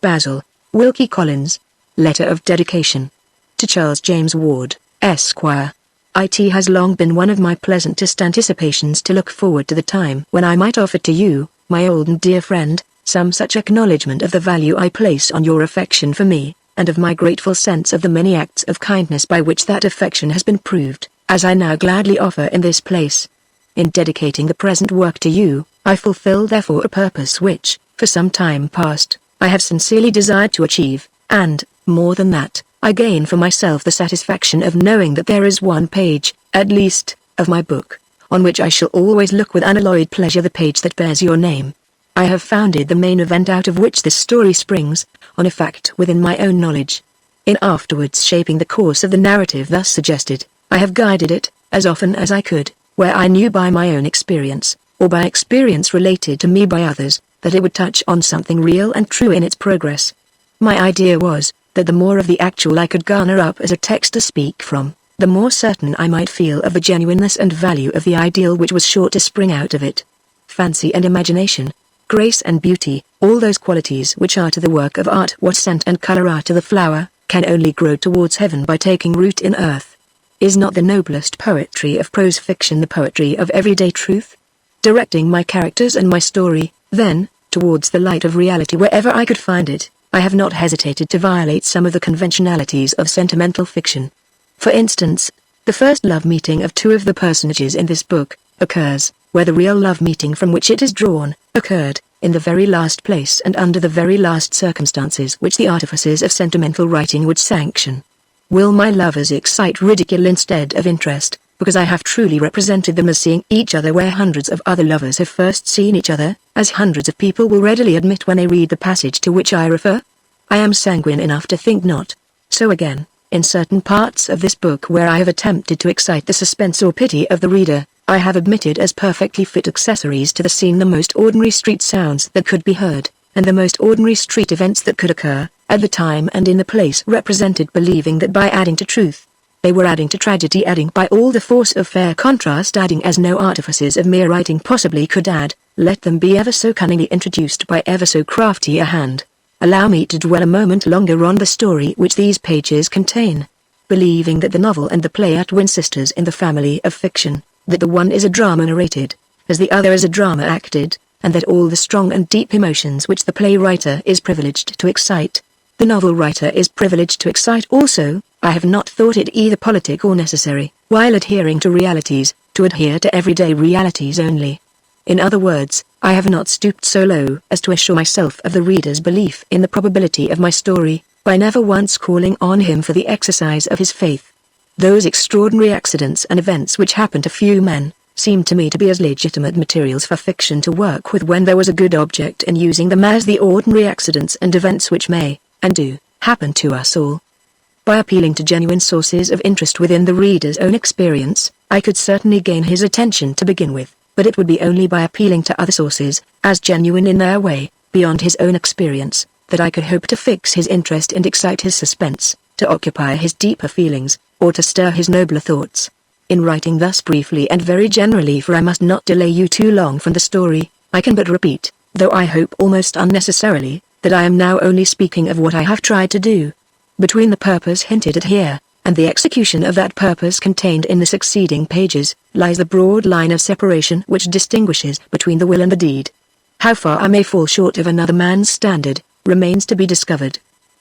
Basil, Wilkie Collins. Letter of Dedication. To Charles James Ward, Esquire. It has long been one of my pleasantest anticipations to look forward to the time when I might offer to you, my old and dear friend, some such acknowledgment of the value I place on your affection for me, and of my grateful sense of the many acts of kindness by which that affection has been proved, as I now gladly offer in this place. In dedicating the present work to you, I fulfill therefore a purpose which, for some time past, I have sincerely desired to achieve, and, more than that, I gain for myself the satisfaction of knowing that there is one page, at least, of my book, on which I shall always look with unalloyed pleasure, the page that bears your name. I have founded the main event out of which this story springs, on a fact within my own knowledge. In afterwards shaping the course of the narrative thus suggested, I have guided it, as often as I could, where I knew by my own experience, or by experience related to me by others, that it would touch on something real and true in its progress. My idea was, that the more of the actual I could garner up as a text to speak from, the more certain I might feel of the genuineness and value of the ideal which was sure to spring out of it. Fancy and imagination, grace and beauty, all those qualities which are to the work of art what scent and colour are to the flower, can only grow towards heaven by taking root in earth. Is not the noblest poetry of prose fiction the poetry of everyday truth? Directing my characters and my story, then, towards the light of reality wherever I could find it, I have not hesitated to violate some of the conventionalities of sentimental fiction. For instance, the first love meeting of two of the personages in this book, occurs, where the real love meeting from which it is drawn, occurred, in the very last place and under the very last circumstances which the artifices of sentimental writing would sanction. Will my lovers excite ridicule instead of interest, because I have truly represented them as seeing each other where hundreds of other lovers have first seen each other, as hundreds of people will readily admit when they read the passage to which I refer? I am sanguine enough to think not. So again, in certain parts of this book where I have attempted to excite the suspense or pity of the reader, I have admitted as perfectly fit accessories to the scene the most ordinary street sounds that could be heard, and the most ordinary street events that could occur, at the time and in the place represented, believing that by adding to truth, they were adding to tragedy, adding by all the force of fair contrast, adding as no artifices of mere writing possibly could add, let them be ever so cunningly introduced by ever so crafty a hand. Allow me to dwell a moment longer on the story which these pages contain. Believing that the novel and the play are twin sisters in the family of fiction, that the one is a drama narrated, as the other is a drama acted, and that all the strong and deep emotions which the play writer is privileged to excite, the novel writer is privileged to excite also, I have not thought it either politic or necessary, while adhering to realities, to adhere to everyday realities only. In other words, I have not stooped so low as to assure myself of the reader's belief in the probability of my story, by never once calling on him for the exercise of his faith. Those extraordinary accidents and events which happen to few men, seem to me to be as legitimate materials for fiction to work with when there was a good object in using them as the ordinary accidents and events which may, and do, happen to us all. By appealing to genuine sources of interest within the reader's own experience, I could certainly gain his attention to begin with, but it would be only by appealing to other sources, as genuine in their way, beyond his own experience, that I could hope to fix his interest and excite his suspense, to occupy his deeper feelings, or to stir his nobler thoughts. In writing thus briefly and very generally, for I must not delay you too long from the story, I can but repeat, though I hope almost unnecessarily, that I am now only speaking of what I have tried to do. Between the purpose hinted at here, and the execution of that purpose contained in the succeeding pages, lies the broad line of separation which distinguishes between the will and the deed. How far I may fall short of another man's standard, remains to be discovered.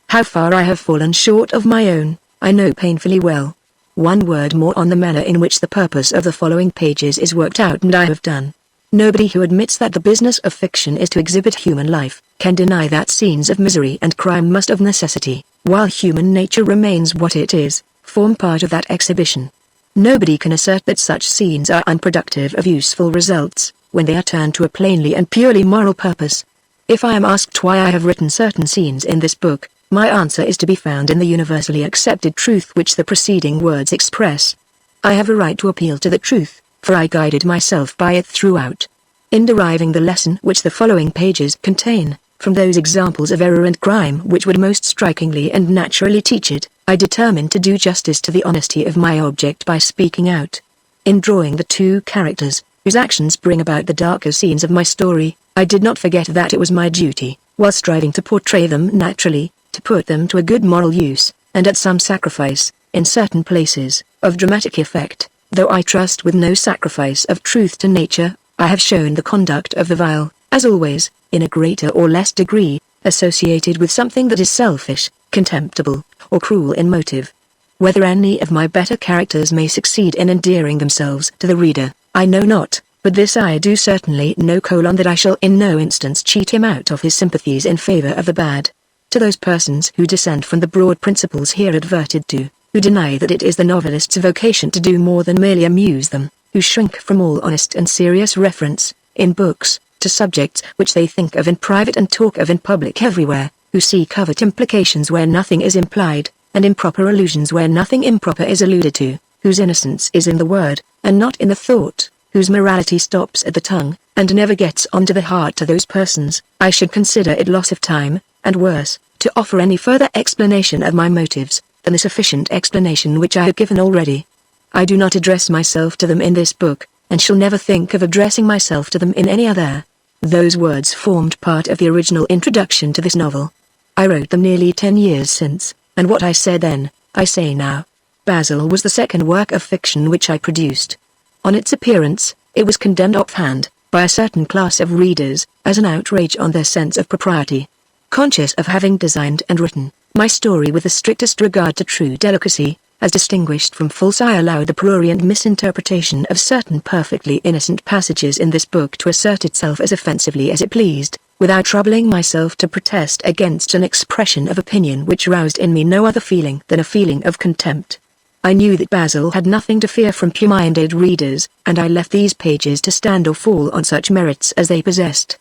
How far I have fallen short of my own, I know painfully well. One word more on the manner in which the purpose of the following pages is worked out, and I have done. Nobody who admits that the business of fiction is to exhibit human life, can deny that scenes of misery and crime must of necessity, while human nature remains what it is, form part of that exhibition. Nobody can assert that such scenes are unproductive of useful results, when they are turned to a plainly and purely moral purpose. If I am asked why I have written certain scenes in this book, my answer is to be found in the universally accepted truth which the preceding words express. I have a right to appeal to the truth, for I guided myself by it throughout. In deriving the lesson which the following pages contain, from those examples of error and crime which would most strikingly and naturally teach it, I determined to do justice to the honesty of my object by speaking out. In drawing the two characters, whose actions bring about the darker scenes of my story, I did not forget that it was my duty, while striving to portray them naturally, to put them to a good moral use, and at some sacrifice, in certain places, of dramatic effect, though I trust with no sacrifice of truth to nature. I have shown the conduct of the vile, as always, in a greater or less degree, associated with something that is selfish, contemptible, or cruel in motive. Whether any of my better characters may succeed in endearing themselves to the reader, I know not, but this I do certainly know: that I shall in no instance cheat him out of his sympathies in favor of the bad. To those persons who dissent from the broad principles here adverted to, who deny that it is the novelist's vocation to do more than merely amuse them, who shrink from all honest and serious reference, in books, to subjects which they think of in private and talk of in public everywhere, who see covert implications where nothing is implied, and improper allusions where nothing improper is alluded to, whose innocence is in the word, and not in the thought, whose morality stops at the tongue, and never gets on to the heart, to those persons, I should consider it loss of time, and worse, to offer any further explanation of my motives, than the sufficient explanation which I have given already. I do not address myself to them in this book, and shall never think of addressing myself to them in any other. Those words formed part of the original introduction to this novel. I wrote them nearly 10 years since, and what I said then, I say now. Basil was the second work of fiction which I produced. On its appearance, it was condemned offhand, by a certain class of readers, as an outrage on their sense of propriety. Conscious of having designed and written my story with the strictest regard to true delicacy, as distinguished from false, I allowed the prurient misinterpretation of certain perfectly innocent passages in this book to assert itself as offensively as it pleased, without troubling myself to protest against an expression of opinion which roused in me no other feeling than a feeling of contempt. I knew that Basil had nothing to fear from pure-minded readers, and I left these pages to stand or fall on such merits as they possessed.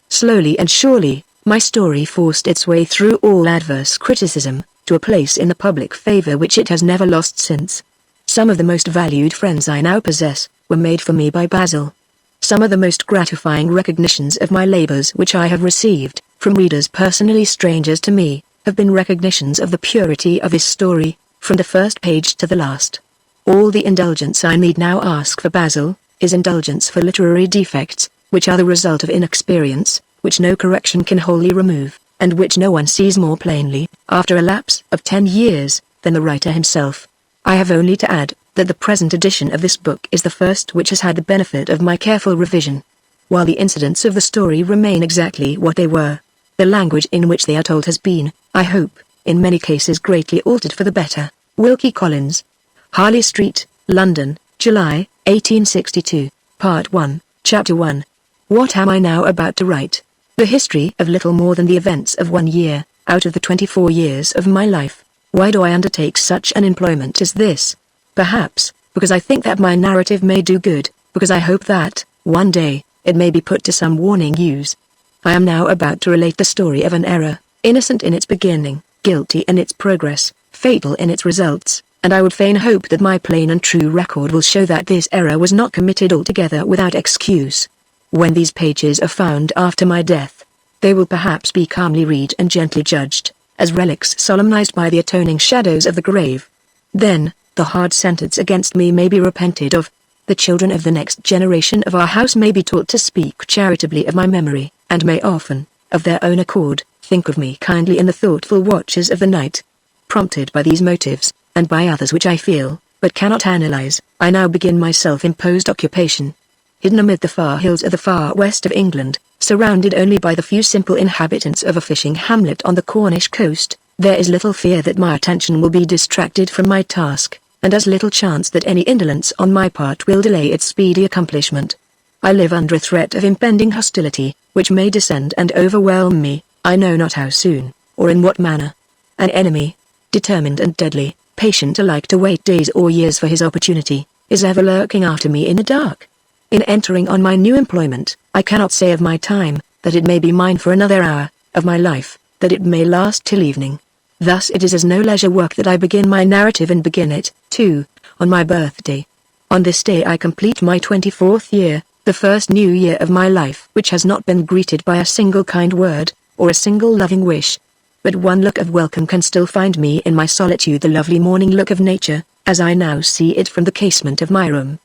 Slowly and surely, my story forced its way through all adverse criticism, to a place in the public favor which it has never lost since. Some of the most valued friends I now possess, were made for me by Basil. Some of the most gratifying recognitions of my labors which I have received, from readers personally strangers to me, have been recognitions of the purity of his story, from the first page to the last. All the indulgence I need now ask for Basil, is indulgence for literary defects, which are the result of inexperience, which no correction can wholly remove, and which no one sees more plainly, after a lapse of 10 years, than the writer himself. I have only to add, that the present edition of this book is the first which has had the benefit of my careful revision. While the incidents of the story remain exactly what they were, the language in which they are told has been, I hope, in many cases greatly altered for the better. Wilkie Collins. Harley Street, London, July, 1862. Part 1, Chapter 1. What am I now about to write? The history of little more than the events of 1 year, out of the 24 years of my life. Why do I undertake such an employment as this? Perhaps, because I think that my narrative may do good, because I hope that, one day, it may be put to some warning use. I am now about to relate the story of an error, innocent in its beginning, guilty in its progress, fatal in its results, and I would fain hope that my plain and true record will show that this error was not committed altogether without excuse. When these pages are found after my death, they will perhaps be calmly read and gently judged, as relics solemnized by the atoning shadows of the grave. Then, the hard sentence against me may be repented of. The children of the next generation of our house may be taught to speak charitably of my memory, and may often, of their own accord, think of me kindly in the thoughtful watches of the night. Prompted by these motives, and by others which I feel, but cannot analyze, I now begin my self-imposed occupation. Hidden amid the far hills of the far west of England, surrounded only by the few simple inhabitants of a fishing hamlet on the Cornish coast, there is little fear that my attention will be distracted from my task, and as little chance that any indolence on my part will delay its speedy accomplishment. I live under a threat of impending hostility, which may descend and overwhelm me, I know not how soon, or in what manner. An enemy, determined and deadly, patient alike to wait days or years for his opportunity, is ever lurking after me in the dark. In entering on my new employment, I cannot say of my time, that it may be mine for another hour, of my life, that it may last till evening. Thus it is as no leisure work that I begin my narrative and begin it, too, on my birthday. On this day I complete my 24th year, the first new year of my life which has not been greeted by a single kind word, or a single loving wish. But one look of welcome can still find me in my solitude, the lovely morning look of nature, as I now see it from the casement of my room.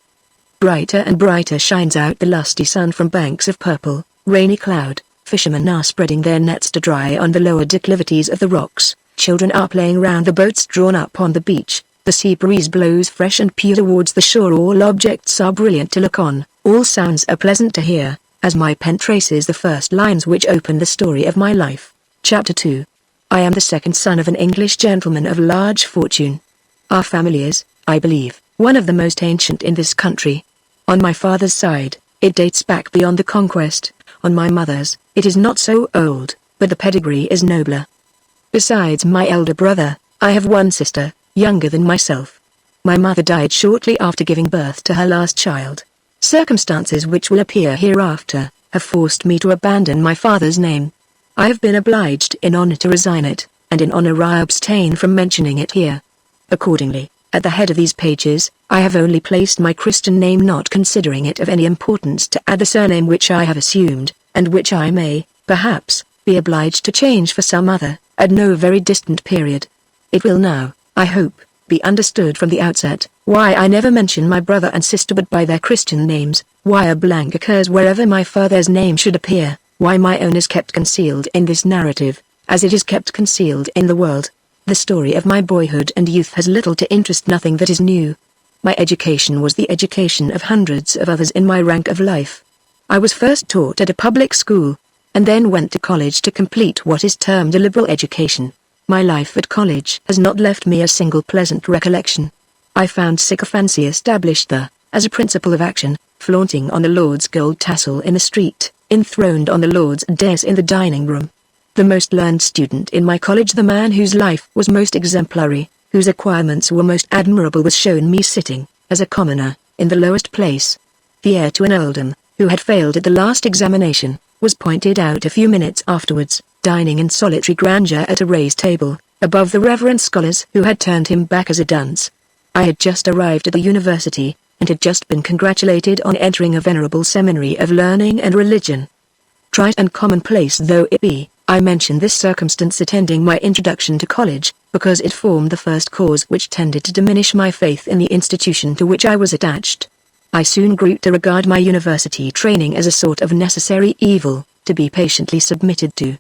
Brighter and brighter shines out the lusty sun from banks of purple, rainy cloud, Fishermen are spreading their nets to dry on the lower declivities of the rocks. Children are playing round the boats drawn up on the beach. The sea breeze blows fresh and pure towards the shore. All objects are brilliant to look on. All sounds are pleasant to hear, as my pen traces the first lines which open the story of my life. Chapter 2. I am the second son of an English gentleman of large fortune. Our family is, I believe, one of the most ancient in this country. On my father's side, it dates back beyond the conquest. On my mother's, it is not so old, but the pedigree is nobler. Besides my elder brother, I have one sister, younger than myself. My mother died shortly after giving birth to her last child. Circumstances which will appear hereafter have forced me to abandon my father's name. I have been obliged in honor to resign it, and in honor I abstain from mentioning it here. Accordingly, at the head of these pages, I have only placed my Christian name, not considering it of any importance to add the surname which I have assumed, and which I may, perhaps, be obliged to change for some other, at no very distant period. It will now, I hope, be understood from the outset, why I never mention my brother and sister but by their Christian names, why a blank occurs wherever my father's name should appear, why my own is kept concealed in this narrative, as it is kept concealed in the world. The story of my boyhood and youth has little to interest, nothing that is new. My education was the education of hundreds of others in my rank of life. I was first taught at a public school, and then went to college to complete what is termed a liberal education. My life at college has not left me a single pleasant recollection. I found sycophancy established there, as a principle of action, flaunting on the Lord's gold tassel in the street, enthroned on the Lord's dais in the dining room. The most learned student in my college, the man whose life was most exemplary, whose acquirements were most admirable, was shown me sitting, as a commoner, in the lowest place. The heir to an earldom, who had failed at the last examination, was pointed out a few minutes afterwards, dining in solitary grandeur at a raised table, above the reverend scholars who had turned him back as a dunce. I had just arrived at the university, and had just been congratulated on entering a venerable seminary of learning and religion. Trite and commonplace though it be, I mention this circumstance attending my introduction to college, because it formed the first cause which tended to diminish my faith in the institution to which I was attached. I soon grew to regard my university training as a sort of necessary evil, to be patiently submitted to.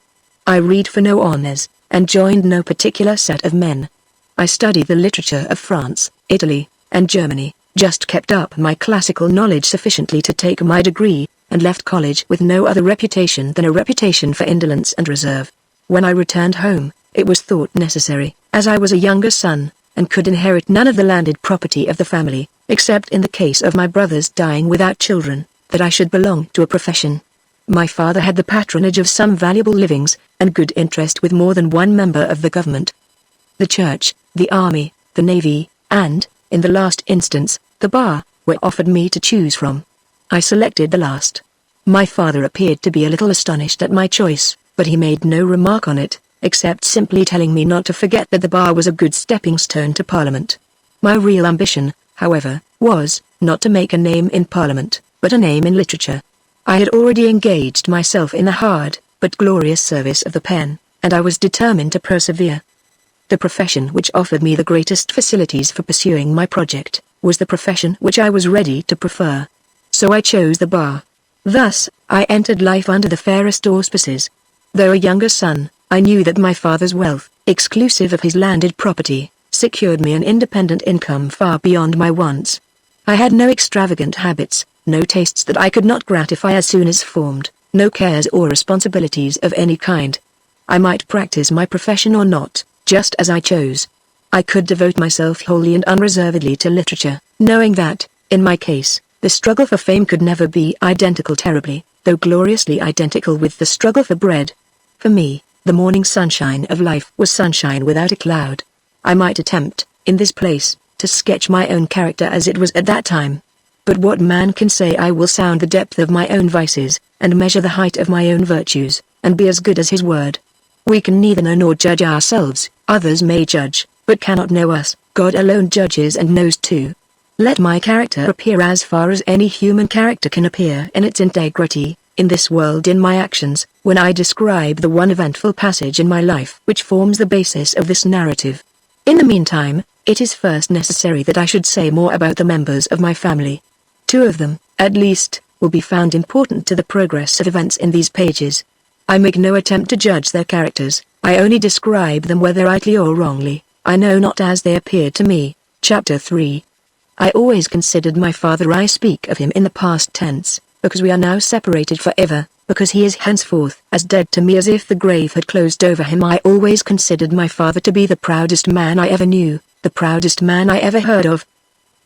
I read for no honors, and joined no particular set of men. I studied the literature of France, Italy, and Germany, just kept up my classical knowledge sufficiently to take my degree, and left college with no other reputation than a reputation for indolence and reserve. When I returned home, it was thought necessary, as I was a younger son, and could inherit none of the landed property of the family, except in the case of my brothers dying without children, that I should belong to a profession. My father had the patronage of some valuable livings, and good interest with more than one member of the government. The church, the army, the navy, and, in the last instance, the bar, were offered me to choose from. I selected the last. My father appeared to be a little astonished at my choice, but he made no remark on it, except simply telling me not to forget that the bar was a good stepping stone to Parliament. My real ambition, however, was, not to make a name in Parliament, but a name in literature. I had already engaged myself in the hard, but glorious service of the pen, and I was determined to persevere. The profession which offered me the greatest facilities for pursuing my project, was the profession which I was ready to prefer. So I chose the bar. Thus, I entered life under the fairest auspices. Though a younger son, I knew that my father's wealth, exclusive of his landed property, secured me an independent income far beyond my wants. I had no extravagant habits, no tastes that I could not gratify as soon as formed, no cares or responsibilities of any kind. I might practice my profession or not, just as I chose. I could devote myself wholly and unreservedly to literature, knowing that, in my case, the struggle for fame could never be identical terribly, though gloriously identical with the struggle for bread. For me, the morning sunshine of life was sunshine without a cloud. I might attempt, in this place, to sketch my own character as it was at that time. But what man can say? I will sound the depth of my own vices, and measure the height of my own virtues, and be as good as his word. We can neither know nor judge ourselves, others may judge, but cannot know us. God alone judges and knows too. Let my character appear as far as any human character can appear in its integrity, in this world, in my actions, when I describe the one eventful passage in my life which forms the basis of this narrative. In the meantime, it is first necessary that I should say more about the members of my family. Two of them, at least, will be found important to the progress of events in these pages. I make no attempt to judge their characters, I only describe them whether rightly or wrongly, I know not as they appeared to me. Chapter 3. I always considered my father. I speak of him in the past tense, because we are now separated forever, because he is henceforth as dead to me as if the grave had closed over him. I always considered my father to be the proudest man I ever knew, the proudest man I ever heard of.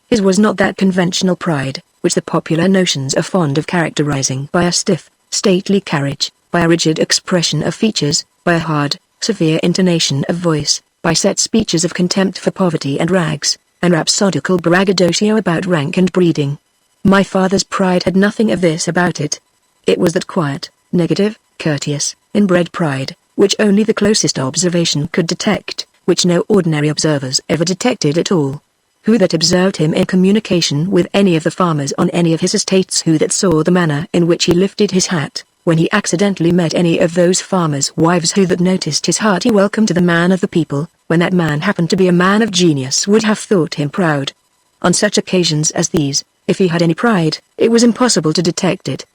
His was not that conventional pride, which the popular notions are fond of characterizing by a stiff, stately carriage, by a rigid expression of features, by a hard, severe intonation of voice, by set speeches of contempt for poverty and rags, and rhapsodical braggadocio about rank and breeding. My father's pride had nothing of this about it. It was that quiet, negative, courteous, inbred pride, which only the closest observation could detect, which no ordinary observers ever detected at all. Who that observed him in communication with any of the farmers on any of his estates, who that saw the manner in which he lifted his hat, when he accidentally met any of those farmers' wives, who that noticed his hearty welcome to the man of the people, when that man happened to be a man of genius, would have thought him proud. On such occasions as these, if he had any pride, it was impossible to detect it.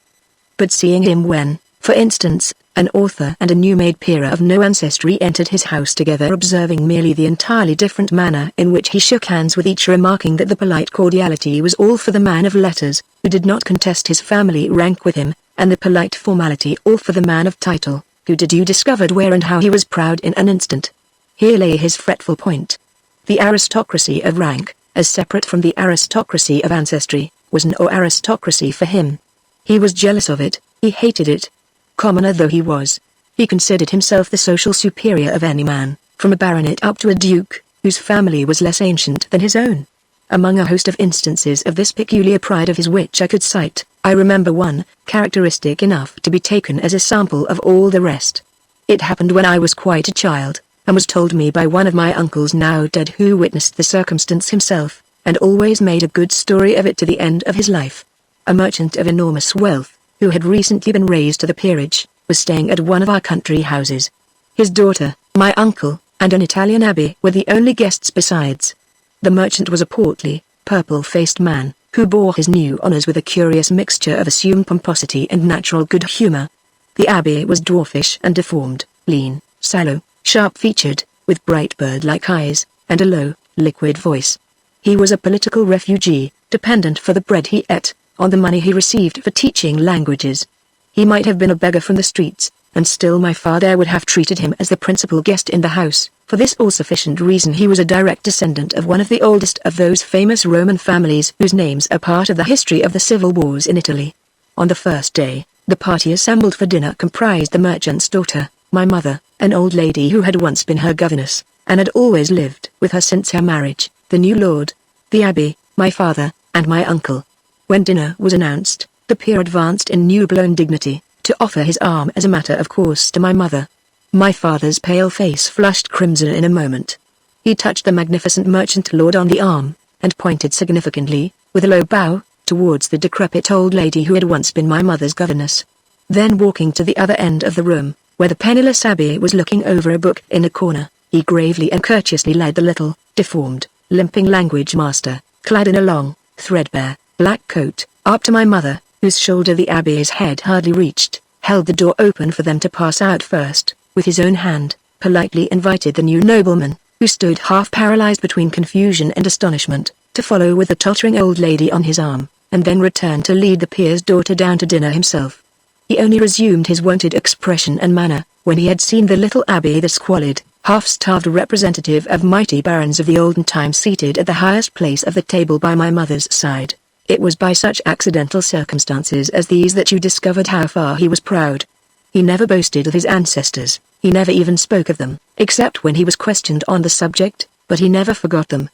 But seeing him when, for instance, an author and a new-made peer of no ancestry entered his house together, observing merely the entirely different manner in which he shook hands with each, remarking that the polite cordiality was all for the man of letters, who did not contest his family rank with him, and the polite formality all for the man of title, who did, you discovered where and how he was proud in an instant. Here lay his fretful point. The aristocracy of rank, as separate from the aristocracy of ancestry, was no aristocracy for him. He was jealous of it, he hated it. Commoner though he was, he considered himself the social superior of any man, from a baronet up to a duke, whose family was less ancient than his own. Among a host of instances of this peculiar pride of his which I could cite, I remember one, characteristic enough to be taken as a sample of all the rest. It happened when I was quite a child, and was told me by one of my uncles now dead, who witnessed the circumstance himself, and always made a good story of it to the end of his life. A merchant of enormous wealth, who had recently been raised to the peerage, was staying at one of our country houses. His daughter, my uncle, and an Italian abbé were the only guests besides. The merchant was a portly, purple-faced man, who bore his new honors with a curious mixture of assumed pomposity and natural good humor. The abbé was dwarfish and deformed, lean, sallow, sharp-featured, with bright bird-like eyes, and a low, liquid voice. He was a political refugee, dependent for the bread he ate, on the money he received for teaching languages. He might have been a beggar from the streets, and still my father would have treated him as the principal guest in the house. For this all-sufficient reason he was a direct descendant of one of the oldest of those famous Roman families whose names are part of the history of the civil wars in Italy. On the first day, the party assembled for dinner comprised the merchant's daughter, my mother, an old lady who had once been her governess, and had always lived with her since her marriage, the new lord, the abbé, my father, and my uncle. When dinner was announced, the peer advanced in new-blown dignity, to offer his arm as a matter of course to my mother. My father's pale face flushed crimson in a moment. He touched the magnificent merchant lord on the arm, and pointed significantly, with a low bow, towards the decrepit old lady who had once been my mother's governess. Then walking to the other end of the room, where the penniless abbé was looking over a book in a corner, he gravely and courteously led the little, deformed, limping language master, clad in a long, threadbare, black coat, up to my mother, whose shoulder the abbé's head hardly reached, held the door open for them to pass out first, with his own hand, politely invited the new nobleman, who stood half paralyzed between confusion and astonishment, to follow with the tottering old lady on his arm, and then returned to lead the peer's daughter down to dinner himself. He only resumed his wonted expression and manner, when he had seen the little abbé, the squalid, half-starved representative of mighty barons of the olden time, seated at the highest place of the table by my mother's side. It was by such accidental circumstances as these that you discovered how far he was proud. He never boasted of his ancestors, he never even spoke of them, except when he was questioned on the subject, but he never forgot them.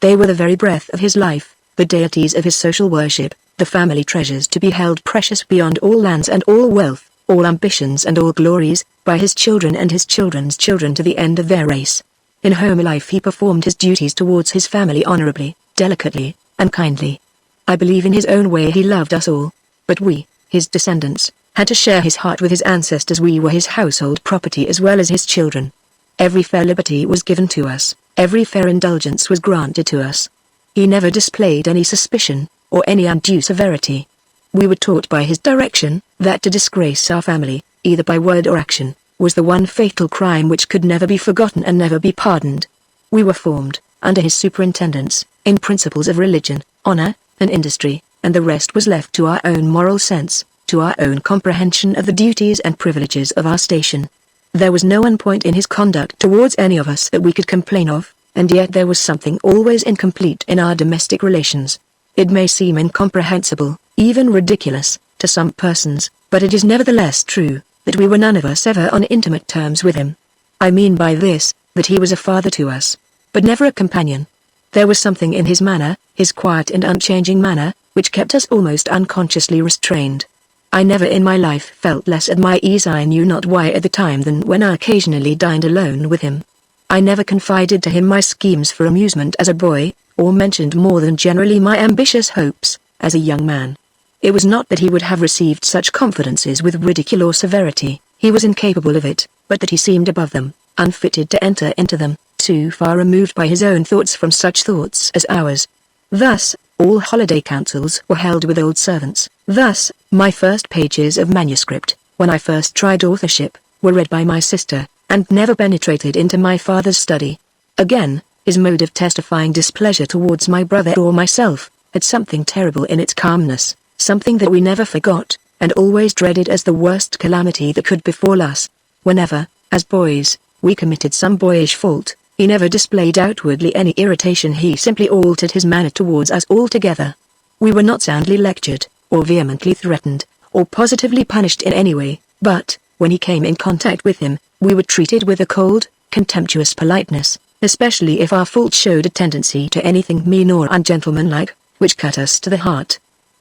They were the very breath of his life, the deities of his social worship, the family treasures to be held precious beyond all lands and all wealth, all ambitions and all glories, by his children and his children's children to the end of their race. In home life he performed his duties towards his family honorably, delicately, and kindly. I believe in his own way he loved us all, but we, his descendants, had to share his heart with his ancestors. We were his household property as well as his children. Every fair liberty was given to us, every fair indulgence was granted to us. He never displayed any suspicion, or any undue severity. We were taught by his direction, that to disgrace our family, either by word or action, was the one fatal crime which could never be forgotten and never be pardoned. We were formed, under his superintendence, in principles of religion, honor, and industry, and the rest was left to our own moral sense, to our own comprehension of the duties and privileges of our station. There was no one point in his conduct towards any of us that we could complain of, and yet there was something always incomplete in our domestic relations. It may seem incomprehensible, even ridiculous, to some persons, but it is nevertheless true, that we were none of us ever on intimate terms with him. I mean by this, that he was a father to us, but never a companion. There was something in his manner, his quiet and unchanging manner, which kept us almost unconsciously restrained. I never in my life felt less at my ease, I knew not why at the time, than when I occasionally dined alone with him. I never confided to him my schemes for amusement as a boy, or mentioned more than generally my ambitious hopes, as a young man. It was not that he would have received such confidences with ridicule or severity, he was incapable of it, but that he seemed above them, unfitted to enter into them, too far removed by his own thoughts from such thoughts as ours. Thus, all holiday councils were held with old servants. Thus, my first pages of manuscript, when I first tried authorship, were read by my sister, and never penetrated into my father's study. Again, his mode of testifying displeasure towards my brother or myself, had something terrible in its calmness, something that we never forgot, and always dreaded as the worst calamity that could befall us. Whenever, as boys, we committed some boyish fault, he never displayed outwardly any irritation, he simply altered his manner towards us altogether. We were not soundly lectured, or vehemently threatened, or positively punished in any way, but, when he came in contact with him, we were treated with a cold, contemptuous politeness, especially if our fault showed a tendency to anything mean or ungentlemanlike, which cut us to the heart.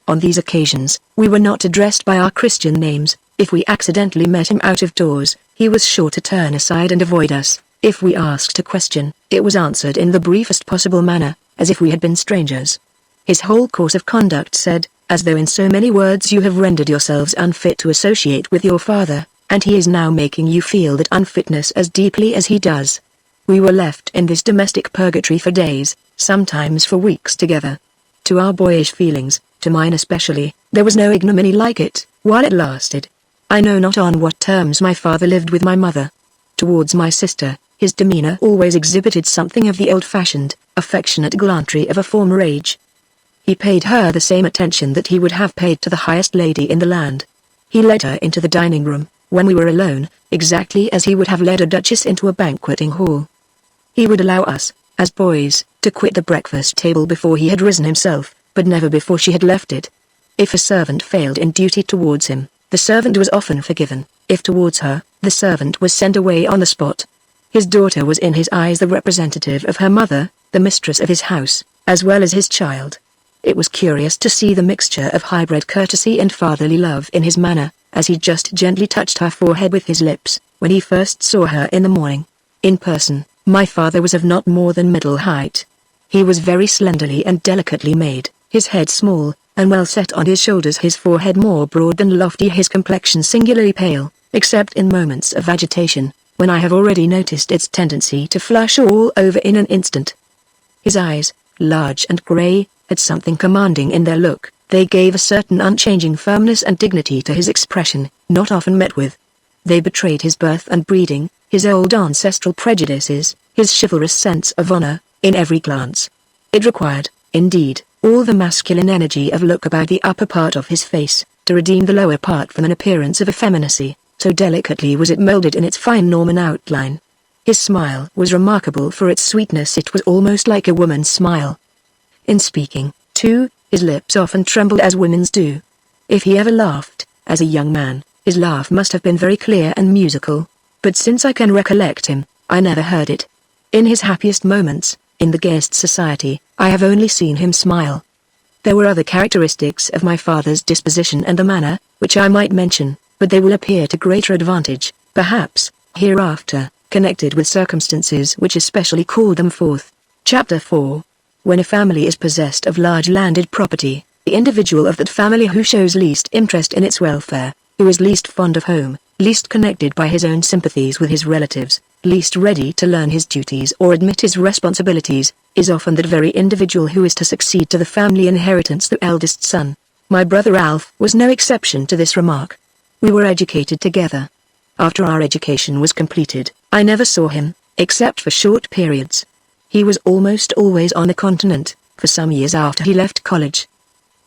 On these occasions, we were not addressed by our Christian names. If we accidentally met him out of doors, he was sure to turn aside and avoid us. If we asked a question, it was answered in the briefest possible manner, as if we had been strangers. His whole course of conduct said, as though in so many words, you have rendered yourselves unfit to associate with your father, and he is now making you feel that unfitness as deeply as he does. We were left in this domestic purgatory for days, sometimes for weeks together. To our boyish feelings, to mine especially, there was no ignominy like it, while it lasted. I know not on what terms my father lived with my mother. Towards my sister, his demeanor always exhibited something of the old-fashioned, affectionate gallantry of a former age. He paid her the same attention that he would have paid to the highest lady in the land. He led her into the dining room, when we were alone, exactly as he would have led a duchess into a banqueting hall. He would allow us, as boys, to quit the breakfast table before he had risen himself, but never before she had left it. If a servant failed in duty towards him, the servant was often forgiven. If towards her, the servant was sent away on the spot. His daughter was in his eyes the representative of her mother, the mistress of his house, as well as his child. It was curious to see the mixture of high-bred courtesy and fatherly love in his manner, as he just gently touched her forehead with his lips, when he first saw her in the morning. In person, my father was of not more than middle height. He was very slenderly and delicately made, his head small, and well set on his shoulders, his forehead more broad than lofty, his complexion singularly pale, except in moments of agitation, when I have already noticed its tendency to flush all over in an instant. His eyes, large and grey, had something commanding in their look. They gave a certain unchanging firmness and dignity to his expression, not often met with. They betrayed his birth and breeding, his old ancestral prejudices, his chivalrous sense of honor, in every glance. It required, indeed, all the masculine energy of look about the upper part of his face, to redeem the lower part from an appearance of effeminacy, so delicately was it moulded in its fine Norman outline. His smile was remarkable for its sweetness, it was almost like a woman's smile. In speaking, too, his lips often trembled as women's do. If he ever laughed, as a young man, his laugh must have been very clear and musical, but since I can recollect him, I never heard it. In his happiest moments, in the gayest society, I have only seen him smile. There were other characteristics of my father's disposition and the manner, which I might mention, but they will appear to greater advantage, perhaps, hereafter, connected with circumstances which especially called them forth. Chapter 4. When a family is possessed of large landed property, the individual of that family who shows least interest in its welfare, who is least fond of home, least connected by his own sympathies with his relatives, least ready to learn his duties or admit his responsibilities, is often that very individual who is to succeed to the family inheritance, the eldest son. My brother Alf was no exception to this remark. We were educated together. After our education was completed, I never saw him, except for short periods. He was almost always on the continent, for some years after he left college.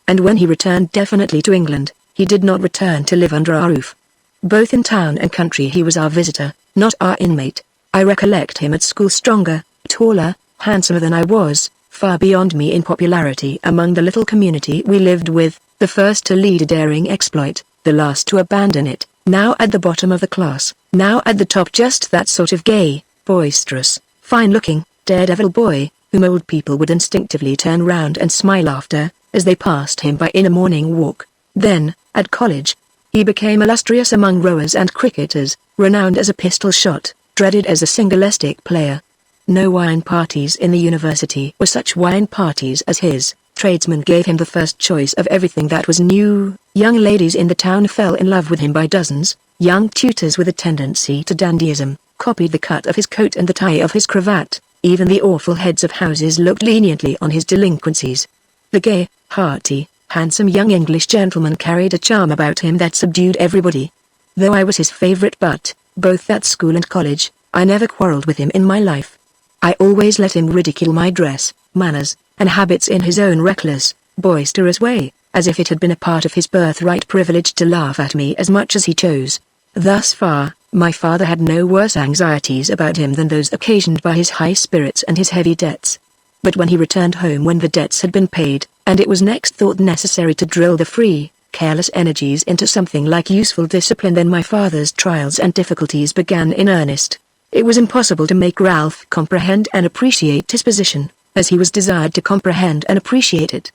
And when he returned definitely to England, he did not return to live under our roof. Both in town and country he was our visitor, not our inmate. I recollect him at school stronger, taller, handsomer than I was, far beyond me in popularity among the little community we lived with, the first to lead a daring exploit, the last to abandon it, now at the bottom of the class, now at the top, just that sort of gay, boisterous, fine-looking, daredevil boy, whom old people would instinctively turn round and smile after, as they passed him by in a morning walk. Then, at college, he became illustrious among rowers and cricketers, renowned as a pistol shot, dreaded as a singalestic player. No wine parties in the university were such wine parties as his. Tradesmen gave him the first choice of everything that was new. Young ladies in the town fell in love with him by dozens. Young tutors with a tendency to dandyism copied the cut of his coat and the tie of his cravat. Even the awful heads of houses looked leniently on his delinquencies. The gay, hearty, handsome young English gentleman carried a charm about him that subdued everybody. Though I was his favorite butt, both at school and college, I never quarreled with him in my life. I always let him ridicule my dress, manners, and habits in his own reckless, boisterous way, as if it had been a part of his birthright privilege to laugh at me as much as he chose. Thus far, my father had no worse anxieties about him than those occasioned by his high spirits and his heavy debts. But when he returned home when the debts had been paid, and it was next thought necessary to drill the free, careless energies into something like useful discipline, then my father's trials and difficulties began in earnest. It was impossible to make Ralph comprehend and appreciate his position, as he was desired to comprehend and appreciate it.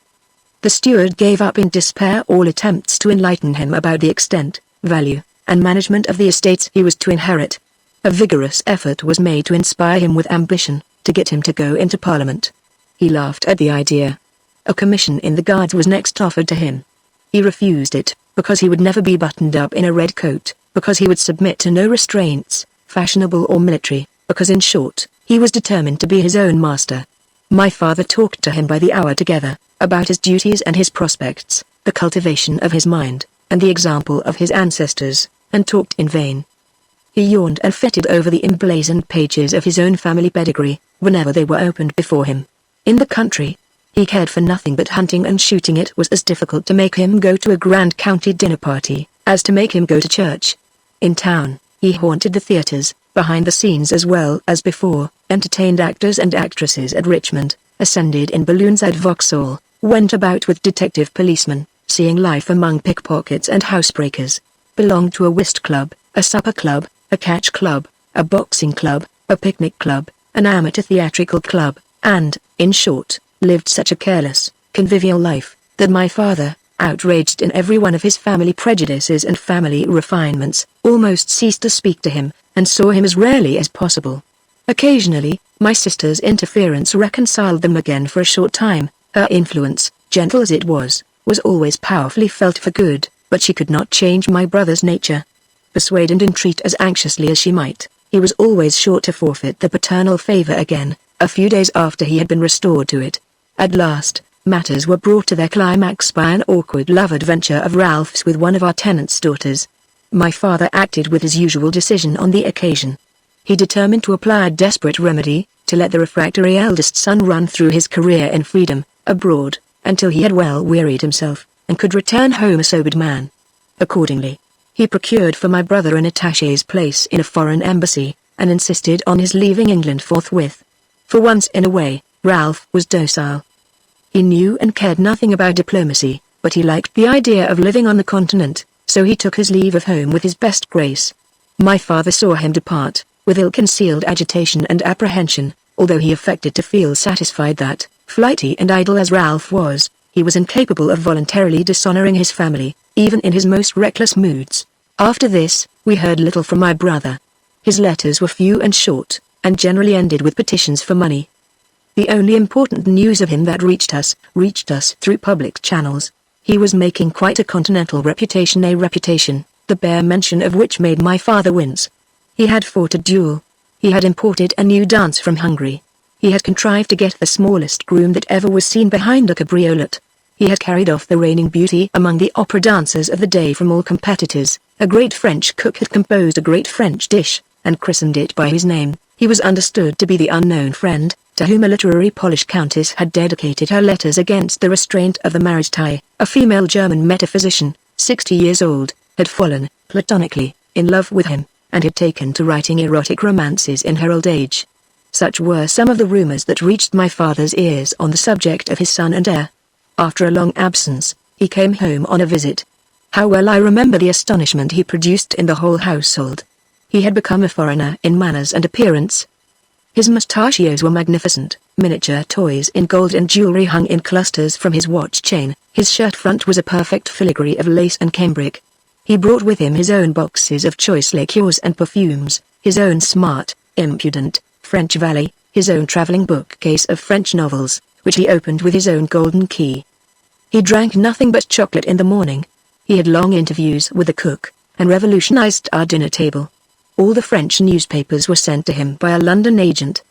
The steward gave up in despair all attempts to enlighten him about the extent, value, and management of the estates he was to inherit. A vigorous effort was made to inspire him with ambition, to get him to go into Parliament. He laughed at the idea. A commission in the Guards was next offered to him. He refused it, because he would never be buttoned up in a red coat, because he would submit to no restraints, fashionable or military, because in short, he was determined to be his own master. My father talked to him by the hour together, about his duties and his prospects, the cultivation of his mind, and the example of his ancestors, and talked in vain. He yawned and fretted over the emblazoned pages of his own family pedigree, whenever they were opened before him. In the country, he cared for nothing but hunting and shooting. It was as difficult to make him go to a grand county dinner party, as to make him go to church. In town, he haunted the theatres, behind the scenes as well as before, entertained actors and actresses at Richmond, ascended in balloons at Vauxhall, went about with detective policemen, seeing life among pickpockets and housebreakers, belonged to a whist club, a supper club, a catch club, a boxing club, a picnic club, an amateur theatrical club, and, in short, lived such a careless, convivial life, that my father, outraged in every one of his family prejudices and family refinements, almost ceased to speak to him, and saw him as rarely as possible. Occasionally, my sister's interference reconciled them again for a short time. Her influence, gentle as it was always powerfully felt for good, but she could not change my brother's nature. Persuade and entreat as anxiously as she might, he was always sure to forfeit the paternal favor again, a few days after he had been restored to it. At last, matters were brought to their climax by an awkward love adventure of Ralph's with one of our tenants' daughters. My father acted with his usual decision on the occasion. He determined to apply a desperate remedy, to let the refractory eldest son run through his career in freedom, abroad, until he had well wearied himself, and could return home a sobered man. Accordingly, he procured for my brother an attaché's place in a foreign embassy, and insisted on his leaving England forthwith. For once in a way, Ralph was docile. He knew and cared nothing about diplomacy, but he liked the idea of living on the continent, so he took his leave of home with his best grace. My father saw him depart, with ill-concealed agitation and apprehension, although he affected to feel satisfied that, flighty and idle as Ralph was, he was incapable of voluntarily dishonoring his family, even in his most reckless moods. After this, we heard little from my brother. His letters were few and short, and generally ended with petitions for money. The only important news of him that reached us through public channels. He was making quite a continental reputation, the bare mention of which made my father wince. He had fought a duel. He had imported a new dance from Hungary. He had contrived to get the smallest groom that ever was seen behind a cabriolet. He had carried off the reigning beauty among the opera dancers of the day from all competitors. A great French cook had composed a great French dish, and christened it by his name. He was understood to be the unknown friend, to whom a literary Polish countess had dedicated her letters against the restraint of the marriage tie. A female German metaphysician, 60 years old, had fallen, platonically, in love with him, and had taken to writing erotic romances in her old age. Such were some of the rumors that reached my father's ears on the subject of his son and heir. After a long absence, he came home on a visit. How well I remember the astonishment he produced in the whole household. He had become a foreigner in manners and appearance. His mustachios were magnificent, miniature toys in gold and jewelry hung in clusters from his watch chain. His shirt front was a perfect filigree of lace and cambric. He brought with him his own boxes of choice liqueurs and perfumes, his own smart, impudent, French valet, his own travelling bookcase of French novels, which he opened with his own golden key. He drank nothing but chocolate in the morning. He had long interviews with the cook, and revolutionized our dinner table. All the French newspapers were sent to him by a London agent.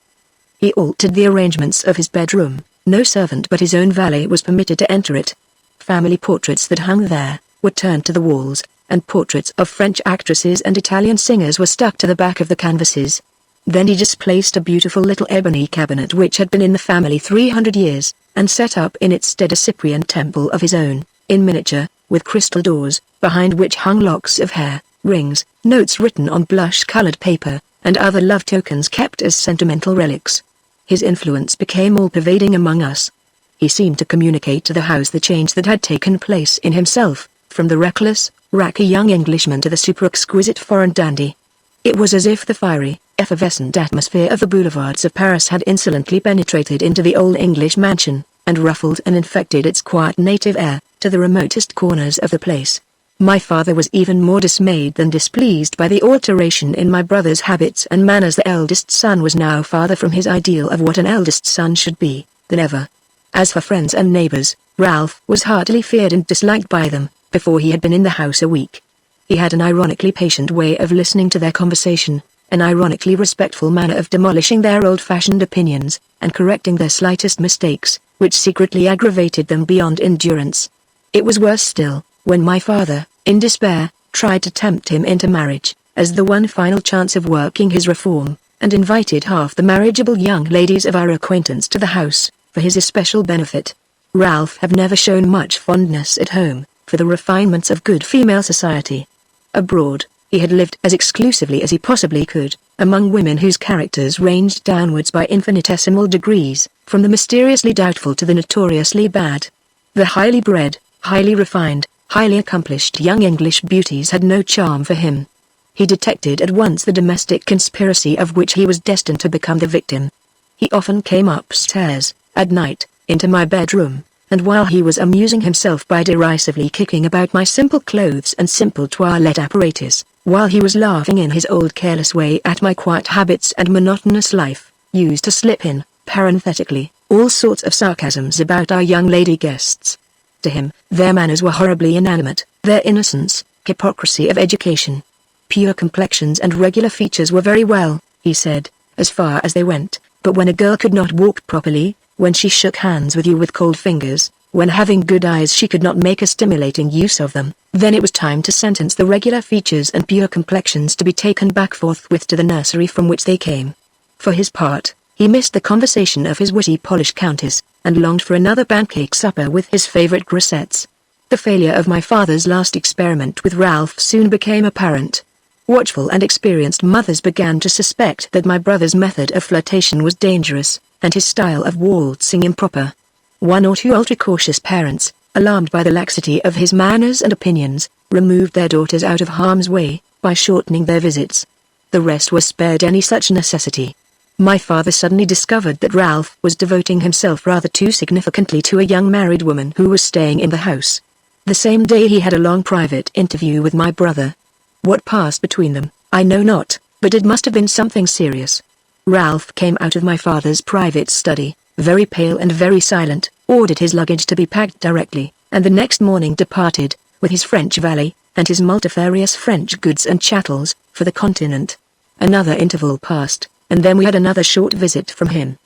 He altered the arrangements of his bedroom. No servant but his own valet was permitted to enter it. Family portraits that hung there were turned to the walls, and portraits of French actresses and Italian singers were stuck to the back of the canvases. Then he displaced a beautiful little ebony cabinet which had been in the family 300 years, and set up in its stead a Cyprian temple of his own, in miniature, with crystal doors, behind which hung locks of hair, rings, notes written on blush-colored paper, and other love tokens kept as sentimental relics. His influence became all-pervading among us. He seemed to communicate to the house the change that had taken place in himself, from the reckless, racky young Englishman to the super-exquisite foreign dandy. It was as if the fiery, effervescent atmosphere of the boulevards of Paris had insolently penetrated into the old English mansion, and ruffled and infected its quiet native air, to the remotest corners of the place. My father was even more dismayed than displeased by the alteration in my brother's habits and manners. The eldest son was now farther from his ideal of what an eldest son should be, than ever. As for friends and neighbors, Ralph was heartily feared and disliked by them, before he had been in the house a week. He had an ironically patient way of listening to their conversation, an ironically respectful manner of demolishing their old-fashioned opinions, and correcting their slightest mistakes, which secretly aggravated them beyond endurance. It was worse still, when my father, in despair, tried to tempt him into marriage, as the one final chance of working his reform, and invited half the marriageable young ladies of our acquaintance to the house, for his especial benefit. Ralph had never shown much fondness at home, for the refinements of good female society. Abroad, he had lived as exclusively as he possibly could, among women whose characters ranged downwards by infinitesimal degrees, from the mysteriously doubtful to the notoriously bad. The highly bred, highly refined, highly accomplished young English beauties had no charm for him. He detected at once the domestic conspiracy of which he was destined to become the victim. He often came upstairs, at night, into my bedroom, and while he was amusing himself by derisively kicking about my simple clothes and simple toilette apparatus, while he was laughing in his old careless way at my quiet habits and monotonous life, used to slip in, parenthetically, all sorts of sarcasms about our young lady guests. To him, their manners were horribly inanimate, their innocence, hypocrisy of education. Pure complexions and regular features were very well, he said, as far as they went, but when a girl could not walk properly, when she shook hands with you with cold fingers, when having good eyes she could not make a stimulating use of them, then it was time to sentence the regular features and pure complexions to be taken back forthwith to the nursery from which they came. For his part, he missed the conversation of his witty Polish countess, and longed for another pancake supper with his favorite grisettes. The failure of my father's last experiment with Ralph soon became apparent. Watchful and experienced mothers began to suspect that my brother's method of flirtation was dangerous, and his style of waltzing improper. One or two ultra-cautious parents, alarmed by the laxity of his manners and opinions, removed their daughters out of harm's way, by shortening their visits. The rest were spared any such necessity. My father suddenly discovered that Ralph was devoting himself rather too significantly to a young married woman who was staying in the house. The same day he had a long private interview with my brother. What passed between them, I know not, but it must have been something serious. Ralph came out of my father's private study, very pale and very silent, ordered his luggage to be packed directly, and the next morning departed, with his French valet, and his multifarious French goods and chattels, for the continent. Another interval passed, and then we had another short visit from him.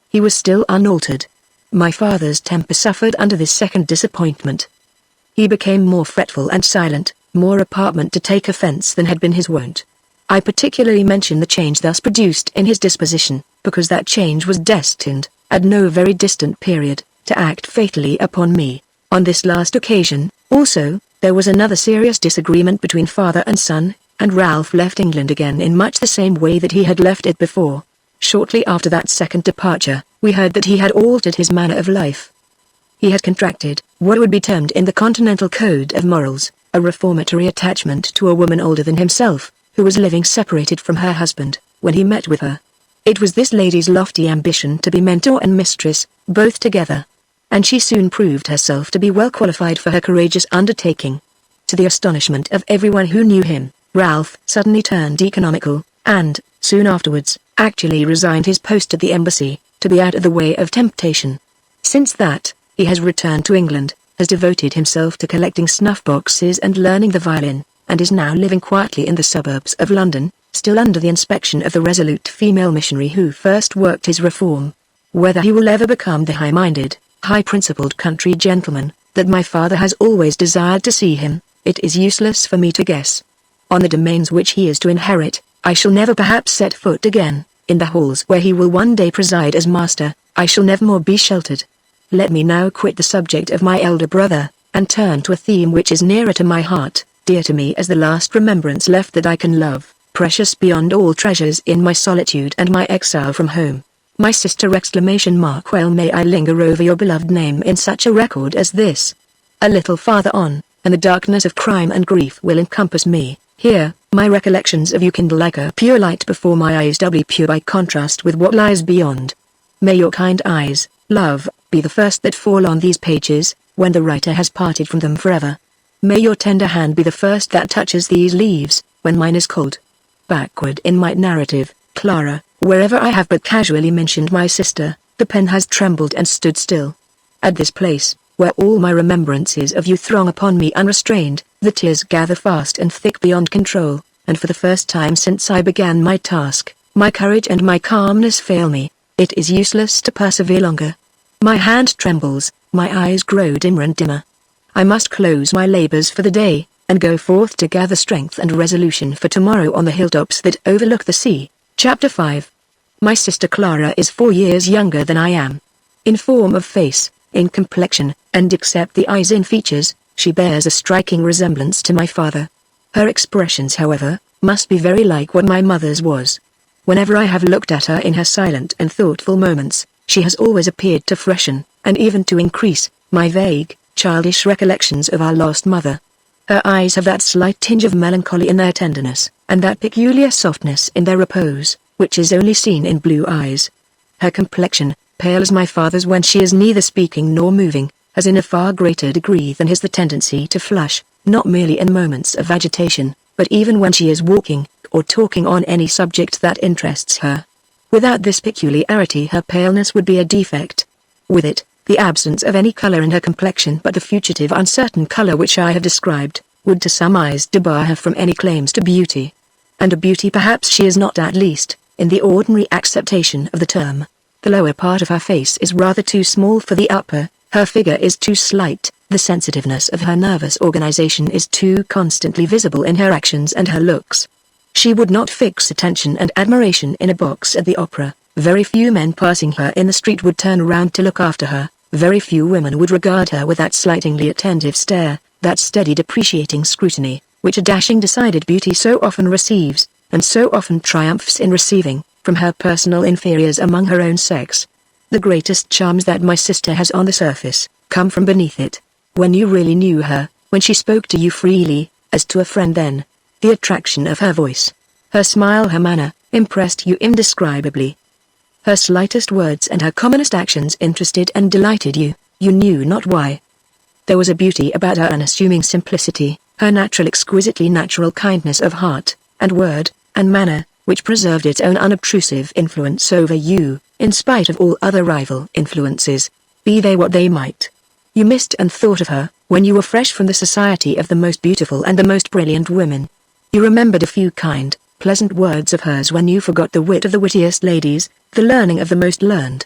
He was still unaltered. My father's temper suffered under this second disappointment. He became more fretful and silent, more apartment to take offense than had been his wont. I particularly mention the change thus produced in his disposition, because that change was destined, at no very distant period, to act fatally upon me. On this last occasion, also, there was another serious disagreement between father and son, and Ralph left England again in much the same way that he had left it before. Shortly after that second departure, we heard that he had altered his manner of life. He had contracted, what would be termed in the continental code of morals, a reformatory attachment to a woman older than himself, who was living separated from her husband, when he met with her. It was this lady's lofty ambition to be mentor and mistress, both together. And she soon proved herself to be well qualified for her courageous undertaking. To the astonishment of everyone who knew him, Ralph suddenly turned economical, and, soon afterwards, actually resigned his post at the embassy, to be out of the way of temptation. Since that, he has returned to England, has devoted himself to collecting snuff-boxes and learning the violin, and is now living quietly in the suburbs of London, still under the inspection of the resolute female missionary who first worked his reform. Whether he will ever become the high-minded, high-principled country gentleman that my father has always desired to see him, it is useless for me to guess. On the domains which he is to inherit, I shall never perhaps set foot again. In the halls where he will one day preside as master, I shall never more be sheltered. Let me now quit the subject of my elder brother, and turn to a theme which is nearer to my heart, dear to me as the last remembrance left that I can love, precious beyond all treasures in my solitude and my exile from home. My sister ! Well may I linger over your beloved name in such a record as this. A little farther on, and the darkness of crime and grief will encompass me. Here, my recollections of you kindle like a pure light before my eyes, doubly pure by contrast with what lies beyond. May your kind eyes, love, be the first that fall on these pages, when the writer has parted from them forever. May your tender hand be the first that touches these leaves, when mine is cold. Backward in my narrative, Clara, wherever I have but casually mentioned my sister, the pen has trembled and stood still. At this place, where all my remembrances of you throng upon me unrestrained, the tears gather fast and thick beyond control, and for the first time since I began my task, my courage and my calmness fail me. It is useless to persevere longer. My hand trembles, my eyes grow dimmer and dimmer. I must close my labors for the day, and go forth to gather strength and resolution for tomorrow on the hilltops that overlook the sea. Chapter 5. My sister Clara is 4 years younger than I am. In form of face, in complexion, and except the eyes in features, she bears a striking resemblance to my father. Her expressions, however, must be very like what my mother's was. Whenever I have looked at her in her silent and thoughtful moments, she has always appeared to freshen, and even to increase, my vague, childish recollections of our lost mother. Her eyes have that slight tinge of melancholy in their tenderness, and that peculiar softness in their repose, which is only seen in blue eyes. Her complexion, pale as my father's when she is neither speaking nor moving, has in a far greater degree than his the tendency to flush, not merely in moments of agitation, but even when she is walking, or talking on any subject that interests her. Without this peculiarity her paleness would be a defect. With it, the absence of any color in her complexion but the fugitive uncertain color which I have described, would to some eyes debar her from any claims to beauty. And a beauty perhaps she is not, at least, in the ordinary acceptation of the term. The lower part of her face is rather too small for the upper, her figure is too slight, the sensitiveness of her nervous organization is too constantly visible in her actions and her looks. She would not fix attention and admiration in a box at the opera, very few men passing her in the street would turn round to look after her, very few women would regard her with that slightingly attentive stare, that steady depreciating scrutiny, which a dashing decided beauty so often receives, and so often triumphs in receiving, from her personal inferiors among her own sex. The greatest charms that my sister has on the surface, come from beneath it. When you really knew her, when she spoke to you freely, as to a friend then, the attraction of her voice, her smile, her manner, impressed you indescribably. Her slightest words and her commonest actions interested and delighted you, you knew not why. There was a beauty about her unassuming simplicity, her natural exquisitely natural kindness of heart, and word, and manner, which preserved its own unobtrusive influence over you, in spite of all other rival influences, be they what they might. You missed and thought of her, when you were fresh from the society of the most beautiful and the most brilliant women. You remembered a few kind, pleasant words of hers when you forgot the wit of the wittiest ladies, the learning of the most learned.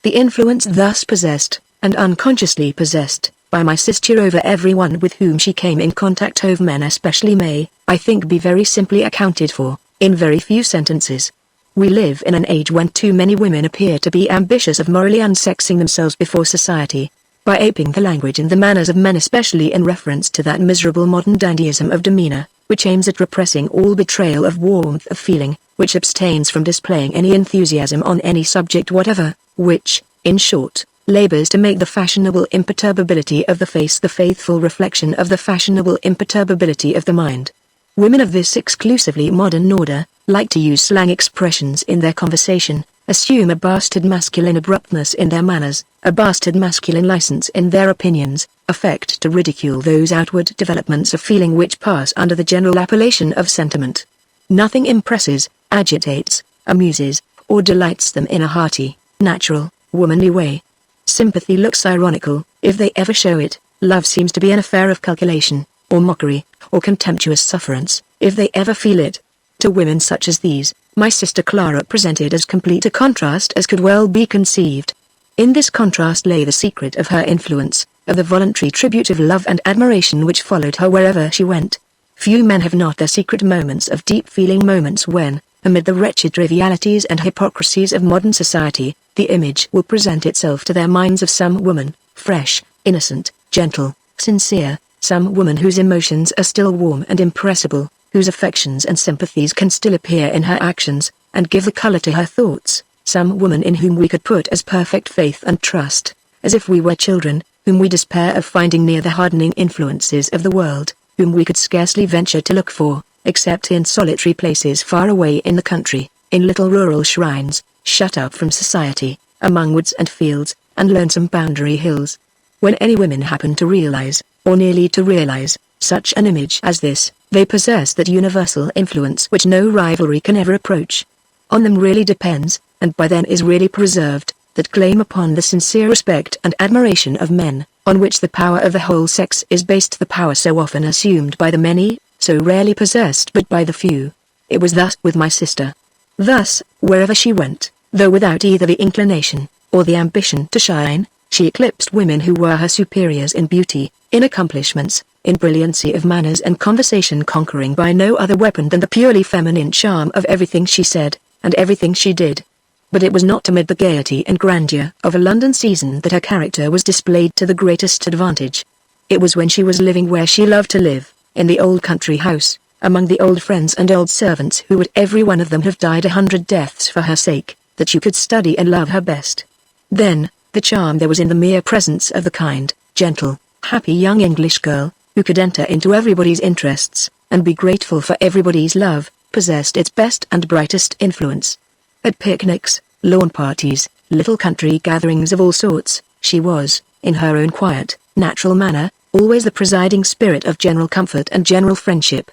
The influence thus possessed, and unconsciously possessed, by my sister over everyone with whom she came in contact, over men especially, may, I think, be very simply accounted for, in very few sentences. We live in an age when too many women appear to be ambitious of morally unsexing themselves before society, by aping the language and the manners of men, especially in reference to that miserable modern dandyism of demeanor, which aims at repressing all betrayal of warmth of feeling, which abstains from displaying any enthusiasm on any subject whatever, which, in short, labors to make the fashionable imperturbability of the face the faithful reflection of the fashionable imperturbability of the mind. Women of this exclusively modern order like to use slang expressions in their conversation, assume a bastard masculine abruptness in their manners, a bastard masculine license in their opinions, affect to ridicule those outward developments of feeling which pass under the general appellation of sentiment. Nothing impresses, agitates, amuses, or delights them in a hearty, natural, womanly way. Sympathy looks ironical, if they ever show it. Love seems to be an affair of calculation, or mockery, or contemptuous sufferance, if they ever feel it. To women such as these, my sister Clara presented as complete a contrast as could well be conceived. In this contrast lay the secret of her influence, of the voluntary tribute of love and admiration which followed her wherever she went. Few men have not their secret moments of deep feeling, moments when, amid the wretched trivialities and hypocrisies of modern society, the image will present itself to their minds of some woman, fresh, innocent, gentle, sincere, some woman whose emotions are still warm and impressible, whose affections and sympathies can still appear in her actions, and give the color to her thoughts, some woman in whom we could put as perfect faith and trust, as if we were children, whom we despair of finding near the hardening influences of the world, whom we could scarcely venture to look for, except in solitary places far away in the country, in little rural shrines, shut out from society, among woods and fields, and lonesome boundary hills. When any women happen to realize, or nearly to realize, such an image as this, they possess that universal influence which no rivalry can ever approach. On them really depends, and by then is really preserved, that claim upon the sincere respect and admiration of men, on which the power of the whole sex is based, the power so often assumed by the many, so rarely possessed but by the few. It was thus with my sister. Thus, wherever she went, though without either the inclination, or the ambition to shine, she eclipsed women who were her superiors in beauty, in accomplishments, in brilliancy of manners and conversation, conquering by no other weapon than the purely feminine charm of everything she said, and everything she did. But it was not amid the gaiety and grandeur of a London season that her character was displayed to the greatest advantage. It was when she was living where she loved to live, in the old country house, among the old friends and old servants who would every one of them have died 100 deaths for her sake, that you could study and love her best. Then, the charm there was in the mere presence of the kind, gentle, happy young English girl, who could enter into everybody's interests, and be grateful for everybody's love, possessed its best and brightest influence. At picnics, lawn parties, little country gatherings of all sorts, she was, in her own quiet, natural manner, always the presiding spirit of general comfort and general friendship.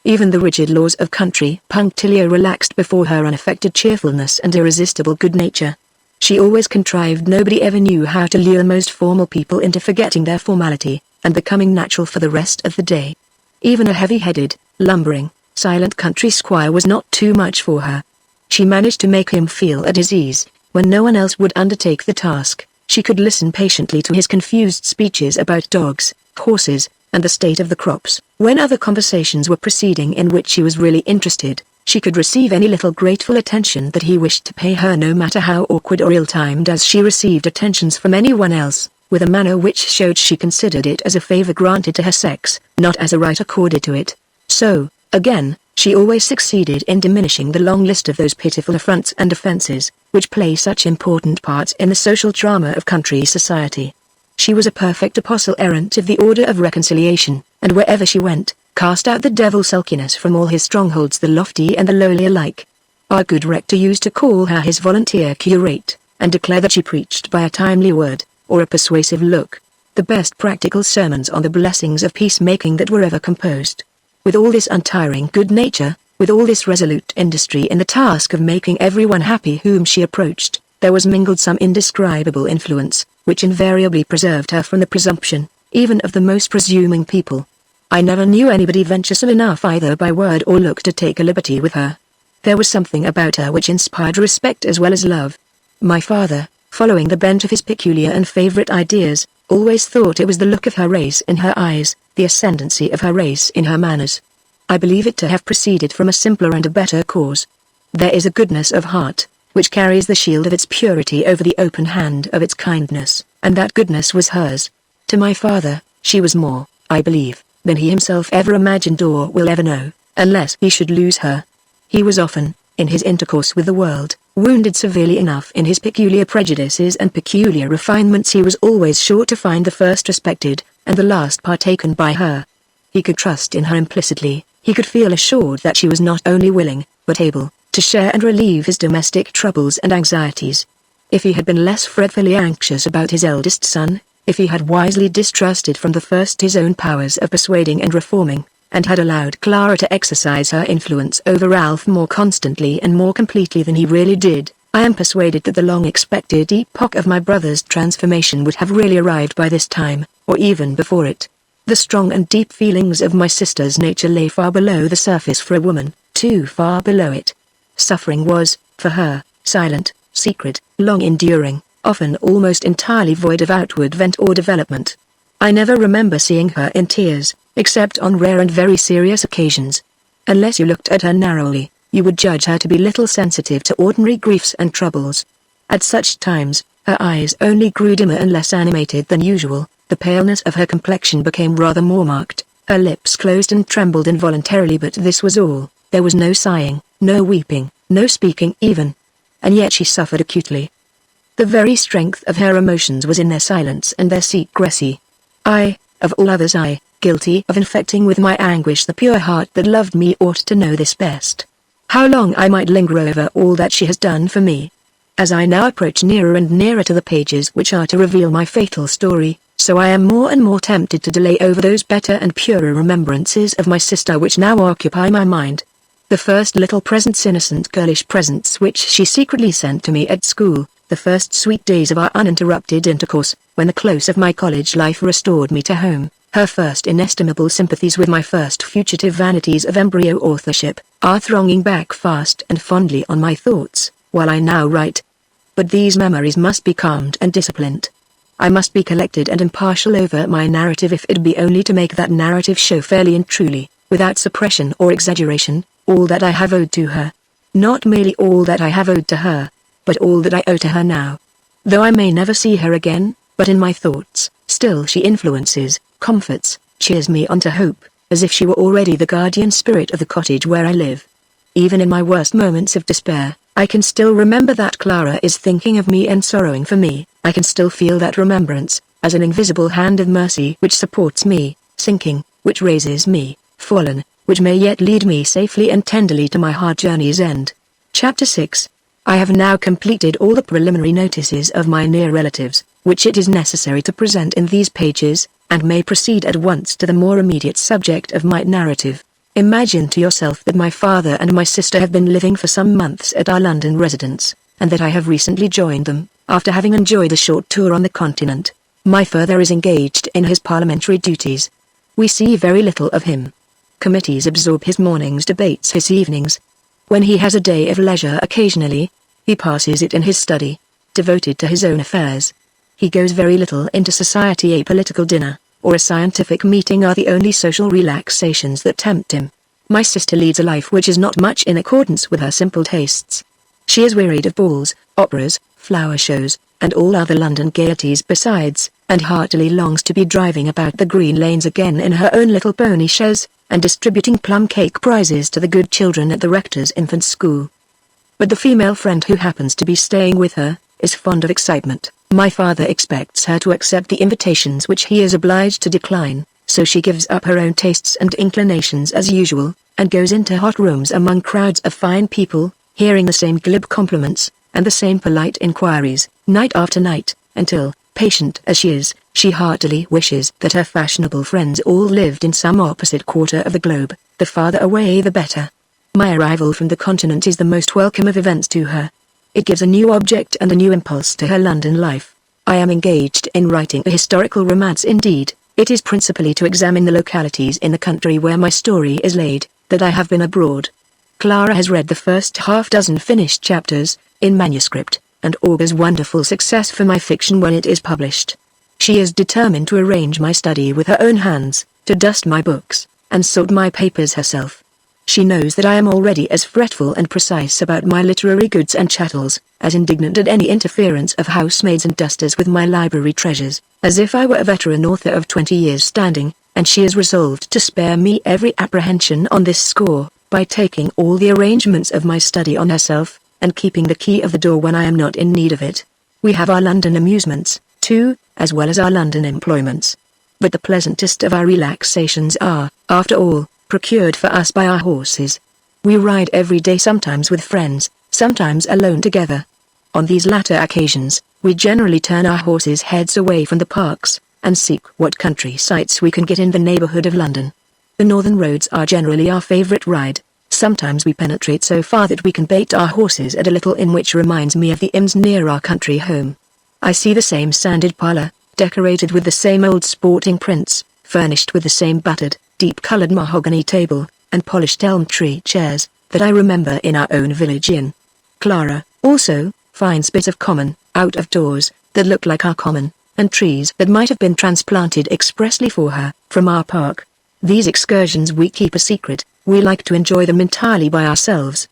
Even the rigid laws of country punctilio relaxed before her unaffected cheerfulness and irresistible good nature. She always contrived nobody ever knew how to lure most formal people into forgetting their formality, and becoming natural for the rest of the day. Even a heavy-headed, lumbering, silent country squire was not too much for her. She managed to make him feel at his ease, when no one else would undertake the task. She could listen patiently to his confused speeches about dogs, horses, and the state of the crops. When other conversations were proceeding in which she was really interested, she could receive any little grateful attention that he wished to pay her, no matter how awkward or ill-timed, as she received attentions from anyone else, with a manner which showed she considered it as a favor granted to her sex, not as a right accorded to it. So, again, she always succeeded in diminishing the long list of those pitiful affronts and offenses, which play such important parts in the social drama of country society. She was a perfect apostle errant of the order of reconciliation, and wherever she went, cast out the devil sulkiness from all his strongholds, the lofty and the lowly alike. Our good rector used to call her his volunteer curate, and declare that she preached by a timely word, or a persuasive look, the best practical sermons on the blessings of peacemaking that were ever composed. With all this untiring good nature, with all this resolute industry in the task of making everyone happy whom she approached, there was mingled some indescribable influence, which invariably preserved her from the presumption, even of the most presuming people. I never knew anybody venturesome enough either by word or look to take a liberty with her. There was something about her which inspired respect as well as love. My father, following the bent of his peculiar and favorite ideas, always thought it was the look of her race in her eyes, the ascendancy of her race in her manners. I believe it to have proceeded from a simpler and a better cause. There is a goodness of heart, which carries the shield of its purity over the open hand of its kindness, and that goodness was hers. To my father, she was more, I believe, than he himself ever imagined or will ever know, unless he should lose her. He was often, in his intercourse with the world, wounded severely enough in his peculiar prejudices and peculiar refinements. He was always sure to find the first respected, and the last partaken by her. He could trust in her implicitly, he could feel assured that she was not only willing, but able, to share and relieve his domestic troubles and anxieties. If he had been less fretfully anxious about his eldest son, if he had wisely distrusted from the first his own powers of persuading and reforming, and had allowed Clara to exercise her influence over Ralph more constantly and more completely than he really did, I am persuaded that the long-expected epoch of my brother's transformation would have really arrived by this time, or even before it. The strong and deep feelings of my sister's nature lay far below the surface for a woman, too far below it. Suffering was, for her, silent, secret, long-enduring, often almost entirely void of outward vent or development. I never remember seeing her in tears, except on rare and very serious occasions. Unless you looked at her narrowly, you would judge her to be little sensitive to ordinary griefs and troubles. At such times, her eyes only grew dimmer and less animated than usual, the paleness of her complexion became rather more marked, her lips closed and trembled involuntarily, but this was all. There was no sighing, no weeping, no speaking even. And yet she suffered acutely. The very strength of her emotions was in their silence and their secrecy. I, of all others guilty of infecting with my anguish the pure heart that loved me, ought to know this best. How long I might linger over all that she has done for me. As I now approach nearer and nearer to the pages which are to reveal my fatal story, so I am more and more tempted to delay over those better and purer remembrances of my sister which now occupy my mind. The first little presents, innocent girlish presents which she secretly sent to me at school, the first sweet days of our uninterrupted intercourse, when the close of my college life restored me to home, her first inestimable sympathies with my first fugitive vanities of embryo authorship, are thronging back fast and fondly on my thoughts, while I now write. But these memories must be calmed and disciplined. I must be collected and impartial over my narrative, if it be only to make that narrative show fairly and truly, without suppression or exaggeration, all that I have owed to her. Not merely all that I have owed to her, but all that I owe to her now. Though I may never see her again, but in my thoughts, still she influences, comforts, cheers me on to hope, as if she were already the guardian spirit of the cottage where I live. Even in my worst moments of despair, I can still remember that Clara is thinking of me and sorrowing for me. I can still feel that remembrance, as an invisible hand of mercy which supports me, sinking, which raises me, fallen, which may yet lead me safely and tenderly to my hard journey's end. Chapter 6. I have now completed all the preliminary notices of my near relatives, which it is necessary to present in these pages, and may proceed at once to the more immediate subject of my narrative. Imagine to yourself that my father and my sister have been living for some months at our London residence, and that I have recently joined them, after having enjoyed a short tour on the continent. My father is engaged in his parliamentary duties. We see very little of him. Committees absorb his mornings, debates his evenings. When he has a day of leisure occasionally, he passes it in his study, devoted to his own affairs. He goes very little into society. A political dinner, or a scientific meeting are the only social relaxations that tempt him. My sister leads a life which is not much in accordance with her simple tastes. She is wearied of balls, operas, flower shows, and all other London gaieties besides, and heartily longs to be driving about the green lanes again in her own little pony chaise, and distributing plum cake prizes to the good children at the rector's infant school. But the female friend who happens to be staying with her, is fond of excitement. My father expects her to accept the invitations which he is obliged to decline, so she gives up her own tastes and inclinations as usual, and goes into hot rooms among crowds of fine people, hearing the same glib compliments, and the same polite inquiries, night after night, until, patient as she is, she heartily wishes that her fashionable friends all lived in some opposite quarter of the globe, the farther away the better. My arrival from the continent is the most welcome of events to her. It gives a new object and a new impulse to her London life. I am engaged in writing a historical romance. Indeed, it is principally to examine the localities in the country where my story is laid, that I have been abroad. Clara has read the first half-dozen finished chapters, in manuscript, and augurs wonderful success for my fiction when it is published. She is determined to arrange my study with her own hands, to dust my books, and sort my papers herself. She knows that I am already as fretful and precise about my literary goods and chattels, as indignant at any interference of housemaids and dusters with my library treasures, as if I were a veteran author of 20 years' standing, and she is resolved to spare me every apprehension on this score, by taking all the arrangements of my study on herself, and keeping the key of the door when I am not in need of it. We have our London amusements, too, as well as our London employments. But the pleasantest of our relaxations are, after all, procured for us by our horses. We ride every day, sometimes with friends, sometimes alone together. On these latter occasions, we generally turn our horses' heads away from the parks, and seek what country sights we can get in the neighbourhood of London. The northern roads are generally our favourite ride. Sometimes we penetrate so far that we can bait our horses at a little inn which reminds me of the inns near our country home. I see the same sanded parlour, decorated with the same old sporting prints, furnished with the same buttered, deep-coloured mahogany table, and polished elm tree chairs, that I remember in our own village inn. Clara, also, finds bits of common, out of doors, that look like our common, and trees that might have been transplanted expressly for her, from our park. These excursions we keep a secret, we like to enjoy them entirely by ourselves.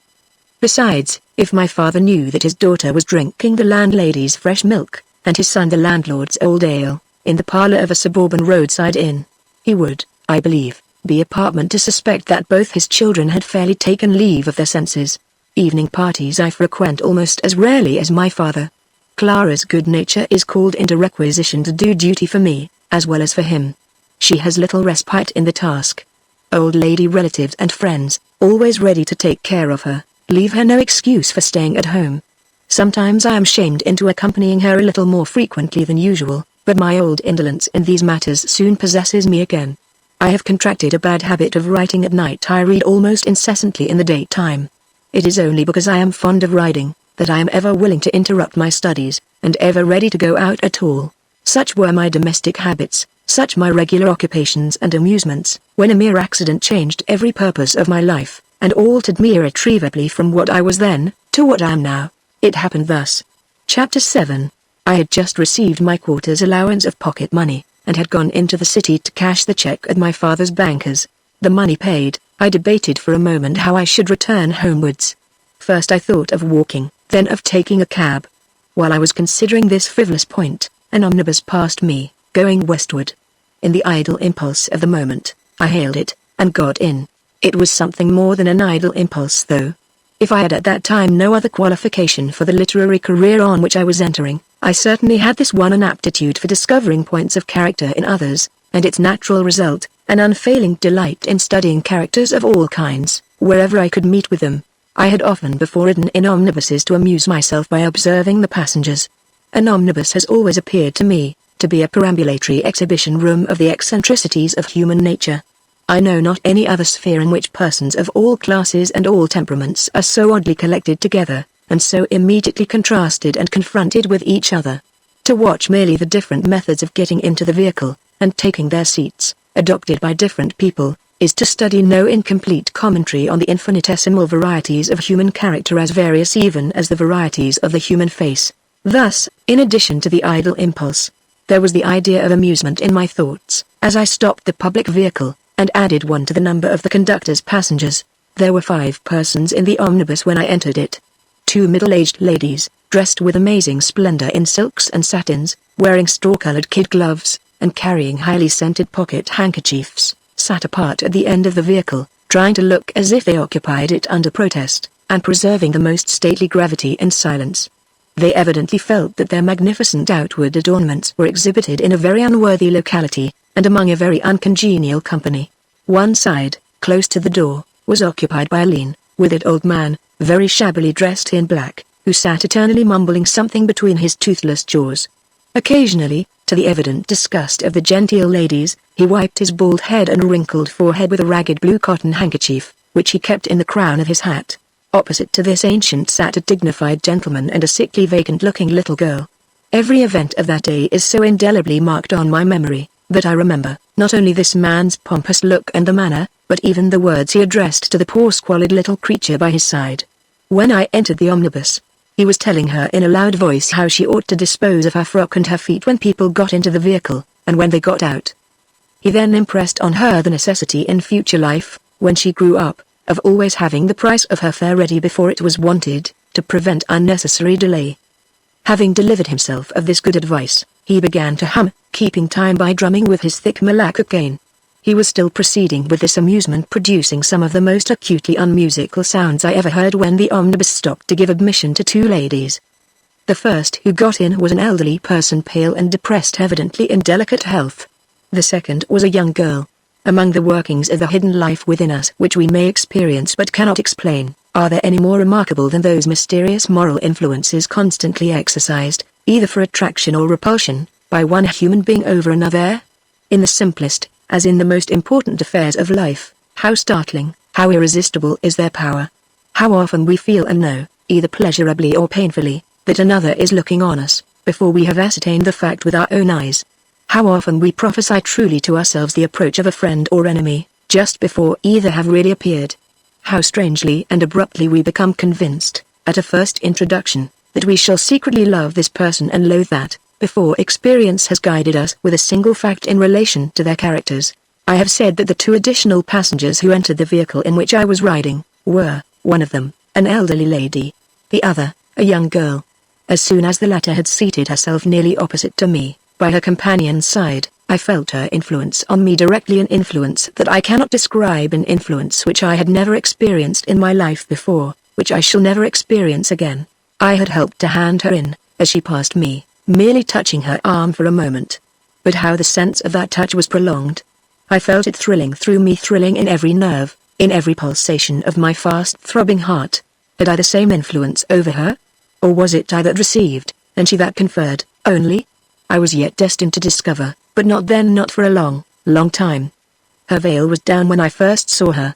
Besides, if my father knew that his daughter was drinking the landlady's fresh milk, and his son the landlord's old ale, in the parlour of a suburban roadside inn, he would, I believe, be apartment to suspect that both his children had fairly taken leave of their senses. Evening parties I frequent almost as rarely as my father. Clara's good nature is called into requisition to do duty for me, as well as for him. She has little respite in the task. Old lady relatives and friends, always ready to take care of her, leave her no excuse for staying at home. Sometimes I am shamed into accompanying her a little more frequently than usual, but my old indolence in these matters soon possesses me again. I have contracted a bad habit of writing at night. I read almost incessantly in the daytime. It is only because I am fond of riding, that I am ever willing to interrupt my studies, and ever ready to go out at all. Such were my domestic habits, such my regular occupations and amusements, when a mere accident changed every purpose of my life, and altered me irretrievably from what I was then, to what I am now. It happened thus. Chapter 7. I had just received my quarter's allowance of pocket money, and had gone into the city to cash the cheque at my father's bankers. The money paid, I debated for a moment how I should return homewards. First I thought of walking, then of taking a cab. While I was considering this frivolous point, an omnibus passed me, going westward. In the idle impulse of the moment, I hailed it, and got in. It was something more than an idle impulse though. If I had at that time no other qualification for the literary career on which I was entering, I certainly had this one: an aptitude for discovering points of character in others, and its natural result, an unfailing delight in studying characters of all kinds, wherever I could meet with them. I had often before ridden in omnibuses to amuse myself by observing the passengers. An omnibus has always appeared to me to be a perambulatory exhibition room of the eccentricities of human nature. I know not any other sphere in which persons of all classes and all temperaments are so oddly collected together, and so immediately contrasted and confronted with each other. To watch merely the different methods of getting into the vehicle, and taking their seats, adopted by different people, is to study no incomplete commentary on the infinitesimal varieties of human character, as various even as the varieties of the human face. Thus, in addition to the idle impulse, there was the idea of amusement in my thoughts, as I stopped the public vehicle, and added one to the number of the conductor's passengers. There were 5 persons in the omnibus when I entered it. 2 middle-aged ladies, dressed with amazing splendor in silks and satins, wearing straw-colored kid gloves, and carrying highly scented pocket handkerchiefs, sat apart at the end of the vehicle, trying to look as if they occupied it under protest, and preserving the most stately gravity and silence. They evidently felt that their magnificent outward adornments were exhibited in a very unworthy locality, and among a very uncongenial company. One side, close to the door, was occupied by a lean, withered old man, very shabbily dressed in black, who sat eternally mumbling something between his toothless jaws. Occasionally, to the evident disgust of the genteel ladies, he wiped his bald head and wrinkled forehead with a ragged blue cotton handkerchief, which he kept in the crown of his hat. Opposite to this ancient sat a dignified gentleman and a sickly vacant-looking little girl. Every event of that day is so indelibly marked on my memory, that I remember, not only this man's pompous look and the manner, but even the words he addressed to the poor squalid little creature by his side. When I entered the omnibus, He was telling her in a loud voice how she ought to dispose of her frock and her feet when people got into the vehicle, and when they got out. He then impressed on her the necessity in future life, when she grew up, of always having the price of her fare ready before it was wanted, to prevent unnecessary delay. Having delivered himself of this good advice, he began to hum, keeping time by drumming with his thick malacca cane. He was still proceeding with this amusement, producing some of the most acutely unmusical sounds I ever heard when the omnibus stopped to give admission to two ladies. The first who got in was an elderly person, pale and depressed, evidently in delicate health. The second was a young girl. Among the workings of the hidden life within us which we may experience but cannot explain, are there any more remarkable than those mysterious moral influences constantly exercised, either for attraction or repulsion, by one human being over another? In the simplest, as in the most important affairs of life, how startling, how irresistible is their power. How often we feel and know, either pleasurably or painfully, that another is looking on us, before we have ascertained the fact with our own eyes. How often we prophesy truly to ourselves the approach of a friend or enemy, just before either have really appeared. How strangely and abruptly we become convinced, at a first introduction, that we shall secretly love this person and loathe that, before experience has guided us with a single fact in relation to their characters. I have said that the two additional passengers who entered the vehicle in which I was riding, were, one of them, an elderly lady, the other, a young girl. As soon as the latter had seated herself nearly opposite to me, by her companion's side, I felt her influence on me directly, an influence that I cannot describe, an influence which I had never experienced in my life before, which I shall never experience again. I had helped to hand her in, as she passed me, merely touching her arm for a moment. But how the sense of that touch was prolonged! I felt it thrilling through me, thrilling in every nerve, in every pulsation of my fast-throbbing heart. Had I the same influence over her? Or was it I that received, and she that conferred, only? I was yet destined to discover, but not then, not for a long, long time. Her veil was down when I first saw her.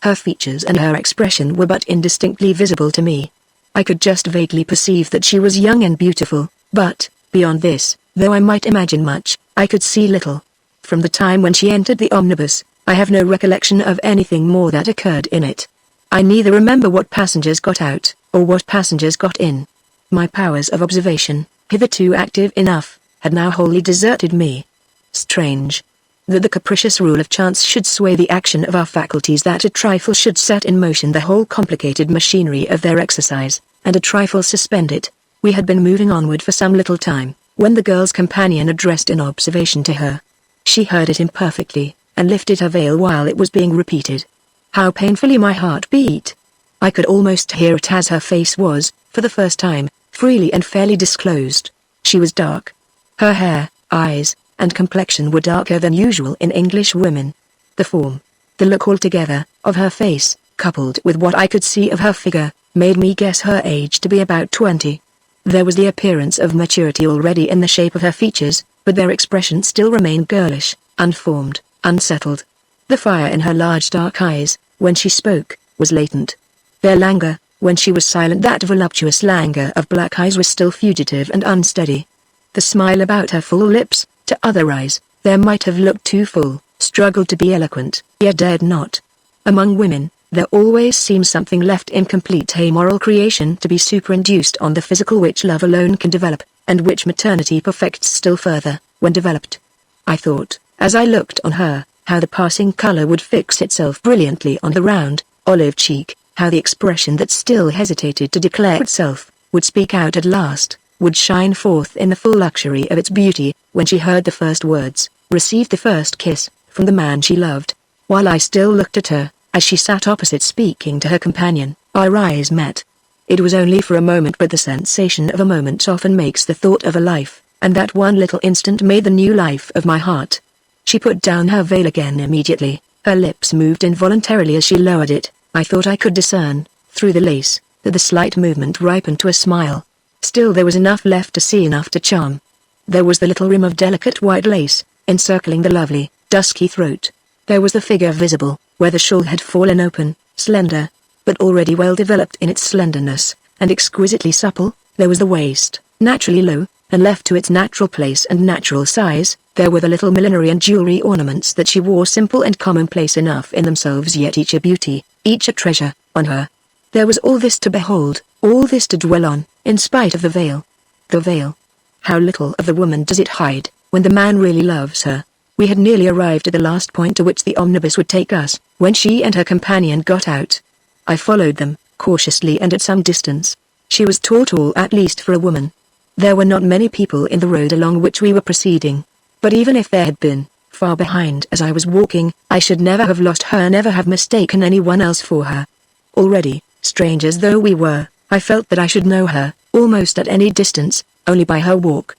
Her features and her expression were but indistinctly visible to me. I could just vaguely perceive that she was young and beautiful, but, beyond this, though I might imagine much, I could see little. From the time when she entered the omnibus, I have no recollection of anything more that occurred in it. I neither remember what passengers got out, or what passengers got in. My powers of observation, hitherto active enough, had now wholly deserted me. Strange, that the capricious rule of chance should sway the action of our faculties, that a trifle should set in motion the whole complicated machinery of their exercise, and a trifle suspend it. We had been moving onward for some little time, when the girl's companion addressed an observation to her. She heard it imperfectly, and lifted her veil while it was being repeated. How painfully my heart beat! I could almost hear it as her face was, for the first time, freely and fairly disclosed. She was dark. Her hair, eyes, and complexion were darker than usual in English women. The form, the look altogether, of her face, coupled with what I could see of her figure, made me guess her age to be about 20. There was the appearance of maturity already in the shape of her features, but their expression still remained girlish, unformed, unsettled. The fire in her large dark eyes, when she spoke, was latent. Their languor, when she was silent, that voluptuous languor of black eyes, was still fugitive and unsteady. The smile about her full lips, to other eyes, there might have looked too full, struggled to be eloquent, yet dared not. Among women, there always seems something left incomplete, a moral creation to be superinduced on the physical, which love alone can develop, and which maternity perfects still further, when developed. I thought, as I looked on her, how the passing color would fix itself brilliantly on the round, olive cheek, how the expression that still hesitated to declare itself, would speak out at last, would shine forth in the full luxury of its beauty, when she heard the first words, received the first kiss, from the man she loved. While I still looked at her, as she sat opposite speaking to her companion, our eyes met. It was only for a moment, but the sensation of a moment often makes the thought of a life, and that one little instant made the new life of my heart. She put down her veil again immediately. Her lips moved involuntarily as she lowered it. I thought I could discern, through the lace, that the slight movement ripened to a smile. Still there was enough left to see, enough to charm. There was the little rim of delicate white lace, encircling the lovely, dusky throat. There was the figure visible, where the shawl had fallen open, slender, but already well developed in its slenderness, and exquisitely supple. There was the waist, naturally low, and left to its natural place and natural size. There were the little millinery and jewelry ornaments that she wore, simple and commonplace enough in themselves, yet each a beauty, each a treasure, on her. There was all this to behold, all this to dwell on, in spite of the veil. The veil. How little of the woman does it hide, when the man really loves her. We had nearly arrived at the last point to which the omnibus would take us, when she and her companion got out. I followed them, cautiously and at some distance. She was tall at least for a woman. There were not many people in the road along which we were proceeding. But even if there had been, far behind as I was walking, I should never have lost her, never have mistaken anyone else for her. Already, strangers though we were, I felt that I should know her, almost at any distance, only by her walk.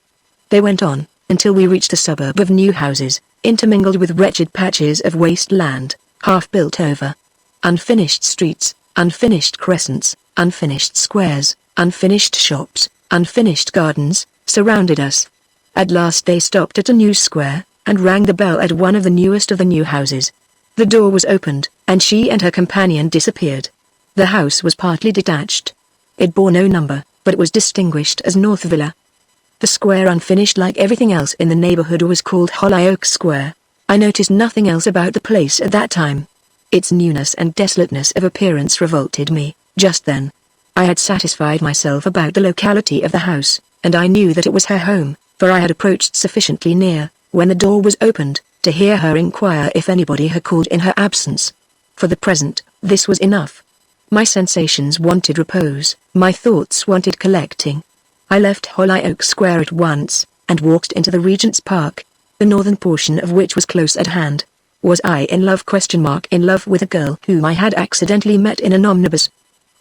They went on, until we reached a suburb of new houses, intermingled with wretched patches of waste land, half built over. Unfinished streets, unfinished crescents, unfinished squares, unfinished shops, unfinished gardens, surrounded us. At last they stopped at a new square, and rang the bell at one of the newest of the new houses. The door was opened, and she and her companion disappeared. The house was partly detached. It bore no number, but it was distinguished as North Villa. The square, unfinished like everything else in the neighborhood, was called Hollyoake Square. I noticed nothing else about the place at that time. Its newness and desolateness of appearance revolted me, just then. I had satisfied myself about the locality of the house, and I knew that it was her home, for I had approached sufficiently near, when the door was opened, to hear her inquire if anybody had called in her absence. For the present, this was enough. My sensations wanted repose, my thoughts wanted collecting. I left Hollyoake Square at once, and walked into the Regent's Park, the northern portion of which was close at hand. Was I in love? In love with a girl whom I had accidentally met in an omnibus?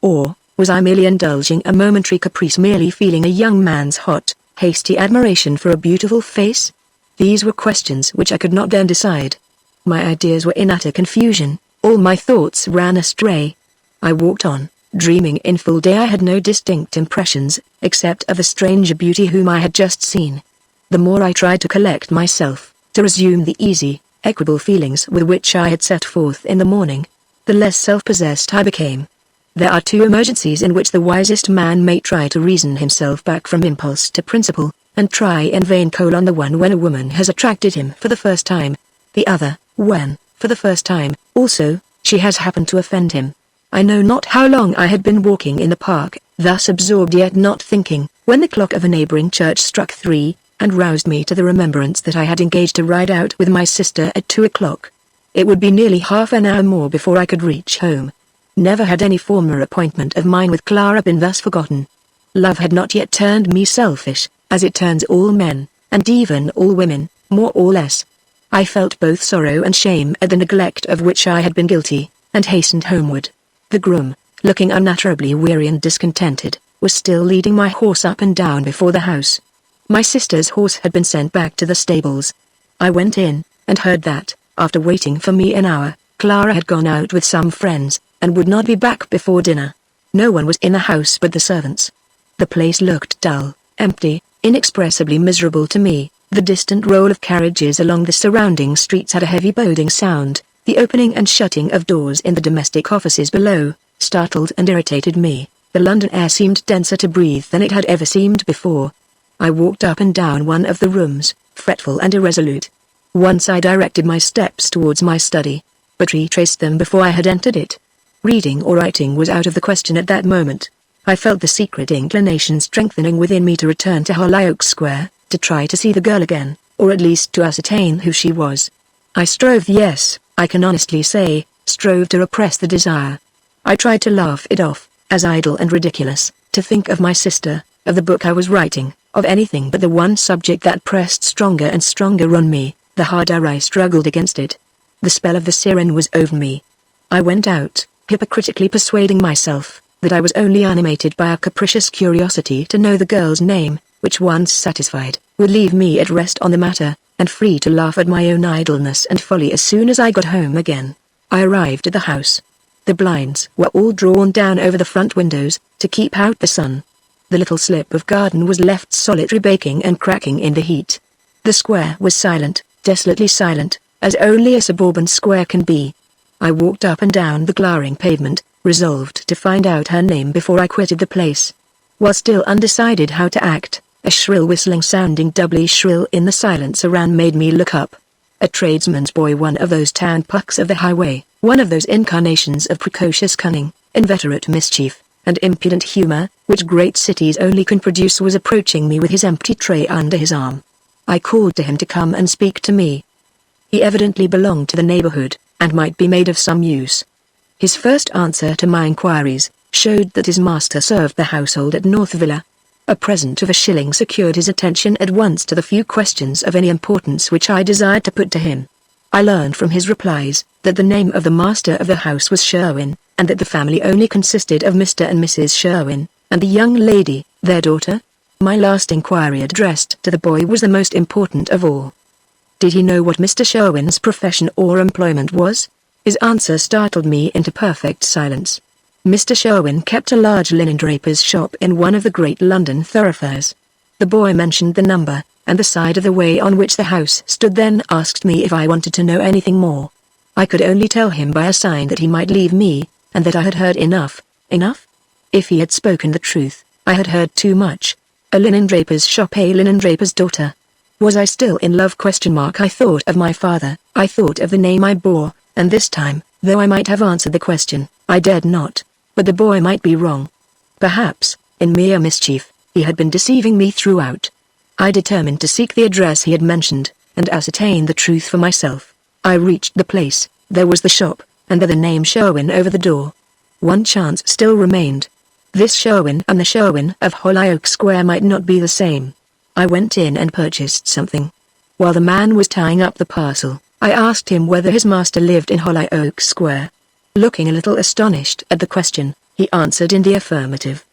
Or was I merely indulging a momentary caprice, merely feeling a young man's hot, hasty admiration for a beautiful face? These were questions which I could not then decide. My ideas were in utter confusion, all my thoughts ran astray. I walked on, dreaming in full day. I had no distinct impressions, except of the strange beauty whom I had just seen. The more I tried to collect myself, to resume the easy, equable feelings with which I had set forth in the morning, the less self-possessed I became. There are two emergencies in which the wisest man may try to reason himself back from impulse to principle, and try in vain. The one when a woman has attracted him for the first time, the other, when, for the first time, also, she has happened to offend him. I know not how long I had been walking in the park, thus absorbed yet not thinking, when the clock of a neighboring church struck 3, and roused me to the remembrance that I had engaged to ride out with my sister at 2 o'clock. It would be nearly half an hour more before I could reach home. Never had any former appointment of mine with Clara been thus forgotten. Love had not yet turned me selfish, as it turns all men, and even all women, more or less. I felt both sorrow and shame at the neglect of which I had been guilty, and hastened homeward. The groom, looking unutterably weary and discontented, was still leading my horse up and down before the house. My sister's horse had been sent back to the stables. I went in, and heard that, after waiting for me an hour, Clara had gone out with some friends, and would not be back before dinner. No one was in the house but the servants. The place looked dull, empty, inexpressibly miserable to me. The distant roll of carriages along the surrounding streets had a heavy boding sound. The opening and shutting of doors in the domestic offices below, startled and irritated me. The London air seemed denser to breathe than it had ever seemed before. I walked up and down one of the rooms, fretful and irresolute. Once I directed my steps towards my study, but retraced them before I had entered it. Reading or writing was out of the question at that moment. I felt the secret inclination strengthening within me to return to Hollyoake Square, to try to see the girl again, or at least to ascertain who she was. I strove, yes, I can honestly say, strove to repress the desire. I tried to laugh it off, as idle and ridiculous, to think of my sister, of the book I was writing, of anything but the one subject that pressed stronger and stronger on me, the harder I struggled against it. The spell of the siren was over me. I went out, hypocritically persuading myself that I was only animated by a capricious curiosity to know the girl's name, which once satisfied, would leave me at rest on the matter, and free to laugh at my own idleness and folly as soon as I got home again. I arrived at the house. The blinds were all drawn down over the front windows, to keep out the sun. The little slip of garden was left solitary, baking and cracking in the heat. The square was silent, desolately silent, as only a suburban square can be. I walked up and down the glaring pavement, resolved to find out her name before I quitted the place. While still undecided how to act, a shrill whistling sounding doubly shrill in the silence around made me look up. A tradesman's boy, one of those town pucks of the highway, one of those incarnations of precocious cunning, inveterate mischief, and impudent humor, which great cities only can produce, was approaching me with his empty tray under his arm. I called to him to come and speak to me. He evidently belonged to the neighborhood, and might be made of some use. His first answer to my inquiries showed that his master served the household at North Villa. A present of £1 secured his attention at once to the few questions of any importance which I desired to put to him. I learned from his replies that the name of the master of the house was Sherwin, and that the family only consisted of Mr. and Mrs. Sherwin, and the young lady, their daughter. My last inquiry addressed to the boy was the most important of all. Did he know what Mr. Sherwin's profession or employment was? His answer startled me into perfect silence. Mr. Sherwin kept a large linen draper's shop in one of the great London thoroughfares. The boy mentioned the number, and the side of the way on which the house stood, then asked me if I wanted to know anything more. I could only tell him by a sign that he might leave me, and that I had heard enough. Enough? If he had spoken the truth, I had heard too much. A linen draper's shop, a linen draper's daughter. Was I still in love? I thought of my father, I thought of the name I bore, and this time, though I might have answered the question, I dared not. But the boy might be wrong. Perhaps, in mere mischief, he had been deceiving me throughout. I determined to seek the address he had mentioned, and ascertain the truth for myself. I reached the place, there was the shop, and there the name Sherwin over the door. One chance still remained. This Sherwin and the Sherwin of Hollyoake Square might not be the same. I went in and purchased something. While the man was tying up the parcel, I asked him whether his master lived in Hollyoake Square. Looking a little astonished at the question, he answered in the affirmative.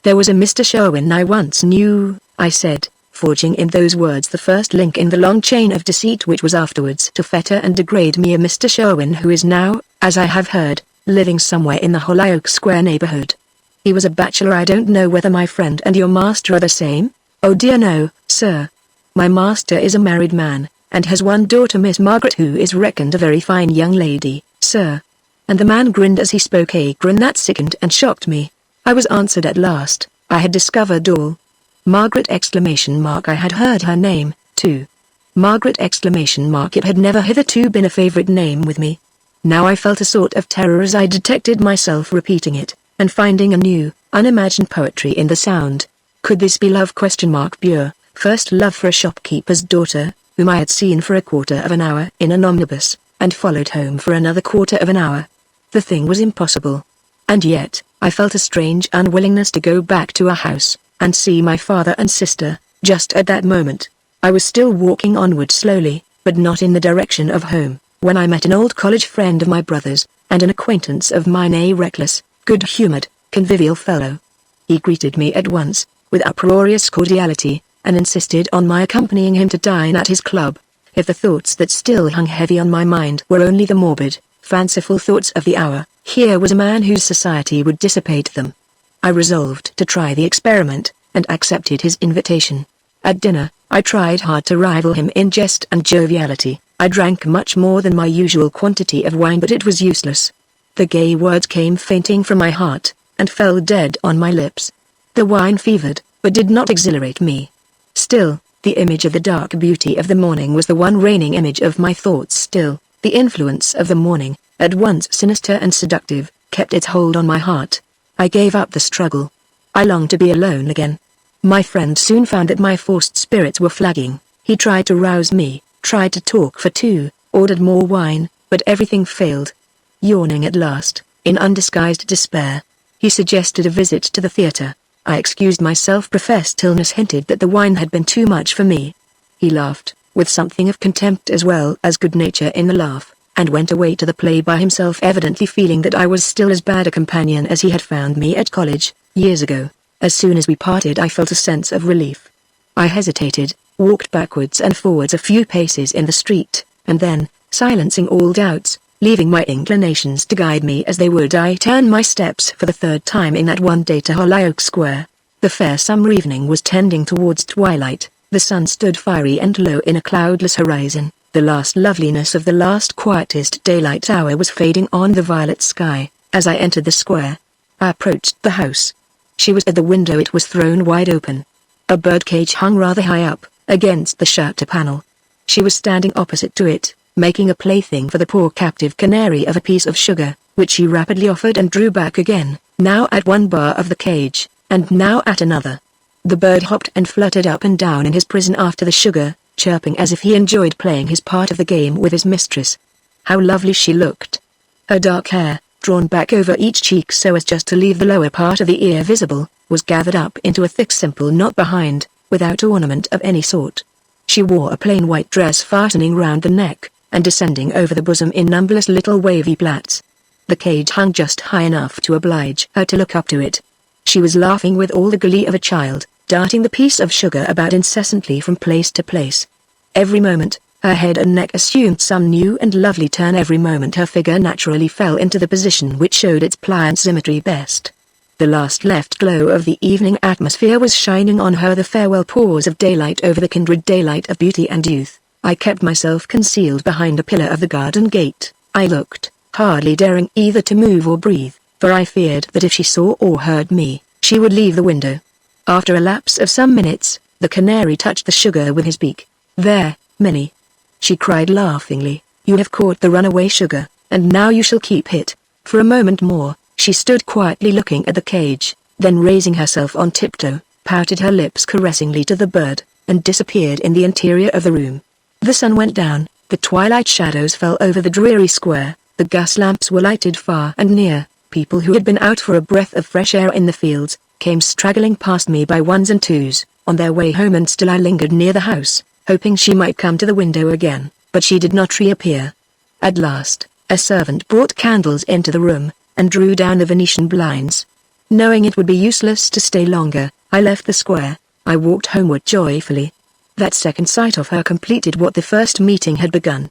There was a Mr. Sherwin I once knew, I said, forging in those words the first link in the long chain of deceit which was afterwards to fetter and degrade me, a Mr. Sherwin who is now, as I have heard, living somewhere in the Hollyoake Square neighborhood. He was a bachelor. I don't know whether my friend and your master are the same. Oh dear no, sir. My master is a married man, and has one daughter, Miss Margaret, who is reckoned a very fine young lady, sir. And the man grinned as he spoke, a grin that sickened and shocked me. I was answered at last. I had discovered all. Margaret! I had heard her name, too. Margaret! It had never hitherto been a favorite name with me. Now I felt a sort of terror as I detected myself repeating it, and finding a new, unimagined poetry in the sound. Could this be love? Pure, first love for a shopkeeper's daughter, whom I had seen for a quarter of an hour in an omnibus, and followed home for another quarter of an hour. The thing was impossible. And yet, I felt a strange unwillingness to go back to our house, and see my father and sister. Just at that moment, I was still walking onward slowly, but not in the direction of home, when I met an old college friend of my brother's, and an acquaintance of mine, a reckless, good-humored, convivial fellow. He greeted me at once, with uproarious cordiality, and insisted on my accompanying him to dine at his club. If the thoughts that still hung heavy on my mind were only the morbid, fanciful thoughts of the hour, here was a man whose society would dissipate them. I resolved to try the experiment, and accepted his invitation. At dinner, I tried hard to rival him in jest and joviality. I drank much more than my usual quantity of wine, but it was useless. The gay words came fainting from my heart, and fell dead on my lips. The wine fevered, but did not exhilarate me. Still, the image of the dark beauty of the morning was the one reigning image of my thoughts still. The influence of the morning, at once sinister and seductive, kept its hold on my heart. I gave up the struggle. I longed to be alone again. My friend soon found that my forced spirits were flagging. He tried to rouse me, tried to talk for two, ordered more wine, but everything failed. Yawning at last, in undisguised despair, he suggested a visit to the theater. I excused myself, professed illness, hinted that the wine had been too much for me. He laughed, with something of contempt as well as good nature in the laugh, and went away to the play by himself, evidently feeling that I was still as bad a companion as he had found me at college, years ago. As soon as we parted, I felt a sense of relief. I hesitated, walked backwards and forwards a few paces in the street, and then, silencing all doubts, leaving my inclinations to guide me as they would, I turned my steps for the third time in that one day to Hollyoake Square. The fair summer evening was tending towards twilight. The sun stood fiery and low in a cloudless horizon. The last loveliness of the last quietest daylight hour was fading on the violet sky. As I entered the square, I approached the house. She was at the window. It was thrown wide open. A birdcage hung rather high up, against the shutter panel. She was standing opposite to it, making a plaything for the poor captive canary of a piece of sugar, which she rapidly offered and drew back again, now at one bar of the cage, and now at another. The bird hopped and fluttered up and down in his prison after the sugar, chirping as if he enjoyed playing his part of the game with his mistress. How lovely she looked! Her dark hair, drawn back over each cheek so as just to leave the lower part of the ear visible, was gathered up into a thick simple knot behind, without ornament of any sort. She wore a plain white dress fastening round the neck, and descending over the bosom in numberless little wavy plaits. The cage hung just high enough to oblige her to look up to it. She was laughing with all the glee of a child, darting the piece of sugar about incessantly from place to place. Every moment, her head and neck assumed some new and lovely turn. Every moment her figure naturally fell into the position which showed its pliant symmetry best. The last left glow of the evening atmosphere was shining on her, the farewell pause of daylight over the kindred daylight of beauty and youth. I kept myself concealed behind a pillar of the garden gate. I looked, hardly daring either to move or breathe, for I feared that if she saw or heard me, she would leave the window. After a lapse of some minutes, the canary touched the sugar with his beak. "There, Minnie," she cried laughingly, "you have caught the runaway sugar, and now you shall keep it." For a moment more, she stood quietly looking at the cage, then raising herself on tiptoe, pouted her lips caressingly to the bird, and disappeared in the interior of the room. The sun went down, the twilight shadows fell over the dreary square, the gas lamps were lighted far and near. People who had been out for a breath of fresh air in the fields, came straggling past me by ones and twos, on their way home, and still I lingered near the house, hoping she might come to the window again, but she did not reappear. At last, a servant brought candles into the room, and drew down the Venetian blinds. Knowing it would be useless to stay longer, I left the square. I walked homeward joyfully. That second sight of her completed what the first meeting had begun.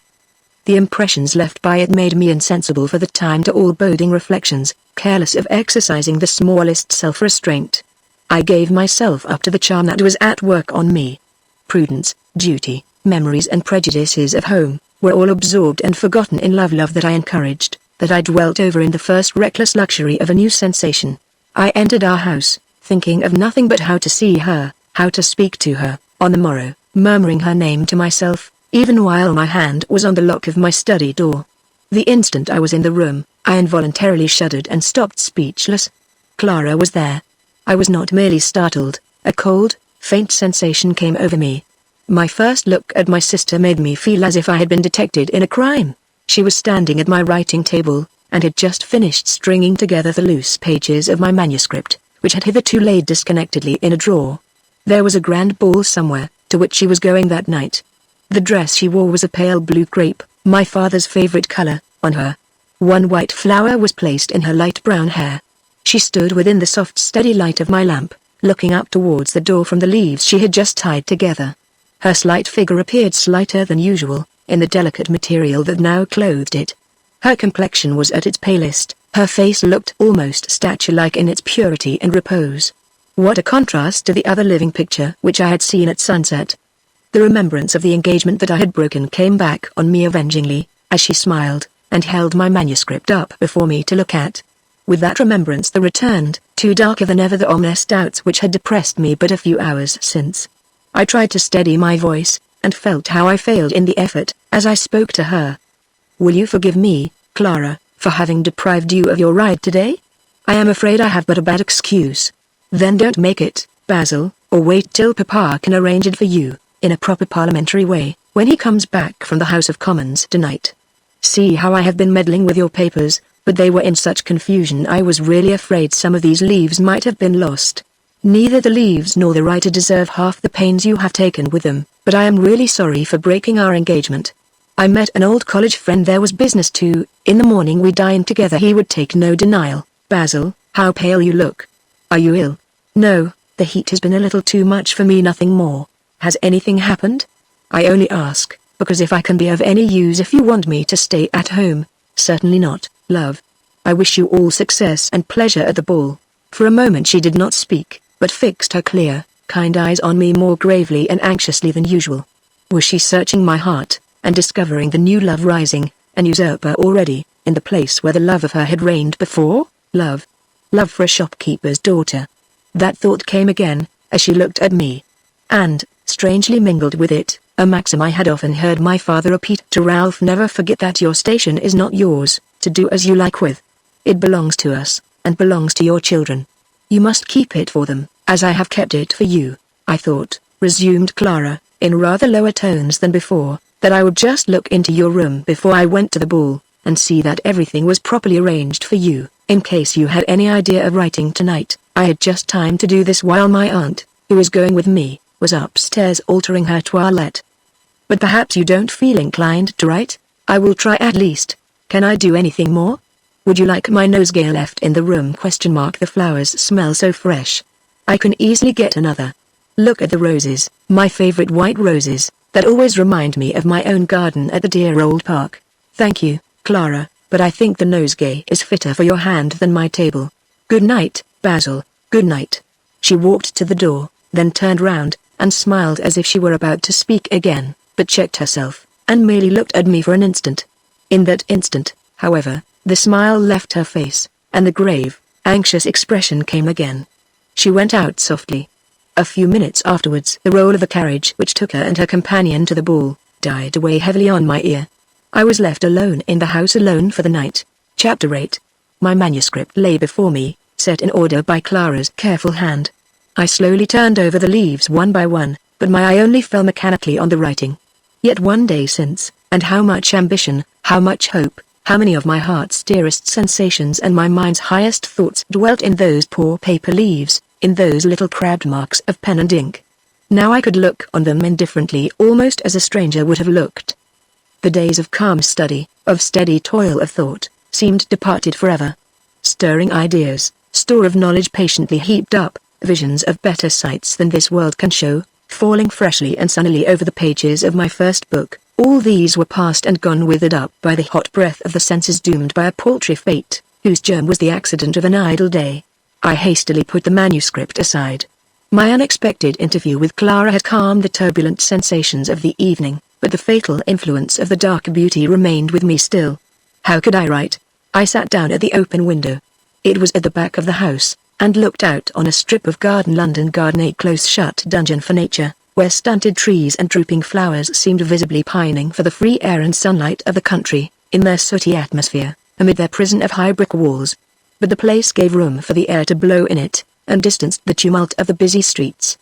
The impressions left by it made me insensible for the time to all boding reflections, careless of exercising the smallest self-restraint. I gave myself up to the charm that was at work on me. Prudence, duty, memories and prejudices of home, were all absorbed and forgotten in love that I encouraged, that I dwelt over in the first reckless luxury of a new sensation. I entered our house, thinking of nothing but how to see her, how to speak to her, on the morrow, murmuring her name to myself, even while my hand was on the lock of my study door. The instant I was in the room, I involuntarily shuddered and stopped speechless. Clara was there. I was not merely startled, a cold, faint sensation came over me. My first look at my sister made me feel as if I had been detected in a crime. She was standing at my writing table, and had just finished stringing together the loose pages of my manuscript, which had hitherto laid disconnectedly in a drawer. There was a grand ball somewhere, to which she was going that night. The dress she wore was a pale blue crepe, my father's favorite color, on her. One white flower was placed in her light brown hair. She stood within the soft steady light of my lamp, looking up towards the door from the leaves she had just tied together. Her slight figure appeared slighter than usual, in the delicate material that now clothed it. Her complexion was at its palest, her face looked almost statue-like in its purity and repose. What a contrast to the other living picture which I had seen at sunset. The remembrance of the engagement that I had broken came back on me avengingly, as she smiled, and held my manuscript up before me to look at. With that remembrance there returned, too darker than ever, the ominous doubts which had depressed me but a few hours since. I tried to steady my voice, and felt how I failed in the effort, as I spoke to her. "Will you forgive me, Clara, for having deprived you of your ride today? I am afraid I have but a bad excuse." "Then don't make it, Basil, or wait till Papa can arrange it for you, in a proper parliamentary way, when he comes back from the House of Commons tonight. See how I have been meddling with your papers, but they were in such confusion I was really afraid some of these leaves might have been lost. Neither the leaves nor the writer deserve half the pains you have taken with them, but I am really sorry for breaking our engagement. I met an old college friend, there was business too. In the morning we dined together. He would take no denial." "Basil, how pale you look. Are you ill?" "No, the heat has been a little too much for me, nothing more. Has anything happened? I only ask, because if I can be of any use if you want me to stay at home." "Certainly not, love. I wish you all success and pleasure at the ball." For a moment she did not speak, but fixed her clear, kind eyes on me more gravely and anxiously than usual. Was she searching my heart, and discovering the new love rising, an usurper already, in the place where the love of her had reigned before? Love for a shopkeeper's daughter. That thought came again, as she looked at me. And, strangely mingled with it, a maxim I had often heard my father repeat to Ralph. Never forget that your station is not yours, to do as you like with. It belongs to us, and belongs to your children. You must keep it for them, as I have kept it for you. I thought, resumed Clara, in rather lower tones than before, that I would just look into your room before I went to the ball, and see that everything was properly arranged for you, in case you had any idea of writing tonight. I had just time to do this while my aunt, who was going with me, was upstairs altering her toilette. But perhaps you don't feel inclined to write? I will try at least. Can I do anything more? Would you like my nosegay left in the room? The flowers smell so fresh. I can easily get another. Look at the roses, my favorite white roses, that always remind me of my own garden at the dear old park. Thank you, Clara, but I think the nosegay is fitter for your hand than my table. Good night, Basil, good night. She walked to the door, then turned round, and smiled as if she were about to speak again, but checked herself, and merely looked at me for an instant. In that instant, however, the smile left her face, and the grave, anxious expression came again. She went out softly. A few minutes afterwards, the roll of the carriage which took her and her companion to the ball, died away heavily on my ear. I was left alone in the house, alone for the night. Chapter 8. My manuscript lay before me, set in order by Clara's careful hand. I slowly turned over the leaves one by one, but my eye only fell mechanically on the writing. Yet one day since, and how much ambition, how much hope, how many of my heart's dearest sensations and my mind's highest thoughts dwelt in those poor paper leaves, in those little crabbed marks of pen and ink. Now I could look on them indifferently, almost as a stranger would have looked. The days of calm study, of steady toil of thought, seemed departed forever. Stirring ideas, store of knowledge patiently heaped up, visions of better sights than this world can show, falling freshly and sunnily over the pages of my first book, all these were past and gone, withered up by the hot breath of the senses, doomed by a paltry fate, whose germ was the accident of an idle day. I hastily put the manuscript aside. My unexpected interview with Clara had calmed the turbulent sensations of the evening, but the fatal influence of the dark beauty remained with me still. How could I write? I sat down at the open window. It was at the back of the house, and looked out on a strip of garden. London Garden, a close-shut dungeon for nature, where stunted trees and drooping flowers seemed visibly pining for the free air and sunlight of the country, in their sooty atmosphere, amid their prison of high brick walls. But the place gave room for the air to blow in it, and distanced the tumult of the busy streets.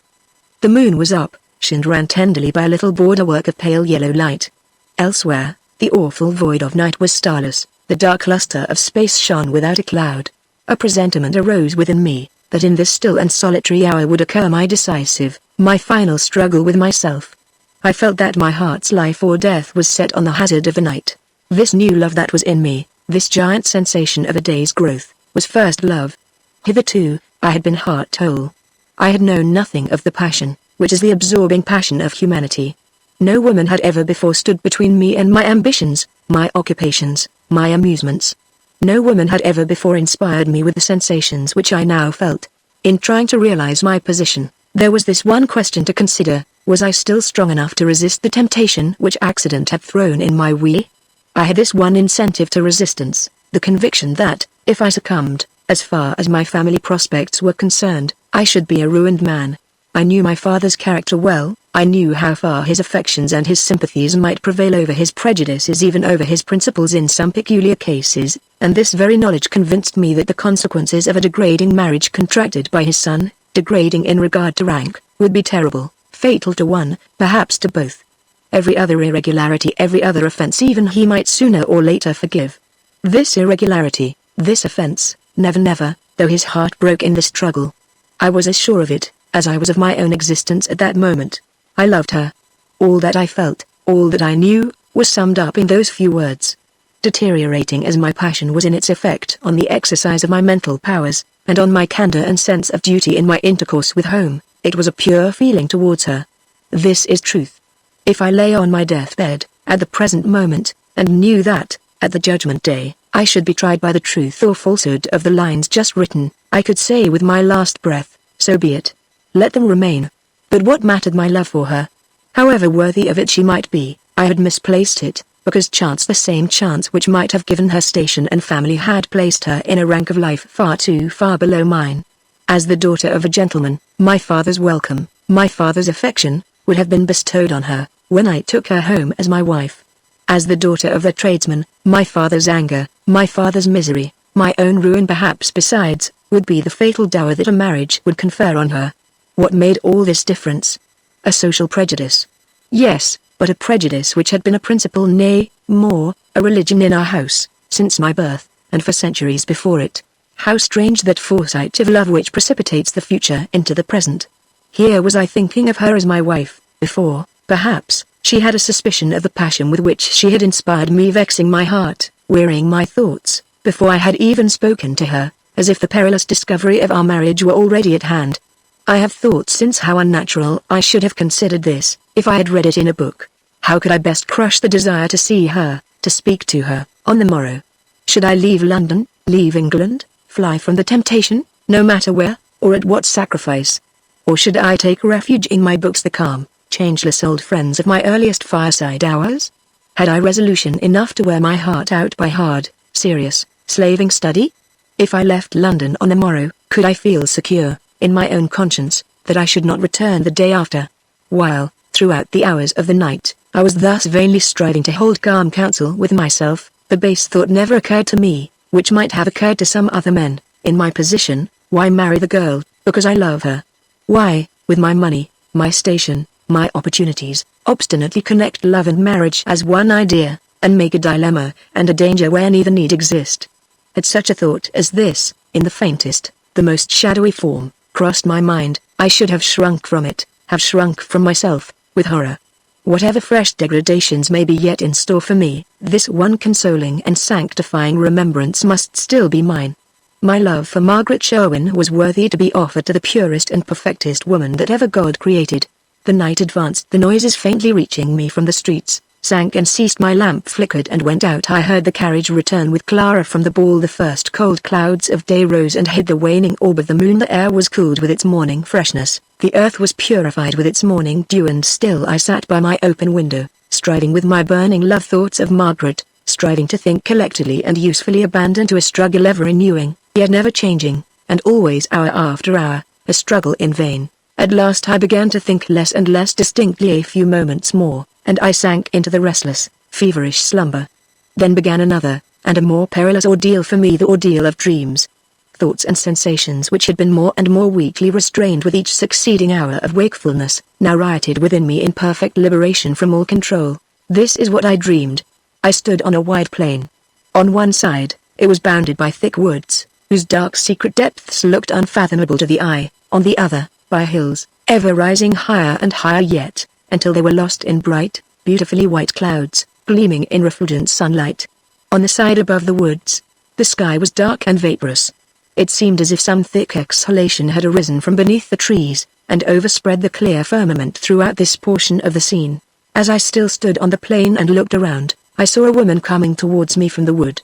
The moon was up, and ran tenderly by a little borderwork of pale yellow light. Elsewhere, the awful void of night was starless, the dark luster of space shone without a cloud. A presentiment arose within me, that in this still and solitary hour would occur my decisive, my final struggle with myself. I felt that my heart's life or death was set on the hazard of the night. This new love that was in me, this giant sensation of a day's growth, was first love. Hitherto, I had been heart whole. I had known nothing of the passion, which is the absorbing passion of humanity. No woman had ever before stood between me and my ambitions, my occupations, my amusements. No woman had ever before inspired me with the sensations which I now felt. In trying to realize my position, there was this one question to consider: was I still strong enough to resist the temptation which accident had thrown in my way? I had this one incentive to resistance, the conviction that, if I succumbed, as far as my family prospects were concerned, I should be a ruined man. I knew my father's character well. I knew how far his affections and his sympathies might prevail over his prejudices, even over his principles in some peculiar cases, and this very knowledge convinced me that the consequences of a degrading marriage contracted by his son, degrading in regard to rank, would be terrible, fatal to one, perhaps to both. Every other irregularity, every other offense even he might sooner or later forgive. This irregularity, this offense, never, though his heart broke in the struggle. I was as sure of it, as I was of my own existence at that moment. I loved her. All that I felt, all that I knew, was summed up in those few words. Deteriorating as my passion was in its effect on the exercise of my mental powers, and on my candor and sense of duty in my intercourse with home, it was a pure feeling towards her. This is truth. If I lay on my deathbed, at the present moment, and knew that, at the judgment day, I should be tried by the truth or falsehood of the lines just written, I could say with my last breath, so be it. Let them remain. But what mattered my love for her? However worthy of it she might be, I had misplaced it, because chance, the same chance which might have given her station and family, had placed her in a rank of life far too far below mine. As the daughter of a gentleman, my father's welcome, my father's affection, would have been bestowed on her, when I took her home as my wife. As the daughter of a tradesman, my father's anger, my father's misery, my own ruin perhaps besides, would be the fatal dower that a marriage would confer on her. What made all this difference? A social prejudice. Yes, but a prejudice which had been a principle, nay, more, a religion in our house, since my birth, and for centuries before it. How strange that foresight of love which precipitates the future into the present. Here was I thinking of her as my wife, before, perhaps, she had a suspicion of the passion with which she had inspired me, vexing my heart, wearying my thoughts, before I had even spoken to her, as if the perilous discovery of our marriage were already at hand. I have thought since how unnatural I should have considered this, if I had read it in a book. How could I best crush the desire to see her, to speak to her, on the morrow? Should I leave London, leave England, fly from the temptation, no matter where, or at what sacrifice? Or should I take refuge in my books, the calm, changeless old friends of my earliest fireside hours? Had I resolution enough to wear my heart out by hard, serious, slaving study? If I left London on the morrow, could I feel secure, in my own conscience, that I should not return the day after? While, throughout the hours of the night, I was thus vainly striving to hold calm counsel with myself, the base thought never occurred to me, which might have occurred to some other men, in my position: why marry the girl, because I love her? Why, with my money, my station, my opportunities, obstinately connect love and marriage as one idea, and make a dilemma and a danger where neither need exist? Had such a thought as this, in the faintest, the most shadowy form, crossed my mind, I should have shrunk from it, have shrunk from myself, with horror. Whatever fresh degradations may be yet in store for me, this one consoling and sanctifying remembrance must still be mine. My love for Margaret Sherwin was worthy to be offered to the purest and perfectest woman that ever God created. The night advanced, the noises faintly reaching me from the streets, sank and ceased, my lamp flickered and went out. I heard the carriage return with Clara from the ball. The first cold clouds of day rose and hid the waning orb of the moon. The air was cooled with its morning freshness, the earth was purified with its morning dew, and still I sat by my open window, striving with my burning love thoughts of Margaret, striving to think collectedly and usefully, abandoned to a struggle ever renewing, yet never changing, and always hour after hour, a struggle in vain. At last I began to think less and less distinctly. A few moments more, and I sank into the restless, feverish slumber. Then began another, and a more perilous ordeal for me, the ordeal of dreams. Thoughts and sensations which had been more and more weakly restrained with each succeeding hour of wakefulness, now rioted within me in perfect liberation from all control. This is what I dreamed. I stood on a wide plain. On one side, it was bounded by thick woods, whose dark secret depths looked unfathomable to the eye; on the other, by hills, ever rising higher and higher yet, until they were lost in bright, beautifully white clouds, gleaming in refulgent sunlight. On the side above the woods, the sky was dark and vaporous. It seemed as if some thick exhalation had arisen from beneath the trees, and overspread the clear firmament throughout this portion of the scene. As I still stood on the plain and looked around, I saw a woman coming towards me from the wood.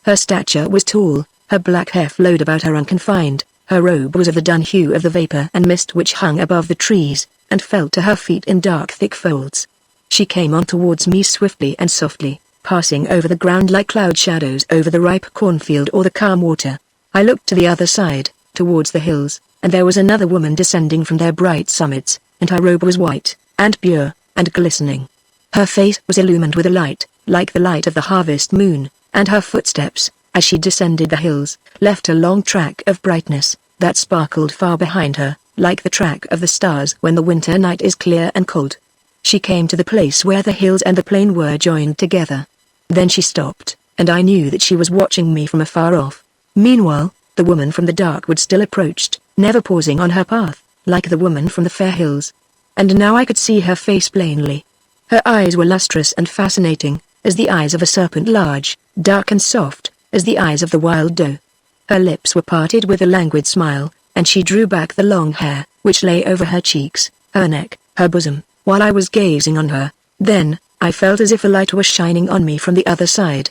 Her stature was tall, her black hair flowed about her unconfined, her robe was of the dun hue of the vapor and mist which hung above the trees, and fell to her feet in dark thick folds. She came on towards me swiftly and softly, passing over the ground like cloud shadows over the ripe cornfield or the calm water. I looked to the other side, towards the hills, and there was another woman descending from their bright summits, and her robe was white, and pure, and glistening. Her face was illumined with a light, like the light of the harvest moon, and her footsteps, as she descended the hills, left a long track of brightness, that sparkled far behind her, like the track of the stars when the winter night is clear and cold. She came to the place where the hills and the plain were joined together. Then she stopped, and I knew that she was watching me from afar off. Meanwhile, the woman from the dark wood still approached, never pausing on her path, like the woman from the fair hills. And now I could see her face plainly. Her eyes were lustrous and fascinating, as the eyes of a serpent, large, dark and soft, as the eyes of the wild doe. Her lips were parted with a languid smile, and she drew back the long hair, which lay over her cheeks, her neck, her bosom, while I was gazing on her. Then, I felt as if a light was shining on me from the other side.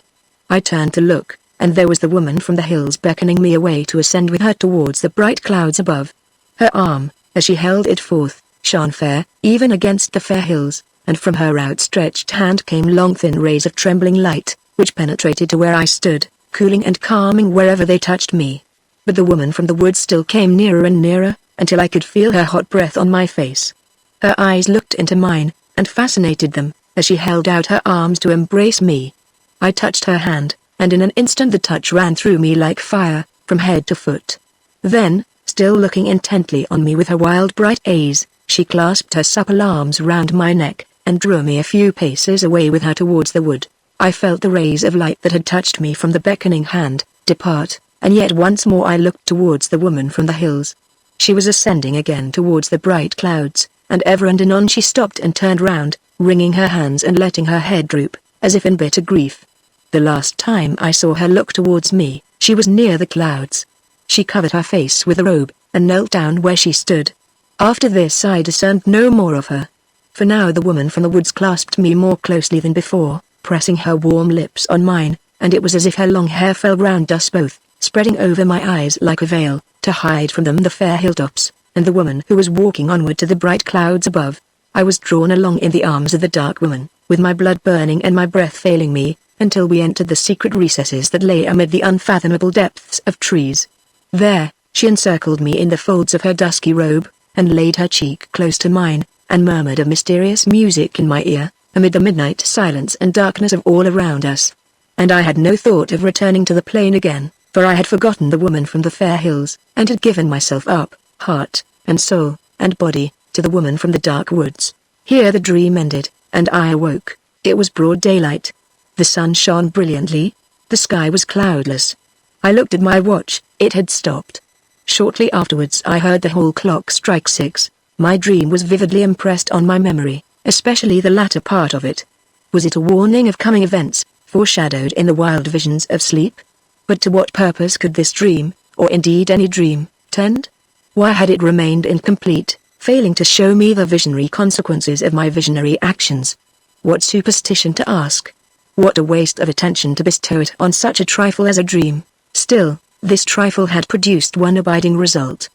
I turned to look, and there was the woman from the hills beckoning me away to ascend with her towards the bright clouds above. Her arm, as she held it forth, shone fair, even against the fair hills, and from her outstretched hand came long thin rays of trembling light, which penetrated to where I stood, cooling and calming wherever they touched me. But the woman from the woods still came nearer and nearer, until I could feel her hot breath on my face. Her eyes looked into mine, and fascinated them, as she held out her arms to embrace me. I touched her hand, and in an instant the touch ran through me like fire, from head to foot. Then, still looking intently on me with her wild bright eyes, she clasped her supple arms round my neck, and drew me a few paces away with her towards the wood. I felt the rays of light that had touched me from the beckoning hand depart, and yet once more I looked towards the woman from the hills. She was ascending again towards the bright clouds, and ever and anon she stopped and turned round, wringing her hands and letting her head droop, as if in bitter grief. The last time I saw her look towards me, she was near the clouds. She covered her face with a robe, and knelt down where she stood. After this I discerned no more of her. For now the woman from the woods clasped me more closely than before, pressing her warm lips on mine, and it was as if her long hair fell round us both, spreading over my eyes like a veil, to hide from them the fair hilltops, and the woman who was walking onward to the bright clouds above. I was drawn along in the arms of the dark woman, with my blood burning and my breath failing me, until we entered the secret recesses that lay amid the unfathomable depths of trees. There, she encircled me in the folds of her dusky robe, and laid her cheek close to mine, and murmured a mysterious music in my ear, amid the midnight silence and darkness of all around us. And I had no thought of returning to the plain again, for I had forgotten the woman from the fair hills, and had given myself up, heart, and soul, and body, to the woman from the dark woods. Here the dream ended, and I awoke. It was broad daylight. The sun shone brilliantly. The sky was cloudless. I looked at my watch. It had stopped. Shortly afterwards I heard the hall clock strike 6. My dream was vividly impressed on my memory, especially the latter part of it. Was it a warning of coming events, foreshadowed in the wild visions of sleep? But to what purpose could this dream, or indeed any dream, tend? Why had it remained incomplete, failing to show me the visionary consequences of my visionary actions? What superstition to ask! What a waste of attention to bestow it on such a trifle as a dream! Still, this trifle had produced one abiding result.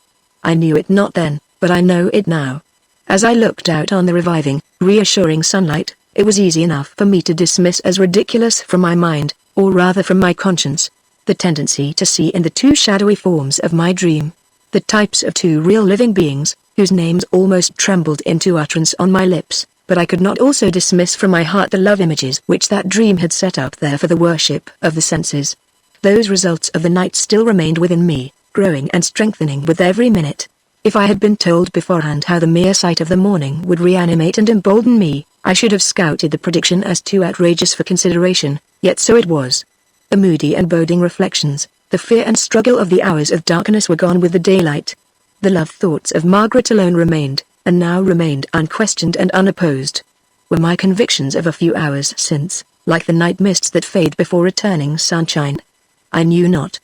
I knew it not then, but I know it now. As I looked out on the reviving, reassuring sunlight, it was easy enough for me to dismiss as ridiculous from my mind, or rather from my conscience, the tendency to see in the two shadowy forms of my dream the types of two real living beings, whose names almost trembled into utterance on my lips, but I could not also dismiss from my heart the love images which that dream had set up there for the worship of the senses. Those results of the night still remained within me, growing and strengthening with every minute. If I had been told beforehand how the mere sight of the morning would reanimate and embolden me, I should have scouted the prediction as too outrageous for consideration, yet so it was. The moody and boding reflections, the fear and struggle of the hours of darkness were gone with the daylight. The love thoughts of Margaret alone remained, and now remained unquestioned and unopposed. Were my convictions of a few hours since, like the night mists that fade before returning sunshine? I knew not.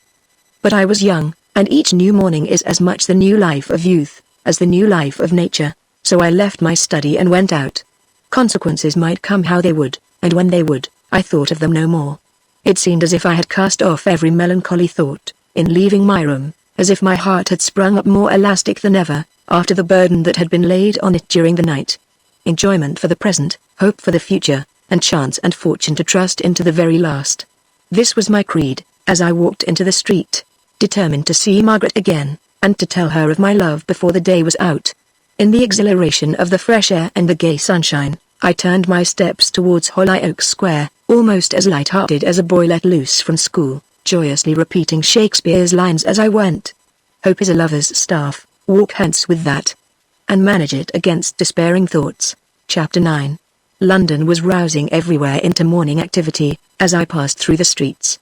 But I was young, and each new morning is as much the new life of youth, as the new life of nature, so I left my study and went out. Consequences might come how they would, and when they would, I thought of them no more. It seemed as if I had cast off every melancholy thought, in leaving my room, as if my heart had sprung up more elastic than ever, after the burden that had been laid on it during the night. Enjoyment for the present, hope for the future, and chance and fortune to trust into the very last. This was my creed, as I walked into the street, determined to see Margaret again, and to tell her of my love before the day was out. In the exhilaration of the fresh air and the gay sunshine, I turned my steps towards Hollyoake Square, almost as light-hearted as a boy let loose from school, joyously repeating Shakespeare's lines as I went. Hope is a lover's staff, walk hence with that, and manage it against despairing thoughts. Chapter 9. London was rousing everywhere into morning activity, as I passed through the streets.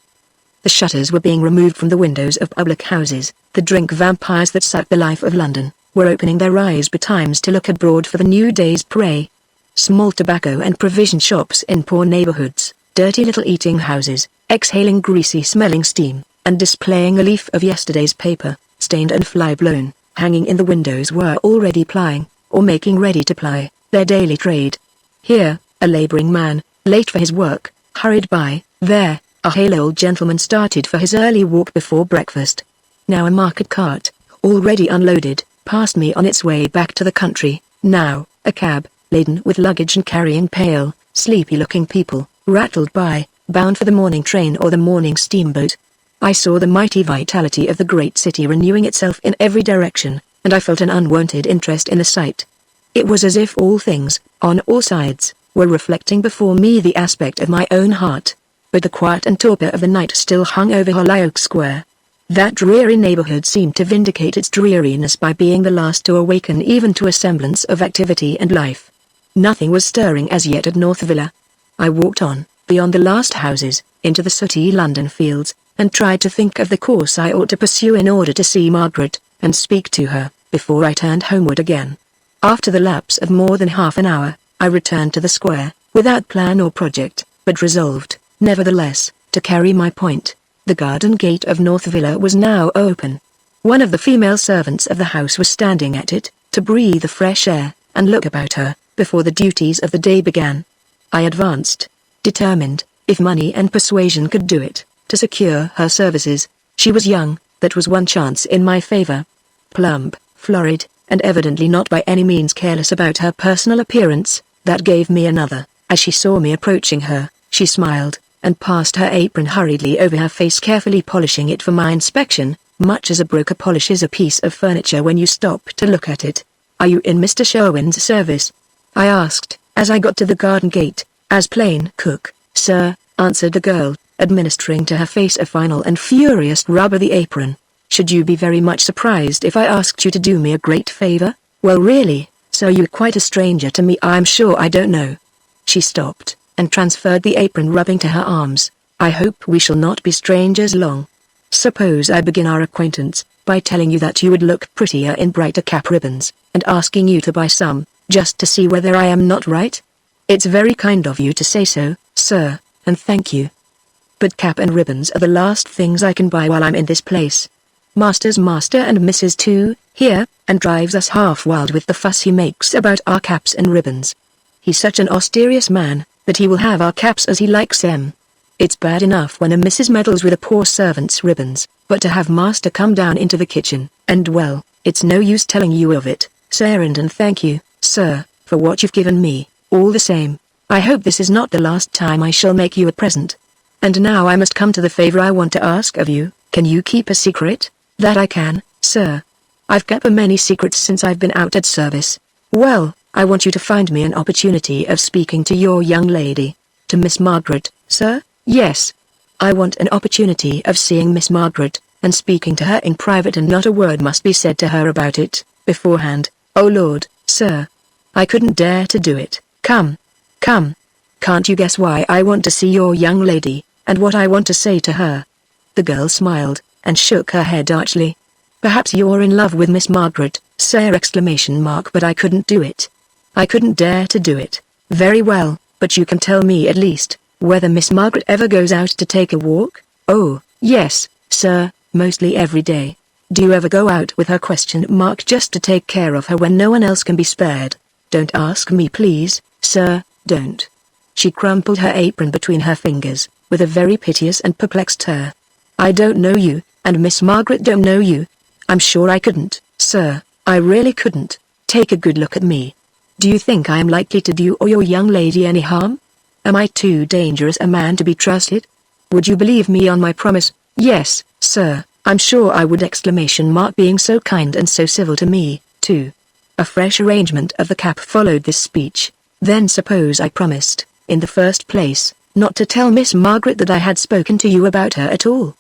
The shutters were being removed from the windows of public houses. The drink vampires that sucked the life of London were opening their eyes betimes to look abroad for the new day's prey. Small tobacco and provision shops in poor neighborhoods, dirty little eating houses, exhaling greasy-smelling steam, and displaying a leaf of yesterday's paper, stained and fly-blown, hanging in the windows were already plying, or making ready to ply, their daily trade. Here, a laboring man, late for his work, hurried by. There, a hale old gentleman started for his early walk before breakfast. Now a market cart, already unloaded, passed me on its way back to the country. Now, a cab, laden with luggage and carrying pale, sleepy-looking people, rattled by, bound for the morning train or the morning steamboat. I saw the mighty vitality of the great city renewing itself in every direction, and I felt an unwonted interest in the sight. It was as if all things, on all sides, were reflecting before me the aspect of my own heart. But the quiet and torpor of the night still hung over Hollyoake Square. That dreary neighborhood seemed to vindicate its dreariness by being the last to awaken even to a semblance of activity and life. Nothing was stirring as yet at North Villa. I walked on, beyond the last houses, into the sooty London fields, and tried to think of the course I ought to pursue in order to see Margaret, and speak to her, before I turned homeward again. After the lapse of more than half an hour, I returned to the square, without plan or project, but resolved, nevertheless, to carry my point. The garden gate of North Villa was now open. One of the female servants of the house was standing at it, to breathe the fresh air, and look about her, before the duties of the day began. I advanced, determined, if money and persuasion could do it, to secure her services. She was young, that was one chance in my favor. Plump, florid, and evidently not by any means careless about her personal appearance, that gave me another. As she saw me approaching her, she smiled, and passed her apron hurriedly over her face, carefully polishing it for my inspection, much as a broker polishes a piece of furniture when you stop to look at it. "Are you in Mr. Sherwin's service?" I asked, as I got to the garden gate. "As plain cook, sir," answered the girl, administering to her face a final and furious rub of the apron. "Should you be very much surprised if I asked you to do me a great favor?" "Well, really, sir, you're quite a stranger to me. I'm sure I don't know." She stopped, and transferred the apron rubbing to her arms. "I hope we shall not be strangers long. Suppose I begin our acquaintance, by telling you that you would look prettier in brighter cap ribbons, and asking you to buy some, just to see whether I am not right? It's very kind of you to say so, sir, and thank you. But cap and ribbons are the last things I can buy while I'm in this place. Master's master and Mrs. too, here, and drives us half wild with the fuss he makes about our caps and ribbons. He's such an austerious man, that he will have our caps as he likes them. It's bad enough when a missus meddles with a poor servant's ribbons, but to have master come down into the kitchen, and well, it's no use telling you of it, sir, and thank you, sir, for what you've given me, all the same. I hope this is not the last time I shall make you a present. And now I must come to the favor I want to ask of you. Can you keep a secret?" "That I can, sir. I've kept many secrets since I've been out at service." "Well, I want you to find me an opportunity of speaking to your young lady." "To Miss Margaret, sir?" "Yes. I want an opportunity of seeing Miss Margaret, and speaking to her in private, and not a word must be said to her about it, beforehand." "Oh Lord, sir. I couldn't dare to do it." Come. Can't you guess why I want to see your young lady, and what I want to say to her?" The girl smiled, and shook her head archly. "Perhaps you're in love with Miss Margaret, sir!" But I couldn't do it. I couldn't dare to do it. "Very well, but you can tell me at least, whether Miss Margaret ever goes out to take a walk?" "Oh, yes, sir, mostly every day." "Do you ever go out with her? Just to take care of her when no one else can be spared." "Don't ask me, please, sir, don't." She crumpled her apron between her fingers, with a very piteous and perplexed air. "I don't know you, and Miss Margaret don't know you. I'm sure I couldn't, sir, I really couldn't. Take a good look at me. Do you think I am likely to do you or your young lady any harm? Am I too dangerous a man to be trusted? Would you believe me on my promise?" "Yes, sir, I'm sure I would!" Being so kind and so civil to me, too. A fresh arrangement of the cap followed this speech. "Then suppose I promised, in the first place, not to tell Miss Margaret that I had spoken to you about her at all.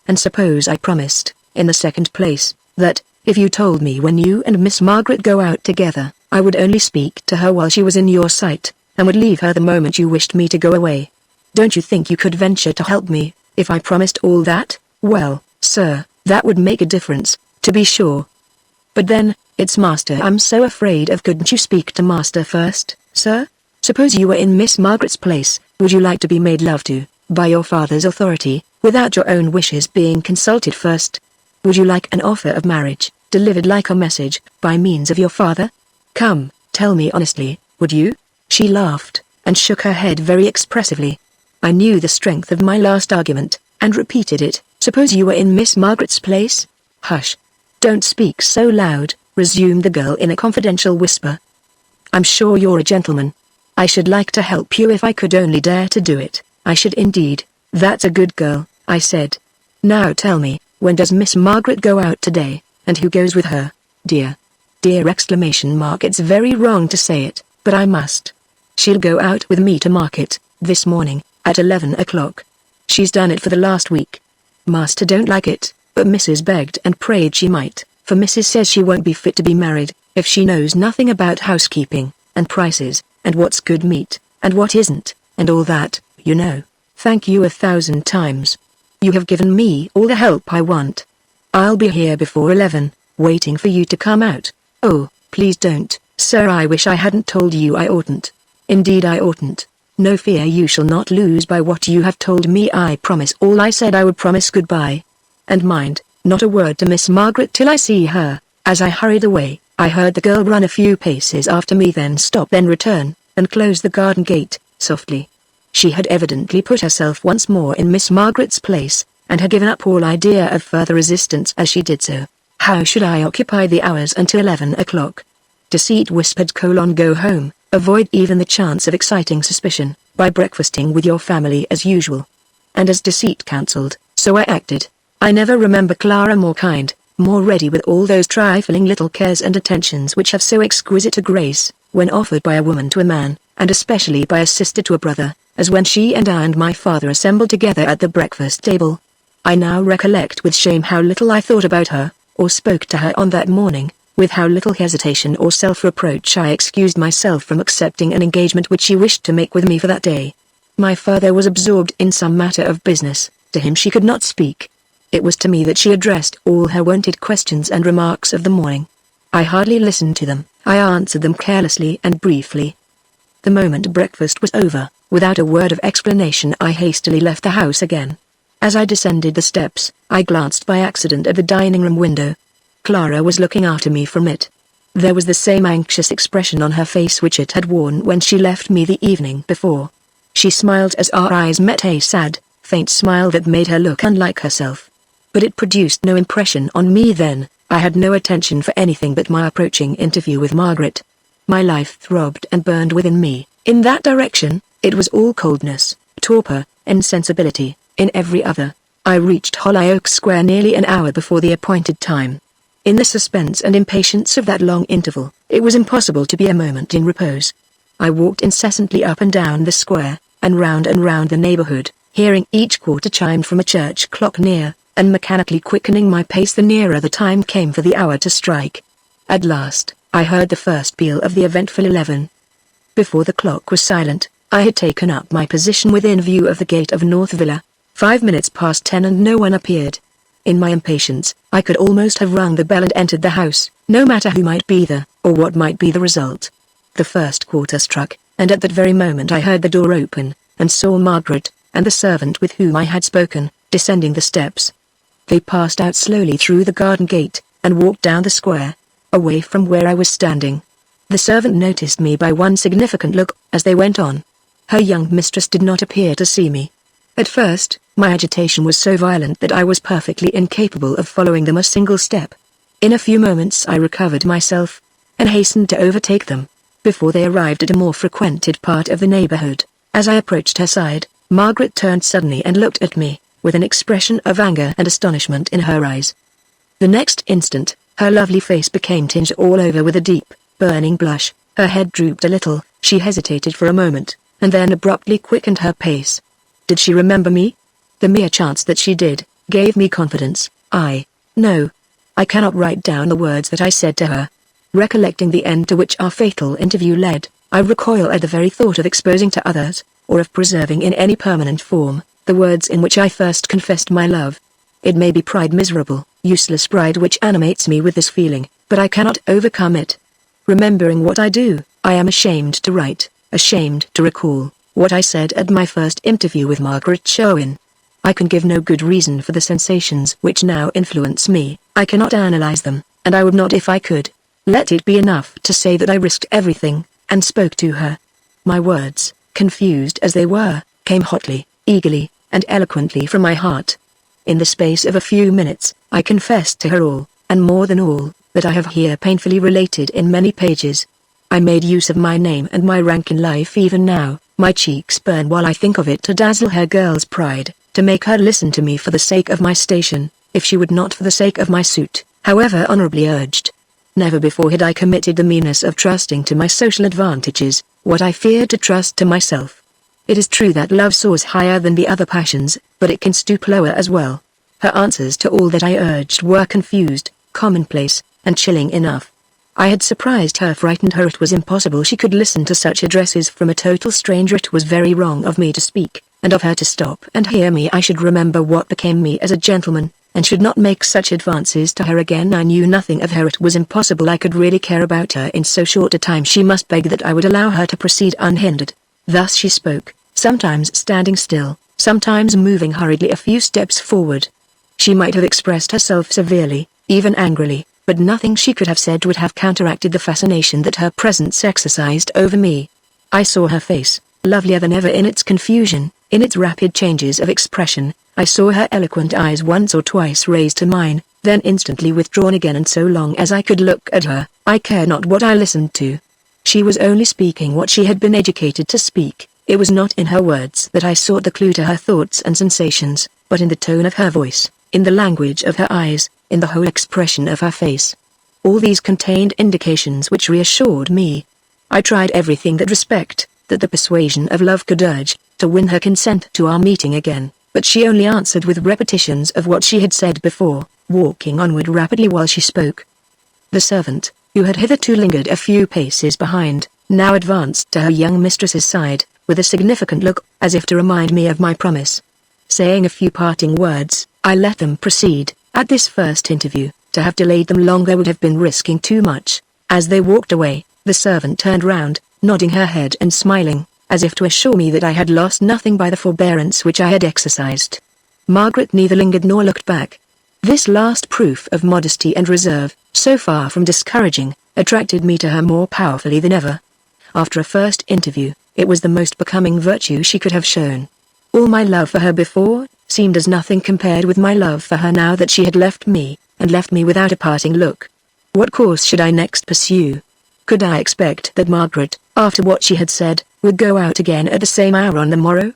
And suppose I promised, in the second place, that, if you told me when you and Miss Margaret go out together, I would only speak to her while she was in your sight, and would leave her the moment you wished me to go away. Don't you think you could venture to help me, if I promised all that?" "Well, sir, that would make a difference, to be sure. But then, it's master I'm so afraid of." "Couldn't you speak to master first, sir? Suppose you were in Miss Margaret's place, would you like to be made love to, by your father's authority, without your own wishes being consulted first? Would you like an offer of marriage, delivered like a message, by means of your father? Come, tell me honestly, would you?" She laughed, and shook her head very expressively. I knew the strength of my last argument, and repeated it. "Suppose you were in Miss Margaret's place?" "Hush! Don't speak so loud," resumed the girl in a confidential whisper. "I'm sure you're a gentleman. I should like to help you if I could only dare to do it. I should indeed." "That's a good girl," I said. "Now tell me, when does Miss Margaret go out today, and who goes with her, dear?" Dear exclamation mark, it's very wrong to say it, but I must. She'll go out with me to market, this morning, at 11 o'clock. She's done it for the last week. Master don't like it, but Mrs. begged and prayed she might, for Mrs. says she won't be fit to be married, if she knows nothing about housekeeping, and prices, and what's good meat, and what isn't, and all that, you know. Thank you 1,000 times. You have given me all the help I want. I'll be here before 11, waiting for you to come out. Oh, please don't, sir, I wish I hadn't told you I oughtn't. Indeed I oughtn't. No fear, you shall not lose by what you have told me. I promise all I said I would promise. Goodbye. And mind, not a word to Miss Margaret till I see her. As I hurried away, I heard the girl run a few paces after me, then stop, then return, and close the garden gate, softly. She had evidently put herself once more in Miss Margaret's place, and had given up all idea of further resistance as she did so. How should I occupy the hours until 11 o'clock? Deceit whispered: go home, avoid even the chance of exciting suspicion, by breakfasting with your family as usual. And as deceit counselled, so I acted. I never remember Clara more kind, more ready with all those trifling little cares and attentions which have so exquisite a grace, when offered by a woman to a man, and especially by a sister to a brother, as when she and I and my father assembled together at the breakfast table. I now recollect with shame how little I thought about her, or spoke to her on that morning, with how little hesitation or self-reproach I excused myself from accepting an engagement which she wished to make with me for that day. My father was absorbed in some matter of business, to him she could not speak. It was to me that she addressed all her wonted questions and remarks of the morning. I hardly listened to them, I answered them carelessly and briefly. The moment breakfast was over, without a word of explanation I hastily left the house again. As I descended the steps, I glanced by accident at the dining-room window. Clara was looking after me from it. There was the same anxious expression on her face which it had worn when she left me the evening before. She smiled as our eyes met, a sad, faint smile that made her look unlike herself. But it produced no impression on me then. I had no attention for anything but my approaching interview with Margaret. My life throbbed and burned within me. In that direction, it was all coldness, torpor, insensibility. In every other, I reached Hollyoake Square nearly an hour before the appointed time. In the suspense and impatience of that long interval, it was impossible to be a moment in repose. I walked incessantly up and down the square, and round the neighborhood, hearing each quarter chime from a church clock near, and mechanically quickening my pace the nearer the time came for the hour to strike. At last, I heard the first peal of the eventful 11. Before the clock was silent, I had taken up my position within view of the gate of North Villa. 5 minutes past 10 and no one appeared. In my impatience, I could almost have rung the bell and entered the house, no matter who might be there, or what might be the result. The first quarter struck, and at that very moment I heard the door open, and saw Margaret, and the servant with whom I had spoken, descending the steps. They passed out slowly through the garden gate, and walked down the square, away from where I was standing. The servant noticed me by one significant look, as they went on. Her young mistress did not appear to see me. At first, my agitation was so violent that I was perfectly incapable of following them a single step. In a few moments I recovered myself, and hastened to overtake them, before they arrived at a more frequented part of the neighborhood. As I approached her side, Margaret turned suddenly and looked at me, with an expression of anger and astonishment in her eyes. The next instant, her lovely face became tinged all over with a deep, burning blush, her head drooped a little, she hesitated for a moment, and then abruptly quickened her pace. Did she remember me? The mere chance that she did, gave me confidence. No. I cannot write down the words that I said to her. Recollecting the end to which our fatal interview led, I recoil at the very thought of exposing to others, or of preserving in any permanent form, the words in which I first confessed my love. It may be pride, miserable, useless pride, which animates me with this feeling, but I cannot overcome it. Remembering what I do, I am ashamed to write, ashamed to recall what I said at my first interview with Margaret Sherwin. I can give no good reason for the sensations which now influence me. I cannot analyze them, and I would not if I could. Let it be enough to say that I risked everything, and spoke to her. My words, confused as they were, came hotly, eagerly, and eloquently from my heart. In the space of a few minutes, I confessed to her all, and more than all, that I have here painfully related in many pages. I made use of my name and my rank in life. Even now, my cheeks burn while I think of it, to dazzle her girl's pride, to make her listen to me for the sake of my station, if she would not for the sake of my suit, however honorably urged. Never before had I committed the meanness of trusting to my social advantages, what I feared to trust to myself. It is true that love soars higher than the other passions, but it can stoop lower as well. Her answers to all that I urged were confused, commonplace, and chilling enough. I had surprised her, frightened her. It was impossible she could listen to such addresses from a total stranger. It was very wrong of me to speak, and of her to stop and hear me. I should remember what became me as a gentleman, and should not make such advances to her again. I knew nothing of her. It was impossible I could really care about her in so short a time. She must beg that I would allow her to proceed unhindered. Thus she spoke, sometimes standing still, sometimes moving hurriedly a few steps forward. She might have expressed herself severely, even angrily, but nothing she could have said would have counteracted the fascination that her presence exercised over me. I saw her face, lovelier than ever in its confusion, in its rapid changes of expression. I saw her eloquent eyes once or twice raised to mine, then instantly withdrawn again, and so long as I could look at her, I cared not what I listened to. She was only speaking what she had been educated to speak. It was not in her words that I sought the clue to her thoughts and sensations, but in the tone of her voice, in the language of her eyes, in the whole expression of her face. All these contained indications which reassured me. I tried everything that respect, that the persuasion of love could urge, to win her consent to our meeting again, but she only answered with repetitions of what she had said before, walking onward rapidly while she spoke. The servant, who had hitherto lingered a few paces behind, now advanced to her young mistress's side, with a significant look, as if to remind me of my promise. Saying a few parting words, I let them proceed. At this first interview, to have delayed them longer would have been risking too much. As they walked away, the servant turned round, nodding her head and smiling, as if to assure me that I had lost nothing by the forbearance which I had exercised. Margaret neither lingered nor looked back. This last proof of modesty and reserve, so far from discouraging, attracted me to her more powerfully than ever. After a first interview, it was the most becoming virtue she could have shown. All my love for her before seemed as nothing compared with my love for her now that she had left me, and left me without a parting look. What course should I next pursue? Could I expect that Margaret, after what she had said, would go out again at the same hour on the morrow?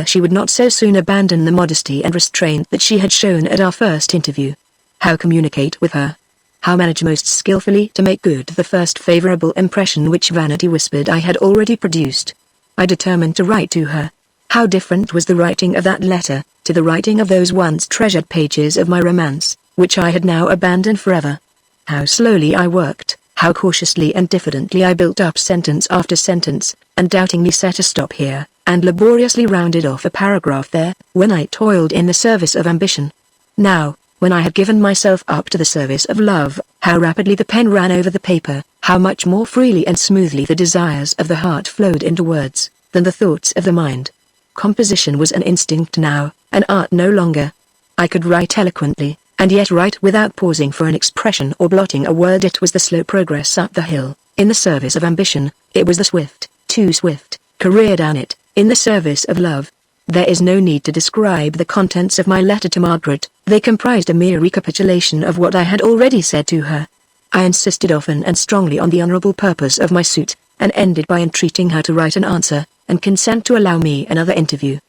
She would not so soon abandon the modesty and restraint that she had shown at our first interview. How communicate with her? How manage most skillfully to make good the first favorable impression which vanity whispered I had already produced? I determined to write to her. How different was the writing of that letter, to the writing of those once treasured pages of my romance, which I had now abandoned forever. How slowly I worked, how cautiously and diffidently I built up sentence after sentence, and doubtingly set a stop here, and laboriously rounded off a paragraph there, when I toiled in the service of ambition. Now, when I had given myself up to the service of love, how rapidly the pen ran over the paper, how much more freely and smoothly the desires of the heart flowed into words, than the thoughts of the mind. Composition was an instinct now, an art no longer. I could write eloquently, and yet write without pausing for an expression or blotting a word. It was the slow progress up the hill, in the service of ambition. It was the swift, too swift, career down it, in the service of love. There is no need to describe the contents of my letter to Margaret. They comprised a mere recapitulation of what I had already said to her. I insisted often and strongly on the honourable purpose of my suit, and ended by entreating her to write an answer, and consent to allow me another interview.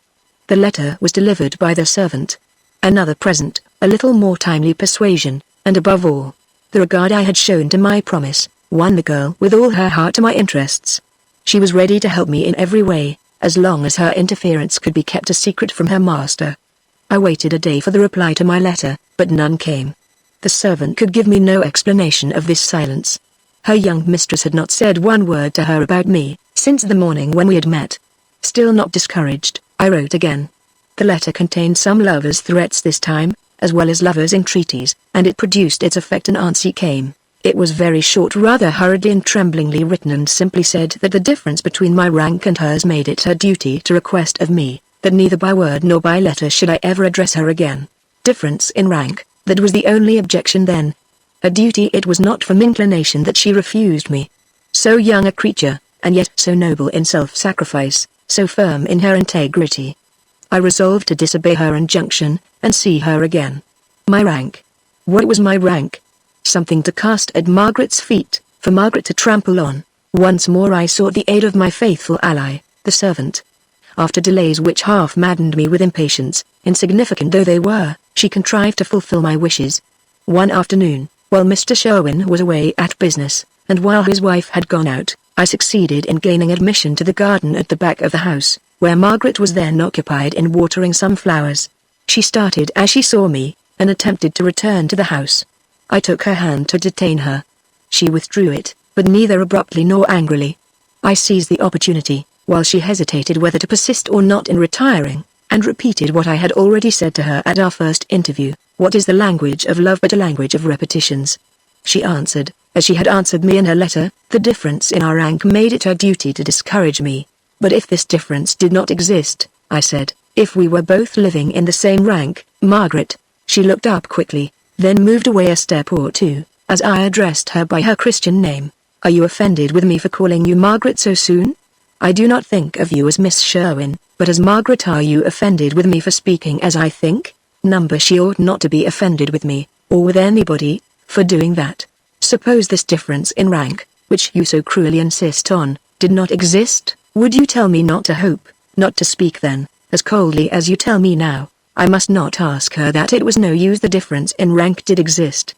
The letter was delivered by the servant. Another present, a little more timely persuasion, and above all, the regard I had shown to my promise, won the girl with all her heart to my interests. She was ready to help me in every way, as long as her interference could be kept a secret from her master. I waited a day for the reply to my letter, but none came. The servant could give me no explanation of this silence. Her young mistress had not said one word to her about me, since the morning when we had met. Still not discouraged, I wrote again. The letter contained some lovers' threats this time, as well as lovers' entreaties, and it produced its effect. An answer came. It was very short, rather hurriedly and tremblingly written, and simply said that the difference between my rank and hers made it her duty to request of me, that neither by word nor by letter should I ever address her again. Difference in rank, that was the only objection then. A duty it was not from inclination that she refused me. So young a creature, and yet so noble in self-sacrifice, so firm in her integrity. I resolved to disobey her injunction, and see her again. My rank. What was my rank? Something to cast at Margaret's feet, for Margaret to trample on. Once more I sought the aid of my faithful ally, the servant. After delays which half maddened me with impatience, insignificant though they were, she contrived to fulfill my wishes. One afternoon, While Mr. Sherwin was away at business, and while his wife had gone out, I succeeded in gaining admission to the garden at the back of the house, where Margaret was then occupied in watering some flowers. She started as she saw me, and attempted to return to the house. I took her hand to detain her. She withdrew it, but neither abruptly nor angrily. I seized the opportunity, while she hesitated whether to persist or not in retiring, and repeated what I had already said to her at our first interview: "What is the language of love but a language of repetitions?" She answered, as she had answered me in her letter, the difference in our rank made it her duty to discourage me. "But if this difference did not exist," I said, "if we were both living in the same rank, Margaret." She looked up quickly, then moved away a step or two, as I addressed her by her Christian name. "Are you offended with me for calling you Margaret so soon? I do not think of you as Miss Sherwin, but as Margaret. Are you offended with me for speaking as I think? She ought not to be offended with me, or with anybody, for doing that. Suppose this difference in rank, which you so cruelly insist on, did not exist, would you tell me not to hope, not to speak then, as coldly as you tell me now?" I must not ask her that. It was no use. The difference in rank did exist.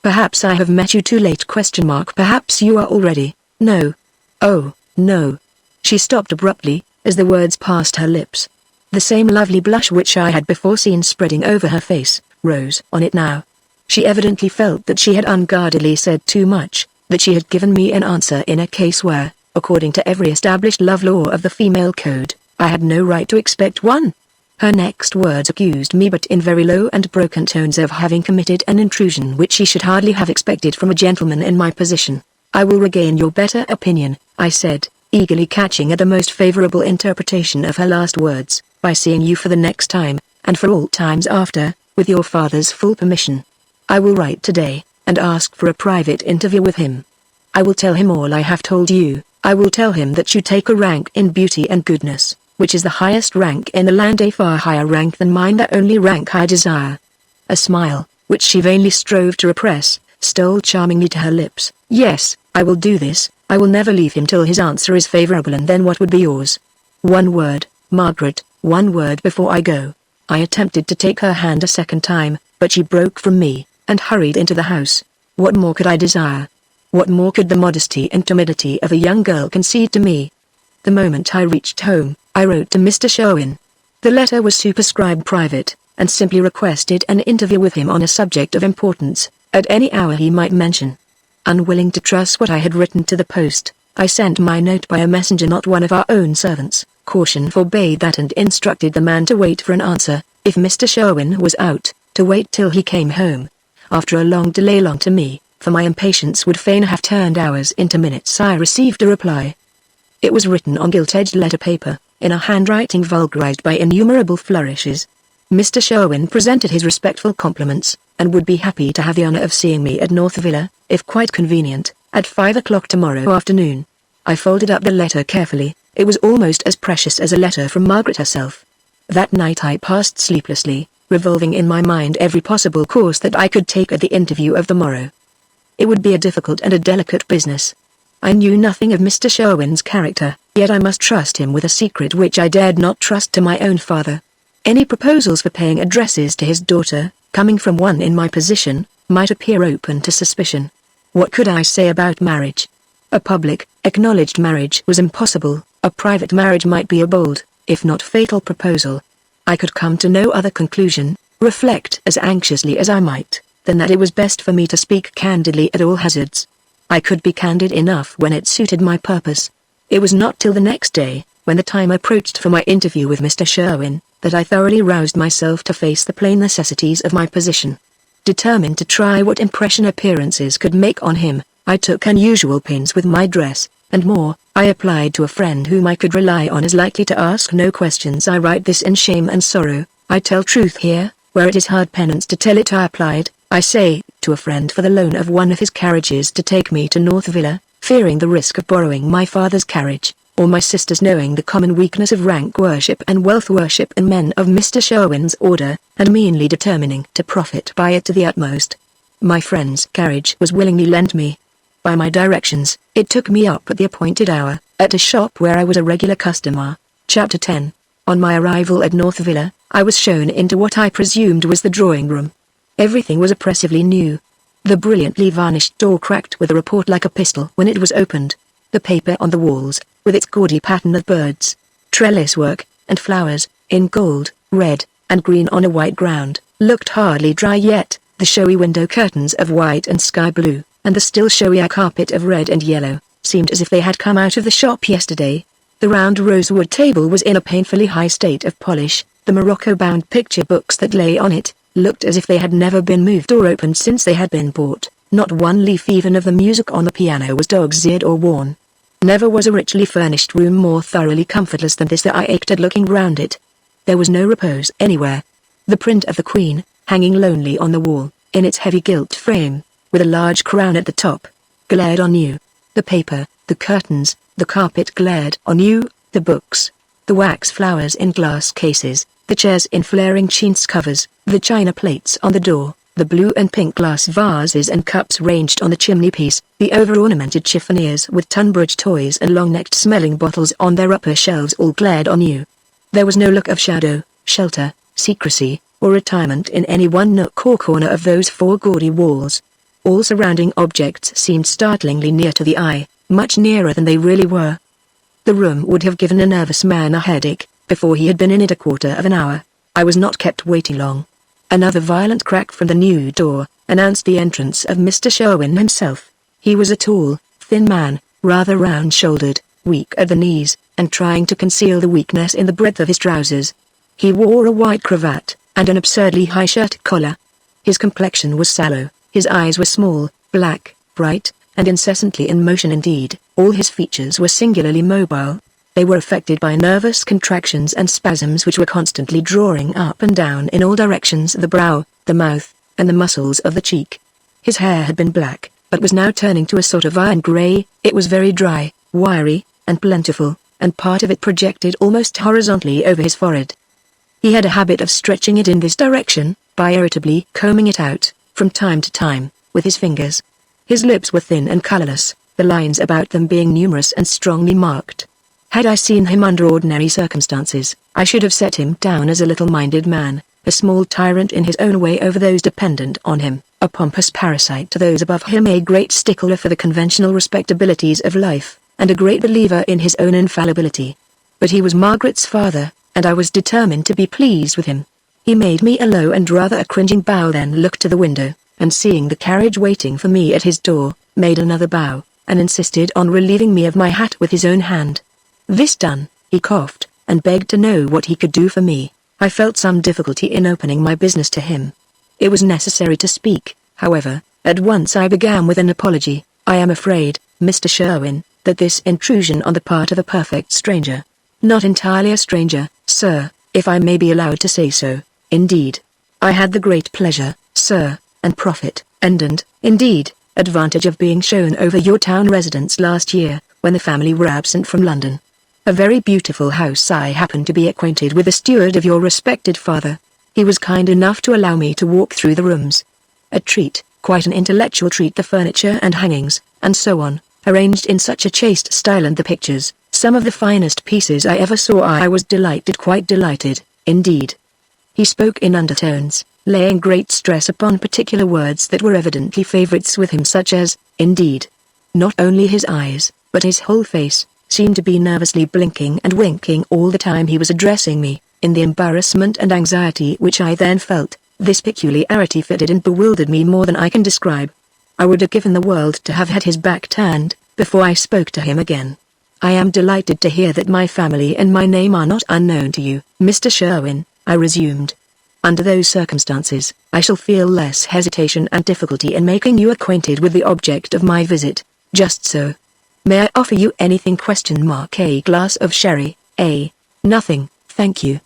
"Perhaps I have met you too late? Perhaps you are already." "No. Oh, no." She stopped abruptly, as the words passed her lips. The same lovely blush which I had before seen spreading over her face, rose on it now. She evidently felt that she had unguardedly said too much, that she had given me an answer in a case where, according to every established love law of the female code, I had no right to expect one. Her next words accused me, but in very low and broken tones, of having committed an intrusion which she should hardly have expected from a gentleman in my position. "I will regain your better opinion," I said, eagerly catching at the most favorable interpretation of her last words, "by seeing you for the next time, and for all times after, with your father's full permission. I will write today, and ask for a private interview with him. I will tell him all I have told you. I will tell him that you take a rank in beauty and goodness, which is the highest rank in the land, a far higher rank than mine, the only rank I desire." A smile, which she vainly strove to repress, stole charmingly to her lips. "Yes, I will do this. I will never leave him till his answer is favorable, and then what would be yours? One word, Margaret, one word before I go." I attempted to take her hand a second time, but she broke from me, and hurried into the house. What more could I desire? What more could the modesty and timidity of a young girl concede to me? The moment I reached home, I wrote to Mr. Sherwin. The letter was superscribed private, and simply requested an interview with him on a subject of importance, at any hour he might mention. Unwilling to trust what I had written to the post, I sent my note by a messenger, not one of our own servants. Caution forbade that, and instructed the man to wait for an answer, if Mr. Sherwin was out, to wait till he came home. After a long delay, long to me, for my impatience would fain have turned hours into minutes, I received a reply. It was written on gilt-edged letter paper, in a handwriting vulgarized by innumerable flourishes. Mr. Sherwin presented his respectful compliments, and would be happy to have the honor of seeing me at North Villa, if quite convenient, at 5 o'clock tomorrow afternoon. I folded up the letter carefully. It was almost as precious as a letter from Margaret herself. That night I passed sleeplessly, revolving in my mind every possible course that I could take at the interview of the morrow. It would be a difficult and a delicate business. I knew nothing of Mr. Sherwin's character, yet I must trust him with a secret which I dared not trust to my own father. Any proposals for paying addresses to his daughter, coming from one in my position, might appear open to suspicion. What could I say about marriage? A public, acknowledged marriage was impossible. A private marriage might be a bold, if not fatal proposal. I could come to no other conclusion, reflect as anxiously as I might, than that it was best for me to speak candidly at all hazards. I could be candid enough when it suited my purpose. It was not till the next day, when the time approached for my interview with Mr. Sherwin, that I thoroughly roused myself to face the plain necessities of my position. Determined to try what impression appearances could make on him, I took unusual pains with my dress, and more, I applied to a friend whom I could rely on as likely to ask no questions. I write this in shame and sorrow. I tell truth here, where it is hard penance to tell it. I applied, I say, to a friend for the loan of one of his carriages to take me to North Villa, fearing the risk of borrowing my father's carriage, or my sister's, knowing the common weakness of rank worship and wealth worship in men of Mr. Sherwin's order, and meanly determining to profit by it to the utmost. My friend's carriage was willingly lent me. By my directions, it took me up at the appointed hour, at a shop where I was a regular customer. Chapter 10. On my arrival at North Villa, I was shown into what I presumed was the drawing room. Everything was oppressively new. The brilliantly varnished door cracked with a report like a pistol when it was opened. The paper on the walls, with its gaudy pattern of birds, trellis work, and flowers, in gold, red, and green on a white ground, looked hardly dry yet. The showy window curtains of white and sky blue, and the still showier carpet of red and yellow, seemed as if they had come out of the shop yesterday. The round rosewood table was in a painfully high state of polish. The Morocco-bound picture books that lay on it looked as if they had never been moved or opened since they had been bought. Not one leaf even of the music on the piano was dog's-eared or worn. Never was a richly furnished room more thoroughly comfortless than this. That I ached at looking round it. There was no repose anywhere. The print of the Queen, hanging lonely on the wall, in its heavy gilt frame, with a large crown at the top, glared on you. The paper, the curtains, the carpet glared on you, the books, the wax flowers in glass cases, the chairs in flaring chintz covers, the china plates on the door, the blue and pink glass vases and cups ranged on the chimney-piece, the over-ornamented chiffoniers with Tunbridge toys and long-necked smelling bottles on their upper shelves all glared on you. There was no look of shadow, shelter, secrecy, or retirement in any one nook or corner of those four gaudy walls. All surrounding objects seemed startlingly near to the eye, much nearer than they really were. The room would have given a nervous man a headache, before he had been in it a quarter of an hour. I was not kept waiting long. Another violent crack from the new door announced the entrance of Mr. Sherwin himself. He was a tall, thin man, rather round-shouldered, weak at the knees, and trying to conceal the weakness in the breadth of his trousers. He wore a white cravat, and an absurdly high shirt collar. His complexion was sallow, his eyes were small, black, bright, and incessantly in motion indeed. All his features were singularly mobile. They were affected by nervous contractions and spasms which were constantly drawing up and down in all directions the brow, the mouth, and the muscles of the cheek. His hair had been black, but was now turning to a sort of iron grey. It was very dry, wiry, and plentiful, and part of it projected almost horizontally over his forehead. He had a habit of stretching it in this direction, by irritably combing it out, from time to time, with his fingers. His lips were thin and colourless, the lines about them being numerous and strongly marked. Had I seen him under ordinary circumstances, I should have set him down as a little-minded man, a small tyrant in his own way over those dependent on him, a pompous parasite to those above him, a great stickler for the conventional respectabilities of life, and a great believer in his own infallibility. But he was Margaret's father, and I was determined to be pleased with him. He made me a low and rather a cringing bow, then looked to the window, and seeing the carriage waiting for me at his door, made another bow, and insisted on relieving me of my hat with his own hand. This done, he coughed, and begged to know what he could do for me. I felt some difficulty in opening my business to him. It was necessary to speak, however. At once I began with an apology. I am afraid, Mr. Sherwin, that this intrusion on the part of a perfect stranger, not entirely a stranger, sir, if I may be allowed to say so, indeed. I had the great pleasure, sir, and profit, and indeed, advantage of being shown over your town residence last year, when the family were absent from London. A very beautiful house. I happened to be acquainted with the steward of your respected father. He was kind enough to allow me to walk through the rooms. A treat, quite an intellectual treat, the furniture and hangings, and so on, arranged in such a chaste style, and the pictures, some of the finest pieces I ever saw. I was delighted, quite delighted, indeed. He spoke in undertones, laying great stress upon particular words that were evidently favourites with him, such as, indeed. Not only his eyes, but his whole face, seemed to be nervously blinking and winking all the time he was addressing me. In the embarrassment and anxiety which I then felt, this peculiarity fitted and bewildered me more than I can describe. I would have given the world to have had his back turned, before I spoke to him again. I am delighted to hear that my family and my name are not unknown to you, Mr. Sherwin, I resumed. Under those circumstances, I shall feel less hesitation and difficulty in making you acquainted with the object of my visit. Just so. May I offer you anything? A glass of sherry, Nothing, thank you.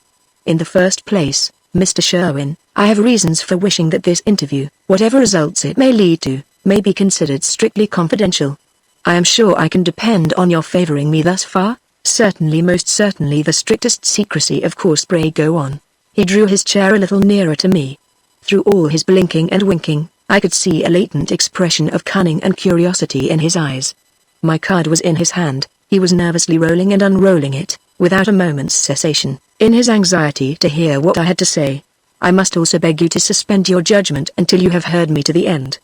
In the first place, Mr. Sherwin, I have reasons for wishing that this interview, whatever results it may lead to, may be considered strictly confidential. I am sure I can depend on your favouring me thus far? Certainly, most certainly, the strictest secrecy, of course. Pray go on. He drew his chair a little nearer to me. Through all his blinking and winking, I could see a latent expression of cunning and curiosity in his eyes. My card was in his hand. He was nervously rolling and unrolling it, without a moment's cessation, in his anxiety to hear what I had to say. I must also beg you to suspend your judgment until you have heard me to the end.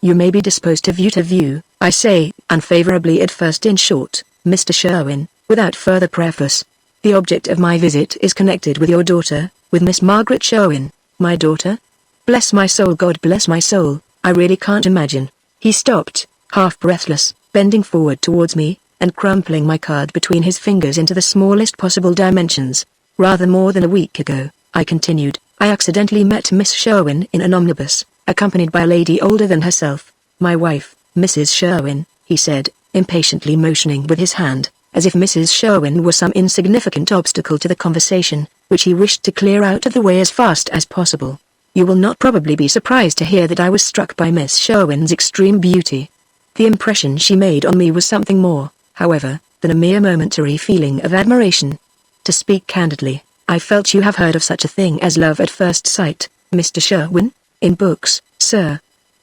You may be disposed to view, I say, unfavorably at first. In short, Mr. Sherwin, without further preface, the object of my visit is connected with your daughter, with Miss Margaret Sherwin. My daughter? Bless my soul, God bless my soul, I really can't imagine. He stopped, half breathless, bending forward towards me, and crumpling my card between his fingers into the smallest possible dimensions. Rather more than a week ago, I continued, I accidentally met Miss Sherwin in an omnibus, accompanied by a lady older than herself. My wife, Mrs. Sherwin, he said, impatiently motioning with his hand, as if Mrs. Sherwin were some insignificant obstacle to the conversation, which he wished to clear out of the way as fast as possible. You will not probably be surprised to hear that I was struck by Miss Sherwin's extreme beauty. The impression she made on me was something more, however, than a mere momentary feeling of admiration. To speak candidly, I felt you have heard of such a thing as love at first sight, Mr. Sherwin? In books, sir.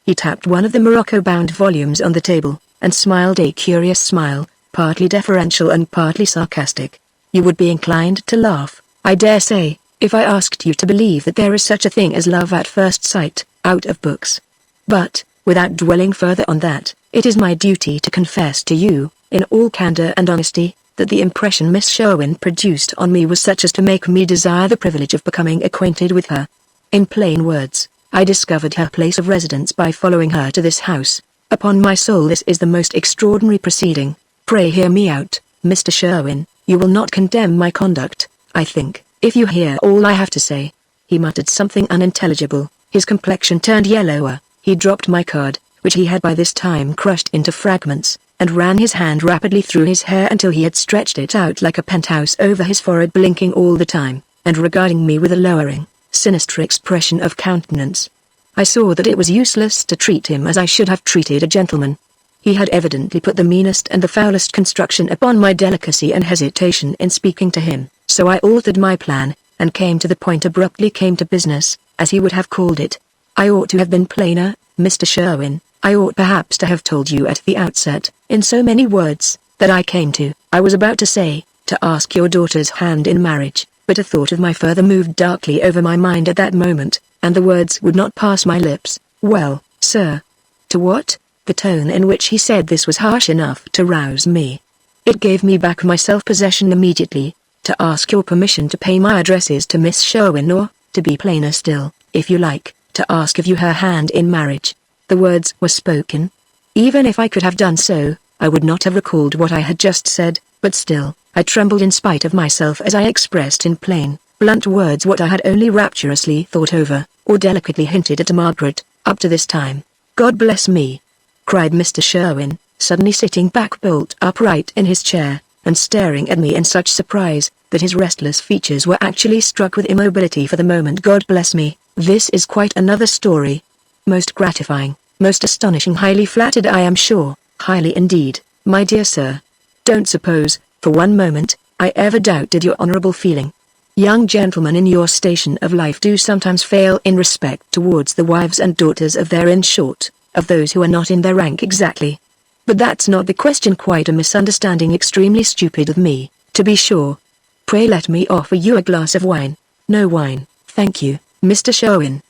He tapped one of the morocco-bound volumes on the table, and smiled a curious smile, partly deferential and partly sarcastic. You would be inclined to laugh, I dare say, if I asked you to believe that there is such a thing as love at first sight, out of books. But, without dwelling further on that, it is my duty to confess to you, in all candor and honesty, that the impression Miss Sherwin produced on me was such as to make me desire the privilege of becoming acquainted with her. In plain words, I discovered her place of residence by following her to this house. Upon my soul, this is the most extraordinary proceeding. Pray hear me out, Mr. Sherwin. You will not condemn my conduct, I think, if you hear all I have to say. He muttered something unintelligible. His complexion turned yellower. He dropped my card, which he had by this time crushed into fragments, and ran his hand rapidly through his hair until he had stretched it out like a penthouse over his forehead, blinking all the time, and regarding me with a lowering, sinister expression of countenance. I saw that it was useless to treat him as I should have treated a gentleman. He had evidently put the meanest and the foulest construction upon my delicacy and hesitation in speaking to him, so I altered my plan, and came to the point, abruptly came to business, as he would have called it. I ought to have been plainer, Mr. Sherwin. I ought perhaps to have told you at the outset, in so many words, that I was about to say, to ask your daughter's hand in marriage, but a thought of my further moved darkly over my mind at that moment, and the words would not pass my lips. Well, sir. To what? The tone in which he said this was harsh enough to rouse me. It gave me back my self-possession immediately. To ask your permission to pay my addresses to Miss Sherwin, or, to be plainer still, if you like, to ask of you her hand in marriage. The words were spoken. Even if I could have done so, I would not have recalled what I had just said, but still, I trembled in spite of myself as I expressed in plain, blunt words what I had only rapturously thought over, or delicately hinted at Margaret, up to this time. God bless me! Cried Mr. Sherwin, suddenly sitting back bolt upright in his chair, and staring at me in such surprise, that his restless features were actually struck with immobility for the moment. God bless me, this is quite another story. Most gratifying, most astonishing, highly flattered, I am sure, highly indeed, my dear sir. Don't suppose, for one moment, I ever doubted your honorable feeling. Young gentlemen in your station of life do sometimes fail in respect towards the wives and daughters of their, in short, of those who are not in their rank exactly. But that's not the question. Quite a misunderstanding, extremely stupid of me, to be sure. Pray let me offer you a glass of wine. No wine, thank you, Mr. Sherwin.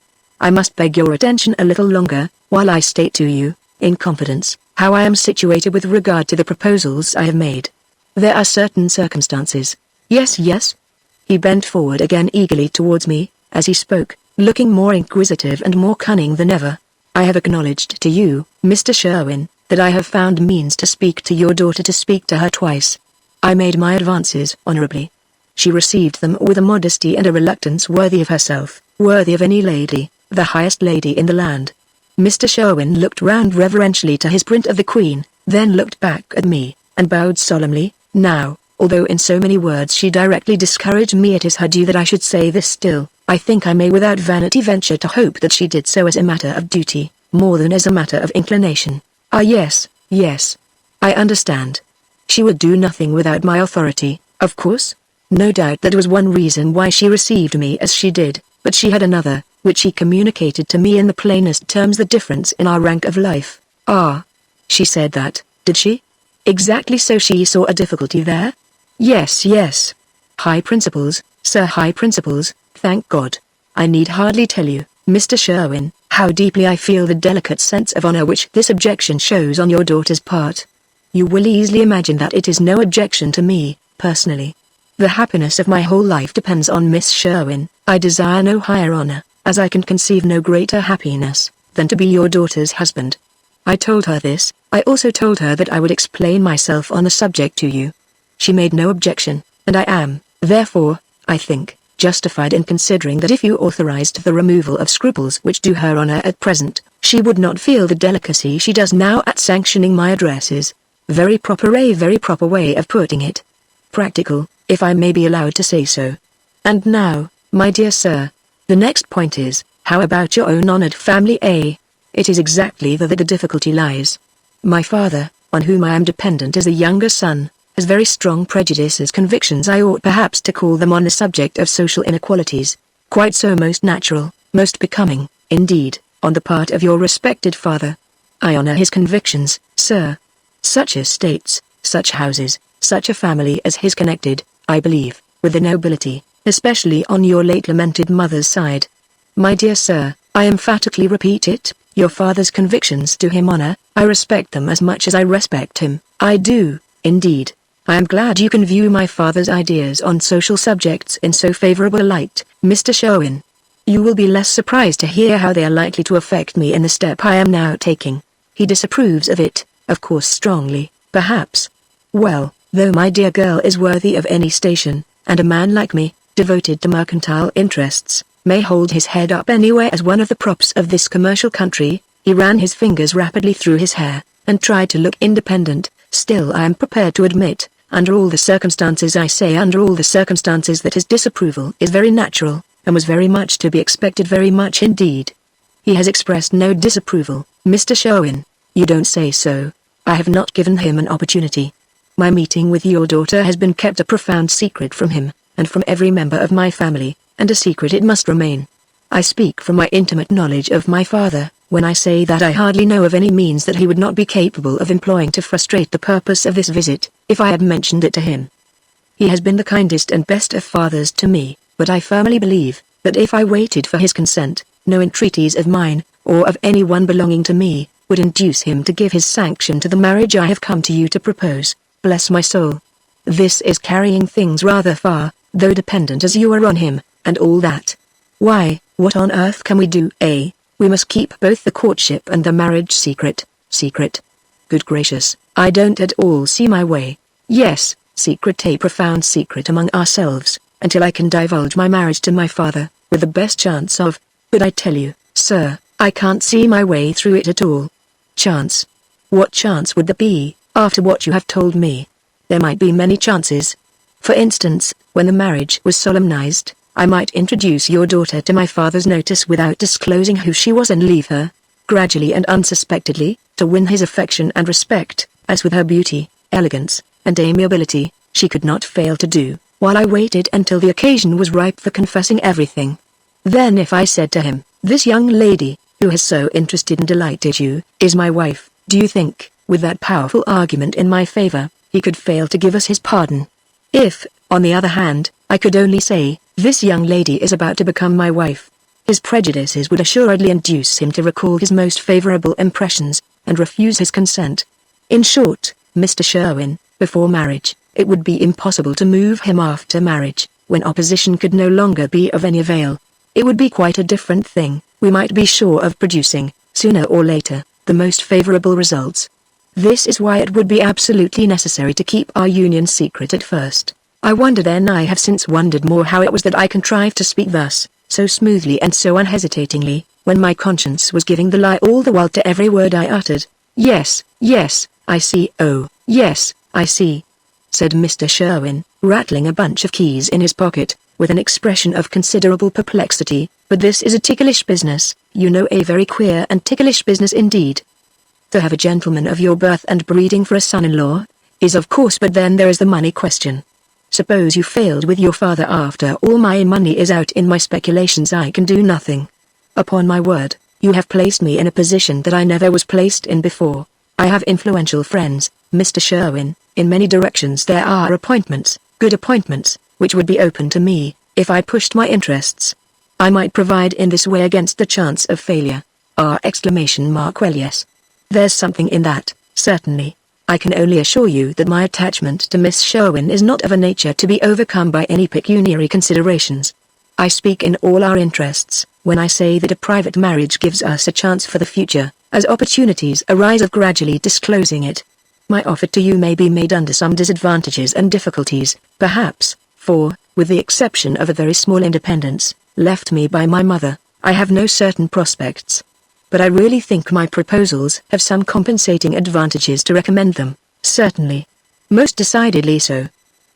I must beg your attention a little longer, while I state to you, in confidence, how I am situated with regard to the proposals I have made. There are certain circumstances. Yes, yes. He bent forward again eagerly towards me, as he spoke, looking more inquisitive and more cunning than ever. I have acknowledged to you, Mr. Sherwin, that I have found means to speak to your daughter, to speak to her twice. I made my advances honorably. She received them with a modesty and a reluctance worthy of herself, worthy of any lady, the highest lady in the land. Mr. Sherwin looked round reverentially to his print of the Queen, then looked back at me, and bowed solemnly. Now, although in so many words she directly discouraged me, it is her due that I should say this still. I think I may without vanity venture to hope that she did so as a matter of duty, more than as a matter of inclination. Ah yes, yes. I understand. She would do nothing without my authority, of course. No doubt that was one reason why she received me as she did, but she had another, which she communicated to me in the plainest terms: the difference in our rank of life. Ah. She said that, did she? Exactly so. She saw a difficulty there? Yes, yes. High principles, sir, high principles, thank God. I need hardly tell you, Mr. Sherwin, how deeply I feel the delicate sense of honor which this objection shows on your daughter's part. You will easily imagine that it is no objection to me, personally. The happiness of my whole life depends on Miss Sherwin. I desire no higher honor, as I can conceive no greater happiness, than to be your daughter's husband. I told her this. I also told her that I would explain myself on the subject to you. She made no objection, and I am, therefore, I think, justified in considering that if you authorized the removal of scruples which do her honor at present, she would not feel the delicacy she does now at sanctioning my addresses. Very proper, a very proper way of putting it. Practical, if I may be allowed to say so. And now, my dear sir, the next point is, how about your own honored family? It is exactly there that the difficulty lies. My father, on whom I am dependent as a younger son, has very strong prejudices, convictions, I ought perhaps to call them, on the subject of social inequalities. Quite so, most natural, most becoming, indeed, on the part of your respected father. I honor his convictions, sir. Such estates, such houses, such a family as his connected, I believe, with the nobility, especially on your late lamented mother's side. My dear sir, I emphatically repeat it, your father's convictions do him honor. I respect them as much as I respect him. I do, indeed. I am glad you can view my father's ideas on social subjects in so favorable a light, Mr. Sherwin. You will be less surprised to hear how they are likely to affect me in the step I am now taking. He disapproves of it, of course strongly, perhaps. Well, though my dear girl is worthy of any station, and a man like me, devoted to mercantile interests, may hold his head up anywhere as one of the props of this commercial country, he ran his fingers rapidly through his hair, and tried to look independent. Still I am prepared to admit, under all the circumstances, I say under all the circumstances, that his disapproval is very natural, and was very much to be expected, very much indeed. He has expressed no disapproval, Mr. Sherwin. You don't say so. I have not given him an opportunity. My meeting with your daughter has been kept a profound secret from him, and from every member of my family, and a secret it must remain. I speak from my intimate knowledge of my father, when I say that I hardly know of any means that he would not be capable of employing to frustrate the purpose of this visit, if I had mentioned it to him. He has been the kindest and best of fathers to me, but I firmly believe, that if I waited for his consent, no entreaties of mine, or of any one belonging to me, would induce him to give his sanction to the marriage I have come to you to propose. Bless my soul. This is carrying things rather far, though dependent as you are on him, and all that. Why, what on earth can we do? We must keep both the courtship and the marriage secret. Secret? Good gracious, I don't at all see my way. Yes, secret, a profound secret among ourselves, until I can divulge my marriage to my father, with the best chance of, but I tell you, sir, I can't see my way through it at all. Chance? What chance would there be, after what you have told me? There might be many chances. For instance, when the marriage was solemnized, I might introduce your daughter to my father's notice without disclosing who she was, and leave her, gradually and unsuspectedly, to win his affection and respect, as with her beauty, elegance, and amiability, she could not fail to do, while I waited until the occasion was ripe for confessing everything. Then if I said to him, this young lady, who has so interested and delighted you, is my wife, do you think, with that powerful argument in my favor, he could fail to give us his pardon? If, on the other hand, I could only say, this young lady is about to become my wife, his prejudices would assuredly induce him to recall his most favorable impressions, and refuse his consent. In short, Mr. Sherwin, before marriage, it would be impossible to move him after marriage, when opposition could no longer be of any avail. It would be quite a different thing. We might be sure of producing, sooner or later, the most favorable results. This is why it would be absolutely necessary to keep our union secret at first. I wonder then, I have since wondered more, how it was that I contrived to speak thus, so smoothly and so unhesitatingly, when my conscience was giving the lie all the while to every word I uttered. Yes, I see, oh, yes, I see, said Mr. Sherwin, rattling a bunch of keys in his pocket, with an expression of considerable perplexity. But this is a ticklish business, you know, a very queer and ticklish business indeed. To have a gentleman of your birth and breeding for a son-in-law, is of course, but then there is the money question. Suppose you failed with your father after all my money is out in my speculations, I can do nothing. Upon my word, you have placed me in a position that I never was placed in before. I have influential friends, Mr. Sherwin, in many directions there are appointments, good appointments, which would be open to me, if I pushed my interests. I might provide in this way against the chance of failure. Well, yes. There's something in that, certainly. I can only assure you that my attachment to Miss Sherwin is not of a nature to be overcome by any pecuniary considerations. I speak in all our interests, when I say that a private marriage gives us a chance for the future, as opportunities arise of gradually disclosing it. My offer to you may be made under some disadvantages and difficulties, perhaps, for, with the exception of a very small independence, left me by my mother, I have no certain prospects. But I really think my proposals have some compensating advantages to recommend them, certainly. Most decidedly so.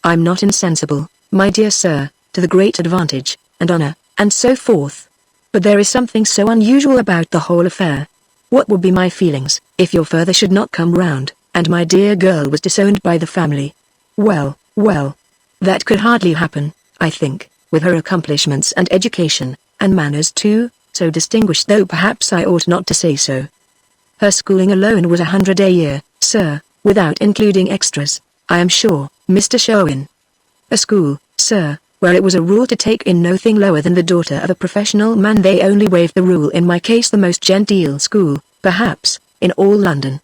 I'm not insensible, my dear sir, to the great advantage, and honor, and so forth. But there is something so unusual about the whole affair. What would be my feelings, if your father should not come round, and my dear girl was disowned by the family? Well, that could hardly happen, I think, with her accomplishments and education, and manners too, so distinguished, though perhaps I ought not to say so. Her schooling alone was 100 a year, sir, without including extras, I am sure, Mr. Sherwin. A school, sir, where it was a rule to take in nothing lower than the daughter of a professional man. They only waived the rule in my case. The most genteel school, perhaps, in all London.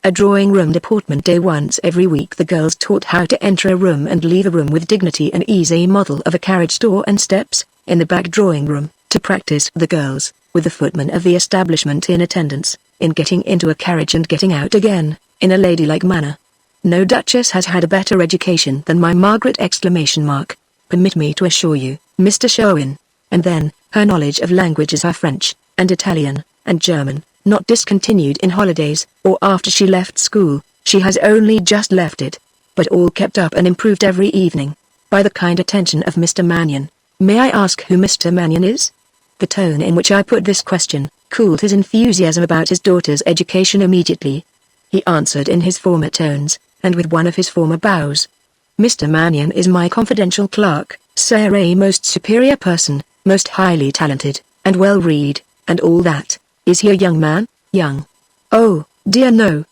A drawing-room deportment day once every week. The girls taught how to enter a room and leave a room with dignity and ease. A model of a carriage door and steps, in the back drawing-room, to practice the girls, with the footman of the establishment in attendance, in getting into a carriage and getting out again, in a ladylike manner. No duchess has had a better education than my Margaret! Permit me to assure you, Mr. Sherwin. And then, her knowledge of languages are French, and Italian, and German, not discontinued in holidays, or after she left school. She has only just left it, but all kept up and improved every evening, by the kind attention of Mr. Magneon. May I ask who Mr. Magneon is? The tone in which I put this question cooled his enthusiasm about his daughter's education immediately. He answered in his former tones, and with one of his former bows. Mr. Magneon is my confidential clerk, sir, a most superior person, most highly talented, and well-read, and all that. Is he a young man? Young? Oh, dear no.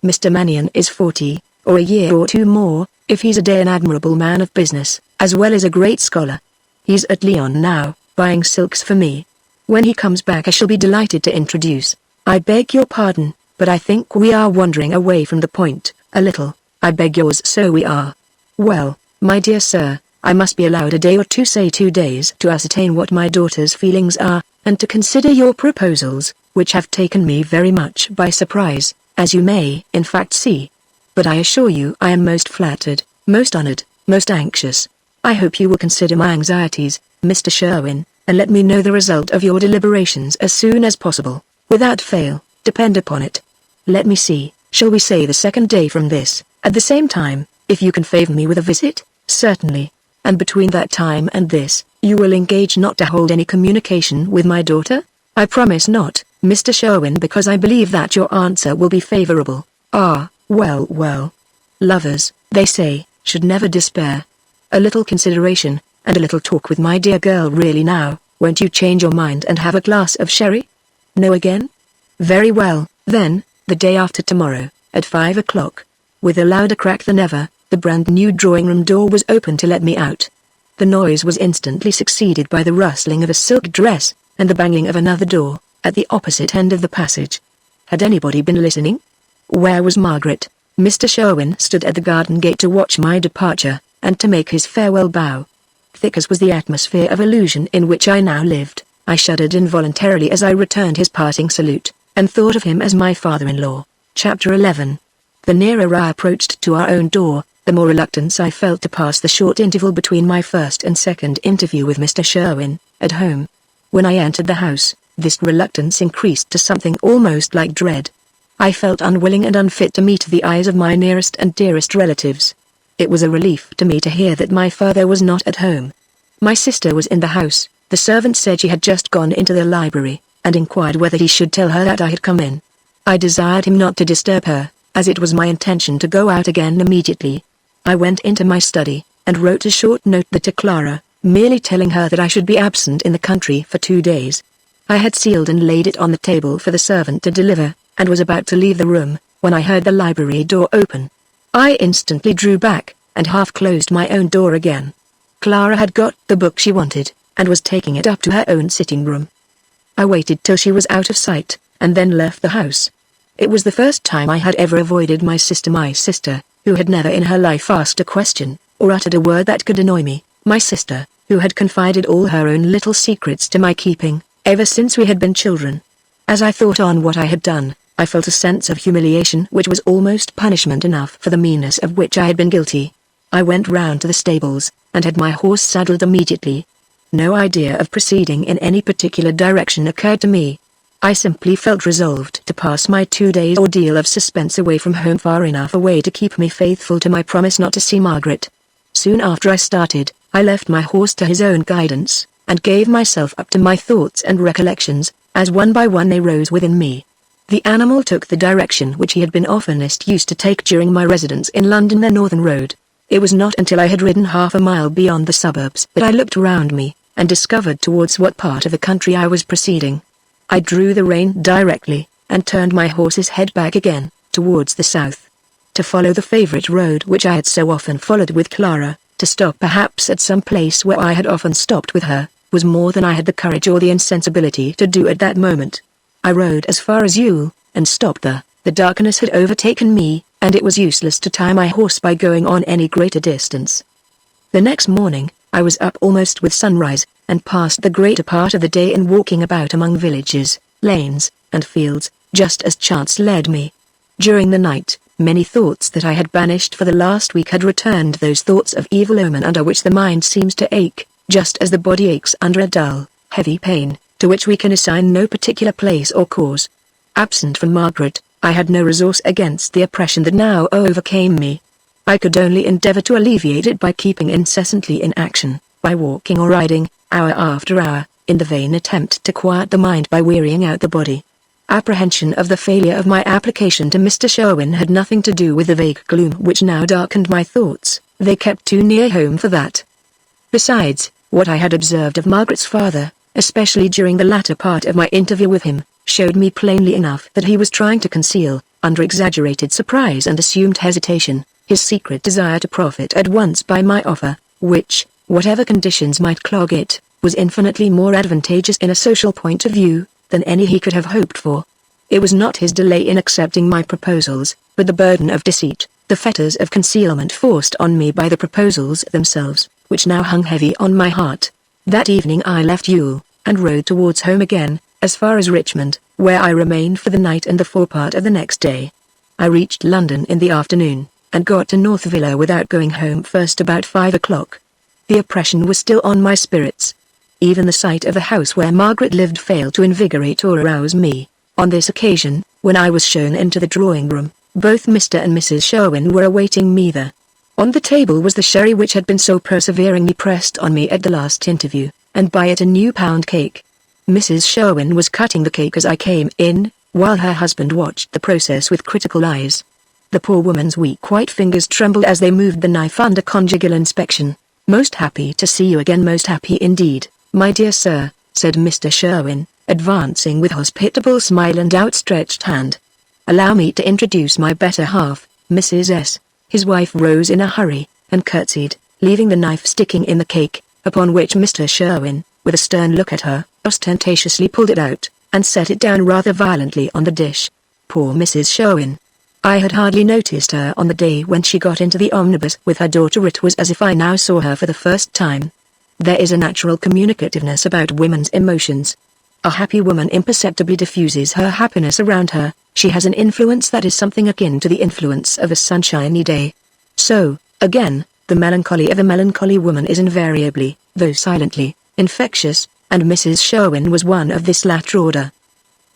Mr. Magneon is 40, or a year or two more, if he's a day an admirable man of business, as well as a great scholar. He's at Lyon now, buying silks for me. When he comes back I shall be delighted to introduce. I beg your pardon, but I think we are wandering away from the point, a little. I beg yours. So we are. Well, my dear sir, I must be allowed a day or two, say 2 days, to ascertain what my daughter's feelings are, and to consider your proposals, which have taken me very much by surprise, as you may in fact see. But I assure you I am most flattered, most honored, most anxious. I hope you will consider my anxieties, Mr. Sherwin, and let me know the result of your deliberations as soon as possible, without fail, depend upon it. Let me see, shall we say the 2nd day from this, at the same time, if you can favor me with a visit? Certainly. And between that time and this, you will engage not to hold any communication with my daughter? I promise not, Mr. Sherwin, because I believe that your answer will be favorable. Ah, well. Lovers, they say, should never despair. A little consideration, and a little talk with my dear girl. Really now, won't you change your mind and have a glass of sherry? No again? Very well, then, the day after tomorrow, at 5 o'clock. With a louder crack than ever, the brand-new drawing-room door was opened to let me out. The noise was instantly succeeded by the rustling of a silk dress, and the banging of another door, at the opposite end of the passage. Had anybody been listening? Where was Margaret? Mr. Sherwin stood at the garden gate to watch my departure, and to make his farewell bow. Thick as was the atmosphere of illusion in which I now lived, I shuddered involuntarily as I returned his parting salute, and thought of him as my father-in-law. Chapter 11. The nearer I approached to our own door, the more reluctance I felt to pass the short interval between my first and second interview with Mr. Sherwin, at home. When I entered the house, this reluctance increased to something almost like dread. I felt unwilling and unfit to meet the eyes of my nearest and dearest relatives. It was a relief to me to hear that my father was not at home. My sister was in the house. The servant said she had just gone into the library, and inquired whether he should tell her that I had come in. I desired him not to disturb her, as it was my intention to go out again immediately. I went into my study, and wrote a short note to Clara, merely telling her that I should be absent in the country for 2 days. I had sealed and laid it on the table for the servant to deliver, and was about to leave the room, when I heard the library door open. I instantly drew back, and half closed my own door again. Clara had got the book she wanted, and was taking it up to her own sitting room. I waited till she was out of sight, and then left the house. It was the first time I had ever avoided my sister, who had never in her life asked a question, or uttered a word that could annoy me, my sister, who had confided all her own little secrets to my keeping, ever since we had been children. As I thought on what I had done, I felt a sense of humiliation which was almost punishment enough for the meanness of which I had been guilty. I went round to the stables, and had my horse saddled immediately. No idea of proceeding in any particular direction occurred to me. I simply felt resolved to pass my 2 days' ordeal of suspense away from home far enough away to keep me faithful to my promise not to see Margaret. Soon after I started, I left my horse to his own guidance, and gave myself up to my thoughts and recollections, as one by one they rose within me. The animal took the direction which he had been oftenest used to take during my residence in London, the Northern Road. It was not until I had ridden half a mile beyond the suburbs that I looked round me, and discovered towards what part of the country I was proceeding. I drew the rein directly, and turned my horse's head back again, towards the south. To follow the favourite road which I had so often followed with Clara, to stop perhaps at some place where I had often stopped with her, was more than I had the courage or the insensibility to do at that moment. I rode as far as Ewell, and stopped there. The darkness had overtaken me, and it was useless to tie my horse by going on any greater distance. The next morning, I was up almost with sunrise, and passed the greater part of the day in walking about among villages, lanes, and fields, just as chance led me. During the night, many thoughts that I had banished for the last week had returned, those thoughts of evil omen under which the mind seems to ache, just as the body aches under a dull, heavy pain, to which we can assign no particular place or cause. Absent from Margaret, I had no resource against the oppression that now overcame me. I could only endeavour to alleviate it by keeping incessantly in action, by walking or riding, hour after hour, in the vain attempt to quiet the mind by wearying out the body. Apprehension of the failure of my application to Mr. Sherwin had nothing to do with the vague gloom which now darkened my thoughts. They kept too near home for that. Besides, what I had observed of Margaret's father, especially during the latter part of my interview with him, showed me plainly enough that he was trying to conceal, under exaggerated surprise and assumed hesitation, his secret desire to profit at once by my offer, which, whatever conditions might clog it, was infinitely more advantageous in a social point of view than any he could have hoped for. It was not his delay in accepting my proposals, but the burden of deceit, the fetters of concealment forced on me by the proposals themselves, which now hung heavy on my heart. That evening I left Ewell, and rode towards home again, as far as Richmond, where I remained for the night and the forepart of the next day. I reached London in the afternoon, and got to North Villa without going home first about 5 o'clock. The oppression was still on my spirits. Even the sight of the house where Margaret lived failed to invigorate or arouse me. On this occasion, when I was shown into the drawing-room, both Mr. and Mrs. Sherwin were awaiting me there. On the table was the sherry which had been so perseveringly pressed on me at the last interview, and by it a new pound cake. Mrs. Sherwin was cutting the cake as I came in, while her husband watched the process with critical eyes. The poor woman's weak white fingers trembled as they moved the knife under conjugal inspection. "Most happy to see you again, most happy indeed, my dear sir," said Mr. Sherwin, advancing with hospitable smile and outstretched hand. "Allow me to introduce my better half, Mrs. S." His wife rose in a hurry, and curtsied, leaving the knife sticking in the cake, upon which Mr. Sherwin, with a stern look at her, ostentatiously pulled it out, and set it down rather violently on the dish. Poor Mrs. Sherwin! I had hardly noticed her on the day when she got into the omnibus with her daughter. It was as if I now saw her for the first time. There is a natural communicativeness about women's emotions. A happy woman imperceptibly diffuses her happiness around her. She has an influence that is something akin to the influence of a sunshiny day. So, again, the melancholy of a melancholy woman is invariably, though silently, infectious, and Mrs. Sherwin was one of this latter order.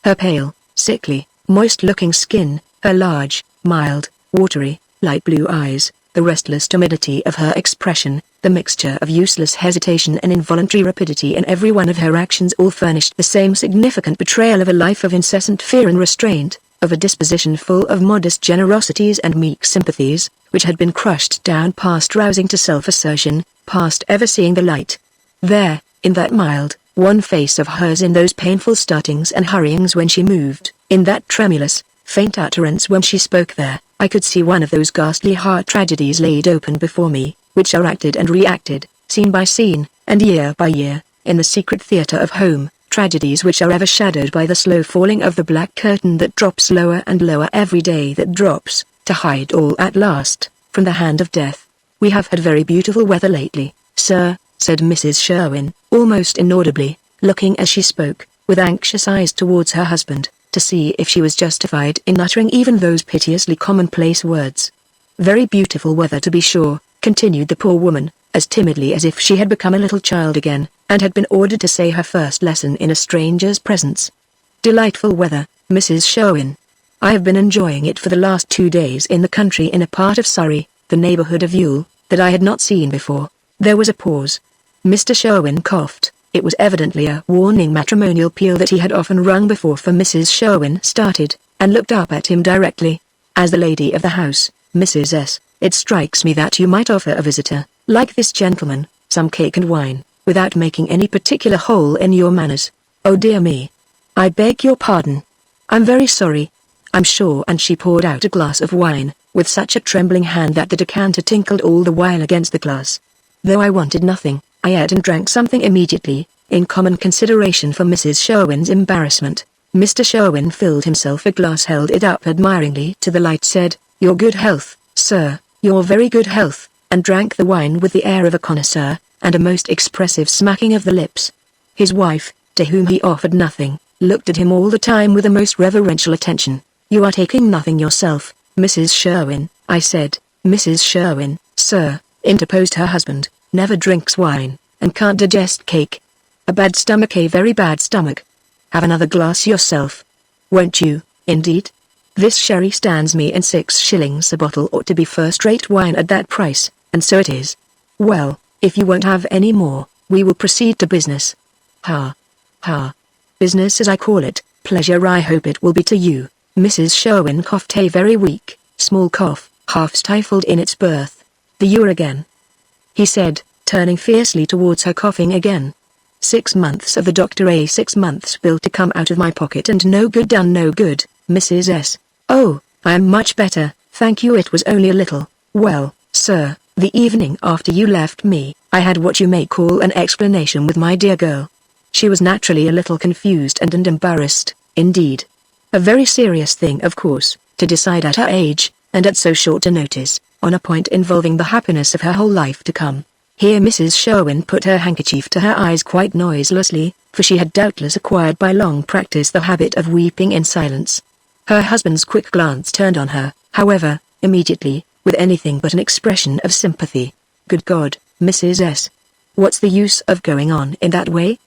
Her pale, sickly, moist-looking skin, her large, mild, watery, light blue eyes, the restless timidity of her expression, the mixture of useless hesitation and involuntary rapidity in every one of her actions, all furnished the same significant betrayal of a life of incessant fear and restraint, of a disposition full of modest generosities and meek sympathies, which had been crushed down past rousing to self-assertion, past ever seeing the light. There, in that mild, wan face of hers, in those painful startings and hurryings when she moved, in that tremulous, faint utterance when she spoke, there, I could see one of those ghastly heart tragedies laid open before me, which are acted and reacted, scene by scene, and year by year, in the secret theatre of home, tragedies which are ever shadowed by the slow falling of the black curtain that drops lower and lower every day that drops, to hide all at last, from the hand of death. "We have had very beautiful weather lately, sir," said Mrs. Sherwin, almost inaudibly, looking as she spoke, with anxious eyes towards her husband, to see if she was justified in uttering even those piteously commonplace words. "Very beautiful weather to be sure," continued the poor woman, as timidly as if she had become a little child again, and had been ordered to say her first lesson in a stranger's presence. "Delightful weather, Mrs. Sherwin. I have been enjoying it for the last 2 days in the country in a part of Surrey, the neighbourhood of Ewell, that I had not seen before." There was a pause. Mr. Sherwin coughed. It was evidently a warning matrimonial peal that he had often rung before, for Mrs. Sherwin started, and looked up at him directly. "As the lady of the house, Mrs. S., it strikes me that you might offer a visitor, like this gentleman, some cake and wine, without making any particular hole in your manners. Oh dear me. I beg your pardon. I'm very sorry. I'm sure." And she poured out a glass of wine, with such a trembling hand that the decanter tinkled all the while against the glass. Though I wanted nothing, I ate and drank something immediately, in common consideration for Mrs. Sherwin's embarrassment. Mr. Sherwin filled himself a glass, held it up admiringly to the light, said, "Your good health, sir, your very good health," and drank the wine with the air of a connoisseur, and a most expressive smacking of the lips. His wife, to whom he offered nothing, looked at him all the time with a most reverential attention. "You are taking nothing yourself, Mrs. Sherwin," I said. "Mrs. Sherwin, sir," interposed her husband, "never drinks wine, and can't digest cake. A bad stomach, a very bad stomach. Have another glass yourself. Won't you, indeed? This sherry stands me in 6 shillings a bottle, ought to be first-rate wine at that price, and so it is. Well, if you won't have any more, we will proceed to business. Ha! Ha! Business, as I call it, pleasure I hope it will be to you." Mrs. Sherwin coughed a very weak, small cough, half stifled in its birth. "The you again," he said, turning fiercely towards her, coughing again. 6 months of the doctor, 6 months' bill to come out of my pocket, and no good done, no good, Mrs. S. "Oh, I am much better, thank you. It was only a little. Well, sir, the evening after you left me, I had what you may call an explanation with my dear girl. She was naturally a little confused and embarrassed, indeed. A very serious thing, of course, to decide at her age, and at so short a notice, on a point involving the happiness of her whole life to come." Here Mrs. Sherwin put her handkerchief to her eyes quite noiselessly, for she had doubtless acquired by long practice the habit of weeping in silence. Her husband's quick glance turned on her, however, immediately, with anything but an expression of sympathy. "Good God, Mrs. S. What's the use of going on in that way?"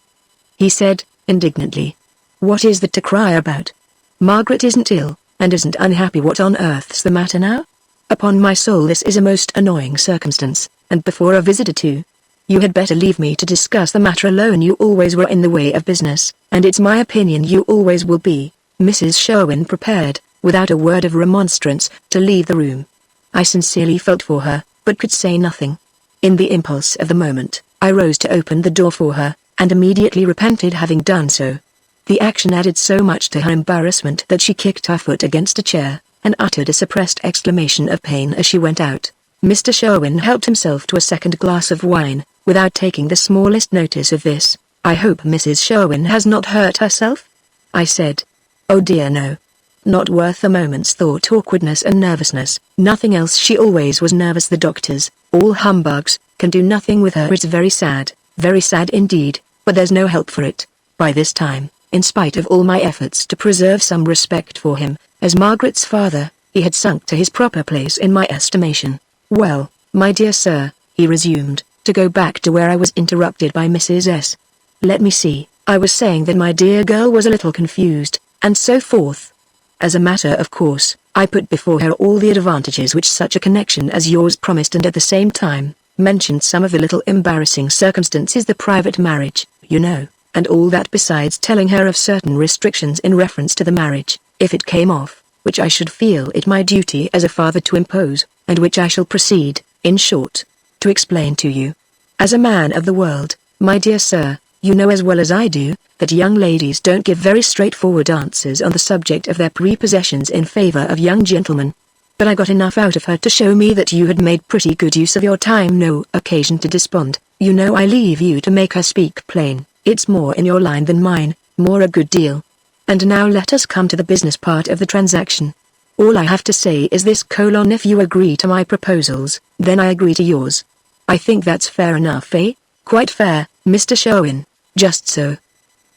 he said, indignantly. "What is that to cry about? Margaret isn't ill, and isn't unhappy. What on earth's the matter now? Upon my soul, this is a most annoying circumstance, and before a visitor too. You had better leave me to discuss the matter alone. You always were in the way of business, and it's my opinion you always will be." Mrs. Sherwin prepared, without a word of remonstrance, to leave the room. I sincerely felt for her, but could say nothing. In the impulse of the moment, I rose to open the door for her, and immediately repented having done so. The action added so much to her embarrassment that she kicked her foot against a chair, and uttered a suppressed exclamation of pain as she went out. Mr. Sherwin helped himself to a second glass of wine, without taking the smallest notice of this. "I hope Mrs. Sherwin has not hurt herself?" I said. "Oh dear, no. Not worth a moment's thought. Awkwardness and nervousness, nothing else. She always was nervous. The doctors, all humbugs, can do nothing with her. It's very sad indeed, but there's no help for it." By this time, in spite of all my efforts to preserve some respect for him, as Margaret's father, he had sunk to his proper place in my estimation. "Well, my dear sir," he resumed, to go back to where I was interrupted by Mrs. S. "Let me see, I was saying that my dear girl was a little confused, and so forth. As a matter of course, I put before her all the advantages which such a connection as yours promised, and at the same time, mentioned some of the little embarrassing circumstances, the private marriage, you know, and all that, besides telling her of certain restrictions in reference to the marriage, if it came off, which I should feel it my duty as a father to impose, and which I shall proceed, in short, to explain to you. As a man of the world, my dear sir, you know as well as I do, that young ladies don't give very straightforward answers on the subject of their prepossessions in favor of young gentlemen. But I got enough out of her to show me that you had made pretty good use of your time. No occasion to despond. You know I leave you to make her speak plain. It's more in your line than mine, more a good deal. And now let us come to the business part of the transaction. All I have to say is this: if you agree to my proposals, then I agree to yours. I think that's fair enough, eh? Quite fair, Mr. Sherwin. Just so.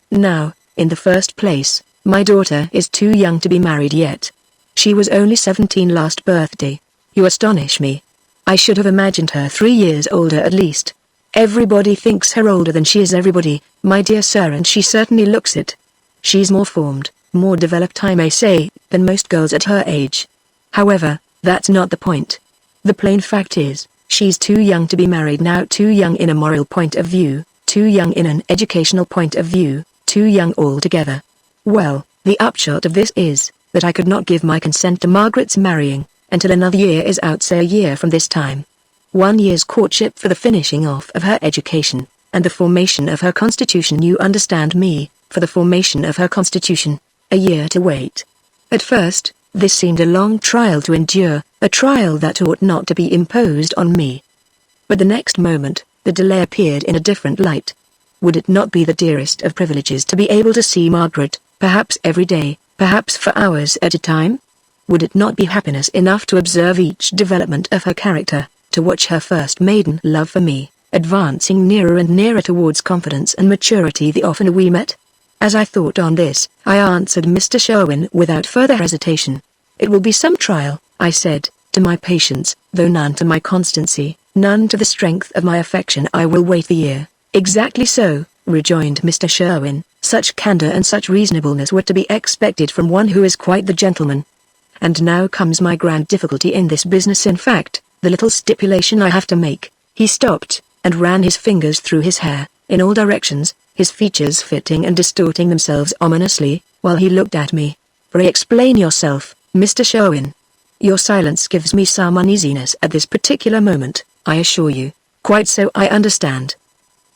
Now, in the first place, my daughter is too young to be married yet. She was only 17 last birthday. You astonish me. I should have imagined her 3 years older at least. Everybody thinks her older than she is, everybody, my dear sir, and she certainly looks it. She's more formed, more developed, I may say, than most girls at her age. However, that's not the point. The plain fact is, she's too young to be married now, too young in a moral point of view, too young in an educational point of view, too young altogether. Well, the upshot of this is, that I could not give my consent to Margaret's marrying, until another year is out, say a year from this time. 1 year's courtship for the finishing off of her education, and the formation of her constitution, you understand me, for the formation of her constitution, a year to wait. At first, this seemed a long trial to endure, a trial that ought not to be imposed on me. But the next moment, the delay appeared in a different light. Would it not be the dearest of privileges to be able to see Margaret, perhaps every day, perhaps for hours at a time? Would it not be happiness enough to observe each development of her character, to watch her first maiden love for me, advancing nearer and nearer towards confidence and maturity the oftener we met? As I thought on this, I answered Mr. Sherwin without further hesitation. It will be some trial, I said, to my patience, though none to my constancy, none to the strength of my affection. I will wait the year. Exactly so, rejoined Mr. Sherwin. Such candor and such reasonableness were to be expected from one who is quite the gentleman. And now comes my grand difficulty in this business, in fact, the little stipulation I have to make. He stopped, and ran his fingers through his hair, in all directions, his features fitting and distorting themselves ominously, while he looked at me. Pray explain yourself, Mr. Sherwin. Your silence gives me some uneasiness at this particular moment, I assure you. Quite so, I understand.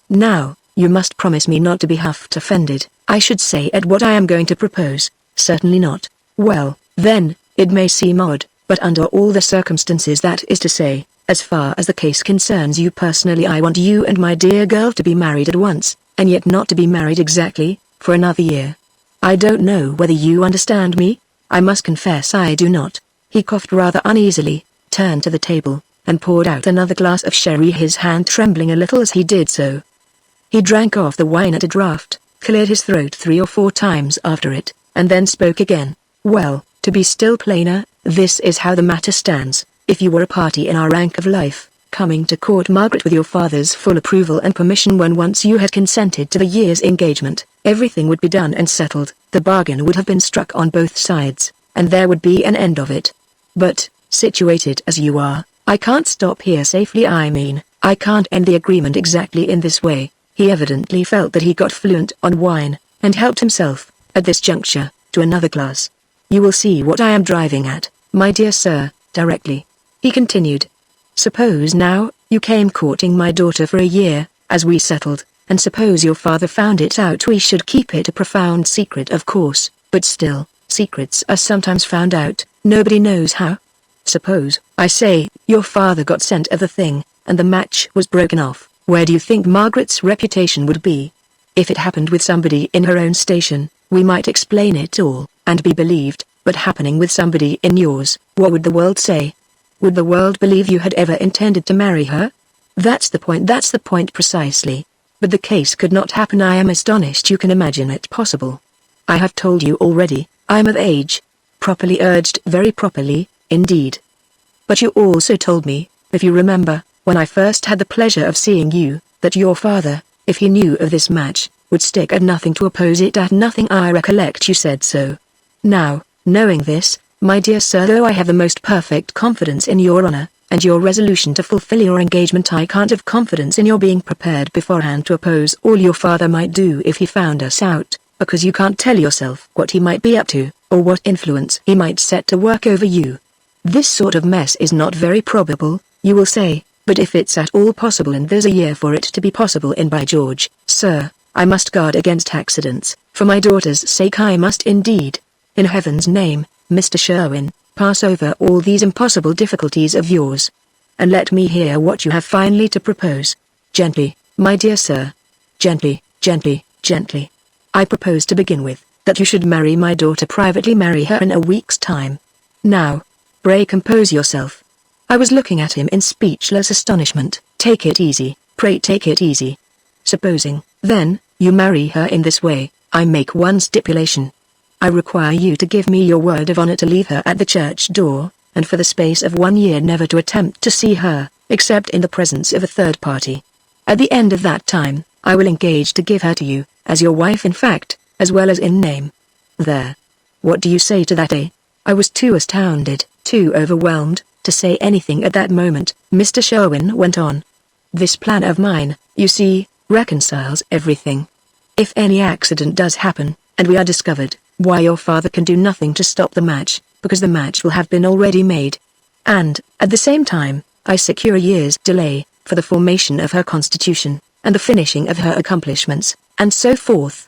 Now, you must promise me not to be half offended, I should say, at what I am going to propose. Certainly not. Well, then, it may seem odd, but under all the circumstances, that is to say, as far as the case concerns you personally, I want you and my dear girl to be married at once, and yet not to be married exactly, for another year. I don't know whether you understand me? I must confess I do not. He coughed rather uneasily, turned to the table, and poured out another glass of sherry, his hand trembling a little as he did so. He drank off the wine at a draught, cleared his throat 3 or 4 times after it, and then spoke again. Well, to be still plainer, this is how the matter stands. If you were a party in our rank of life, coming to court Margaret with your father's full approval and permission, when once you had consented to the year's engagement, everything would be done and settled, the bargain would have been struck on both sides, and there would be an end of it. But, situated as you are, I can't stop here safely. I mean, I can't end the agreement exactly in this way. He evidently felt that he got fluent on wine, and helped himself, at this juncture, to another glass. You will see what I am driving at, my dear sir, directly. He continued. Suppose now, you came courting my daughter for a year, as we settled, and suppose your father found it out. We should keep it a profound secret, of course, but still, secrets are sometimes found out, nobody knows how. Suppose, I say, your father got scent of the thing, and the match was broken off, where do you think Margaret's reputation would be? If it happened with somebody in her own station, we might explain it all, and be believed, but happening with somebody in yours, what would the world say? Would the world believe you had ever intended to marry her? That's the point precisely. But the case could not happen. I am astonished you can imagine it possible. I have told you already, I am of age. Properly urged, very properly, indeed. But you also told me, if you remember, when I first had the pleasure of seeing you, that your father, if he knew of this match, would stick at nothing to oppose it. At nothing, I recollect you said so. Now, knowing this, my dear sir, though I have the most perfect confidence in your honor, and your resolution to fulfill your engagement, I can't have confidence in your being prepared beforehand to oppose all your father might do if he found us out, because you can't tell yourself what he might be up to, or what influence he might set to work over you. This sort of mess is not very probable, you will say, but if it's at all possible, and there's a year for it to be possible in, by George, sir, I must guard against accidents. For my daughter's sake I must indeed. In heaven's name, Mr. Sherwin, pass over all these impossible difficulties of yours, and let me hear what you have finally to propose. Gently, my dear sir. Gently, gently, gently. I propose to begin with, that you should marry my daughter privately, marry her in a week's time. Now, pray compose yourself. I was looking at him in speechless astonishment. Take it easy, pray take it easy. Supposing, then, you marry her in this way, I make one stipulation. I require you to give me your word of honor to leave her at the church door, and for the space of 1 year never to attempt to see her, except in the presence of a third party. At the end of that time, I will engage to give her to you, as your wife in fact, as well as in name. There. What do you say to that, eh? I was too astounded, too overwhelmed, to say anything at that moment. Mr. Sherwin went on. This plan of mine, you see, reconciles everything. If any accident does happen, and we are discovered, why your father can do nothing to stop the match, because the match will have been already made. And, at the same time, I secure a year's delay, for the formation of her constitution, and the finishing of her accomplishments, and so forth.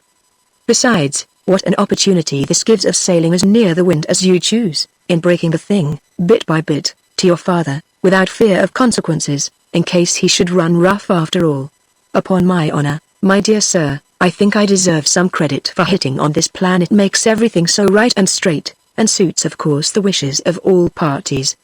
Besides, what an opportunity this gives of sailing as near the wind as you choose, in breaking the thing, bit by bit, to your father, without fear of consequences, in case he should run rough after all. Upon my honor, my dear sir, I think I deserve some credit for hitting on this plan. It makes everything so right and straight, and suits of course the wishes of all parties.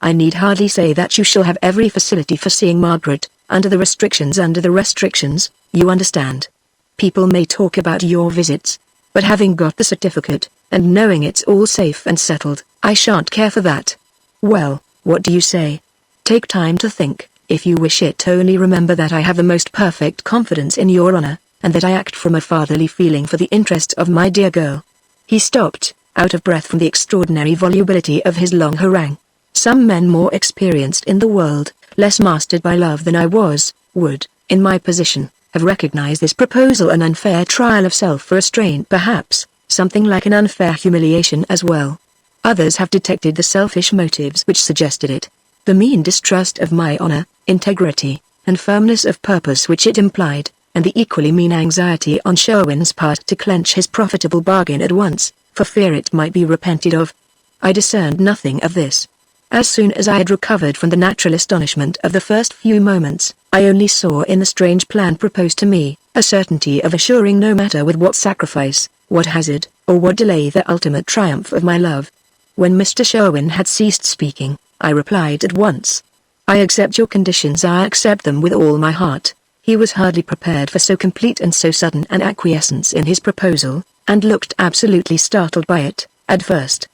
I need hardly say that you shall have every facility for seeing Margaret, under the restrictions, you understand. People may talk about your visits, but having got the certificate, and knowing it's all safe and settled, I shan't care for that. Well, what do you say? Take time to think, if you wish it. Only remember that I have the most perfect confidence in your honor, and that I act from a fatherly feeling for the interest of my dear girl. He stopped, out of breath from the extraordinary volubility of his long harangue. Some men more experienced in the world, less mastered by love than I was, would, in my position, have recognized this proposal an unfair trial of self-restraint, perhaps, something like an unfair humiliation as well. Others have detected the selfish motives which suggested it, the mean distrust of my honor, integrity, and firmness of purpose which it implied, and the equally mean anxiety on Sherwin's part to clench his profitable bargain at once, for fear it might be repented of. I discerned nothing of this. As soon as I had recovered from the natural astonishment of the first few moments, I only saw in the strange plan proposed to me, a certainty of assuring no matter with what sacrifice, what hazard, or what delay the ultimate triumph of my love. When Mr. Sherwin had ceased speaking, I replied at once. I accept your conditions, I accept them with all my heart. He was hardly prepared for so complete and so sudden an acquiescence in his proposal, and looked absolutely startled by it, at first.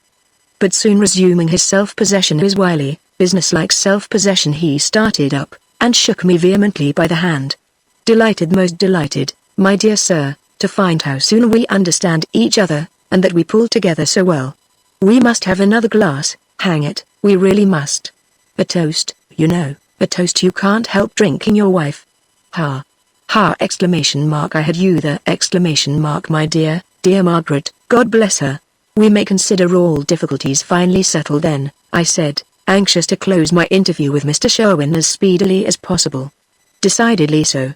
But soon resuming his self-possession, his wily, businesslike self-possession, he started up, and shook me vehemently by the hand. Delighted, most delighted, my dear sir, to find how soon we understand each other, and that we pull together so well. We must have another glass, hang it, we really must. A toast, you know, a toast you can't help drinking, your wife. Ha! Ha! Exclamation mark. I had you there. Exclamation mark. My dear, dear Margaret, God bless her. We may consider all difficulties finally settled then, I said, anxious to close my interview with Mr. Sherwin as speedily as possible. Decidedly so.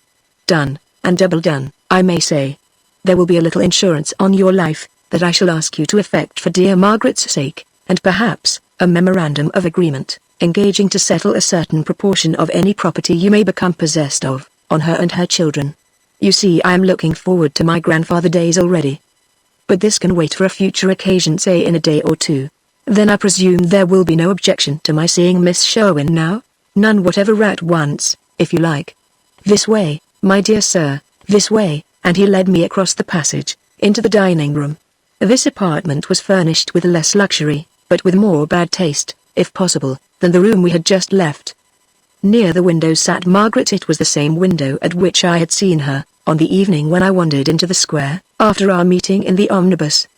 Done, and double done, I may say. There will be a little insurance on your life, that I shall ask you to effect for dear Margaret's sake, and perhaps, a memorandum of agreement, engaging to settle a certain proportion of any property you may become possessed of, on her and her children. You see, I am looking forward to my grandfather days already. But this can wait for a future occasion, say in a day or two. Then I presume there will be no objection to my seeing Miss Sherwin now? None whatever. At once, if you like. This way, my dear sir, this way, and he led me across the passage, into the dining room. This apartment was furnished with less luxury, but with more bad taste, if possible, than the room we had just left. Near the window sat Margaret. It was the same window at which I had seen her, on the evening when I wandered into the square, after our meeting in the omnibus.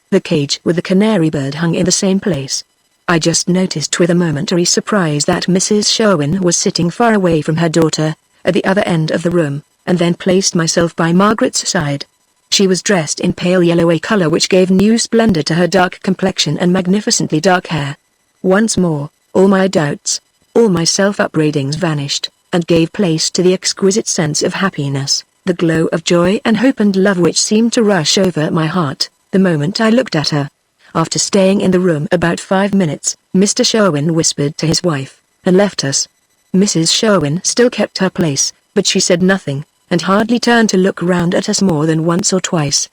The cage with the canary bird hung in the same place. I just noticed with a momentary surprise that Mrs. Sherwin was sitting far away from her daughter, at the other end of the room, and then placed myself by Margaret's side. She was dressed in pale yellow, a color which gave new splendor to her dark complexion and magnificently dark hair. Once more, all my doubts, all my self-upbraidings vanished, and gave place to the exquisite sense of happiness, the glow of joy and hope and love which seemed to rush over my heart, the moment I looked at her. After staying in the room about 5 minutes, Mr. Sherwin whispered to his wife, and left us. Mrs. Sherwin still kept her place, but she said nothing, and hardly turned to look round at us more than once or twice.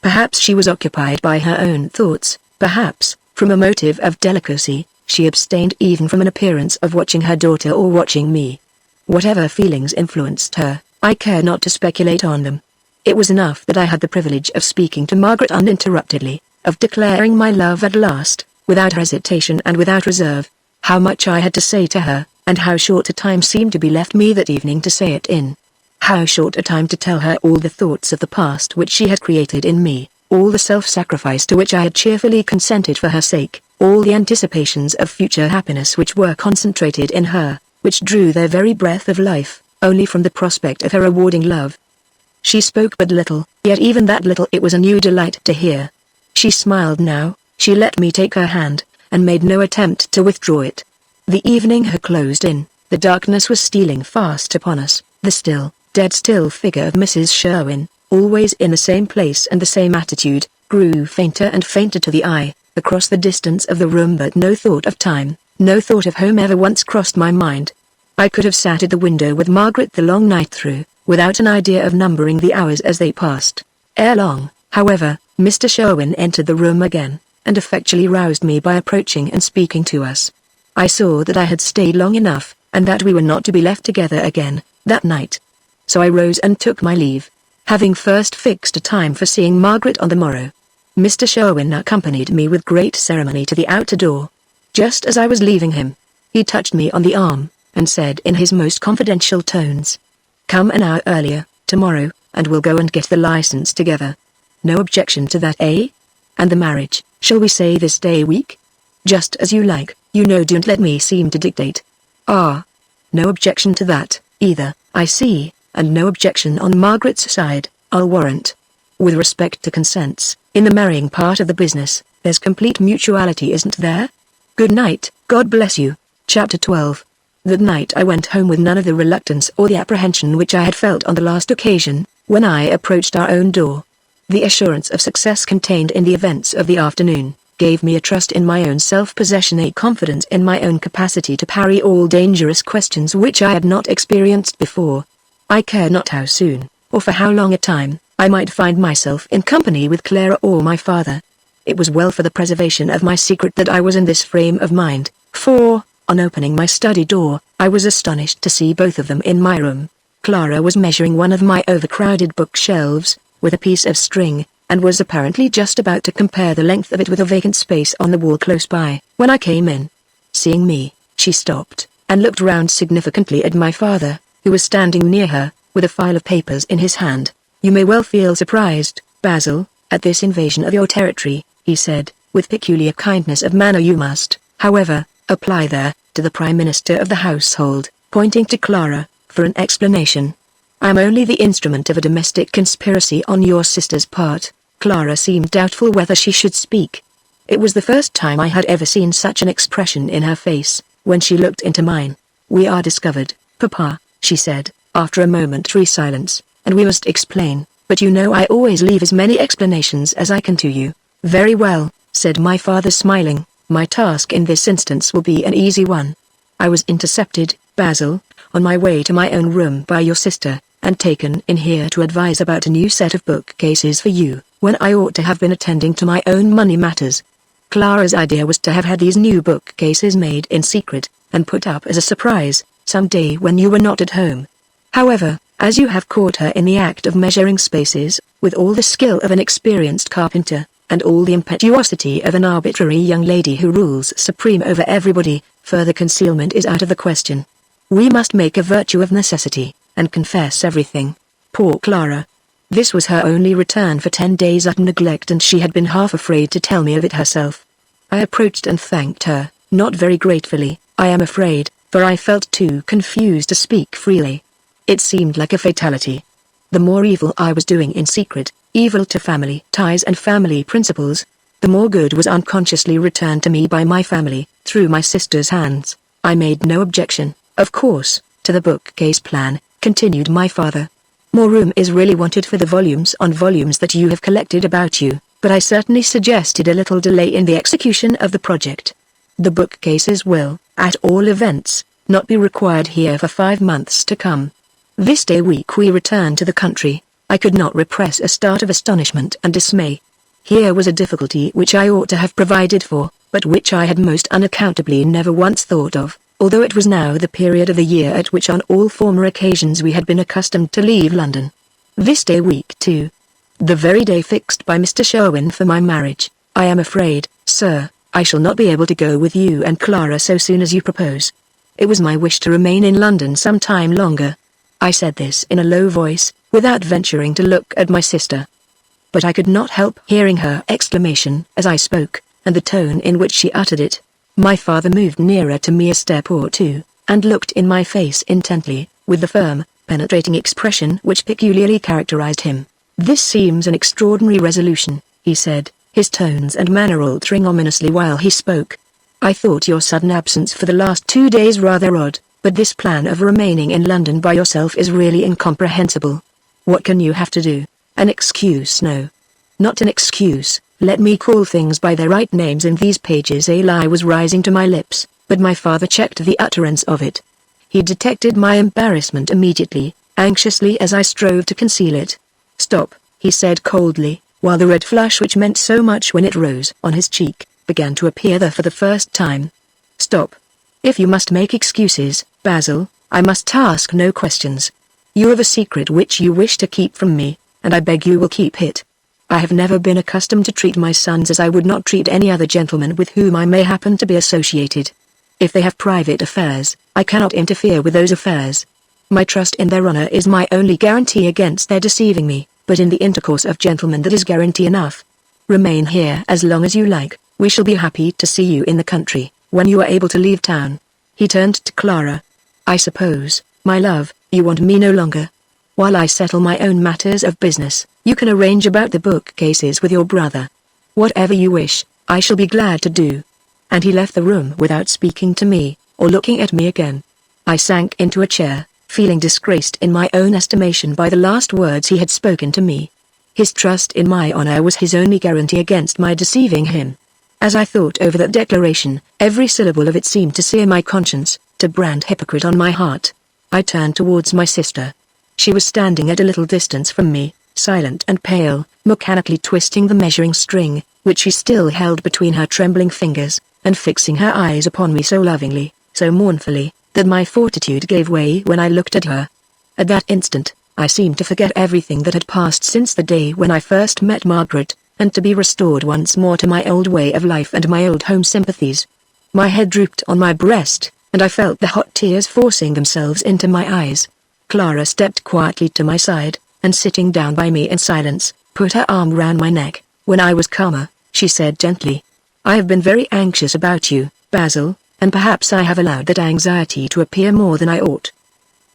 Perhaps she was occupied by her own thoughts, perhaps, from a motive of delicacy, she abstained even from an appearance of watching her daughter or watching me. Whatever feelings influenced her, I cared not to speculate on them. It was enough that I had the privilege of speaking to Margaret uninterruptedly, of declaring my love at last, without hesitation and without reserve. How much I had to say to her, and how short a time seemed to be left me that evening to say it in. How short a time to tell her all the thoughts of the past which she had created in me, all the self-sacrifice to which I had cheerfully consented for her sake, all the anticipations of future happiness which were concentrated in her, which drew their very breath of life, only from the prospect of her rewarding love. She spoke but little, yet even that little it was a new delight to hear. She smiled now, she let me take her hand, and made no attempt to withdraw it. The evening had closed in, the darkness was stealing fast upon us, the still, dead still figure of Mrs. Sherwin, always in the same place and the same attitude, grew fainter and fainter to the eye, across the distance of the room, but no thought of time, no thought of home ever once crossed my mind. I could have sat at the window with Margaret the long night through, without an idea of numbering the hours as they passed. Ere long, however, Mr. Sherwin entered the room again, and effectually roused me by approaching and speaking to us. I saw that I had stayed long enough, and that we were not to be left together again, that night. So I rose and took my leave, having first fixed a time for seeing Margaret on the morrow. Mr. Sherwin accompanied me with great ceremony to the outer door. Just as I was leaving him, he touched me on the arm, and said in his most confidential tones, "Come an hour earlier, tomorrow, and we'll go and get the license together. No objection to that, eh? And the marriage, shall we say this day week? Just as you like, you know, don't let me seem to dictate. Ah. No objection to that, either, I see, and no objection on Margaret's side, I'll warrant. With respect to consents, in the marrying part of the business, there's complete mutuality, isn't there? Good night, God bless you." Chapter 12. That night I went home with none of the reluctance or the apprehension which I had felt on the last occasion, when I approached our own door. The assurance of success contained in the events of the afternoon, gave me a trust in my own self-possession, a confidence in my own capacity to parry all dangerous questions which I had not experienced before. I cared not how soon, or for how long a time, I might find myself in company with Clara or my father. It was well for the preservation of my secret that I was in this frame of mind, for, on opening my study door, I was astonished to see both of them in my room. Clara was measuring one of my overcrowded bookshelves, with a piece of string, and was apparently just about to compare the length of it with a vacant space on the wall close by, when I came in. Seeing me, she stopped, and looked round significantly at my father, who was standing near her, with a file of papers in his hand. "You may well feel surprised, Basil, at this invasion of your territory," he said, with peculiar kindness of manner. "You must, however, apply there, to the Prime Minister of the household," pointing to Clara, "for an explanation. I am only the instrument of a domestic conspiracy on your sister's part." Clara seemed doubtful whether she should speak. It was the first time I had ever seen such an expression in her face, when she looked into mine. "We are discovered, Papa," she said, after a momentary silence, "and we must explain, but you know I always leave as many explanations as I can to you." "Very well," said my father, smiling. "My task in this instance will be an easy one. I was intercepted, Basil, on my way to my own room by your sister, and taken in here to advise about a new set of bookcases for you, when I ought to have been attending to my own money matters. Clara's idea was to have had these new bookcases made in secret, and put up as a surprise, some day when you were not at home. However, as you have caught her in the act of measuring spaces, with all the skill of an experienced carpenter, and all the impetuosity of an arbitrary young lady who rules supreme over everybody, further concealment is out of the question. We must make a virtue of necessity, and confess everything. Poor Clara. This was her only return for 10 days of neglect, and she had been half afraid to tell me of it herself. I approached and thanked her, not very gratefully, I am afraid, for I felt too confused to speak freely. It seemed like a fatality. The more evil I was doing in secret, evil to family ties and family principles, the more good was unconsciously returned to me by my family, through my sister's hands. I made no objection, of course, to the bookcase plan, continued my father. More room is really wanted for the volumes on volumes that you have collected about you, but I certainly suggested a little delay in the execution of the project. The bookcases will, at all events, not be required here for 5 months to come. This day week we returned to the country. I could not repress a start of astonishment and dismay. Here was a difficulty which I ought to have provided for, but which I had most unaccountably never once thought of, although it was now the period of the year at which on all former occasions we had been accustomed to leave London. This day week too. The very day fixed by Mr. Sherwin for my marriage. I am afraid, sir, I shall not be able to go with you and Clara so soon as you propose. It was my wish to remain in London some time longer. I said this in a low voice, without venturing to look at my sister. But I could not help hearing her exclamation as I spoke, and the tone in which she uttered it. My father moved nearer to me a step or two, and looked in my face intently, with the firm, penetrating expression which peculiarly characterized him. "This seems an extraordinary resolution," he said, his tones and manner altering ominously while he spoke. "I thought your sudden absence for the last 2 days rather odd, but this plan of remaining in London by yourself is really incomprehensible. What can you have to do? An excuse? No. Not an excuse. Let me call things by their right names. In these pages a lie was rising to my lips, but my father checked the utterance of it. He detected my embarrassment immediately, anxiously as I strove to conceal it. "Stop," he said coldly, while the red flush which meant so much when it rose on his cheek, began to appear there for the first time. "Stop. If you must make excuses, Basil, I must ask no questions. You have a secret which you wish to keep from me, and I beg you will keep it. I have never been accustomed to treat my sons as I would not treat any other gentleman with whom I may happen to be associated. If they have private affairs, I cannot interfere with those affairs. My trust in their honor is my only guarantee against their deceiving me, but in the intercourse of gentlemen that is guarantee enough. Remain here as long as you like. We shall be happy to see you in the country, when you are able to leave town." He turned to Clara. "I suppose, my love, you want me no longer. While I settle my own matters of business, you can arrange about the bookcases with your brother. Whatever you wish, I shall be glad to do." And he left the room without speaking to me, or looking at me again. I sank into a chair, feeling disgraced in my own estimation by the last words he had spoken to me. His trust in my honor was his only guarantee against my deceiving him. As I thought over that declaration, every syllable of it seemed to sear my conscience, to brand hypocrite on my heart. I turned towards my sister. She was standing at a little distance from me, silent and pale, mechanically twisting the measuring string, which she still held between her trembling fingers, and fixing her eyes upon me so lovingly, so mournfully, that my fortitude gave way when I looked at her. At that instant, I seemed to forget everything that had passed since the day when I first met Margaret, and to be restored once more to my old way of life and my old home sympathies. My head drooped on my breast, and I felt the hot tears forcing themselves into my eyes. Clara stepped quietly to my side, and sitting down by me in silence, put her arm round my neck. When I was calmer, she said gently, "I have been very anxious about you, Basil, and perhaps I have allowed that anxiety to appear more than I ought.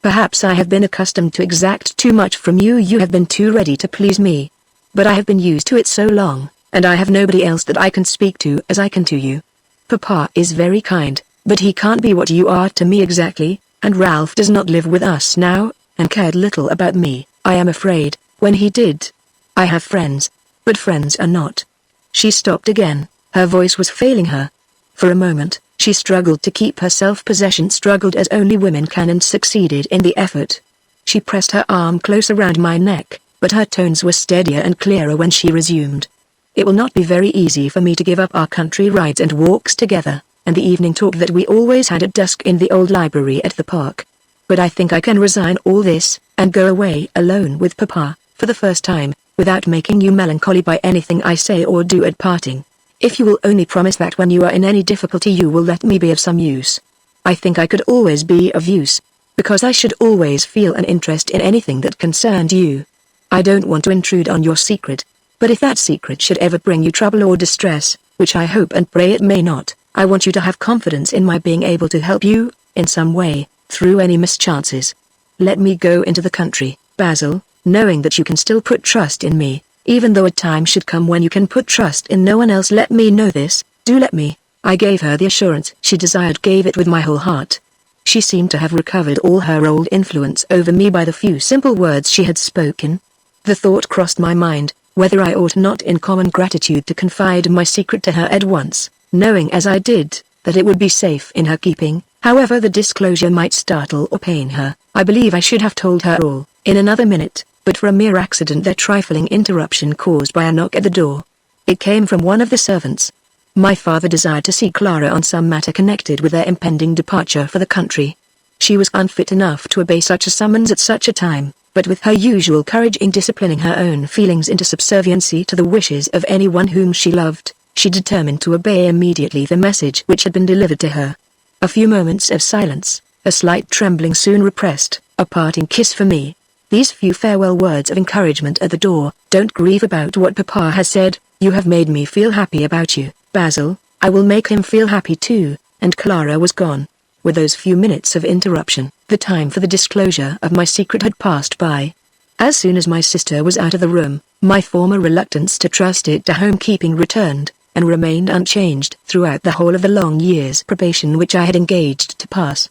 Perhaps I have been accustomed to exact too much from you. You have been too ready to please me. But I have been used to it so long, and I have nobody else that I can speak to as I can to you. Papa is very kind, but he can't be what you are to me exactly, and Ralph does not live with us now, and cared little about me, I am afraid, when he did. I have friends, but friends are not." She stopped again, her voice was failing her. For a moment, she struggled to keep her self-possession, struggled as only women can, and succeeded in the effort. She pressed her arm close around my neck, but her tones were steadier and clearer when she resumed. "It will not be very easy for me to give up our country rides and walks together, and the evening talk that we always had at dusk in the old library at the park. But I think I can resign all this, and go away alone with Papa, for the first time, without making you melancholy by anything I say or do at parting. If you will only promise that when you are in any difficulty you will let me be of some use. I think I could always be of use, because I should always feel an interest in anything that concerned you. I don't want to intrude on your secret, but if that secret should ever bring you trouble or distress, which I hope and pray it may not, I want you to have confidence in my being able to help you, in some way, through any mischances. Let me go into the country, Basil, knowing that you can still put trust in me, even though a time should come when you can put trust in no one else. Let me know this, do let me." I gave her the assurance she desired, gave it with my whole heart. She seemed to have recovered all her old influence over me by the few simple words she had spoken. The thought crossed my mind, whether I ought not in common gratitude to confide my secret to her at once, knowing as I did, that it would be safe in her keeping, However the disclosure might startle or pain her, I believe I should have told her all, in another minute, but for a mere accident the trifling interruption caused by a knock at the door. It came from one of the servants. My father desired to see Clara on some matter connected with their impending departure for the country. She was unfit enough to obey such a summons at such a time, but with her usual courage in disciplining her own feelings into subserviency to the wishes of anyone whom she loved, she determined to obey immediately the message which had been delivered to her. A few moments of silence, a slight trembling soon repressed, a parting kiss for me. These few farewell words of encouragement at the door. "Don't grieve about what Papa has said, you have made me feel happy about you, Basil, I will make him feel happy too," and Clara was gone. With those few minutes of interruption, the time for the disclosure of my secret had passed by. As soon as my sister was out of the room, my former reluctance to trust it to home-keeping returned, and remained unchanged throughout the whole of the long year's probation which I had engaged to pass.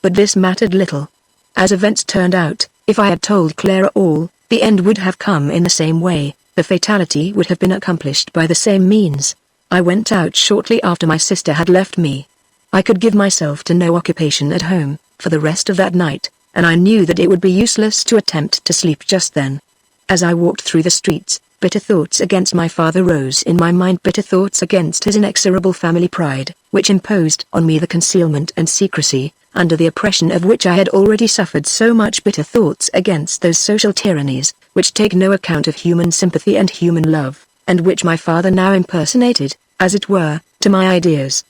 But this mattered little. As events turned out, if I had told Clara all, the end would have come in the same way, the fatality would have been accomplished by the same means. I went out shortly after my sister had left me. I could give myself to no occupation at home, for the rest of that night, and I knew that it would be useless to attempt to sleep just then. As I walked through the streets, bitter thoughts against my father rose in my mind, bitter thoughts against his inexorable family pride, which imposed on me the concealment and secrecy, under the oppression of which I had already suffered so much, bitter thoughts against those social tyrannies, which take no account of human sympathy and human love, and which my father now impersonated, as it were, to my ideas.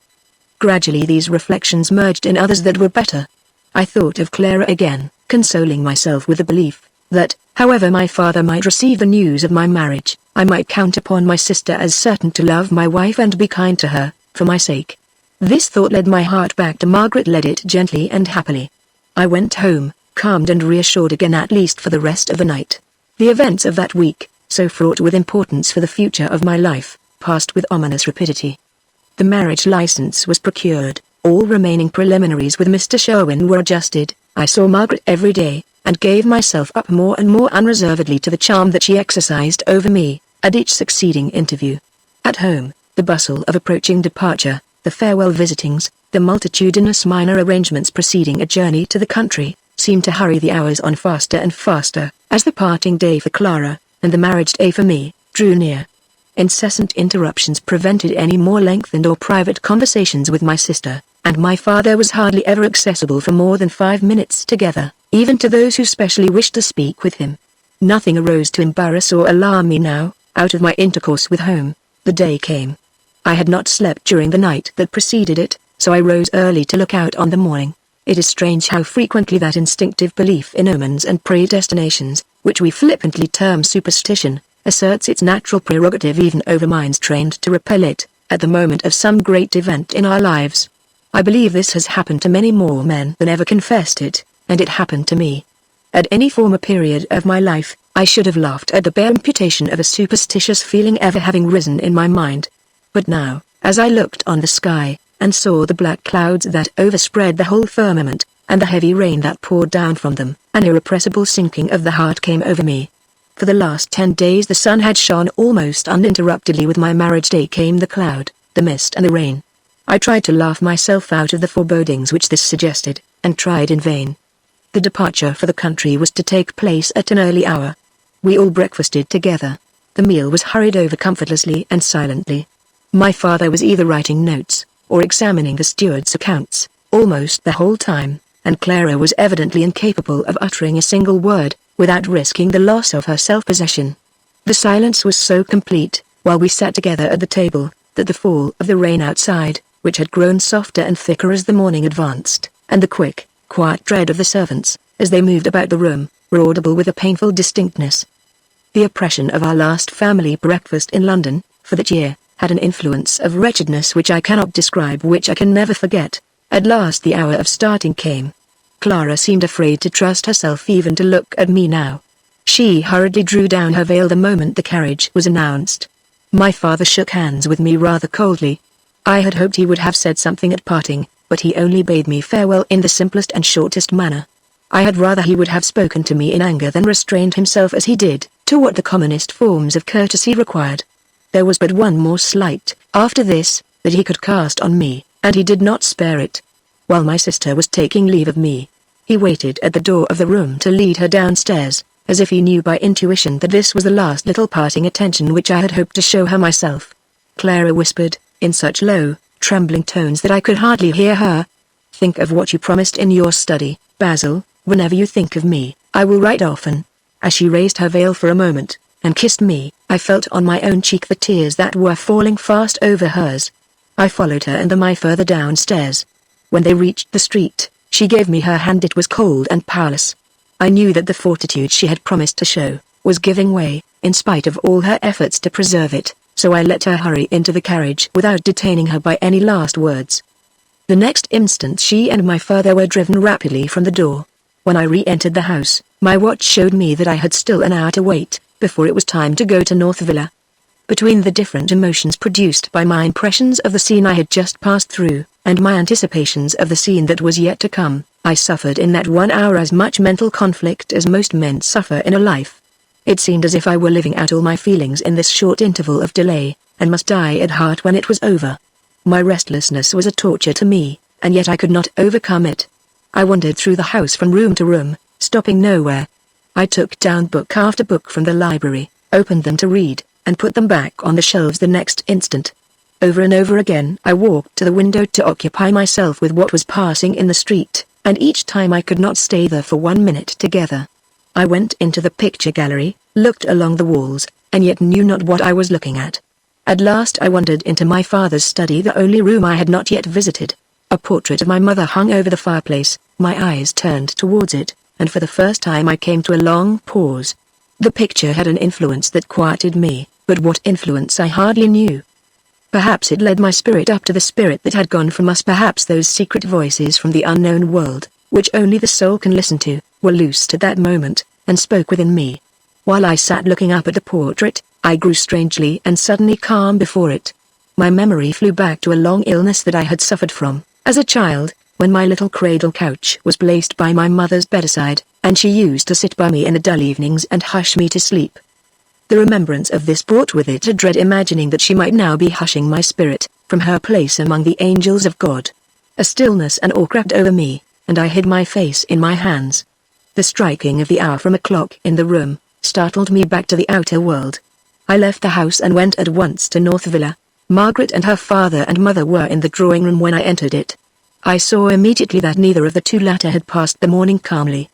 Gradually these reflections merged in others that were better. I thought of Clara again, consoling myself with the belief that, however my father might receive the news of my marriage, I might count upon my sister as certain to love my wife and be kind to her, for my sake. This thought led my heart back to Margaret, led it gently and happily. I went home, calmed and reassured again, at least for the rest of the night. The events of that week, so fraught with importance for the future of my life, passed with ominous rapidity. The marriage license was procured, all remaining preliminaries with Mr. Sherwin were adjusted, I saw Margaret every day, and gave myself up more and more unreservedly to the charm that she exercised over me, at each succeeding interview. At home, the bustle of approaching departure, the farewell visitings, the multitudinous minor arrangements preceding a journey to the country, seemed to hurry the hours on faster and faster, as the parting day for Clara, and the marriage day for me, drew near. Incessant interruptions prevented any more lengthened or private conversations with my sister, and my father was hardly ever accessible for more than 5 minutes together, even to those who specially wished to speak with him. Nothing arose to embarrass or alarm me now, out of my intercourse with home. The day came. I had not slept during the night that preceded it, so I rose early to look out on the morning. It is strange how frequently that instinctive belief in omens and predestinations, which we flippantly term superstition, asserts its natural prerogative even over minds trained to repel it, at the moment of some great event in our lives. I believe this has happened to many more men than ever confessed it, and it happened to me. At any former period of my life, I should have laughed at the bare imputation of a superstitious feeling ever having risen in my mind. But now, as I looked on the sky, and saw the black clouds that overspread the whole firmament, and the heavy rain that poured down from them, an irrepressible sinking of the heart came over me. For the last 10 days the sun had shone almost uninterruptedly. With my marriage day came the cloud, the mist and the rain. I tried to laugh myself out of the forebodings which this suggested, and tried in vain. The departure for the country was to take place at an early hour. We all breakfasted together. The meal was hurried over comfortlessly and silently. My father was either writing notes, or examining the steward's accounts, almost the whole time, and Clara was evidently incapable of uttering a single word, without risking the loss of her self-possession. The silence was so complete, while we sat together at the table, that the fall of the rain outside, which had grown softer and thicker as the morning advanced, and the quick, quiet tread of the servants, as they moved about the room, were audible with a painful distinctness. The oppression of our last family breakfast in London, for that year, had an influence of wretchedness which I cannot describe, which I can never forget. At last the hour of starting came. Clara seemed afraid to trust herself even to look at me now. She hurriedly drew down her veil the moment the carriage was announced. My father shook hands with me rather coldly. I had hoped he would have said something at parting, but he only bade me farewell in the simplest and shortest manner. I had rather he would have spoken to me in anger than restrained himself as he did, to what the commonest forms of courtesy required. There was but one more slight, after this, that he could cast on me, and he did not spare it. while my sister was taking leave of me. He waited at the door of the room to lead her downstairs, as if he knew by intuition that this was the last little parting attention which I had hoped to show her myself. Clara whispered, in such low, trembling tones that I could hardly hear her. "Think of what you promised in your study, Basil. Whenever you think of me, I will write often." As she raised her veil for a moment, and kissed me, I felt on my own cheek the tears that were falling fast over hers. I followed her and them further downstairs. When they reached the street, she gave me her hand. It was cold and powerless. I knew that the fortitude she had promised to show was giving way, in spite of all her efforts to preserve it, so I let her hurry into the carriage without detaining her by any last words. The next instant she and my father were driven rapidly from the door. When I re-entered the house, my watch showed me that I had still an hour to wait, before it was time to go to North Villa. Between the different emotions produced by my impressions of the scene I had just passed through, and my anticipations of the scene that was yet to come, I suffered in that 1 hour as much mental conflict as most men suffer in a life. It seemed as if I were living out all my feelings in this short interval of delay, and must die at heart when it was over. My restlessness was a torture to me, and yet I could not overcome it. I wandered through the house from room to room, stopping nowhere. I took down book after book from the library, opened them to read, and put them back on the shelves the next instant. Over and over again I walked to the window to occupy myself with what was passing in the street, and each time I could not stay there for 1 minute together. I went into the picture gallery, looked along the walls, and yet knew not what I was looking at. At last I wandered into my father's study, the only room I had not yet visited. A portrait of my mother hung over the fireplace. My eyes turned towards it, and for the first time I came to a long pause. The picture had an influence that quieted me, but what influence I hardly knew. Perhaps it led my spirit up to the spirit that had gone from us. Perhaps those secret voices from the unknown world, which only the soul can listen to, were loosed at that moment, and spoke within me. While I sat looking up at the portrait, I grew strangely and suddenly calm before it. My memory flew back to a long illness that I had suffered from, as a child, when my little cradle couch was placed by my mother's bedside, and she used to sit by me in the dull evenings and hush me to sleep. The remembrance of this brought with it a dread imagining that she might now be hushing my spirit, from her place among the angels of God. A stillness and awe crept over me, and I hid my face in my hands. The striking of the hour from a clock in the room startled me back to the outer world. I left the house and went at once to North Villa. Margaret and her father and mother were in the drawing room when I entered it. I saw immediately that neither of the two latter had passed the morning calmly.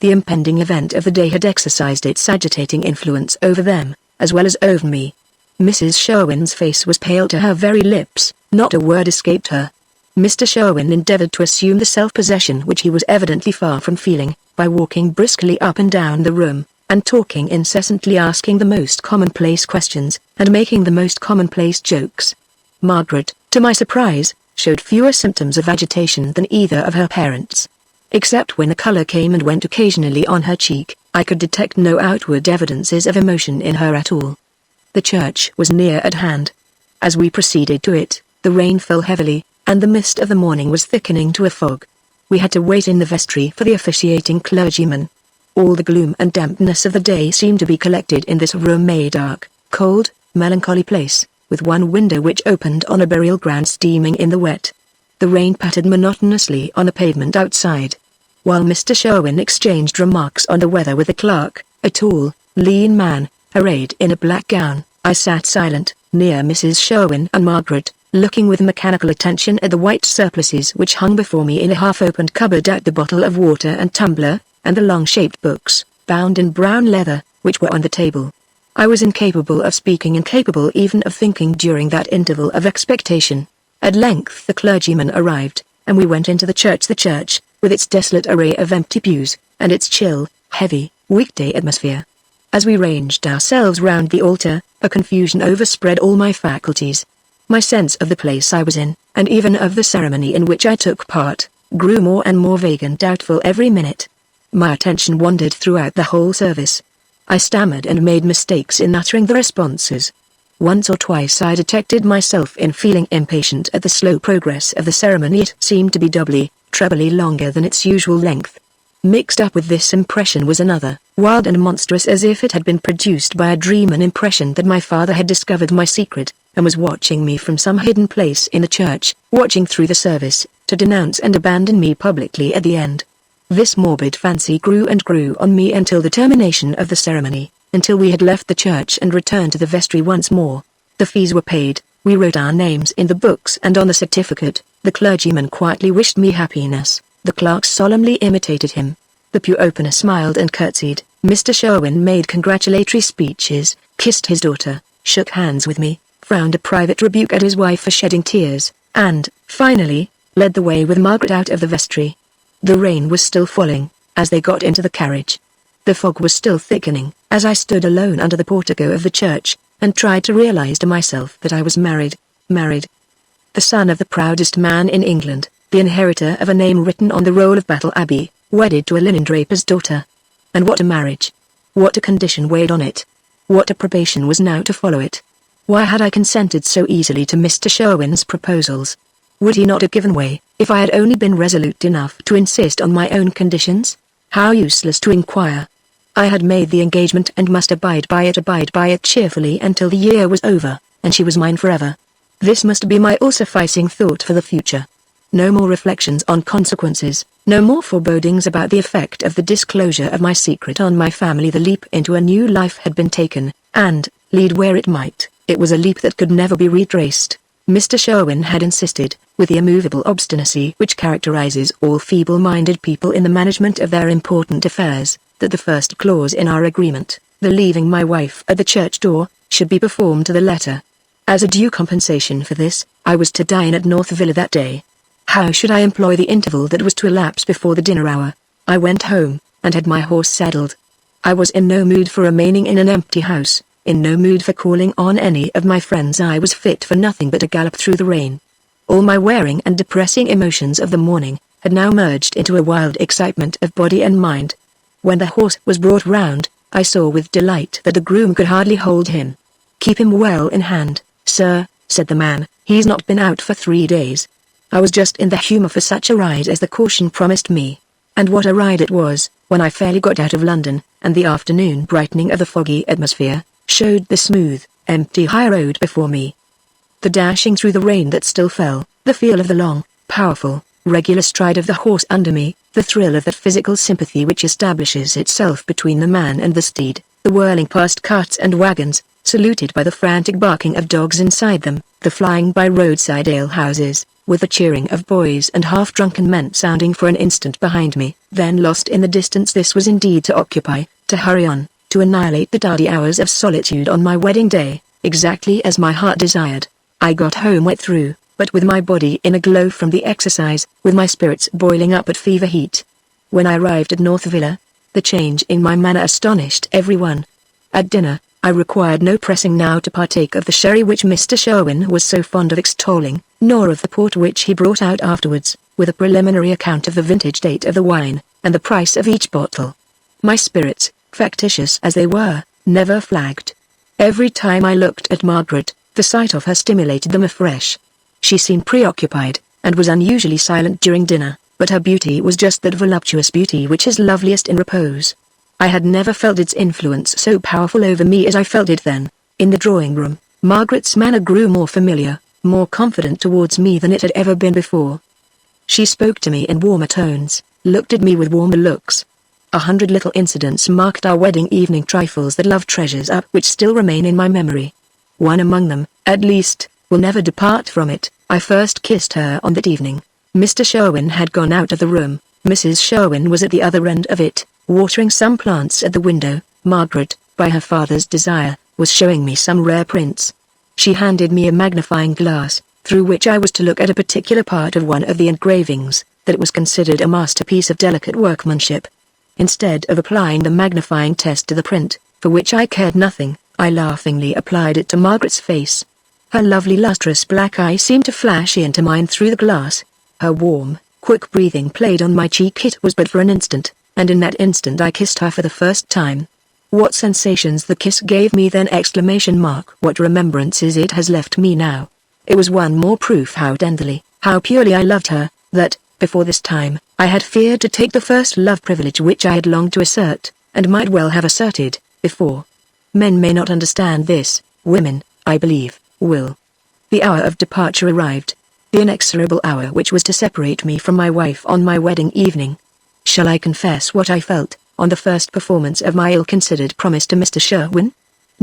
The impending event of the day had exercised its agitating influence over them, as well as over me. Mrs. Sherwin's face was pale to her very lips, not a word escaped her. Mr. Sherwin endeavored to assume the self-possession which he was evidently far from feeling, by walking briskly up and down the room, and talking incessantly, asking the most commonplace questions, and making the most commonplace jokes. Margaret, to my surprise, showed fewer symptoms of agitation than either of her parents. Except when the color came and went occasionally on her cheek, I could detect no outward evidences of emotion in her at all. The church was near at hand. As we proceeded to it, the rain fell heavily, and the mist of the morning was thickening to a fog. We had to wait in the vestry for the officiating clergyman. All the gloom and dampness of the day seemed to be collected in this room, a dark, cold, melancholy place, with one window which opened on a burial ground steaming in the wet. The rain pattered monotonously on the pavement outside. While Mr. Sherwin exchanged remarks on the weather with the clerk, a tall, lean man, arrayed in a black gown, I sat silent, near Mrs. Sherwin and Margaret, looking with mechanical attention at the white surplices which hung before me in a half-opened cupboard, at the bottle of water and tumbler, and the long-shaped books, bound in brown leather, which were on the table. I was incapable of speaking, incapable even of thinking during that interval of expectation. At length the clergyman arrived, and we went into the church, with its desolate array of empty pews, and its chill, heavy, weekday atmosphere. As we ranged ourselves round the altar, a confusion overspread all my faculties. My sense of the place I was in, and even of the ceremony in which I took part, grew more and more vague and doubtful every minute. My attention wandered throughout the whole service. I stammered and made mistakes in uttering the responses. Once or twice I detected myself in feeling impatient at the slow progress of the ceremony. It seemed to be doubly, trebly longer than its usual length. Mixed up with this impression was another, wild and monstrous, as if it had been produced by a dream, an impression that my father had discovered my secret, and was watching me from some hidden place in the church, watching through the service, to denounce and abandon me publicly at the end. This morbid fancy grew and grew on me until the termination of the ceremony, until we had left the church and returned to the vestry once more. The fees were paid, we wrote our names in the books and on the certificate, the clergyman quietly wished me happiness, the clerks solemnly imitated him. The pew opener smiled and curtsied, Mr. Sherwin made congratulatory speeches, kissed his daughter, shook hands with me, frowned a private rebuke at his wife for shedding tears, and, finally, led the way with Margaret out of the vestry. The rain was still falling, as they got into the carriage. The fog was still thickening, as I stood alone under the portico of the church, and tried to realize to myself that I was married. The son of the proudest man in England, the inheritor of a name written on the roll of Battle Abbey, wedded to a linen draper's daughter. And what a marriage! What a condition weighed on it! What a probation was now to follow it! Why had I consented so easily to Mr. Sherwin's proposals? Would he not have given way, if I had only been resolute enough to insist on my own conditions? How useless to inquire! I had made the engagement and must abide by it cheerfully until the year was over, and she was mine forever. This must be my all-sufficing thought for the future. No more reflections on consequences, no more forebodings about the effect of the disclosure of my secret on my family. The leap into a new life had been taken, and, lead where it might, it was a leap that could never be retraced. Mr. Sherwin had insisted, with the immovable obstinacy which characterizes all feeble-minded people in the management of their important affairs, that the first clause in our agreement, the leaving my wife at the church door, should be performed to the letter. As a due compensation for this, I was to dine at North Villa that day. How should I employ the interval that was to elapse before the dinner hour? I went home, and had my horse saddled. I was in no mood for remaining in an empty house, in no mood for calling on any of my friends. I was fit for nothing but a gallop through the rain. All my wearing and depressing emotions of the morning had now merged into a wild excitement of body and mind. When the horse was brought round, I saw with delight that the groom could hardly hold him. "Keep him well in hand, sir," said the man, "he's not been out for 3 days." I was just in the humour for such a ride as the caution promised me. And what a ride it was, when I fairly got out of London, and the afternoon brightening of the foggy atmosphere showed the smooth, empty high road before me. The dashing through the rain that still fell, the feel of the long, powerful, regular stride of the horse under me, the thrill of that physical sympathy which establishes itself between the man and the steed, the whirling past carts and wagons, saluted by the frantic barking of dogs inside them, the flying by roadside alehouses, with the cheering of boys and half-drunken men sounding for an instant behind me, then lost in the distance. This was indeed to occupy, to hurry on, to annihilate the tardy hours of solitude on my wedding day, exactly as my heart desired. I got home wet through, but with my body in a glow from the exercise, with my spirits boiling up at fever heat. When I arrived at North Villa, the change in my manner astonished everyone. At dinner, I required no pressing now to partake of the sherry which Mr. Sherwin was so fond of extolling, nor of the port which he brought out afterwards, with a preliminary account of the vintage date of the wine, and the price of each bottle. My spirits, factitious as they were, never flagged. Every time I looked at Margaret, the sight of her stimulated them afresh. She seemed preoccupied, and was unusually silent during dinner, but her beauty was just that voluptuous beauty which is loveliest in repose. I had never felt its influence so powerful over me as I felt it then. In the drawing-room, Margaret's manner grew more familiar, more confident towards me than it had ever been before. She spoke to me in warmer tones, looked at me with warmer looks. 100 little incidents marked our wedding evening, trifles that love treasures up which still remain in my memory. One among them, at least, will never depart from it. I first kissed her on that evening. Mr. Sherwin had gone out of the room. Mrs. Sherwin was at the other end of it, watering some plants at the window. Margaret, by her father's desire, was showing me some rare prints. She handed me a magnifying glass, through which I was to look at a particular part of one of the engravings, that was considered a masterpiece of delicate workmanship. Instead of applying the magnifying test to the print, for which I cared nothing, I laughingly applied it to Margaret's face. Her lovely lustrous black eye seemed to flash into mine through the glass. Her warm, quick breathing played on my cheek. It was but for an instant, and in that instant I kissed her for the first time. What sensations the kiss gave me then! What remembrances it has left me now! It was one more proof how tenderly, how purely I loved her, that, before this time, I had feared to take the first love privilege which I had longed to assert, and might well have asserted, before. Men may not understand this, women, I believe, will. The hour of departure arrived. the inexorable hour which was to separate me from my wife on my wedding evening. Shall I confess what I felt, on the first performance of my ill-considered promise to Mr. Sherwin?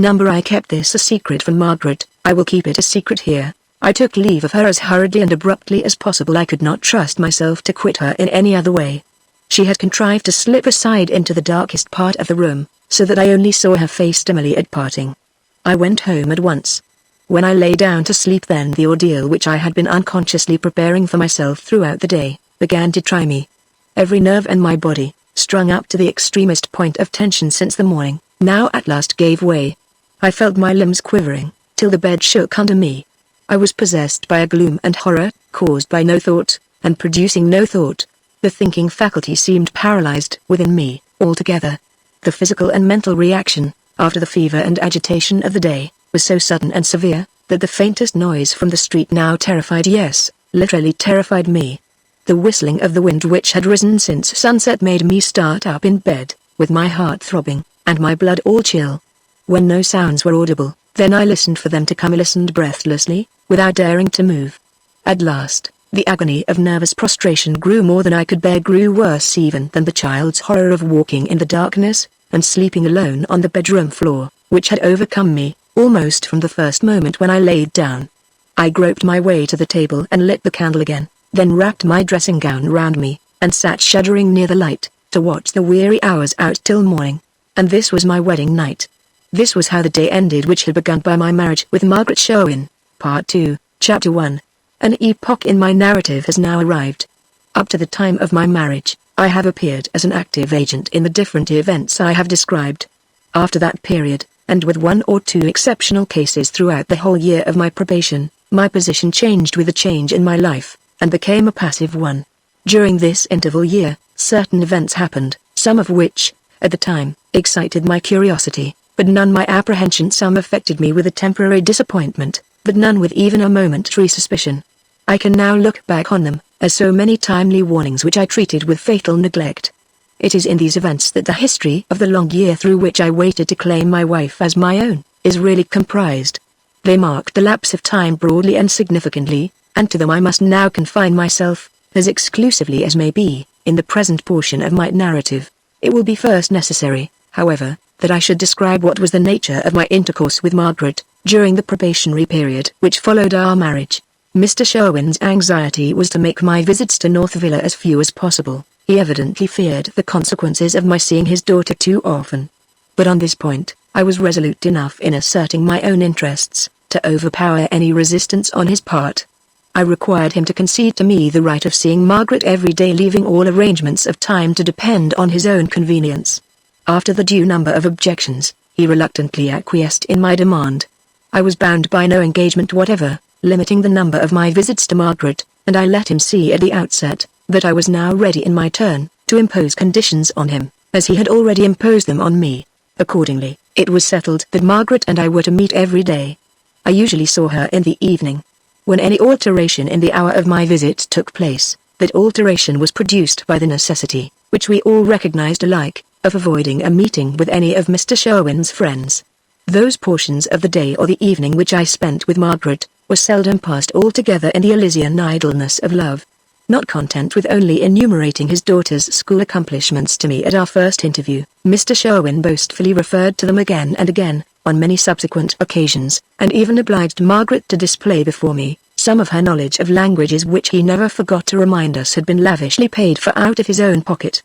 I kept this a secret from Margaret. I will keep it a secret here. I took leave of her as hurriedly and abruptly as possible. I could not trust myself to quit her in any other way. She had contrived to slip aside into the darkest part of the room, so that I only saw her face dimly at parting. I went home at once. When I lay down to sleep then the ordeal which I had been unconsciously preparing for myself throughout the day, began to try me. Every nerve in my body, strung up to the extremest point of tension since the morning, now at last gave way. I felt my limbs quivering, till the bed shook under me. I was possessed by a gloom and horror, caused by no thought, and producing no thought. The thinking faculty seemed paralyzed within me, altogether. The physical and mental reaction, after the fever and agitation of the day, was so sudden and severe, that the faintest noise from the street now terrified, yes, literally terrified me. The whistling of the wind which had risen since sunset made me start up in bed, with my heart throbbing, and my blood all chill. When no sounds were audible, then I listened for them to come. I listened breathlessly, without daring to move. At last, the agony of nervous prostration grew more than I could bear, grew worse even than the child's horror of walking in the darkness, and sleeping alone on the bedroom floor, which had overcome me, almost from the first moment when I laid down. I groped my way to the table and lit the candle again, then wrapped my dressing gown round me, and sat shuddering near the light, to watch the weary hours out till morning. And this was my wedding night. This was how the day ended which had begun by my marriage with Margaret Sherwin. Part 2, Chapter 1. An epoch in my narrative has now arrived. Up to the time of my marriage, I have appeared as an active agent in the different events I have described. After that period, and with one or two exceptional cases throughout the whole year of my probation, my position changed with a change in my life, and became a passive one. During this interval year, certain events happened, some of which, at the time, excited my curiosity, but none my apprehension. Some affected me with a temporary disappointment, but none with even a momentary suspicion. I can now look back on them, as so many timely warnings which I treated with fatal neglect. It is in these events that the history of the long year through which I waited to claim my wife as my own, is really comprised. They marked the lapse of time broadly and significantly, and to them I must now confine myself, as exclusively as may be, in the present portion of my narrative. It will be first necessary, however, that I should describe what was the nature of my intercourse with Margaret, during the probationary period which followed our marriage. Mr. Sherwin's anxiety was to make my visits to North Villa as few as possible. He evidently feared the consequences of my seeing his daughter too often. But on this point, I was resolute enough in asserting my own interests, to overpower any resistance on his part. I required him to concede to me the right of seeing Margaret every day, leaving all arrangements of time to depend on his own convenience. After the due number of objections, he reluctantly acquiesced in my demand. I was bound by no engagement whatever, limiting the number of my visits to Margaret, and I let him see at the outset that I was now ready in my turn to impose conditions on him, as he had already imposed them on me. Accordingly, it was settled that Margaret and I were to meet every day. I usually saw her in the evening. When any alteration in the hour of my visit took place, that alteration was produced by the necessity, which we all recognized alike, of avoiding a meeting with any of Mr. Sherwin's friends. Those portions of the day or the evening which I spent with Margaret, were seldom passed altogether in the Elysian idleness of love. Not content with only enumerating his daughter's school accomplishments to me at our first interview, Mr. Sherwin boastfully referred to them again and again, on many subsequent occasions, and even obliged Margaret to display before me some of her knowledge of languages which he never forgot to remind us had been lavishly paid for out of his own pocket.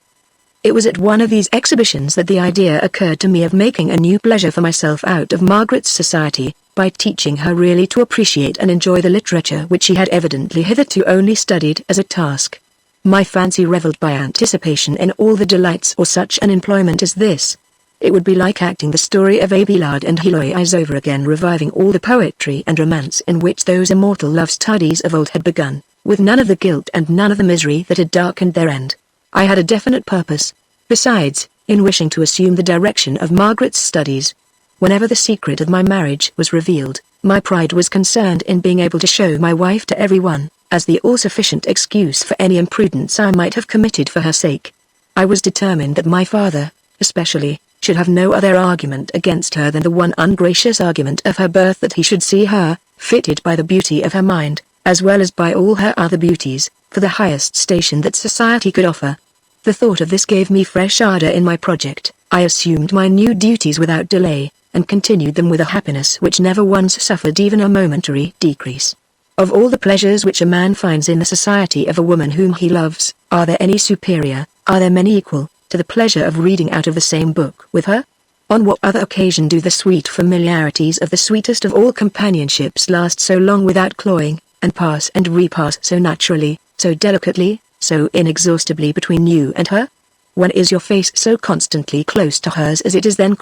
It was at one of these exhibitions that the idea occurred to me of making a new pleasure for myself out of Margaret's society, by teaching her really to appreciate and enjoy the literature which she had evidently hitherto only studied as a task. My fancy revelled by anticipation in all the delights of such an employment as this. It would be like acting the story of Abelard and Heloise over again, reviving all the poetry and romance in which those immortal love studies of old had begun, with none of the guilt and none of the misery that had darkened their end. I had a definite purpose, besides, in wishing to assume the direction of Margaret's studies. Whenever the secret of my marriage was revealed, my pride was concerned in being able to show my wife to everyone, as the all-sufficient excuse for any imprudence I might have committed for her sake. I was determined that my father, especially, should have no other argument against her than the one ungracious argument of her birth, that he should see her, fitted by the beauty of her mind, as well as by all her other beauties, for the highest station that society could offer. The thought of this gave me fresh ardor in my project. I assumed my new duties without delay, and continued them with a happiness which never once suffered even a momentary decrease. Of all the pleasures which a man finds in the society of a woman whom he loves, are there any superior, are there many equal, to the pleasure of reading out of the same book with her? On what other occasion do the sweet familiarities of the sweetest of all companionships last so long without cloying, and pass and repass so naturally, so delicately, so inexhaustibly between you and her? When is your face so constantly close to hers as it is then?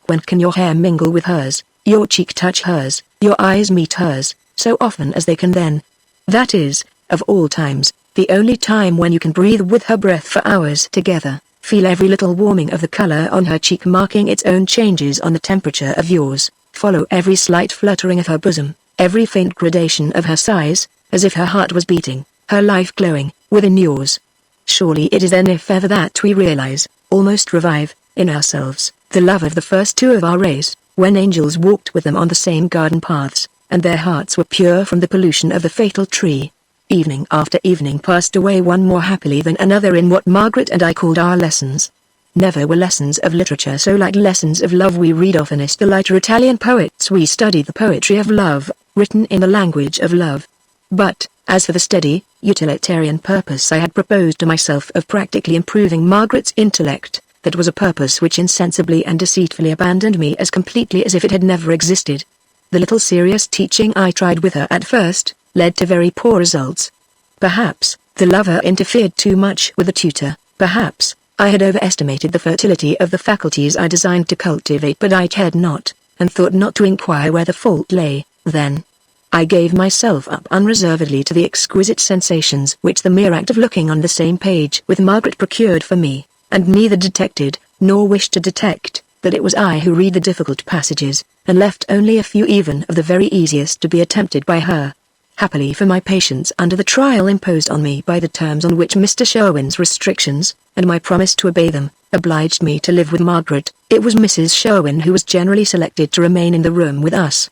When can your hair mingle with hers, your cheek touch hers, your eyes meet hers, so often as they can then? That is, of all times, the only time when you can breathe with her breath for hours together, feel every little warming of the color on her cheek marking its own changes on the temperature of yours, follow every slight fluttering of her bosom, every faint gradation of her sighs, as if her heart was beating, her life glowing, within yours. Surely it is then, if ever, that we realize, almost revive, in ourselves, the love of the first two of our race, when angels walked with them on the same garden paths, and their hearts were pure from the pollution of the fatal tree. Evening after evening passed away, one more happily than another, in what Margaret and I called our lessons. Never were lessons of literature so like lessons of love. We read oftenest the lighter Italian poets. We studied the poetry of love, written in the language of love. But, as for the steady, utilitarian purpose I had proposed to myself of practically improving Margaret's intellect, that was a purpose which insensibly and deceitfully abandoned me as completely as if it had never existed. The little serious teaching I tried with her at first, led to very poor results. Perhaps, the lover interfered too much with the tutor, perhaps, I had overestimated the fertility of the faculties I designed to cultivate, but I cared not, and thought not to inquire where the fault lay, then. I gave myself up unreservedly to the exquisite sensations which the mere act of looking on the same page with Margaret procured for me, and neither detected, nor wished to detect, that it was I who read the difficult passages, and left only a few even of the very easiest to be attempted by her. Happily for my patience under the trial imposed on me by the terms on which Mr. Sherwin's restrictions, and my promise to obey them, obliged me to live with Margaret, it was Mrs. Sherwin who was generally selected to remain in the room with us.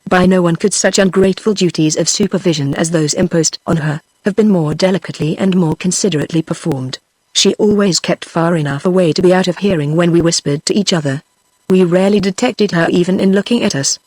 By no one could such ungrateful duties of supervision as those imposed on her, have been more delicately and more considerately performed. She always kept far enough away to be out of hearing when we whispered to each other. We rarely detected her even in looking at us.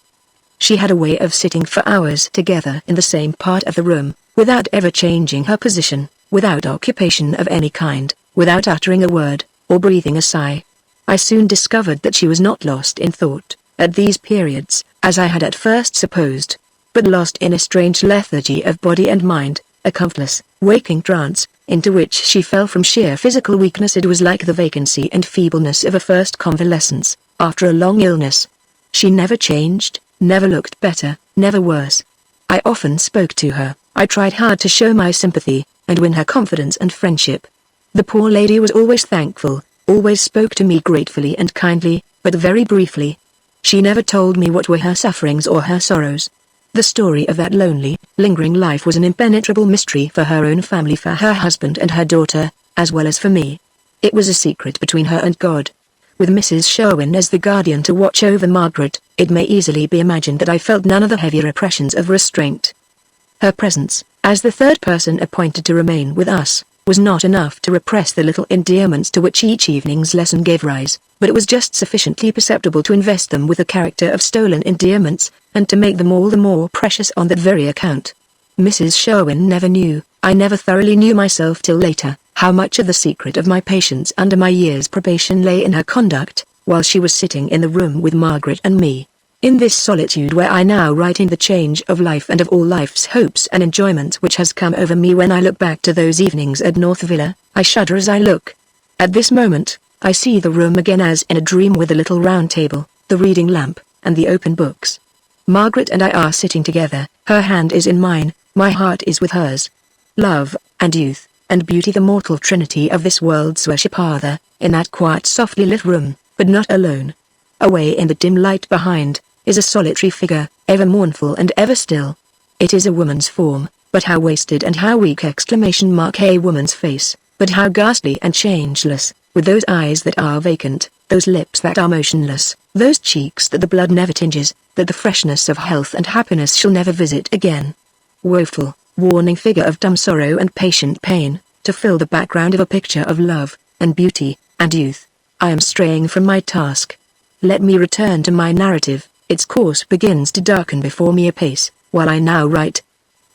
She had a way of sitting for hours together in the same part of the room, without ever changing her position, without occupation of any kind, without uttering a word, or breathing a sigh. I soon discovered that she was not lost in thought, at these periods, as I had at first supposed, but lost in a strange lethargy of body and mind, a comfortless, waking trance, into which she fell from sheer physical weakness. It was like the vacancy and feebleness of a first convalescence, after a long illness. She never changed, never looked better, never worse. I often spoke to her, I tried hard to show my sympathy, and win her confidence and friendship. The poor lady was always thankful, always spoke to me gratefully and kindly, but very briefly. She never told me what were her sufferings or her sorrows. The story of that lonely, lingering life was an impenetrable mystery for her own family, for her husband and her daughter, as well as for me. It was a secret between her and God. With Mrs. Sherwin as the guardian to watch over Margaret, it may easily be imagined that I felt none of the heavier oppressions of restraint. Her presence, as the third person appointed to remain with us, was not enough to repress the little endearments to which each evening's lesson gave rise, but it was just sufficiently perceptible to invest them with the character of stolen endearments, and to make them all the more precious on that very account. Mrs. Sherwin never knew, I never thoroughly knew myself till later, how much of the secret of my patience under my year's probation lay in her conduct, while she was sitting in the room with Margaret and me. In this solitude where I now write in the change of life and of all life's hopes and enjoyments which has come over me when I look back to those evenings at North Villa, I shudder as I look. At this moment, I see the room again as in a dream, with the little round table, the reading lamp, and the open books. Margaret and I are sitting together, her hand is in mine, my heart is with hers. Love, and youth, and beauty, the mortal trinity of this world's worship, are there, in that quiet softly lit room, but not alone. Away in the dim light behind, is a solitary figure, ever mournful and ever still. It is a woman's form, but how wasted and how weak! A woman's face, but how ghastly and changeless, with those eyes that are vacant, those lips that are motionless, those cheeks that the blood never tinges, that the freshness of health and happiness shall never visit again. woeful, warning figure of dumb sorrow and patient pain, to fill the background of a picture of love, and beauty, and youth. I am straying from my task. Let me return to my narrative. Its course begins to darken before me apace, while I now write.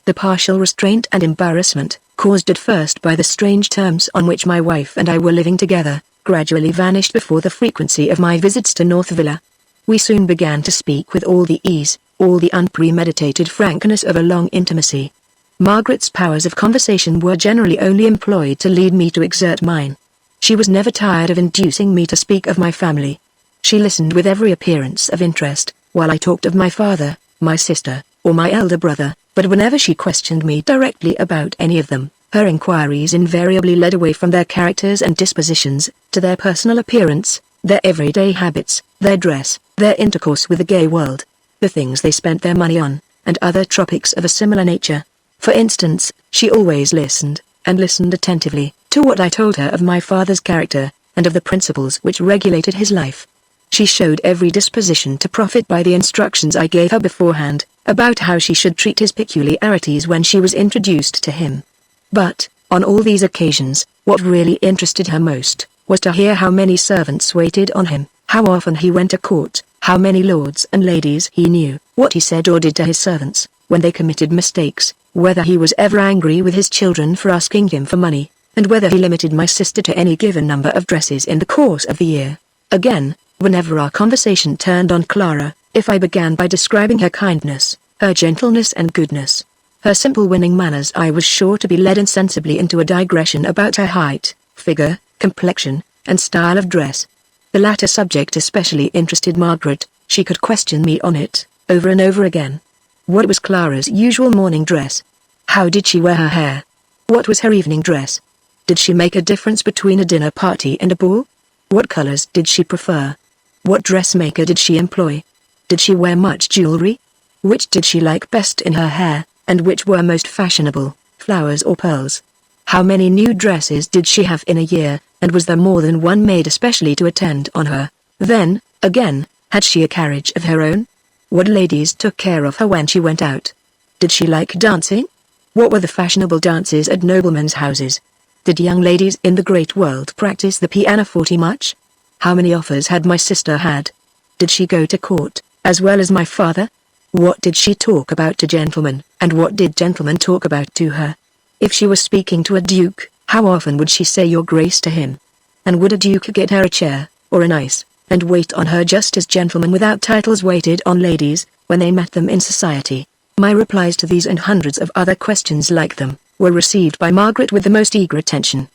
The partial restraint and embarrassment, caused at first by the strange terms on which my wife and I were living together, gradually vanished before the frequency of my visits to North Villa. We soon began to speak with all the ease, all the unpremeditated frankness of a long intimacy. Margaret's powers of conversation were generally only employed to lead me to exert mine. She was never tired of inducing me to speak of my family. She listened with every appearance of interest, while I talked of my father, my sister, or my elder brother, but whenever she questioned me directly about any of them, her inquiries invariably led away from their characters and dispositions, to their personal appearance, their everyday habits, their dress, their intercourse with the gay world, the things they spent their money on, and other topics of a similar nature. For instance, she always listened, and listened attentively, to what I told her of my father's character, and of the principles which regulated his life. She showed every disposition to profit by the instructions I gave her beforehand, about how she should treat his peculiarities when she was introduced to him. But, on all these occasions, what really interested her most, was to hear how many servants waited on him, how often he went to court, how many lords and ladies he knew, what he said or did to his servants, when they committed mistakes, whether he was ever angry with his children for asking him for money, and whether he limited my sister to any given number of dresses in the course of the year. Again, whenever our conversation turned on Clara, if I began by describing her kindness, her gentleness and goodness, her simple winning manners, I was sure to be led insensibly into a digression about her height, figure, complexion, and style of dress. The latter subject especially interested Margaret. She could question me on it, over and over again. What was Clara's usual morning dress? How did she wear her hair? What was her evening dress? Did she make a difference between a dinner party and a ball? What colors did she prefer? What dressmaker did she employ? Did she wear much jewelry? Which did she like best in her hair, and which were most fashionable, flowers or pearls? How many new dresses did she have in a year, and was there more than one made especially to attend on her? Then, again, had she a carriage of her own? What ladies took care of her when she went out? Did she like dancing? What were the fashionable dances at noblemen's houses? Did young ladies in the great world practice the pianoforte much? How many offers had my sister had? Did she go to court, as well as my father? What did she talk about to gentlemen, and what did gentlemen talk about to her? If she was speaking to a duke, how often would she say your grace to him? And would a duke get her a chair, or an ice, and wait on her just as gentlemen without titles waited on ladies, when they met them in society? My replies to these and hundreds of other questions like them, were received by Margaret with the most eager attention.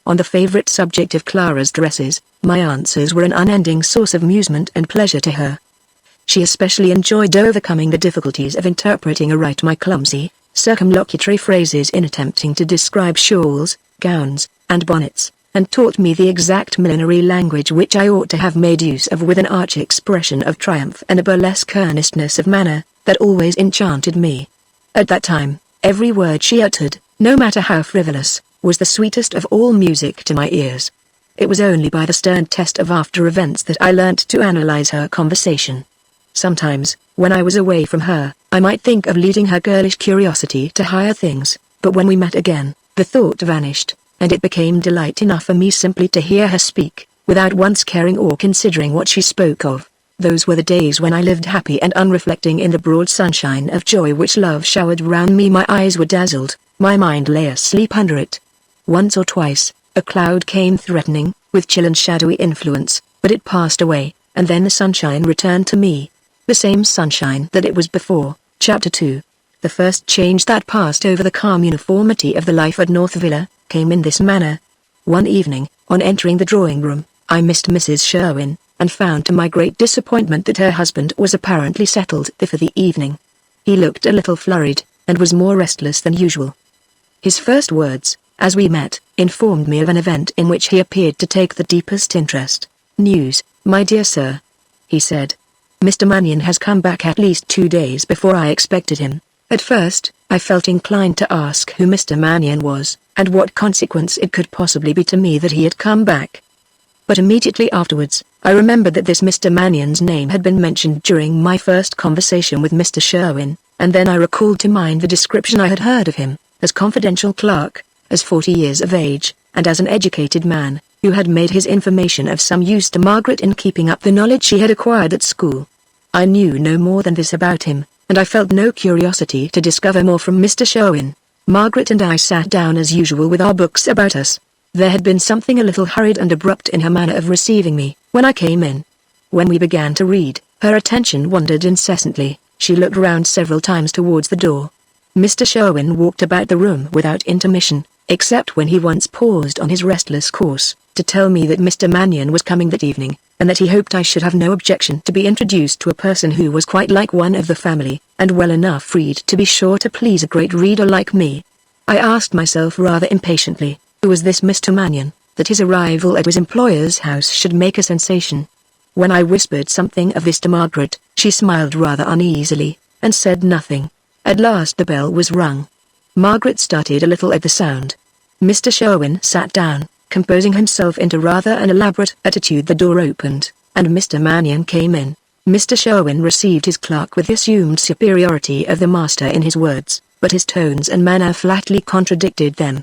On the favorite subject of Clara's dresses, my answers were an unending source of amusement and pleasure to her. She especially enjoyed overcoming the difficulties of interpreting aright my clumsy, circumlocutory phrases in attempting to describe shawls, gowns, and bonnets, and taught me the exact millinery language which I ought to have made use of with an arch expression of triumph and a burlesque earnestness of manner, that always enchanted me. At that time, every word she uttered, no matter how frivolous, was the sweetest of all music to my ears. It was only by the stern test of after events that I learnt to analyze her conversation. Sometimes, when I was away from her, I might think of leading her girlish curiosity to higher things, but when we met again, the thought vanished, and it became delight enough for me simply to hear her speak, without once caring or considering what she spoke of. Those were the days when I lived happy and unreflecting in the broad sunshine of joy which love showered round me. My eyes were dazzled, my mind lay asleep under it. Once or twice, a cloud came threatening, with chill and shadowy influence, but it passed away, and then the sunshine returned to me. The same sunshine that it was before. Chapter 2. The first change that passed over the calm uniformity of the life at North Villa, came in this manner. One evening, on entering the drawing-room, I missed Mrs. Sherwin, and found to my great disappointment that her husband was apparently settled there for the evening. He looked a little flurried, and was more restless than usual. His first words, as we met, informed me of an event in which he appeared to take the deepest interest. "News, my dear sir," he said. "Mr. Magneon has come back at least 2 days before I expected him." At first, I felt inclined to ask who Mr. Magneon was, and what consequence it could possibly be to me that he had come back. But immediately afterwards, I remembered that this Mr. Magnion's name had been mentioned during my first conversation with Mr. Sherwin, and then I recalled to mind the description I had heard of him, as confidential clerk, as 40 years of age, and as an educated man, who had made his information of some use to Margaret in keeping up the knowledge she had acquired at school. I knew no more than this about him, and I felt no curiosity to discover more from Mr. Sherwin. Margaret and I sat down as usual with our books about us. There had been something a little hurried and abrupt in her manner of receiving me, when I came in. When we began to read, her attention wandered incessantly. She looked round several times towards the door. Mr. Sherwin walked about the room without intermission, except when he once paused on his restless course, to tell me that Mr. Magnion was coming that evening, and that he hoped I should have no objection to be introduced to a person who was quite like one of the family, and well enough freed to be sure to please a great reader like me. I asked myself rather impatiently, who was this Mr. Magnion, that his arrival at his employer's house should make a sensation? When I whispered something of this to Margaret, she smiled rather uneasily, and said nothing. At last the bell was rung. Margaret started a little at the sound. Mr. Sherwin sat down, composing himself into rather an elaborate attitude. The door opened, and Mr. Magnion came in. Mr. Sherwin received his clerk with the assumed superiority of the master in his words, but his tones and manner flatly contradicted them.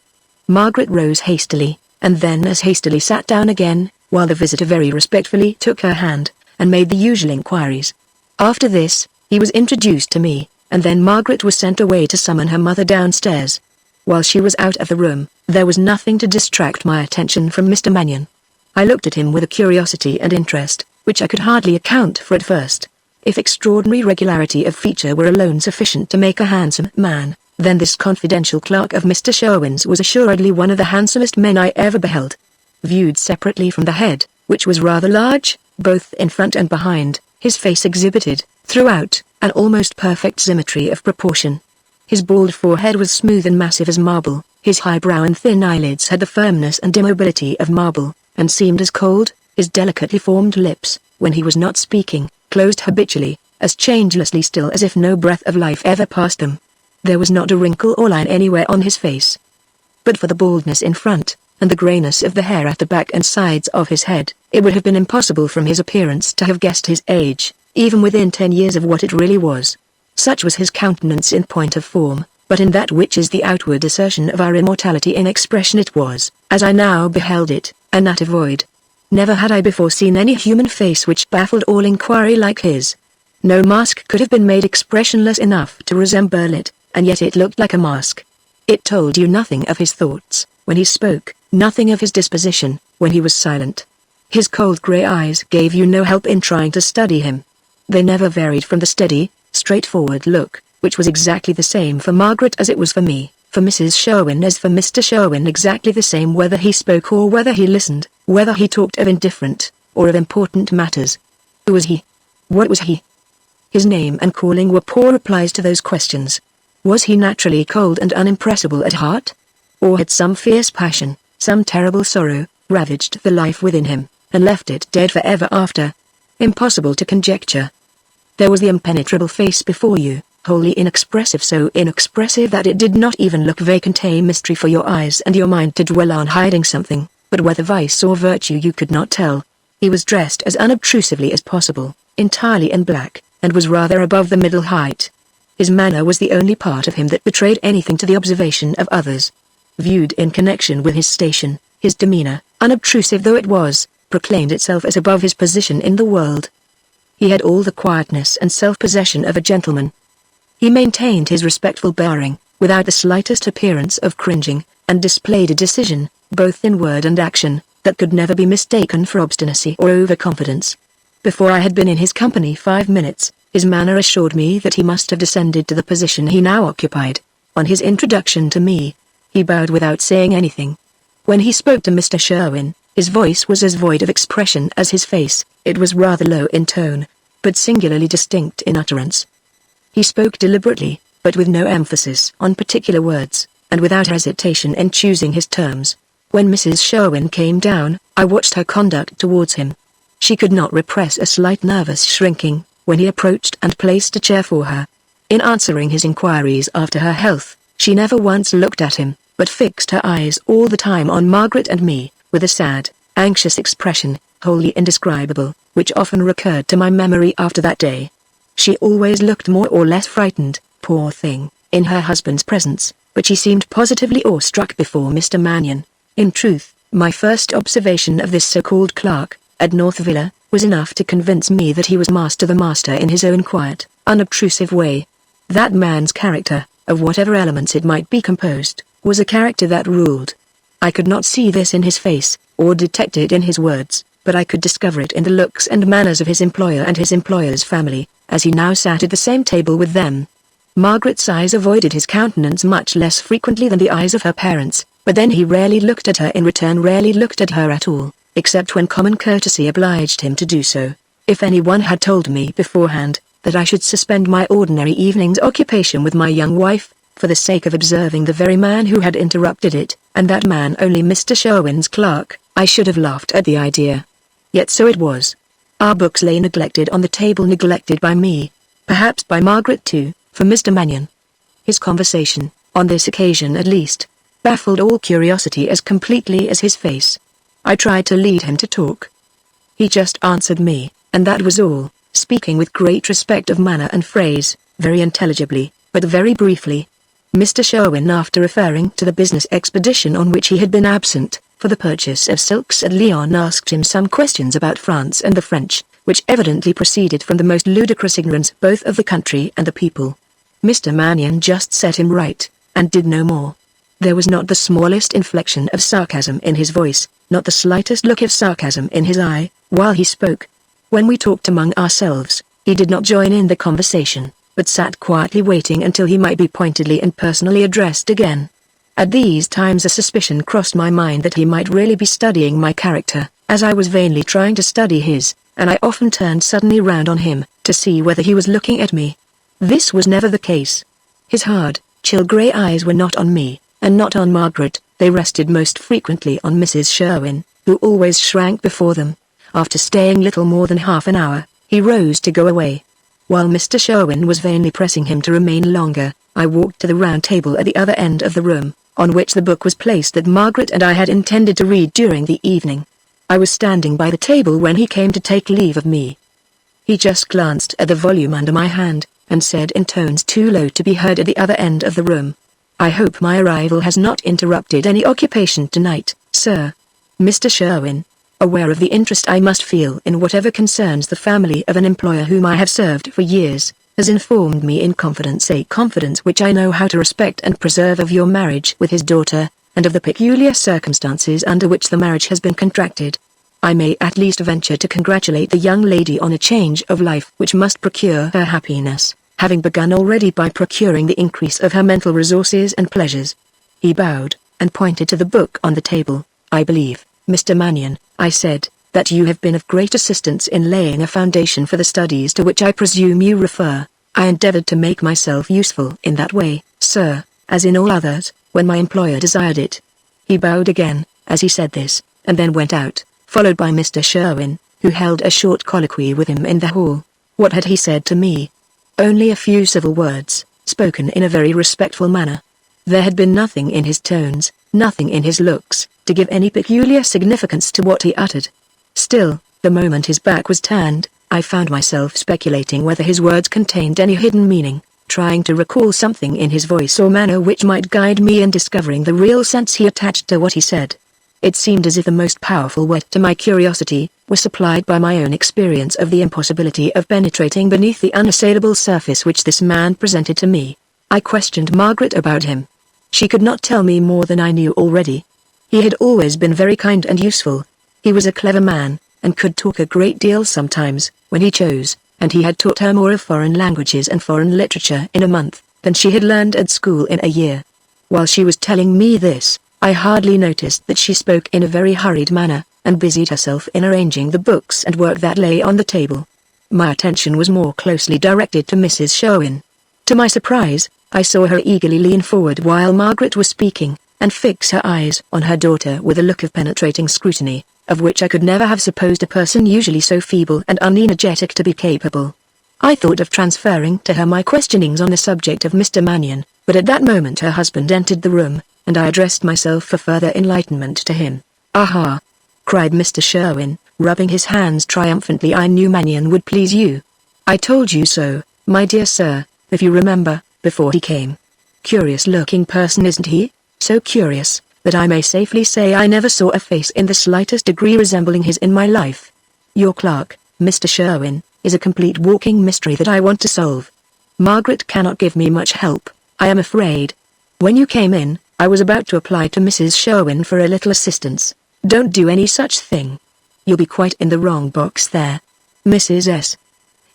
Margaret rose hastily, and then as hastily sat down again, while the visitor very respectfully took her hand, and made the usual inquiries. After this, he was introduced to me, and then Margaret was sent away to summon her mother downstairs. While she was out of the room, there was nothing to distract my attention from Mr. Magnion. I looked at him with a curiosity and interest, which I could hardly account for at first. If extraordinary regularity of feature were alone sufficient to make a handsome man, then this confidential clerk of Mr. Sherwin's was assuredly one of the handsomest men I ever beheld. Viewed separately from the head, which was rather large, both in front and behind, his face exhibited, throughout, an almost perfect symmetry of proportion. His bald forehead was smooth and massive as marble, his high brow and thin eyelids had the firmness and immobility of marble, and seemed as cold. His delicately formed lips, when he was not speaking, closed habitually, as changelessly still as if no breath of life ever passed them. There was not a wrinkle or line anywhere on his face. But for the baldness in front, and the greyness of the hair at the back and sides of his head, it would have been impossible from his appearance to have guessed his age, even within 10 years of what it really was. Such was his countenance in point of form, but in that which is the outward assertion of our immortality in expression it was, as I now beheld it, an utter void. Never had I before seen any human face which baffled all inquiry like his. No mask could have been made expressionless enough to resemble it, and yet it looked like a mask. It told you nothing of his thoughts, when he spoke, nothing of his disposition, when he was silent. His cold grey eyes gave you no help in trying to study him. They never varied from the steady, straightforward look, which was exactly the same for Margaret as it was for me, for Mrs. Sherwin as for Mr. Sherwin, exactly the same whether he spoke or whether he listened, whether he talked of indifferent, or of important matters. Who was he? What was he? His name and calling were poor replies to those questions. Was he naturally cold and unimpressible at heart? Or had some fierce passion, some terrible sorrow, ravaged the life within him, and left it dead for ever after? Impossible to conjecture. There was the impenetrable face before you, wholly inexpressive, so inexpressive that it did not even look vacant, a mystery for your eyes and your mind to dwell on, hiding something, but whether vice or virtue you could not tell. He was dressed as unobtrusively as possible, entirely in black, and was rather above the middle height. His manner was the only part of him that betrayed anything to the observation of others. Viewed in connection with his station, his demeanour, unobtrusive though it was, proclaimed itself as above his position in the world. He had all the quietness and self-possession of a gentleman. He maintained his respectful bearing, without the slightest appearance of cringing, and displayed a decision, both in word and action, that could never be mistaken for obstinacy or overconfidence. Before I had been in his company 5 minutes, his manner assured me that he must have descended to the position he now occupied. On his introduction to me, he bowed without saying anything. When he spoke to Mr. Sherwin, his voice was as void of expression as his face. It was rather low in tone, but singularly distinct in utterance. He spoke deliberately, but with no emphasis on particular words, and without hesitation in choosing his terms. When Mrs. Sherwin came down, I watched her conduct towards him. She could not repress a slight nervous shrinking, when he approached and placed a chair for her. In answering his inquiries after her health, she never once looked at him, but fixed her eyes all the time on Margaret and me, with a sad, anxious expression, wholly indescribable, which often recurred to my memory after that day. She always looked more or less frightened, poor thing, in her husband's presence, but she seemed positively awestruck before Mr. Magneon. In truth, my first observation of this so-called clerk, at North Villa, was enough to convince me that he was the master in his own quiet, unobtrusive way. That man's character, of whatever elements it might be composed, was a character that ruled. I could not see this in his face, or detect it in his words, but I could discover it in the looks and manners of his employer and his employer's family, as he now sat at the same table with them. Margaret's eyes avoided his countenance much less frequently than the eyes of her parents, but then he rarely looked at her in return, rarely looked at her at all, except when common courtesy obliged him to do so. If anyone had told me beforehand that I should suspend my ordinary evening's occupation with my young wife, for the sake of observing the very man who had interrupted it, and that man only Mr. Sherwin's clerk, I should have laughed at the idea. Yet so it was. Our books lay neglected on the table, neglected by me, perhaps by Margaret too, for Mr. Magneon. His conversation, on this occasion at least, baffled all curiosity as completely as his face. I tried to lead him to talk. He just answered me, and that was all, speaking with great respect of manner and phrase, very intelligibly, but very briefly. Mr. Sherwin, after referring to the business expedition on which he had been absent, for the purchase of silks at Lyon, asked him some questions about France and the French, which evidently proceeded from the most ludicrous ignorance both of the country and the people. Mr. Magneon just set him right, and did no more. There was not the smallest inflection of sarcasm in his voice, not the slightest look of sarcasm in his eye, while he spoke. When we talked among ourselves, he did not join in the conversation, but sat quietly waiting until he might be pointedly and personally addressed again. At these times a suspicion crossed my mind that he might really be studying my character, as I was vainly trying to study his, and I often turned suddenly round on him, to see whether he was looking at me. This was never the case. His hard, chill grey eyes were not on me, and not on Margaret, they rested most frequently on Mrs. Sherwin, who always shrank before them. After staying little more than half an hour, he rose to go away. While Mr. Sherwin was vainly pressing him to remain longer, I walked to the round table at the other end of the room, on which the book was placed that Margaret and I had intended to read during the evening. I was standing by the table when he came to take leave of me. He just glanced at the volume under my hand, and said in tones too low to be heard at the other end of the room, "I hope my arrival has not interrupted any occupation tonight, sir." Mr. Sherwin, aware of the interest I must feel in whatever concerns the family of an employer whom I have served for years, has informed me in confidence, a confidence which I know how to respect and preserve, of your marriage with his daughter, and of the peculiar circumstances under which the marriage has been contracted. I may at least venture to congratulate the young lady on a change of life which must procure her happiness, having begun already by procuring the increase of her mental resources and pleasures. He bowed, and pointed to the book on the table. "I believe, Mr. Magneon," I said, "that you have been of great assistance in laying a foundation for the studies to which I presume you refer. I endeavored to make myself useful in that way, sir, as in all others, when my employer desired it." He bowed again, as he said this, and then went out, followed by Mr. Sherwin, who held a short colloquy with him in the hall. What had he said to me? Only a few civil words, spoken in a very respectful manner. There had been nothing in his tones, nothing in his looks, to give any peculiar significance to what he uttered. Still, the moment his back was turned, I found myself speculating whether his words contained any hidden meaning, trying to recall something in his voice or manner which might guide me in discovering the real sense he attached to what he said. It seemed as if the most powerful whet to my curiosity was supplied by my own experience of the impossibility of penetrating beneath the unassailable surface which this man presented to me. I questioned Margaret about him. She could not tell me more than I knew already. He had always been very kind and useful. He was a clever man, and could talk a great deal sometimes, when he chose, and he had taught her more of foreign languages and foreign literature in a month than she had learned at school in a year. While she was telling me this, I hardly noticed that she spoke in a very hurried manner, and busied herself in arranging the books and work that lay on the table. My attention was more closely directed to Mrs. Sherwin. To my surprise, I saw her eagerly lean forward while Margaret was speaking, and fix her eyes on her daughter with a look of penetrating scrutiny, of which I could never have supposed a person usually so feeble and unenergetic to be capable. I thought of transferring to her my questionings on the subject of Mr. Magneon, but at that moment her husband entered the room, and I addressed myself for further enlightenment to him. "Aha!" cried Mr. Sherwin, rubbing his hands triumphantly. "I knew Magneon would please you. I told you so, my dear sir, if you remember, before he came. Curious-looking person, isn't he? So curious, that I may safely say I never saw a face in the slightest degree resembling his in my life. Your clerk, Mr. Sherwin, is a complete walking mystery that I want to solve. Margaret cannot give me much help, I am afraid. When you came in, I was about to apply to Mrs. Sherwin for a little assistance. Don't do any such thing. You'll be quite in the wrong box there. Mrs. S.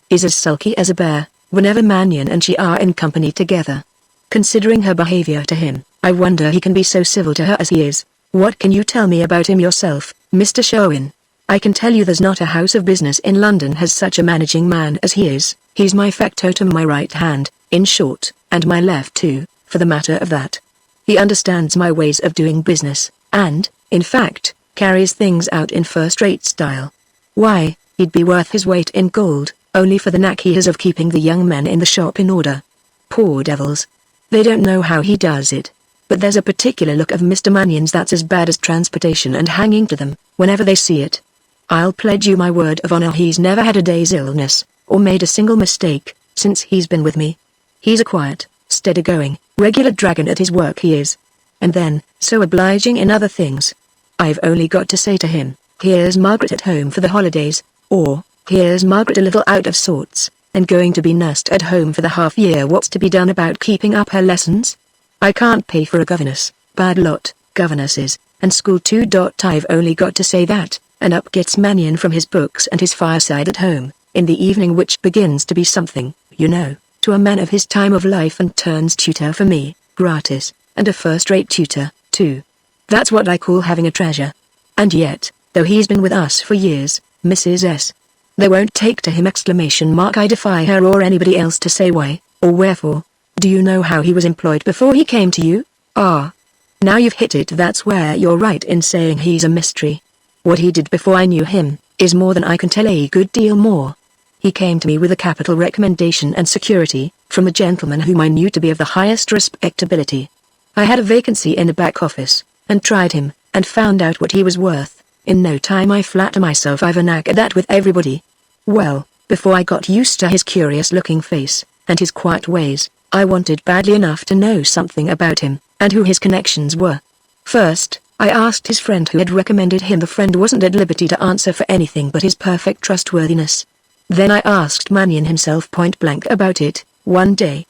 is as sulky as a bear, whenever Magneon and she are in company together. Considering her behavior to him, I wonder he can be so civil to her as he is. What can you tell me about him yourself, Mr. Sherwin? I can tell you there's not a house of business in London has such a managing man as he is. He's my factotum, my right hand, in short, and my left too, for the matter of that. He understands my ways of doing business, and, in fact, carries things out in first-rate style. Why, he'd be worth his weight in gold, only for the knack he has of keeping the young men in the shop in order. Poor devils. They don't know how he does it. But there's a particular look of Mr. Magneon's that's as bad as transportation and hanging to them, whenever they see it. I'll pledge you my word of honor he's never had a day's illness, or made a single mistake, since he's been with me. He's a quiet, steady-going, regular dragon at his work he is. And then, so obliging in other things. I've only got to say to him, "Here's Margaret at home for the holidays," or, "Here's Margaret a little out of sorts, and going to be nursed at home for the half-year. What's to be done about keeping up her lessons? I can't pay for a governess, bad lot, governesses, and school too. I've only got to say that, and up gets Magneon from his books and his fireside at home, in the evening, which begins to be something, you know, to a man of his time of life, and turns tutor for me, gratis, and a first-rate tutor, too. That's what I call having a treasure. And yet, though he's been with us for years, Mrs. S. there won't take to him! I defy her or anybody else to say why, or wherefore. Do you know how he was employed before he came to you? Ah. Now you've hit it. That's where you're right in saying he's a mystery. What he did before I knew him, is more than I can tell, a good deal more. He came to me with a capital recommendation and security, from a gentleman whom I knew to be of the highest respectability. I had a vacancy in the back office, and tried him, and found out what he was worth. In no time, I flatter myself I've a knack at that with everybody. Well, before I got used to his curious-looking face, and his quiet ways, I wanted badly enough to know something about him, and who his connections were. First, I asked his friend who had recommended him. The friend wasn't at liberty to answer for anything but his perfect trustworthiness. Then I asked Magneon himself point-blank about it, one day.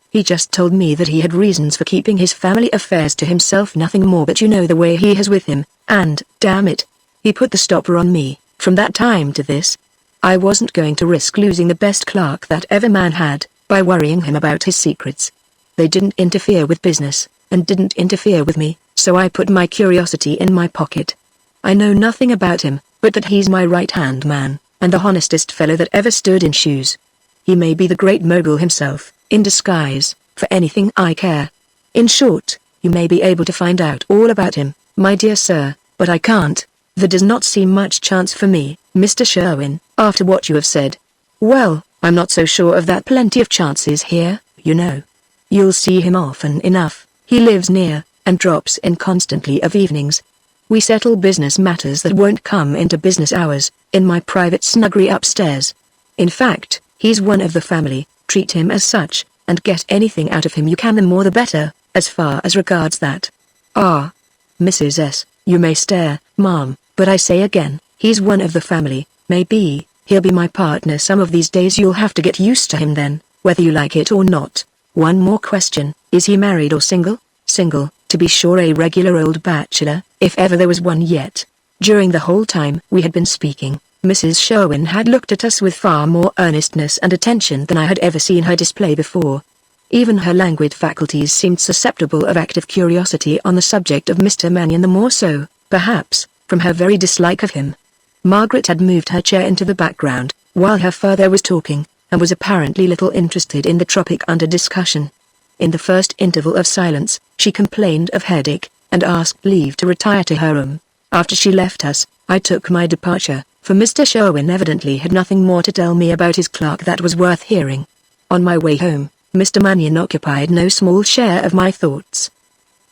He just told me that he had reasons for keeping his family affairs to himself, nothing more. But you know the way he has with him, and, damn it, he put the stopper on me. From that time to this, I wasn't going to risk losing the best clerk that ever man had, by worrying him about his secrets. They didn't interfere with business, and didn't interfere with me, so I put my curiosity in my pocket. I know nothing about him, but that he's my right-hand man, and the honestest fellow that ever stood in shoes. He may be the great mogul himself, in disguise, for anything I care. In short, you may be able to find out all about him, my dear sir, but I can't. There does not seem much chance for me, Mr. Sherwin, after what you have said. Well, I'm not so sure of that. Plenty of chances here, you know. You'll see him often enough. He lives near, and drops in constantly of evenings. We settle business matters that won't come into business hours, in my private snuggery upstairs. In fact, he's one of the family. Treat him as such, and get anything out of him you can, the more the better, as far as regards that. Ah. Mrs. S., you may stare, ma'am, but I say again, he's one of the family. Maybe he'll be my partner some of these days. You'll have to get used to him then, whether you like it or not. One more question, is he married or single? Single, to be sure, a regular old bachelor, if ever there was one yet. During the whole time we had been speaking, Mrs. Sherwin had looked at us with far more earnestness and attention than I had ever seen her display before. Even her languid faculties seemed susceptible of active curiosity on the subject of Mr. Magneon, the more so, perhaps, from her very dislike of him. Margaret had moved her chair into the background, while her father was talking, and was apparently little interested in the topic under discussion. In the first interval of silence, she complained of headache, and asked leave to retire to her room. After she left us, I took my departure, for Mr. Sherwin evidently had nothing more to tell me about his clerk that was worth hearing. On my way home, Mr. Magneon occupied no small share of my thoughts.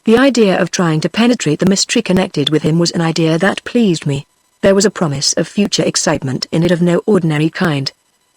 The idea of trying to penetrate the mystery connected with him was an idea that pleased me, There was a promise of future excitement in it of no ordinary kind.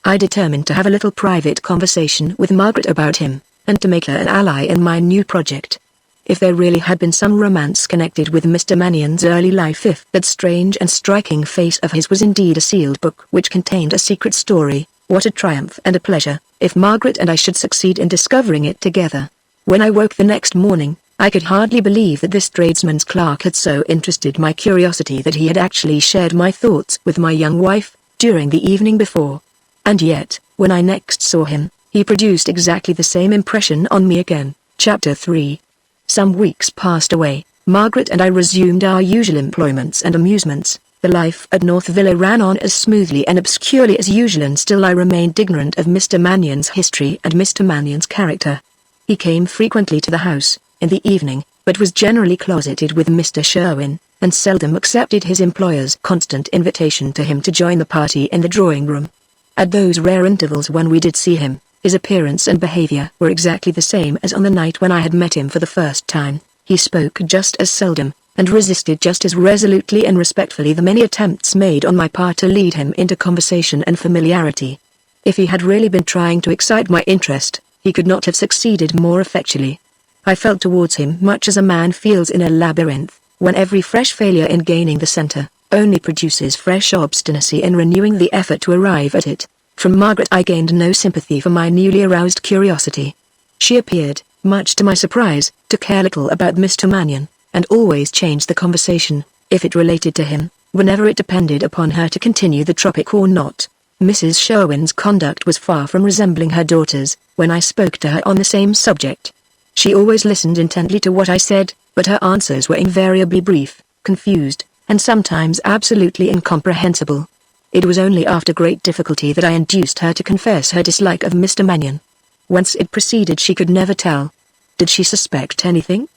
I determined to have a little private conversation with Margaret about him, and to make her an ally in my new project. If there really had been some romance connected with Mr. Magnion's early life, if that strange and striking face of his was indeed a sealed book which contained a secret story, what a triumph and a pleasure, if Margaret and I should succeed in discovering it together. When I woke the next morning, I could hardly believe that this tradesman's clerk had so interested my curiosity that he had actually shared my thoughts with my young wife, during the evening before. And yet, when I next saw him, he produced exactly the same impression on me again. Chapter 3. Some weeks passed away. Margaret and I resumed our usual employments and amusements. The life at North Villa ran on as smoothly and obscurely as usual, and still I remained ignorant of Mr. Magnion's history and Mr. Magnion's character. He came frequently to the house, in the evening, but was generally closeted with Mr. Sherwin, and seldom accepted his employer's constant invitation to him to join the party in the drawing-room. At those rare intervals when we did see him, his appearance and behavior were exactly the same as on the night when I had met him for the first time. He spoke just as seldom, and resisted just as resolutely and respectfully the many attempts made on my part to lead him into conversation and familiarity. If he had really been trying to excite my interest, he could not have succeeded more effectually. I felt towards him much as a man feels in a labyrinth, when every fresh failure in gaining the center only produces fresh obstinacy in renewing the effort to arrive at it. From Margaret I gained no sympathy for my newly aroused curiosity. She appeared, much to my surprise, to care little about Mr. Magnion, and always changed the conversation, if it related to him, whenever it depended upon her to continue the topic or not. Mrs. Sherwin's conduct was far from resembling her daughter's, when I spoke to her on the same subject. She always listened intently to what I said, but her answers were invariably brief, confused, and sometimes absolutely incomprehensible. It was only after great difficulty that I induced her to confess her dislike of Mr. Magnion. Whence it proceeded she could never tell. Did she suspect anything?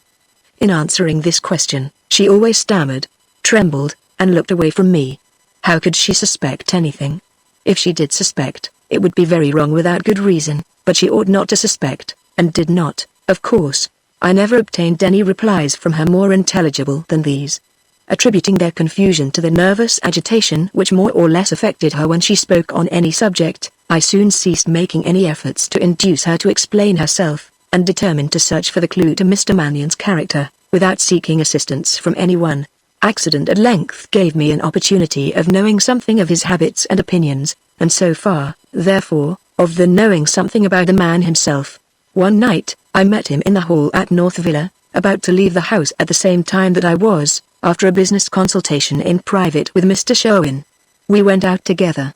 In answering this question, she always stammered, trembled, and looked away from me. How could she suspect anything? If she did suspect, it would be very wrong without good reason, but she ought not to suspect, and did not, of course. I never obtained any replies from her more intelligible than these. Attributing their confusion to the nervous agitation which more or less affected her when she spoke on any subject, I soon ceased making any efforts to induce her to explain herself, and determined to search for the clue to Mr. Magnion's character, without seeking assistance from anyone. Accident at length gave me an opportunity of knowing something of his habits and opinions, and so far, therefore, of the knowing something about the man himself. One night, I met him in the hall at North Villa, about to leave the house at the same time that I was, after a business consultation in private with Mr. Sherwin. We went out together.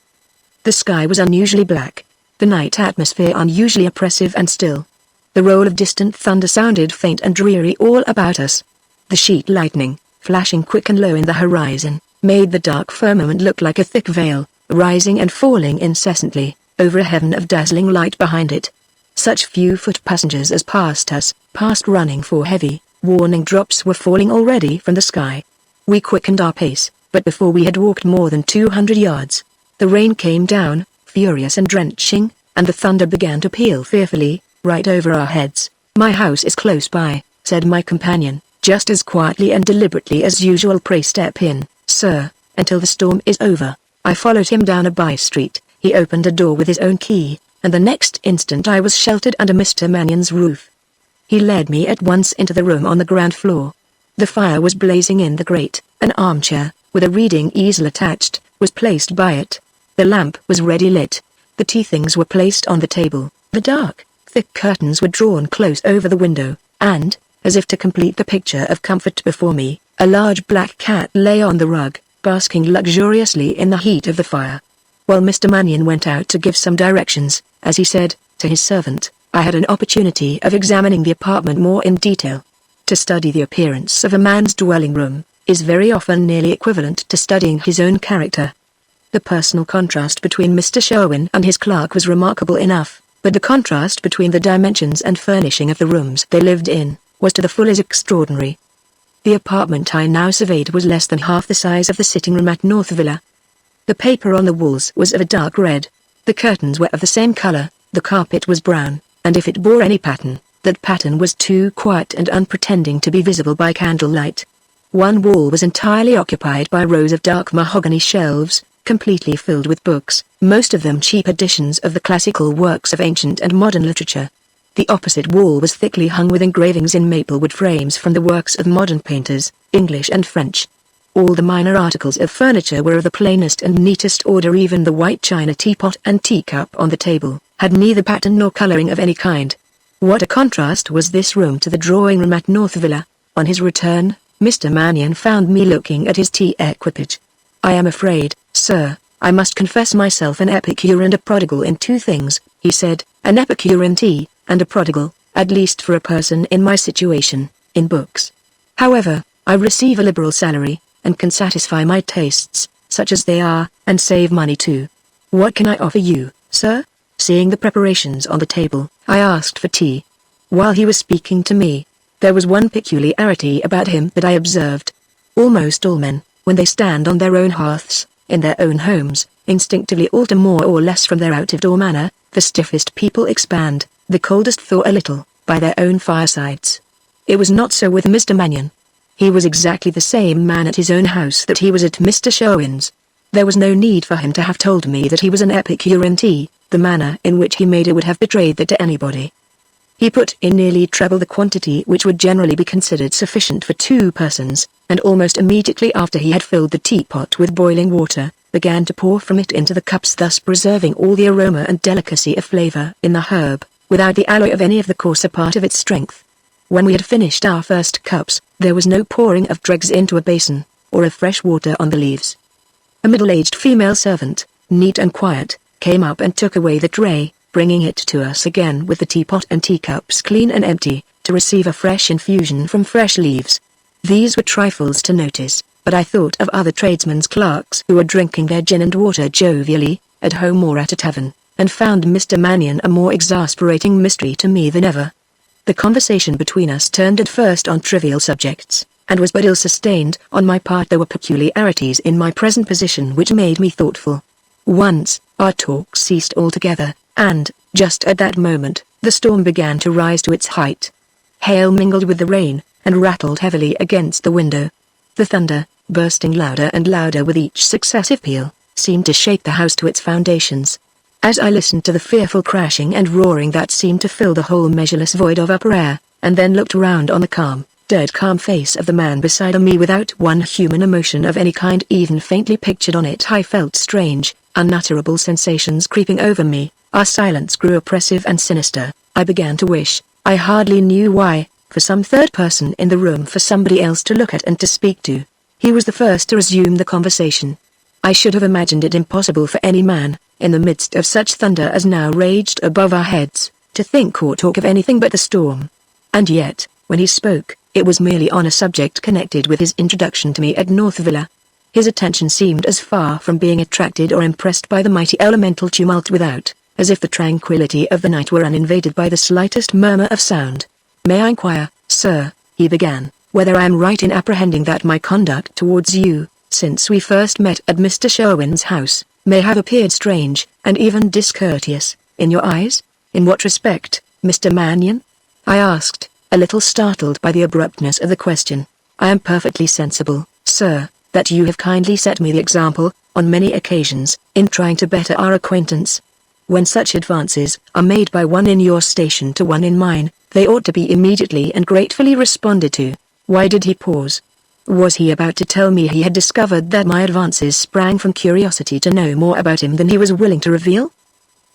The sky was unusually black, the night atmosphere unusually oppressive and still. The roll of distant thunder sounded faint and dreary all about us. The sheet lightning, flashing quick and low in the horizon, made the dark firmament look like a thick veil, rising and falling incessantly, over a heaven of dazzling light behind it. Such few foot passengers as passed us, passed running for heavy, warning drops were falling already from the sky. We quickened our pace, but before we had walked more than 200 yards, the rain came down, furious and drenching, and the thunder began to peal fearfully, right over our heads. "My house is close by," said my companion, just as quietly and deliberately as usual. "Pray step in, sir, until the storm is over." I followed him down a by-street. He opened a door with his own key, and the next instant I was sheltered under Mr. Magnion's roof. He led me at once into the room on the ground floor. The fire was blazing in the grate. An armchair, with a reading easel attached, was placed by it. The lamp was ready lit. The tea things were placed on the table. The dark, thick curtains were drawn close over the window, and, as if to complete the picture of comfort before me, a large black cat lay on the rug, basking luxuriously in the heat of the fire. While Mr. Magnion went out to give some directions, as he said, to his servant, I had an opportunity of examining the apartment more in detail. To study the appearance of a man's dwelling room is very often nearly equivalent to studying his own character. The personal contrast between Mr. Sherwin and his clerk was remarkable enough, but the contrast between the dimensions and furnishing of the rooms they lived in was to the full as extraordinary. The apartment I now surveyed was less than half the size of the sitting room at North Villa. The paper on the walls was of a dark red. The curtains were of the same color, the carpet was brown, and if it bore any pattern, that pattern was too quiet and unpretending to be visible by candlelight. One wall was entirely occupied by rows of dark mahogany shelves, completely filled with books, most of them cheap editions of the classical works of ancient and modern literature. The opposite wall was thickly hung with engravings in maplewood frames from the works of modern painters, English and French. All the minor articles of furniture were of the plainest and neatest order. Even the white china teapot and teacup on the table had neither pattern nor coloring of any kind. What a contrast was this room to the drawing room at North Villa. On his return, Mr. Magneon found me looking at his tea equipage. "I am afraid, sir, I must confess myself an epicure and a prodigal in two things," he said, "an epicure in tea, and a prodigal, at least for a person in my situation, in books. However, I receive a liberal salary, and can satisfy my tastes, such as they are, and save money too. What can I offer you, sir?" Seeing the preparations on the table, I asked for tea. While he was speaking to me, there was one peculiarity about him that I observed. Almost all men, when they stand on their own hearths, in their own homes, instinctively alter more or less from their out-of-door manner. The stiffest people expand, the coldest thaw a little, by their own firesides. It was not so with Mr. Magneon. He was exactly the same man at his own house that he was at Mr. Sherwin's. There was no need for him to have told me that he was an epicure in tea. The manner in which he made it would have betrayed that to anybody. He put in nearly treble the quantity which would generally be considered sufficient for 2 persons, and almost immediately after he had filled the teapot with boiling water, began to pour from it into the cups, thus preserving all the aroma and delicacy of flavor in the herb, without the alloy of any of the coarser part of its strength. When we had finished our first cups, there was no pouring of dregs into a basin, or of fresh water on the leaves. A middle-aged female servant, neat and quiet, came up and took away the tray, bringing it to us again with the teapot and teacups clean and empty, to receive a fresh infusion from fresh leaves. These were trifles to notice, but I thought of other tradesmen's clerks who were drinking their gin and water jovially, at home or at a tavern, and found Mr. Magneon a more exasperating mystery to me than ever. The conversation between us turned at first on trivial subjects, and was but ill sustained. On my part there were peculiarities in my present position which made me thoughtful. Once, our talk ceased altogether, and, just at that moment, the storm began to rise to its height. Hail mingled with the rain, and rattled heavily against the window. The thunder, bursting louder and louder with each successive peal, seemed to shake the house to its foundations. As I listened to the fearful crashing and roaring that seemed to fill the whole measureless void of upper air, and then looked round on the calm, dead calm face of the man beside me without one human emotion of any kind even faintly pictured on it, I felt strange, unutterable sensations creeping over me. Our silence grew oppressive and sinister. I began to wish, I hardly knew why, for some third person in the room, for somebody else to look at and to speak to. He was the first to resume the conversation. I should have imagined it impossible for any man, in the midst of such thunder as now raged above our heads, to think or talk of anything but the storm. And yet, when he spoke, it was merely on a subject connected with his introduction to me at North Villa. His attention seemed as far from being attracted or impressed by the mighty elemental tumult without, as if the tranquility of the night were uninvaded by the slightest murmur of sound. "May I inquire, sir," he began, "whether I am right in apprehending that my conduct towards you, since we first met at Mr. Sherwin's house, may have appeared strange, and even discourteous, in your eyes? In what respect, Mr. Magneon?" I asked, a little startled by the abruptness of the question. "I am perfectly sensible, sir, that you have kindly set me the example, on many occasions, in trying to better our acquaintance. When such advances are made by one in your station to one in mine, they ought to be immediately and gratefully responded to." Why did he pause? Was he about to tell me he had discovered that my advances sprang from curiosity to know more about him than he was willing to reveal?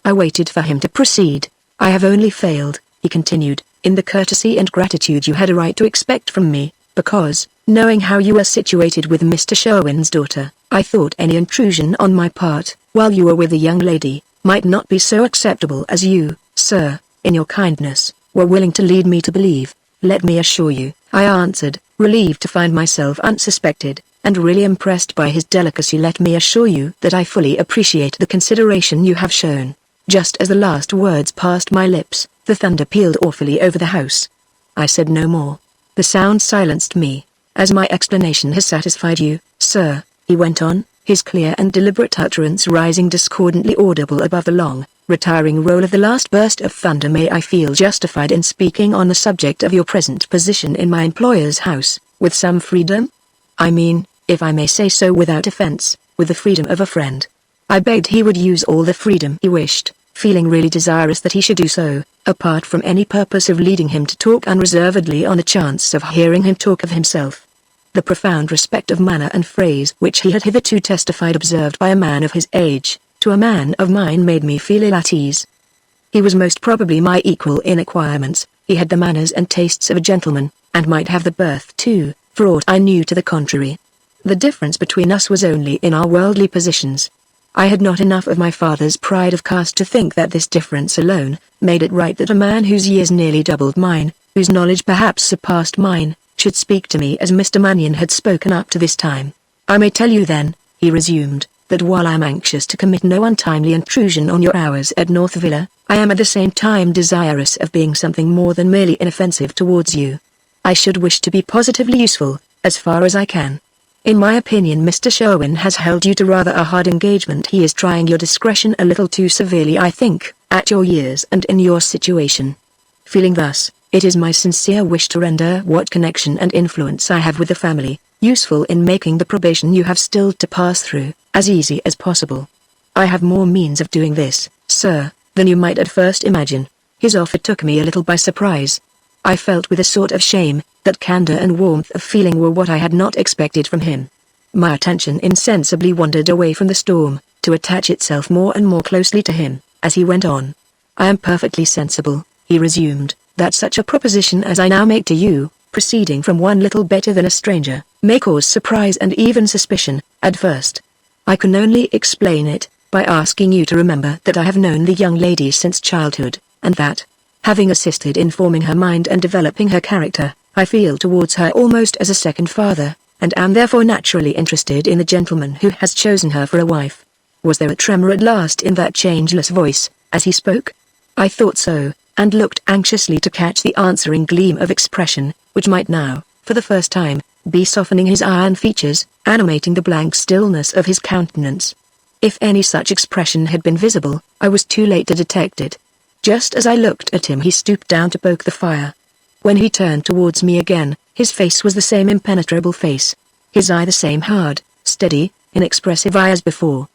I waited for him to proceed. "I have only failed," he continued, "in the courtesy and gratitude you had a right to expect from me, because, knowing how you were situated with Mr. Sherwin's daughter, I thought any intrusion on my part, while you were with the young lady, might not be so acceptable as you, sir, in your kindness, were willing to lead me to believe." "Let me assure you," I answered, relieved to find myself unsuspected, and really impressed by his delicacy, "let me assure you that I fully appreciate the consideration you have shown." Just as the last words passed my lips, the thunder pealed awfully over the house. I said no more. The sound silenced me. "As my explanation has satisfied you, sir," he went on, his clear and deliberate utterance rising discordantly audible above the long, retiring roll of the last burst of thunder, "may I feel justified in speaking on the subject of your present position in my employer's house, with some freedom? I mean, if I may say so without offense, with the freedom of a friend. I begged he would use all the freedom he wished, feeling really desirous that he should do so, apart from any purpose of leading him to talk unreservedly on the chance of hearing him talk of himself. The profound respect of manner and phrase which he had hitherto testified observed by a man of his age, to a man of mine made me feel ill at ease. He was most probably my equal in acquirements, he had the manners and tastes of a gentleman, and might have the birth too, for aught I knew to the contrary. The difference between us was only in our worldly positions. I had not enough of my father's pride of caste to think that this difference alone made it right that a man whose years nearly doubled mine, whose knowledge perhaps surpassed mine, should speak to me as Mr. Magneon had spoken up to this time. I may tell you then, he resumed, that while I am anxious to commit no untimely intrusion on your hours at North Villa, I am at the same time desirous of being something more than merely inoffensive towards you. I should wish to be positively useful, as far as I can. In my opinion Mr. Sherwin has held you to rather a hard engagement. He is trying your discretion a little too severely, I think, at your years and in your situation. Feeling thus, it is my sincere wish to render what connection and influence I have with the family, useful in making the probation you have still to pass through, as easy as possible. I have more means of doing this, sir, than you might at first imagine. His offer took me a little by surprise. I felt with a sort of shame, that candor and warmth of feeling were what I had not expected from him. My attention insensibly wandered away from the storm, to attach itself more and more closely to him, as he went on. I am perfectly sensible, he resumed, that such a proposition as I now make to you, proceeding from one little better than a stranger, may cause surprise and even suspicion, at first. I can only explain it, by asking you to remember that I have known the young lady since childhood, and that, having assisted in forming her mind and developing her character, I feel towards her almost as a second father, and am therefore naturally interested in the gentleman who has chosen her for a wife. Was there a tremor at last in that changeless voice, as he spoke? I thought so, and looked anxiously to catch the answering gleam of expression, which might now, for the first time, be softening his iron features, animating the blank stillness of his countenance. If any such expression had been visible, I was too late to detect it. Just as I looked at him he stooped down to poke the fire. When he turned towards me again, his face was the same impenetrable face, his eye the same hard, steady, inexpressive eye as before.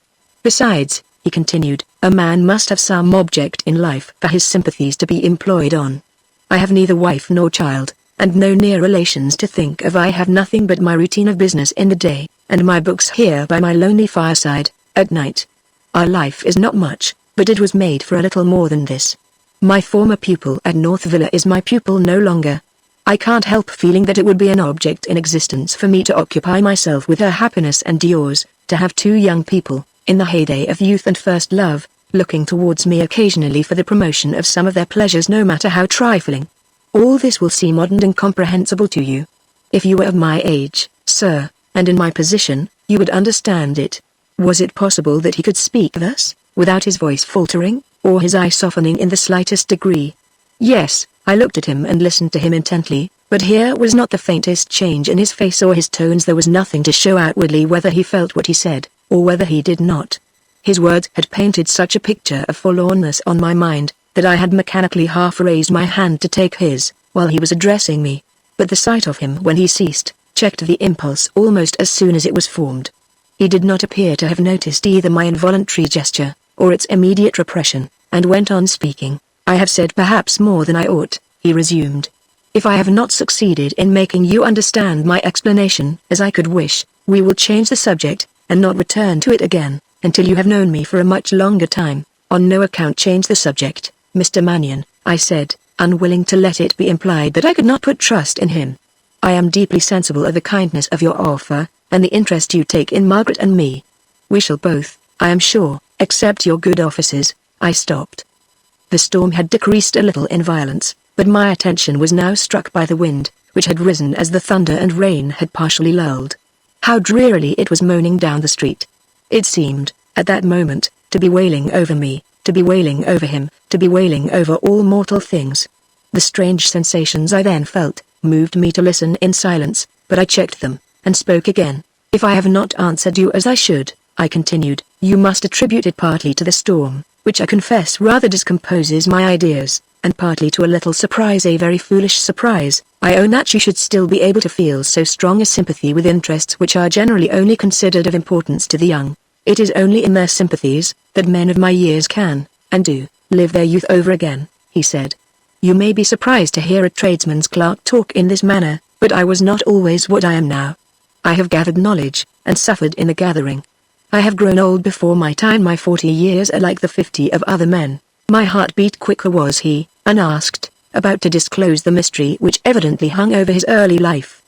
Besides, he continued, a man must have some object in life for his sympathies to be employed on. I have neither wife nor child, and no near relations to think of. I have nothing but my routine of business in the day, and my books here by my lonely fireside, at night. Our life is not much, but it was made for a little more than this. My former pupil at North Villa is my pupil no longer. I can't help feeling that it would be an object in existence for me to occupy myself with her happiness and yours, to have two young people, in the heyday of youth and first love, looking towards me occasionally for the promotion of some of their pleasures no matter how trifling. All this will seem odd and incomprehensible to you. If you were of my age, sir, and in my position, you would understand it. Was it possible that he could speak thus, without his voice faltering, or his eye softening in the slightest degree? Yes, I looked at him and listened to him intently, but here was not the faintest change in his face or his tones. There was nothing to show outwardly whether he felt what he said, or whether he did not. His words had painted such a picture of forlornness on my mind, that I had mechanically half raised my hand to take his, while he was addressing me. But the sight of him when he ceased, checked the impulse almost as soon as it was formed. He did not appear to have noticed either my involuntary gesture, or its immediate repression, and went on speaking. I have said perhaps more than I ought, he resumed. If I have not succeeded in making you understand my explanation as I could wish, we will change the subject, and not return to it again, until you have known me for a much longer time. On no account change the subject, Mr. Magneon, I said, unwilling to let it be implied that I could not put trust in him. I am deeply sensible of the kindness of your offer, and the interest you take in Margaret and me. We shall both, I am sure, accept your good offices. I stopped. The storm had decreased a little in violence, but my attention was now struck by the wind, which had risen as the thunder and rain had partially lulled. How drearily it was moaning down the street. It seemed, at that moment, to be wailing over me, to be wailing over him, to be wailing over all mortal things. The strange sensations I then felt, moved me to listen in silence, but I checked them, and spoke again. If I have not answered you as I should, I continued, you must attribute it partly to the storm, which I confess rather discomposes my ideas, and partly to a little surprise, a very foolish surprise. I own that you should still be able to feel so strong a sympathy with interests which are generally only considered of importance to the young. It is only in their sympathies that men of my years can, and do, live their youth over again, he said. You may be surprised to hear a tradesman's clerk talk in this manner, but I was not always what I am now. I have gathered knowledge, and suffered in the gathering. I have grown old before my time. My 40 years are like the 50 of other men. My heart beat quicker. Was he, unasked, about to disclose the mystery which evidently hung over his early life?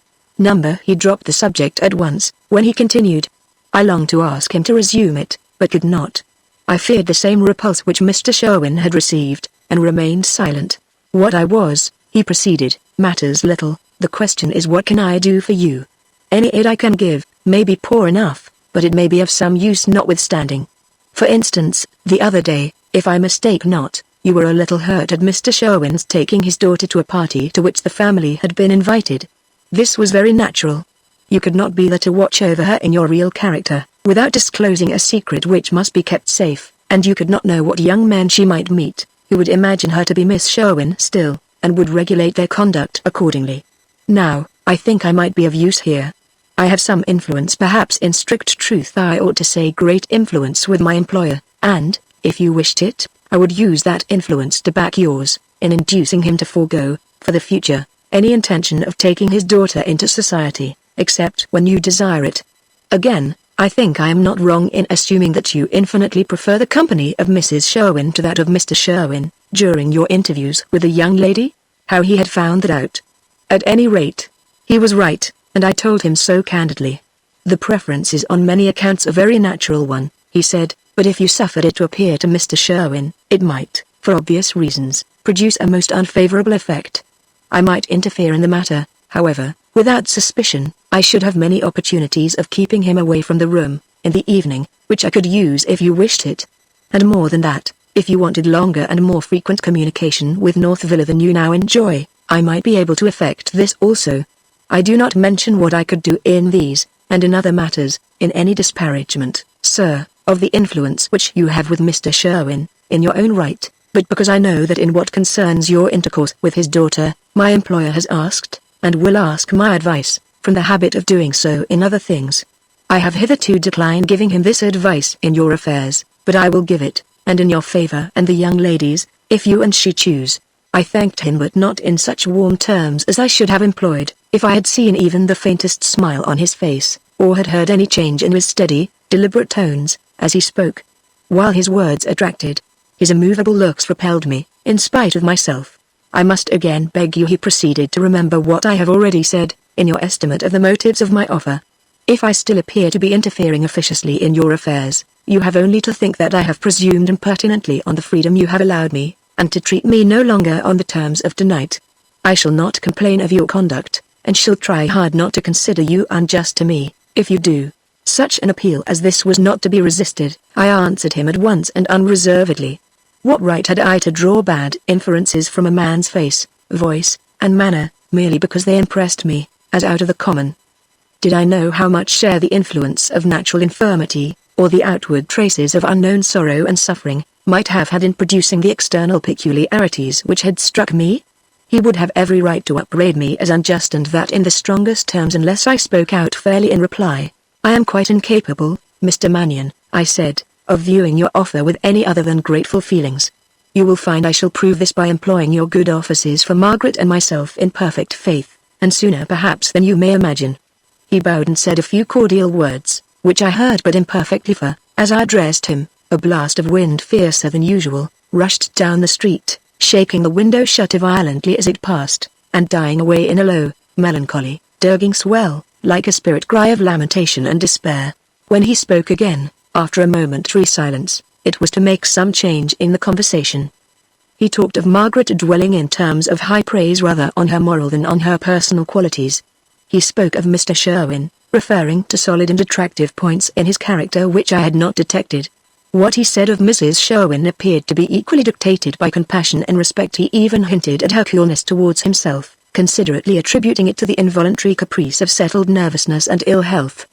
He dropped the subject at once, when he continued. I longed to ask him to resume it, but could not. I feared the same repulse which Mr. Sherwin had received, and remained silent. What I was, he proceeded, matters little. The question is, what can I do for you? Any aid I can give may be poor enough, but it may be of some use notwithstanding. For instance, the other day, if I mistake not, you were a little hurt at Mr. Sherwin's taking his daughter to a party to which the family had been invited. This was very natural. You could not be there to watch over her in your real character, without disclosing a secret which must be kept safe, and you could not know what young men she might meet, who would imagine her to be Miss Sherwin still, and would regulate their conduct accordingly. Now, I think I might be of use here. I have some influence, perhaps in strict truth I ought to say great influence, with my employer, and, if you wished it, I would use that influence to back yours, in inducing him to forego, for the future, any intention of taking his daughter into society, except when you desire it. Again, I think I am not wrong in assuming that you infinitely prefer the company of Mrs. Sherwin to that of Mr. Sherwin, during your interviews with the young lady? How he had found that out. At any rate, he was right, and I told him so candidly. The preference is on many accounts a very natural one, he said, but if you suffered it to appear to Mr. Sherwin, it might, for obvious reasons, produce a most unfavorable effect. I might interfere in the matter, however, without suspicion. I should have many opportunities of keeping him away from the room, in the evening, which I could use if you wished it. And more than that, if you wanted longer and more frequent communication with North Villa than you now enjoy, I might be able to effect this also. I do not mention what I could do in these, and in other matters, in any disparagement, sir, of the influence which you have with Mr. Sherwin, in your own right, but because I know that in what concerns your intercourse with his daughter, my employer has asked, and will ask my advice, from the habit of doing so in other things. I have hitherto declined giving him this advice in your affairs, but I will give it, and in your favor and the young lady's, if you and she choose. I thanked him, but not in such warm terms as I should have employed, if I had seen even the faintest smile on his face, or had heard any change in his steady, deliberate tones, as he spoke. While his words attracted, his immovable looks repelled me, in spite of myself. I must again beg you, he proceeded, to remember what I have already said, in your estimate of the motives of my offer. If I still appear to be interfering officiously in your affairs, you have only to think that I have presumed impertinently on the freedom you have allowed me, and to treat me no longer on the terms of tonight. I shall not complain of your conduct, and shall try hard not to consider you unjust to me, if you do. Such an appeal as this was not to be resisted. I answered him at once and unreservedly. What right had I to draw bad inferences from a man's face, voice, and manner, merely because they impressed me, as out of the common? Did I know how much share the influence of natural infirmity, or the outward traces of unknown sorrow and suffering, might have had in producing the external peculiarities which had struck me? He would have every right to upbraid me as unjust, and that in the strongest terms, unless I spoke out fairly in reply. I am quite incapable, Mr. Magneon, I said, of viewing your offer with any other than grateful feelings. You will find I shall prove this by employing your good offices for Margaret and myself in perfect faith, and sooner perhaps than you may imagine. He bowed and said a few cordial words, which I heard but imperfectly, for, as I addressed him, a blast of wind fiercer than usual, rushed down the street, shaking the window shutter violently as it passed, and dying away in a low, melancholy, dirging swell, like a spirit cry of lamentation and despair. When he spoke again, after a momentary silence, it was to make some change in the conversation. He talked of Margaret, dwelling in terms of high praise rather on her moral than on her personal qualities. He spoke of Mr. Sherwin, referring to solid and attractive points in his character which I had not detected. What he said of Mrs. Sherwin appeared to be equally dictated by compassion and respect. He even hinted at her coolness towards himself, considerately attributing it to the involuntary caprice of settled nervousness and ill health.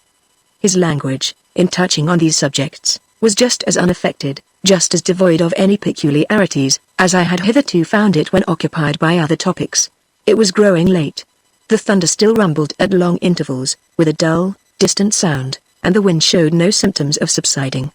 His language, in touching on these subjects, was just as unaffected, just as devoid of any peculiarities, as I had hitherto found it when occupied by other topics. It was growing late. The thunder still rumbled at long intervals, with a dull, distant sound, and the wind showed no symptoms of subsiding.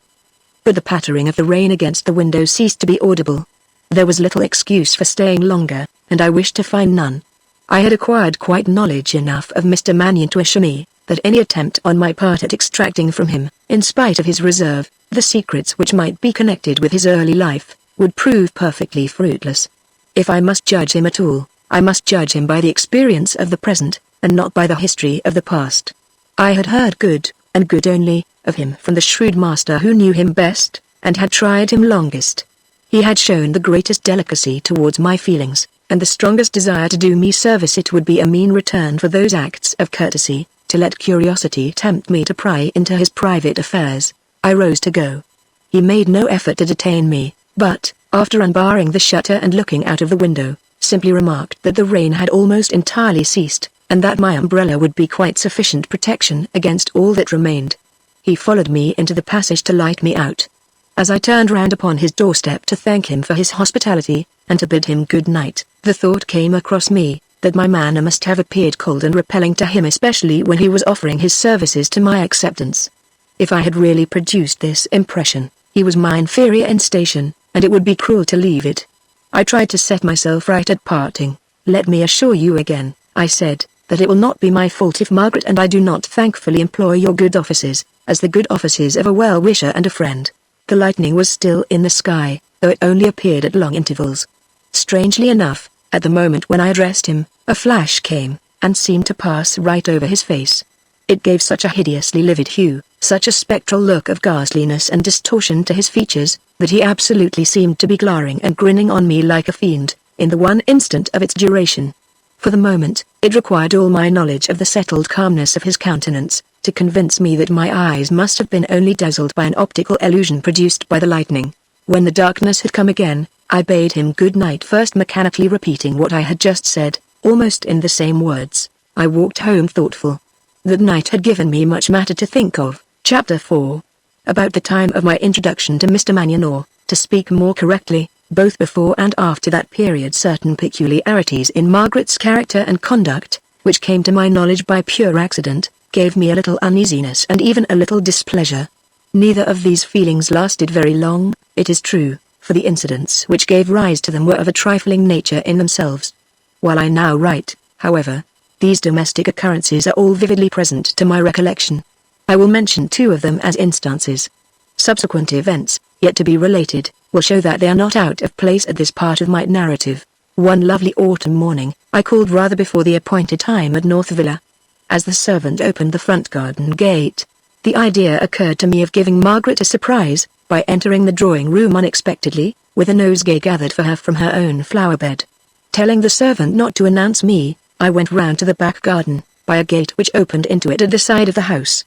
But the pattering of the rain against the window ceased to be audible. There was little excuse for staying longer, and I wished to find none. I had acquired quite knowledge enough of Mr. Magneon to assure me that any attempt on my part at extracting from him, in spite of his reserve, the secrets which might be connected with his early life, would prove perfectly fruitless. If I must judge him at all, I must judge him by the experience of the present, and not by the history of the past. I had heard good, and good only, of him from the shrewd master who knew him best, and had tried him longest. He had shown the greatest delicacy towards my feelings, and the strongest desire to do me service. It would be a mean return for those acts of courtesy, to let curiosity tempt me to pry into his private affairs. I rose to go. He made no effort to detain me, but, after unbarring the shutter and looking out of the window, simply remarked that the rain had almost entirely ceased, and that my umbrella would be quite sufficient protection against all that remained. He followed me into the passage to light me out. As I turned round upon his doorstep to thank him for his hospitality, and to bid him good night, the thought came across me that my manner must have appeared cold and repelling to him, especially when he was offering his services to my acceptance. If I had really produced this impression, he was my inferior in station, and it would be cruel to leave it. I tried to set myself right at parting. "Let me assure you again," I said, "that it will not be my fault if Margaret and I do not thankfully employ your good offices, as the good offices of a well-wisher and a friend." The lightning was still in the sky, though it only appeared at long intervals. Strangely enough, at the moment when I addressed him, a flash came, and seemed to pass right over his face. It gave such a hideously livid hue, such a spectral look of ghastliness and distortion to his features, that he absolutely seemed to be glowering and grinning on me like a fiend, in the one instant of its duration. For the moment, it required all my knowledge of the settled calmness of his countenance, to convince me that my eyes must have been only dazzled by an optical illusion produced by the lightning. When the darkness had come again, I bade him good night, first mechanically repeating what I had just said, almost in the same words. I walked home thoughtful. That night had given me much matter to think of. Chapter 4. About the time of my introduction to Mr. Magneon, or, to speak more correctly, both before and after that period, certain peculiarities in Margaret's character and conduct, which came to my knowledge by pure accident, gave me a little uneasiness and even a little displeasure. Neither of these feelings lasted very long, it is true, for the incidents which gave rise to them were of a trifling nature in themselves. While I now write, however, these domestic occurrences are all vividly present to my recollection. I will mention two of them as instances. Subsequent events, yet to be related, will show that they are not out of place at this part of my narrative. One lovely autumn morning, I called rather before the appointed time at North Villa. As the servant opened the front garden gate, the idea occurred to me of giving Margaret a surprise, by entering the drawing-room unexpectedly, with a nosegay gathered for her from her own flower-bed. Telling the servant not to announce me, I went round to the back garden, by a gate which opened into it at the side of the house.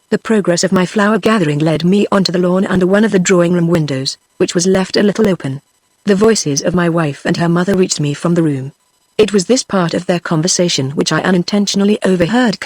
The progress of my flower-gathering led me onto the lawn under one of the drawing-room windows, which was left a little open. The voices of my wife and her mother reached me from the room. It was this part of their conversation which I unintentionally overheard: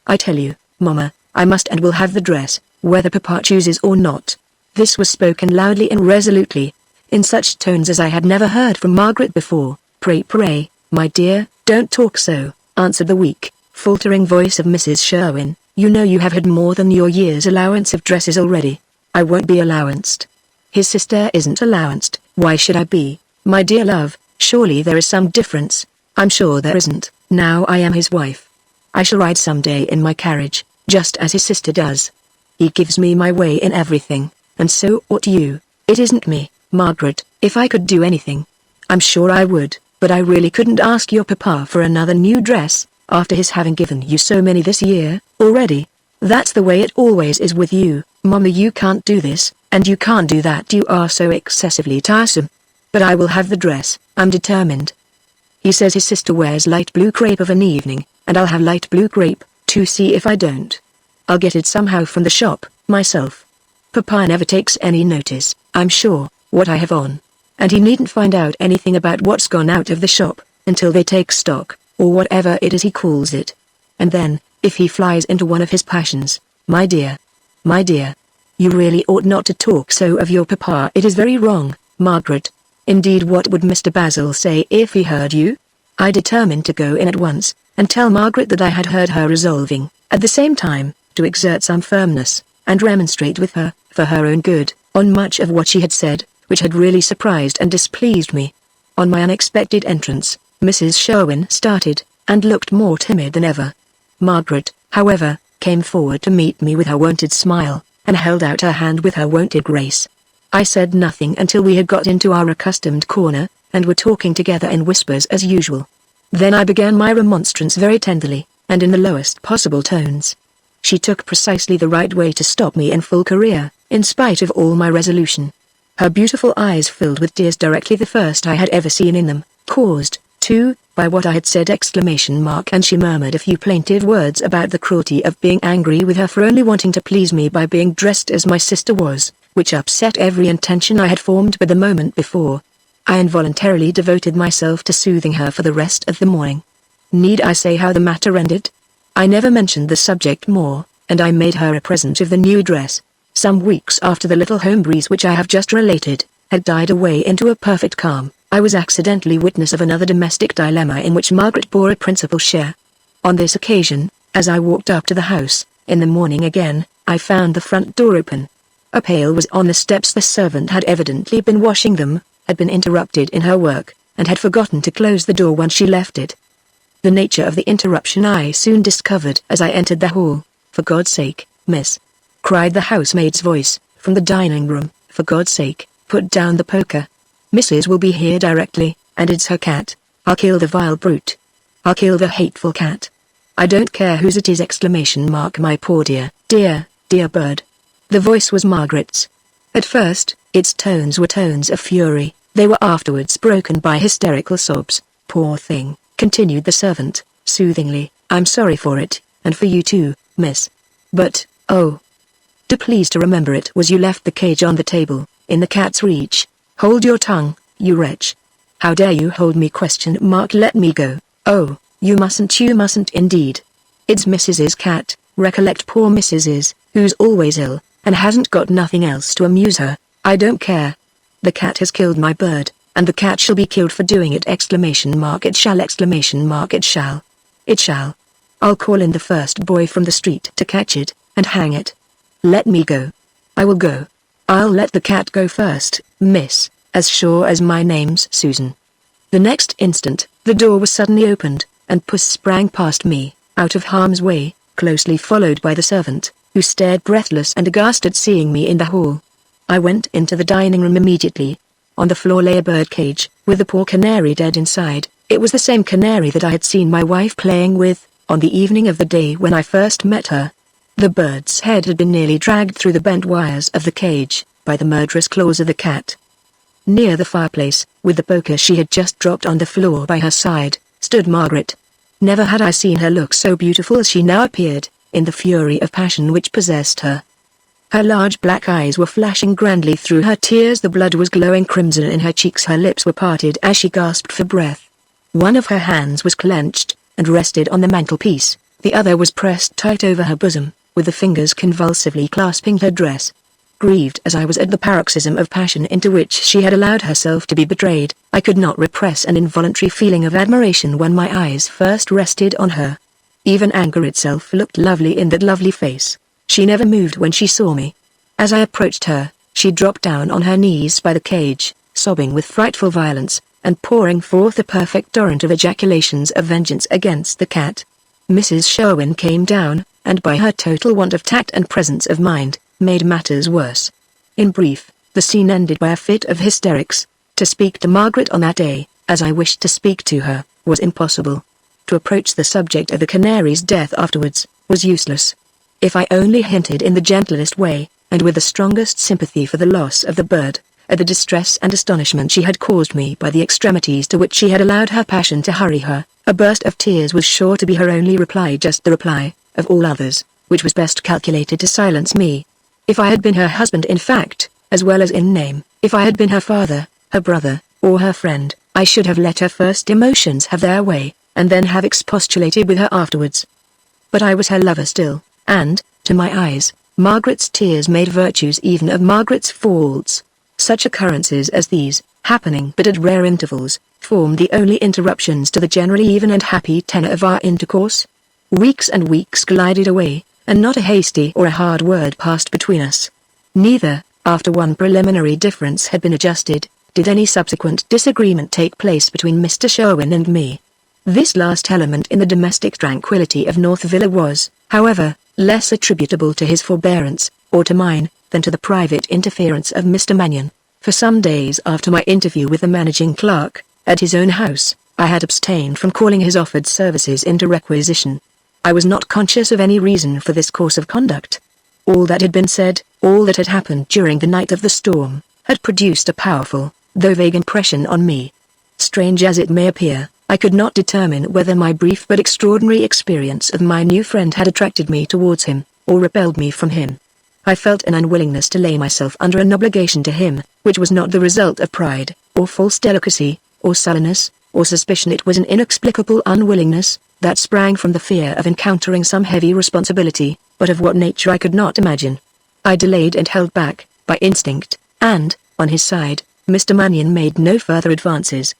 "I tell you, Mama, I must and will have the dress, whether Papa chooses or not." This was spoken loudly and resolutely, in such tones as I had never heard from Margaret before. Pray, my dear, don't talk so," answered the weak, faltering voice of Mrs. Sherwin. "You know you have had more than your year's allowance of dresses already." "I won't be allowanced." "His sister isn't allowanced, why should I be, my dear love? Surely there is some difference." "I'm sure there isn't, now I am his wife. I shall ride some day in my carriage, just as his sister does. He gives me my way in everything, and so ought you." "It isn't me, Margaret. If I could do anything, I'm sure I would, but I really couldn't ask your papa for another new dress, after his having given you so many this year, already. That's the way it always is with you, Mama. You can't do this, and you can't do that. You are so excessively tiresome. But I will have the dress, I'm determined. He says his sister wears light blue crepe of an evening, and I'll have light blue crepe, too. See if I don't. I'll get it somehow from the shop, myself. Papa never takes any notice, I'm sure, what I have on. And he needn't find out anything about what's gone out of the shop, until they take stock, or whatever it is he calls it. And then, if he flies into one of his passions, my dear, you really ought not to talk so of your papa. It is very wrong, Margaret. Indeed, what would Mr. Basil say if he heard you? I determined to go in at once, and tell Margaret that I had heard her, resolving, at the same time, to exert some firmness, and remonstrate with her, for her own good, on much of what she had said, which had really surprised and displeased me. On my unexpected entrance, Mrs. Sherwin started, and looked more timid than ever. Margaret, however, came forward to meet me with her wonted smile, and held out her hand with her wonted grace. I said nothing until we had got into our accustomed corner, and were talking together in whispers as usual. Then I began my remonstrance very tenderly, and in the lowest possible tones. She took precisely the right way to stop me in full career, in spite of all my resolution. Her beautiful eyes filled with tears, directly the first I had ever seen in them, caused, too, by what I had said, ! And she murmured a few plaintive words about the cruelty of being angry with her for only wanting to please me by being dressed as my sister was, which upset every intention I had formed but the moment before. I involuntarily devoted myself to soothing her for the rest of the morning. Need I say how the matter ended? I never mentioned the subject more, and I made her a present of the new dress. Some weeks after the little home breeze which I have just related had died away into a perfect calm, I was accidentally witness of another domestic dilemma in which Margaret bore a principal share. On this occasion, as I walked up to the house, in the morning again, I found the front door open. A pail was on the steps. The servant had evidently been washing them, had been interrupted in her work, and had forgotten to close the door when she left it. The nature of the interruption I soon discovered as I entered the hall. "For God's sake, miss," cried the housemaid's voice, from the dining room, "for God's sake, put down the poker. Mrs. will be here directly, and it's her cat. I'll kill the vile brute. I'll kill the hateful cat. I don't care whose it is!" My poor dear, dear bird. The voice was Margaret's. At first, its tones were tones of fury. They were afterwards broken by hysterical sobs. "Poor thing," continued the servant, soothingly, "I'm sorry for it, and for you too, miss. But, oh, do please to remember it was you left the cage on the table, in the cat's reach. Hold your tongue, you wretch. How dare you hold me? ? Let me go. Oh, you mustn't indeed. It's Mrs.'s cat, recollect, poor Mrs.'s, who's always ill, and hasn't got nothing else to amuse her. I don't care. The cat has killed my bird, and the cat shall be killed for doing it! It shall! It shall! I'll call in the first boy from the street to catch it, and hang it. Let me go. I will go. I'll let the cat go first, miss, as sure as my name's Susan." The next instant, the door was suddenly opened, and Puss sprang past me, out of harm's way, closely followed by the servant, who stared breathless and aghast at seeing me in the hall. I went into the dining room immediately. On the floor lay a bird cage, with the poor canary dead inside. It was the same canary that I had seen my wife playing with, on the evening of the day when I first met her. The bird's head had been nearly dragged through the bent wires of the cage, by the murderous claws of the cat. Near the fireplace, with the poker she had just dropped on the floor by her side, stood Margaret. Never had I seen her look so beautiful as she now appeared, in the fury of passion which possessed her. Her large black eyes were flashing grandly through her tears, the blood was glowing crimson in her cheeks, her lips were parted as she gasped for breath. One of her hands was clenched, and rested on the mantelpiece, the other was pressed tight over her bosom, with the fingers convulsively clasping her dress. Grieved as I was at the paroxysm of passion into which she had allowed herself to be betrayed, I could not repress an involuntary feeling of admiration when my eyes first rested on her. Even anger itself looked lovely in that lovely face. She never moved when she saw me. As I approached her, she dropped down on her knees by the cage, sobbing with frightful violence, and pouring forth a perfect torrent of ejaculations of vengeance against the cat. Mrs. Sherwin came down, and by her total want of tact and presence of mind, made matters worse. In brief, the scene ended by a fit of hysterics. To speak to Margaret on that day, as I wished to speak to her, was impossible. To approach the subject of the canary's death afterwards, was useless. If I only hinted in the gentlest way, and with the strongest sympathy for the loss of the bird, at the distress and astonishment she had caused me by the extremities to which she had allowed her passion to hurry her, a burst of tears was sure to be her only reply, just the reply, of all others, which was best calculated to silence me. If I had been her husband in fact, as well as in name, if I had been her father, her brother, or her friend, I should have let her first emotions have their way, and then have expostulated with her afterwards. But I was her lover still, and, to my eyes, Margaret's tears made virtues even of Margaret's faults. Such occurrences as these, happening but at rare intervals, formed the only interruptions to the generally even and happy tenor of our intercourse. Weeks and weeks glided away, and not a hasty or a hard word passed between us. Neither, after one preliminary difference had been adjusted, did any subsequent disagreement take place between Mr. Sherwin and me. This last element in the domestic tranquility of North Villa was, however, less attributable to his forbearance, or to mine, than to the private interference of Mr. Magneon. For some days after my interview with the managing clerk, at his own house, I had abstained from calling his offered services into requisition. I was not conscious of any reason for this course of conduct. All that had been said, all that had happened during the night of the storm, had produced a powerful, though vague impression on me. Strange as it may appear, I could not determine whether my brief but extraordinary experience of my new friend had attracted me towards him, or repelled me from him. I felt an unwillingness to lay myself under an obligation to him, which was not the result of pride, or false delicacy, or sullenness, or suspicion. It was an inexplicable unwillingness, that sprang from the fear of encountering some heavy responsibility, but of what nature I could not imagine. I delayed and held back, by instinct, and, on his side, Mr. Magneon made no further advances.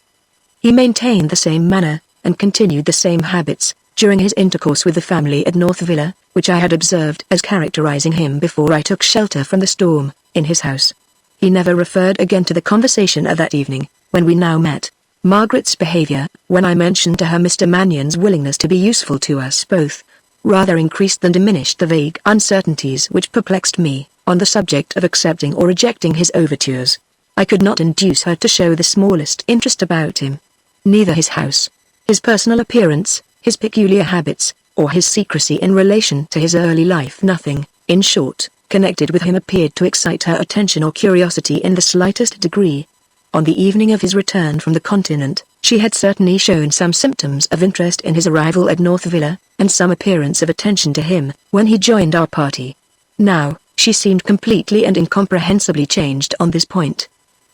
He maintained the same manner, and continued the same habits, during his intercourse with the family at North Villa, which I had observed as characterizing him before I took shelter from the storm, in his house. He never referred again to the conversation of that evening, when we now met. Margaret's behavior, when I mentioned to her Mr. Magneon's willingness to be useful to us both, rather increased than diminished the vague uncertainties which perplexed me, on the subject of accepting or rejecting his overtures. I could not induce her to show the smallest interest about him. Neither his house, his personal appearance, his peculiar habits, or his secrecy in relation to his early life, nothing, in short, connected with him appeared to excite her attention or curiosity in the slightest degree. On the evening of his return from the continent, she had certainly shown some symptoms of interest in his arrival at North Villa, and some appearance of attention to him, when he joined our party. Now, she seemed completely and incomprehensibly changed on this point.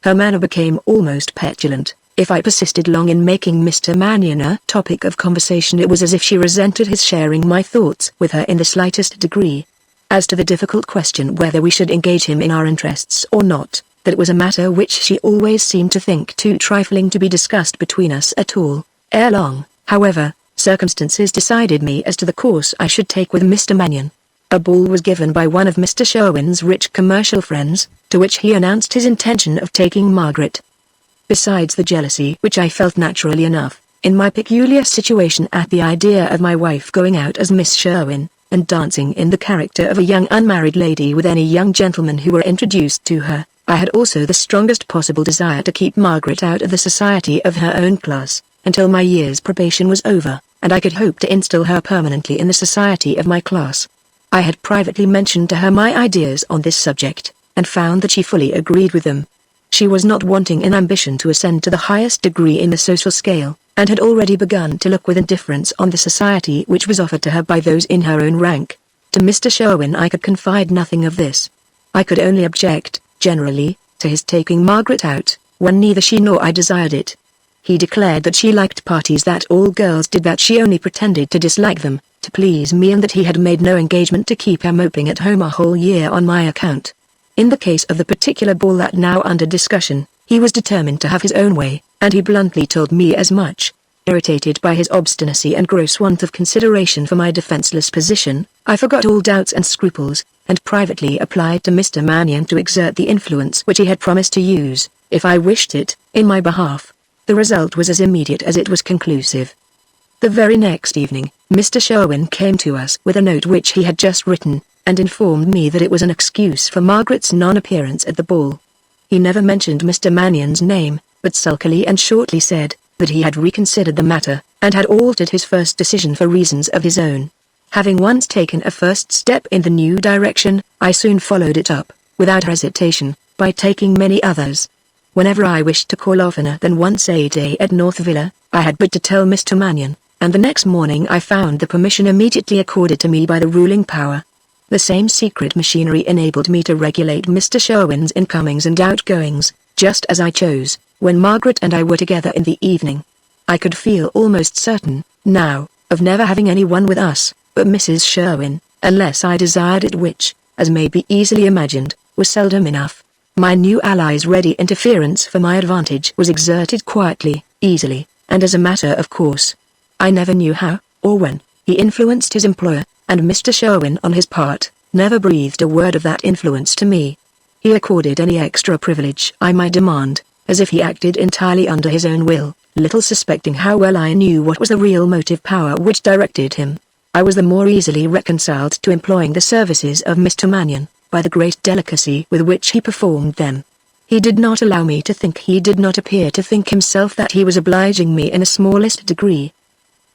Her manner became almost petulant. If I persisted long in making Mr. Magneon a topic of conversation, it was as if she resented his sharing my thoughts with her in the slightest degree. As to the difficult question whether we should engage him in our interests or not, that was a matter which she always seemed to think too trifling to be discussed between us at all. Ere long, however, circumstances decided me as to the course I should take with Mr. Magneon. A ball was given by one of Mr. Sherwin's rich commercial friends, to which he announced his intention of taking Margaret. Besides the jealousy which I felt naturally enough, in my peculiar situation at the idea of my wife going out as Miss Sherwin, and dancing in the character of a young unmarried lady with any young gentlemen who were introduced to her, I had also the strongest possible desire to keep Margaret out of the society of her own class, until my year's probation was over, and I could hope to instil her permanently in the society of my class. I had privately mentioned to her my ideas on this subject, and found that she fully agreed with them. She was not wanting in ambition to ascend to the highest degree in the social scale, and had already begun to look with indifference on the society which was offered to her by those in her own rank. To Mr. Sherwin I could confide nothing of this. I could only object, generally, to his taking Margaret out, when neither she nor I desired it. He declared that she liked parties, that all girls did, that she only pretended to dislike them, to please me, and that he had made no engagement to keep her moping at home a whole year on my account. In the case of the particular ball that now under discussion, he was determined to have his own way, and he bluntly told me as much. Irritated by his obstinacy and gross want of consideration for my defenseless position, I forgot all doubts and scruples, and privately applied to Mr. Magneon to exert the influence which he had promised to use, if I wished it, in my behalf. The result was as immediate as it was conclusive. The very next evening, Mr. Sherwin came to us with a note which he had just written, and informed me that it was an excuse for Margaret's non-appearance at the ball. He never mentioned Mr. Magneon's name, but sulkily and shortly said that he had reconsidered the matter, and had altered his first decision for reasons of his own. Having once taken a first step in the new direction, I soon followed it up, without hesitation, by taking many others. Whenever I wished to call oftener than once a day at North Villa, I had but to tell Mr. Magneon, and the next morning I found the permission immediately accorded to me by the ruling power. The same secret machinery enabled me to regulate Mr. Sherwin's incomings and outgoings, just as I chose, when Margaret and I were together in the evening. I could feel almost certain, now, of never having anyone with us, but Mrs. Sherwin, unless I desired it, which, as may be easily imagined, was seldom enough. My new ally's ready interference for my advantage was exerted quietly, easily, and as a matter of course. I never knew how, or when, he influenced his employer, and Mr. Sherwin on his part, never breathed a word of that influence to me. He accorded any extra privilege I might demand, as if he acted entirely under his own will, little suspecting how well I knew what was the real motive power which directed him. I was the more easily reconciled to employing the services of Mr. Magneon, by the great delicacy with which he performed them. He did not allow me to think, he did not appear to think himself that he was obliging me in the smallest degree.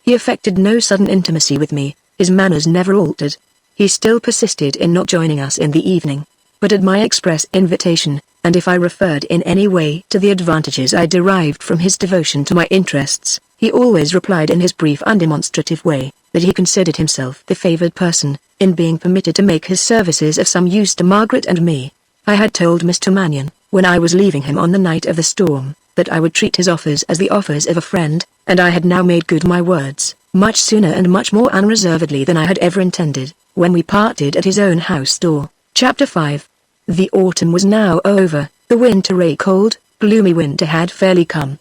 He affected no sudden intimacy with me, his manners never altered. He still persisted in not joining us in the evening, but at my express invitation, and if I referred in any way to the advantages I derived from his devotion to my interests, he always replied in his brief undemonstrative way, that he considered himself the favored person, in being permitted to make his services of some use to Margaret and me. I had told Mr. Magneon, when I was leaving him on the night of the storm, that I would treat his offers as the offers of a friend, and I had now made good my words, much sooner and much more unreservedly than I had ever intended, when we parted at his own house door. Chapter 5. The autumn was now over, the winter, a cold, gloomy winter, had fairly come.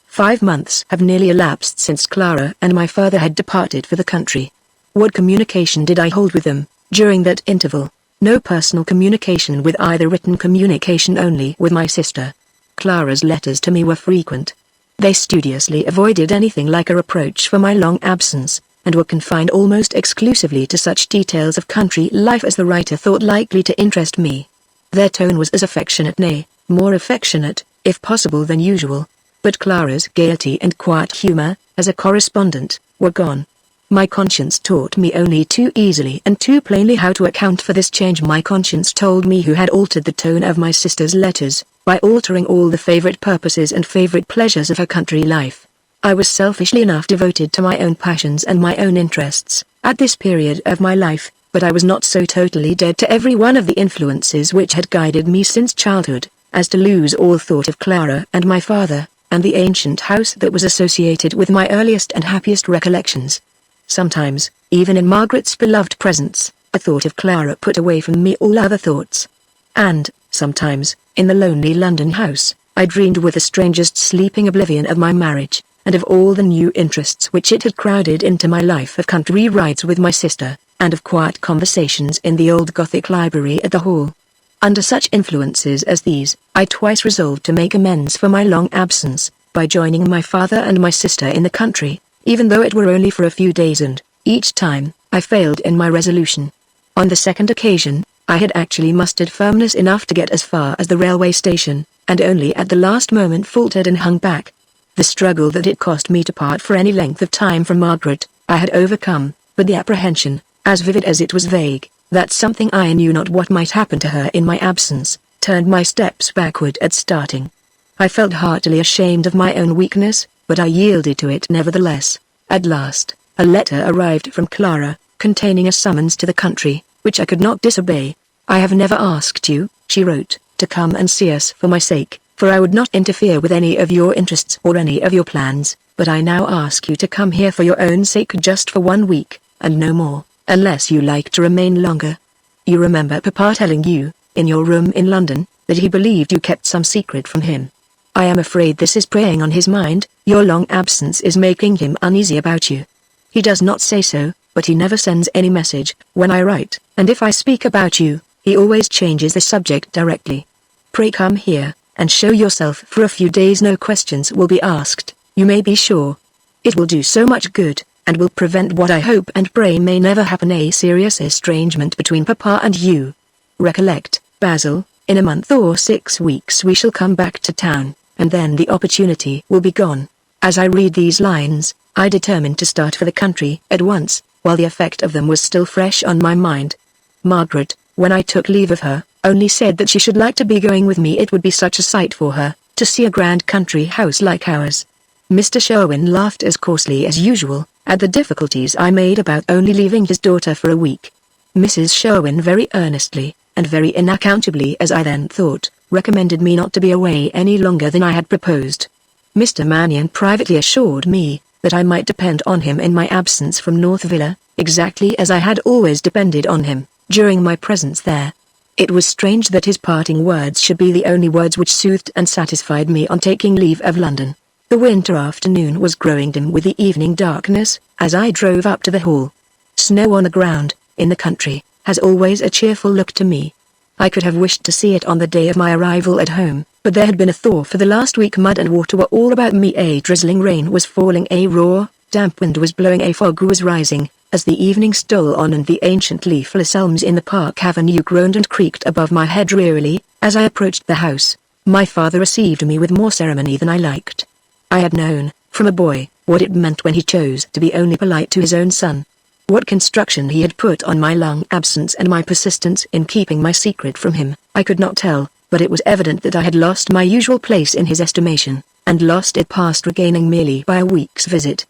5 months have nearly elapsed since Clara and my father had departed for the country. What communication did I hold with them, during that interval? No personal communication with either, written communication only with my sister. Clara's letters to me were frequent. They studiously avoided anything like a reproach for my long absence, and were confined almost exclusively to such details of country life as the writer thought likely to interest me. Their tone was as affectionate, nay, more affectionate, if possible, than usual. But Clara's gaiety and quiet humor, as a correspondent, were gone. My conscience taught me only too easily and too plainly how to account for this change. My conscience told me who had altered the tone of my sister's letters, by altering all the favorite purposes and favorite pleasures of her country life. I was selfishly enough devoted to my own passions and my own interests, at this period of my life, but I was not so totally dead to every one of the influences which had guided me since childhood, as to lose all thought of Clara and my father, and the ancient house that was associated with my earliest and happiest recollections. Sometimes, even in Margaret's beloved presence, a thought of Clara put away from me all other thoughts. And, sometimes, in the lonely London house, I dreamed with the strangest sleeping oblivion of my marriage, and of all the new interests which it had crowded into my life, of country rides with my sister, and of quiet conversations in the old Gothic library at the Hall. Under such influences as these, I twice resolved to make amends for my long absence, by joining my father and my sister in the country, even though it were only for a few days, and, each time, I failed in my resolution. On the second occasion, I had actually mustered firmness enough to get as far as the railway station, and only at the last moment faltered and hung back. The struggle that it cost me to part for any length of time from Margaret, I had overcome, but the apprehension, as vivid as it was vague, that something I knew not what might happen to her in my absence, turned my steps backward at starting. I felt heartily ashamed of my own weakness, but I yielded to it nevertheless. At last, a letter arrived from Clara, containing a summons to the country, which I could not disobey. "I have never asked you," she wrote, "to come and see us for my sake, for I would not interfere with any of your interests or any of your plans, but I now ask you to come here for your own sake, just for 1 week, and no more, unless you like to remain longer. You remember Papa telling you, in your room in London, that he believed you kept some secret from him. I am afraid this is preying on his mind. Your long absence is making him uneasy about you. He does not say so, but he never sends any message when I write, and if I speak about you, he always changes the subject directly. Pray come here, and show yourself for a few days. No questions will be asked, you may be sure. It will do so much good, and will prevent what I hope and pray may never happen, a serious estrangement between Papa and you. Recollect, Basil, in a month or 6 weeks we shall come back to town, and then the opportunity will be gone." As I read these lines, I determined to start for the country at once, while the effect of them was still fresh on my mind. Margaret, when I took leave of her, only said that she should like to be going with me. It would be such a sight for her, to see a grand country house like ours. Mr. Sherwin laughed as coarsely as usual, at the difficulties I made about only leaving his daughter for a week. Mrs. Sherwin very earnestly, and very unaccountably as I then thought, recommended me not to be away any longer than I had proposed. Mr. Magneon privately assured me that I might depend on him in my absence from North Villa, exactly as I had always depended on him during my presence there. It was strange that his parting words should be the only words which soothed and satisfied me on taking leave of London. The winter afternoon was growing dim with the evening darkness, as I drove up to the hall. Snow on the ground, in the country, has always a cheerful look to me. I could have wished to see it on the day of my arrival at home, but there had been a thaw for the last week. Mud and water were all about me. A drizzling rain was falling. A raw, damp wind was blowing. A fog was rising, as the evening stole on, and the ancient leafless elms in the park avenue groaned and creaked above my head drearily. As I approached the house, my father received me with more ceremony than I liked. I had known, from a boy, what it meant when he chose to be only polite to his own son. What construction he had put on my long absence and my persistence in keeping my secret from him, I could not tell, but it was evident that I had lost my usual place in his estimation, and lost it past regaining merely by a week's visit.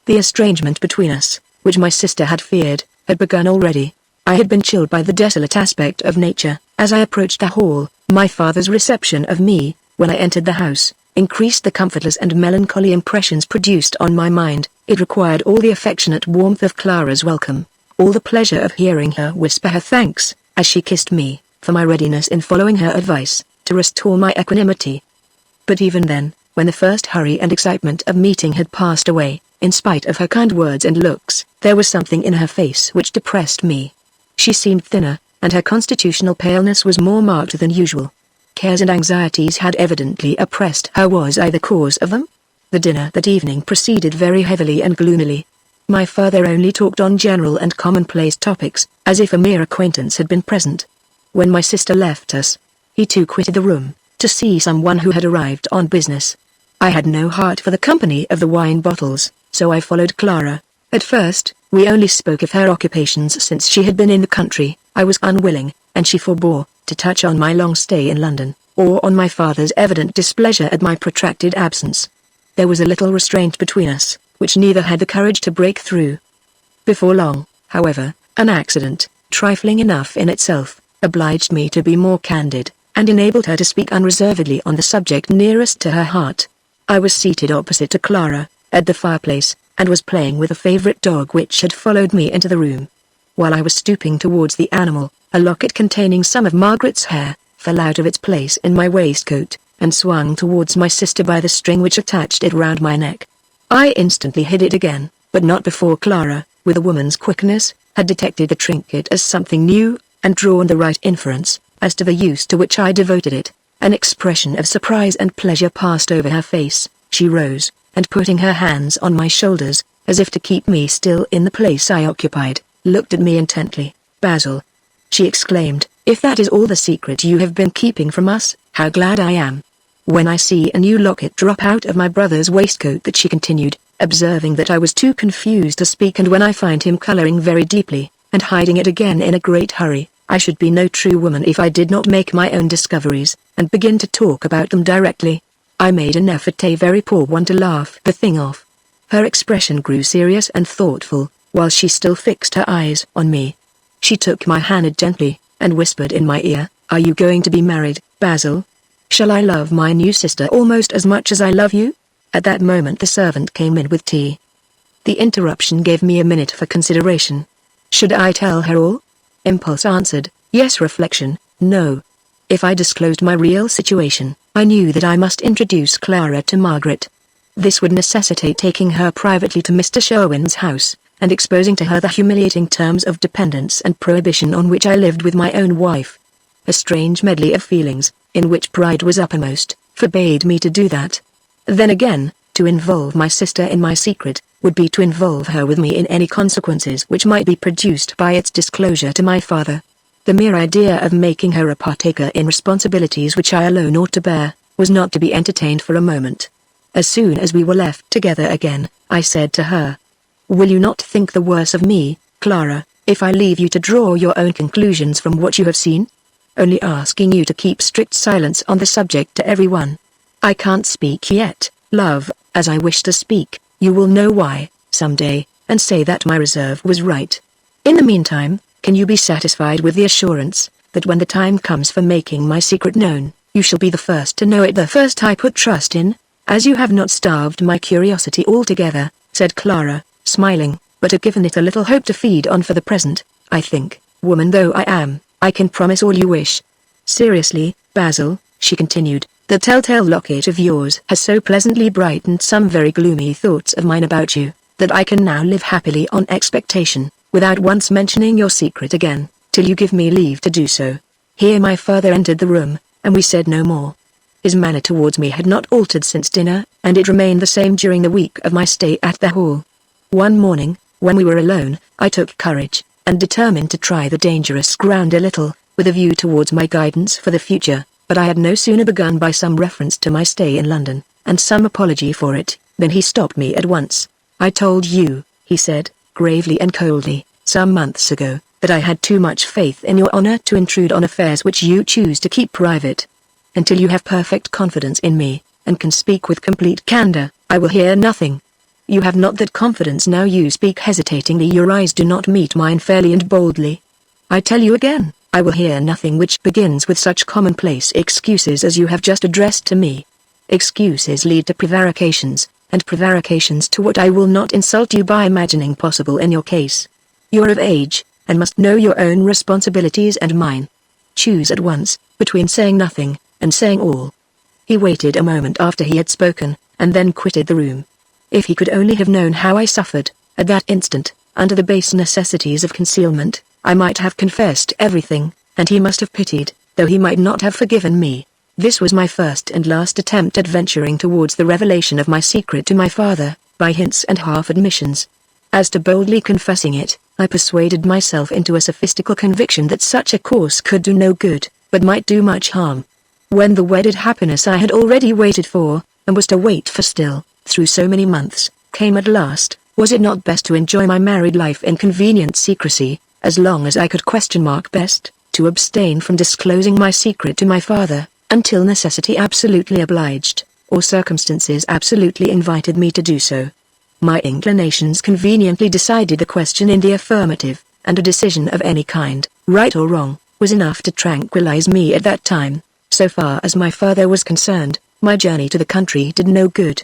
The estrangement between us, which my sister had feared, had begun already. I had been chilled by the desolate aspect of nature. As I approached the hall, my father's reception of me, when I entered the house, increased the comfortless and melancholy impressions produced on my mind. It required all the affectionate warmth of Clara's welcome, all the pleasure of hearing her whisper her thanks, as she kissed me, for my readiness in following her advice, to restore my equanimity. But even then, when the first hurry and excitement of meeting had passed away, in spite of her kind words and looks, there was something in her face which depressed me. She seemed thinner, and her constitutional paleness was more marked than usual. Cares and anxieties had evidently oppressed her. Was I the cause of them? The dinner that evening proceeded very heavily and gloomily. My father only talked on general and commonplace topics, as if a mere acquaintance had been present. When my sister left us, he too quitted the room, to see someone who had arrived on business. I had no heart for the company of the wine bottles, so I followed Clara. At first, we only spoke of her occupations since she had been in the country. I was unwilling, and she forbore, to touch on my long stay in London, or on my father's evident displeasure at my protracted absence. There was a little restraint between us, which neither had the courage to break through. Before long, however, an accident, trifling enough in itself, obliged me to be more candid, and enabled her to speak unreservedly on the subject nearest to her heart. I was seated opposite to Clara, at the fireplace, and was playing with a favourite dog which had followed me into the room. While I was stooping towards the animal, a locket containing some of Margaret's hair fell out of its place in my waistcoat, and swung towards my sister by the string which attached it round my neck. I instantly hid it again, but not before Clara, with a woman's quickness, had detected the trinket as something new, and drawn the right inference, as to the use to which I devoted it. An expression of surprise and pleasure passed over her face. She rose, and putting her hands on my shoulders, as if to keep me still in the place I occupied, looked at me intently. "Basil," she exclaimed, "if that is all the secret you have been keeping from us, how glad I am. When I see a new locket drop out of my brother's waistcoat," that she continued, observing that I was too confused to speak, "and when I find him colouring very deeply, and hiding it again in a great hurry, I should be no true woman if I did not make my own discoveries, and begin to talk about them directly." I made an effort, a very poor one, to laugh the thing off. Her expression grew serious and thoughtful, while she still fixed her eyes on me. She took my hand gently, and whispered in my ear, "Are you going to be married, Basil? Shall I love my new sister almost as much as I love you?" At that moment the servant came in with tea. The interruption gave me a minute for consideration. Should I tell her all? Impulse answered, yes. Reflection, no. If I disclosed my real situation, I knew that I must introduce Clara to Margaret. This would necessitate taking her privately to Mr. Sherwin's house, and exposing to her the humiliating terms of dependence and prohibition on which I lived with my own wife. A strange medley of feelings, in which pride was uppermost, forbade me to do that. Then again, to involve my sister in my secret, would be to involve her with me in any consequences which might be produced by its disclosure to my father. The mere idea of making her a partaker in responsibilities which I alone ought to bear, was not to be entertained for a moment. As soon as we were left together again, I said to her, "Will you not think the worse of me, Clara, if I leave you to draw your own conclusions from what you have seen? Only asking you to keep strict silence on the subject to everyone. I can't speak yet, love, as I wish to speak. You will know why, some day, and say that my reserve was right. In the meantime, can you be satisfied with the assurance, that when the time comes for making my secret known, you shall be the first to know it, the first I put trust in, as you have not starved my curiosity altogether," said Clara, smiling, "but have given it a little hope to feed on for the present, I think, woman though I am, I can promise all you wish. Seriously, Basil, she continued, the telltale locket of yours has so pleasantly brightened some very gloomy thoughts of mine about you, that I can now live happily on expectation, without once mentioning your secret again, till you give me leave to do so. Here my father entered the room, and we said no more. His manner towards me had not altered since dinner, and it remained the same during the week of my stay at the Hall. One morning, when we were alone, I took courage, and determined to try the dangerous ground a little, with a view towards my guidance for the future, but I had no sooner begun by some reference to my stay in London, and some apology for it, than he stopped me at once. I told you, he said, gravely and coldly, some months ago, that I had too much faith in your honor to intrude on affairs which you choose to keep private. Until you have perfect confidence in me, and can speak with complete candor, I will hear nothing. You have not that confidence now. You speak hesitatingly. Your eyes do not meet mine fairly and boldly. I tell you again, I will hear nothing which begins with such commonplace excuses as you have just addressed to me. Excuses lead to prevarications, and prevarications to what I will not insult you by imagining possible in your case. You're of age, and must know your own responsibilities and mine. Choose at once, between saying nothing, and saying all. He waited a moment after he had spoken, and then quitted the room. If he could only have known how I suffered, at that instant, under the base necessities of concealment, I might have confessed everything, and he must have pitied, though he might not have forgiven me. This was my first and last attempt at venturing towards the revelation of my secret to my father, by hints and half-admissions. As to boldly confessing it, I persuaded myself into a sophistical conviction that such a course could do no good, but might do much harm. When the wedded happiness I had already waited for, and was to wait for still, through so many months, came at last, was it not best to enjoy my married life in convenient secrecy, as long as I could ? Best, to abstain from disclosing my secret to my father, until necessity absolutely obliged, or circumstances absolutely invited me to do so. My inclinations conveniently decided the question in the affirmative, and a decision of any kind, right or wrong, was enough to tranquilize me at that time. So far as my father was concerned, my journey to the country did no good.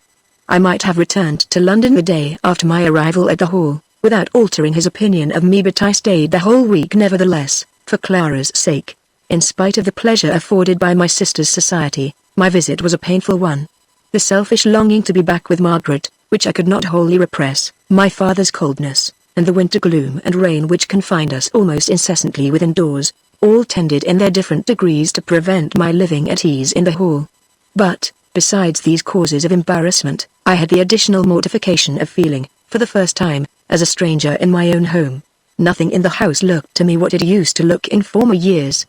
I might have returned to London the day after my arrival at the Hall, without altering his opinion of me, but I stayed the whole week nevertheless, for Clara's sake. In spite of the pleasure afforded by my sister's society, my visit was a painful one. The selfish longing to be back with Margaret, which I could not wholly repress, my father's coldness, and the winter gloom and rain which confined us almost incessantly within doors, all tended in their different degrees to prevent my living at ease in the Hall. But, besides these causes of embarrassment, I had the additional mortification of feeling, for the first time, as a stranger in my own home. Nothing in the house looked to me what it used to look in former years.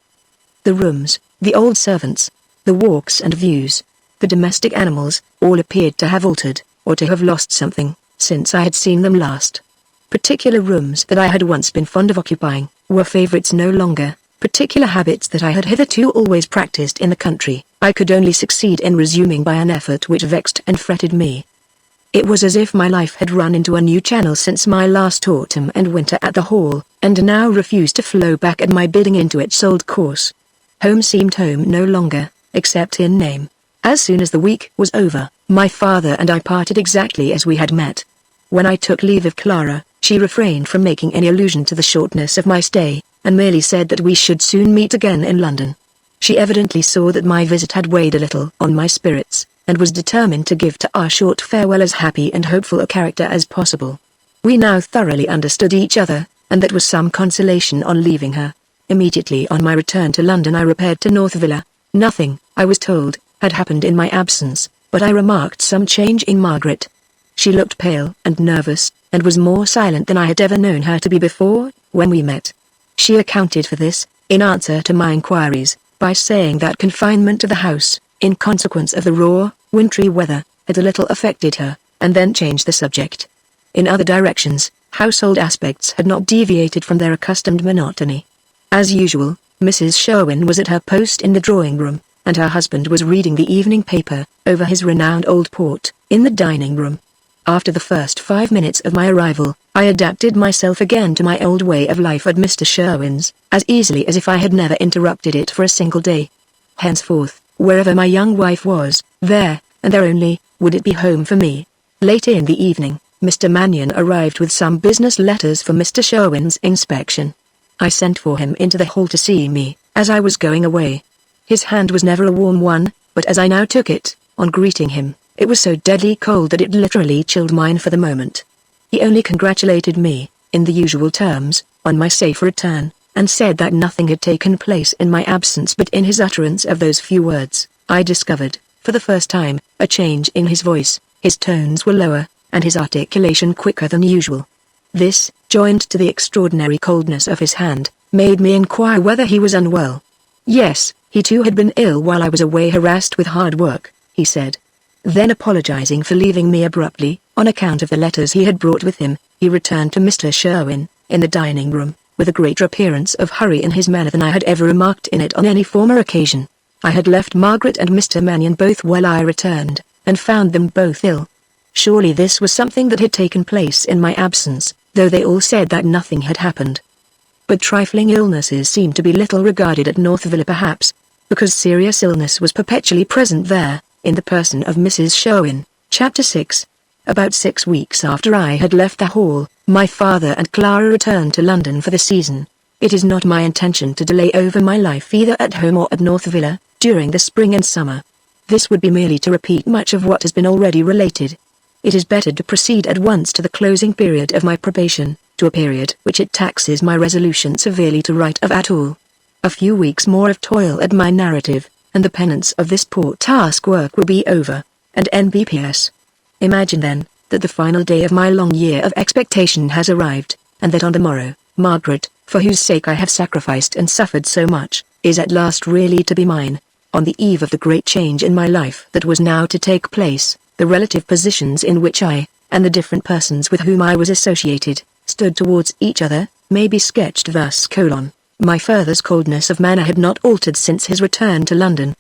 The rooms, the old servants, the walks and views, the domestic animals, all appeared to have altered, or to have lost something, since I had seen them last. Particular rooms that I had once been fond of occupying, were favourites no longer. Particular habits that I had hitherto always practised in the country, I could only succeed in resuming by an effort which vexed and fretted me. It was as if my life had run into a new channel since my last autumn and winter at the Hall, and now refused to flow back at my bidding into its old course. Home seemed home no longer, except in name. As soon as the week was over, my father and I parted exactly as we had met. When I took leave of Clara, she refrained from making any allusion to the shortness of my stay, and merely said that we should soon meet again in London. She evidently saw that my visit had weighed a little on my spirits, and was determined to give to our short farewell as happy and hopeful a character as possible. We now thoroughly understood each other, and that was some consolation on leaving her. Immediately on my return to London I repaired to North Villa. Nothing, I was told, had happened in my absence, but I remarked some change in Margaret. She looked pale and nervous, and was more silent than I had ever known her to be before, when we met. She accounted for this, in answer to my inquiries, by saying that confinement to the house, in consequence of the raw, wintry weather, had a little affected her, and then changed the subject. In other directions, household aspects had not deviated from their accustomed monotony. As usual, Mrs. Sherwin was at her post in the drawing-room, and her husband was reading the evening paper, over his renowned old port, in the dining-room. After the first 5 minutes of my arrival, I adapted myself again to my old way of life at Mr. Sherwin's, as easily as if I had never interrupted it for a single day. Henceforth, wherever my young wife was, there, and there only, would it be home for me. Late in the evening, Mr. Magneon arrived with some business letters for Mr. Sherwin's inspection. I sent for him into the hall to see me, as I was going away. His hand was never a warm one, but as I now took it, on greeting him, it was so deadly cold that it literally chilled mine for the moment. He only congratulated me, in the usual terms, on my safe return, and said that nothing had taken place in my absence, but in his utterance of those few words, I discovered, for the first time, a change in his voice. His tones were lower, and his articulation quicker than usual. This, joined to the extraordinary coldness of his hand, made me inquire whether he was unwell. Yes, he too had been ill while I was away, harassed with hard work, he said. Then, apologizing for leaving me abruptly, on account of the letters he had brought with him, he returned to Mr. Sherwin, in the dining room, with a greater appearance of hurry in his manner than I had ever remarked in it on any former occasion. I had left Margaret and Mr. Mannion both while I returned, and found them both ill. Surely this was something that had taken place in my absence, though they all said that nothing had happened. But trifling illnesses seemed to be little regarded at North Villa, perhaps, because serious illness was perpetually present there, in the person of Mrs. Sherwin. Chapter 6. About 6 weeks after I had left the hall, my father and Clara returned to London for the season. It is not my intention to delay over my life either at home or at North Villa, during the spring and summer. This would be merely to repeat much of what has been already related. It is better to proceed at once to the closing period of my probation, to a period which it taxes my resolution severely to write of at all. A few weeks more of toil at my narrative, and the penance of this poor task work will be over, and NBPS. Imagine then, that the final day of my long year of expectation has arrived, and that on the morrow, Margaret, for whose sake I have sacrificed and suffered so much, is at last really to be mine. On the eve of the great change in my life that was now to take place, the relative positions in which I, and the different persons with whom I was associated, stood towards each other, may be sketched thus: My father's coldness of manner had not altered since his return to London.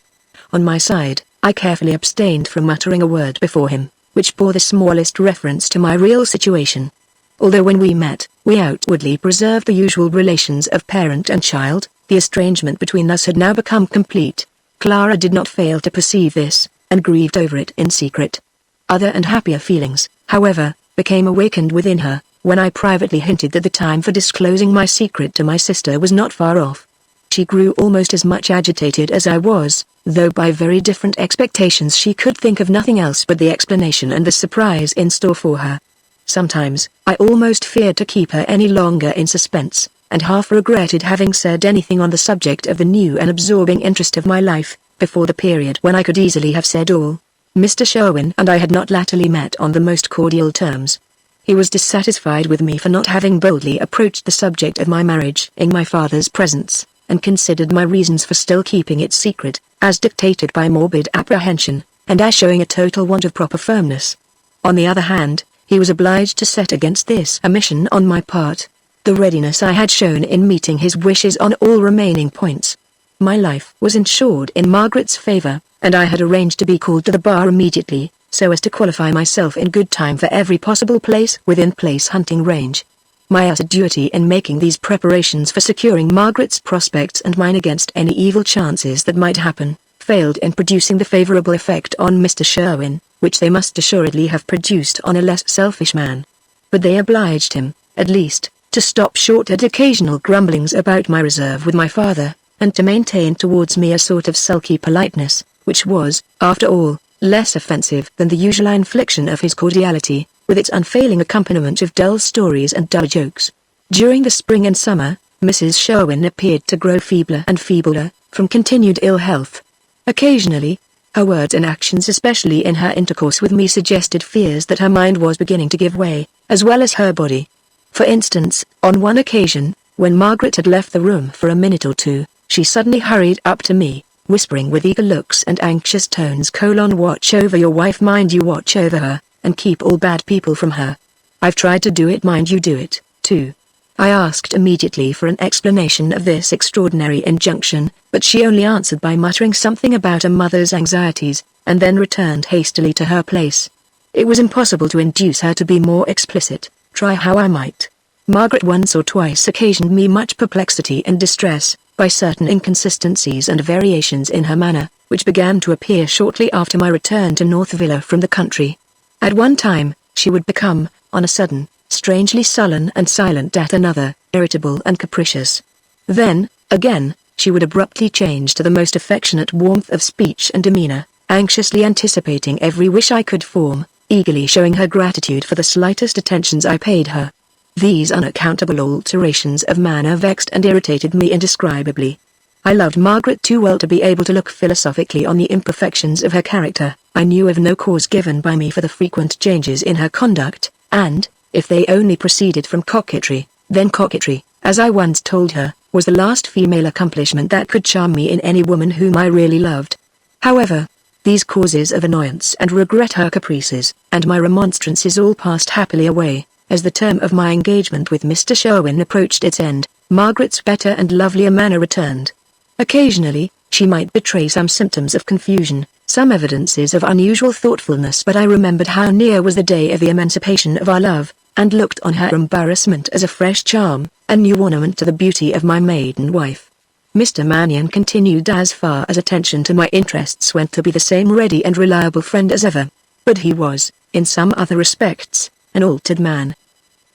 On my side, I carefully abstained from uttering a word before him, which bore the smallest reference to my real situation. Although when we met, we outwardly preserved the usual relations of parent and child, the estrangement between us had now become complete. Clara did not fail to perceive this, and grieved over it in secret. Other and happier feelings, however, became awakened within her, when I privately hinted that the time for disclosing my secret to my sister was not far off. She grew almost as much agitated as I was, though by very different expectations she could think of nothing else but the explanation and the surprise in store for her. Sometimes, I almost feared to keep her any longer in suspense, and half regretted having said anything on the subject of the new and absorbing interest of my life, before the period when I could easily have said all. Mr. Sherwin and I had not latterly met on the most cordial terms. He was dissatisfied with me for not having boldly approached the subject of my marriage in my father's presence, and considered my reasons for still keeping it secret, as dictated by morbid apprehension, and as showing a total want of proper firmness. On the other hand, he was obliged to set against this omission on my part the readiness I had shown in meeting his wishes on all remaining points. My life was insured in Margaret's favour, and I had arranged to be called to the bar immediately, so as to qualify myself in good time for every possible place within place hunting range. My assiduity in making these preparations for securing Margaret's prospects and mine against any evil chances that might happen, failed in producing the favourable effect on Mr. Sherwin, which they must assuredly have produced on a less selfish man. But they obliged him, at least, to stop short at occasional grumblings about my reserve with my father, and to maintain towards me a sort of sulky politeness, which was, after all, less offensive than the usual infliction of his cordiality, with its unfailing accompaniment of dull stories and dull jokes. During the spring and summer, Mrs. Sherwin appeared to grow feebler and feebler, from continued ill health. Occasionally, her words and actions, especially in her intercourse with me, suggested fears that her mind was beginning to give way, as well as her body. For instance, on one occasion, when Margaret had left the room for a minute or two, she suddenly hurried up to me, whispering with eager looks and anxious tones: "Watch over your wife, mind you watch over her, and keep all bad people from her. I've tried to do it, mind you do it, too." I asked immediately for an explanation of this extraordinary injunction, but she only answered by muttering something about a mother's anxieties, and then returned hastily to her place. It was impossible to induce her to be more explicit, try how I might. Margaret once or twice occasioned me much perplexity and distress, by certain inconsistencies and variations in her manner, which began to appear shortly after my return to North Villa from the country. At one time, she would become, on a sudden, strangely sullen and silent; at another, irritable and capricious. Then, again, she would abruptly change to the most affectionate warmth of speech and demeanor, anxiously anticipating every wish I could form, eagerly showing her gratitude for the slightest attentions I paid her. These unaccountable alterations of manner vexed and irritated me indescribably. I loved Margaret too well to be able to look philosophically on the imperfections of her character. I knew of no cause given by me for the frequent changes in her conduct, and, if they only proceeded from coquetry, then coquetry, as I once told her, was the last female accomplishment that could charm me in any woman whom I really loved. However, these causes of annoyance and regret, her caprices, and my remonstrances all passed happily away. As the term of my engagement with Mr. Sherwin approached its end, Margaret's better and lovelier manner returned. Occasionally, she might betray some symptoms of confusion, some evidences of unusual thoughtfulness, but I remembered how near was the day of the emancipation of our love, and looked on her embarrassment as a fresh charm, a new ornament to the beauty of my maiden wife. Mr. Magneon continued, as far as attention to my interests went, to be the same ready and reliable friend as ever. But he was, in some other respects, an altered man.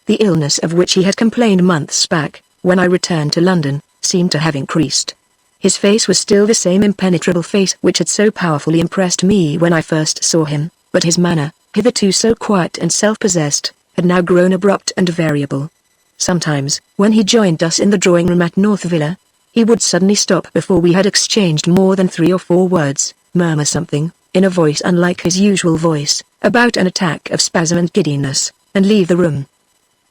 The illness of which he had complained months back, when I returned to London, seemed to have increased. His face was still the same impenetrable face which had so powerfully impressed me when I first saw him, but his manner, hitherto so quiet and self-possessed, had now grown abrupt and variable. Sometimes, when he joined us in the drawing-room at North Villa, he would suddenly stop before we had exchanged more than 3 or 4 words, murmur something, in a voice unlike his usual voice, about an attack of spasm and giddiness, and leave the room.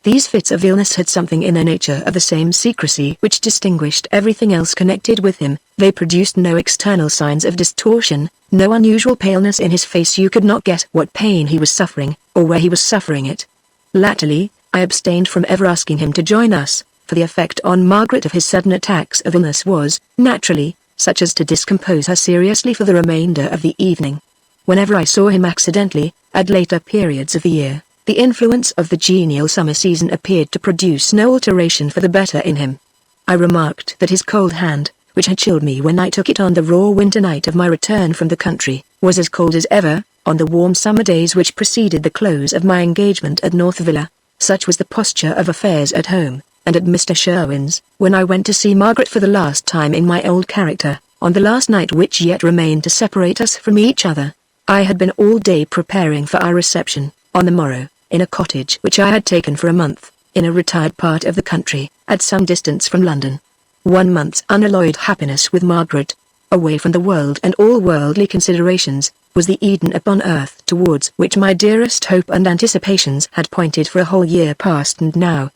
These fits of illness had something in their nature of the same secrecy which distinguished everything else connected with him. They produced no external signs of distortion, no unusual paleness in his face. You could not guess what pain he was suffering, or where he was suffering it. Latterly, I abstained from ever asking him to join us, for the effect on Margaret of his sudden attacks of illness was, naturally, such as to discompose her seriously for the remainder of the evening. Whenever I saw him accidentally, at later periods of the year, the influence of the genial summer season appeared to produce no alteration for the better in him. I remarked that his cold hand, which had chilled me when I took it on the raw winter night of my return from the country, was as cold as ever, on the warm summer days which preceded the close of my engagement at North Villa. Such was the posture of affairs at home, and at Mr. Sherwin's, when I went to see Margaret for the last time in my old character, on the last night which yet remained to separate us from each other. I had been all day preparing for our reception, on the morrow, in a cottage which I had taken for a month, in a retired part of the country, at some distance from London. 1 month's unalloyed happiness with Margaret, away from the world and all worldly considerations, was the Eden upon earth towards which my dearest hope and anticipations had pointed for a whole year past, and now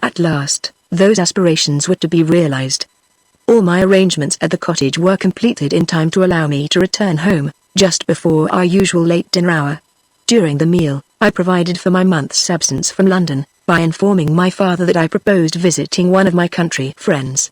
at last, those aspirations were to be realized. All my arrangements at the cottage were completed in time to allow me to return home, just before our usual late dinner hour. During the meal, I provided for my month's absence from London, by informing my father that I proposed visiting one of my country friends.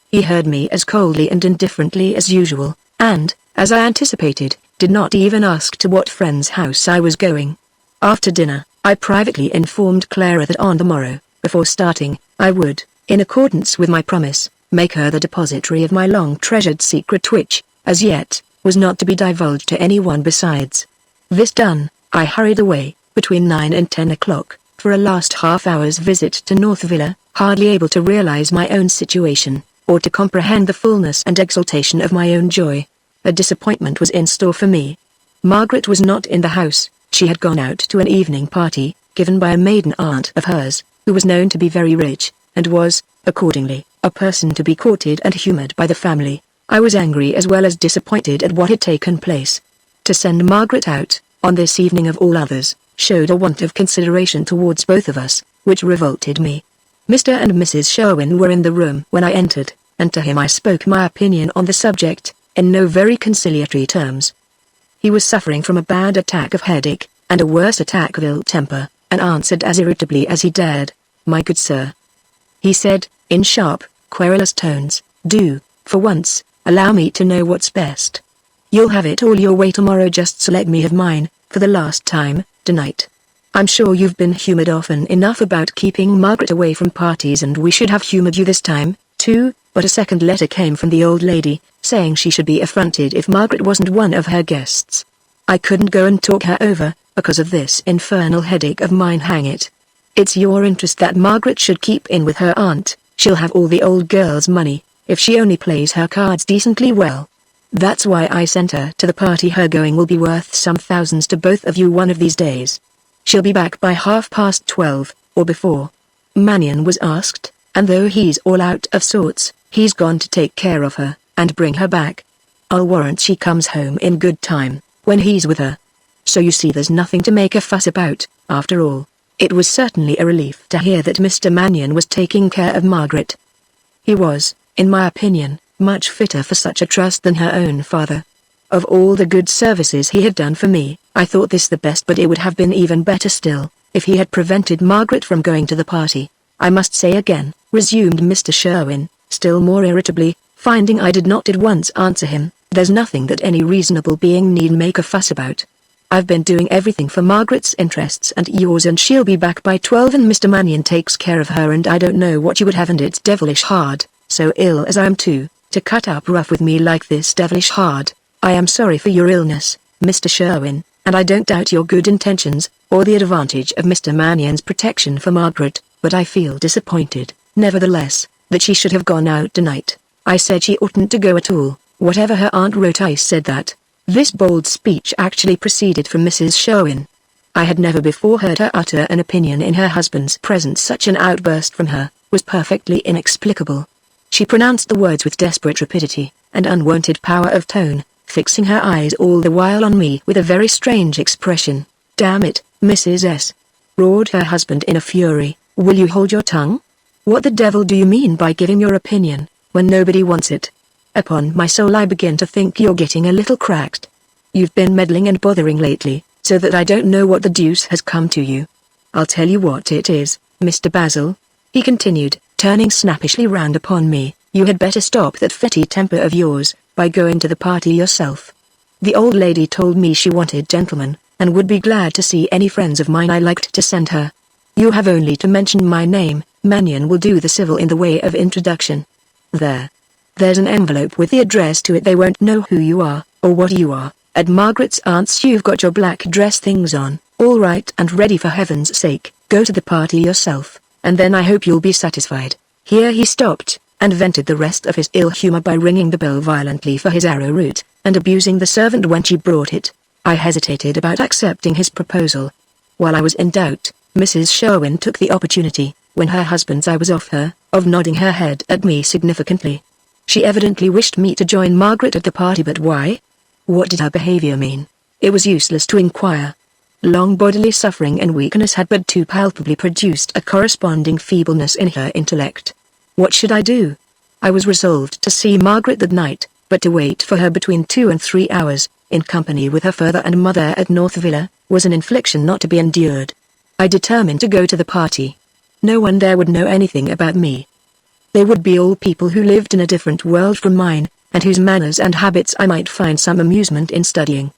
He heard me as coldly and indifferently as usual, and, as I anticipated, did not even ask to what friend's house I was going. After dinner, I privately informed Clara that on the morrow, before starting, I would, in accordance with my promise, make her the depository of my long-treasured secret which, as yet, was not to be divulged to anyone besides. This done, I hurried away, between 9 and 10 o'clock, for a last half-hour's visit to North Villa, hardly able to realize my own situation, or to comprehend the fullness and exultation of my own joy. A disappointment was in store for me. Margaret was not in the house. She had gone out to an evening party, given by a maiden aunt of hers, who was known to be very rich, and was, accordingly, a person to be courted and humoured by the family. I was angry as well as disappointed at what had taken place. To send Margaret out, on this evening of all others, showed a want of consideration towards both of us, which revolted me. Mr. and Mrs. Sherwin were in the room when I entered, and to him I spoke my opinion on the subject, in no very conciliatory terms. He was suffering from a bad attack of headache, and a worse attack of ill temper, and answered as irritably as he dared, "My good sir," he said, in sharp, querulous tones, "do, for once, allow me to know what's best. You'll have it all your way tomorrow, just so let me have mine, for the last time, tonight. I'm sure you've been humoured often enough about keeping Margaret away from parties, and we should have humoured you this time, too." But a second letter came from the old lady, saying she should be affronted if Margaret wasn't one of her guests. I couldn't go and talk her over, because of this infernal headache of mine, hang it. It's your interest that Margaret should keep in with her aunt. She'll have all the old girl's money, if she only plays her cards decently well. That's why I sent her to the party. Her going will be worth some thousands to both of you one of these days. She'll be back by 12:30, or before." Magneon was asked, and though he's all out of sorts, he's gone to take care of her, and bring her back. I'll warrant she comes home in good time, when he's with her. So you see there's nothing to make a fuss about, after all. It was certainly a relief to hear that Mr. Magneon was taking care of Margaret. He was, in my opinion, much fitter for such a trust than her own father. Of all the good services he had done for me, I thought this the best, but it would have been even better still, if he had prevented Margaret from going to the party. "I must say again," resumed Mr. Sherwin, still more irritably, finding I did not at once answer him, "there's nothing that any reasonable being need make a fuss about. I've been doing everything for Margaret's interests and yours, and she'll be back by 12, and Mr. Magneon takes care of her, and I don't know what you would have, and it's devilish hard, so ill as I am to cut up rough with me like this. Devilish hard. I am sorry for your illness, Mr. Sherwin, and I don't doubt your good intentions, or the advantage of Mr. Magneon's protection for Margaret, but I feel disappointed, nevertheless, that she should have gone out tonight. I said she oughtn't to go at all, whatever her aunt wrote. I said that." This bold speech actually proceeded from Mrs. Sherwin. I had never before heard her utter an opinion in her husband's presence. Such an outburst from her was perfectly inexplicable. She pronounced the words with desperate rapidity and unwonted power of tone, fixing her eyes all the while on me with a very strange expression. "Damn it, Mrs. S!" roared her husband in a fury, "will you hold your tongue? What the devil do you mean by giving your opinion, when nobody wants it? Upon my soul, I begin to think you're getting a little cracked. You've been meddling and bothering lately, so that I don't know what the deuce has come to you. I'll tell you what it is, Mr. Basil," he continued, turning snappishly round upon me, "you had better stop that fetty temper of yours, by going to the party yourself. The old lady told me she wanted gentlemen, and would be glad to see any friends of mine I liked to send her. You have only to mention my name, Magneon will do the civil in the way of introduction. There's an envelope with the address to it. They won't know who you are, or what you are. At Margaret's aunt's you've got your black dress things on, all right and ready. For heaven's sake, go to the party yourself, and then I hope you'll be satisfied." Here he stopped, and vented the rest of his ill humor by ringing the bell violently for his arrowroot, and abusing the servant when she brought it. I hesitated about accepting his proposal. While I was in doubt, Mrs. Sherwin took the opportunity, when her husband's eye was off her, of nodding her head at me significantly. She evidently wished me to join Margaret at the party, but why? What did her behavior mean? It was useless to inquire. Long bodily suffering and weakness had but too palpably produced a corresponding feebleness in her intellect. What should I do? I was resolved to see Margaret that night, but to wait for her between 2 and 3 hours, in company with her father and mother at North Villa, was an infliction not to be endured. I determined to go to the party. No one there would know anything about me. They would be all people who lived in a different world from mine, and whose manners and habits I might find some amusement in studying.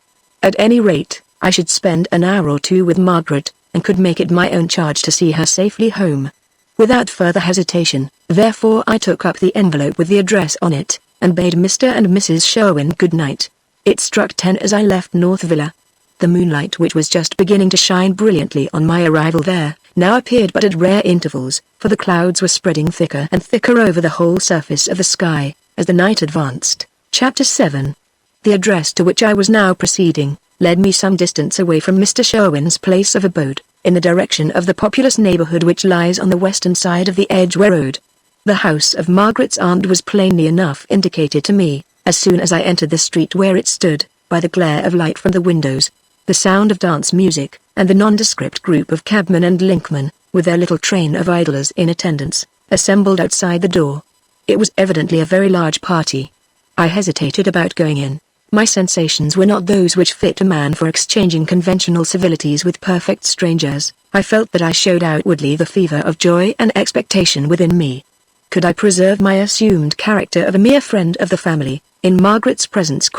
At any rate, I should spend an hour or two with Margaret, and could make it my own charge to see her safely home. Without further hesitation, therefore, I took up the envelope with the address on it, and bade Mr. and Mrs. Sherwin good night. It struck 10 as I left North Villa. The moonlight, which was just beginning to shine brilliantly on my arrival there, now appeared but at rare intervals, for the clouds were spreading thicker and thicker over the whole surface of the sky, as the night advanced. Chapter 7. The address to which I was now proceeding led me some distance away from Mr. Sherwin's place of abode, in the direction of the populous neighborhood which lies on the western side of the Edgware Road. The house of Margaret's aunt was plainly enough indicated to me, as soon as I entered the street where it stood, by the glare of light from the windows, the sound of dance music, and the nondescript group of cabmen and linkmen, with their little train of idlers in attendance, assembled outside the door. It was evidently a very large party. I hesitated about going in. My sensations were not those which fit a man for exchanging conventional civilities with perfect strangers. I felt that I showed outwardly the fever of joy and expectation within me. Could I preserve my assumed character of a mere friend of the family, in Margaret's presence?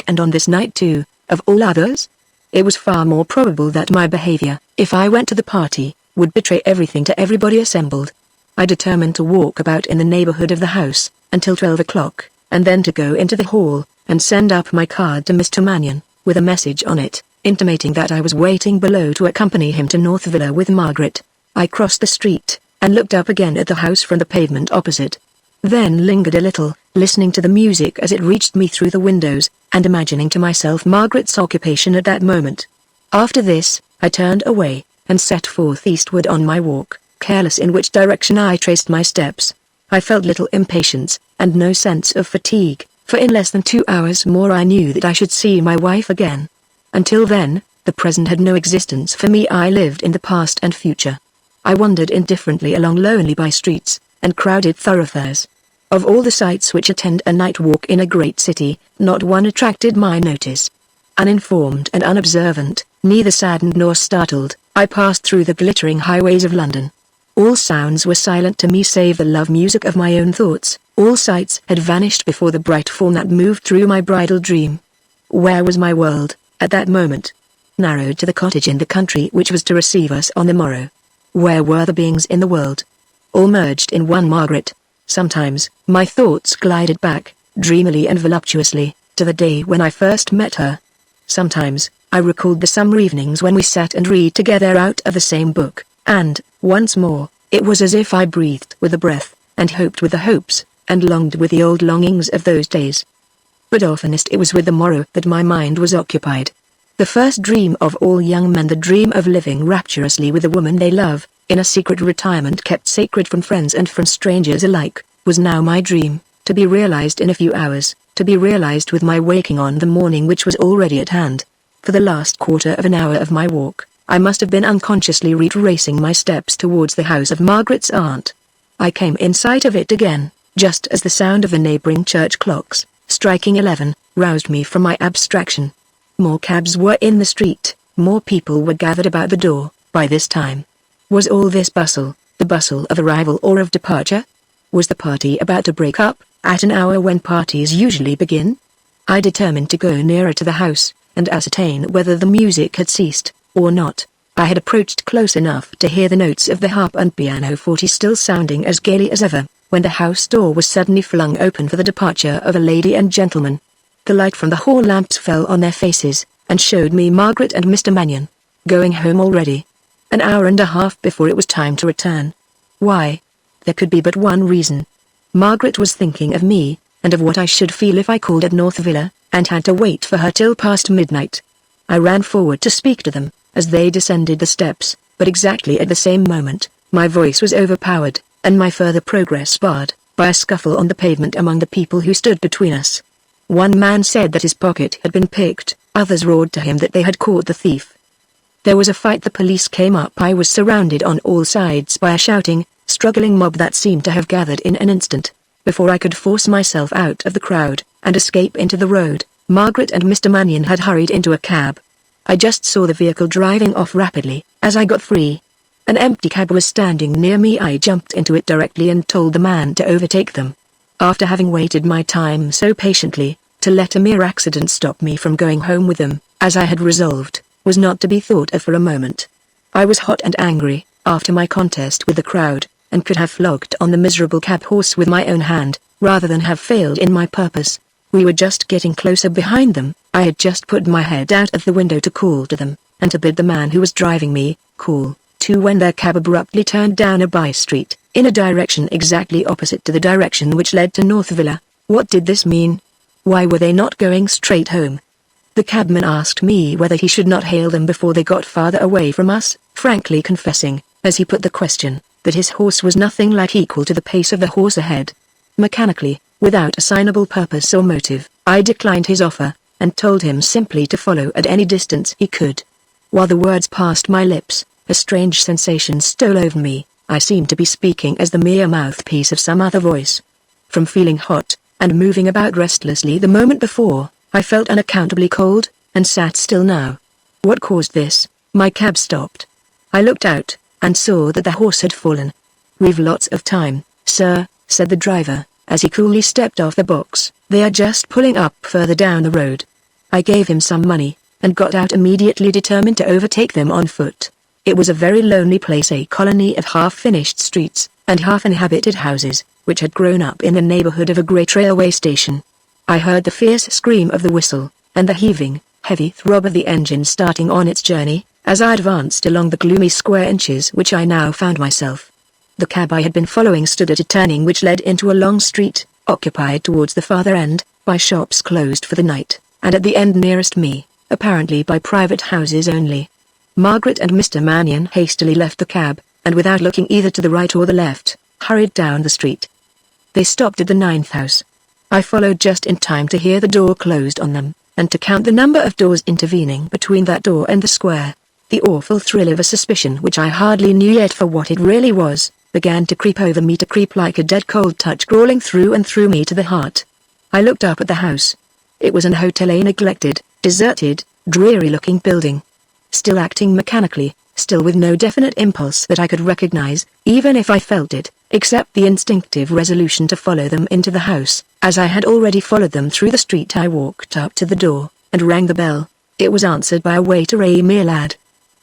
And on this night too, of all others? It was far more probable that my behavior, if I went to the party, would betray everything to everybody assembled. I determined to walk about in the neighborhood of the house, until 12 o'clock, and then to go into the hall, and send up my card to Mr. Magneon, with a message on it, intimating that I was waiting below to accompany him to North Villa with Margaret. I crossed the street, and looked up again at the house from the pavement opposite. Then lingered a little, listening to the music as it reached me through the windows, and imagining to myself Margaret's occupation at that moment. After this, I turned away, and set forth eastward on my walk, careless in which direction I traced my steps. I felt little impatience, and no sense of fatigue, for in less than 2 hours more I knew that I should see my wife again. Until then, the present had no existence for me. I lived in the past and future. I wandered indifferently along lonely by streets, and crowded thoroughfares. Of all the sights which attend a night walk in a great city, not one attracted my notice. Uninformed and unobservant, neither saddened nor startled, I passed through the glittering highways of London. All sounds were silent to me save the love music of my own thoughts. All sights had vanished before the bright form that moved through my bridal dream. Where was my world, at that moment? Narrowed to the cottage in the country which was to receive us on the morrow. Where were the beings in the world? All merged in one Margaret. Sometimes, my thoughts glided back, dreamily and voluptuously, to the day when I first met her. Sometimes, I recalled the summer evenings when we sat and read together out of the same book, and, once more, it was as if I breathed with the breath, and hoped with the hopes, and longed with the old longings of those days. But oftenest it was with the morrow that my mind was occupied. The first dream of all young men, the dream of living rapturously with the woman they love, in a secret retirement kept sacred from friends and from strangers alike, was now my dream, to be realized in a few hours, to be realized with my waking on the morning which was already at hand. For the last quarter of an hour of my walk, I must have been unconsciously retracing my steps towards the house of Margaret's aunt. I came in sight of it again, just as the sound of the neighboring church clocks, striking 11, roused me from my abstraction. More cabs were in the street, more people were gathered about the door, by this time. Was all this bustle, the bustle of arrival or of departure? Was the party about to break up, at an hour when parties usually begin? I determined to go nearer to the house, and ascertain whether the music had ceased, or not. I had approached close enough to hear the notes of the harp and pianoforte still sounding as gaily as ever, when the house door was suddenly flung open for the departure of a lady and gentleman. The light from the hall lamps fell on their faces, and showed me Margaret and Mr. Magneon, going home already. An hour and a half before it was time to return. Why? There could be but one reason. Margaret was thinking of me, and of what I should feel if I called at North Villa, and had to wait for her till past midnight. I ran forward to speak to them, as they descended the steps, but exactly at the same moment, my voice was overpowered, and my further progress barred, by a scuffle on the pavement among the people who stood between us. One man said that his pocket had been picked, others roared to him that they had caught the thief. There was a fight. The police came up. I was surrounded on all sides by a shouting, struggling mob that seemed to have gathered in an instant. Before I could force myself out of the crowd, and escape into the road, Margaret and Mr. Magneon had hurried into a cab. I just saw the vehicle driving off rapidly, as I got free. An empty cab was standing near me. I jumped into it directly and told the man to overtake them. After having waited my time so patiently, to let a mere accident stop me from going home with them, as I had resolved, was not to be thought of for a moment. I was hot and angry, after my contest with the crowd, and could have flogged on the miserable cab horse with my own hand, rather than have failed in my purpose. We were just getting closer behind them. I had just put my head out of the window to call to them, and to bid the man who was driving me, call, too, when their cab abruptly turned down a by-street, in a direction exactly opposite to the direction which led to North Villa. What did this mean? Why were they not going straight home? The cabman asked me whether he should not hail them before they got farther away from us, frankly confessing, as he put the question, that his horse was nothing like equal to the pace of the horse ahead. Mechanically, without assignable purpose or motive, I declined his offer, and told him simply to follow at any distance he could. While the words passed my lips, a strange sensation stole over me. I seemed to be speaking as the mere mouthpiece of some other voice. From feeling hot, and moving about restlessly the moment before, I felt unaccountably cold, and sat still now. What caused this? My cab stopped. I looked out, and saw that the horse had fallen. "We've lots of time, sir," said the driver, as he coolly stepped off the box. "They are just pulling up further down the road." I gave him some money, and got out immediately, determined to overtake them on foot. It was a very lonely place, a colony of half-finished streets, and half-inhabited houses, which had grown up in the neighborhood of a great railway station. I heard the fierce scream of the whistle, and the heaving, heavy throb of the engine starting on its journey, as I advanced along the gloomy square inches which I now found myself. The cab I had been following stood at a turning which led into a long street, occupied towards the farther end, by shops closed for the night, and at the end nearest me, apparently by private houses only. Margaret and Mr. Magneon hastily left the cab, and without looking either to the right or the left, hurried down the street. They stopped at the 9th house. I followed just in time to hear the door closed on them, and to count the number of doors intervening between that door and the square. The awful thrill of a suspicion which I hardly knew yet for what it really was, began to creep over me, to creep like a dead cold touch crawling through and through me to the heart. I looked up at the house. It was an hotel, a neglected, deserted, dreary-looking building. Still acting mechanically, still with no definite impulse that I could recognize, even if I felt it, except the instinctive resolution to follow them into the house. As I had already followed them through the street, I walked up to the door, and rang the bell. It was answered by a waiter, a mere lad.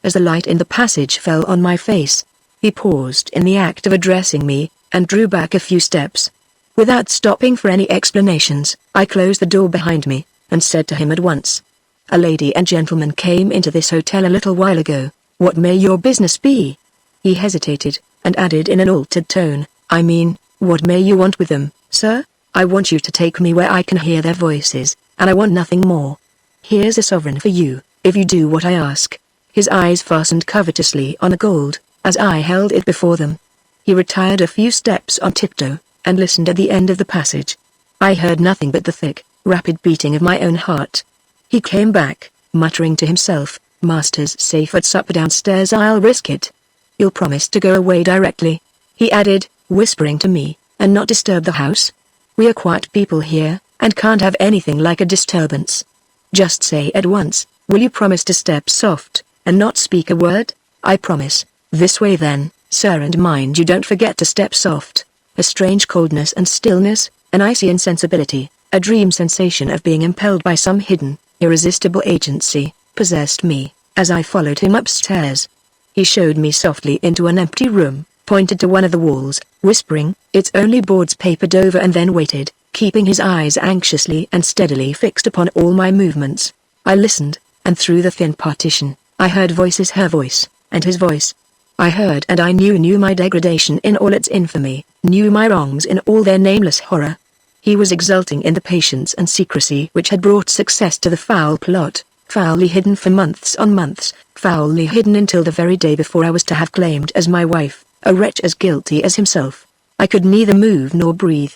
As the light in the passage fell on my face, he paused in the act of addressing me, and drew back a few steps. Without stopping for any explanations, I closed the door behind me, and said to him at once, "A lady and gentleman came into this hotel a little while ago. What may your business be?" He hesitated, and added in an altered tone, "I mean, what may you want with them, sir? I want you to take me where I can hear their voices, and I want nothing more. Here's a sovereign for you, if you do what I ask." His eyes fastened covetously on the gold, as I held it before them. He retired a few steps on tiptoe, and listened at the end of the passage. I heard nothing but the thick, rapid beating of my own heart. He came back, muttering to himself, "Master's safe at supper downstairs, I'll risk it. You'll promise to go away directly," he added, whispering to me, "and not disturb the house? We are quiet people here, and can't have anything like a disturbance. Just say at once, will you promise to step soft, and not speak a word?" "I promise. This way then, sir, and mind you don't forget to step soft." A strange coldness and stillness, an icy insensibility, a dream sensation of being impelled by some hidden, irresistible agency, possessed me, as I followed him upstairs. He showed me softly into an empty room, pointed to one of the walls, whispering, "It's only boards papered over," and then waited, keeping his eyes anxiously and steadily fixed upon all my movements. I listened, and through the thin partition, I heard voices, her voice, and his voice. I heard and I knew my degradation in all its infamy, knew my wrongs in all their nameless horror. He was exulting in the patience and secrecy which had brought success to the foul plot, foully hidden for months on months, foully hidden until the very day before I was to have claimed as my wife, a wretch as guilty as himself. I could neither move nor breathe.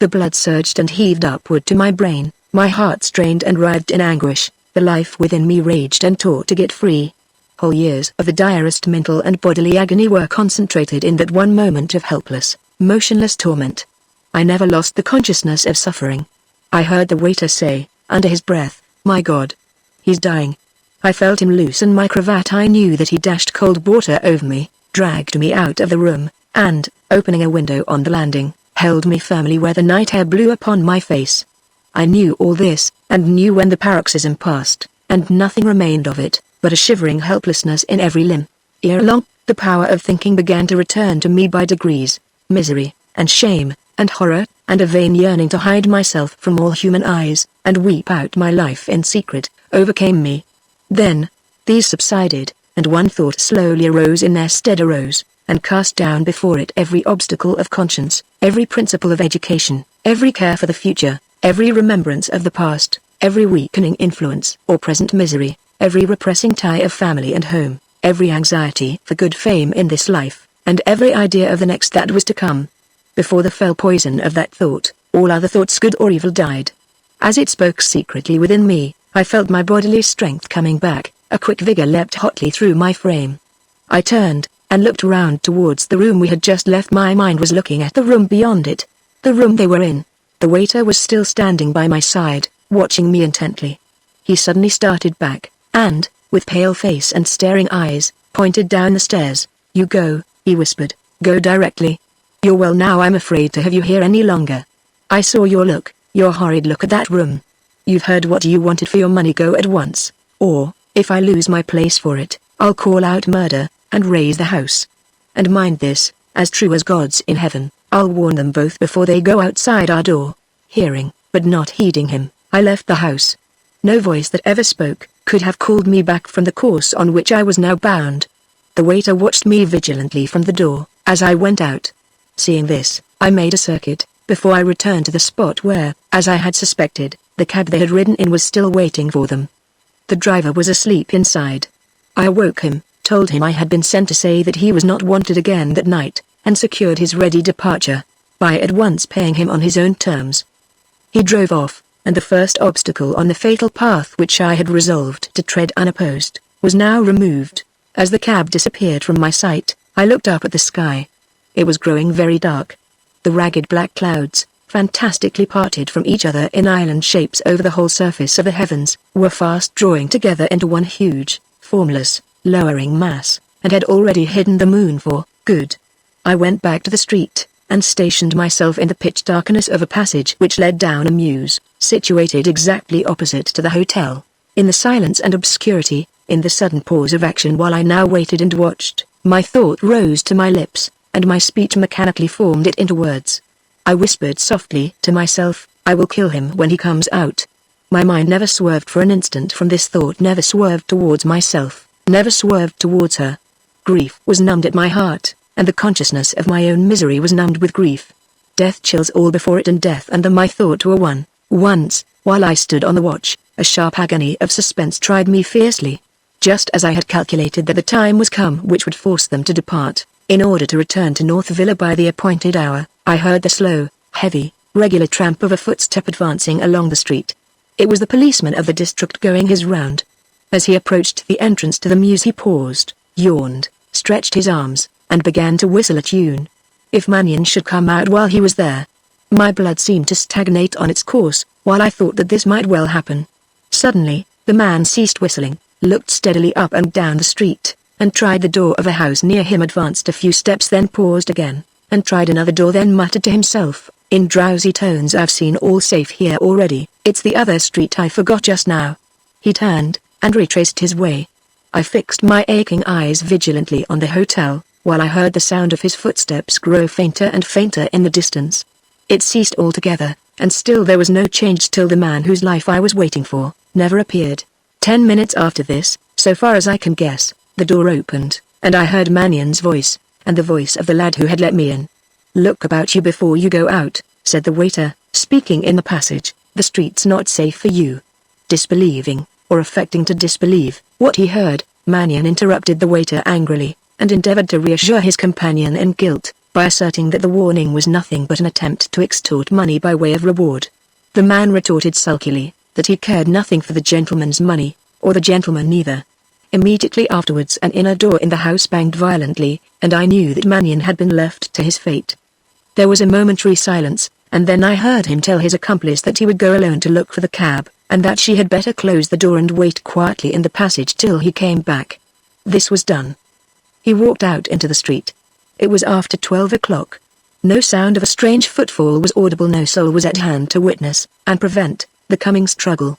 The blood surged and heaved upward to my brain, my heart strained and writhed in anguish, the life within me raged and tore to get free. Whole years of the direst mental and bodily agony were concentrated in that one moment of helpless, motionless torment. I never lost the consciousness of suffering. I heard the waiter say, under his breath, "My God! He's dying." I felt him loosen my cravat. I knew that he dashed cold water over me, dragged me out of the room, and, opening a window on the landing, held me firmly where the night air blew upon my face. I knew all this, and knew when the paroxysm passed, and nothing remained of it, but a shivering helplessness in every limb. Ere long, the power of thinking began to return to me by degrees. Misery, and shame, and horror, and a vain yearning to hide myself from all human eyes, and weep out my life in secret, overcame me. Then, these subsided, and one thought slowly arose in their stead, and cast down before it every obstacle of conscience, every principle of education, every care for the future, every remembrance of the past, every weakening influence or present misery, every repressing tie of family and home, every anxiety for good fame in this life, and every idea of the next that was to come. Before the fell poison of that thought, all other thoughts, good or evil, died. As it spoke secretly within me, I felt my bodily strength coming back, a quick vigor leapt hotly through my frame. I turned, and looked round towards the room we had just left. My mind was looking at the room beyond it, the room they were in. The waiter was still standing by my side, watching me intently. He suddenly started back, and, with pale face and staring eyes, pointed down the stairs. "You go," he whispered, "go directly. You're well now. I'm afraid to have you here any longer. I saw your look, your horrid look at that room. You've heard what you wanted for your money. Go at once, or, if I lose my place for it, I'll call out murder, and raise the house. And mind this, as true as God's in heaven, I'll warn them both before they go outside our door." Hearing, but not heeding him, I left the house. No voice that ever spoke could have called me back from the course on which I was now bound. The waiter watched me vigilantly from the door, as I went out. Seeing this, I made a circuit, before I returned to the spot where, as I had suspected, the cab they had ridden in was still waiting for them. The driver was asleep inside. I awoke him, told him I had been sent to say that he was not wanted again that night, and secured his ready departure, by at once paying him on his own terms. He drove off, and the first obstacle on the fatal path which I had resolved to tread unopposed, was now removed. As the cab disappeared from my sight, I looked up at the sky. It was growing very dark. The ragged black clouds, fantastically parted from each other in island shapes over the whole surface of the heavens, were fast drawing together into one huge, formless, lowering mass, and had already hidden the moon for good. I went back to the street, and stationed myself in the pitch darkness of a passage which led down a mews, situated exactly opposite to the hotel. In the silence and obscurity, in the sudden pause of action while I now waited and watched, my thought rose to my lips, and my speech mechanically formed it into words. I whispered softly to myself, I will kill him when he comes out. My mind never swerved for an instant from this thought, never swerved towards myself, never swerved towards her. Grief was numbed at my heart, and the consciousness of my own misery was numbed with grief. Death chills all before it, and death and my thought were one. Once, while I stood on the watch, a sharp agony of suspense tried me fiercely. Just as I had calculated that the time was come which would force them to depart, in order to return to North Villa by the appointed hour, I heard the slow, heavy, regular tramp of a footstep advancing along the street. It was the policeman of the district going his round. As he approached the entrance to the mews he paused, yawned, stretched his arms, and began to whistle a tune. If Magneon should come out while he was there. My blood seemed to stagnate on its course, while I thought that this might well happen. Suddenly, the man ceased whistling, looked steadily up and down the street, and tried the door of a house near him, advanced a few steps, then paused again, and tried another door, then muttered to himself, in drowsy tones, I've seen all safe here already, it's the other street I forgot just now. He turned, and retraced his way. I fixed my aching eyes vigilantly on the hotel, while I heard the sound of his footsteps grow fainter and fainter in the distance. It ceased altogether, and still there was no change till the man whose life I was waiting for, never appeared. 10 minutes after this, so far as I can guess, the door opened, and I heard Magneon's voice, and the voice of the lad who had let me in. Look about you before you go out, said the waiter, speaking in the passage, the street's not safe for you. Disbelieving, or affecting to disbelieve, what he heard, Magneon interrupted the waiter angrily, and endeavored to reassure his companion in guilt, by asserting that the warning was nothing but an attempt to extort money by way of reward. The man retorted sulkily, that he cared nothing for the gentleman's money, or the gentleman neither. Immediately afterwards an inner door in the house banged violently, and I knew that Magneon had been left to his fate. There was a momentary silence, and then I heard him tell his accomplice that he would go alone to look for the cab, and that she had better close the door and wait quietly in the passage till he came back. This was done. He walked out into the street. It was after 12 o'clock. No sound of a strange footfall was audible, no soul was at hand to witness, and prevent, the coming struggle.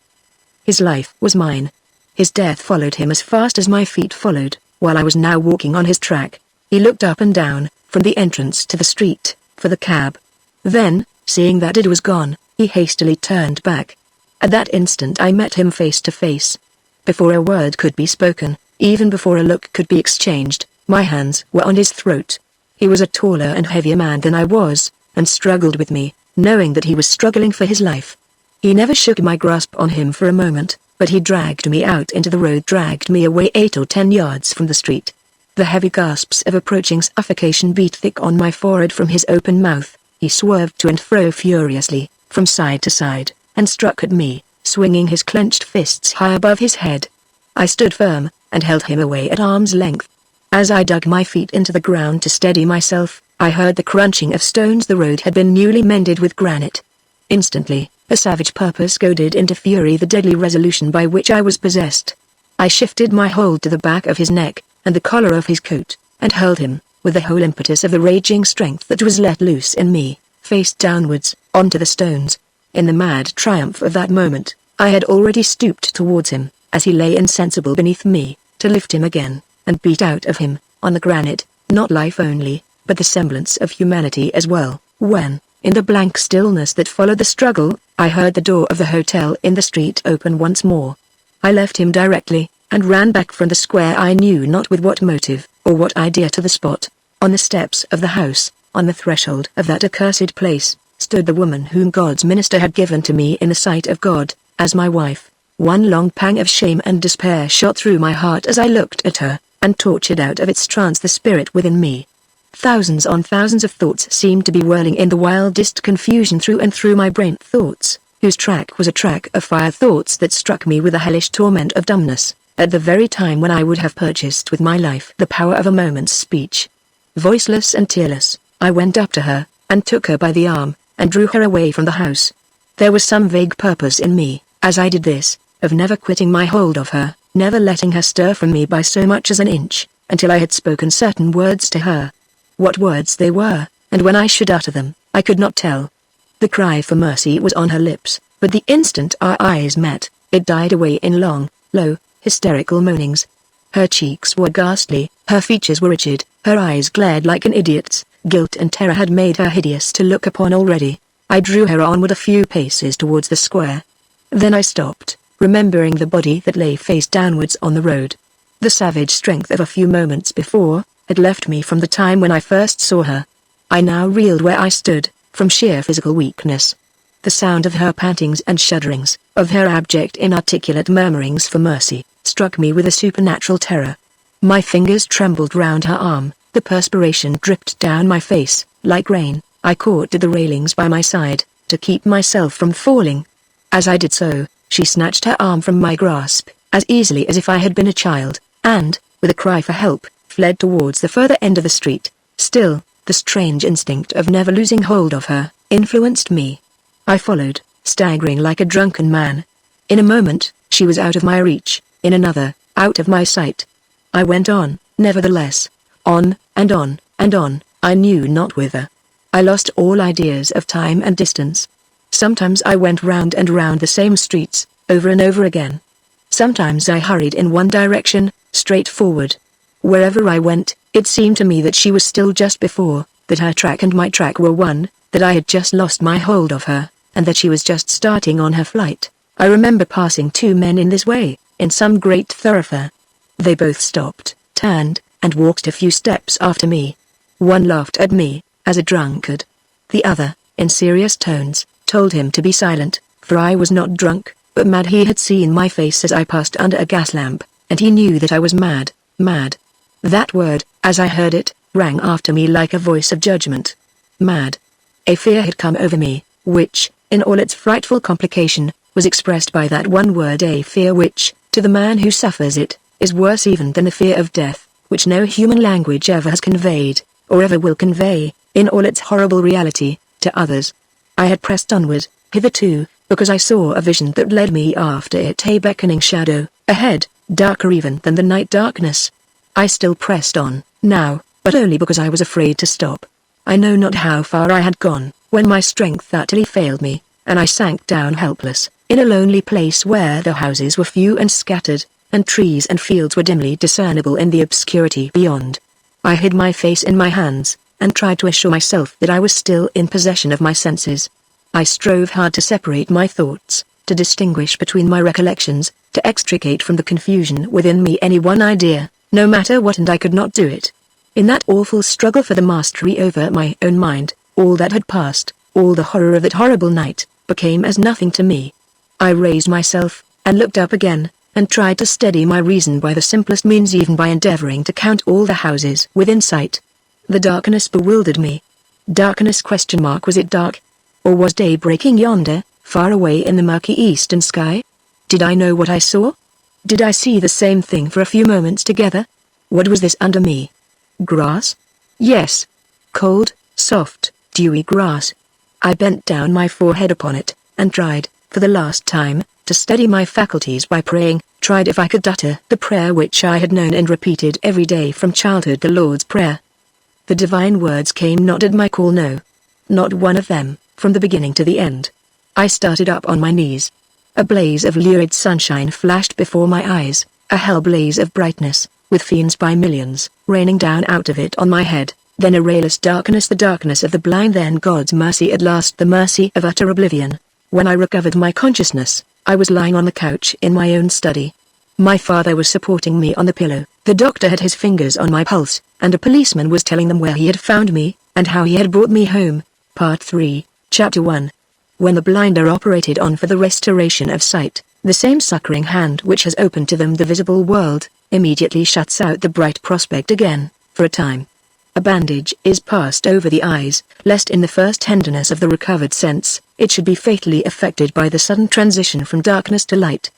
His life was mine. His death followed him as fast as my feet followed, while I was now walking on his track. He looked up and down, from the entrance to the street, for the cab. Then, seeing that it was gone, he hastily turned back. At that instant I met him face to face. Before a word could be spoken, even before a look could be exchanged, my hands were on his throat. He was a taller and heavier man than I was, and struggled with me, knowing that he was struggling for his life. He never shook my grasp on him for a moment, but he dragged me out into the road, dragged me away 8 or 10 yards from the street. The heavy gasps of approaching suffocation beat thick on my forehead from his open mouth. He swerved to and fro furiously, from side to side, and struck at me, swinging his clenched fists high above his head. I stood firm, and held him away at arm's length. As I dug my feet into the ground to steady myself, I heard the crunching of stones. The road had been newly mended with granite. Instantly, a savage purpose goaded into fury the deadly resolution by which I was possessed. I shifted my hold to the back of his neck, and the collar of his coat, and hurled him, with the whole impetus of the raging strength that was let loose in me, face downwards, onto the stones. In the mad triumph of that moment, I had already stooped towards him, as he lay insensible beneath me, to lift him again, and beat out of him, on the granite, not life only, but the semblance of humanity as well, when, in the blank stillness that followed the struggle, I heard the door of the hotel in the street open once more. I left him directly, and ran back from the square, I knew not with what motive, or what idea, to the spot. On the steps of the house, on the threshold of that accursed place, stood the woman whom God's minister had given to me in the sight of God, as my wife. One long pang of shame and despair shot through my heart as I looked at her, and tortured out of its trance the spirit within me. Thousands on thousands of thoughts seemed to be whirling in the wildest confusion through and through my brain, thoughts whose track was a track of fire, thoughts that struck me with a hellish torment of dumbness, at the very time when I would have purchased with my life the power of a moment's speech. Voiceless and tearless, I went up to her, and took her by the arm, and drew her away from the house. There was some vague purpose in me, as I did this, of never quitting my hold of her, never letting her stir from me by so much as an inch, until I had spoken certain words to her. What words they were, and when I should utter them, I could not tell. The cry for mercy was on her lips, but the instant our eyes met, it died away in long, low, hysterical moanings. Her cheeks were ghastly, her features were rigid, her eyes glared like an idiot's. Guilt and terror had made her hideous to look upon already. I drew her onward a few paces towards the square. Then I stopped, remembering the body that lay face downwards on the road. The savage strength of a few moments before had left me from the time when I first saw her. I now reeled where I stood, from sheer physical weakness. The sound of her pantings and shudderings, of her abject inarticulate murmurings for mercy, struck me with a supernatural terror. My fingers trembled round her arm, the perspiration dripped down my face, like rain. I caught at the railings by my side, to keep myself from falling. As I did so, she snatched her arm from my grasp, as easily as if I had been a child, and, with a cry for help, fled towards the further end of the street. Still, the strange instinct of never losing hold of her influenced me. I followed, staggering like a drunken man. In a moment, she was out of my reach, in another, out of my sight. I went on, nevertheless, on, and on, and on, I knew not whither. I lost all ideas of time and distance. Sometimes I went round and round the same streets, over and over again. Sometimes I hurried in one direction, straight forward. Wherever I went, it seemed to me that she was still just before, that her track and my track were one, that I had just lost my hold of her, and that she was just starting on her flight. I remember passing two men in this way, in some great thoroughfare. They both stopped, turned, and walked a few steps after me. One laughed at me, as a drunkard. The other, in serious tones, told him to be silent, for I was not drunk, but mad. He had seen my face as I passed under a gas lamp, and he knew that I was mad, mad. That word, as I heard it, rang after me like a voice of judgment. Mad. A fear had come over me, which, in all its frightful complication, was expressed by that one word, a fear which, to the man who suffers it, is worse even than the fear of death, which no human language ever has conveyed, or ever will convey, in all its horrible reality, to others. I had pressed onward, hitherto, because I saw a vision that led me after it, a beckoning shadow, ahead, darker even than the night darkness. I still pressed on, now, but only because I was afraid to stop. I know not how far I had gone, when my strength utterly failed me, and I sank down helpless, in a lonely place where the houses were few and scattered, and trees and fields were dimly discernible in the obscurity beyond. I hid my face in my hands, and tried to assure myself that I was still in possession of my senses. I strove hard to separate my thoughts, to distinguish between my recollections, to extricate from the confusion within me any one idea, no matter what, and I could not do it. In that awful struggle for the mastery over my own mind, all that had passed, all the horror of that horrible night, became as nothing to me. I raised myself, and looked up again, and tried to steady my reason by the simplest means, even by endeavoring to count all the houses within sight. The darkness bewildered me. Darkness ? Was it dark? Or was day breaking yonder, far away in the murky eastern sky? Did I know what I saw? Did I see the same thing for a few moments together? What was this under me? Grass? Yes. Cold, soft, dewy grass. I bent down my forehead upon it, and tried, for the last time, to steady my faculties by praying, tried if I could utter the prayer which I had known and repeated every day from childhood, the Lord's Prayer. The divine words came not at my call, no. Not one of them, from the beginning to the end. I started up on my knees. A blaze of lurid sunshine flashed before my eyes, a hell blaze of brightness, with fiends by millions, raining down out of it on my head, then a rayless darkness, the darkness of the blind, then God's mercy, at last the mercy of utter oblivion. When I recovered my consciousness, I was lying on the couch in my own study. My father was supporting me on the pillow, the doctor had his fingers on my pulse, and a policeman was telling them where he had found me, and how he had brought me home. Part 3, Chapter 1. When the blind are operated on for the restoration of sight, the same succoring hand which has opened to them the visible world, immediately shuts out the bright prospect again, for a time. A bandage is passed over the eyes, lest in the first tenderness of the recovered sense, it should be fatally affected by the sudden transition from darkness to light.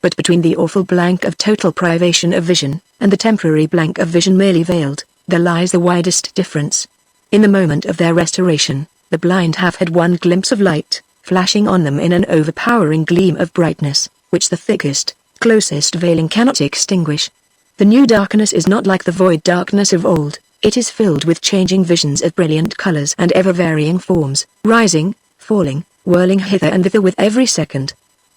But between the awful blank of total privation of vision, and the temporary blank of vision merely veiled, there lies the widest difference. In the moment of their restoration, the blind have had one glimpse of light, flashing on them in an overpowering gleam of brightness, which the thickest, closest veiling cannot extinguish. The new darkness is not like the void darkness of old, it is filled with changing visions of brilliant colors and ever-varying forms, rising, falling, whirling hither and thither with every second.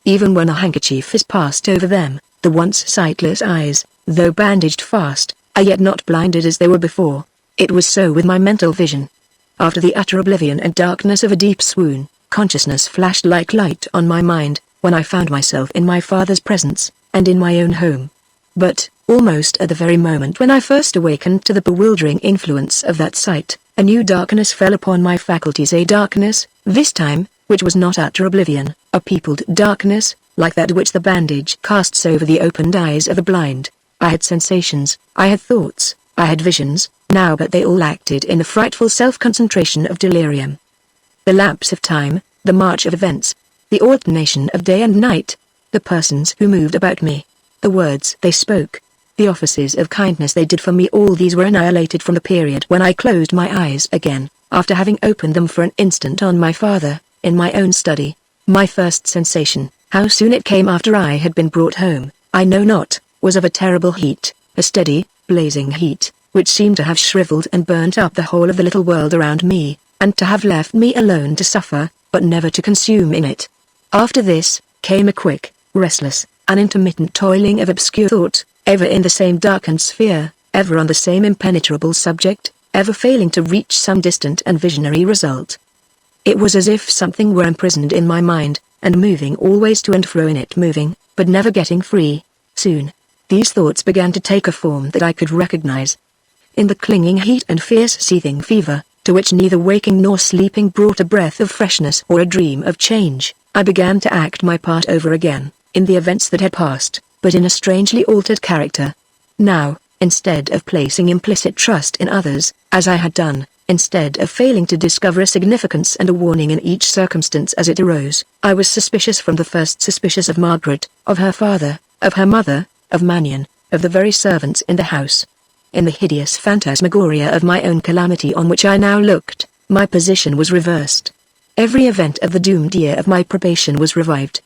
Even when a handkerchief is passed over them, the once sightless eyes, though bandaged fast, are yet not blinded as they were before. It was so with my mental vision. After the utter oblivion and darkness of a deep swoon, consciousness flashed like light on my mind, when I found myself in my father's presence, and in my own home. But, almost at the very moment when I first awakened to the bewildering influence of that sight, a new darkness fell upon my faculties, a darkness, this time, which was not utter oblivion, a peopled darkness, like that which the bandage casts over the opened eyes of the blind. I had sensations, I had thoughts, I had visions, now but they all acted in the frightful self-concentration of delirium. The lapse of time, the march of events, the alternation of day and night, the persons who moved about me, the words they spoke, the offices of kindness they did for me, all these were annihilated from the period when I closed my eyes again, after having opened them for an instant on my father, in my own study. My first sensation, how soon it came after I had been brought home, I know not, was of a terrible heat, a steady, blazing heat, which seemed to have shriveled and burnt up the whole of the little world around me, and to have left me alone to suffer, but never to consume in it. After this, came a quick, restless, unintermittent toiling of obscure thought, ever in the same darkened sphere, ever on the same impenetrable subject, ever failing to reach some distant and visionary result. It was as if something were imprisoned in my mind, and moving always to and fro in it, moving, but never getting free. Soon, these thoughts began to take a form that I could recognize. In the clinging heat and fierce seething fever, to which neither waking nor sleeping brought a breath of freshness or a dream of change, I began to act my part over again, in the events that had passed, but in a strangely altered character. Now, instead of placing implicit trust in others, as I had done, instead of failing to discover a significance and a warning in each circumstance as it arose, I was suspicious from the first, suspicious of Margaret, of her father, of her mother, of Magneon, of the very servants in the house. In the hideous phantasmagoria of my own calamity on which I now looked, my position was reversed. Every event of the doomed year of my probation was revived.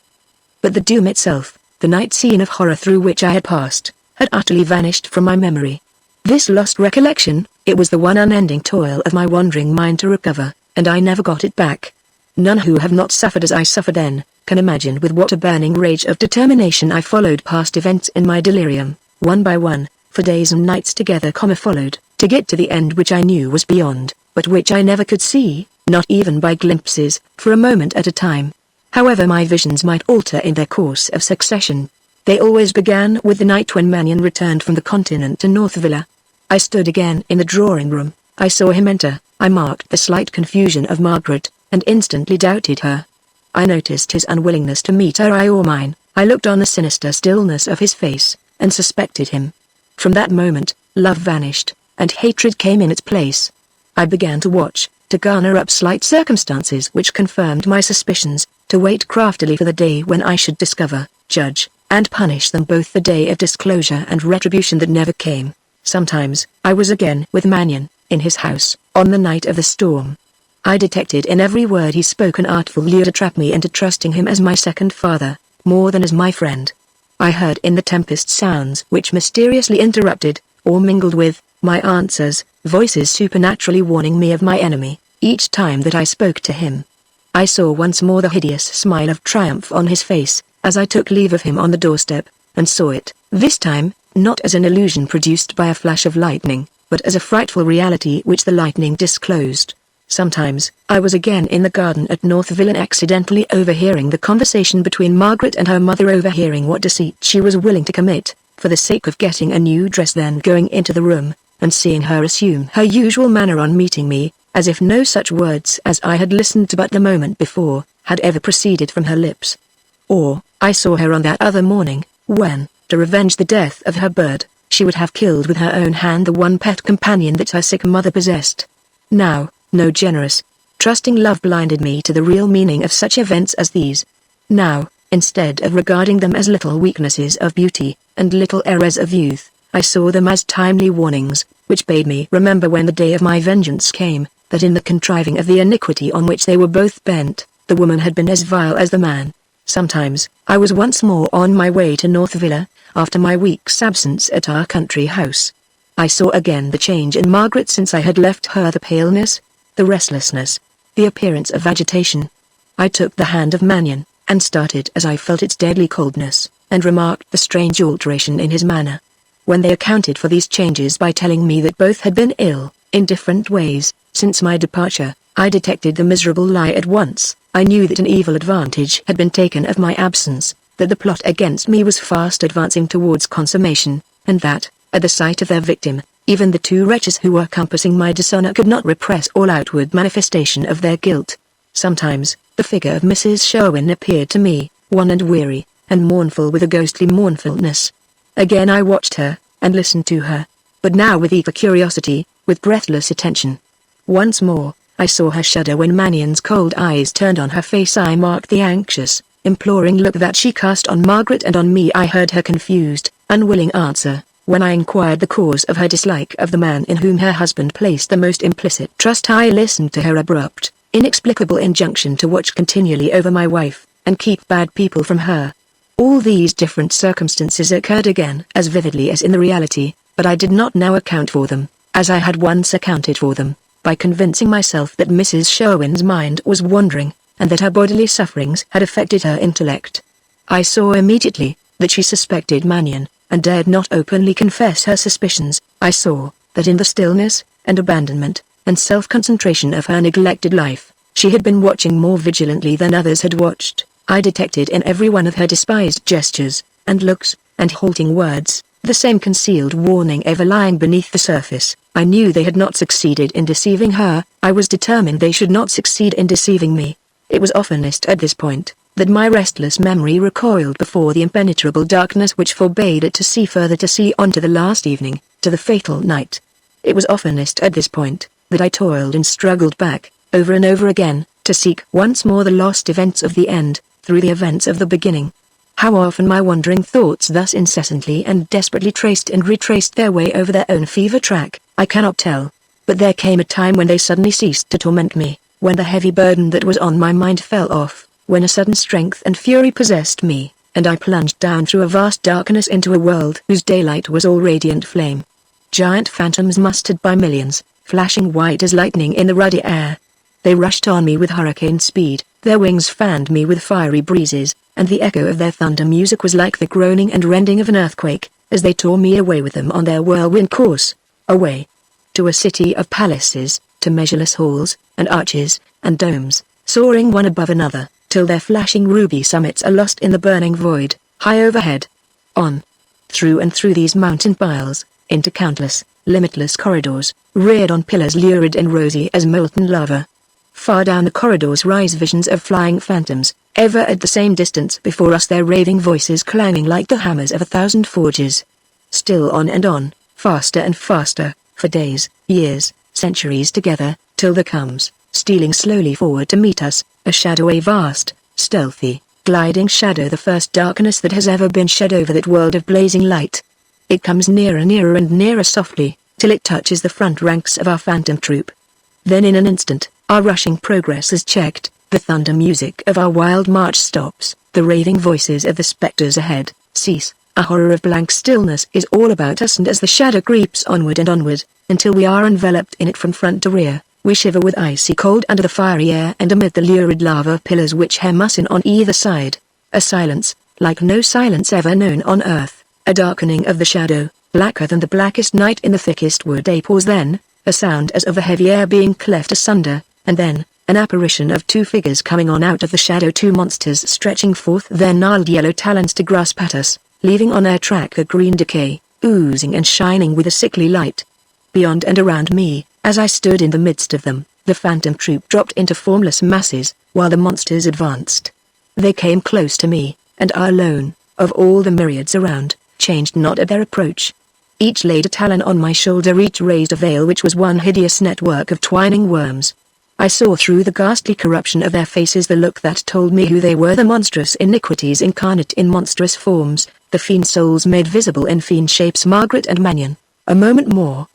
But the doom itself, the night scene of horror through which I had passed, had utterly vanished from my memory. This lost recollection, it was the one unending toil of my wandering mind to recover, and I never got it back. None who have not suffered as I suffered then, can imagine with what a burning rage of determination I followed past events in my delirium, one by one, for days and nights together, followed, to get to the end which I knew was beyond, but which I never could see, not even by glimpses, for a moment at a time. However my visions might alter in their course of succession, they always began with the night when Magneon returned from the continent to North Villa. I stood again in the drawing-room, I saw him enter, I marked the slight confusion of Margaret, and instantly doubted her. I noticed his unwillingness to meet her eye or mine, I looked on the sinister stillness of his face, and suspected him. From that moment, love vanished, and hatred came in its place. I began to watch, to garner up slight circumstances which confirmed my suspicions, to wait craftily for the day when I should discover, judge, and punish them, both the day of disclosure and retribution that never came. Sometimes, I was again with Magneon, in his house, on the night of the storm. I detected in every word he spoke an artful lure to trap me into trusting him as my second father, more than as my friend. I heard in the tempest sounds which mysteriously interrupted, or mingled with, my answers, voices supernaturally warning me of my enemy, each time that I spoke to him. I saw once more the hideous smile of triumph on his face, as I took leave of him on the doorstep, and saw it, this time, not as an illusion produced by a flash of lightning, but as a frightful reality which the lightning disclosed. Sometimes, I was again in the garden at Northville and accidentally overhearing the conversation between Margaret and her mother, overhearing what deceit she was willing to commit, for the sake of getting a new dress, then going into the room, and seeing her assume her usual manner on meeting me, as if no such words as I had listened to but the moment before, had ever proceeded from her lips. Or, I saw her on that other morning, when, to revenge the death of her bird, she would have killed with her own hand the one pet companion that her sick mother possessed. Now, no generous, trusting love blinded me to the real meaning of such events as these. Now, instead of regarding them as little weaknesses of beauty, and little errors of youth, I saw them as timely warnings, which bade me remember when the day of my vengeance came, that in the contriving of the iniquity on which they were both bent, the woman had been as vile as the man. Sometimes, I was once more on my way to Northville, after my week's absence at our country house. I saw again the change in Margaret since I had left her, the paleness, the restlessness, the appearance of agitation. I took the hand of Magneon, and started as I felt its deadly coldness, and remarked the strange alteration in his manner. When they accounted for these changes by telling me that both had been ill, in different ways, since my departure, I detected the miserable lie at once. I knew that an evil advantage had been taken of my absence, that the plot against me was fast advancing towards consummation, and that, at the sight of their victim, even the two wretches who were compassing my dishonor could not repress all outward manifestation of their guilt. Sometimes, the figure of Mrs. Sherwin appeared to me, wan and weary, and mournful with a ghostly mournfulness. Again I watched her, and listened to her, but now with eager curiosity, with breathless attention. Once more, I saw her shudder when Magnion's cold eyes turned on her face. I marked the anxious, imploring look that she cast on Margaret and on me. I heard her confused, unwilling answer, when I inquired the cause of her dislike of the man in whom her husband placed the most implicit trust. I listened to her abrupt, inexplicable injunction to watch continually over my wife, and keep bad people from her. All these different circumstances occurred again as vividly as in the reality, but I did not now account for them, as I had once accounted for them, by convincing myself that Mrs. Sherwin's mind was wandering, and that her bodily sufferings had affected her intellect. I saw immediately that she suspected Magneon, and dared not openly confess her suspicions. I saw that in the stillness, and abandonment, and self-concentration of her neglected life, she had been watching more vigilantly than others had watched. I detected in every one of her despised gestures, and looks, and halting words, the same concealed warning ever lying beneath the surface. I knew they had not succeeded in deceiving her. I was determined they should not succeed in deceiving me. It was oftenest at this point that my restless memory recoiled before the impenetrable darkness which forbade it to see further, to see on to the last evening, to the fatal night. It was oftenest at this point that I toiled and struggled back, over and over again, to seek once more the lost events of the end, through the events of the beginning. How often my wandering thoughts thus incessantly and desperately traced and retraced their way over their own fever track, I cannot tell. But there came a time when they suddenly ceased to torment me, when the heavy burden that was on my mind fell off, when a sudden strength and fury possessed me, and I plunged down through a vast darkness into a world whose daylight was all radiant flame. Giant phantoms mustered by millions, flashing white as lightning in the ruddy air. They rushed on me with hurricane speed, their wings fanned me with fiery breezes, and the echo of their thunder music was like the groaning and rending of an earthquake, as they tore me away with them on their whirlwind course, away to a city of palaces, to measureless halls, and arches, and domes, soaring one above another, till their flashing ruby summits are lost in the burning void, high overhead. On, through and through these mountain piles, into countless, limitless corridors, reared on pillars lurid and rosy as molten lava. Far down the corridors rise visions of flying phantoms, ever at the same distance before us, their raving voices clanging like the hammers of 1,000 forges. Still on and on, faster and faster, for days, years, centuries together, till there comes, stealing slowly forward to meet us, a shadow, a vast, stealthy, gliding shadow, the first darkness that has ever been shed over that world of blazing light. It comes nearer, nearer and nearer softly, till it touches the front ranks of our phantom troop. Then in an instant, our rushing progress is checked, the thunder music of our wild march stops, the raving voices of the spectres ahead cease, a horror of blank stillness is all about us, and as the shadow creeps onward and onward, until we are enveloped in it from front to rear, we shiver with icy cold under the fiery air and amid the lurid lava pillars which hem us in on either side. A silence, like no silence ever known on earth, a darkening of the shadow, blacker than the blackest night in the thickest wood. A pause, then, a sound as of the heavy air being cleft asunder, and then, an apparition of two figures coming on out of the shadow, two monsters stretching forth their gnarled yellow talons to grasp at us, leaving on their track a green decay, oozing and shining with a sickly light. Beyond and around me, as I stood in the midst of them, the phantom troop dropped into formless masses, while the monsters advanced. They came close to me, and I alone, of all the myriads around, changed not at their approach. Each laid a talon on my shoulder, each raised a veil which was one hideous network of twining worms. I saw through the ghastly corruption of their faces the look that told me who they were, the monstrous iniquities incarnate in monstrous forms, the fiend souls made visible in fiend shapes, Margaret and Magneon. A moment more,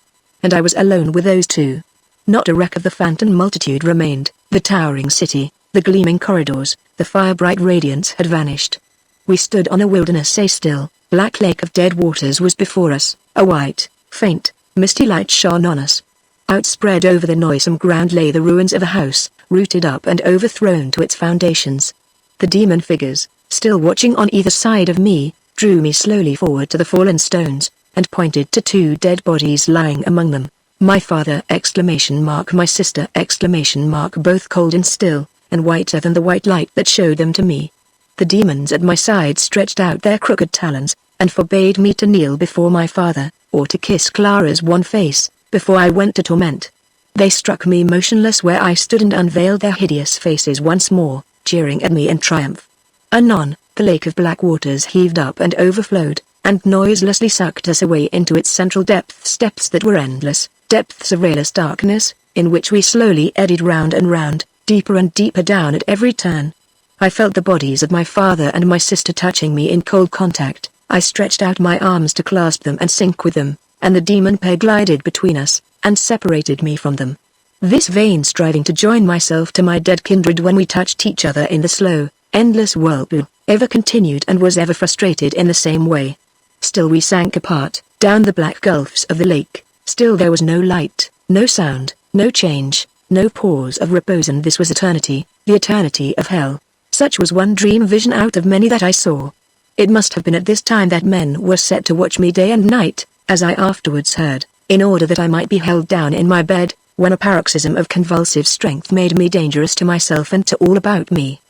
and I was alone with those two. Not a wreck of the phantom multitude remained. The towering city, the gleaming corridors, the fire-bright radiance had vanished. We stood on a wilderness, a still, black lake of dead waters was before us. A white, faint, misty light shone on us. Outspread over the noisome ground lay the ruins of a house, rooted up and overthrown to its foundations. The demon figures, still watching on either side of me, drew me slowly forward to the fallen stones, and pointed to two dead bodies lying among them. My father! My sister! Both cold and still, and whiter than the white light that showed them to me. The demons at my side stretched out their crooked talons, and forbade me to kneel before my father, or to kiss Clara's wan face, before I went to torment. They struck me motionless where I stood and unveiled their hideous faces once more, jeering at me in triumph. Anon, the lake of black waters heaved up and overflowed, and noiselessly sucked us away into its central depths that were endless, depths of rayless darkness, in which we slowly eddied round and round, deeper and deeper down at every turn. I felt the bodies of my father and my sister touching me in cold contact. I stretched out my arms to clasp them and sink with them, and the demon pair glided between us, and separated me from them. This vain striving to join myself to my dead kindred when we touched each other in the slow, endless whirlpool, ever continued and was ever frustrated in the same way. Still we sank apart, down the black gulfs of the lake. Still there was no light, no sound, no change, no pause of repose, and this was eternity, the eternity of hell. Such was one dream vision out of many that I saw. It must have been at this time that men were set to watch me day and night, as I afterwards heard, in order that I might be held down in my bed, when a paroxysm of convulsive strength made me dangerous to myself and to all about me.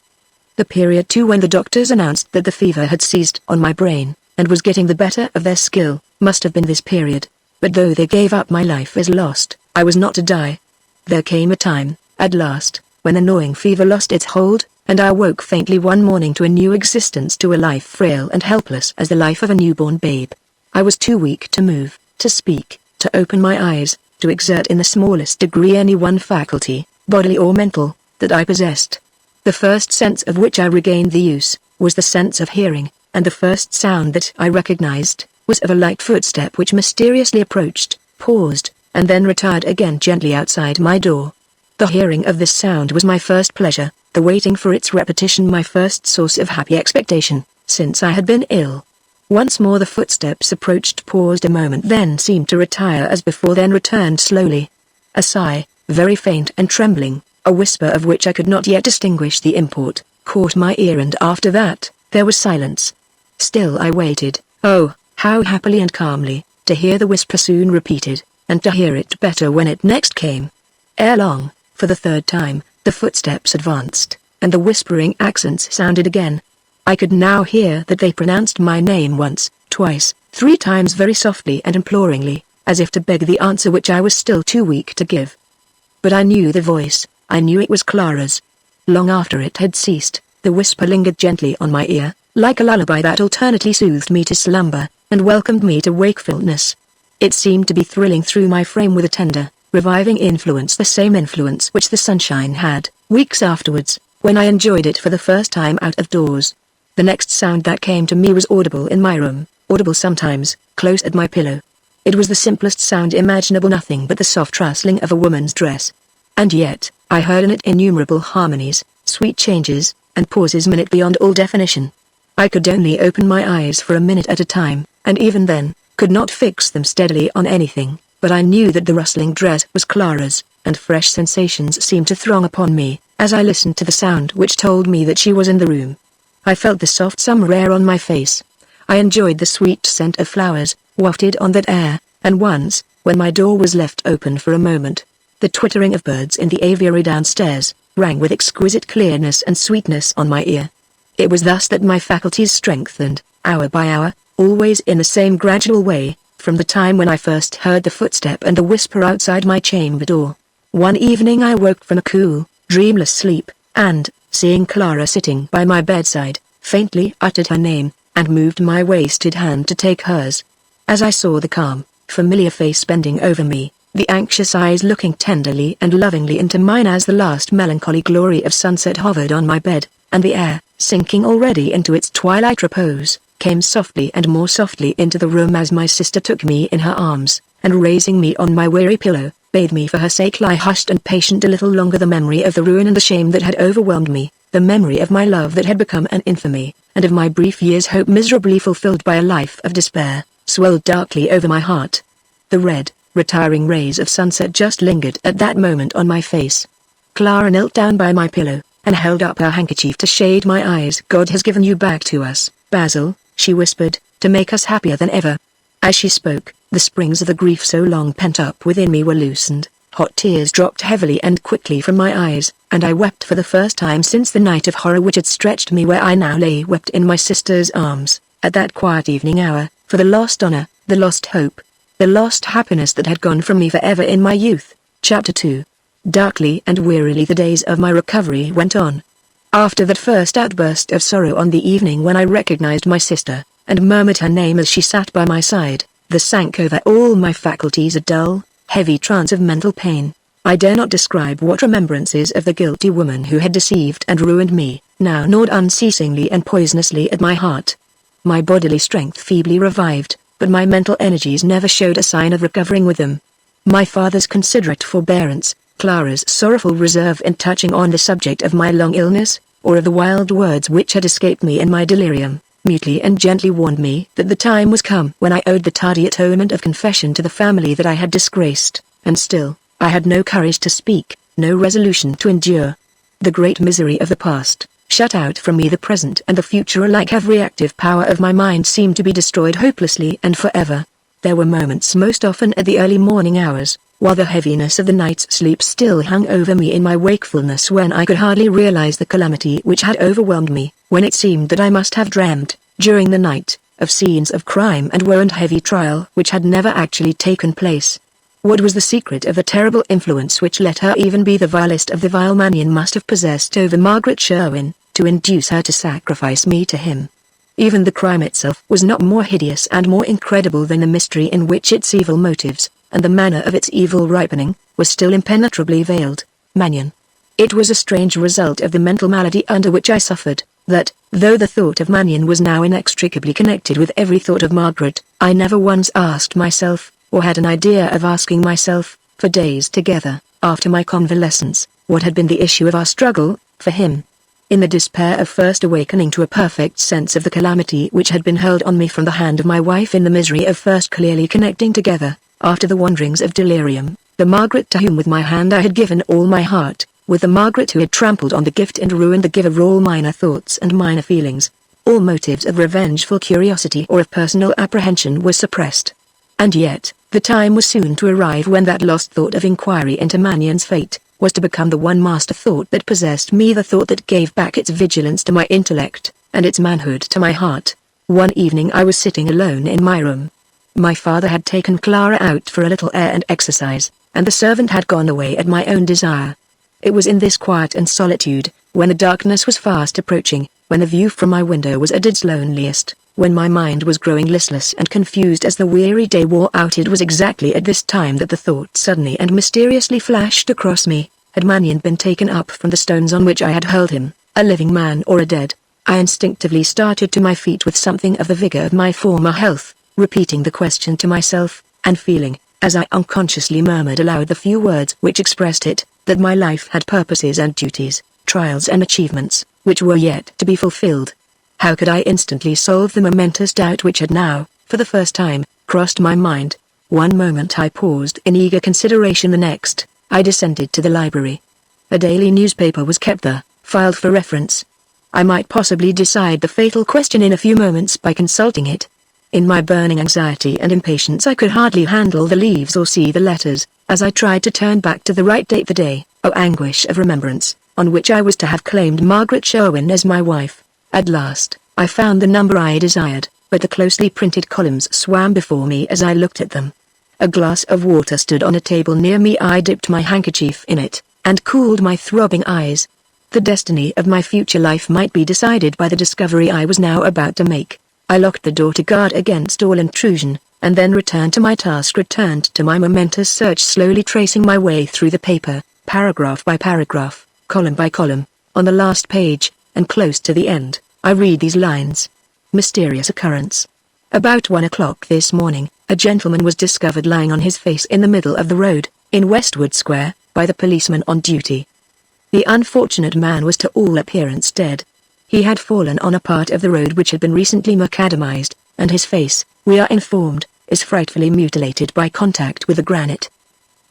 The period too when the doctors announced that the fever had seized on my brain, and was getting the better of their skill, must have been this period. But though they gave up my life as lost, I was not to die. There came a time, at last, when the gnawing fever lost its hold, and I awoke faintly one morning to a new existence, to a life frail and helpless as the life of a newborn babe. I was too weak to move, to speak, to open my eyes, to exert in the smallest degree any one faculty, bodily or mental, that I possessed. The first sense of which I regained the use, was the sense of hearing, and the first sound that I recognized, was of a light footstep which mysteriously approached, paused, and then retired again gently outside my door. The hearing of this sound was my first pleasure, the waiting for its repetition my first source of happy expectation, since I had been ill. Once more the footsteps approached, paused a moment, then seemed to retire as before, then returned slowly. A sigh, very faint and trembling, a whisper of which I could not yet distinguish the import, caught my ear, and after that, there was silence. Still I waited, oh, how happily and calmly, to hear the whisper soon repeated, and to hear it better when it next came. Ere long, for the third time, the footsteps advanced, and the whispering accents sounded again. I could now hear that they pronounced my name once, twice, 3 times very softly and imploringly, as if to beg the answer which I was still too weak to give. But I knew the voice, I knew it was Clara's. Long after it had ceased, the whisper lingered gently on my ear, like a lullaby that alternately soothed me to slumber, and welcomed me to wakefulness. It seemed to be thrilling through my frame with a tender, reviving influence, the same influence which the sunshine had, weeks afterwards, when I enjoyed it for the first time out of doors. The next sound that came to me was audible in my room, audible sometimes, close at my pillow. It was the simplest sound imaginable, nothing but the soft rustling of a woman's dress. And yet, I heard in it innumerable harmonies, sweet changes, and pauses minute beyond all definition. I could only open my eyes for a minute at a time, and even then, could not fix them steadily on anything, but I knew that the rustling dress was Clara's, and fresh sensations seemed to throng upon me, as I listened to the sound which told me that she was in the room. I felt the soft summer air on my face. I enjoyed the sweet scent of flowers, wafted on that air, and once, when my door was left open for a moment, The twittering of birds in the aviary downstairs rang with exquisite clearness and sweetness on my ear. It was thus that my faculties strengthened, hour by hour, always in the same gradual way, from the time when I first heard the footstep and the whisper outside my chamber door. One evening I woke from a cool, dreamless sleep, and, seeing Clara sitting by my bedside, faintly uttered her name, and moved my wasted hand to take hers. As I saw the calm, familiar face bending over me, the anxious eyes looking tenderly and lovingly into mine as the last melancholy glory of sunset hovered on my bed, and the air, sinking already into its twilight repose, came softly and more softly into the room as my sister took me in her arms, and raising me on my weary pillow, bade me for her sake lie hushed and patient a little longer. The memory of the ruin and the shame that had overwhelmed me, the memory of my love that had become an infamy, and of my brief year's hope miserably fulfilled by a life of despair, swelled darkly over my heart. The red, retiring rays of sunset just lingered at that moment on my face. Clara knelt down by my pillow, and held up her handkerchief to shade my eyes. "God has given you back to us, Basil," she whispered, "to make us happier than ever." As she spoke, the springs of the grief so long pent up within me were loosened, hot tears dropped heavily and quickly from my eyes, and I wept for the first time since the night of horror which had stretched me where I now lay, wept in my sister's arms, at that quiet evening hour, for the lost honor, the lost hope, the lost happiness that had gone from me forever in my youth. Chapter 2. Darkly and wearily the days of my recovery went on. After that first outburst of sorrow on the evening when I recognized my sister, and murmured her name as she sat by my side, there sank over all my faculties a dull, heavy trance of mental pain. I dare not describe what remembrances of the guilty woman who had deceived and ruined me, now gnawed unceasingly and poisonously at my heart. My bodily strength feebly revived, but my mental energies never showed a sign of recovering with them. My father's considerate forbearance, Clara's sorrowful reserve in touching on the subject of my long illness, or of the wild words which had escaped me in my delirium, mutely and gently warned me that the time was come when I owed the tardy atonement of confession to the family that I had disgraced, and still, I had no courage to speak, no resolution to endure. The great misery of the past, shut out from me the present and the future alike. Every active power of my mind seemed to be destroyed hopelessly and forever. There were moments, most often at the early morning hours, while the heaviness of the night's sleep still hung over me in my wakefulness, when I could hardly realize the calamity which had overwhelmed me, when it seemed that I must have dreamed, during the night, of scenes of crime and woe and heavy trial which had never actually taken place. What was the secret of the terrible influence which let her even be the vilest of the vile? Mannion must have possessed over Margaret Sherwin, to induce her to sacrifice me to him. Even the crime itself was not more hideous and more incredible than the mystery in which its evil motives, and the manner of its evil ripening, was still impenetrably veiled. Magneon. It was a strange result of the mental malady under which I suffered, that, though the thought of Magneon was now inextricably connected with every thought of Margaret, I never once asked myself, or had an idea of asking myself, for days together, after my convalescence, what had been the issue of our struggle, for him. In the despair of first awakening to a perfect sense of the calamity which had been hurled on me from the hand of my wife, in the misery of first clearly connecting together, after the wanderings of delirium, the Margaret to whom with my hand I had given all my heart, with the Margaret who had trampled on the gift and ruined the giver, all minor thoughts and minor feelings, all motives of revengeful curiosity or of personal apprehension were suppressed. And yet, the time was soon to arrive when that lost thought of inquiry into Magnion's fate was to become the one master thought that possessed me, the thought that gave back its vigilance to my intellect, and its manhood to my heart. One evening I was sitting alone in my room. My father had taken Clara out for a little air and exercise, and the servant had gone away at my own desire. It was in this quiet and solitude, when the darkness was fast approaching, when the view from my window was at its loneliest, when my mind was growing listless and confused as the weary day wore out, it was exactly at this time that the thought suddenly and mysteriously flashed across me: had Magneon been taken up from the stones on which I had hurled him, a living man or a dead? I instinctively started to my feet with something of the vigor of my former health, repeating the question to myself, and feeling, as I unconsciously murmured aloud the few words which expressed it, that my life had purposes and duties, trials and achievements, which were yet to be fulfilled. How could I instantly solve the momentous doubt which had now, for the first time, crossed my mind? One moment I paused in eager consideration, the next, I descended to the library. A daily newspaper was kept there, filed for reference. I might possibly decide the fatal question in a few moments by consulting it. In my burning anxiety and impatience I could hardly handle the leaves or see the letters, as I tried to turn back to the right date, the day, oh anguish of remembrance, on which I was to have claimed Margaret Sherwin as my wife. At last, I found the number I desired, but the closely printed columns swam before me as I looked at them. A glass of water stood on a table near me. I dipped my handkerchief in it, and cooled my throbbing eyes. The destiny of my future life might be decided by the discovery I was now about to make. I locked the door to guard against all intrusion, and then returned to my task, returned to my momentous search, slowly tracing my way through the paper, paragraph by paragraph, column by column. On the last page, and close to the end, I read these lines. Mysterious occurrence. About 1 o'clock this morning, a gentleman was discovered lying on his face in the middle of the road, in Westwood Square, by the policeman on duty. The unfortunate man was to all appearance dead. He had fallen on a part of the road which had been recently macadamized, and his face, we are informed, is frightfully mutilated by contact with the granite.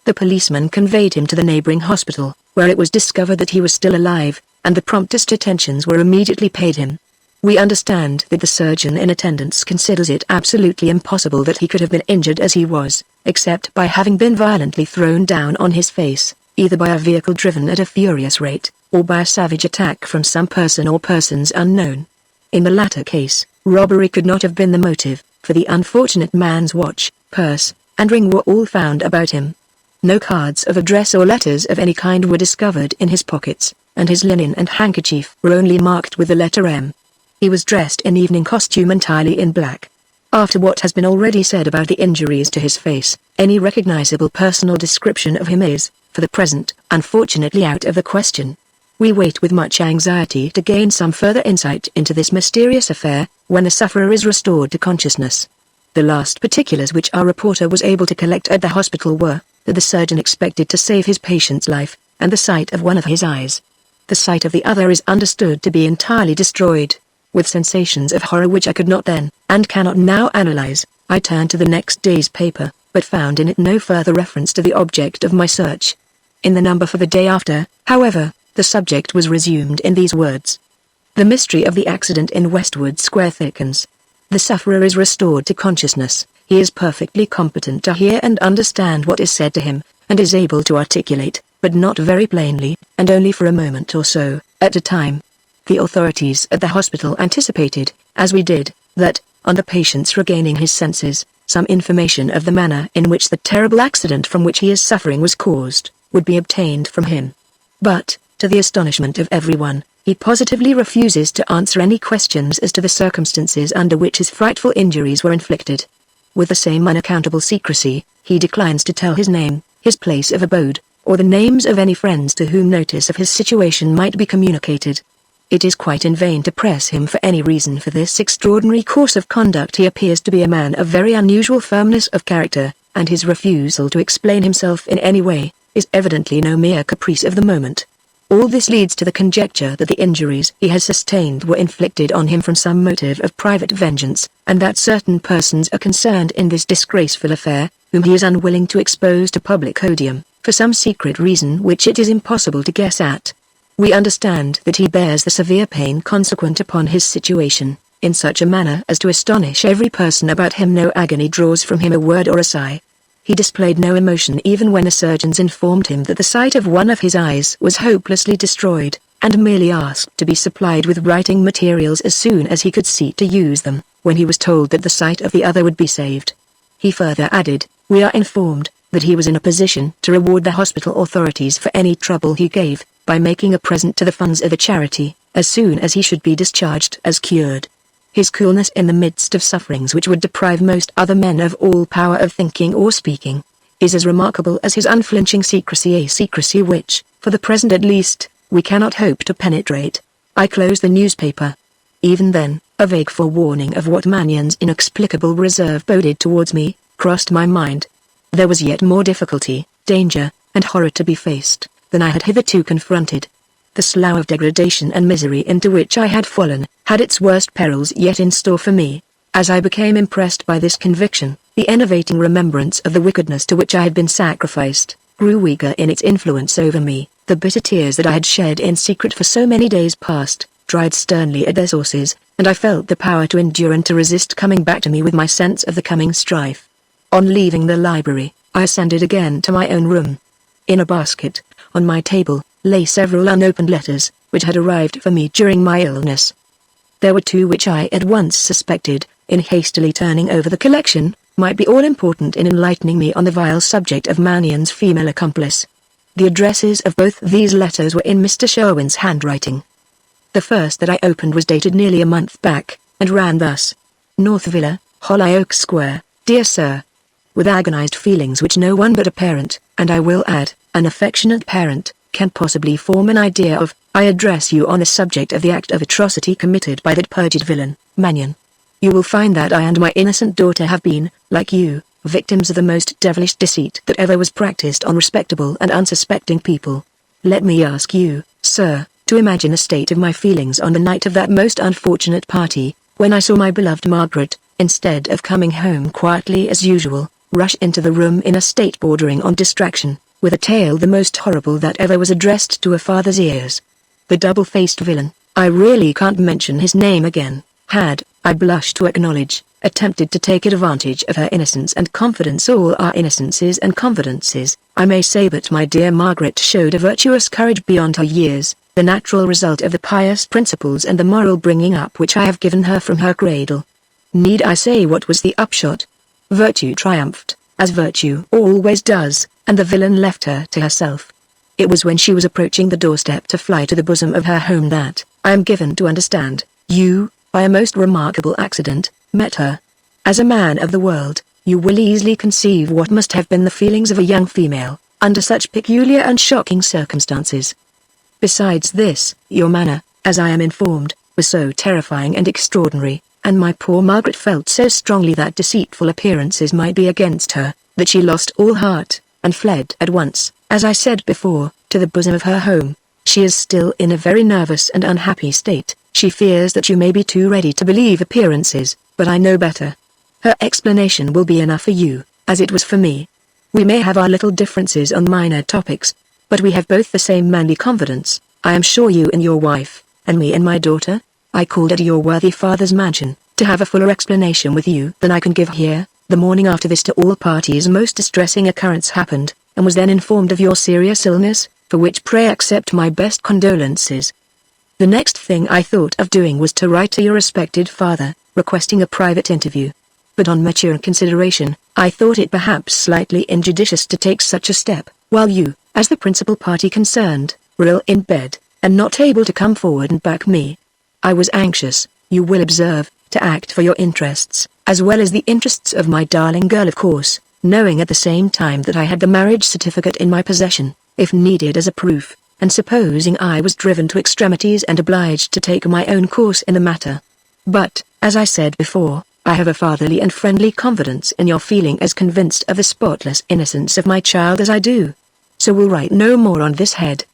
The policeman conveyed him to the neighboring hospital, where it was discovered that he was still alive, and the promptest attentions were immediately paid him. We understand that the surgeon in attendance considers it absolutely impossible that he could have been injured as he was, except by having been violently thrown down on his face, either by a vehicle driven at a furious rate, or by a savage attack from some person or persons unknown. In the latter case, robbery could not have been the motive, for the unfortunate man's watch, purse, and ring were all found about him. No cards of address or letters of any kind were discovered in his pockets, and his linen and handkerchief were only marked with the letter M. He was dressed in evening costume entirely in black. After what has been already said about the injuries to his face, any recognizable personal description of him is, for the present, unfortunately out of the question. We wait with much anxiety to gain some further insight into this mysterious affair, when the sufferer is restored to consciousness. The last particulars which our reporter was able to collect at the hospital were, that the surgeon expected to save his patient's life, and the sight of one of his eyes. The sight of the other is understood to be entirely destroyed. With sensations of horror which I could not then, and cannot now analyze, I turned to the next day's paper, but found in it no further reference to the object of my search. In the number for the day after, however, the subject was resumed in these words. The mystery of the accident in Westwood Square thickens. The sufferer is restored to consciousness. He is perfectly competent to hear and understand what is said to him, and is able to articulate, but not very plainly, and only for a moment or so, at a time. The authorities at the hospital anticipated, as we did, that, on the patient's regaining his senses, some information of the manner in which the terrible accident from which he is suffering was caused, would be obtained from him. But, to the astonishment of everyone, he positively refuses to answer any questions as to the circumstances under which his frightful injuries were inflicted. With the same unaccountable secrecy, he declines to tell his name, his place of abode, or the names of any friends to whom notice of his situation might be communicated. It is quite in vain to press him for any reason for this extraordinary course of conduct. He appears to be a man of very unusual firmness of character, and his refusal to explain himself in any way, is evidently no mere caprice of the moment. All this leads to the conjecture that the injuries he has sustained were inflicted on him from some motive of private vengeance, and that certain persons are concerned in this disgraceful affair, whom he is unwilling to expose to public odium, for some secret reason which it is impossible to guess at. We understand that he bears the severe pain consequent upon his situation, in such a manner as to astonish every person about him. No agony draws from him a word or a sigh. He displayed no emotion even when the surgeons informed him that the sight of one of his eyes was hopelessly destroyed, and merely asked to be supplied with writing materials as soon as he could see to use them, when he was told that the sight of the other would be saved. He further added, we are informed, that he was in a position to reward the hospital authorities for any trouble he gave, by making a present to the funds of a charity, as soon as he should be discharged as cured. His coolness in the midst of sufferings which would deprive most other men of all power of thinking or speaking, is as remarkable as his unflinching secrecy, a secrecy which, for the present at least, we cannot hope to penetrate. I closed the newspaper. Even then, a vague forewarning of what Magnion's inexplicable reserve boded towards me, crossed my mind. There was yet more difficulty, danger, and horror to be faced, than I had hitherto confronted. The slough of degradation and misery into which I had fallen, had its worst perils yet in store for me. As I became impressed by this conviction, the enervating remembrance of the wickedness to which I had been sacrificed, grew weaker in its influence over me. The bitter tears that I had shed in secret for so many days past, dried sternly at their sources, and I felt the power to endure and to resist coming back to me with my sense of the coming strife. On leaving the library, I ascended again to my own room. In a basket, on my table, lay several unopened letters, which had arrived for me during my illness. There were two which I at once suspected, in hastily turning over the collection, might be all-important in enlightening me on the vile subject of Magnion's female accomplice. The addresses of both these letters were in Mr. Sherwin's handwriting. The first that I opened was dated nearly a month back, and ran thus: North Villa, Hollyoake Square, Dear Sir. With agonized feelings which no one but a parent, and I will add, an affectionate parent, can possibly form an idea of, I address you on the subject of the act of atrocity committed by that perjured villain, Magneon. You will find that I and my innocent daughter have been, like you, victims of the most devilish deceit that ever was practiced on respectable and unsuspecting people. Let me ask you, sir, to imagine the state of my feelings on the night of that most unfortunate party, when I saw my beloved Margaret, instead of coming home quietly as usual, rush into the room in a state bordering on distraction, with a tale the most horrible that ever was addressed to a father's ears. The double-faced villain, I really can't mention his name again, had, I blush to acknowledge, attempted to take advantage of her innocence and confidence. All our innocences and confidences, I may say, but my dear Margaret showed a virtuous courage beyond her years, the natural result of the pious principles and the moral bringing up which I have given her from her cradle. Need I say what was the upshot? Virtue triumphed, as virtue always does, and the villain left her to herself. It was when she was approaching the doorstep to fly to the bosom of her home that, I am given to understand, you, by a most remarkable accident, met her. As a man of the world, you will easily conceive what must have been the feelings of a young female, under such peculiar and shocking circumstances. Besides this, your manner, as I am informed, was so terrifying and extraordinary, and my poor Margaret felt so strongly that deceitful appearances might be against her, that she lost all heart, and fled at once, as I said before, to the bosom of her home. She is still in a very nervous and unhappy state. She fears that you may be too ready to believe appearances, but I know better. Her explanation will be enough for you, as it was for me. We may have our little differences on minor topics, but we have both the same manly confidence. I am sure you in your wife, and me in my daughter. I called at your worthy father's mansion, to have a fuller explanation with you than I can give here. The morning after this to all parties most distressing occurrence happened, and was then informed of your serious illness, for which pray accept my best condolences. The next thing I thought of doing was to write to your respected father, requesting a private interview. But on mature consideration, I thought it perhaps slightly injudicious to take such a step, while you, as the principal party concerned, were ill in bed, and not able to come forward and back me. I was anxious, you will observe, to act for your interests, as well as the interests of my darling girl, of course, knowing at the same time that I had the marriage certificate in my possession, if needed as a proof, and supposing I was driven to extremities and obliged to take my own course in the matter. But, as I said before, I have a fatherly and friendly confidence in your feeling as convinced of the spotless innocence of my child as I do. So will write no more on this head.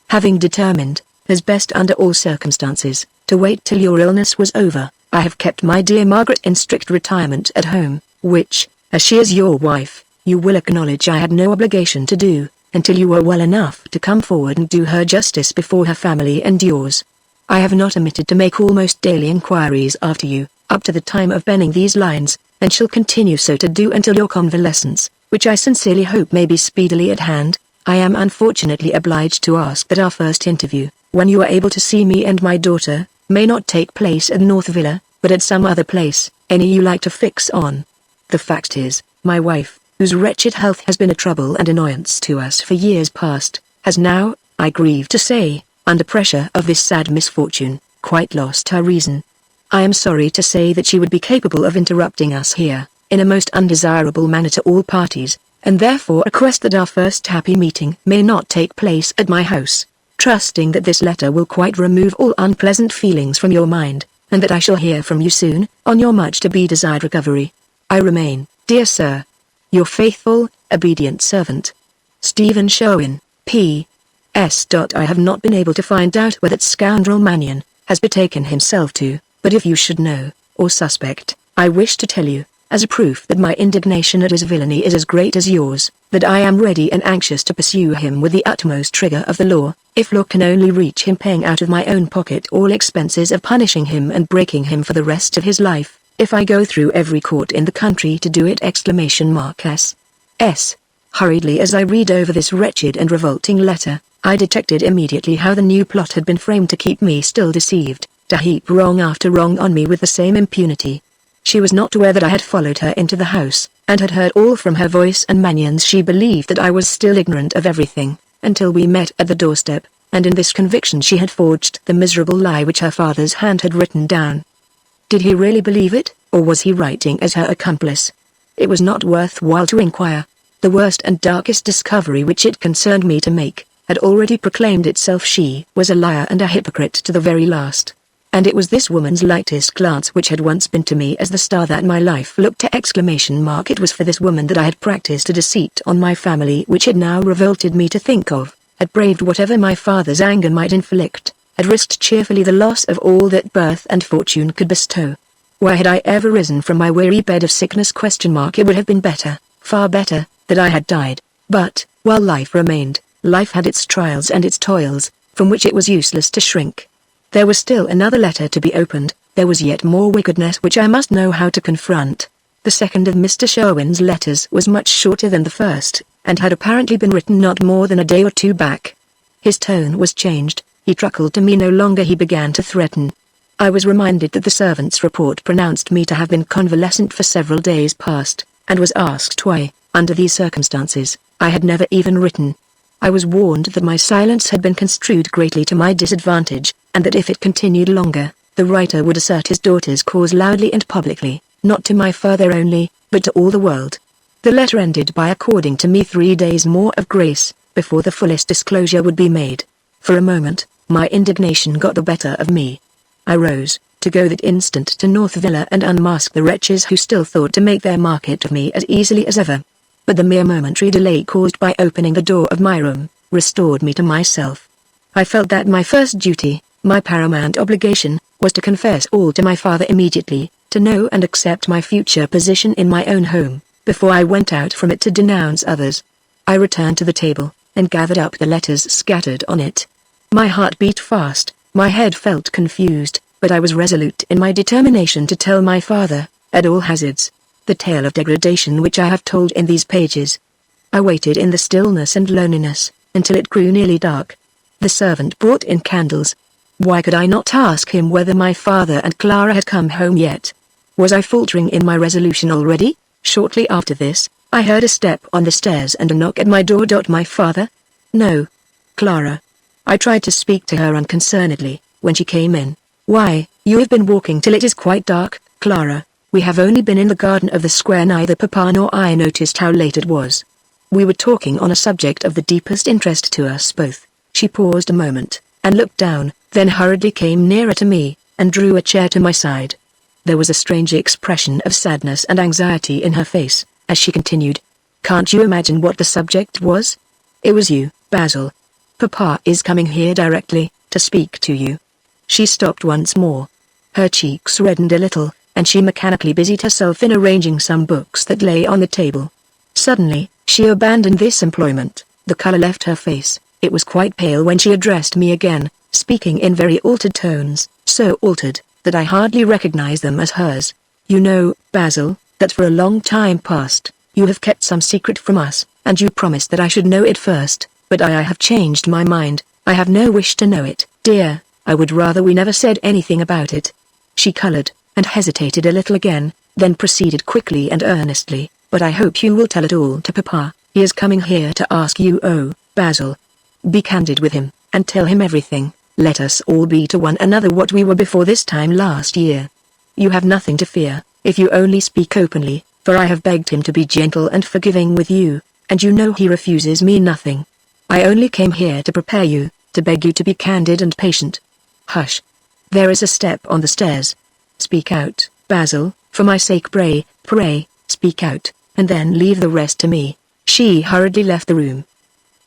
Having determined, as best under all circumstances, to wait till your illness was over, I have kept my dear Margaret in strict retirement at home, which, as she is your wife, you will acknowledge I had no obligation to do, until you were well enough to come forward and do her justice before her family and yours. I have not omitted to make almost daily inquiries after you, up to the time of penning these lines, and shall continue so to do until your convalescence, which I sincerely hope may be speedily at hand. I am unfortunately obliged to ask that our first interview, when you are able to see me and my daughter, may not take place at North Villa, but at some other place, any you like to fix on. The fact is, my wife, whose wretched health has been a trouble and annoyance to us for years past, has now, I grieve to say, under pressure of this sad misfortune, quite lost her reason. I am sorry to say that she would be capable of interrupting us here, in a most undesirable manner to all parties, and therefore request that our first happy meeting may not take place at my house, trusting that this letter will quite remove all unpleasant feelings from your mind, and that I shall hear from you soon, on your much-to-be desired recovery. I remain, dear sir, your faithful, obedient servant, Stephen Sherwin, P.S. I have not been able to find out where that scoundrel Magneon has betaken himself to, but if you should know, or suspect, I wish to tell you, as a proof that my indignation at his villainy is as great as yours, that I am ready and anxious to pursue him with the utmost rigor of the law, if law can only reach him, paying out of my own pocket all expenses of punishing him and breaking him for the rest of his life, if I go through every court in the country to do it! S. Hurriedly as I read over this wretched and revolting letter, I detected immediately how the new plot had been framed to keep me still deceived, to heap wrong after wrong on me with the same impunity. She was not aware that I had followed her into the house, and had heard all from her voice and Magnion's. She believed that I was still ignorant of everything, until we met at the doorstep, and in this conviction she had forged the miserable lie which her father's hand had written down. Did he really believe it, or was he writing as her accomplice? It was not worthwhile to inquire. The worst and darkest discovery which it concerned me to make, had already proclaimed itself. She was a liar and a hypocrite to the very last. And it was this woman's lightest glance which had once been to me as the star that my life looked to! It was for this woman that I had practiced a deceit on my family which it now revolted me to think of, had braved whatever my father's anger might inflict, had risked cheerfully the loss of all that birth and fortune could bestow. Why had I ever risen from my weary bed of sickness? It would have been better, far better, that I had died. But, while life remained, life had its trials and its toils, from which it was useless to shrink. There was still another letter to be opened, there was yet more wickedness which I must know how to confront. The second of Mr. Sherwin's letters was much shorter than the first, and had apparently been written not more than a day or two back. His tone was changed, he truckled to me no longer, he began to threaten. I was reminded that the servant's report pronounced me to have been convalescent for several days past, and was asked why, under these circumstances, I had never even written. I was warned that my silence had been construed greatly to my disadvantage, and that if it continued longer, the writer would assert his daughter's cause loudly and publicly, not to my father only, but to all the world. The letter ended by according to me 3 days more of grace, before the fullest disclosure would be made. For a moment, my indignation got the better of me. I rose, to go that instant to North Villa and unmask the wretches who still thought to make their market of me as easily as ever. But the mere momentary delay caused by opening the door of my room, restored me to myself. I felt that my first duty, my paramount obligation, was to confess all to my father immediately, to know and accept my future position in my own home, before I went out from it to denounce others. I returned to the table, and gathered up the letters scattered on it. My heart beat fast, my head felt confused, but I was resolute in my determination to tell my father, at all hazards, the tale of degradation which I have told in these pages. I waited in the stillness and loneliness, until it grew nearly dark. The servant brought in candles. Why could I not ask him whether my father and Clara had come home yet? Was I faltering in my resolution already? Shortly after this, I heard a step on the stairs and a knock at my door. My father? No. Clara. I tried to speak to her unconcernedly, when she came in. Why, you have been walking till it is quite dark, Clara. We have only been in the garden of the square. Neither Papa nor I noticed how late it was. We were talking on a subject of the deepest interest to us both. She paused a moment, and looked down, then hurriedly came nearer to me, and drew a chair to my side. There was a strange expression of sadness and anxiety in her face, as she continued. Can't you imagine what the subject was? It was you, Basil. Papa is coming here directly, to speak to you. She stopped once more. Her cheeks reddened a little, and she mechanically busied herself in arranging some books that lay on the table. Suddenly, she abandoned this employment, the color left her face, it was quite pale when she addressed me again, speaking in very altered tones, so altered, that I hardly recognized them as hers. You know, Basil, that for a long time past, you have kept some secret from us, and you promised that I should know it first, but I have changed my mind. I have no wish to know it, dear. I would rather we never said anything about it. She colored, and hesitated a little again, then proceeded quickly and earnestly, but I hope you will tell it all to Papa. He is coming here to ask you. Oh, Basil. Be candid with him, and tell him everything. Let us all be to one another what we were before this time last year. You have nothing to fear, if you only speak openly, for I have begged him to be gentle and forgiving with you, and you know he refuses me nothing. I only came here to prepare you, to beg you to be candid and patient. Hush. There is a step on the stairs. Speak out, Basil, for my sake. Pray, speak out, and then leave the rest to me. She hurriedly left the room.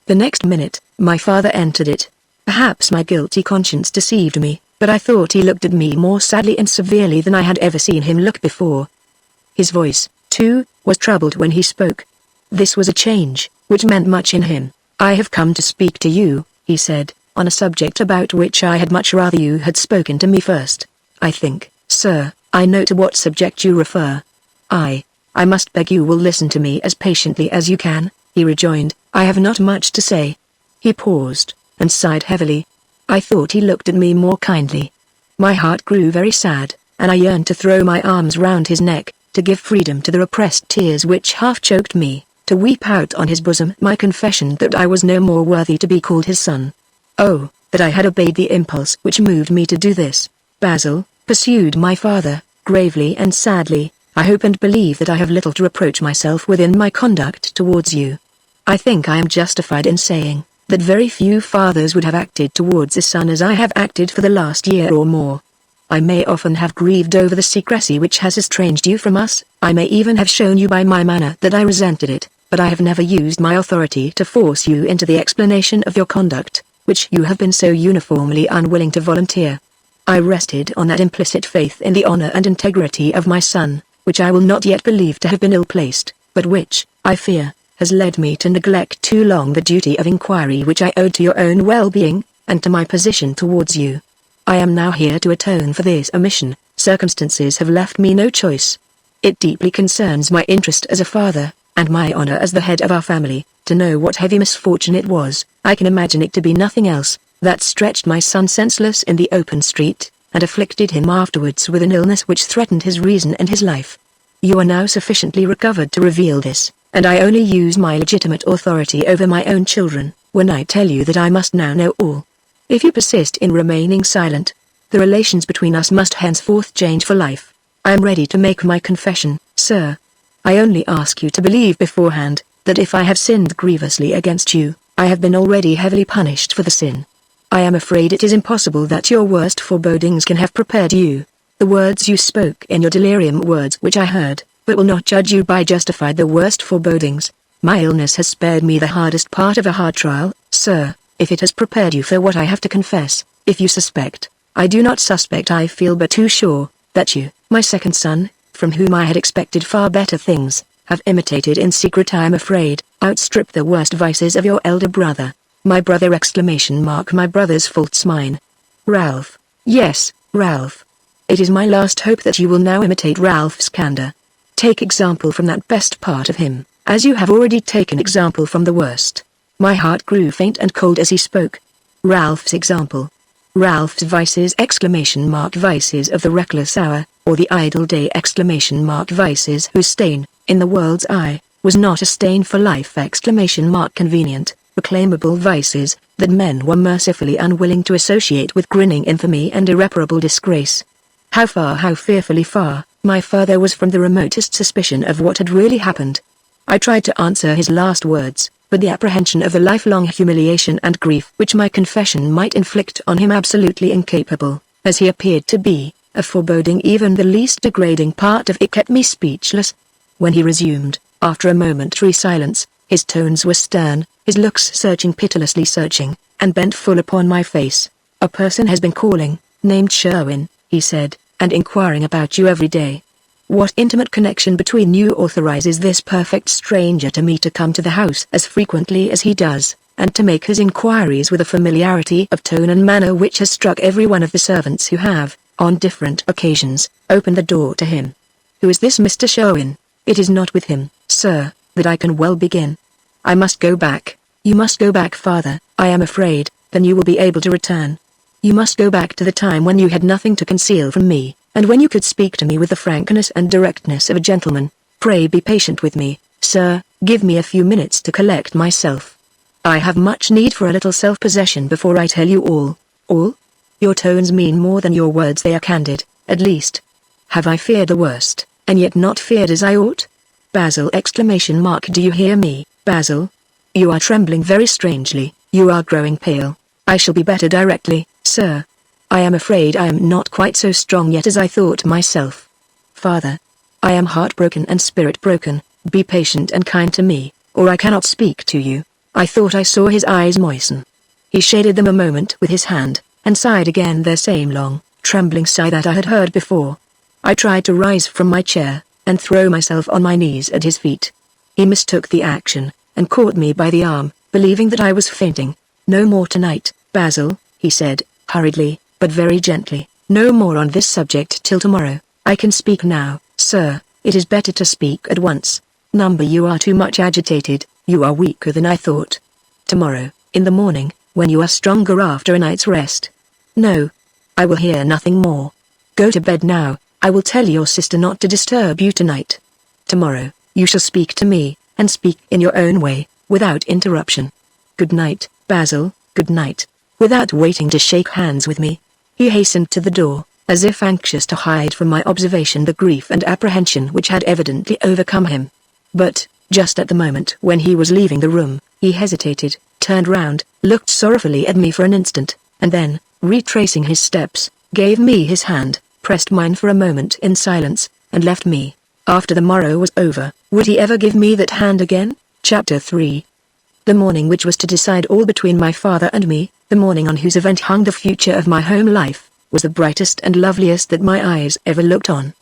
The next minute, my father entered it. Perhaps my guilty conscience deceived me, but I thought he looked at me more sadly and severely than I had ever seen him look before. His voice, too, was troubled when he spoke. This was a change, which meant much in him. I have come to speak to you, he said, on a subject about which I had much rather you had spoken to me first. I think, sir, I know to what subject you refer. I must beg you will listen to me as patiently as you can. he rejoined, "I have not much to say." He paused, and sighed heavily. I thought he looked at me more kindly. My heart grew very sad, and I yearned to throw my arms round his neck, to give freedom to the repressed tears which half choked me, to weep out on his bosom my confession that I was no more worthy to be called his son. Oh, that I had obeyed the impulse which moved me to do this. "Basil," pursued my father, gravely and sadly, "I hope and believe that I have little to reproach myself with in my conduct towards you. I think I am justified in saying that very few fathers would have acted towards a son as I have acted for the last year or more. I may often have grieved over the secrecy which has estranged you from us, I may even have shown you by my manner that I resented it, but I have never used my authority to force you into the explanation of your conduct, which you have been so uniformly unwilling to volunteer. I rested on that implicit faith in the honor and integrity of my son, which I will not yet believe to have been ill-placed, but which, I fear, has led me to neglect too long the duty of inquiry which I owed to your own well-being, and to my position towards you. I am now here to atone for this omission. Circumstances have left me no choice. It deeply concerns my interest as a father, and my honor as the head of our family, to know what heavy misfortune it was, I can imagine it to be nothing else, that stretched my son senseless in the open street, and afflicted him afterwards with an illness which threatened his reason and his life. You are now sufficiently recovered to reveal this, and I only use my legitimate authority over my own children, when I tell you that I must now know all. If you persist in remaining silent, the relations between us must henceforth change for life. I am ready to make my confession, sir. I only ask you to believe beforehand, that if I have sinned grievously against you, I have been already heavily punished for the sin. I am afraid it is impossible that your worst forebodings can have prepared you. The words you spoke in your delirium, words which I heard, but will not judge you by, justified the worst forebodings. My illness has spared me the hardest part of a hard trial, sir, if it has prepared you for what I have to confess. If you suspect, I do not suspect, I feel but too sure, that you, my second son, from whom I had expected far better things, have imitated in secret, I am afraid, outstripped the worst vices of your elder brother. My brother! My brother's faults mine. Ralph. Yes, Ralph. It is my last hope that you will now imitate Ralph's candor. Take example from that best part of him, as you have already taken example from the worst. My heart grew faint and cold as he spoke. Ralph's example. Ralph's vices! Vices of the reckless hour, or the idle day! Vices whose stain, in the world's eye, was not a stain for life! Convenient, reclaimable vices, that men were mercifully unwilling to associate with grinning infamy and irreparable disgrace. How far, how fearfully far, my father was from the remotest suspicion of what had really happened. I tried to answer his last words, but the apprehension of the lifelong humiliation and grief which my confession might inflict on him, absolutely incapable, as he appeared to be, of foreboding even the least degrading part of it, kept me speechless. When he resumed, after a momentary silence, his tones were stern, his looks searching, pitilessly searching, and bent full upon my face. "A person has been calling, named Sherwin," he said, "and inquiring about you every day. What intimate connection between you authorizes this perfect stranger to me to come to the house as frequently as he does, and to make his inquiries with a familiarity of tone and manner which has struck every one of the servants who have, on different occasions, opened the door to him? Who is this Mr. Sherwin? It is not with him, sir, that I can well begin. I must go back." "You must go back, father, I am afraid, then you will be able to return. You must go back to the time when you had nothing to conceal from me, and when you could speak to me with the frankness and directness of a gentleman. Pray be patient with me, sir, give me a few minutes to collect myself. I have much need for a little self-possession before I tell you all." "All? Your tones mean more than your words, they are candid, at least. Have I feared the worst, and yet not feared as I ought? Basil! Do you hear me, Basil? You are trembling very strangely, you are growing pale. I shall be better directly, sir. I am afraid I am not quite so strong yet as I thought myself. Father, I am heartbroken and spirit-broken. Be patient and kind to me, or I cannot speak to you." I thought I saw his eyes moisten. He shaded them a moment with his hand, and sighed again, the same long, trembling sigh that I had heard before. I tried to rise from my chair, and throw myself on my knees at his feet. He mistook the action, and caught me by the arm, believing that I was fainting. "No more tonight, Basil," he said, hurriedly, but very gently. "No more on this subject till tomorrow. I can speak now, sir. It is better to speak at once. You are too much agitated, You are weaker than I thought. Tomorrow, in the morning, when you are stronger after a night's rest. No. I will hear nothing more. Go to bed now. I will tell your sister not to disturb you tonight. Tomorrow, you shall speak to me, and speak in your own way, without interruption. Good night, Basil, good night." Without waiting to shake hands with me, he hastened to the door, as if anxious to hide from my observation the grief and apprehension which had evidently overcome him. But, just at the moment when he was leaving the room, he hesitated, turned round, looked sorrowfully at me for an instant, and then, retracing his steps, gave me his hand, pressed mine for a moment in silence, and left me. After the morrow was over, would he ever give me that hand again? Chapter 3. The morning which was to decide all between my father and me, the morning on whose event hung the future of my home life, was the brightest and loveliest that my eyes ever looked on.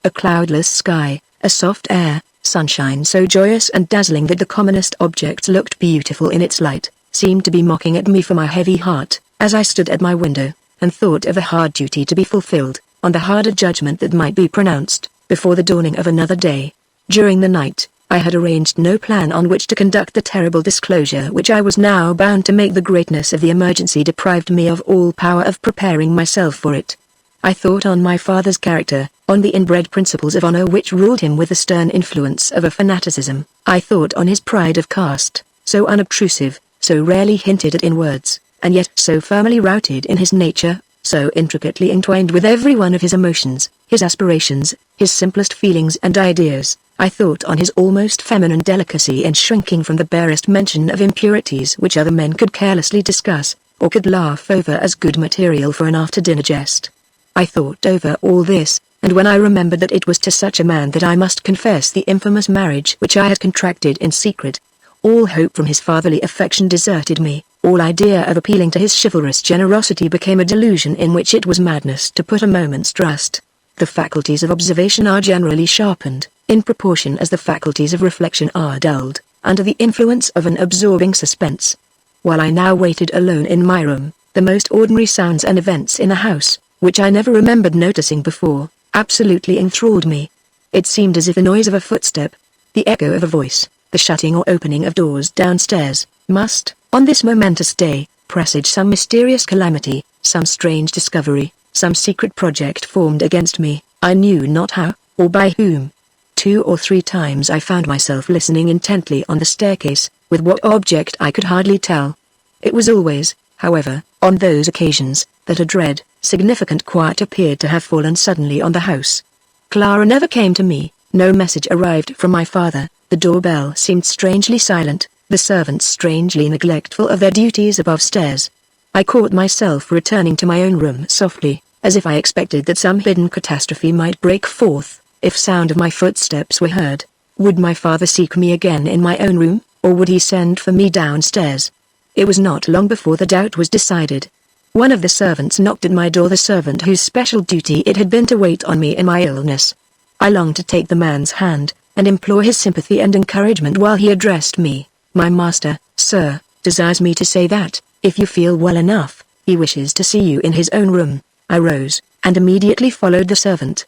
A cloudless sky, a soft air, sunshine so joyous and dazzling that the commonest objects looked beautiful in its light, seemed to be mocking at me for my heavy heart, as I stood at my window, and thought of the hard duty to be fulfilled, on the harder judgment that might be pronounced, before the dawning of another day. During the night, I had arranged no plan on which to conduct the terrible disclosure which I was now bound to make. The greatness of the emergency deprived me of all power of preparing myself for it. I thought on my father's character, on the inbred principles of honor which ruled him with the stern influence of a fanaticism. I thought on his pride of caste, so unobtrusive, so rarely hinted at in words, and yet so firmly routed in his nature, so intricately entwined with every one of his emotions, his aspirations, his simplest feelings and ideas. I thought on his almost feminine delicacy in shrinking from the barest mention of impurities which other men could carelessly discuss, or could laugh over as good material for an after-dinner jest. I thought over all this, and when I remembered that it was to such a man that I must confess the infamous marriage which I had contracted in secret, all hope from his fatherly affection deserted me, all idea of appealing to his chivalrous generosity became a delusion in which it was madness to put a moment's trust. The faculties of observation are generally sharpened, in proportion as the faculties of reflection are dulled, under the influence of an absorbing suspense. While I now waited alone in my room, the most ordinary sounds and events in the house, which I never remembered noticing before, absolutely enthralled me. It seemed as if the noise of a footstep, the echo of a voice, the shutting or opening of doors downstairs, must, on this momentous day, presage some mysterious calamity, some strange discovery, some secret project formed against me, I knew not how, or by whom. 2 or 3 times I found myself listening intently on the staircase, with what object I could hardly tell. It was always, however, on those occasions, that a dread, significant quiet appeared to have fallen suddenly on the house. Clara never came to me, no message arrived from my father, the doorbell seemed strangely silent, the servants strangely neglectful of their duties above stairs. I caught myself returning to my own room softly, as if I expected that some hidden catastrophe might break forth, if sound of my footsteps were heard. Would my father seek me again in my own room, or would he send for me downstairs? It was not long before the doubt was decided. One of the servants knocked at my door, the servant whose special duty it had been to wait on me in my illness. I longed to take the man's hand, and implore his sympathy and encouragement while he addressed me. "My master, sir, desires me to say that, if you feel well enough, he wishes to see you in his own room." I rose, and immediately followed the servant.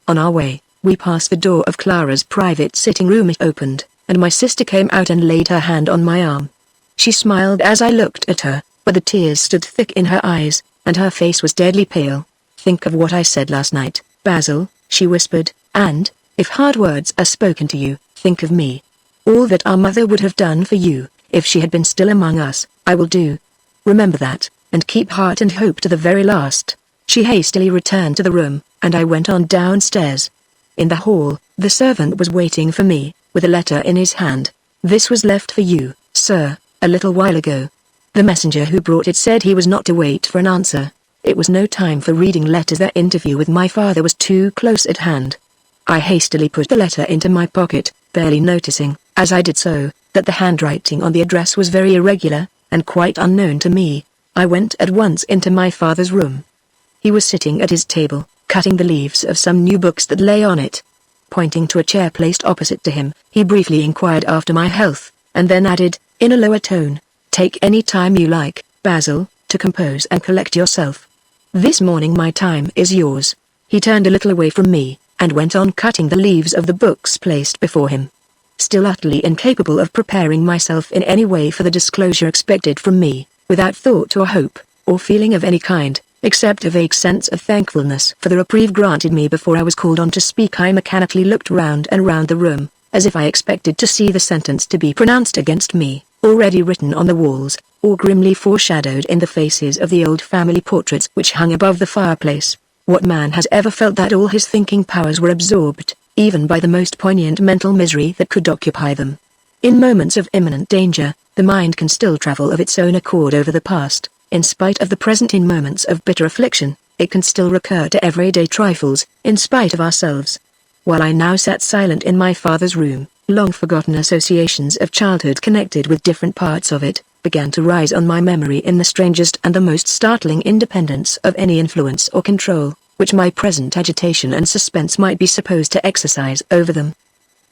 On our way, we passed the door of Clara's private sitting room. It opened, and my sister came out and laid her hand on my arm. She smiled as I looked at her, but the tears stood thick in her eyes, and her face was deadly pale. "Think of what I said last night, Basil," she whispered, "and, if hard words are spoken to you, think of me. All that our mother would have done for you, if she had been still among us, I will do. Remember that, and keep heart and hope to the very last." She hastily returned to the room, and I went on downstairs. In the hall, the servant was waiting for me, with a letter in his hand. "This was left for you, sir, a little while ago." The messenger who brought it said he was not to wait for an answer. It was no time for reading letters. Their interview with my father was too close at hand. I hastily put the letter into my pocket, barely noticing, as I did so, that the handwriting on the address was very irregular, and quite unknown to me. I went at once into my father's room. He was sitting at his table, cutting the leaves of some new books that lay on it. Pointing to a chair placed opposite to him, he briefly inquired after my health, and then added, in a lower tone, "Take any time you like, Basil, to compose and collect yourself. This morning my time is yours." He turned a little away from me, and went on cutting the leaves of the books placed before him. still utterly incapable of preparing myself in any way for the disclosure expected from me, without thought or hope, or feeling of any kind, except a vague sense of thankfulness for the reprieve granted me before I was called on to speak. I mechanically looked round and round the room, as if I expected to see the sentence to be pronounced against me, already written on the walls, or grimly foreshadowed in the faces of the old family portraits which hung above the fireplace. What man has ever felt that all his thinking powers were absorbed, even by the most poignant mental misery that could occupy them? In moments of imminent danger, the mind can still travel of its own accord over the past. In spite of the present. In moments of bitter affliction, it can still recur to everyday trifles, in spite of ourselves. While I now sat silent in my father's room, long-forgotten associations of childhood connected with different parts of it, began to rise on my memory in the strangest and the most startling independence of any influence or control, which my present agitation and suspense might be supposed to exercise over them.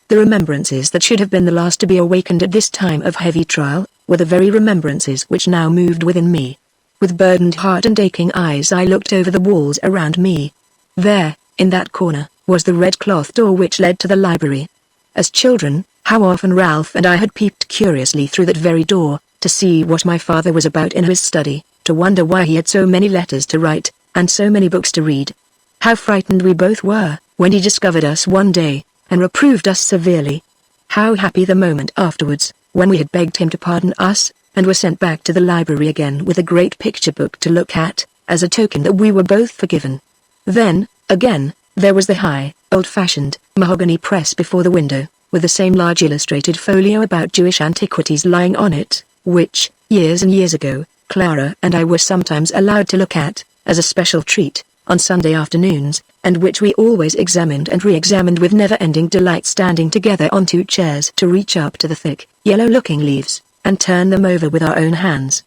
The remembrances that should have been the last to be awakened at this time of heavy trial, were the very remembrances which now moved within me. With burdened heart and aching eyes I looked over the walls around me. There, in that corner, was the red cloth door which led to the library. As children, how often Ralph and I had peeped curiously through that very door, to see what my father was about in his study, to wonder why he had so many letters to write, and so many books to read. How frightened we both were, when he discovered us one day, and reproved us severely. How happy the moment afterwards, when we had begged him to pardon us, and were sent back to the library again with a great picture book to look at, as a token that we were both forgiven. Then, again, there was the high, old-fashioned, mahogany press before the window, with the same large illustrated folio about Jewish antiquities lying on it, which, years and years ago, Clara and I were sometimes allowed to look at, as a special treat, on Sunday afternoons, and which we always examined and re-examined with never-ending delight, standing together on two chairs to reach up to the thick, yellow-looking leaves, and turn them over with our own hands.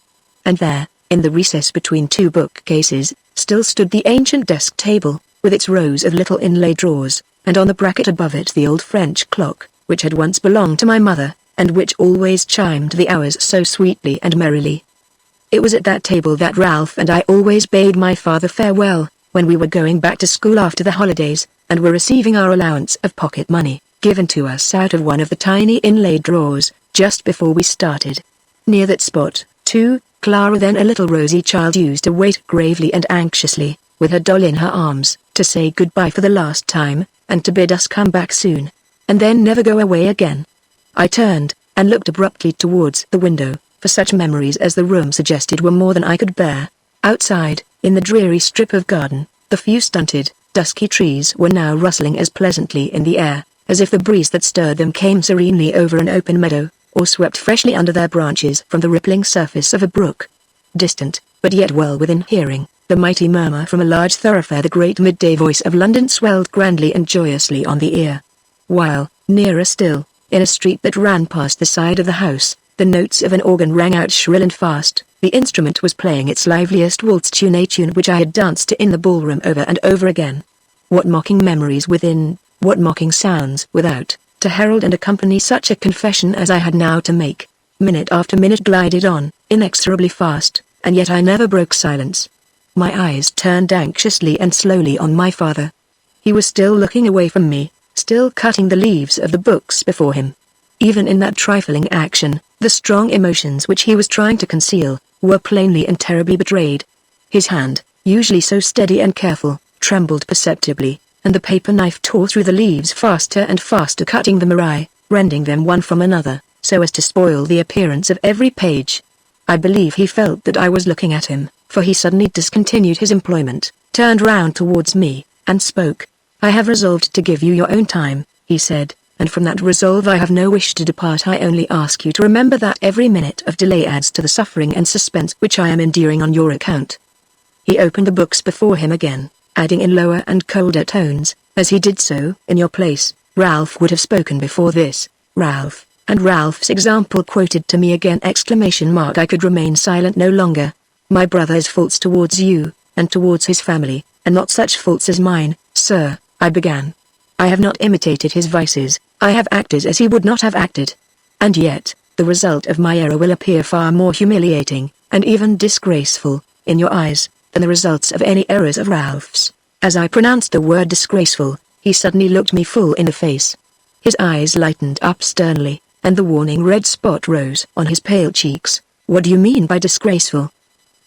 And there, in the recess between two bookcases, still stood the ancient desk table, with its rows of little inlaid drawers, and on the bracket above it the old French clock, which had once belonged to my mother, and which always chimed the hours so sweetly and merrily. It was at that table that Ralph and I always bade my father farewell, when we were going back to school after the holidays, and were receiving our allowance of pocket money, given to us out of one of the tiny inlaid drawers, just before we started. Near that spot, too, Clara, then a little rosy child, used to wait gravely and anxiously, with her doll in her arms, to say goodbye for the last time, and to bid us come back soon, and then never go away again. I turned, and looked abruptly towards the window, for such memories as the room suggested were more than I could bear. Outside, in the dreary strip of garden, the few stunted, dusky trees were now rustling as pleasantly in the air, as if the breeze that stirred them came serenely over an open meadow, or swept freshly under their branches from the rippling surface of a brook. Distant, but yet well within hearing, the mighty murmur from a large thoroughfare, the great midday voice of London, swelled grandly and joyously on the ear. While, nearer still, in a street that ran past the side of the house, the notes of an organ rang out shrill and fast. The instrument was playing its liveliest waltz tune, a tune which I had danced to in the ballroom over and over again. What mocking memories within, what mocking sounds without, to herald and accompany such a confession as I had now to make. Minute after minute glided on, inexorably fast, and yet I never broke silence. My eyes turned anxiously and slowly on my father. He was still looking away from me, still cutting the leaves of the books before him. Even in that trifling action, the strong emotions which he was trying to conceal, were plainly and terribly betrayed. His hand, usually so steady and careful, trembled perceptibly, and the paper knife tore through the leaves faster and faster, cutting them awry, rending them one from another, so as to spoil the appearance of every page. I believe he felt that I was looking at him, for he suddenly discontinued his employment, turned round towards me, and spoke. "I have resolved to give you your own time," he said, "and from that resolve I have no wish to depart. I only ask you to remember that every minute of delay adds to the suffering and suspense which I am enduring on your account." He opened the books before him again, adding in lower and colder tones, as he did so, "In your place, Ralph would have spoken before this, Ralph," and Ralph's example quoted to me again! I could remain silent no longer. "My brother's faults towards you, and towards his family, are not such faults as mine, sir," I began. "I have not imitated his vices, I have acted as he would not have acted. And yet, the result of my error will appear far more humiliating, and even disgraceful, in your eyes, than the results of any errors of Ralph's." As I pronounced the word disgraceful, he suddenly looked me full in the face. His eyes lightened up sternly, and the warning red spot rose on his pale cheeks. "What do you mean by disgraceful?"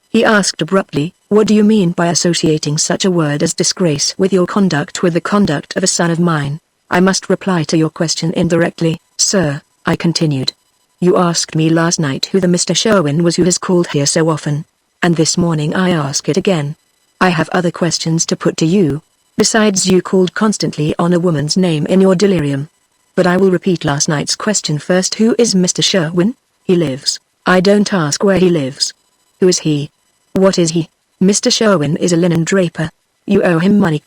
he asked abruptly. "What do you mean by associating such a word as disgrace with your conduct, with the conduct of a son of mine?" "I must reply to your question indirectly, sir," I continued. "You asked me last night who the Mr. Sherwin was who has called here so often. And this morning I ask it again. I have other questions to put to you. Besides, you called constantly on a woman's name in your delirium. But I will repeat last night's question first. Who is Mr. Sherwin?" "He lives." "I don't ask where he lives." "Who is he?" "What is he?" "Mr. Sherwin is a linen draper." "You owe him money?"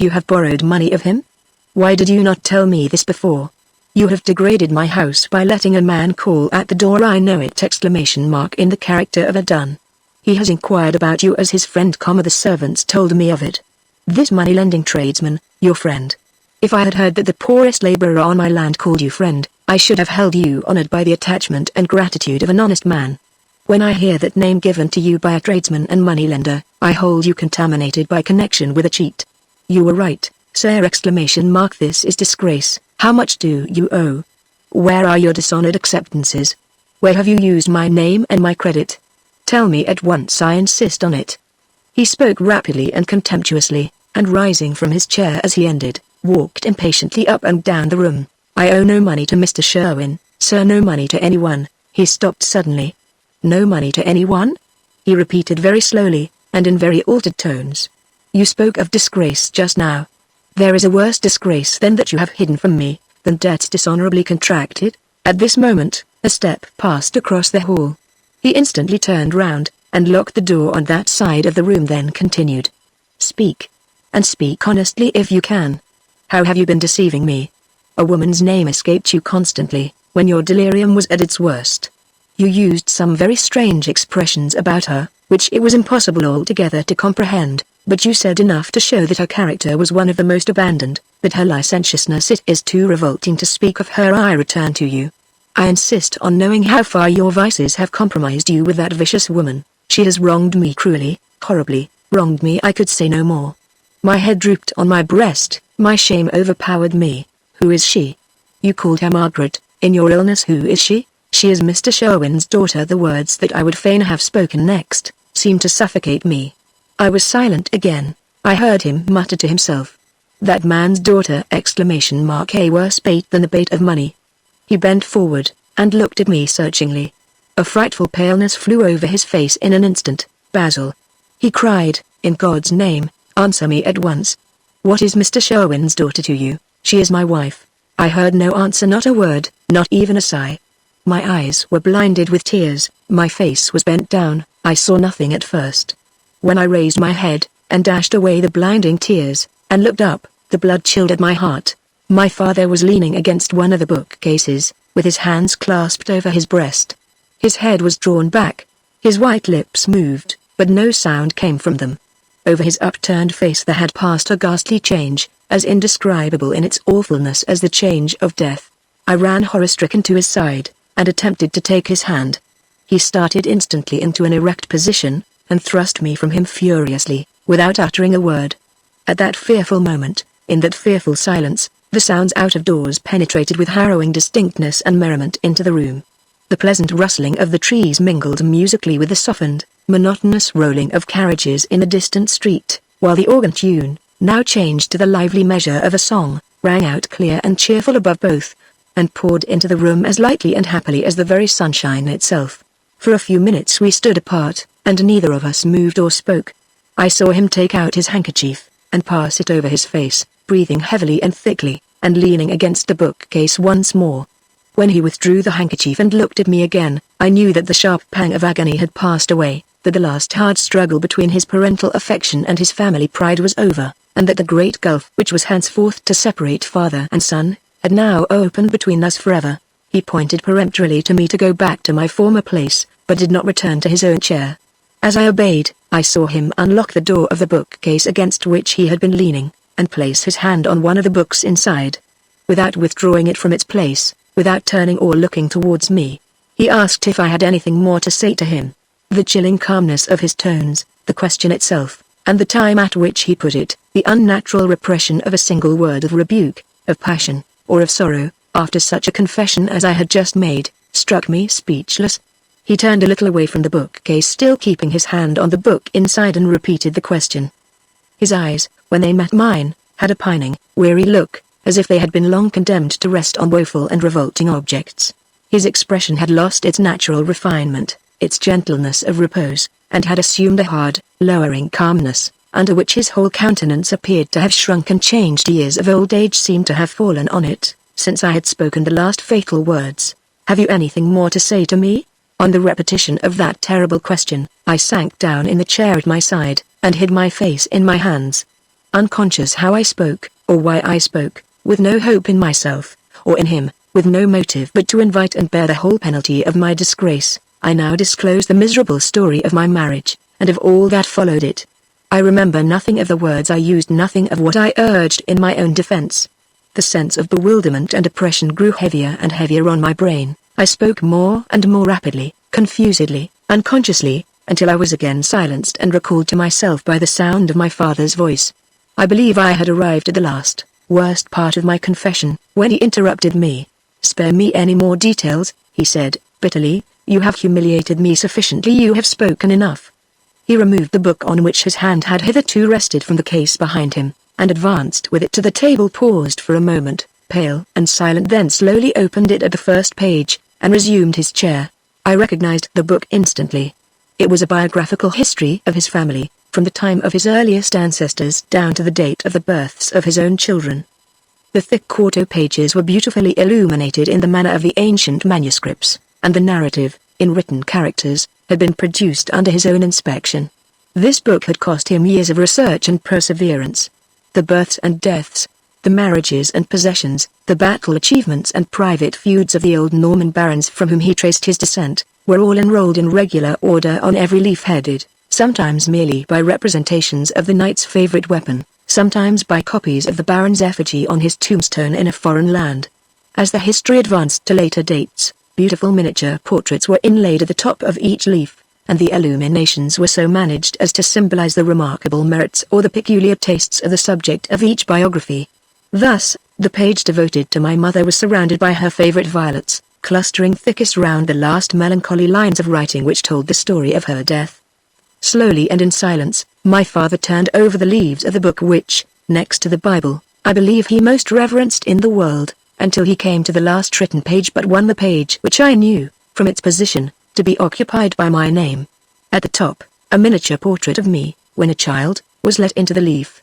You have borrowed money of him? Why did you not tell me this before? You have degraded my house by letting a man call at the door. "I know it!" In the character of a dun. "He has inquired about you as his friend, the servants told me of it." "This money-lending tradesman, your friend?" "If I had heard that the poorest laborer on my land called you friend, I should have held you honored by the attachment and gratitude of an honest man. When I hear that name given to you by a tradesman and moneylender, I hold you contaminated by connection with a cheat." "You were right, sir!" This is disgrace. How much do you owe? Where are your dishonored acceptances? Where have you used my name and my credit? Tell me at once, I insist on it." He spoke rapidly and contemptuously, and rising from his chair as he ended, walked impatiently up and down the room. "I owe no money to Mr. Sherwin, sir, no money to anyone." He stopped suddenly. "No money to anyone?" he repeated very slowly, and in very altered tones. "You spoke of disgrace just now. There is a worse disgrace than that you have hidden from me, than debts dishonorably contracted." At this moment, a step passed across the hall. He instantly turned round, and locked the door on that side of the room, then continued. "Speak. And speak honestly if you can. How have you been deceiving me? A woman's name escaped you constantly, when your delirium was at its worst. You used some very strange expressions about her, which it was impossible altogether to comprehend. But you said enough to show that her character was one of the most abandoned, that her licentiousness it is too revolting to speak of her. I return to you. I insist on knowing how far your vices have compromised you with that vicious woman. She has wronged me cruelly, horribly, wronged me. I could say no more. My head drooped on my breast, my shame overpowered me. Who is she? You called her Margaret, in your illness. Who is she? She is Mr. Sherwin's daughter. The words that I would fain have spoken next, seemed to suffocate me. I was silent again. I heard him mutter to himself. "That man's daughter!" A worse bait than the bait of money. He bent forward, and looked at me searchingly. A frightful paleness flew over his face in an instant. "Basil!" he cried, "in God's name, answer me at once. What is Mr. Sherwin's daughter to you?" "She is my wife." I heard no answer, not a word, not even a sigh. My eyes were blinded with tears, my face was bent down, I saw nothing at first. When I raised my head, and dashed away the blinding tears, and looked up, the blood chilled at my heart. My father was leaning against one of the bookcases, with his hands clasped over his breast. His head was drawn back. His white lips moved, but no sound came from them. Over his upturned face there had passed a ghastly change, as indescribable in its awfulness as the change of death. I ran horror-stricken to his side, and attempted to take his hand. He started instantly into an erect position, and thrust me from him furiously, without uttering a word. At that fearful moment, in that fearful silence, the sounds out of doors penetrated with harrowing distinctness and merriment into the room. The pleasant rustling of the trees mingled musically with the softened, monotonous rolling of carriages in a distant street, while the organ tune, now changed to the lively measure of a song, rang out clear and cheerful above both, and poured into the room as lightly and happily as the very sunshine itself. For a few minutes we stood apart, and neither of us moved or spoke. I saw him take out his handkerchief, and pass it over his face, breathing heavily and thickly, and leaning against the bookcase once more. When he withdrew the handkerchief and looked at me again, I knew that the sharp pang of agony had passed away, that the last hard struggle between his parental affection and his family pride was over, and that the great gulf which was henceforth to separate father and son, had now opened between us forever. He pointed peremptorily to me to go back to my former place, but did not return to his own chair. As I obeyed, I saw him unlock the door of the bookcase against which he had been leaning, and place his hand on one of the books inside. Without withdrawing it from its place, without turning or looking towards me, he asked if I had anything more to say to him. The chilling calmness of his tones, the question itself, and the time at which he put it, the unnatural repression of a single word of rebuke, of passion, or of sorrow, after such a confession as I had just made, struck me speechless. He turned a little away from the bookcase, still keeping his hand on the book inside, and repeated the question. His eyes, when they met mine, had a pining, weary look, as if they had been long condemned to rest on woeful and revolting objects. His expression had lost its natural refinement, its gentleness of repose, and had assumed a hard, lowering calmness, under which his whole countenance appeared to have shrunk and changed. Years of old age seemed to have fallen on it, since I had spoken the last fatal words. "Have you anything more to say to me?" On the repetition of that terrible question, I sank down in the chair at my side, and hid my face in my hands. Unconscious how I spoke, or why I spoke, with no hope in myself, or in him, with no motive but to invite and bear the whole penalty of my disgrace, I now disclosed the miserable story of my marriage, and of all that followed it. I remember nothing of the words I used, nothing of what I urged in my own defense. The sense of bewilderment and oppression grew heavier and heavier on my brain. I spoke more and more rapidly, confusedly, unconsciously, until I was again silenced and recalled to myself by the sound of my father's voice. I believe I had arrived at the last, worst part of my confession, when he interrupted me. "Spare me any more details," he said, bitterly. "You have humiliated me sufficiently. You have spoken enough." He removed the book on which his hand had hitherto rested from the case behind him, and advanced with it to the table, paused for a moment, pale and silent, then slowly opened it at the first page, and resumed his chair. I recognized the book instantly. It was a biographical history of his family, from the time of his earliest ancestors down to the date of the births of his own children. The thick quarto pages were beautifully illuminated in the manner of the ancient manuscripts, and the narrative, in written characters, had been produced under his own inspection. This book had cost him years of research and perseverance. The births and deaths, the marriages and possessions, the battle achievements and private feuds of the old Norman barons from whom he traced his descent, were all enrolled in regular order on every leaf, headed, sometimes merely by representations of the knight's favorite weapon, sometimes by copies of the baron's effigy on his tombstone in a foreign land. As the history advanced to later dates, beautiful miniature portraits were inlaid at the top of each leaf, and the illuminations were so managed as to symbolize the remarkable merits or the peculiar tastes of the subject of each biography. Thus, the page devoted to my mother was surrounded by her favorite violets, clustering thickest round the last melancholy lines of writing which told the story of her death. Slowly and in silence, my father turned over the leaves of the book which, next to the Bible, I believe he most reverenced in the world, until he came to the last written page but one, the page which I knew, from its position, to be occupied by my name. At the top, a miniature portrait of me, when a child, was let into the leaf.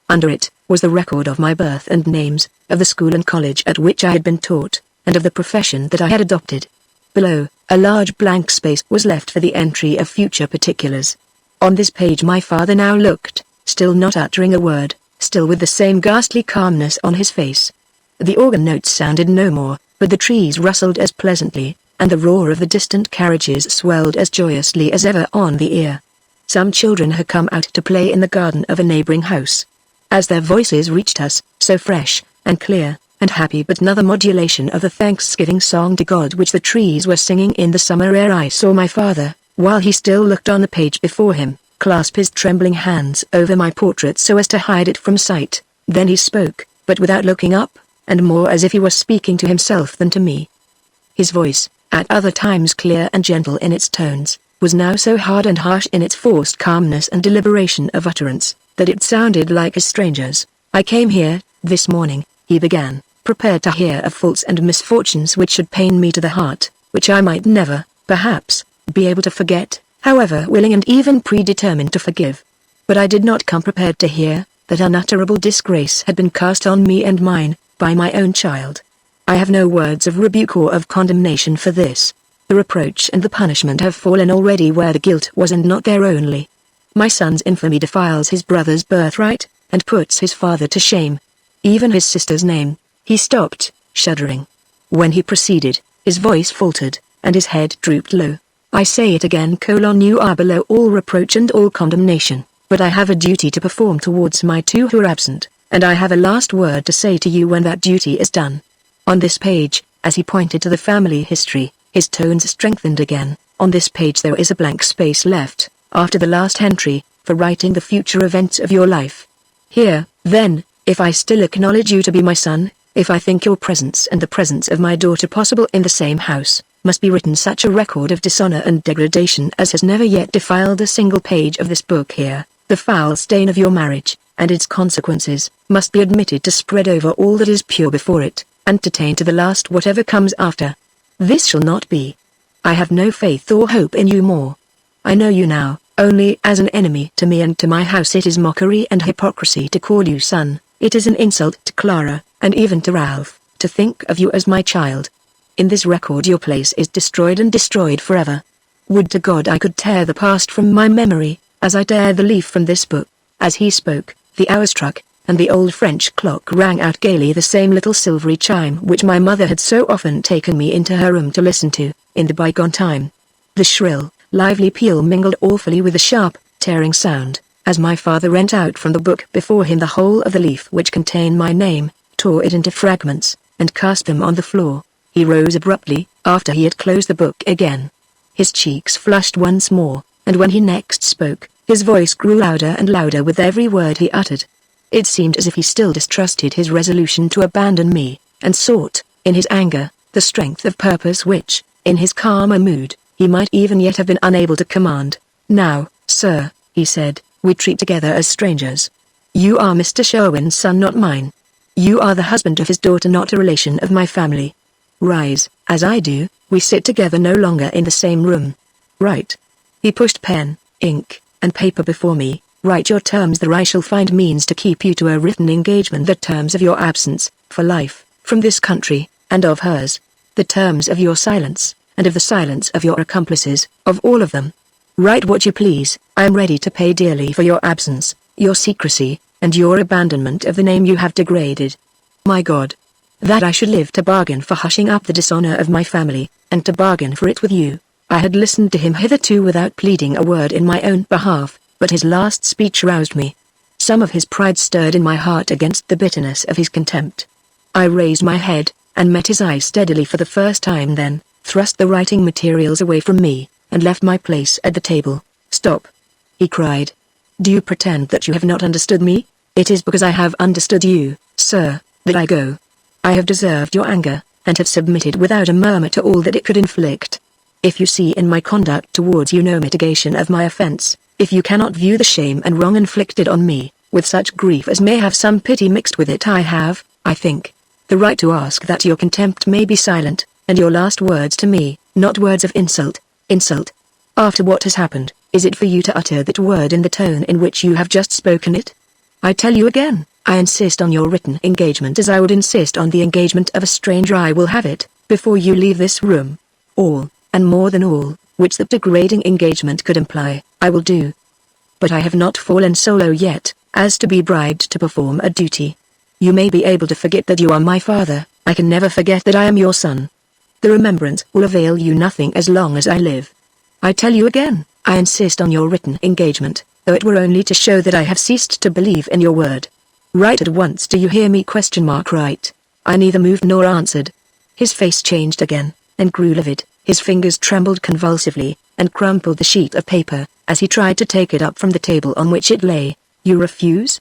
Under it, was the record of my birth and names, of the school and college at which I had been taught, and of the profession that I had adopted. Below, a large blank space was left for the entry of future particulars. On this page my father now looked, still not uttering a word, still with the same ghastly calmness on his face. The organ notes sounded no more, but the trees rustled as pleasantly, and the roar of the distant carriages swelled as joyously as ever on the ear. Some children had come out to play in the garden of a neighboring house. As their voices reached us, so fresh, and clear, and happy, but another modulation of the thanksgiving song to God which the trees were singing in the summer air, I saw my father, while he still looked on the page before him, clasp his trembling hands over my portrait so as to hide it from sight. Then he spoke, but without looking up, and more as if he were speaking to himself than to me. His voice, at other times clear and gentle in its tones, was now so hard and harsh in its forced calmness and deliberation of utterance, that it sounded like a stranger's. "I came here, this morning," he began, "prepared to hear of faults and misfortunes which should pain me to the heart, which I might never, perhaps, be able to forget, however willing and even predetermined to forgive. But I did not come prepared to hear that unutterable disgrace had been cast on me and mine, by my own child. I have no words of rebuke or of condemnation for this. The reproach and the punishment have fallen already where the guilt was, and not there only. My son's infamy defiles his brother's birthright, and puts his father to shame. Even his sister's name." He stopped, shuddering. When he proceeded, his voice faltered, and his head drooped low. "I say it again, you are below all reproach and all condemnation, but I have a duty to perform towards my two who are absent, and I have a last word to say to you when that duty is done." On this page, as he pointed to the family history, his tones strengthened again. "On this page there is a blank space left, after the last entry, for writing the future events of your life. Here, then, if I still acknowledge you to be my son, If I think your presence and the presence of my daughter possible in the same house, must be written such a record of dishonor and degradation as has never yet defiled a single page of this book here, the foul stain of your marriage, and its consequences, must be admitted to spread over all that is pure before it, and to taint to the last whatever comes after. This shall not be. I have no faith or hope in you more. I know you now, only as an enemy to me and to my house. It is mockery and hypocrisy to call you son, it is an insult to Clara, and even to Ralph, to think of you as my child. In this record your place is destroyed and destroyed forever. Would to God I could tear the past from my memory, as I tear the leaf from this book. As he spoke, the hour struck, and the old French clock rang out gaily the same little silvery chime which my mother had so often taken me into her room to listen to, in the bygone time. The shrill, lively peal mingled awfully with the sharp, tearing sound, as my father rent out from the book before him the whole of the leaf which contained my name, tore it into fragments, and cast them on the floor. He rose abruptly, after he had closed the book again. His cheeks flushed once more, and when he next spoke, his voice grew louder and louder with every word he uttered. It seemed as if he still distrusted his resolution to abandon me, and sought, in his anger, the strength of purpose which, in his calmer mood, he might even yet have been unable to command. Now, sir, he said, we treat together as strangers. You are Mr. Sherwin's son, not mine. You are the husband of his daughter, not a relation of my family. Rise, as I do, we sit together no longer in the same room. Write. He pushed pen, ink, and paper before me. Write your terms, that I shall find means to keep you to a written engagement. The terms of your absence, for life, from this country, and of hers. The terms of your silence, and of the silence of your accomplices, of all of them. Write what you please. I am ready to pay dearly for your absence, your secrecy, and your abandonment of the name you have degraded. My God! That I should live to bargain for hushing up the dishonor of my family, and to bargain for it with you. I had listened to him hitherto without pleading a word in my own behalf, but his last speech roused me. Some of his pride stirred in my heart against the bitterness of his contempt. I raised my head, and met his eyes steadily for the first time, then thrust the writing materials away from me, and left my place at the table. Stop! He cried. Do you pretend that you have not understood me? It is because I have understood you, sir, that I go. I have deserved your anger, and have submitted without a murmur to all that it could inflict. If you see in my conduct towards you no mitigation of my offense, if you cannot view the shame and wrong inflicted on me, with such grief as may have some pity mixed with it, I have, I think, the right to ask that your contempt may be silent, and your last words to me, not words of insult. After what has happened, is it for you to utter that word in the tone in which you have just spoken it? I tell you again, I insist on your written engagement as I would insist on the engagement of a stranger. I will have it, before you leave this room. All, and more than all, which the degrading engagement could imply, I will do. But I have not fallen so low yet, as to be bribed to perform a duty. You may be able to forget that you are my father, I can never forget that I am your son. The remembrance will avail you nothing as long as I live. I tell you again, I insist on your written engagement, though it were only to show that I have ceased to believe in your word. Write at once. Do you hear me? ? Write. I neither moved nor answered. His face changed again, and grew livid. His fingers trembled convulsively, and crumpled the sheet of paper, as he tried to take it up from the table on which it lay. You refuse?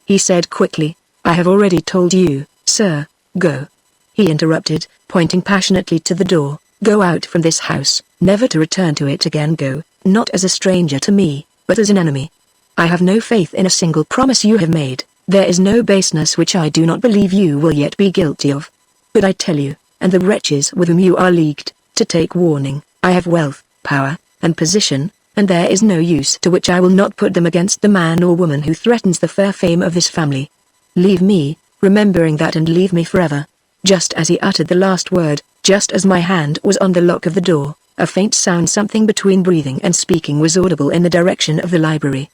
He said quickly. I have already told you, sir, go. He interrupted, pointing passionately to the door. Go out from this house, never to return to it again. Go, not as a stranger to me, but as an enemy. I have no faith in a single promise you have made. There is no baseness which I do not believe you will yet be guilty of. But I tell you, and the wretches with whom you are leagued, to take warning. I have wealth, power, and position, and there is no use to which I will not put them against the man or woman who threatens the fair fame of this family. Leave me, remembering that, and leave me forever. Just as he uttered the last word, just as my hand was on the lock of the door, a faint sound, something between breathing and speaking, was audible in the direction of the library.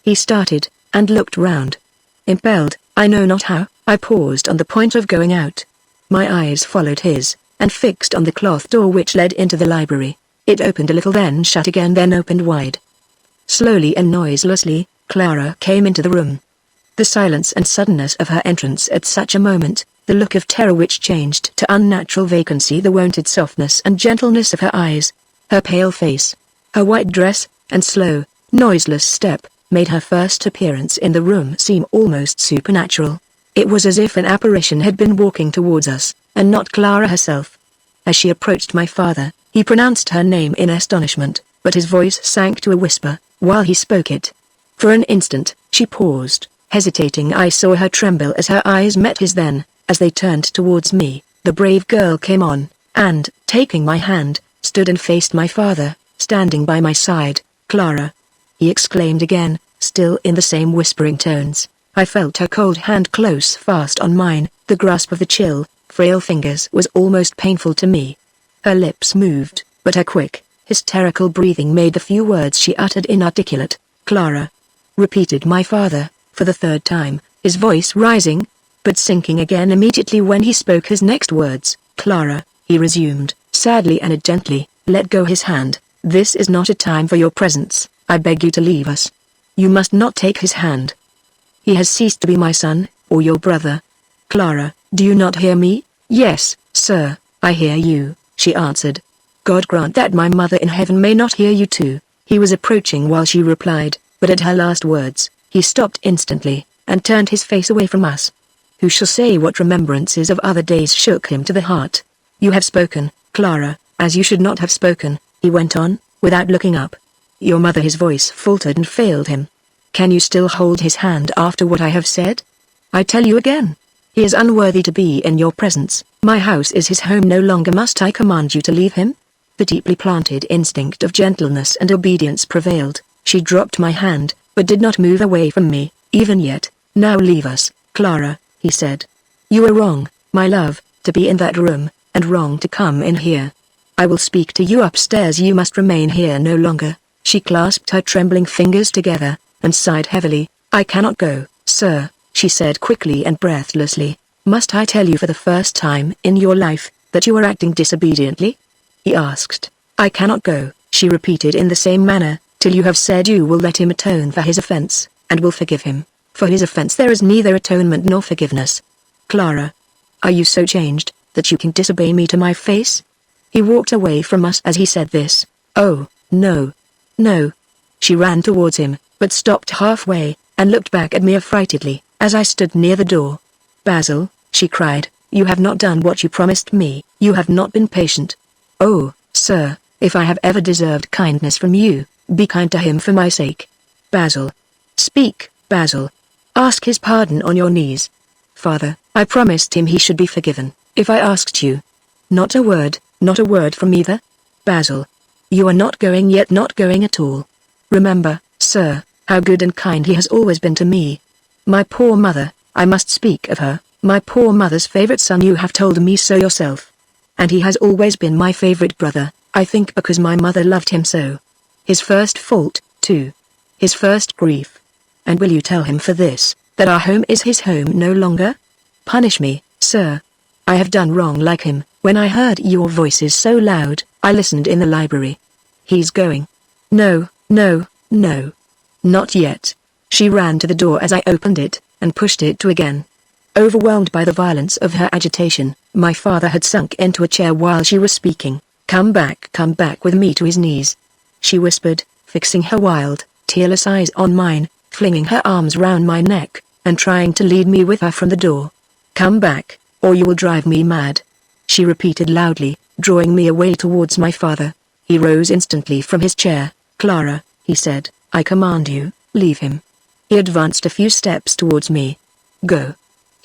He started, and looked round. Impelled, I know not how, I paused on the point of going out. My eyes followed his, and fixed on the cloth door which led into the library. It opened a little, then shut again, then opened wide. Slowly and noiselessly, Clara came into the room. The silence and suddenness of her entrance at such a moment, the look of terror which changed to unnatural vacancy, the wonted softness and gentleness of her eyes, her pale face, her white dress, and slow, noiseless step, made her first appearance in the room seem almost supernatural. It was as if an apparition had been walking towards us, and not Clara herself. As she approached my father, he pronounced her name in astonishment, but his voice sank to a whisper, while he spoke it. For an instant, she paused, hesitating. I saw her tremble as her eyes met his then, as they turned towards me, the brave girl came on, and, taking my hand, stood and faced my father, standing by my side. "Clara!" he exclaimed again, still in the same whispering tones. I felt her cold hand close fast on mine. The grasp of the chill, frail fingers was almost painful to me. Her lips moved, but her quick, hysterical breathing made the few words she uttered inarticulate. "Clara!" repeated my father, for the third time, his voice rising, but sinking again immediately when he spoke his next words. "Clara," he resumed, sadly and gently, "let go his hand. This is not a time for your presence. I beg you to leave us. You must not take his hand. He has ceased to be my son, or your brother. Clara, do you not hear me?" "Yes, sir, I hear you," she answered. "God grant that my mother in heaven may not hear you too." He was approaching while she replied, but at her last words, he stopped instantly, and turned his face away from us. Who shall say what remembrances of other days shook him to the heart? "You have spoken, Clara, as you should not have spoken," he went on, without looking up. "Your mother." His voice faltered and failed him. "Can you still hold his hand after what I have said? I tell you again. He is unworthy to be in your presence. My house is his home no longer. Must I command you to leave him?" The deeply planted instinct of gentleness and obedience prevailed. She dropped my hand, but did not move away from me, even yet. "Now leave us, Clara," he said. "You are wrong, my love, to be in that room, and wrong to come in here. I will speak to you upstairs. You must remain here no longer." She clasped her trembling fingers together, and sighed heavily. "I cannot go, sir," she said quickly and breathlessly. "Must I tell you for the first time in your life, that you are acting disobediently?" he asked. "I cannot go," she repeated in the same manner, "till you have said you will let him atone for his offense, and will forgive him. For his offense there is neither atonement nor forgiveness. Clara, are you so changed, that you can disobey me to my face?" He walked away from us as he said this. "Oh, no. No." She ran towards him, but stopped halfway, and looked back at me affrightedly, as I stood near the door. "Basil," she cried, "you have not done what you promised me. You have not been patient. Oh, sir, if I have ever deserved kindness from you, be kind to him for my sake. Basil. Speak, Basil. Ask his pardon on your knees." "Father, I promised him he should be forgiven, if I asked you." Not a word from either? "Basil. You are not going yet, not going at all. Remember, sir, how good and kind he has always been to me. My poor mother, I must speak of her, my poor mother's favorite son. You have told me so yourself. And he has always been my favorite brother, I think because my mother loved him so. His first fault, too. His first grief. And will you tell him for this, that our home is his home no longer? Punish me, sir. I have done wrong like him. When I heard your voices so loud, I listened in the library. He's going. No, no, no. Not yet." She ran to the door as I opened it, and pushed it to again. Overwhelmed by the violence of her agitation, my father had sunk into a chair while she was speaking. Come back with me." to his knees. She whispered, fixing her wild, tearless eyes on mine, flinging her arms round my neck, and trying to lead me with her from the door. "Come back, or you will drive me mad," she repeated loudly, drawing me away towards my father. He rose instantly from his chair. "Clara," he said, "I command you, leave him." He advanced a few steps towards me. "Go,"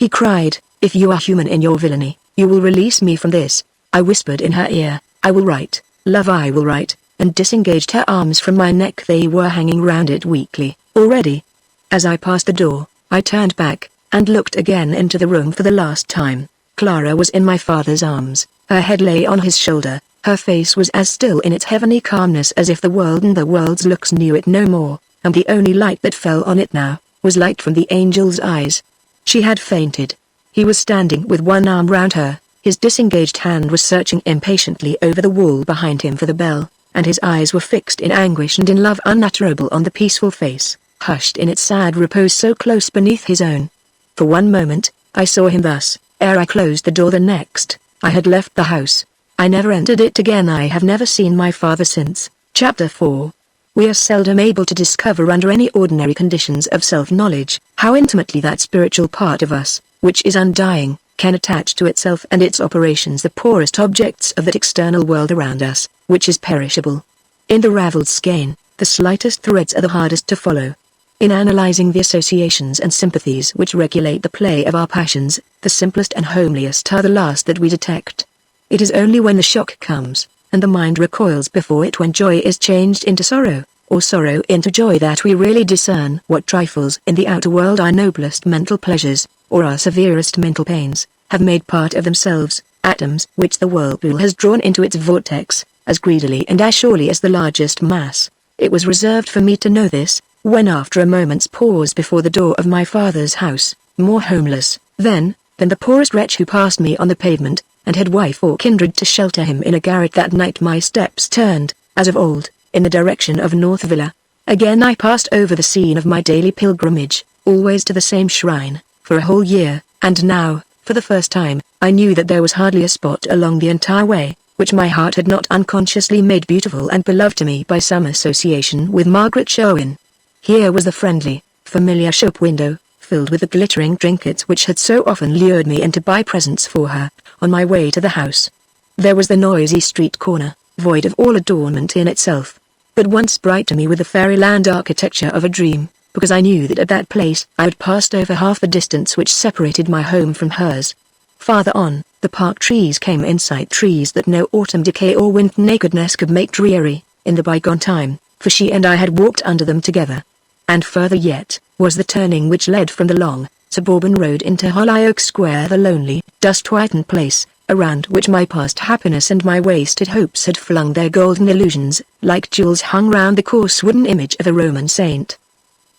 he cried, "if you are human in your villainy, you will release me from this." I whispered in her ear, "I will write, love, I will write," and disengaged her arms from my neck. They were hanging round it weakly, already. As I passed the door, I turned back, and looked again into the room for the last time. Clara was in my father's arms, her head lay on his shoulder, her face was as still in its heavenly calmness as if the world and the world's looks knew it no more, and the only light that fell on it now, was light from the angel's eyes. She had fainted. He was standing with one arm round her, his disengaged hand was searching impatiently over the wall behind him for the bell, and his eyes were fixed in anguish and in love unutterable on the peaceful face, hushed in its sad repose so close beneath his own. For one moment, I saw him thus, ere I closed the door. The next, I had left the house. I never entered it again. I have never seen my father since. Chapter 4. We are seldom able to discover under any ordinary conditions of self-knowledge, how intimately that spiritual part of us, which is undying, can attach to itself and its operations the poorest objects of that external world around us, which is perishable. In the raveled skein, the slightest threads are the hardest to follow. In analyzing the associations and sympathies which regulate the play of our passions, the simplest and homeliest are the last that we detect. It is only when the shock comes, and the mind recoils before it, when joy is changed into sorrow, or sorrow into joy, that we really discern what trifles in the outer world, our noblest mental pleasures, or our severest mental pains, have made part of themselves, atoms which the whirlpool has drawn into its vortex, as greedily and as surely as the largest mass. It was reserved for me to know this, when after a moment's pause before the door of my father's house, more homeless, than the poorest wretch who passed me on the pavement, and had wife or kindred to shelter him in a garret that night, my steps turned, as of old, in the direction of North Villa. Again I passed over the scene of my daily pilgrimage, always to the same shrine, for a whole year, and now, for the first time, I knew that there was hardly a spot along the entire way, which my heart had not unconsciously made beautiful and beloved to me by some association with Margaret Sherwin. Here was the friendly, familiar shop window, filled with the glittering trinkets which had so often lured me in to buy presents for her, on my way to the house. There was the noisy street corner, void of all adornment in itself, but once bright to me with the fairyland architecture of a dream, because I knew that at that place I had passed over half the distance which separated my home from hers. Farther on, the park trees came in sight, trees that no autumn decay or winter nakedness could make dreary, in the bygone time, for she and I had walked under them together. And further yet, was the turning which led from the long, suburban road into Hollyoake Square, the lonely, dust-whitened place, around which my past happiness and my wasted hopes had flung their golden illusions, like jewels hung round the coarse wooden image of a Roman saint.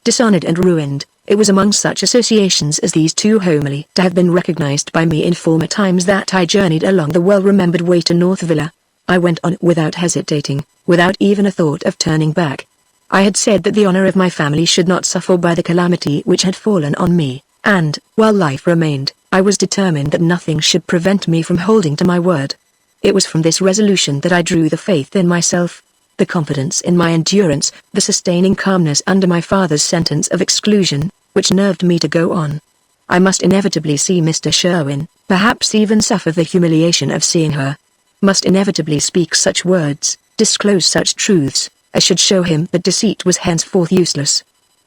Dishonored and ruined, it was among such associations as these, too homely to have been recognized by me in former times, that I journeyed along the well-remembered way to North Villa. I went on without hesitating, without even a thought of turning back. I had said that the honor of my family should not suffer by the calamity which had fallen on me, and, while life remained, I was determined that nothing should prevent me from holding to my word. It was from this resolution that I drew the faith in myself, the confidence in my endurance, the sustaining calmness under my father's sentence of exclusion, which nerved me to go on. I must inevitably see Mr. Sherwin, perhaps even suffer the humiliation of seeing her. Must inevitably speak such words, disclose such truths, I should show him that deceit was henceforth useless.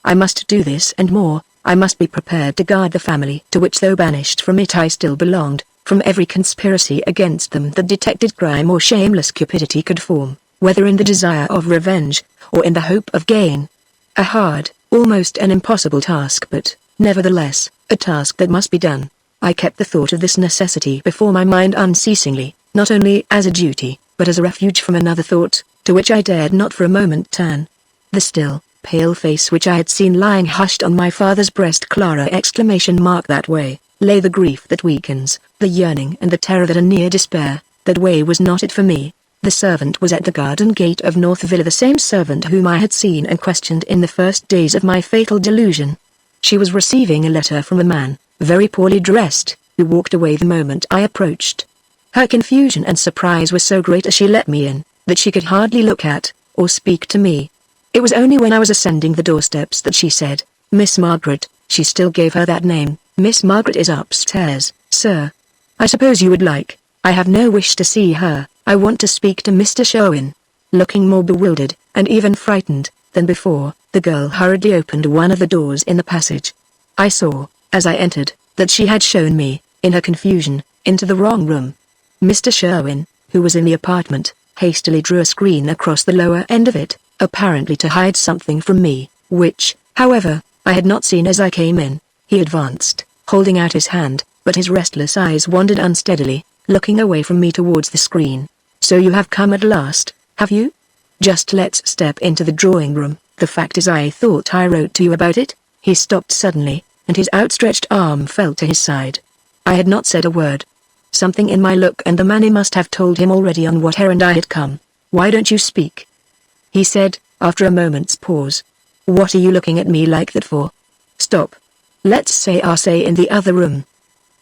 I must do this and more. I must be prepared to guard the family to which, though banished from it, I still belonged, from every conspiracy against them that detected crime or shameless cupidity could form, whether in the desire of revenge, or in the hope of gain. A hard, almost an impossible task, but, nevertheless, a task that must be done. I kept the thought of this necessity before my mind unceasingly, not only as a duty, but as a refuge from another thought, to which I dared not for a moment turn. The still, pale face which I had seen lying hushed on my father's breast, Clara! That way, lay the grief that weakens, the yearning and the terror that are near despair. That way was not it for me. The servant was at the garden gate of North Villa, the same servant whom I had seen and questioned in the first days of my fatal delusion. She was receiving a letter from a man, very poorly dressed, who walked away the moment I approached. Her confusion and surprise were so great as she let me in, that she could hardly look at, or speak to me. It was only when I was ascending the doorsteps that she said, "Miss Margaret," she still gave her that name, "Miss Margaret is upstairs, sir. I suppose you would like—" "I have no wish to see her, I want to speak to Mr. Sherwin." Looking more bewildered, and even frightened, than before, the girl hurriedly opened one of the doors in the passage. I saw, as I entered, that she had shown me, in her confusion, into the wrong room. Mr. Sherwin, who was in the apartment, hastily drew a screen across the lower end of it, apparently to hide something from me, which, however, I had not seen as I came in. He advanced, holding out his hand, but his restless eyes wandered unsteadily, looking away from me towards the screen. "So you have come at last, have you? Just let's step into the drawing room. The fact is, I thought I wrote to you about it." He stopped suddenly, and his outstretched arm fell to his side. I had not said a word. Something in my look and the manner must have told him already on what errand I had come. "Why don't you speak?" he said, after a moment's pause. "What are you looking at me like that for? Stop. Let's say our say in the other room."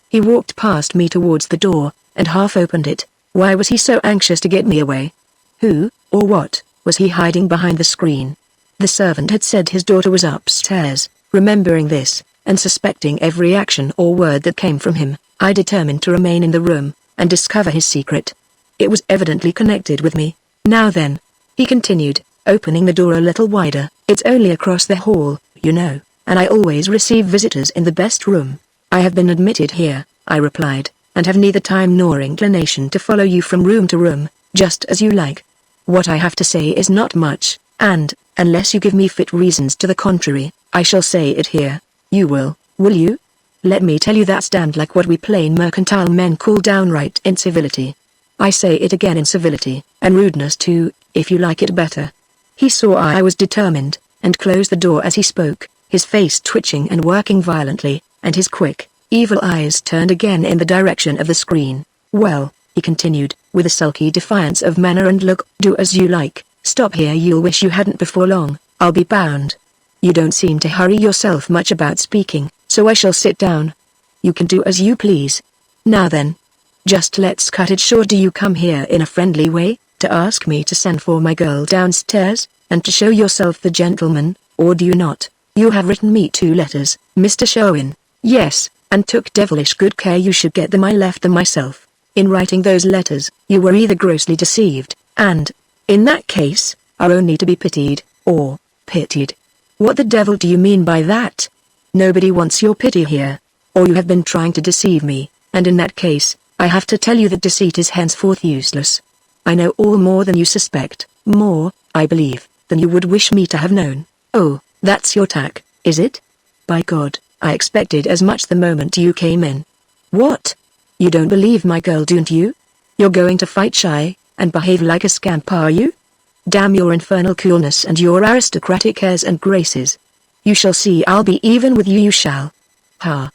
He walked past me towards the door, and half opened it. Why was he so anxious to get me away? Who, or what, was he hiding behind the screen? The servant had said his daughter was upstairs. Remembering this, and suspecting every action or word that came from him, I determined to remain in the room, and discover his secret. It was evidently connected with me. Now then, he continued, opening the door a little wider, it's only across the hall, you know, and I always receive visitors in the best room. I have been admitted here, I replied, and have neither time nor inclination to follow you from room to room, just as you like. What I have to say is not much, and, unless you give me fit reasons to the contrary, I shall say it here. You will you? Let me tell you that's damned like what we plain mercantile men call downright incivility. I say it again, incivility, and rudeness too, if you like it better. He saw I was determined, and closed the door as he spoke, his face twitching and working violently, and his quick, evil eyes turned again in the direction of the screen. Well, he continued, with a sulky defiance of manner and look, do as you like, stop here, you'll wish you hadn't before long, I'll be bound. You don't seem to hurry yourself much about speaking, so I shall sit down. You can do as you please. Now then, just let's cut it short. Do you come here in a friendly way, to ask me to send for my girl downstairs, and to show yourself the gentleman, or do you not? You have written me 2 letters, Mr. Sherwin. Yes, and took devilish good care you should get them. I left them myself. In writing those letters, you were either grossly deceived, and, in that case, are only to be pitied, or pitied. What the devil do you mean by that? Nobody wants your pity here. Or you have been trying to deceive me, and in that case, I have to tell you that deceit is henceforth useless. I know all more than you suspect, more, I believe, than you would wish me to have known. Oh, that's your tack, is it? By God, I expected as much the moment you came in. What? You don't believe my girl, don't you? You're going to fight shy, and behave like a scamp, are you? Damn your infernal coolness and your aristocratic airs and graces. You shall see, I'll be even with you, you shall. Ha.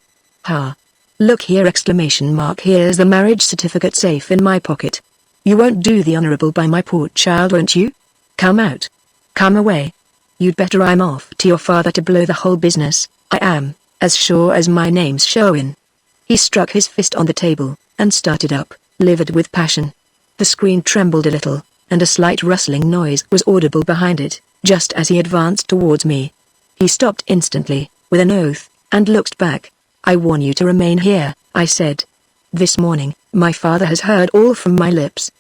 Ha. Look here, exclamation mark, here's the marriage certificate safe in my pocket. You won't do the honorable by my poor child, won't you? Come out. Come away. You'd better. I'm off to your father to blow the whole business, I am, as sure as my name's Sherwin. He struck his fist on the table, and started up, livid with passion. The screen trembled a little, and a slight rustling noise was audible behind it, just as he advanced towards me. He stopped instantly, with an oath, and looked back. I warn you to remain here, I said. This morning, my father has heard all from my lips.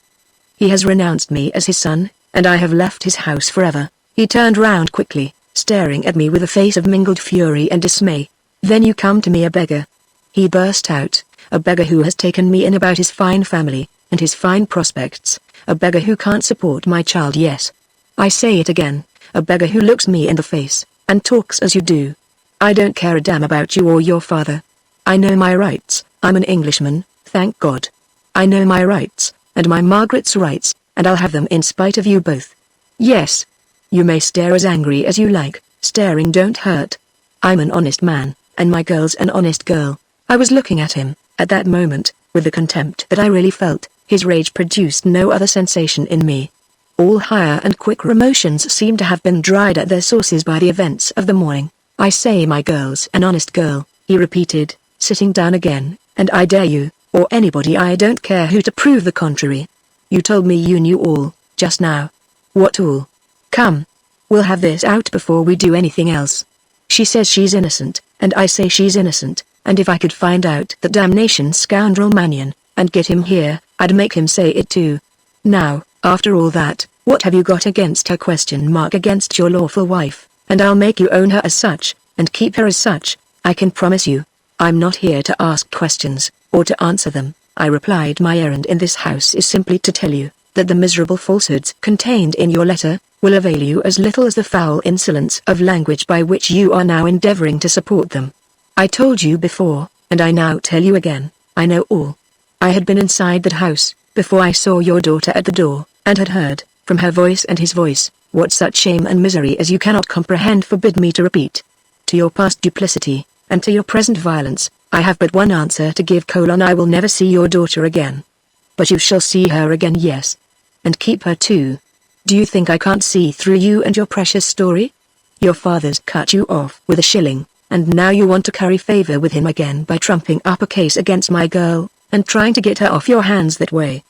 He has renounced me as his son, and I have left his house forever. He turned round quickly, staring at me with a face of mingled fury and dismay. Then you come to me a beggar. He burst out, a beggar who has taken me in about his fine family, and his fine prospects, a beggar who can't support my child, yes. I say it again, a beggar who looks me in the face, and talks as you do. I don't care a damn about you or your father. I know my rights, I'm an Englishman, thank God. I know my rights, and my Margaret's rights, and I'll have them in spite of you both. Yes. You may stare as angry as you like, staring don't hurt. I'm an honest man, and my girl's an honest girl. I was looking at him, at that moment, with the contempt that I really felt. His rage produced no other sensation in me. All higher and quicker emotions seemed to have been dried at their sources by the events of the morning. I say my girl's an honest girl, he repeated, sitting down again, and I dare you, or anybody I don't care who, to prove the contrary. You told me you knew all, just now. What all? Come. We'll have this out before we do anything else. She says she's innocent, and I say she's innocent, and if I could find out that damnation scoundrel Magneon, and get him here, I'd make him say it too. Now, after all that, what have you got against her? Against your lawful wife, and I'll make you own her as such, and keep her as such, I can promise you. I'm not here to ask questions, or to answer them, I replied. My errand in this house is simply to tell you, that the miserable falsehoods contained in your letter, will avail you as little as the foul insolence of language by which you are now endeavoring to support them. I told you before, and I now tell you again, I know all. I had been inside that house, before I saw your daughter at the door, and had heard, from her voice and his voice, what such shame and misery as you cannot comprehend forbid me to repeat. To your past duplicity, and to your present violence, I have but one answer to give: I will never see your daughter again. But you shall see her again, yes. And keep her too. Do you think I can't see through you and your precious story? Your father's cut you off with a shilling, and now you want to curry favor with him again by trumping up a case against my girl, and trying to get her off your hands that way.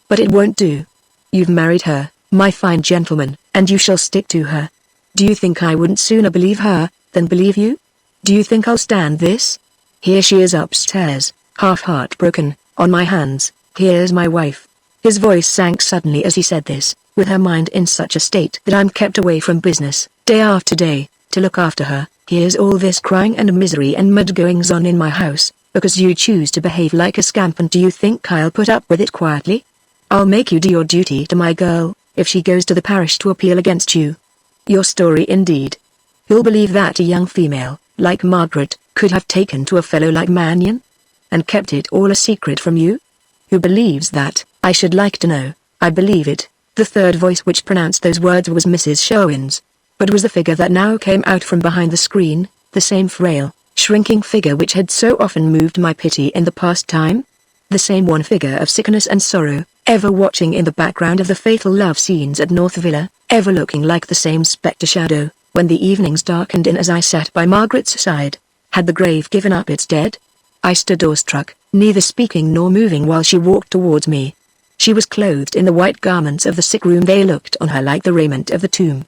But it won't do. You've married her, my fine gentleman, and you shall stick to her. Do you think I wouldn't sooner believe her, than believe you? Do you think I'll stand this? Here she is upstairs, half heartbroken, on my hands. Here's my wife. His voice sank suddenly as he said this, with her mind in such a state that I'm kept away from business, day after day, to look after her. Here's all this crying and misery and mud goings on in my house, because you choose to behave like a scamp, and do you think I'll put up with it quietly? I'll make you do your duty to my girl, if she goes to the parish to appeal against you. Your story indeed. Who'll believe that a young female, like Margaret, could have taken to a fellow like Magneon? And kept it all a secret from you? Who believes that? I should like to know. I believe it. The third voice which pronounced those words was Mrs. Sherwin's. But was the figure that now came out from behind the screen, the same frail, shrinking figure which had so often moved my pity in the past time? The same one figure of sickness and sorrow, ever watching in the background of the fatal love scenes at North Villa, ever looking like the same spectre shadow, when the evenings darkened in as I sat by Margaret's side. Had the grave given up its dead? I stood awestruck, neither speaking nor moving while she walked towards me. She was clothed in the white garments of the sick room. They looked on her like the raiment of the tomb.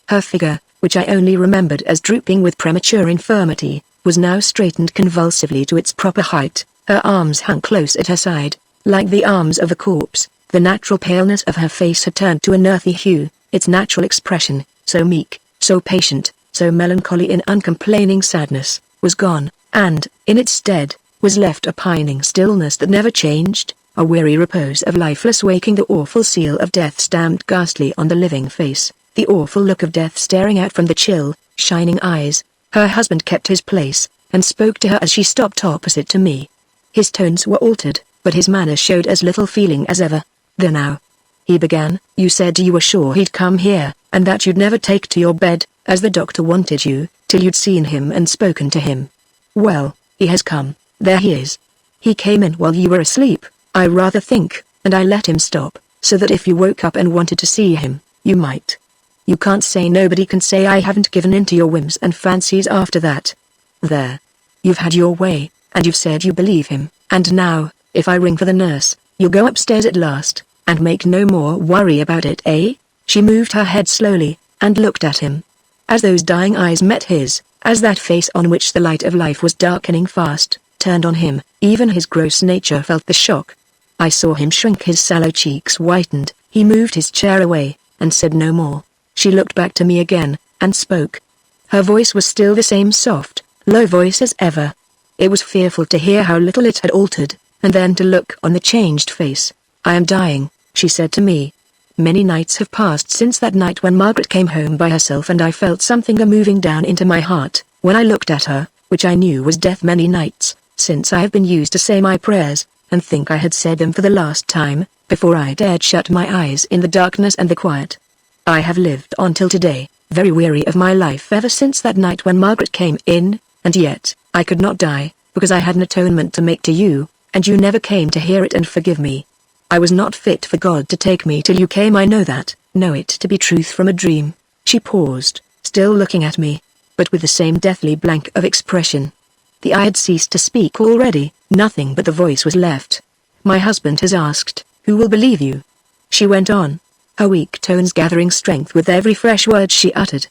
Her figure, which I only remembered as drooping with premature infirmity, was now straightened convulsively to its proper height. Her arms hung close at her side, like the arms of a corpse. The natural paleness of her face had turned to an earthy hue. Its natural expression, so meek, so patient, so melancholy in uncomplaining sadness, was gone, and, in its stead, was left a pining stillness that never changed, a weary repose of lifeless waking. The awful seal of death stamped ghastly on the living face, the awful look of death staring out from the chill, shining eyes. Her husband kept his place, and spoke to her as she stopped opposite to me. His tones were altered, but his manner showed as little feeling as ever. "There now," he began, "you said you were sure he'd come here, and that you'd never take to your bed, as the doctor wanted you, till you'd seen him and spoken to him. Well, he has come. There he is. He came in while you were asleep, I rather think, and I let him stop, so that if you woke up and wanted to see him, you might. You can't say, nobody can say I haven't given in to your whims and fancies after that. There. You've had your way, and you've said you believe him, and now, if I ring for the nurse, you'll go upstairs at last, and make no more worry about it, eh?" She moved her head slowly, and looked at him. As those dying eyes met his, as that face on which the light of life was darkening fast, turned on him, even his gross nature felt the shock. I saw him shrink, his sallow cheeks whitened, he moved his chair away, and said no more. She looked back to me again, and spoke. Her voice was still the same soft, low voice as ever. It was fearful to hear how little it had altered, and then to look on the changed face. "I am dying," she said to me. Many nights have passed since that night when Margaret came home by herself, and I felt something moving down into my heart, when I looked at her, which I knew was death. Many nights, since I have been used to say my prayers, and think I had said them for the last time, before I dared shut my eyes in the darkness and the quiet. I have lived on till today, very weary of my life ever since that night when Margaret came in, and yet, I could not die, because I had an atonement to make to you, and you never came to hear it and forgive me. I was not fit for God to take me till you came. I know that, know it to be truth from a dream." She paused, still looking at me, but with the same deathly blank of expression. The eye had ceased to speak already, nothing but the voice was left. "My husband has asked, who will believe you?" She went on, her weak tones gathering strength with every fresh word she uttered.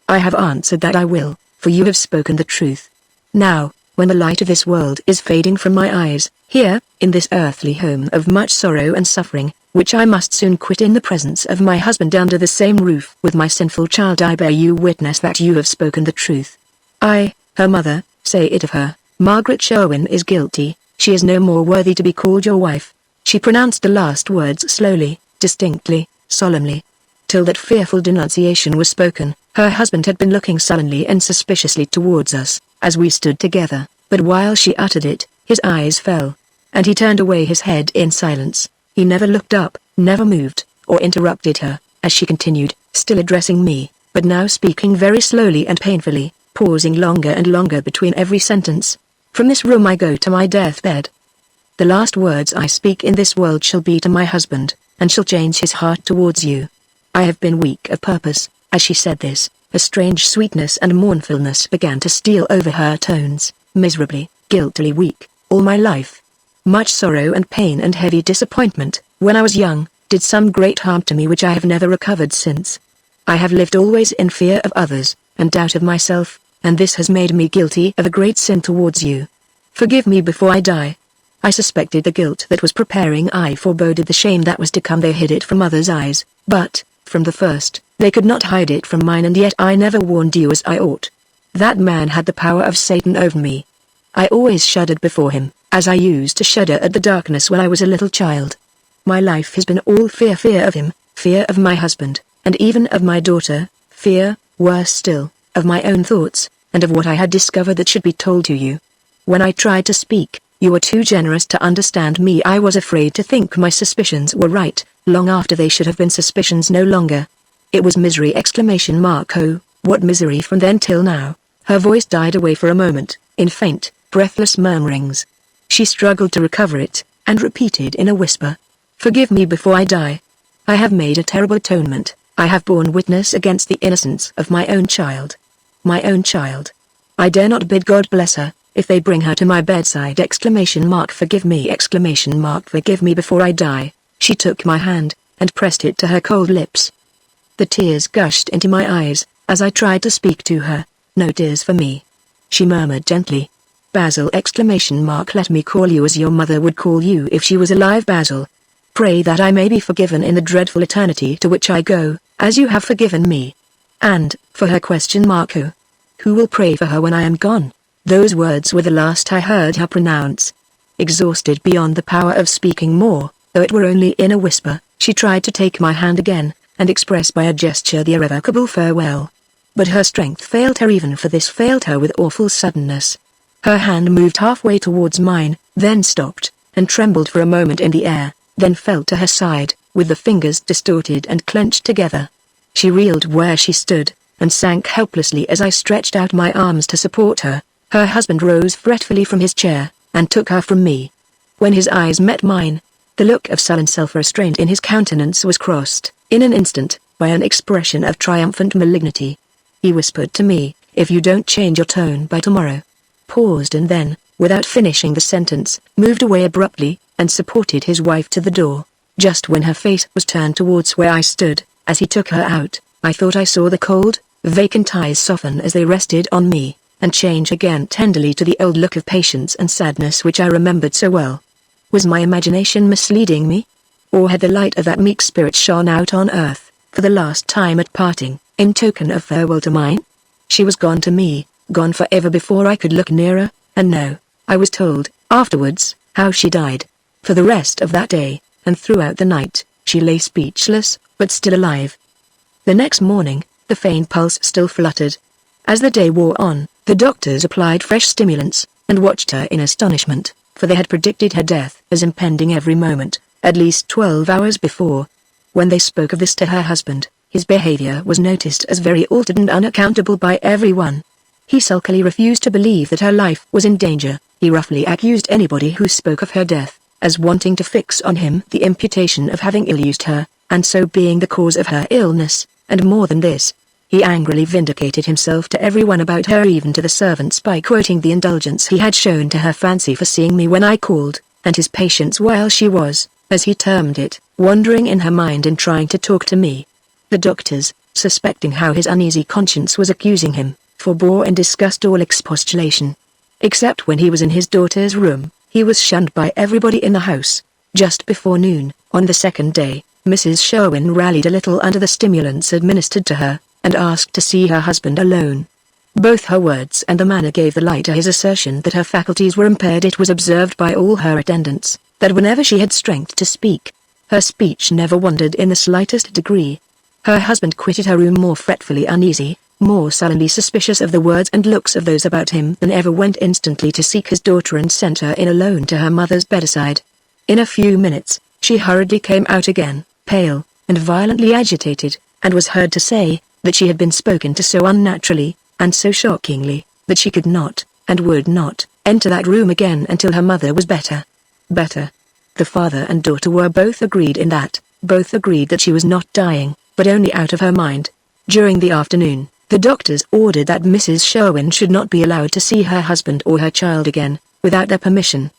"I have answered that I will, for you have spoken the truth. Now, when the light of this world is fading from my eyes, here, in this earthly home of much sorrow and suffering, which I must soon quit in the presence of my husband under the same roof with my sinful child, I bear you witness that you have spoken the truth. I, her mother, say it of her, Margaret Sherwin is guilty, she is no more worthy to be called your wife." She pronounced the last words slowly, distinctly, solemnly. Till that fearful denunciation was spoken, her husband had been looking sullenly and suspiciously towards us, as we stood together, but while she uttered it, his eyes fell, and he turned away his head in silence. He never looked up, never moved, or interrupted her, as she continued, still addressing me, but now speaking very slowly and painfully, pausing longer and longer between every sentence. "From this room I go to my deathbed. The last words I speak in this world shall be to my husband, and shall change his heart towards you. I have been weak of purpose." As she said this, a strange sweetness and mournfulness began to steal over her tones. "Miserably, guiltily weak, all my life. Much sorrow and pain and heavy disappointment, when I was young, did some great harm to me which I have never recovered since. I have lived always in fear of others, and doubt of myself, and this has made me guilty of a great sin towards you. Forgive me before I die. I suspected the guilt that was preparing. I foreboded the shame that was to come. They hid it from others' eyes, but, from the first, they could not hide it from mine, and yet I never warned you as I ought. That man had the power of Satan over me. I always shuddered before him, as I used to shudder at the darkness when I was a little child. My life has been all fear of him, fear of my husband, and even of my daughter, fear, worse still, of my own thoughts, and of what I had discovered that should be told to you. When I tried to speak, you were too generous to understand me. I was afraid to think my suspicions were right, long after they should have been suspicions no longer. It was misery! Oh, what misery from then till now. Her voice died away for a moment, in faint, breathless murmurings. She struggled to recover it, and repeated in a whisper, "Forgive me before I die. I have made a terrible atonement. I have borne witness against the innocence of my own child. My own child. I dare not bid God bless her, if they bring her to my bedside! Forgive me! Forgive me before I die." She took my hand, and pressed it to her cold lips. The tears gushed into my eyes, as I tried to speak to her. "No tears for me," she murmured gently. "Basil! Let me call you as your mother would call you if she was alive. Basil. Pray that I may be forgiven in the dreadful eternity to which I go, as you have forgiven me. And, for her? Who will pray for her when I am gone?" Those words were the last I heard her pronounce. Exhausted beyond the power of speaking more, though it were only in a whisper, she tried to take my hand again, and express by a gesture the irrevocable farewell. But her strength failed her. Even for this failed her with awful suddenness. Her hand moved halfway towards mine, then stopped, and trembled for a moment in the air, then fell to her side, with the fingers distorted and clenched together. She reeled where she stood, and sank helplessly as I stretched out my arms to support her. Her husband rose fretfully from his chair, and took her from me. When his eyes met mine, the look of sullen self-restraint in his countenance was crossed, in an instant, by an expression of triumphant malignity. He whispered to me, "If you don't change your tone by tomorrow," paused, and then, without finishing the sentence, moved away abruptly, and supported his wife to the door. Just when her face was turned towards where I stood, as he took her out, I thought I saw the cold, vacant eyes soften as they rested on me, and change again tenderly to the old look of patience and sadness which I remembered so well. Was my imagination misleading me? Or had the light of that meek spirit shone out on earth, for the last time at parting, in token of farewell to mine? She was gone to me, gone forever before I could look nearer, and no, I was told, afterwards, how she died. For the rest of that day, and throughout the night, she lay speechless, but still alive. The next morning, the faint pulse still fluttered. As the day wore on, the doctors applied fresh stimulants, and watched her in astonishment, for they had predicted her death as impending every moment, at least 12 hours before. When they spoke of this to her husband, his behavior was noticed as very altered and unaccountable by everyone. He sulkily refused to believe that her life was in danger. He roughly accused anybody who spoke of her death, as wanting to fix on him the imputation of having ill-used her, and so being the cause of her illness, and more than this, he angrily vindicated himself to everyone about her, even to the servants, by quoting the indulgence he had shown to her fancy for seeing me when I called, and his patience while she was, as he termed it, wandering in her mind and trying to talk to me. The doctors, suspecting how his uneasy conscience was accusing him, forbore and discussed all expostulation. Except when he was in his daughter's room, he was shunned by everybody in the house. Just before noon, on the second day, Mrs. Sherwin rallied a little under the stimulants administered to her, and asked to see her husband alone. Both her words and the manner gave the lie to his assertion that her faculties were impaired. It was observed by all her attendants, that whenever she had strength to speak, her speech never wandered in the slightest degree. Her husband quitted her room more fretfully uneasy, more sullenly suspicious of the words and looks of those about him than ever, went instantly to seek his daughter and sent her in alone to her mother's bedside. In a few minutes, she hurriedly came out again, pale, and violently agitated, and was heard to say, that she had been spoken to so unnaturally, and so shockingly, that she could not, and would not, enter that room again until her mother was better. Better. The father and daughter were both agreed in that, both agreed that she was not dying, but only out of her mind. During the afternoon, the doctors ordered that Mrs. Sherwin should not be allowed to see her husband or her child again, without their permission.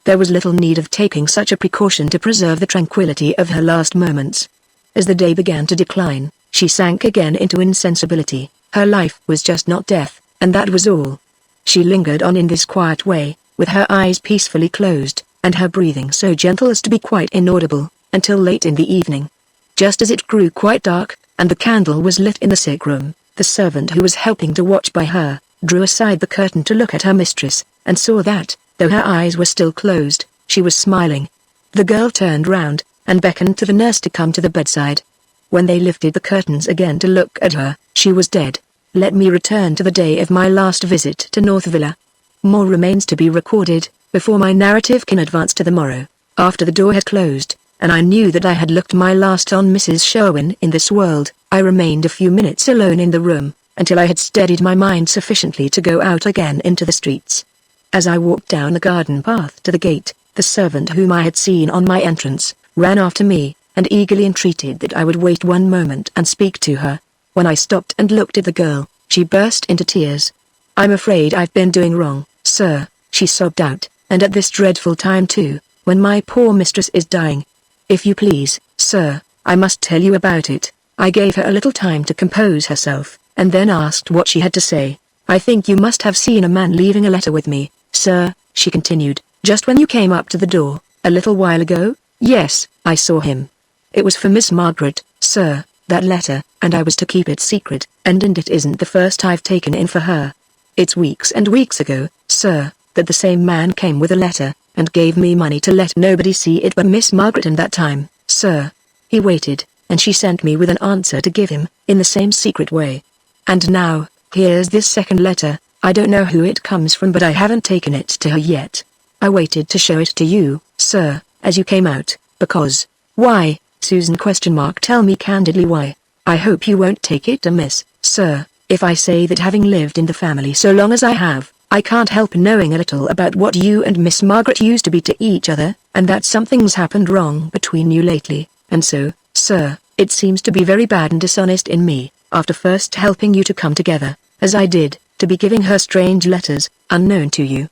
There was little need of taking such a precaution to preserve the tranquility of her last moments. As the day began to decline, she sank again into insensibility. Her life was just not death, and that was all. She lingered on in this quiet way, with her eyes peacefully closed, and her breathing so gentle as to be quite inaudible, until late in the evening. Just as it grew quite dark, and the candle was lit in the sick room, the servant who was helping to watch by her, drew aside the curtain to look at her mistress, and saw that, though her eyes were still closed, she was smiling. The girl turned round, and beckoned to the nurse to come to the bedside. When they lifted the curtains again to look at her, she was dead. Let me return to the day of my last visit to North Villa. More remains to be recorded, before my narrative can advance to the morrow, after the door had closed, and I knew that I had looked my last on Mrs. Sherwin in this world. I remained a few minutes alone in the room, until I had steadied my mind sufficiently to go out again into the streets. As I walked down the garden path to the gate, the servant whom I had seen on my entrance, ran after me, and eagerly entreated that I would wait one moment and speak to her. When I stopped and looked at the girl, she burst into tears. "I'm afraid I've been doing wrong, sir," she sobbed out, "and at this dreadful time too, when my poor mistress is dying. If you please, sir, I must tell you about it." I gave her a little time to compose herself, and then asked what she had to say. "I think you must have seen a man leaving a letter with me, sir," she continued, "just when you came up to the door, a little while ago?" "Yes, I saw him. It was for Miss Margaret, sir, that letter, and I was to keep it secret, and it isn't the first I've taken in for her. It's weeks and weeks ago, sir, that the same man came with a letter, and gave me money to let nobody see it but Miss Margaret, and that time, sir, he waited, and she sent me with an answer to give him, in the same secret way. And now, here's this second letter. I don't know who it comes from, but I haven't taken it to her yet. I waited to show it to you, sir, as you came out, because—" "Why, Susan?" Tell me candidly why. I hope you won't take it amiss, sir, if I say that having lived in the family so long as I have, I can't help knowing a little about what you and Miss Margaret used to be to each other, and that something's happened wrong between you lately, and so, sir, it seems to be very bad and dishonest in me, after first helping you to come together, as I did, to be giving her strange letters, unknown to you.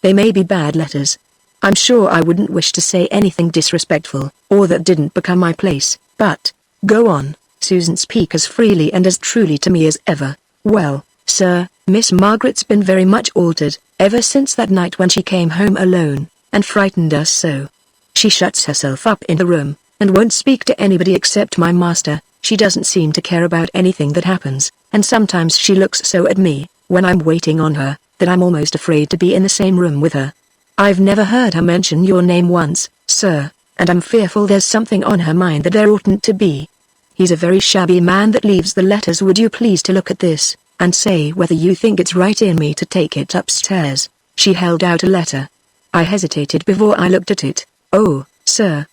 They may be bad letters. I'm sure I wouldn't wish to say anything disrespectful, or that didn't become my place, but—" "Go on, Susan, speak as freely and as truly to me as ever." "Well, sir, Miss Margaret's been very much altered, ever since that night when she came home alone, and frightened us so. She shuts herself up in the room, and won't speak to anybody except my master. She doesn't seem to care about anything that happens, and sometimes she looks so at me, when I'm waiting on her, that I'm almost afraid to be in the same room with her. I've never heard her mention your name once, sir, and I'm fearful there's something on her mind that there oughtn't to be. He's a very shabby man that leaves the letters. Would you please to look at this, and say whether you think it's right in me to take it upstairs?" She held out a letter. I hesitated before I looked at it. "Oh, sir.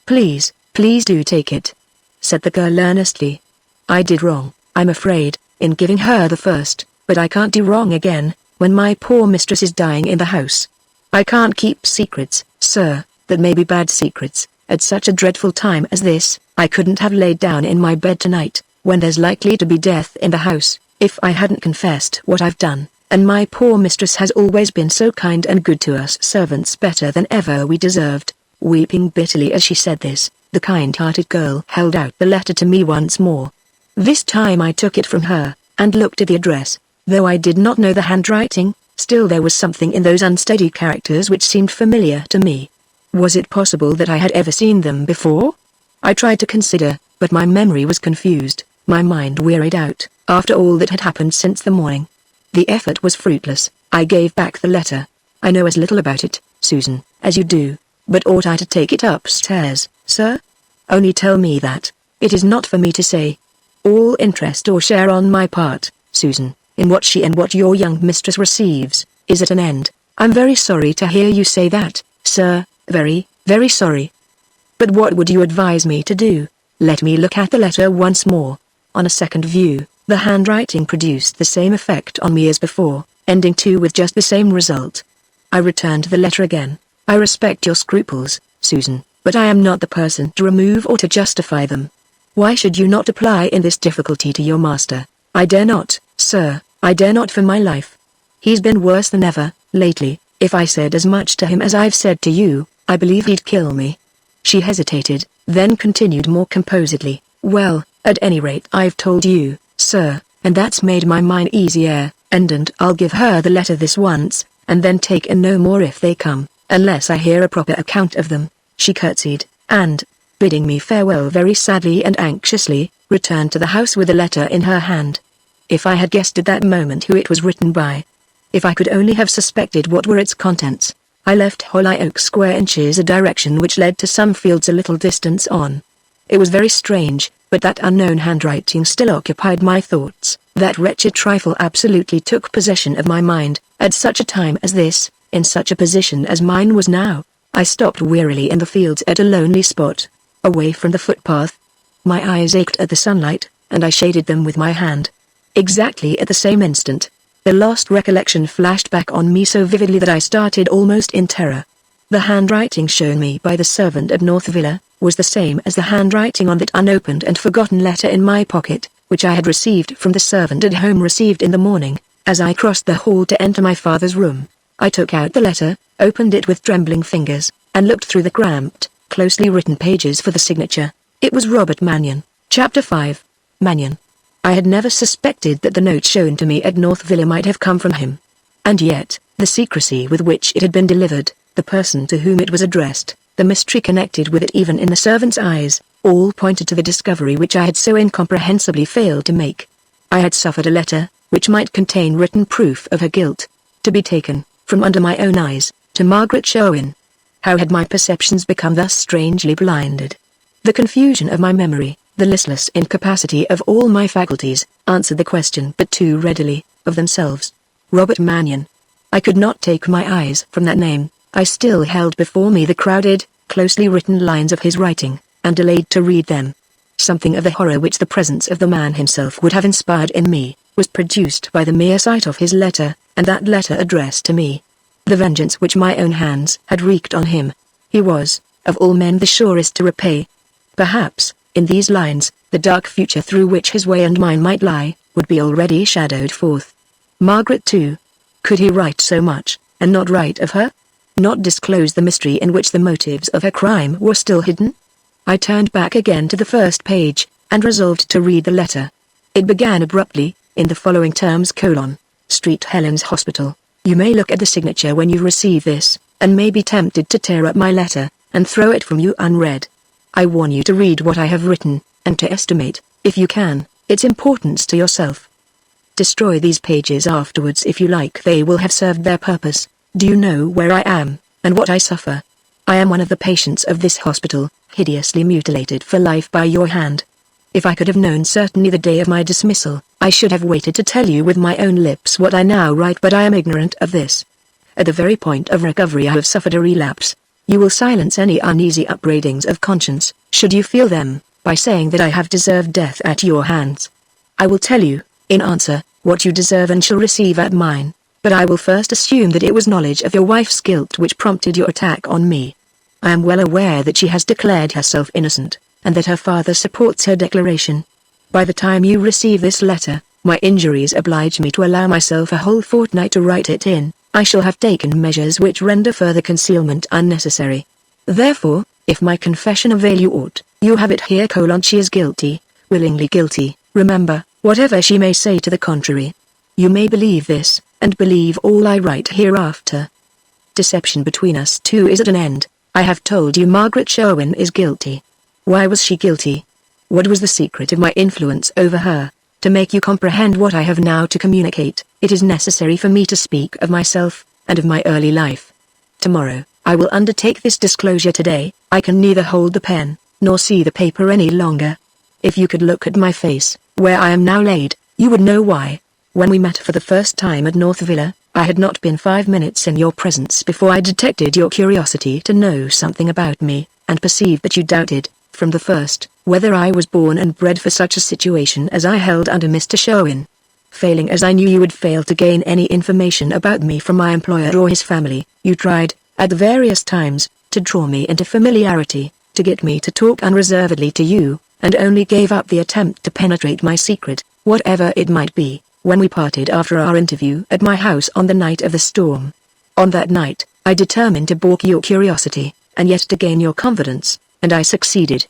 Please, please do take it," said the girl earnestly. "I did wrong, I'm afraid, in giving her the first, but I can't do wrong again, when my poor mistress is dying in the house. I can't keep secrets, sir, that may be bad secrets. At such a dreadful time as this, I couldn't have laid down in my bed tonight, when there's likely to be death in the house, if I hadn't confessed what I've done, and my poor mistress has always been so kind and good to us servants, better than ever we deserved." Weeping bitterly as she said this, the kind-hearted girl held out the letter to me once more. This time I took it from her, and looked at the address. Though I did not know the handwriting, still there was something in those unsteady characters which seemed familiar to me. Was it possible that I had ever seen them before? I tried to consider, but my memory was confused, my mind wearied out, after all that had happened since the morning. The effort was fruitless. I gave back the letter. "I know as little about it, Susan, as you do, but ought I to take it upstairs, sir? Only tell me that. It is not for me to say. All interest or share on my part, Susan, in what she and what your young mistress receives, is at an end. I'm very sorry to hear you say that, sir, very, very sorry. But what would you advise me to do?" Let me look at the letter once more. On a second view, the handwriting produced the same effect on me as before, ending too with just the same result. I returned the letter again. "I respect your scruples, Susan, but I am not the person to remove or to justify them. Why should you not apply in this difficulty to your master?" "I dare not, sir, I dare not for my life. He's been worse than ever, lately. If I said as much to him as I've said to you, I believe he'd kill me." She hesitated, then continued more composedly, "Well, at any rate I've told you, sir, and that's made my mind easier. And I'll give her the letter this once, and then take in no more if they come, unless I hear a proper account of them." She curtsied, and, bidding me farewell very sadly and anxiously, returned to the house with the letter in her hand. If I had guessed at that moment who it was written by! If I could only have suspected what were its contents! I left Hollyoake Square and chose a direction which led to some fields a little distance on. It was very strange, but that unknown handwriting still occupied my thoughts. That wretched trifle absolutely took possession of my mind, at such a time as this, in such a position as mine was now. I stopped wearily in the fields at a lonely spot, away from the footpath. My eyes ached at the sunlight, and I shaded them with my hand. Exactly at the same instant, the lost recollection flashed back on me so vividly that I started almost in terror. The handwriting shown me by the servant at North Villa was the same as the handwriting on that unopened and forgotten letter in my pocket, which I had received from the servant at home received in the morning. As I crossed the hall to enter my father's room, I took out the letter, opened it with trembling fingers, and looked through the cramped, closely written pages for the signature. It was Robert Magneon. Chapter 5. Magneon. I had never suspected that the note shown to me at North Villa might have come from him. And yet, the secrecy with which it had been delivered, the person to whom it was addressed, the mystery connected with it even in the servant's eyes, all pointed to the discovery which I had so incomprehensibly failed to make. I had suffered a letter, which might contain written proof of her guilt, to be taken, from under my own eyes, to Margaret Sherwin. How had my perceptions become thus strangely blinded? The confusion of my memory, the listless incapacity of all my faculties, answered the question but too readily, of themselves. Robert Magneon. I could not take my eyes from that name. I still held before me the crowded, closely written lines of his writing, and delayed to read them. Something of the horror which the presence of the man himself would have inspired in me, was produced by the mere sight of his letter, and that letter addressed to me. The vengeance which my own hands had wreaked on him, he was, of all men, the surest to repay. Perhaps, in these lines, the dark future through which his way and mine might lie, would be already shadowed forth. Margaret too. Could he write so much, and not write of her? Not disclose the mystery in which the motives of her crime were still hidden? I turned back again to the first page, and resolved to read the letter. It began abruptly, in the following terms: Street Helen's Hospital. You may look at the signature when you receive this, and may be tempted to tear up my letter, and throw it from you unread. I warn you to read what I have written, and to estimate, if you can, its importance to yourself. Destroy these pages afterwards if you like, they will have served their purpose. Do you know where I am, and what I suffer? I am one of the patients of this hospital, hideously mutilated for life by your hand. If I could have known certainly the day of my dismissal, I should have waited to tell you with my own lips what I now write, but I am ignorant of this. At the very point of recovery I have suffered a relapse. You will silence any uneasy upbraidings of conscience, should you feel them, by saying that I have deserved death at your hands. I will tell you, in answer, what you deserve and shall receive at mine, but I will first assume that it was knowledge of your wife's guilt which prompted your attack on me. I am well aware that she has declared herself innocent, and that her father supports her declaration. By the time you receive this letter, my injuries oblige me to allow myself a whole fortnight to write it in. I shall have taken measures which render further concealment unnecessary. Therefore, if my confession avail you aught, you have it here: she is guilty, willingly guilty. Remember, whatever she may say to the contrary. You may believe this, and believe all I write hereafter. Deception between us two is at an end. I have told you Margaret Sherwin is guilty. Why was she guilty? What was the secret of my influence over her? To make you comprehend what I have now to communicate, it is necessary for me to speak of myself, and of my early life. Tomorrow, I will undertake this disclosure. Today, I can neither hold the pen, nor see the paper any longer. If you could look at my face, where I am now laid, you would know why. When we met for the first time at North Villa, I had not been 5 minutes in your presence before I detected your curiosity to know something about me, and perceived that you doubted, from the first, whether I was born and bred for such a situation as I held under Mr. Sherwin. Failing as I knew you would fail to gain any information about me from my employer or his family, you tried, at various times, to draw me into familiarity, to get me to talk unreservedly to you, and only gave up the attempt to penetrate my secret, whatever it might be, when we parted after our interview at my house on the night of the storm. On that night, I determined to balk your curiosity, and yet to gain your confidence, and I succeeded.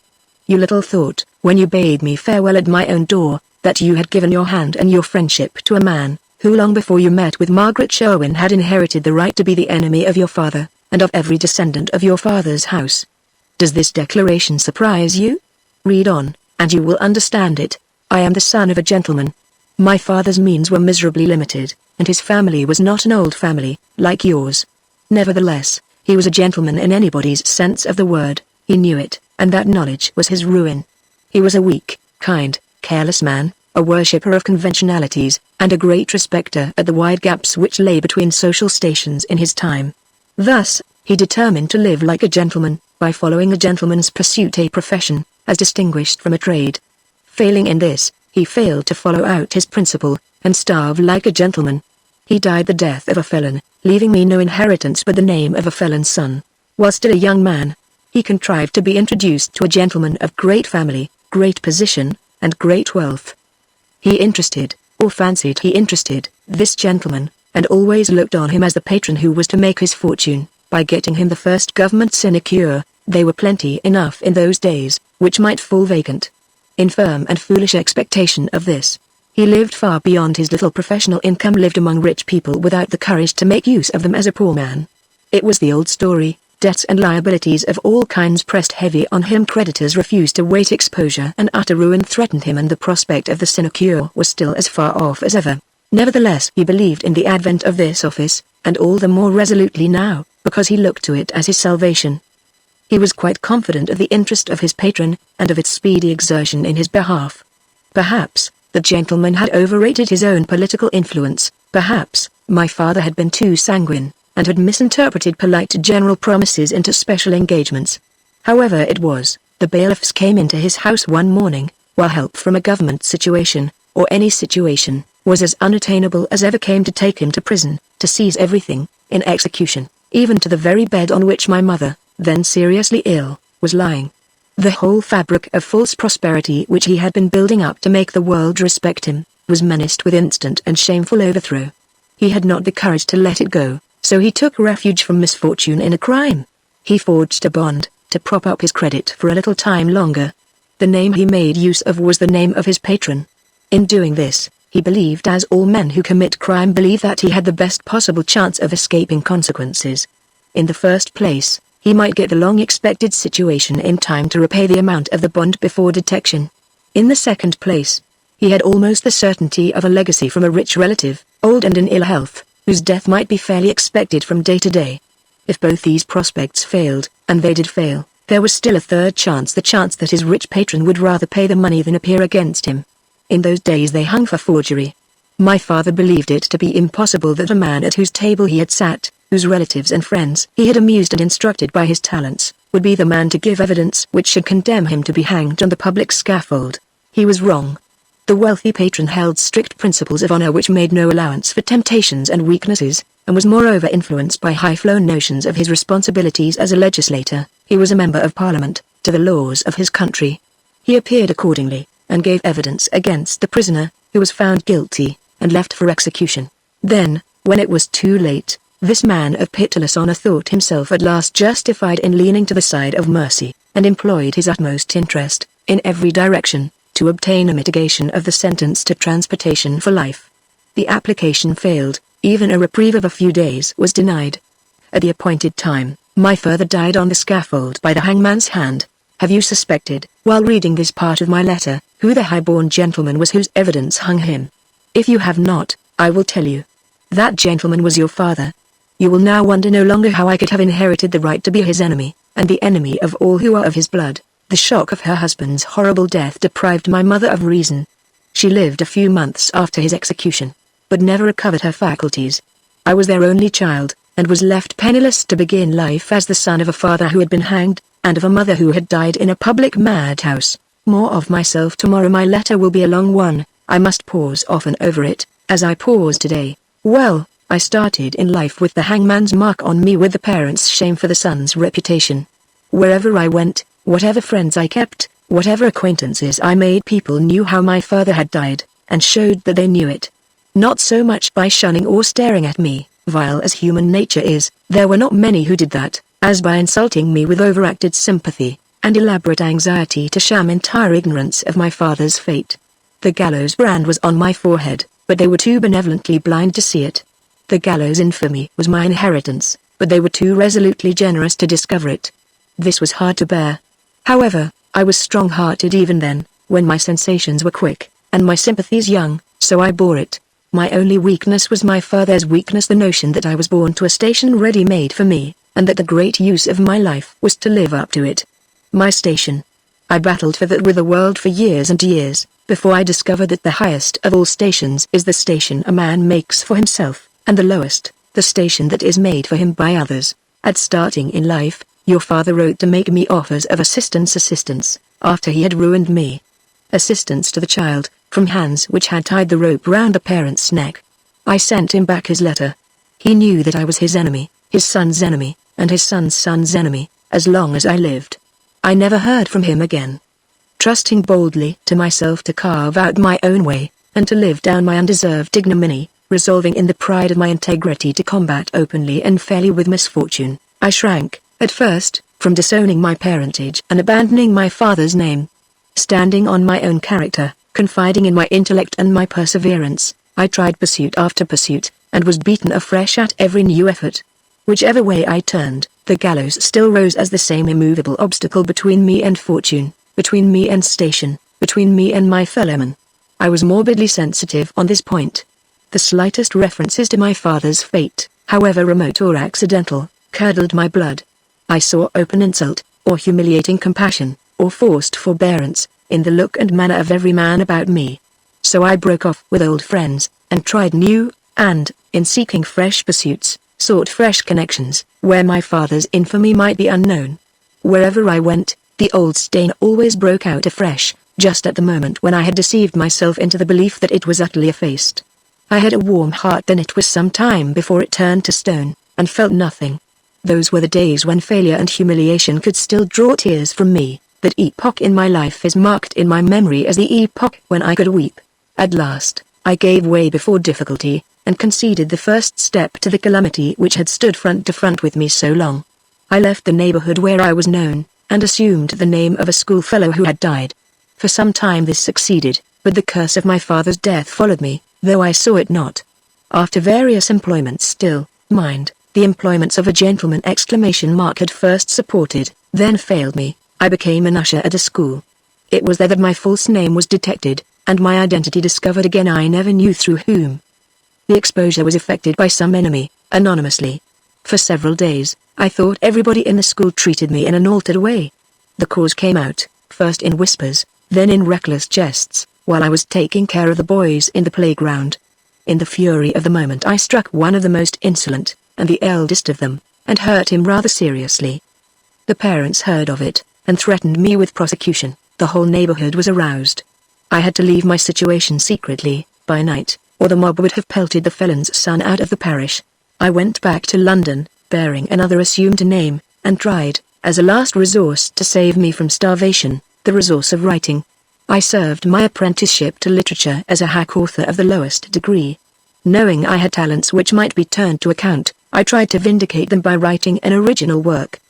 You little thought, when you bade me farewell at my own door, that you had given your hand and your friendship to a man, who long before you met with Margaret Sherwin had inherited the right to be the enemy of your father, and of every descendant of your father's house. Does this declaration surprise you? Read on, and you will understand it. I am the son of a gentleman. My father's means were miserably limited, and his family was not an old family, like yours. Nevertheless, he was a gentleman in anybody's sense of the word. He knew it, and that knowledge was his ruin. He was a weak, kind, careless man, a worshipper of conventionalities, and a great respecter at the wide gaps which lay between social stations in his time. Thus, he determined to live like a gentleman, by following a gentleman's pursuit, a profession, as distinguished from a trade. Failing in this, he failed to follow out his principle, and starve like a gentleman. He died the death of a felon, leaving me no inheritance but the name of a felon's son. While still a young man, he contrived to be introduced to a gentleman of great family, great position, and great wealth. He interested, or fancied he interested, this gentleman, and always looked on him as the patron who was to make his fortune, by getting him the first government sinecure. They were plenty enough in those days, which might fall vacant. In firm and foolish expectation of this, he lived far beyond his little professional income, lived among rich people without the courage to make use of them as a poor man. It was the old story. Debts and liabilities of all kinds pressed heavy on him. Creditors refused to wait. Exposure and utter ruin threatened him, and the prospect of the sinecure was still as far off as ever. Nevertheless, he believed in the advent of this office, and all the more resolutely now, because he looked to it as his salvation. He was quite confident of the interest of his patron, and of its speedy exertion in his behalf. Perhaps, the gentleman had overrated his own political influence. Perhaps, my father had been too sanguine, and had misinterpreted polite general promises into special engagements. However it was, the bailiffs came into his house one morning, while help from a government situation, or any situation, was as unattainable as ever, came to take him to prison, to seize everything, in execution, even to the very bed on which my mother, then seriously ill, was lying. The whole fabric of false prosperity which he had been building up to make the world respect him, was menaced with instant and shameful overthrow. He had not the courage to let it go, so he took refuge from misfortune in a crime. He forged a bond, to prop up his credit for a little time longer. The name he made use of was the name of his patron. In doing this, he believed, as all men who commit crime believe, that he had the best possible chance of escaping consequences. In the first place, he might get the long-expected situation in time to repay the amount of the bond before detection. In the second place, he had almost the certainty of a legacy from a rich relative, old and in ill health, whose death might be fairly expected from day to day. If both these prospects failed, and they did fail, there was still a third chance, the chance that his rich patron would rather pay the money than appear against him. In those days they hung for forgery. My father believed it to be impossible that a man at whose table he had sat, whose relatives and friends he had amused and instructed by his talents, would be the man to give evidence which should condemn him to be hanged on the public scaffold. He was wrong. The wealthy patron held strict principles of honor which made no allowance for temptations and weaknesses, and was moreover influenced by high-flown notions of his responsibilities as a legislator. He was a member of Parliament, to the laws of his country. He appeared accordingly, and gave evidence against the prisoner, who was found guilty, and left for execution. Then, when it was too late, this man of pitiless honor thought himself at last justified in leaning to the side of mercy, and employed his utmost interest, in every direction, to obtain a mitigation of the sentence to transportation for life. The application failed, even a reprieve of a few days was denied. At the appointed time, my father died on the scaffold by the hangman's hand. Have you suspected, while reading this part of my letter, who the high-born gentleman was whose evidence hung him? If you have not, I will tell you. That gentleman was your father. You will now wonder no longer how I could have inherited the right to be his enemy, and the enemy of all who are of his blood. The shock of her husband's horrible death deprived my mother of reason. She lived a few months after his execution, but never recovered her faculties. I was their only child, and was left penniless to begin life as the son of a father who had been hanged, and of a mother who had died in a public madhouse. More of myself tomorrow. My letter will be a long one. I must pause often over it, as I pause today. Well, I started in life with the hangman's mark on me, with the parents' shame for the son's reputation. Wherever I went, whatever friends I kept, whatever acquaintances I made, people knew how my father had died, and showed that they knew it. Not so much by shunning or staring at me, vile as human nature is, there were not many who did that, as by insulting me with overacted sympathy, and elaborate anxiety to sham entire ignorance of my father's fate. The gallows brand was on my forehead, but they were too benevolently blind to see it. The gallows infamy was my inheritance, but they were too resolutely generous to discover it. This was hard to bear. However, I was strong-hearted even then, when my sensations were quick, and my sympathies young, so I bore it. My only weakness was my father's weakness, the notion that I was born to a station ready-made for me, and that the great use of my life was to live up to it. My station. I battled for that with the world for years and years, before I discovered that the highest of all stations is the station a man makes for himself, and the lowest, the station that is made for him by others. At starting in life, your father wrote to make me offers of assistance, after he had ruined me. Assistance to the child, from hands which had tied the rope round the parent's neck. I sent him back his letter. He knew that I was his enemy, his son's enemy, and his son's son's enemy, as long as I lived. I never heard from him again. Trusting boldly to myself to carve out my own way, and to live down my undeserved ignominy, resolving in the pride of my integrity to combat openly and fairly with misfortune, I shrank, at first, from disowning my parentage and abandoning my father's name. Standing on my own character, confiding in my intellect and my perseverance, I tried pursuit after pursuit, and was beaten afresh at every new effort. Whichever way I turned, the gallows still rose as the same immovable obstacle between me and fortune, between me and station, between me and my fellowmen. I was morbidly sensitive on this point. The slightest references to my father's fate, however remote or accidental, curdled my blood. I saw open insult, or humiliating compassion, or forced forbearance, in the look and manner of every man about me. So I broke off with old friends, and tried new, and, in seeking fresh pursuits, sought fresh connections, where my father's infamy might be unknown. Wherever I went, the old stain always broke out afresh, just at the moment when I had deceived myself into the belief that it was utterly effaced. I had a warm heart then, it was some time before it turned to stone, and felt nothing. Those were the days when failure and humiliation could still draw tears from me. That epoch in my life is marked in my memory as the epoch when I could weep. At last, I gave way before difficulty, and conceded the first step to the calamity which had stood front to front with me so long. I left the neighborhood where I was known, and assumed the name of a schoolfellow who had died. For some time this succeeded, but the curse of my father's death followed me, though I saw it not. After various employments still, mind, the employments of a gentleman had first supported, then failed me, I became an usher at a school. It was there that my false name was detected, and my identity discovered again, I never knew through whom. The exposure was effected by some enemy, anonymously. For several days, I thought everybody in the school treated me in an altered way. The cause came out, first in whispers, then in reckless jests, while I was taking care of the boys in the playground. In the fury of the moment I struck one of the most insolent, and the eldest of them, and hurt him rather seriously. The parents heard of it, and threatened me with prosecution. The whole neighborhood was aroused. I had to leave my situation secretly, by night, or the mob would have pelted the felon's son out of the parish. I went back to London, bearing another assumed name, and tried, as a last resource to save me from starvation, the resource of writing. I served my apprenticeship to literature as a hack author of the lowest degree. Knowing I had talents which might be turned to account, I tried to vindicate them by writing an original work.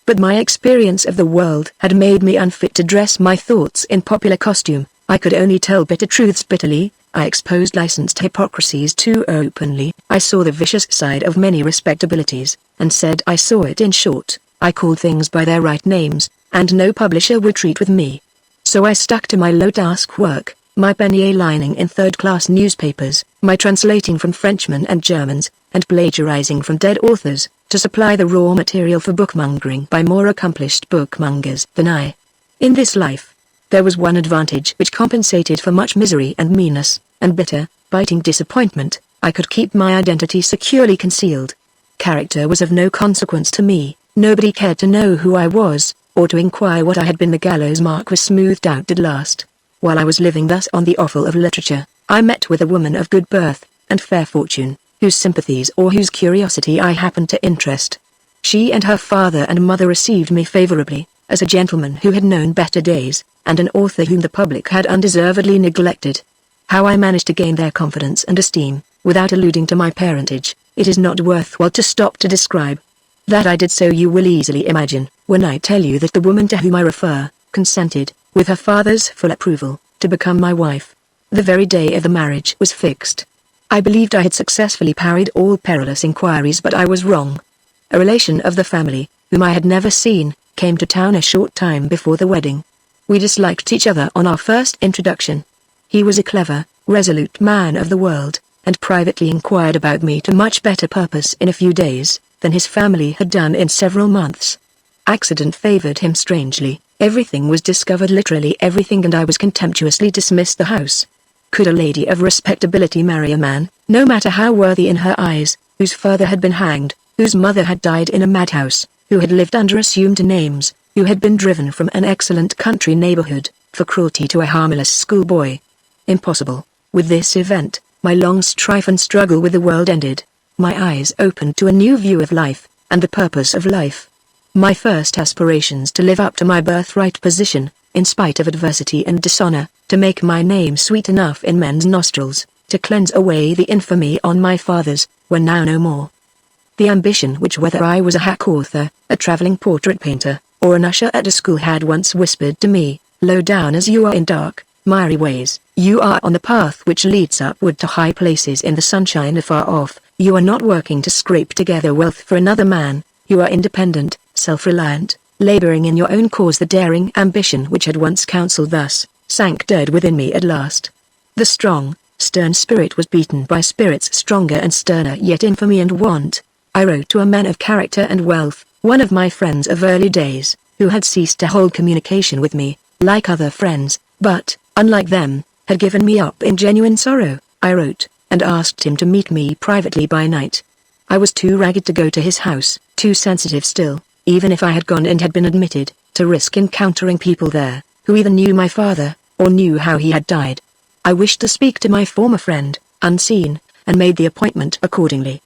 But my experience of the world had made me unfit to dress my thoughts in popular costume. I could only tell bitter truths bitterly. I exposed licensed hypocrisies too openly. I saw the vicious side of many respectabilities, and said I saw it. In short, I called things by their right names, and no publisher would treat with me. So I stuck to my low-task work, my penny lining in third-class newspapers, my translating from Frenchmen and Germans, and plagiarizing from dead authors, to supply the raw material for bookmongering by more accomplished bookmongers than I. In this life, there was one advantage which compensated for much misery and meanness, and bitter, biting disappointment. I could keep my identity securely concealed. Character was of no consequence to me. Nobody cared to know who I was, or to inquire what I had been. The gallows mark was smoothed out at last. While I was living thus on the offal of literature, I met with a woman of good birth, and fair fortune, whose sympathies or whose curiosity I happened to interest. She and her father and mother received me favorably, as a gentleman who had known better days, and an author whom the public had undeservedly neglected. How I managed to gain their confidence and esteem, without alluding to my parentage, it is not worthwhile to stop to describe. That I did so you will easily imagine, when I tell you that the woman to whom I refer, consented, with her father's full approval, to become my wife. The very day of the marriage was fixed. I believed I had successfully parried all perilous inquiries, but I was wrong. A relation of the family, whom I had never seen, came to town a short time before the wedding. We disliked each other on our first introduction. He was a clever, resolute man of the world, and privately inquired about me to much better purpose in a few days than his family had done in several months. Accident favored him strangely. Everything was discovered, literally everything, and I was contemptuously dismissed the house. Could a lady of respectability marry a man, no matter how worthy in her eyes, whose father had been hanged, whose mother had died in a madhouse, who had lived under assumed names, who had been driven from an excellent country neighborhood, for cruelty to a harmless schoolboy? Impossible. With this event, my long strife and struggle with the world ended. My eyes opened to a new view of life, and the purpose of life. My first aspirations to live up to my birthright position, in spite of adversity and dishonor, to make my name sweet enough in men's nostrils, to cleanse away the infamy on my father's, were now no more. The ambition which, whether I was a hack author, a traveling portrait painter, or an usher at a school, had once whispered to me, "Low down as you are in dark, miry ways, you are on the path which leads upward to high places in the sunshine afar off. You are not working to scrape together wealth for another man, you are independent, self-reliant, laboring in your own cause." The daring ambition which had once counseled thus, sank dead within me at last. The strong, stern spirit was beaten by spirits stronger and sterner yet, infamy and want. I wrote to a man of character and wealth, one of my friends of early days, who had ceased to hold communication with me, like other friends, but, unlike them, had given me up in genuine sorrow. I wrote, and asked him to meet me privately by night. I was too ragged to go to his house, too sensitive still, even if I had gone and had been admitted, to risk encountering people there, who either knew my father, or knew how he had died. I wished to speak to my former friend, unseen, and made the appointment accordingly.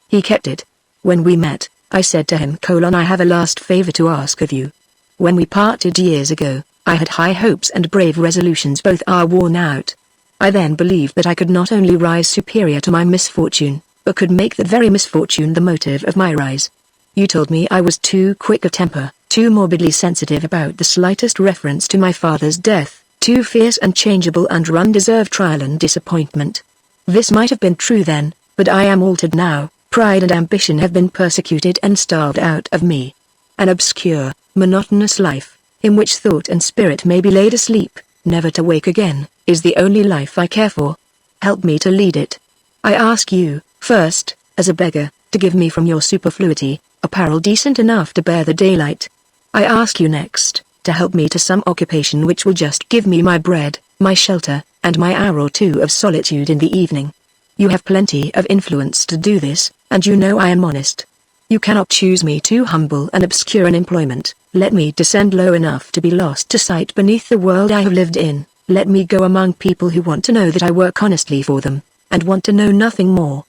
He kept it. When we met, I said to him, "I have a last favor to ask of you. When we parted years ago, I had high hopes and brave resolutions, both are worn out. I then believed that I could not only rise superior to my misfortune, but could make the very misfortune the motive of my rise. You told me I was too quick of temper, too morbidly sensitive about the slightest reference to my father's death, too fierce and changeable under undeserved trial and disappointment. This might have been true then, but I am altered now. Pride and ambition have been persecuted and starved out of me. An obscure, monotonous life, in which thought and spirit may be laid asleep, never to wake again, is the only life I care for. Help me to lead it. I ask you, first, as a beggar, to give me from your superfluity, apparel decent enough to bear the daylight. I ask you next, to help me to some occupation which will just give me my bread, my shelter, and my hour or two of solitude in the evening. You have plenty of influence to do this, and you know I am honest. You cannot choose me too humble and obscure an employment. Let me descend low enough to be lost to sight beneath the world I have lived in. Let me go among people who want to know that I work honestly for them, and want to know nothing more.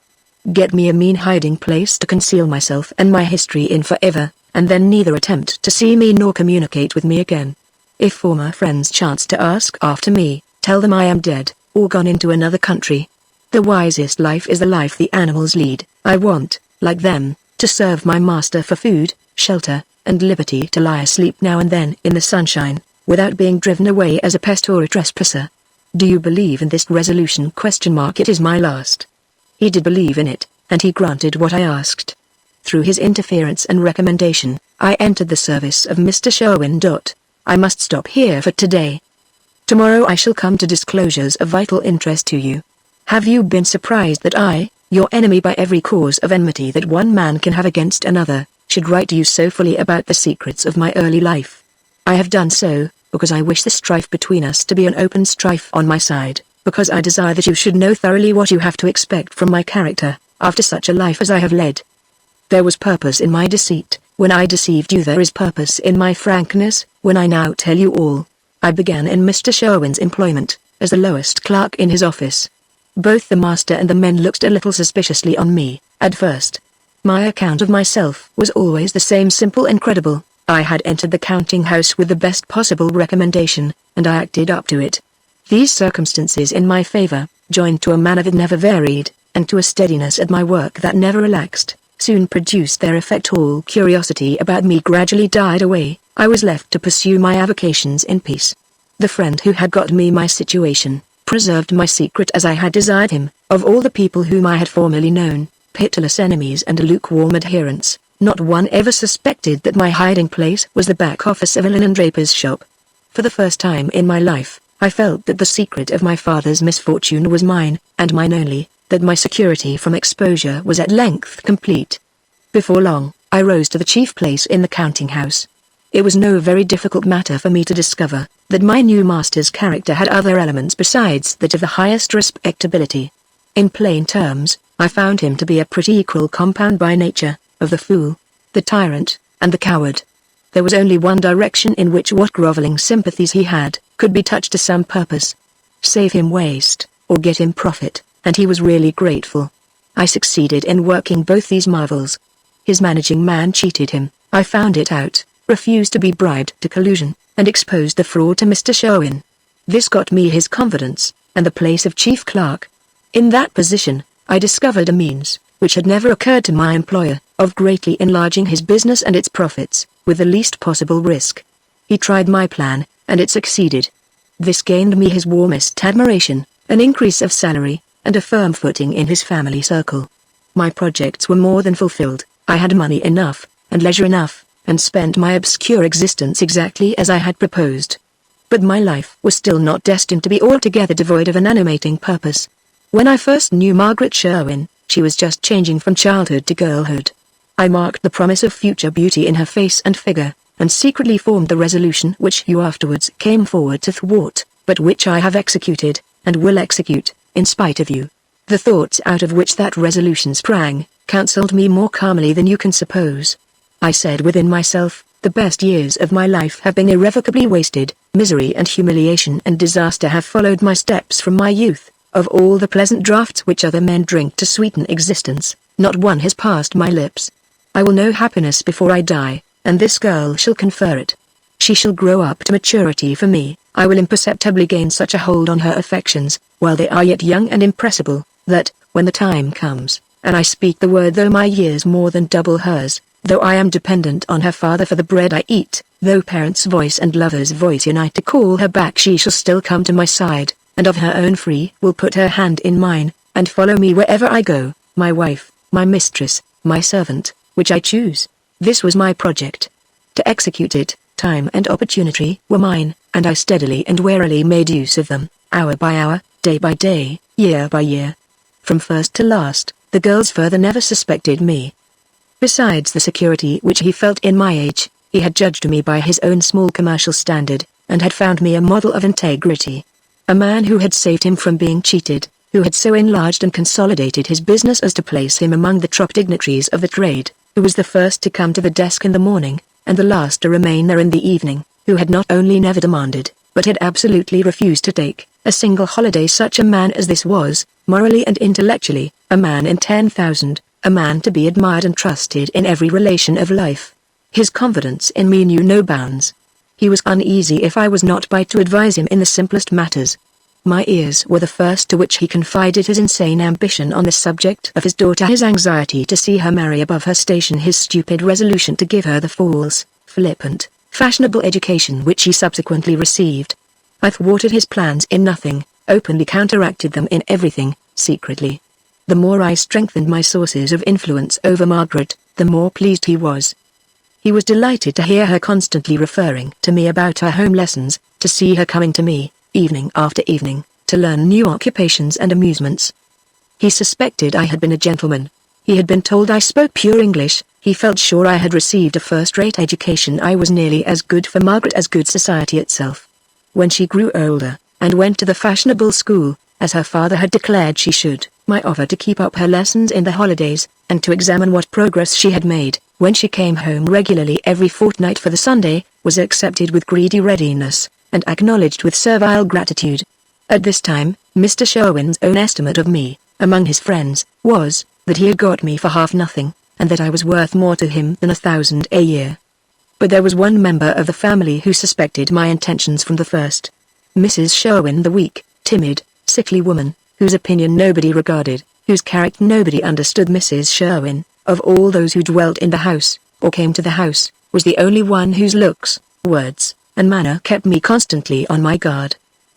Get me a mean hiding place to conceal myself and my history in forever, and then neither attempt to see me nor communicate with me again. If former friends chance to ask after me, tell them I am dead, or gone into another country. The wisest life is the life the animals lead. I want, like them, to serve my master for food, shelter, and liberty to lie asleep now and then in the sunshine, without being driven away as a pest or a trespasser. Do you believe in this resolution? It is my last. He did believe in it, and he granted what I asked. Through his interference and recommendation, I entered the service of Mr. Sherwin. I must stop here for today. Tomorrow I shall come to disclosures of vital interest to you. Have you been surprised that I, your enemy by every cause of enmity that one man can have against another, should write to you so fully about the secrets of my early life? I have done so, because I wish the strife between us to be an open strife on my side, because I desire that you should know thoroughly what you have to expect from my character, after such a life as I have led. There was purpose in my deceit, when I deceived you. There is purpose in my frankness, when I now tell you all. I began in Mr. Sherwin's employment, as the lowest clerk in his office. Both the master and the men looked a little suspiciously on me, at first. My account of myself was always the same, simple and credible. I had entered the counting house with the best possible recommendation, and I acted up to it. These circumstances in my favor, joined to a manner that never varied, and to a steadiness at my work that never relaxed, soon produced their effect. All curiosity about me gradually died away. I was left to pursue my avocations in peace. The friend who had got me my situation, preserved my secret as I had desired him. Of all the people whom I had formerly known, pitiless enemies and lukewarm adherents, not one ever suspected that my hiding place was the back office of a linen draper's shop. For the first time in my life, I felt that the secret of my father's misfortune was mine, and mine only, that my security from exposure was at length complete. Before long, I rose to the chief place in the counting house. It was no very difficult matter for me to discover that my new master's character had other elements besides that of the highest respectability. In plain terms, I found him to be a pretty equal compound by nature, of the fool, the tyrant, and the coward. There was only one direction in which what grovelling sympathies he had could be touched to some purpose. Save him waste, or get him profit, and he was really grateful. I succeeded in working both these marvels. His managing man cheated him, I found it out, refused to be bribed to collusion, and exposed the fraud to Mr. Sherwin. This got me his confidence, and the place of chief clerk. In that position, I discovered a means, which had never occurred to my employer, of greatly enlarging his business and its profits, with the least possible risk. He tried my plan, and it succeeded. This gained me his warmest admiration, an increase of salary, and a firm footing in his family circle. My projects were more than fulfilled. I had money enough, and leisure enough, and spent my obscure existence exactly as I had proposed. But my life was still not destined to be altogether devoid of an animating purpose. When I first knew Margaret Sherwin, she was just changing from childhood to girlhood. I marked the promise of future beauty in her face and figure, and secretly formed the resolution which you afterwards came forward to thwart, but which I have executed, and will execute, in spite of you. The thoughts out of which that resolution sprang, counselled me more calmly than you can suppose. I said within myself, the best years of my life have been irrevocably wasted, misery and humiliation and disaster have followed my steps from my youth. Of all the pleasant draughts which other men drink to sweeten existence, not one has passed my lips. I will know happiness before I die, and this girl shall confer it. She shall grow up to maturity for me. I will imperceptibly gain such a hold on her affections, while they are yet young and impressible, that, when the time comes, and I speak the word though my years more than double hers, though I am dependent on her father for the bread I eat, though parents' voice and lover's voice unite to call her back, she shall still come to my side, and of her own free will put her hand in mine, and follow me wherever I go, my wife, my mistress, my servant, which I choose. This was my project. To execute it, time and opportunity were mine, and I steadily and warily made use of them, hour by hour, day by day, year by year. From first to last, the girls further never suspected me. Besides the security which he felt in my age, he had judged me by his own small commercial standard, and had found me a model of integrity. A man who had saved him from being cheated, who had so enlarged and consolidated his business as to place him among the top dignitaries of the trade, who was the first to come to the desk in the morning, and the last to remain there in the evening, who had not only never demanded, but had absolutely refused to take a single holiday. Such a man as this was, morally and intellectually, a man in 10,000, a man to be admired and trusted in every relation of life. His confidence in me knew no bounds. He was uneasy if I was not by to advise him in the simplest matters. My ears were the first to which he confided his insane ambition on the subject of his daughter, his anxiety to see her marry above her station, his stupid resolution to give her the false, flippant, fashionable education which she subsequently received. I thwarted his plans in nothing, openly counteracted them in everything, secretly. The more I strengthened my sources of influence over Margaret, the more pleased he was. He was delighted to hear her constantly referring to me about her home lessons, to see her coming to me, evening after evening, to learn new occupations and amusements. He suspected I had been a gentleman. He had been told I spoke pure English. He felt sure I had received a first-rate education. I was nearly as good for Margaret as good society itself. When she grew older, and went to the fashionable school, as her father had declared she should, my offer to keep up her lessons in the holidays, and to examine what progress she had made, when she came home regularly every fortnight for the Sunday, was accepted with greedy readiness, and acknowledged with servile gratitude. At this time, Mr. Sherwin's own estimate of me, among his friends, was, that he had got me for half nothing, and that I was worth more to him than 1,000 a year. But there was one member of the family who suspected my intentions from the first. Mrs. Sherwin, the weak, timid, sickly woman, whose opinion nobody regarded, whose character nobody understood. Mrs. Sherwin, of all those who dwelt in the house, or came to the house, was the only one whose looks, words, and manner kept me constantly on my guard.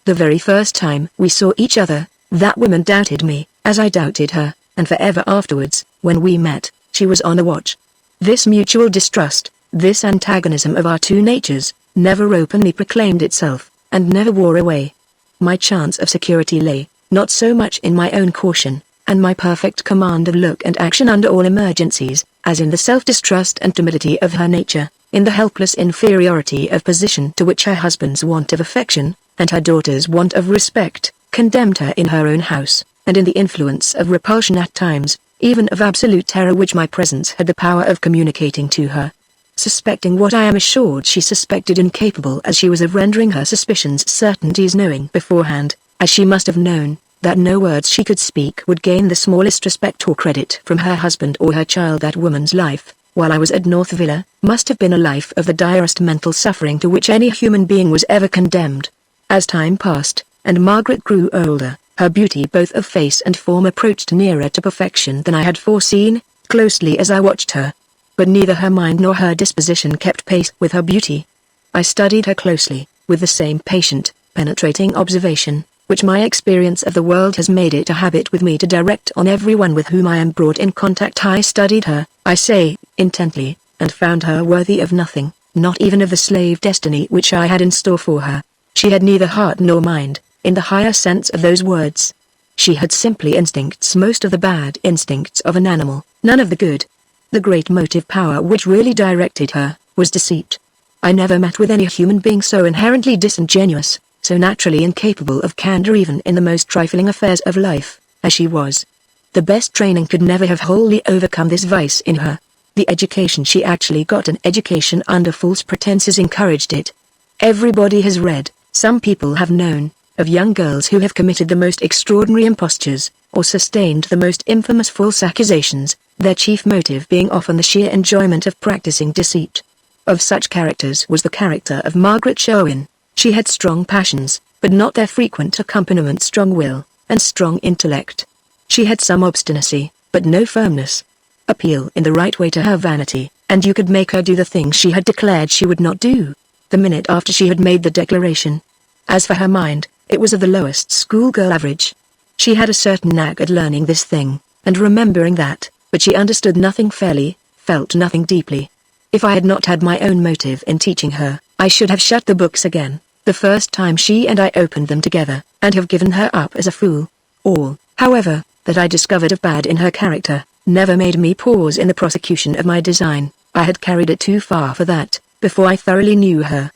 The very first time we saw each other, that woman doubted me, as I doubted her, and forever afterwards, when we met, she was on the watch. This mutual distrust, this antagonism of our two natures, never openly proclaimed itself, and never wore away. My chance of security lay, not so much in my own caution, and my perfect command of look and action under all emergencies, as in the self-distrust and timidity of her nature, in the helpless inferiority of position to which her husband's want of affection, and her daughter's want of respect, condemned her in her own house, and in the influence of repulsion at times, even of absolute terror which my presence had the power of communicating to her. Suspecting what I am assured she suspected, incapable as she was of rendering her suspicions certainties, knowing beforehand, as she must have known, that no words she could speak would gain the smallest respect or credit from her husband or her child, that woman's life, while I was at North Villa, must have been a life of the direst mental suffering to which any human being was ever condemned. As time passed, and Margaret grew older, her beauty both of face and form approached nearer to perfection than I had foreseen, closely as I watched her. But neither her mind nor her disposition kept pace with her beauty. I studied her closely, with the same patient, penetrating observation, which my experience of the world has made it a habit with me to direct on everyone with whom I am brought in contact. I studied her, I say, intently, and found her worthy of nothing, not even of the slave destiny which I had in store for her. She had neither heart nor mind, in the higher sense of those words. She had simply instincts, most of the bad instincts of an animal, none of the good. The great motive power which really directed her, was deceit. I never met with any human being so inherently disingenuous, so naturally incapable of candor even in the most trifling affairs of life, as she was. The best training could never have wholly overcome this vice in her. The education she actually got, an education under false pretenses, encouraged it. Everybody has read, some people have known, of young girls who have committed the most extraordinary impostures, or sustained the most infamous false accusations, their chief motive being often the sheer enjoyment of practicing deceit. Of such characters was the character of Margaret Sherwin. She had strong passions, but not their frequent accompaniment, strong will, and strong intellect. She had some obstinacy, but no firmness. Appeal in the right way to her vanity, and you could make her do the things she had declared she would not do, the minute after she had made the declaration. As for her mind, it was of the lowest schoolgirl average. She had a certain knack at learning this thing, and remembering that, but she understood nothing fairly, felt nothing deeply. If I had not had my own motive in teaching her, I should have shut the books again, the first time she and I opened them together, and have given her up as a fool. All, however, that I discovered of bad in her character, never made me pause in the prosecution of my design. I had carried it too far for that, before I thoroughly knew her.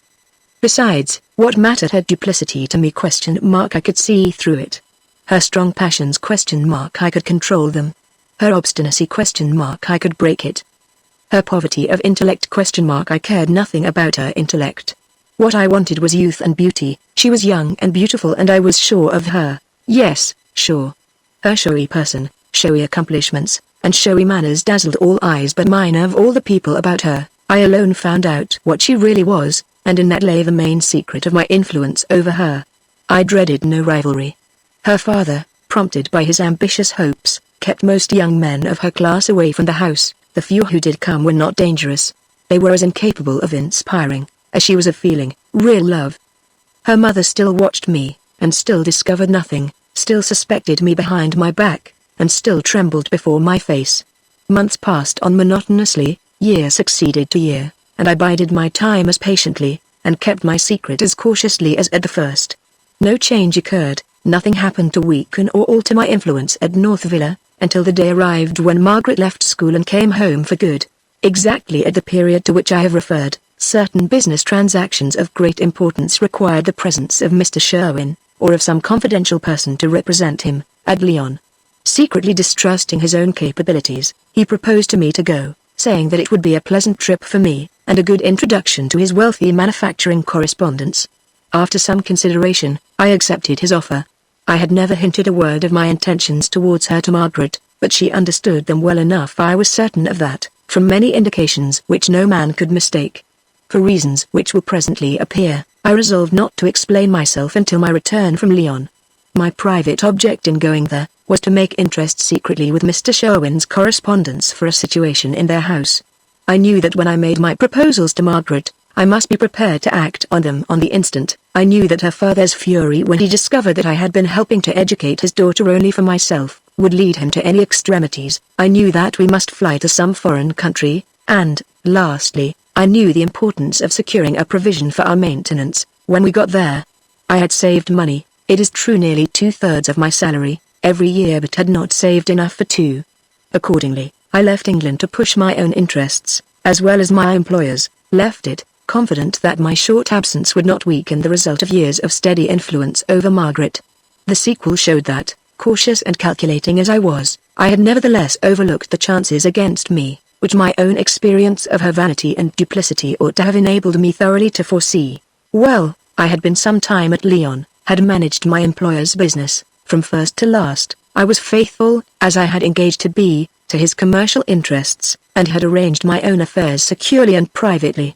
Besides, what mattered her duplicity to me? I could see through it. Her strong passions? I could control them. Her obstinacy? I could break it. Her poverty of intellect? I cared nothing about her intellect. What I wanted was youth and beauty. She was young and beautiful, and I was sure of her. Yes, sure. Her showy person, showy accomplishments, and showy manners dazzled all eyes but mine. Of all the people about her, I alone found out what she really was, and in that lay the main secret of my influence over her. I dreaded no rivalry. Her father, prompted by his ambitious hopes, kept most young men of her class away from the house. The few who did come were not dangerous. They were as incapable of inspiring, as she was of feeling, real love. Her mother still watched me, and still discovered nothing, still suspected me behind my back, and still trembled before my face. Months passed on monotonously, year succeeded to year, and I bided my time as patiently, and kept my secret as cautiously as at the first. No change occurred, nothing happened to weaken or alter my influence at North Villa, until the day arrived when Margaret left school and came home for good. Exactly at the period to which I have referred, certain business transactions of great importance required the presence of Mr. Sherwin, or of some confidential person to represent him, at Lyon. Secretly distrusting his own capabilities, he proposed to me to go, saying that it would be a pleasant trip for me, and a good introduction to his wealthy manufacturing correspondents. After some consideration, I accepted his offer. I had never hinted a word of my intentions towards her to Margaret, but she understood them well enough. I was certain of that, from many indications which no man could mistake. For reasons which will presently appear, I resolved not to explain myself until my return from Lyon. My private object in going there, was to make interest secretly with Mr. Sherwin's correspondents for a situation in their house. I knew that when I made my proposals to Margaret, I must be prepared to act on them on the instant. I knew that her father's fury when he discovered that I had been helping to educate his daughter only for myself, would lead him to any extremities. I knew that we must fly to some foreign country, and, lastly, I knew the importance of securing a provision for our maintenance, when we got there. I had saved money, it is true nearly 2/3 of my salary, every year, but had not saved enough for 2. Accordingly, I left England to push my own interests, as well as my employer's, left it, confident that my short absence would not weaken the result of years of steady influence over Margaret. The sequel showed that, cautious and calculating as I was, I had nevertheless overlooked the chances against me, which my own experience of her vanity and duplicity ought to have enabled me thoroughly to foresee. Well, I had been some time at Lyon, had managed my employer's business, from first to last. I was faithful, as I had engaged to be, to his commercial interests, and had arranged my own affairs securely and privately.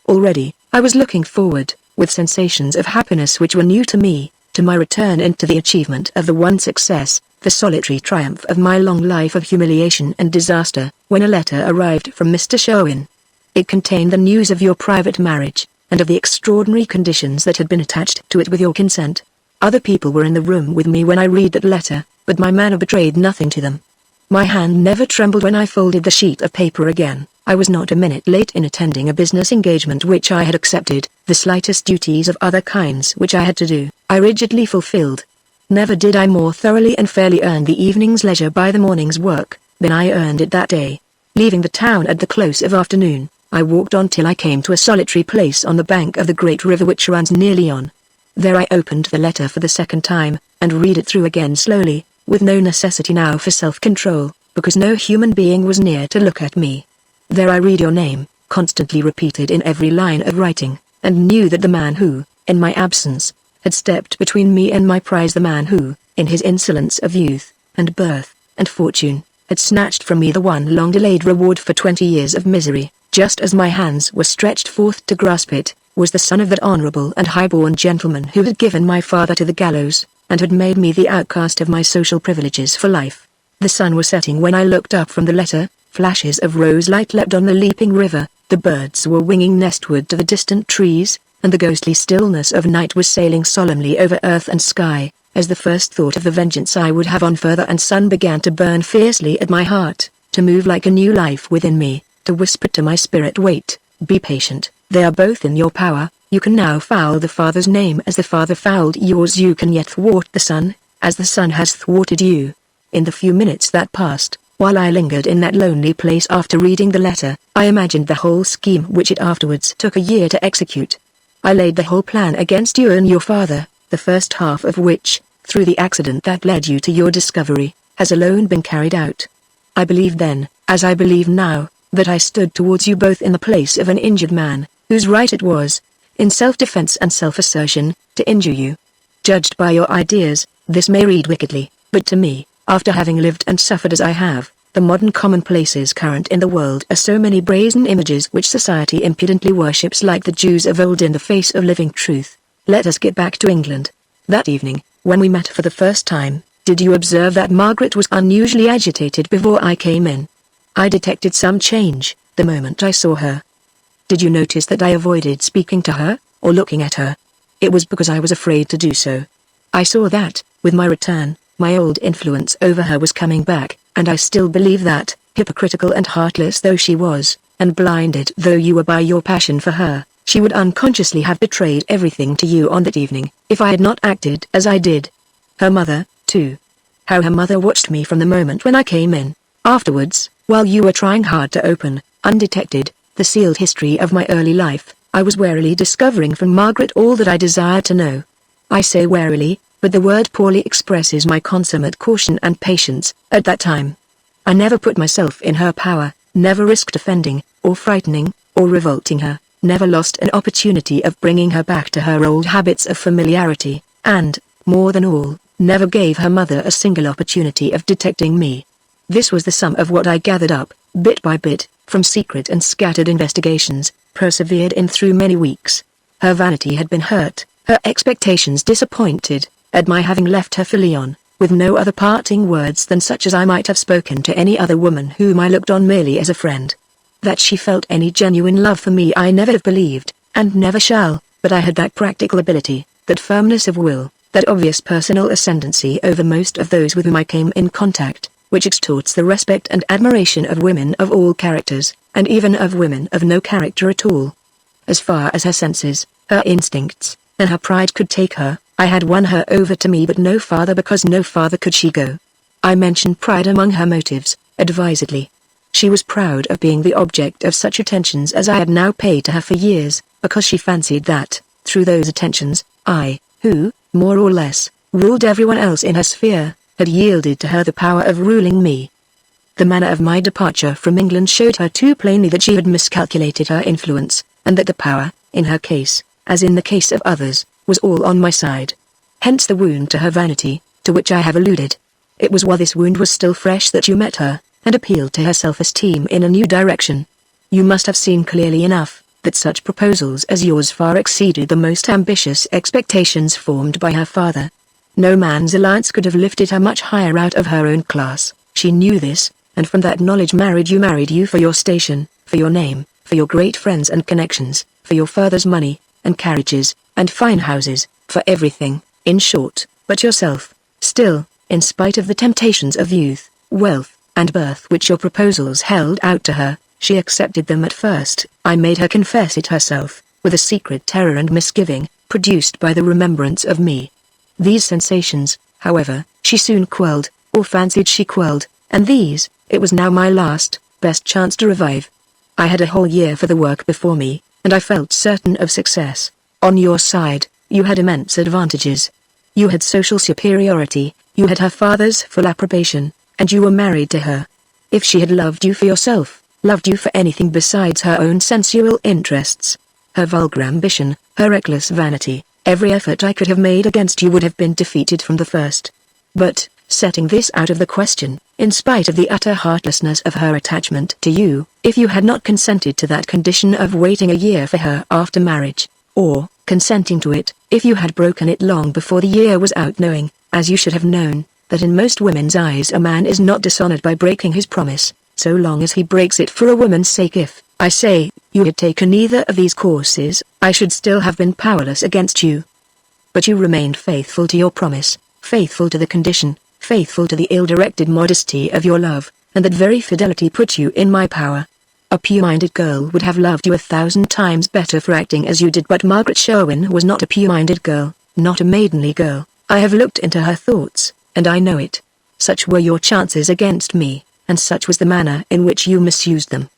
Already, I was looking forward, with sensations of happiness which were new to me, to my return and to the achievement of the one success, the solitary triumph of my long life of humiliation and disaster, when a letter arrived from Mr. Sherwin. It contained the news of your private marriage, and of the extraordinary conditions that had been attached to it with your consent. Other people were in the room with me when I read that letter, but my manner betrayed nothing to them. My hand never trembled when I folded the sheet of paper again. I was not a minute late in attending a business engagement which I had accepted. The slightest duties of other kinds which I had to do, I rigidly fulfilled. Never did I more thoroughly and fairly earn the evening's leisure by the morning's work, than I earned it that day. Leaving the town at the close of afternoon, I walked on till I came to a solitary place on the bank of the great river which runs near Lyon. There I opened the letter for the second time, and read it through again slowly, with no necessity now for self-control, because no human being was near to look at me. There I read your name, constantly repeated in every line of writing, and knew that the man who, in my absence, had stepped between me and my prize, the man who, in his insolence of youth, and birth, and fortune, had snatched from me the one long-delayed reward for 20 years of misery, just as my hands were stretched forth to grasp it, was the son of that honorable and high-born gentleman who had given my father to the gallows, and had made me the outcast of my social privileges for life. The sun was setting when I looked up from the letter. Flashes of rose light leapt on the leaping river, the birds were winging nestward to the distant trees, and the ghostly stillness of night was sailing solemnly over earth and sky, as the first thought of the vengeance I would have on father and son began to burn fiercely at my heart, to move like a new life within me, to whisper to my spirit, wait, be patient, they are both in your power. You can now foul the father's name as the father fouled yours. You can yet thwart the son, as the son has thwarted you. In the few minutes that passed, while I lingered in that lonely place after reading the letter, I imagined the whole scheme which it afterwards took a year to execute. I laid the whole plan against you and your father, the first half of which, through the accident that led you to your discovery, has alone been carried out. I believed then, as I believe now, that I stood towards you both in the place of an injured man, whose right it was, in self-defense and self-assertion, to injure you. Judged by your ideas, this may read wickedly, but to me, after having lived and suffered as I have, the modern commonplaces current in the world are so many brazen images which society impudently worships like the Jews of old in the face of living truth. Let us get back to England. That evening, when we met for the first time, did you observe that Margaret was unusually agitated before I came in? I detected some change, the moment I saw her. Did you notice that I avoided speaking to her, or looking at her? It was because I was afraid to do so. I saw that, with my return, my old influence over her was coming back, and I still believe that, hypocritical and heartless though she was, and blinded though you were by your passion for her, she would unconsciously have betrayed everything to you on that evening, if I had not acted as I did. Her mother, too. How her mother watched me from the moment when I came in. Afterwards, while you were trying hard to open, undetected, the sealed history of my early life, I was warily discovering from Margaret all that I desired to know. I say warily, but the word poorly expresses my consummate caution and patience. At that time, I never put myself in her power, never risked offending, or frightening, or revolting her, never lost an opportunity of bringing her back to her old habits of familiarity, and, more than all, never gave her mother a single opportunity of detecting me. This was the sum of what I gathered up, bit by bit, from secret and scattered investigations, persevered in through many weeks. Her vanity had been hurt, her expectations disappointed, at my having left her for Lyon, with no other parting words than such as I might have spoken to any other woman whom I looked on merely as a friend. That she felt any genuine love for me I never have believed, and never shall, but I had that practical ability, that firmness of will, that obvious personal ascendancy over most of those with whom I came in contact, which extorts the respect and admiration of women of all characters, and even of women of no character at all. As far as her senses, her instincts, and her pride could take her, I had won her over to me, but no farther, because no farther could she go. I mention pride among her motives, advisedly. She was proud of being the object of such attentions as I had now paid to her for years, because she fancied that, through those attentions, I, who, more or less, ruled everyone else in her sphere, had yielded to her the power of ruling me. The manner of my departure from England showed her too plainly that she had miscalculated her influence, and that the power, in her case, as in the case of others, was all on my side. Hence the wound to her vanity, to which I have alluded. It was while this wound was still fresh that you met her, and appealed to her self-esteem in a new direction. You must have seen clearly enough that such proposals as yours far exceeded the most ambitious expectations formed by her father. No man's alliance could have lifted her much higher out of her own class. She knew this, and from that knowledge married you for your station, for your name, for your great friends and connections, for your father's money, and carriages, and fine houses, for everything, in short, but yourself. Still, in spite of the temptations of youth, wealth, and birth which your proposals held out to her, she accepted them at first. I made her confess it herself, with a secret terror and misgiving, produced by the remembrance of me. These sensations, however, she soon quelled, or fancied she quelled, and these, it was now my last, best chance to revive. I had a whole year for the work before me, and I felt certain of success. On your side, you had immense advantages. You had social superiority, you had her father's full approbation, and you were married to her. If she had loved you for yourself, loved you for anything besides her own sensual interests, her vulgar ambition, her reckless vanity, every effort I could have made against you would have been defeated from the first. But, setting this out of the question, in spite of the utter heartlessness of her attachment to you, if you had not consented to that condition of waiting a year for her after marriage, or, consenting to it, if you had broken it long before the year was out, knowing, as you should have known, that in most women's eyes a man is not dishonored by breaking his promise, so long as he breaks it for a woman's sake, if, I say, you had taken either of these courses, I should still have been powerless against you. But you remained faithful to your promise, faithful to the condition, faithful to the ill-directed modesty of your love, and that very fidelity put you in my power. A pure-minded girl would have loved you 1,000 times better for acting as you did, but Margaret Sherwin was not a pure-minded girl, not a maidenly girl. I have looked into her thoughts, and I know it. Such were your chances against me, and such was the manner in which you misused them.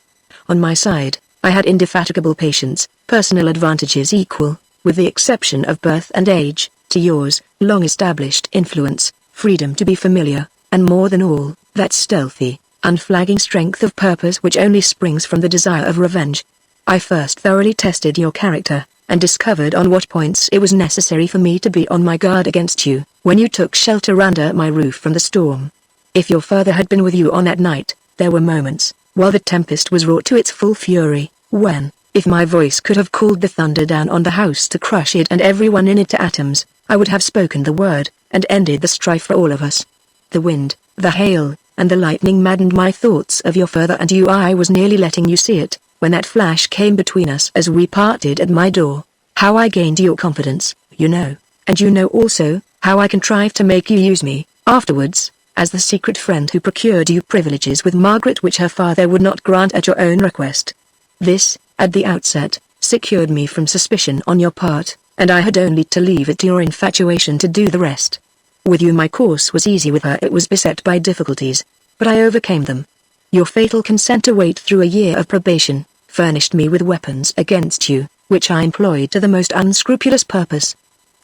On my side, I had indefatigable patience, personal advantages equal, with the exception of birth and age, to yours, long-established influence, freedom to be familiar, and more than all, that stealthy, unflagging strength of purpose which only springs from the desire of revenge. I first thoroughly tested your character, and discovered on what points it was necessary for me to be on my guard against you, when you took shelter under my roof from the storm. If your father had been with you on that night, there were moments, while the tempest was wrought to its full fury, when, if my voice could have called the thunder down on the house to crush it and everyone in it to atoms, I would have spoken the word, and ended the strife for all of us. The wind, the hail, and the lightning maddened my thoughts of your father and you. I was nearly letting you see it, when that flash came between us as we parted at my door. How I gained your confidence, you know, and you know also, how I contrived to make you use me, afterwards, as the secret friend who procured you privileges with Margaret which her father would not grant at your own request. This, at the outset, secured me from suspicion on your part, and I had only to leave it to your infatuation to do the rest. With you my course was easy, with her it was beset by difficulties, but I overcame them. Your fatal consent to wait through a year of probation, furnished me with weapons against you, which I employed to the most unscrupulous purpose.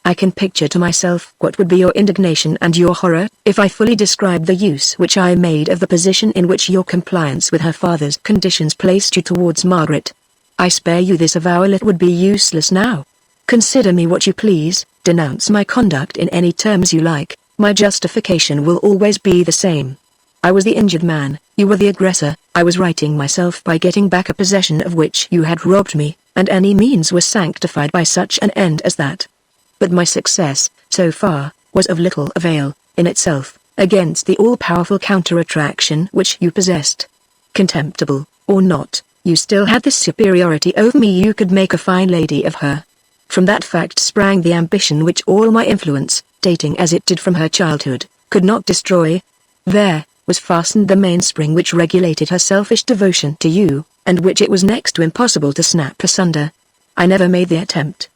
I can picture to myself what would be your indignation and your horror, if I fully described the use which I made of the position in which your compliance with her father's conditions placed you towards Margaret. I spare you this avowal, it would be useless now. Consider me what you please, denounce my conduct in any terms you like, my justification will always be the same. I was the injured man, you were the aggressor, I was righting myself by getting back a possession of which you had robbed me, and any means were sanctified by such an end as that. But my success, so far, was of little avail, in itself, against the all-powerful counter-attraction which you possessed. Contemptible, or not, You still had this superiority over me. You could make a fine lady of her. From that fact sprang the ambition which all my influence, dating as it did from her childhood, could not destroy. There was fastened the mainspring which regulated her selfish devotion to you, and which it was next to impossible to snap asunder. I never made the attempt.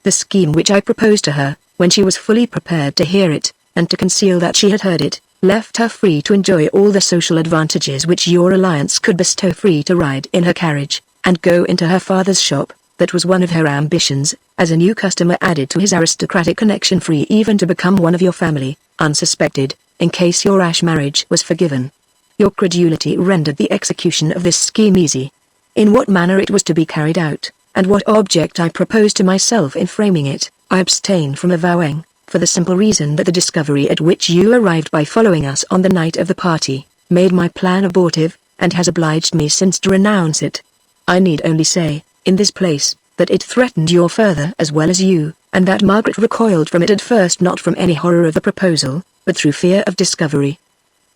The scheme which I proposed to her, when she was fully prepared to hear it, and to conceal that she had heard it, left her free to enjoy all the social advantages which your alliance could bestow, free to ride in her carriage, and go into her father's shop. That was one of her ambitions, as a new customer added to his aristocratic connection, free even to become one of your family, unsuspected, in case your rash marriage was forgiven. Your credulity rendered the execution of this scheme easy. In what manner it was to be carried out, and what object I proposed to myself in framing it, I abstain from avowing, for the simple reason that the discovery at which you arrived by following us on the night of the party, made my plan abortive, and has obliged me since to renounce it. I need only say, in this place, that it threatened your father as well as you, and that Margaret recoiled from it at first, not from any horror of the proposal, but through fear of discovery.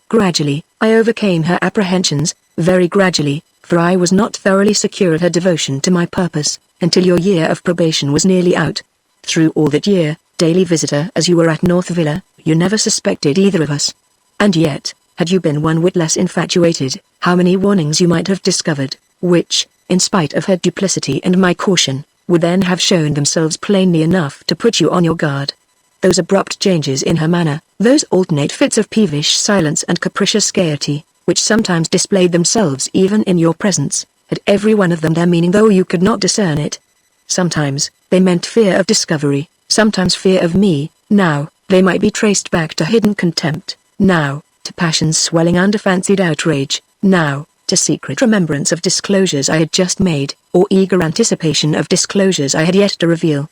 Gradually, I overcame her apprehensions, very gradually, for I was not thoroughly secure of her devotion to my purpose, until your year of probation was nearly out. Through all that year, daily visitor as you were at North Villa, you never suspected either of us. And yet, had you been one whit less infatuated, how many warnings you might have discovered, which, in spite of her duplicity and my caution, would then have shown themselves plainly enough to put you on your guard. Those abrupt changes in her manner, those alternate fits of peevish silence and capricious gaiety, which sometimes displayed themselves even in your presence, had every one of them their meaning, though you could not discern it. Sometimes, they meant fear of discovery, sometimes fear of me. Now, they might be traced back to hidden contempt, now, to passions swelling under fancied outrage, now, to secret remembrance of disclosures I had just made, or eager anticipation of disclosures I had yet to reveal.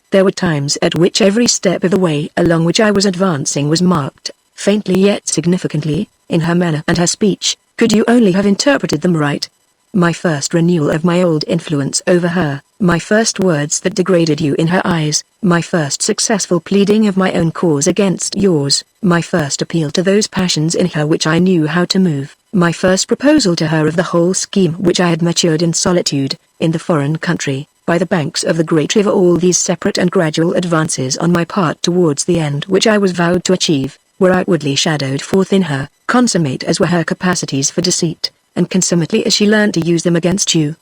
There were times at which every step of the way along which I was advancing was marked, faintly yet significantly, in her manner and her speech, could you only have interpreted them right. My first renewal of my old influence over her, my first words that degraded you in her eyes, my first successful pleading of my own cause against yours, my first appeal to those passions in her which I knew how to move, my first proposal to her of the whole scheme which I had matured in solitude, in the foreign country, by the banks of the great river, all these separate and gradual advances on my part towards the end which I was vowed to achieve, were outwardly shadowed forth in her, consummate as were her capacities for deceit, and consummately as she learned to use them against you.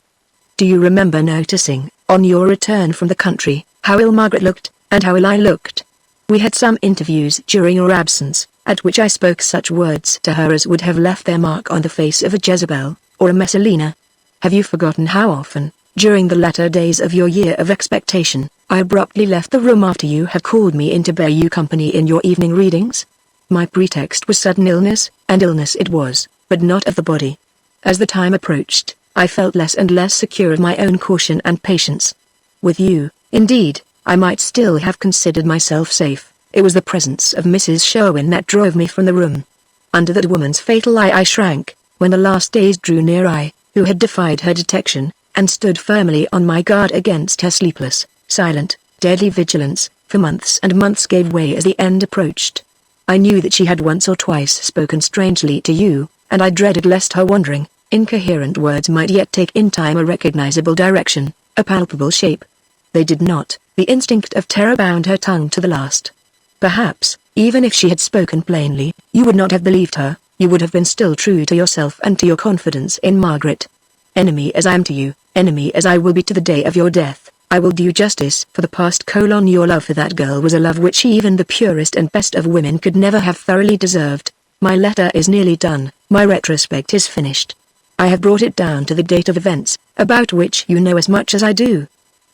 Do you remember noticing, on your return from the country, how ill Margaret looked, and how ill I looked? We had some interviews during your absence, at which I spoke such words to her as would have left their mark on the face of a Jezebel, or a Messalina. Have you forgotten how often, during the latter days of your year of expectation, I abruptly left the room after you had called me in to bear you company in your evening readings? My pretext was sudden illness, and illness it was, but not of the body. As the time approached, I felt less and less secure of my own caution and patience. With you, indeed, I might still have considered myself safe. It was the presence of Mrs. Sherwin that drove me from the room. Under that woman's fatal eye I shrank. When the last days drew near, I, who had defied her detection, and stood firmly on my guard against her sleepless, silent, deadly vigilance, for months and months gave way as the end approached. I knew that she had once or twice spoken strangely to you, and I dreaded lest her wandering, incoherent words might yet take in time a recognizable direction, a palpable shape. They did not. The instinct of terror bound her tongue to the last. Perhaps, even if she had spoken plainly, you would not have believed her. You would have been still true to yourself and to your confidence in Margaret. Enemy as I am to you, enemy as I will be to the day of your death, I will do you justice for the past. Your love for that girl was a love which even the purest and best of women could never have thoroughly deserved. My letter is nearly done, my retrospect is finished. I have brought it down to the date of events, about which you know as much as I do.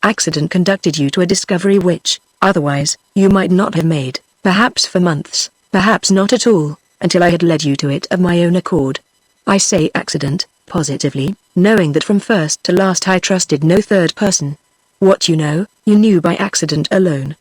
Accident conducted you to a discovery which, otherwise, you might not have made, perhaps for months, perhaps not at all, until I had led you to it of my own accord. I say accident, positively, knowing that from first to last I trusted no third person. What you know, you knew by accident alone.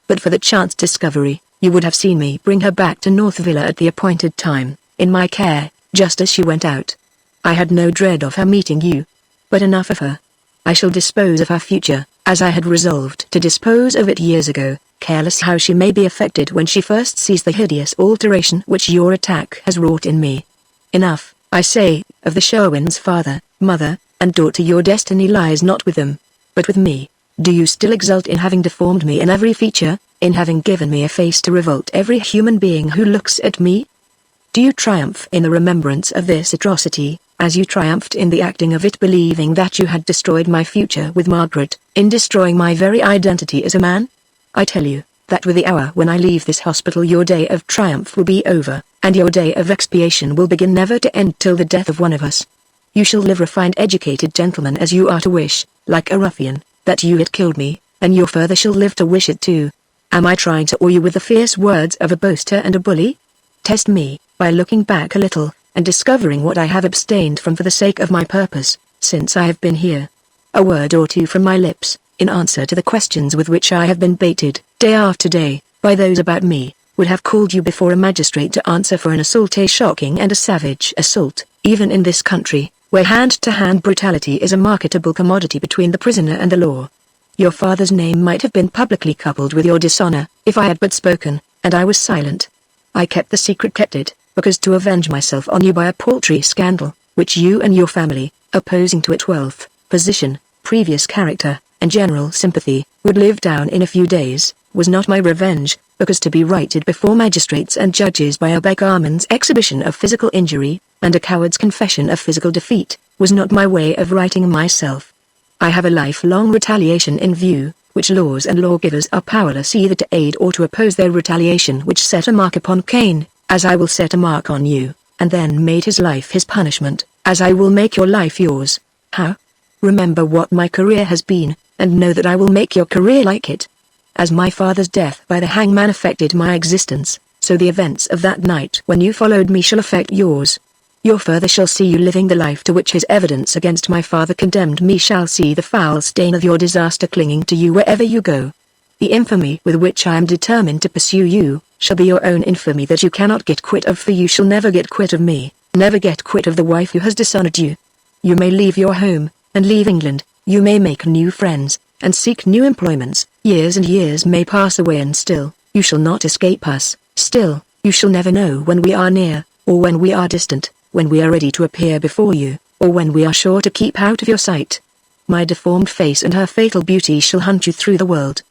But for the chance discovery, you would have seen me bring her back to North Villa at the appointed time, in my care, just as she went out. I had no dread of her meeting you. But enough of her. I shall dispose of her future, as I had resolved to dispose of it years ago, careless how she may be affected when she first sees the hideous alteration which your attack has wrought in me. Enough, I say, of the Sherwins' father, mother, and daughter, your destiny lies not with them, but with me. Do you still exult in having deformed me in every feature, in having given me a face to revolt every human being who looks at me? Do you triumph in the remembrance of this atrocity, as you triumphed in the acting of it, believing that you had destroyed my future with Margaret, in destroying my very identity as a man? I tell you, that with the hour when I leave this hospital your day of triumph will be over, and your day of expiation will begin, never to end till the death of one of us. You shall live refined, educated gentleman, as you are to wish, like a ruffian, that you had killed me, and your further shall live to wish it too. Am I trying to awe you with the fierce words of a boaster and a bully? Test me, by looking back a little, and discovering what I have abstained from for the sake of my purpose, since I have been here. A word or two from my lips, in answer to the questions with which I have been baited, day after day, by those about me, would have called you before a magistrate to answer for an assault, a shocking and a savage assault, even in this country, where hand-to-hand brutality is a marketable commodity between the prisoner and the law. Your father's name might have been publicly coupled with your dishonor, if I had but spoken, and I was silent. I kept the secret, kept it, because to avenge myself on you by a paltry scandal, which you and your family, opposing to it wealth, position, previous character, and general sympathy, would live down in a few days, was not my revenge, because to be righted before magistrates and judges by a beggarman's exhibition of physical injury, and a coward's confession of physical defeat, was not my way of righting myself. I have a lifelong retaliation in view, which laws and lawgivers are powerless either to aid or to oppose. Their retaliation which set a mark upon Cain, as I will set a mark on you, and then made his life his punishment, as I will make your life yours. How? Remember what my career has been, and know that I will make your career like it. As my father's death by the hangman affected my existence, so the events of that night when you followed me shall affect yours. Your further shall see you living the life to which his evidence against my father condemned me, shall see the foul stain of your disaster clinging to you wherever you go. The infamy with which I am determined to pursue you, shall be your own infamy that you cannot get quit of, for you shall never get quit of me, never get quit of the wife who has dishonored you. You may leave your home, and leave England, you may make new friends, and seek new employments, years and years may pass away, and still, you shall not escape us, still, you shall never know when we are near, or when we are distant, when we are ready to appear before you, or when we are sure to keep out of your sight. My deformed face and her fatal beauty shall hunt you through the world.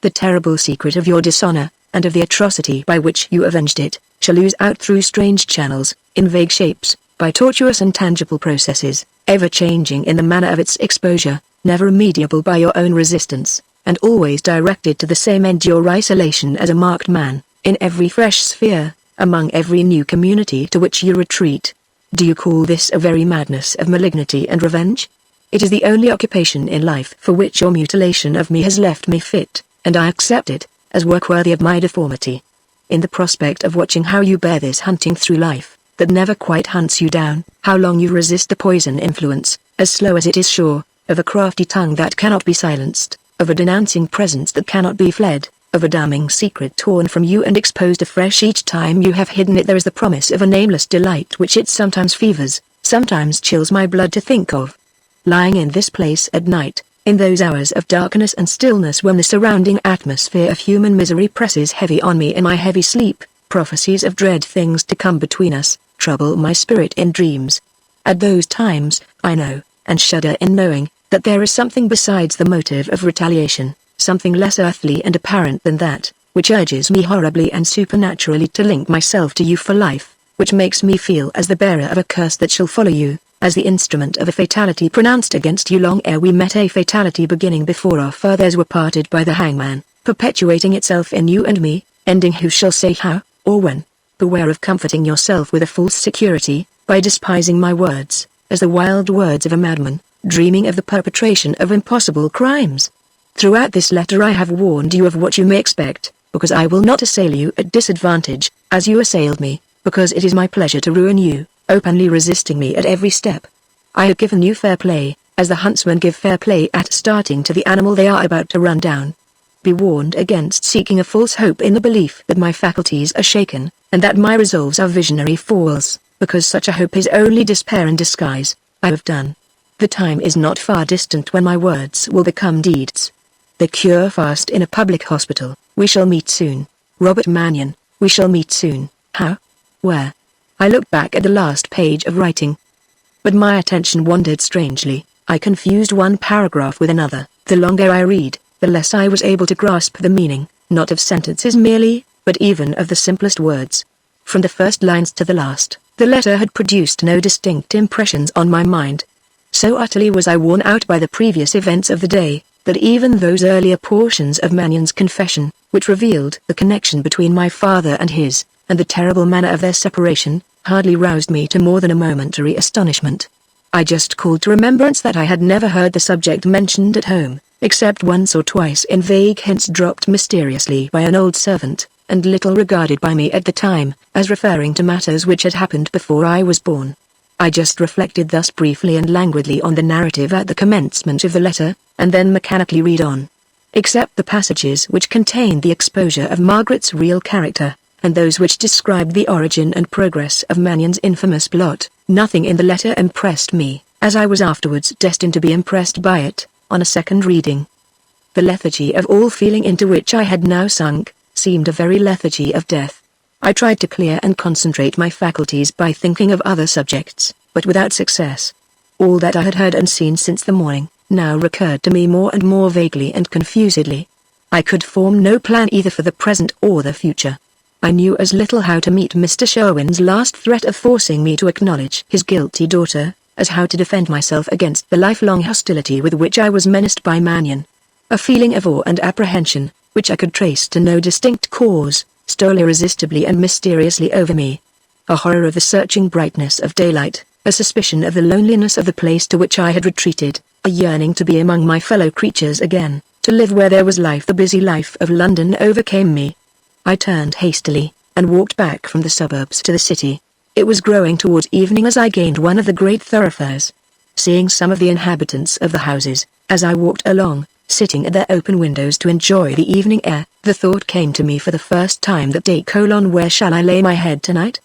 The terrible secret of your dishonor, and of the atrocity by which you avenged it, shall ooze out through strange channels, in vague shapes, by tortuous and tangible processes, ever changing in the manner of its exposure, never remediable by your own resistance, and always directed to the same end, your isolation as a marked man, in every fresh sphere, among every new community to which you retreat. Do you call this a very madness of malignity and revenge? It is the only occupation in life for which your mutilation of me has left me fit, and I accept it, as work worthy of my deformity. In the prospect of watching how you bear this hunting through life, that never quite hunts you down, how long you resist the poison influence, as slow as it is sure, of a crafty tongue that cannot be silenced, of a denouncing presence that cannot be fled, of a damning secret torn from you and exposed afresh each time you have hidden it. There is the promise of a nameless delight which it sometimes fevers, sometimes chills my blood to think of. Lying in this place at night, in those hours of darkness and stillness when the surrounding atmosphere of human misery presses heavy on me in my heavy sleep, prophecies of dread things to come between us, trouble my spirit in dreams. At those times, I know, and shudder in knowing, that there is something besides the motive of retaliation, something less earthly and apparent than that, which urges me horribly and supernaturally to link myself to you for life, which makes me feel as the bearer of a curse that shall follow you, as the instrument of a fatality pronounced against you long ere we met, a fatality beginning before our fathers were parted by the hangman, perpetuating itself in you and me, ending who shall say how, or when. Beware of comforting yourself with a false security, by despising my words, as the wild words of a madman, dreaming of the perpetration of impossible crimes. Throughout this letter I have warned you of what you may expect, because I will not assail you at disadvantage, as you assailed me, because it is my pleasure to ruin you, openly resisting me at every step. I have given you fair play, as the huntsmen give fair play at starting to the animal they are about to run down. Be warned against seeking a false hope in the belief that my faculties are shaken, and that my resolves are visionary fools, because such a hope is only despair in disguise. I have done. The time is not far distant when my words will become deeds. The cure fast in a public hospital. We shall meet soon. Robert Magneon, we shall meet soon. How? Where? I looked back at the last page of writing. but my attention wandered strangely. I confused one paragraph with another. The longer I read, the less I was able to grasp the meaning, not of sentences merely, but even of the simplest words. From the first lines to the last, the letter had produced no distinct impressions on my mind. So utterly was I worn out by the previous events of the day, that even those earlier portions of Magnion's confession, which revealed the connection between my father and his, and the terrible manner of their separation, hardly roused me to more than a momentary astonishment. I just called to remembrance that I had never heard the subject mentioned at home, except once or twice in vague hints dropped mysteriously by an old servant, and little regarded by me at the time, as referring to matters which had happened before I was born. I just reflected thus briefly and languidly on the narrative at the commencement of the letter, and then mechanically read on. Except the passages which contained the exposure of Margaret's real character, and those which described the origin and progress of Magnion's infamous plot, nothing in the letter impressed me, as I was afterwards destined to be impressed by it, on a second reading. The lethargy of all feeling into which I had now sunk, seemed a very lethargy of death. I tried to clear and concentrate my faculties by thinking of other subjects, but without success. All that I had heard and seen since the morning, now recurred to me more and more vaguely and confusedly. I could form no plan either for the present or the future. I knew as little how to meet Mr. Sherwin's last threat of forcing me to acknowledge his guilty daughter, as how to defend myself against the lifelong hostility with which I was menaced by Magnion. A feeling of awe and apprehension, which I could trace to no distinct cause, stole irresistibly and mysteriously over me. A horror of the searching brightness of daylight, a suspicion of the loneliness of the place to which I had retreated, a yearning to be among my fellow creatures again, to live where there was life. The busy life of London overcame me. I turned hastily, and walked back from the suburbs to the city. It was growing towards evening as I gained one of the great thoroughfares. Seeing some of the inhabitants of the houses, as I walked along, sitting at their open windows to enjoy the evening air, the thought came to me for the first time that where shall I lay my head tonight?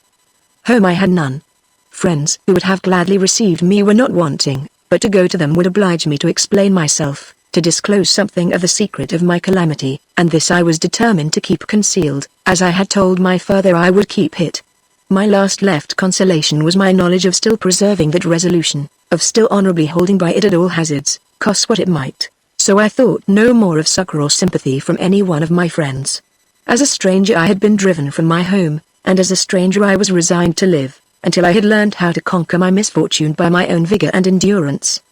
Home I had none. Friends who would have gladly received me were not wanting, but to go to them would oblige me to explain myself, to disclose something of the secret of my calamity, and this I was determined to keep concealed, as I had told my father I would keep it. My last left consolation was my knowledge of still preserving that resolution, of still honorably holding by it at all hazards, cost what it might. So I thought no more of succor or sympathy from any one of my friends. As a stranger I had been driven from my home, and as a stranger I was resigned to live, until I had learned how to conquer my misfortune by my own vigor and endurance.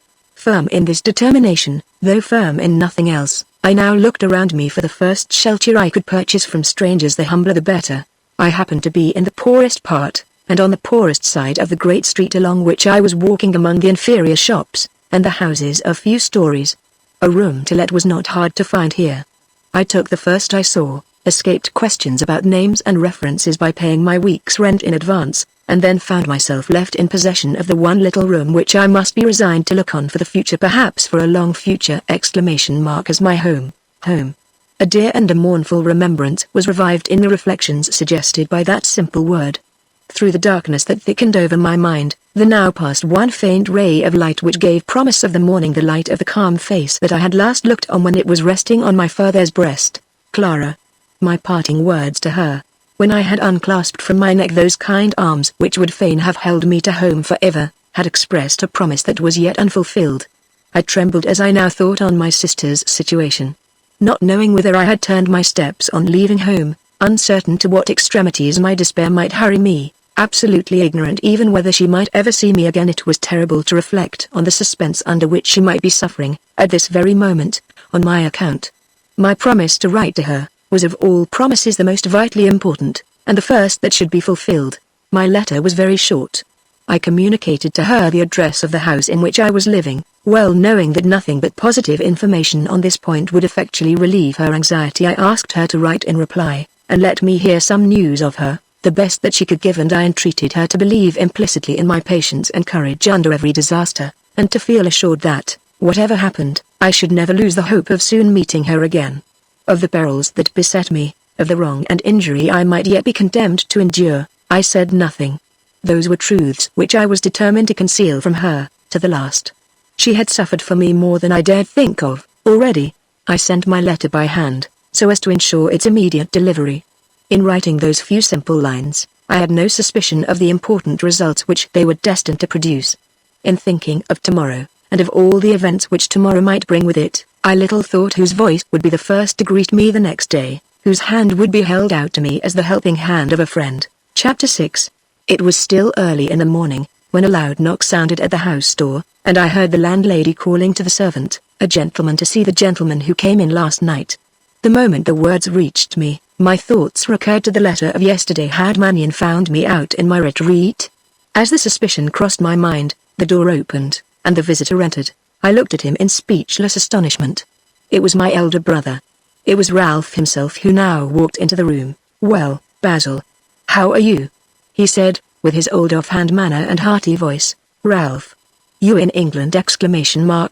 Firm in this determination, though firm in nothing else, I now looked around me for the first shelter I could purchase from strangers. The humbler the better. I happened to be in the poorest part, and on the poorest side of the great street along which I was walking among the inferior shops, and the houses of few stories. A room to let was not hard to find here. I took the first I saw, escaped questions about names and references by paying my week's rent in advance, and then found myself left in possession of the one little room which I must be resigned to look on for the future, perhaps for a long future, as my home. Home. A dear and a mournful remembrance was revived in the reflections suggested by that simple word. Through the darkness that thickened over my mind, there now passed one faint ray of light which gave promise of the morning, the light of the calm face that I had last looked on when it was resting on my father's breast. Clara. My parting words to her, when I had unclasped from my neck those kind arms which would fain have held me to home forever, had expressed a promise that was yet unfulfilled. I trembled as I now thought on my sister's situation. Not knowing whither I had turned my steps on leaving home, uncertain to what extremities my despair might hurry me, absolutely ignorant even whether she might ever see me again, it was terrible to reflect on the suspense under which she might be suffering, at this very moment, on my account. My promise to write to her was of all promises the most vitally important, and the first that should be fulfilled. My letter was very short. I communicated to her the address of the house in which I was living, well knowing that nothing but positive information on this point would effectually relieve her anxiety. I asked her to write in reply, and let me hear some news of her, the best that she could give, and I entreated her to believe implicitly in my patience and courage under every disaster, and to feel assured that, whatever happened, I should never lose the hope of soon meeting her again. Of the perils that beset me, of the wrong and injury I might yet be condemned to endure, I said nothing. Those were truths which I was determined to conceal from her, to the last. She had suffered for me more than I dared think of, already. I sent my letter by hand, so as to ensure its immediate delivery. In writing those few simple lines, I had no suspicion of the important results which they were destined to produce. in thinking of tomorrow, and of all the events which tomorrow might bring with it. I little thought whose voice would be the first to greet me the next day, whose hand would be held out to me as the helping hand of a friend. Chapter 6. It was still early in the morning, when a loud knock sounded at the house door, and I heard the landlady calling to the servant, "A gentleman to see the gentleman who came in last night." The moment the words reached me, my thoughts recurred to the letter of yesterday. Had Magneon found me out in my retreat? As the suspicion crossed my mind, the door opened, and the visitor entered. I looked at him in speechless astonishment. It was my elder brother. It was Ralph himself who now walked into the room. "Well, Basil. How are you?" he said, with his old offhand manner and hearty voice. "Ralph. You in England?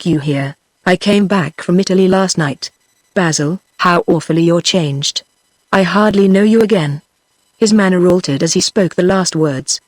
You here? I came back from Italy last night. Basil, how awfully you're changed. I hardly know you again." His manner altered as he spoke the last words.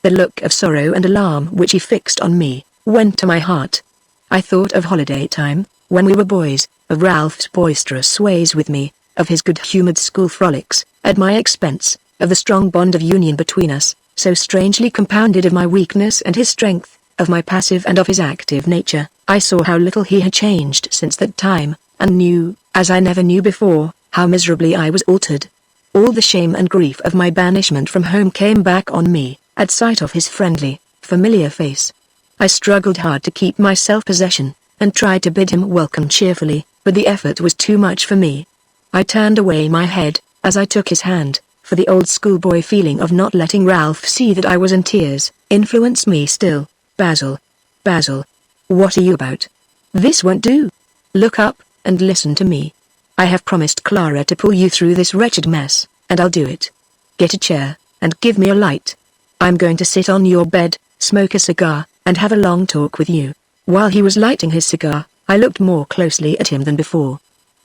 The look of sorrow and alarm which he fixed on me went to my heart. I thought of holiday time, when we were boys, of Ralph's boisterous ways with me, of his good-humored school frolics, at my expense, of the strong bond of union between us, so strangely compounded of my weakness and his strength, of my passive and of his active nature. I saw how little he had changed since that time, and knew, as I never knew before, how miserably I was altered. All the shame and grief of my banishment from home came back on me, at sight of his friendly, familiar face. I struggled hard to keep my self-possession, and tried to bid him welcome cheerfully, but the effort was too much for me. I turned away my head, as I took his hand, for the old schoolboy feeling of not letting Ralph see that I was in tears influenced me still. "Basil. Basil. What are you about? This won't do. Look up, and listen to me. I have promised Clara to pull you through this wretched mess, and I'll do it. Get a chair, and give me a light. I'm going to sit on your bed, smoke a cigar, and have a long talk with you." While he was lighting his cigar, I looked more closely at him than before.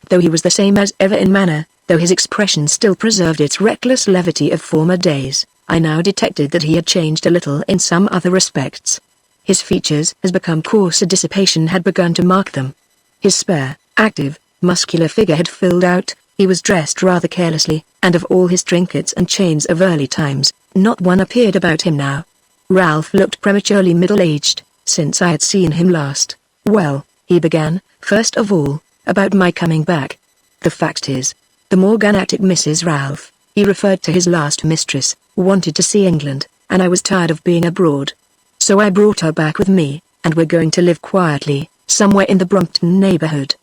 Though he was the same as ever in manner, though his expression still preserved its reckless levity of former days, I now detected that he had changed a little in some other respects. His features had become coarser, dissipation had begun to mark them. His spare, active, muscular figure had filled out, he was dressed rather carelessly, and of all his trinkets and chains of early times, not one appeared about him now. Ralph looked prematurely middle-aged, since I had seen him last. "Well," he began, "first of all, about my coming back. The fact is, the morganatic Mrs. Ralph," he referred to his last mistress, "wanted to see England, and I was tired of being abroad. So I brought her back with me, and we're going to live quietly, somewhere in the Brompton neighborhood.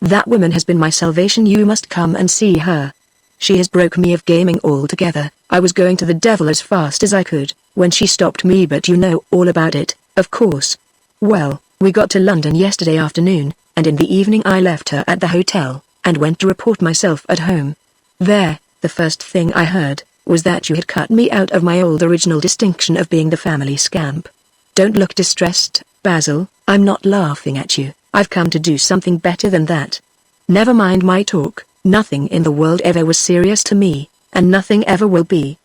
That woman has been my salvation. You must come and see her. She has broken me of gaming altogether. I was going to the devil as fast as I could, when she stopped me, but you know all about it, of course. Well, we got to London yesterday afternoon, and in the evening I left her at the hotel, and went to report myself at home. There, the first thing I heard, was that you had cut me out of my old original distinction of being the family scamp. Don't look distressed, Basil, I'm not laughing at you. I've come to do something better than that. Never mind my talk, nothing in the world ever was serious to me, and nothing ever will be."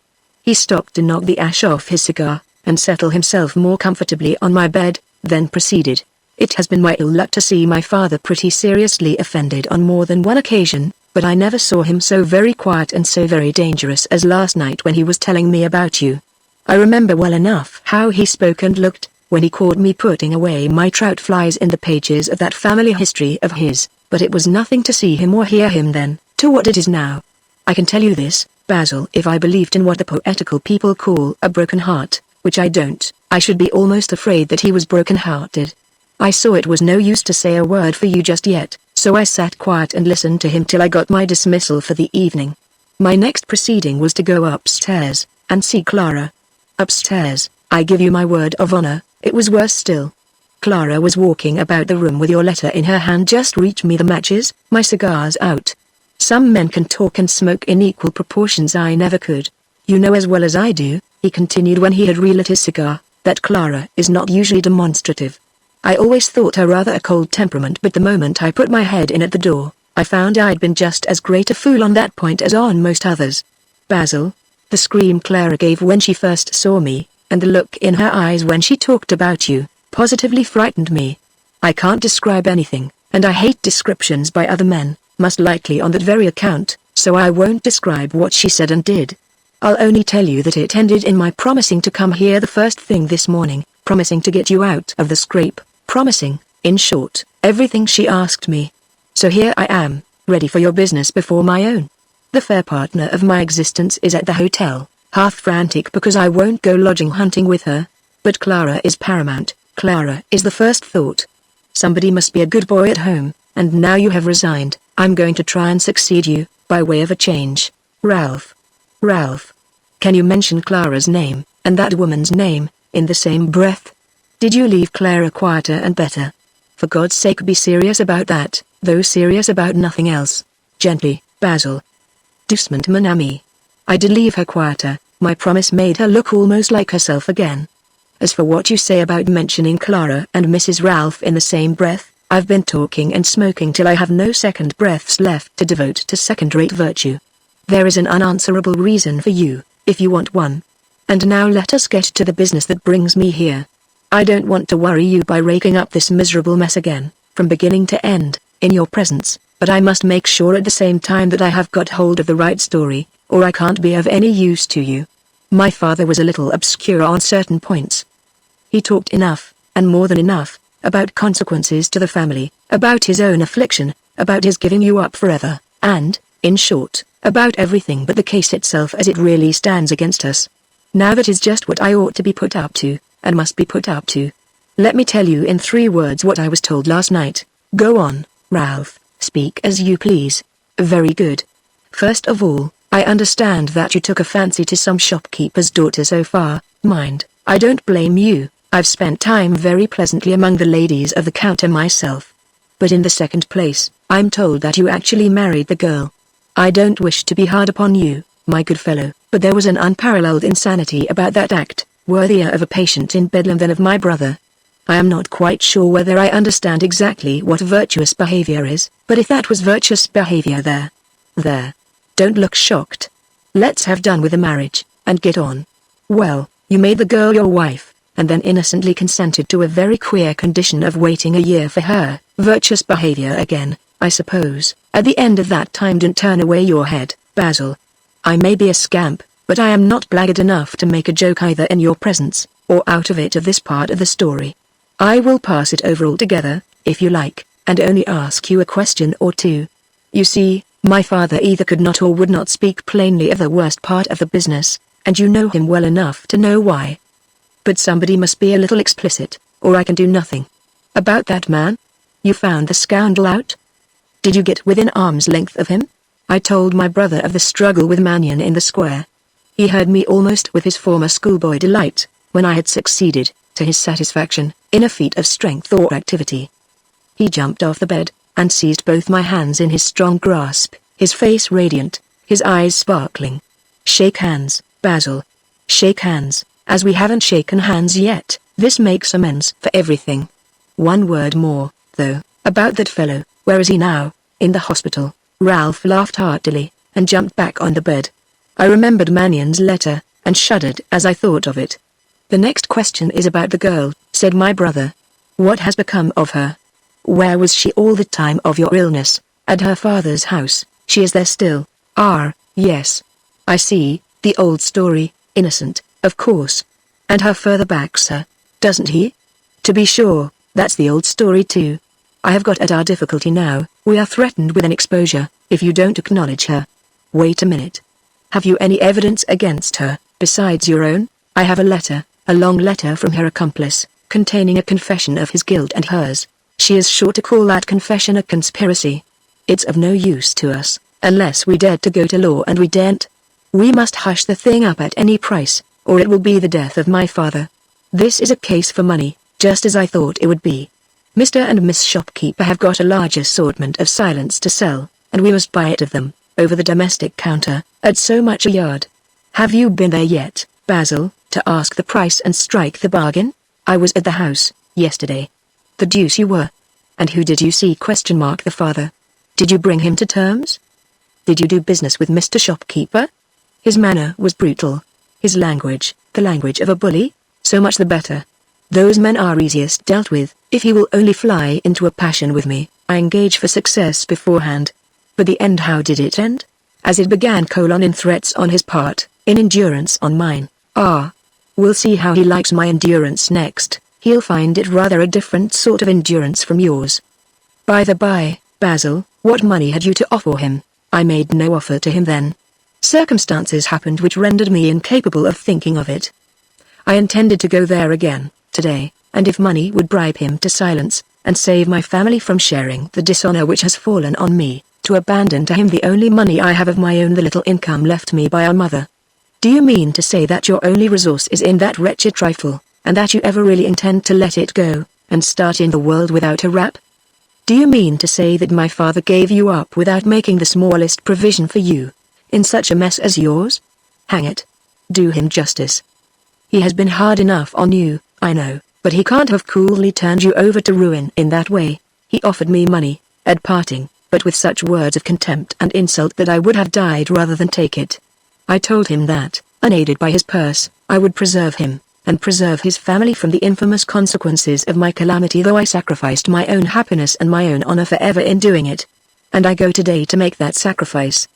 He stopped to knock the ash off his cigar, and settle himself more comfortably on my bed, then proceeded. "It has been my ill luck to see my father pretty seriously offended on more than one occasion, but I never saw him so very quiet and so very dangerous as last night when he was telling me about you. I remember well enough how he spoke and looked, when he caught me putting away my trout flies in the pages of that family history of his, but it was nothing to see him or hear him then, to what it is now. I can tell you this, Basil, if I believed in what the poetical people call a broken heart, which I don't, I should be almost afraid that he was broken-hearted. I saw it was no use to say a word for you just yet, so I sat quiet and listened to him till I got my dismissal for the evening. My next proceeding was to go upstairs, and see Clara. Upstairs, I give you my word of honor, it was worse still. Clara was walking about the room with your letter in her hand. Just reach me the matches, my cigar's out. Some men can talk and smoke in equal proportions, I never could. You know as well as I do, he continued when he had relit his cigar, that Clara is not usually demonstrative. I always thought her rather a cold temperament, but the moment I put my head in at the door, I found I'd been just as great a fool on that point as on most others. Basil, the scream Clara gave when she first saw me, and the look in her eyes when she talked about you, positively frightened me. I can't describe anything, and I hate descriptions by other men, most likely on that very account, so I won't describe what she said and did. I'll only tell you that it ended in my promising to come here the first thing this morning, promising to get you out of the scrape, promising, in short, everything she asked me. So here I am, ready for your business before my own. The fair partner of my existence is at the hotel, half frantic because I won't go lodging hunting with her. But Clara is paramount, Clara is the first thought. Somebody must be a good boy at home, and now you have resigned, I'm going to try and succeed you, by way of a change. Ralph. Ralph. Can you mention Clara's name, and that woman's name, in the same breath? Did you leave Clara quieter and better? For God's sake be serious about that, though serious about nothing else. Gently, Basil. Doucement mon ami. I did leave her quieter, my promise made her look almost like herself again. As for what you say about mentioning Clara and Mrs. Ralph in the same breath, I've been talking and smoking till I have no second breaths left to devote to second-rate virtue. There is an unanswerable reason for you, if you want one. And now let us get to the business that brings me here. I don't want to worry you by raking up this miserable mess again, from beginning to end, in your presence, but I must make sure at the same time that I have got hold of the right story, or I can't be of any use to you. My father was a little obscure on certain points. He talked enough, and more than enough, about consequences to the family, about his own affliction, about his giving you up forever, and, in short, about everything but the case itself as it really stands against us. Now that is just what I ought to be put up to, and must be put up to. Let me tell you in 3 words what I was told last night. Go on, Ralph, speak as you please. Very good. First of all, I understand that you took a fancy to some shopkeeper's daughter so far. Mind, I don't blame you. I've spent time very pleasantly among the ladies of the counter myself. But in the second place, I'm told that you actually married the girl. I don't wish to be hard upon you, my good fellow, but there was an unparalleled insanity about that act, worthier of a patient in Bedlam than of my brother. I am not quite sure whether I understand exactly what virtuous behavior is, but if that was virtuous behavior there. Don't look shocked. Let's have done with the marriage, and get on. Well, you made the girl your wife, and then innocently consented to a very queer condition of waiting a year for her. Virtuous behavior again, I suppose. At the end of that time don't turn away your head, Basil. I may be a scamp, but I am not blackguard enough to make a joke either in your presence, or out of it of this part of the story. I will pass it over altogether, if you like, and only ask you a question or two. You see, my father either could not or would not speak plainly of the worst part of the business, and you know him well enough to know why. But somebody must be a little explicit, or I can do nothing. About that man? You found the scoundrel out? Did you get within arm's length of him? I told my brother of the struggle with Magneon in the square. He heard me almost with his former schoolboy delight, when I had succeeded, to his satisfaction, in a feat of strength or activity. He jumped off the bed, and seized both my hands in his strong grasp, his face radiant, his eyes sparkling. Shake hands, Basil. Shake hands. As we haven't shaken hands yet, this makes amends for everything. One word more, though, about that fellow. Where is he now? In the hospital. Ralph laughed heartily, and jumped back on the bed. I remembered Magnion's letter, and shuddered as I thought of it. The next question is about the girl, said my brother. What has become of her? Where was she all the time of your illness? At her father's house. She is there still. Ah, yes. I see, the old story, innocent. Of course. And her father backs her, doesn't he? To be sure, that's the old story too. I have got at our difficulty now. We are threatened with an exposure, if you don't acknowledge her. Wait a minute. Have you any evidence against her, besides your own? I have a letter, a long letter from her accomplice, containing a confession of his guilt and hers. She is sure to call that confession a conspiracy. It's of no use to us, unless we dared to go to law, and we daren't. We must hush the thing up at any price, or it will be the death of my father. This is a case for money, just as I thought it would be. Mr. and Miss Shopkeeper have got a large assortment of silence to sell, and we must buy it of them, over the domestic counter, at so much a yard. Have you been there yet, Basil, to ask the price and strike the bargain? I was at the house, yesterday. The deuce you were. And who did you see? The father. Did you bring him to terms? Did you do business with Mr. Shopkeeper? His manner was brutal. His language, the language of a bully? So much the better. Those men are easiest dealt with. If he will only fly into a passion with me, I engage for success beforehand. But the end, how did it end? As it began: in threats on his part, in endurance on mine. Ah. We'll see how he likes my endurance next. He'll find it rather a different sort of endurance from yours. By the by, Basil, what money had you to offer him? I made no offer to him then. Circumstances happened which rendered me incapable of thinking of it. I intended to go there again, today, and if money would bribe him to silence, and save my family from sharing the dishonor which has fallen on me, to abandon to him the only money I have of my own, the little income left me by our mother. Do you mean to say that your only resource is in that wretched trifle, and that you ever really intend to let it go, and start in the world without a rap? Do you mean to say that my father gave you up without making the smallest provision for you, in such a mess as yours? Hang it. Do him justice. He has been hard enough on you, I know, but he can't have coolly turned you over to ruin in that way. He offered me money, at parting, but with such words of contempt and insult that I would have died rather than take it. I told him that, unaided by his purse, I would preserve him, and preserve his family from the infamous consequences of my calamity, though I sacrificed my own happiness and my own honor forever in doing it. And I go today to make that sacrifice.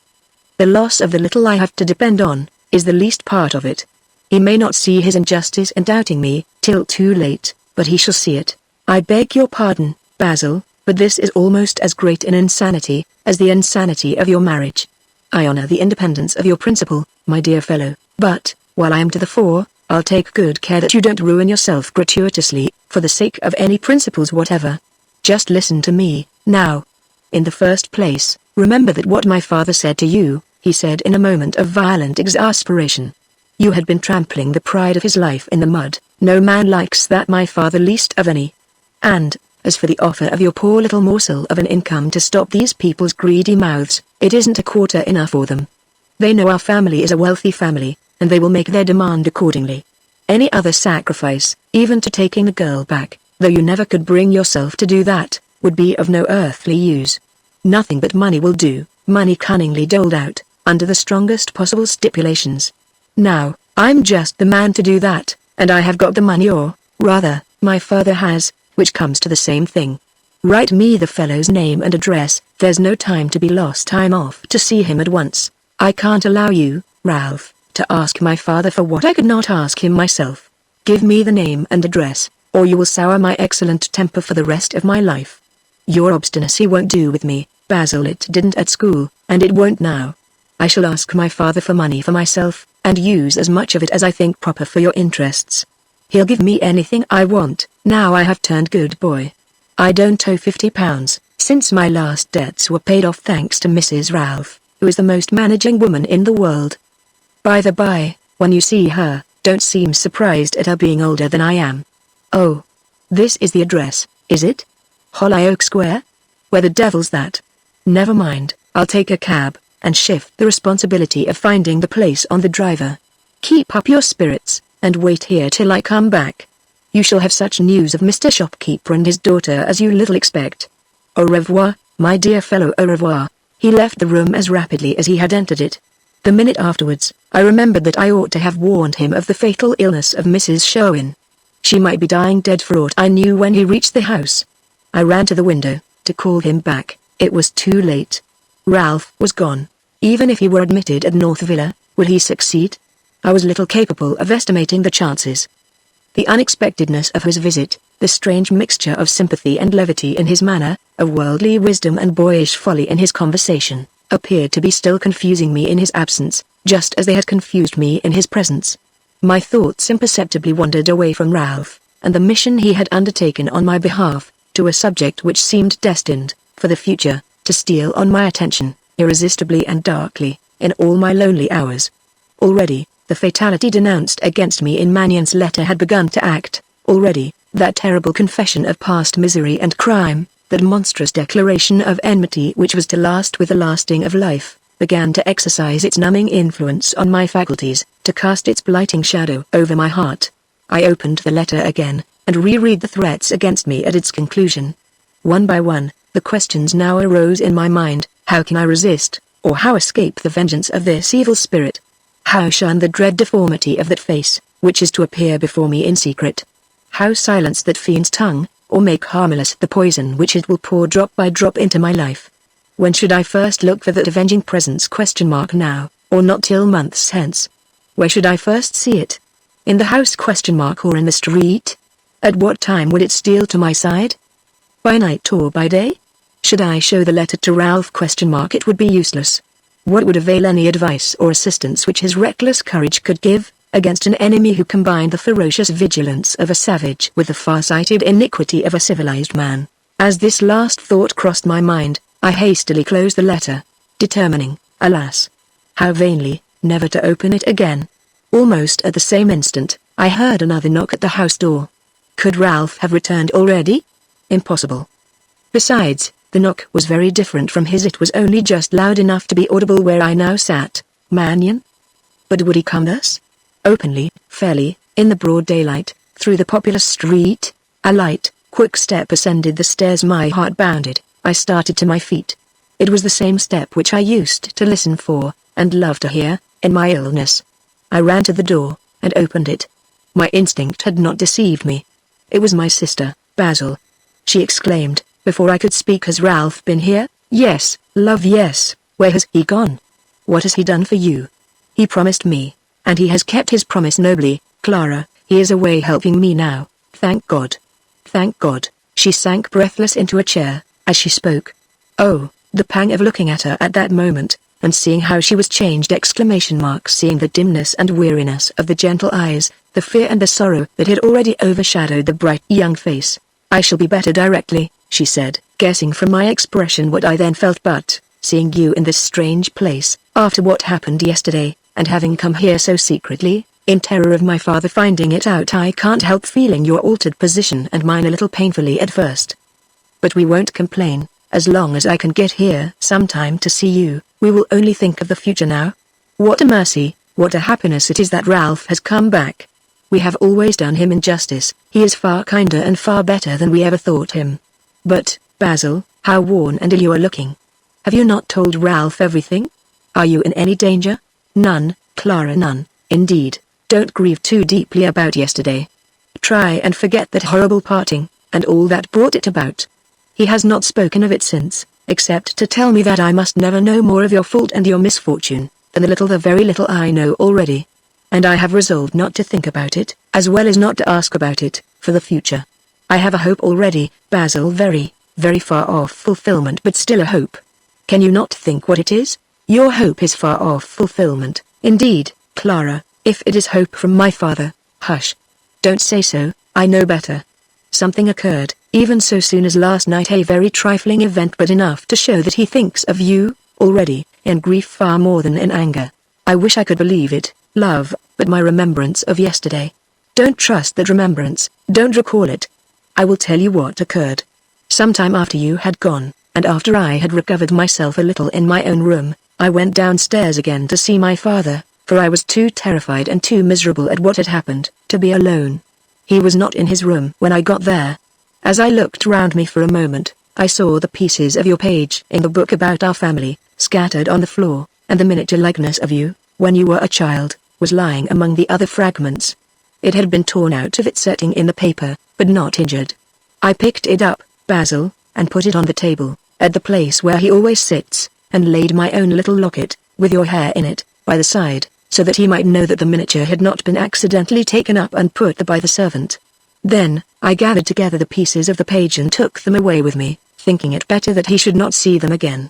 The loss of the little I have to depend on, is the least part of it. He may not see his injustice in doubting me, till too late, but he shall see it. I beg your pardon, Basil, but this is almost as great an insanity, as the insanity of your marriage. I honor the independence of your principle, my dear fellow, but, while I am to the fore, I'll take good care that you don't ruin yourself gratuitously, for the sake of any principles whatever. Just listen to me, now. In the first place, remember that what my father said to you, he said in a moment of violent exasperation. You had been trampling the pride of his life in the mud. No man likes that, my father least of any. And, as for the offer of your poor little morsel of an income to stop these people's greedy mouths, it isn't a quarter enough for them. They know our family is a wealthy family, and they will make their demand accordingly. Any other sacrifice, even to taking the girl back, though you never could bring yourself to do that, would be of no earthly use. Nothing but money will do, money cunningly doled out, under the strongest possible stipulations. Now, I'm just the man to do that, and I have got the money, or, rather, my father has, which comes to the same thing. Write me the fellow's name and address. There's no time to be lost. I'm off to see him at once. I can't allow you, Ralph, to ask my father for what I could not ask him myself. Give me the name and address, or you will sour my excellent temper for the rest of my life. Your obstinacy won't do with me, Basil. It didn't at school, and it won't now. I shall ask my father for money for myself, and use as much of it as I think proper for your interests. He'll give me anything I want. Now I have turned good boy. I don't owe £50, since my last debts were paid off thanks to Mrs. Ralph, who is the most managing woman in the world. By the by, when you see her, don't seem surprised at her being older than I am. Oh. This is the address, is it? Hollyoake Square? Where the devil's that? Never mind, I'll take a cab, and shift the responsibility of finding the place on the driver. Keep up your spirits, and wait here till I come back. You shall have such news of Mr. Shopkeeper and his daughter as you little expect. Au revoir, my dear fellow, au revoir. He left the room as rapidly as he had entered it. The minute afterwards, I remembered that I ought to have warned him of the fatal illness of Mrs. Sherwin. She might be dying dead for aught I knew when he reached the house. I ran to the window, to call him back. It was too late. Ralph was gone. Even if he were admitted at North Villa, would he succeed? I was little capable of estimating the chances. The unexpectedness of his visit, the strange mixture of sympathy and levity in his manner, of worldly wisdom and boyish folly in his conversation, appeared to be still confusing me in his absence, just as they had confused me in his presence. My thoughts imperceptibly wandered away from Ralph, and the mission he had undertaken on my behalf, to a subject which seemed destined, for the future, to steal on my attention, irresistibly and darkly, in all my lonely hours. Already, the fatality denounced against me in Magnion's letter had begun to act. Already, that terrible confession of past misery and crime, that monstrous declaration of enmity which was to last with the lasting of life, began to exercise its numbing influence on my faculties, to cast its blighting shadow over my heart. I opened the letter again, and reread the threats against me at its conclusion. One by one, the questions now arose in my mind: how can I resist, or how escape the vengeance of this evil spirit? How shun the dread deformity of that face, which is to appear before me in secret? How silence that fiend's tongue, or make harmless the poison which it will pour drop by drop into my life? When should I first look for that avenging presence? Now, or not till months hence? Where should I first see it? In the house ? Or in the street? At what time would it steal to my side? By night or by day? Should I show the letter to Ralph ? It would be useless. What would avail any advice or assistance which his reckless courage could give, against an enemy who combined the ferocious vigilance of a savage with the far-sighted iniquity of a civilized man? As this last thought crossed my mind, I hastily closed the letter, determining, alas, how vainly, never to open it again. Almost at the same instant, I heard another knock at the house door. Could Ralph have returned already? Impossible. Besides, the knock was very different from his. It was only just loud enough to be audible where I now sat. Magneon? But would he come thus? Openly, fairly, in the broad daylight, through the populous street? A light, quick step ascended the stairs. My heart bounded. I started to my feet. It was the same step which I used to listen for, and love to hear, in my illness. I ran to the door, and opened it. My instinct had not deceived me. It was my sister, Basil. She exclaimed, before I could speak. Has Ralph been here? Yes, love, yes. Where has he gone? What has he done for you? He promised me, and he has kept his promise nobly, Clara. He is away helping me now. Thank God. Thank God. She sank breathless into a chair, as she spoke. Oh, the pang of looking at her at that moment, and seeing how she was changed! Seeing the dimness and weariness of the gentle eyes, the fear and the sorrow that had already overshadowed the bright young face. I shall be better directly, she said, guessing from my expression what I then felt. But, seeing you in this strange place, after what happened yesterday, and having come here so secretly, in terror of my father finding it out, I can't help feeling your altered position and mine a little painfully at first. But we won't complain. As long as I can get here sometime to see you, we will only think of the future now. What a mercy, what a happiness it is that Ralph has come back. We have always done him injustice. He is far kinder and far better than we ever thought him. But, Basil, how worn and ill you are looking. Have you not told Ralph everything? Are you in any danger? None, Clara, none, indeed. Don't grieve too deeply about yesterday. Try and forget that horrible parting, and all that brought it about. He has not spoken of it since, except to tell me that I must never know more of your fault and your misfortune, than the very little I know already. And I have resolved not to think about it, as well as not to ask about it, for the future. I have a hope already, Basil, very, very far off fulfillment, but still a hope. Can you not think what it is? Your hope is far off fulfillment, indeed, Clara. If it is hope from my father, hush. Don't say so, I know better. Something occurred, even so soon as last night, a very trifling event, but enough to show that he thinks of you, already, in grief far more than in anger. I wish I could believe it, love, but my remembrance of yesterday. Don't trust that remembrance, don't recall it. I will tell you what occurred. Sometime after you had gone, and after I had recovered myself a little in my own room, I went downstairs again to see my father, for I was too terrified and too miserable at what had happened, to be alone. He was not in his room when I got there. As I looked round me for a moment, I saw the pieces of your page in the book about our family, scattered on the floor, and the miniature likeness of you, when you were a child, was lying among the other fragments. It had been torn out of its setting in the paper, but not injured. I picked it up, Basil, and put it on the table, at the place where he always sits, and laid my own little locket, with your hair in it, by the side, so that he might know that the miniature had not been accidentally taken up and put there by the servant. Then, I gathered together the pieces of the page and took them away with me, thinking it better that he should not see them again.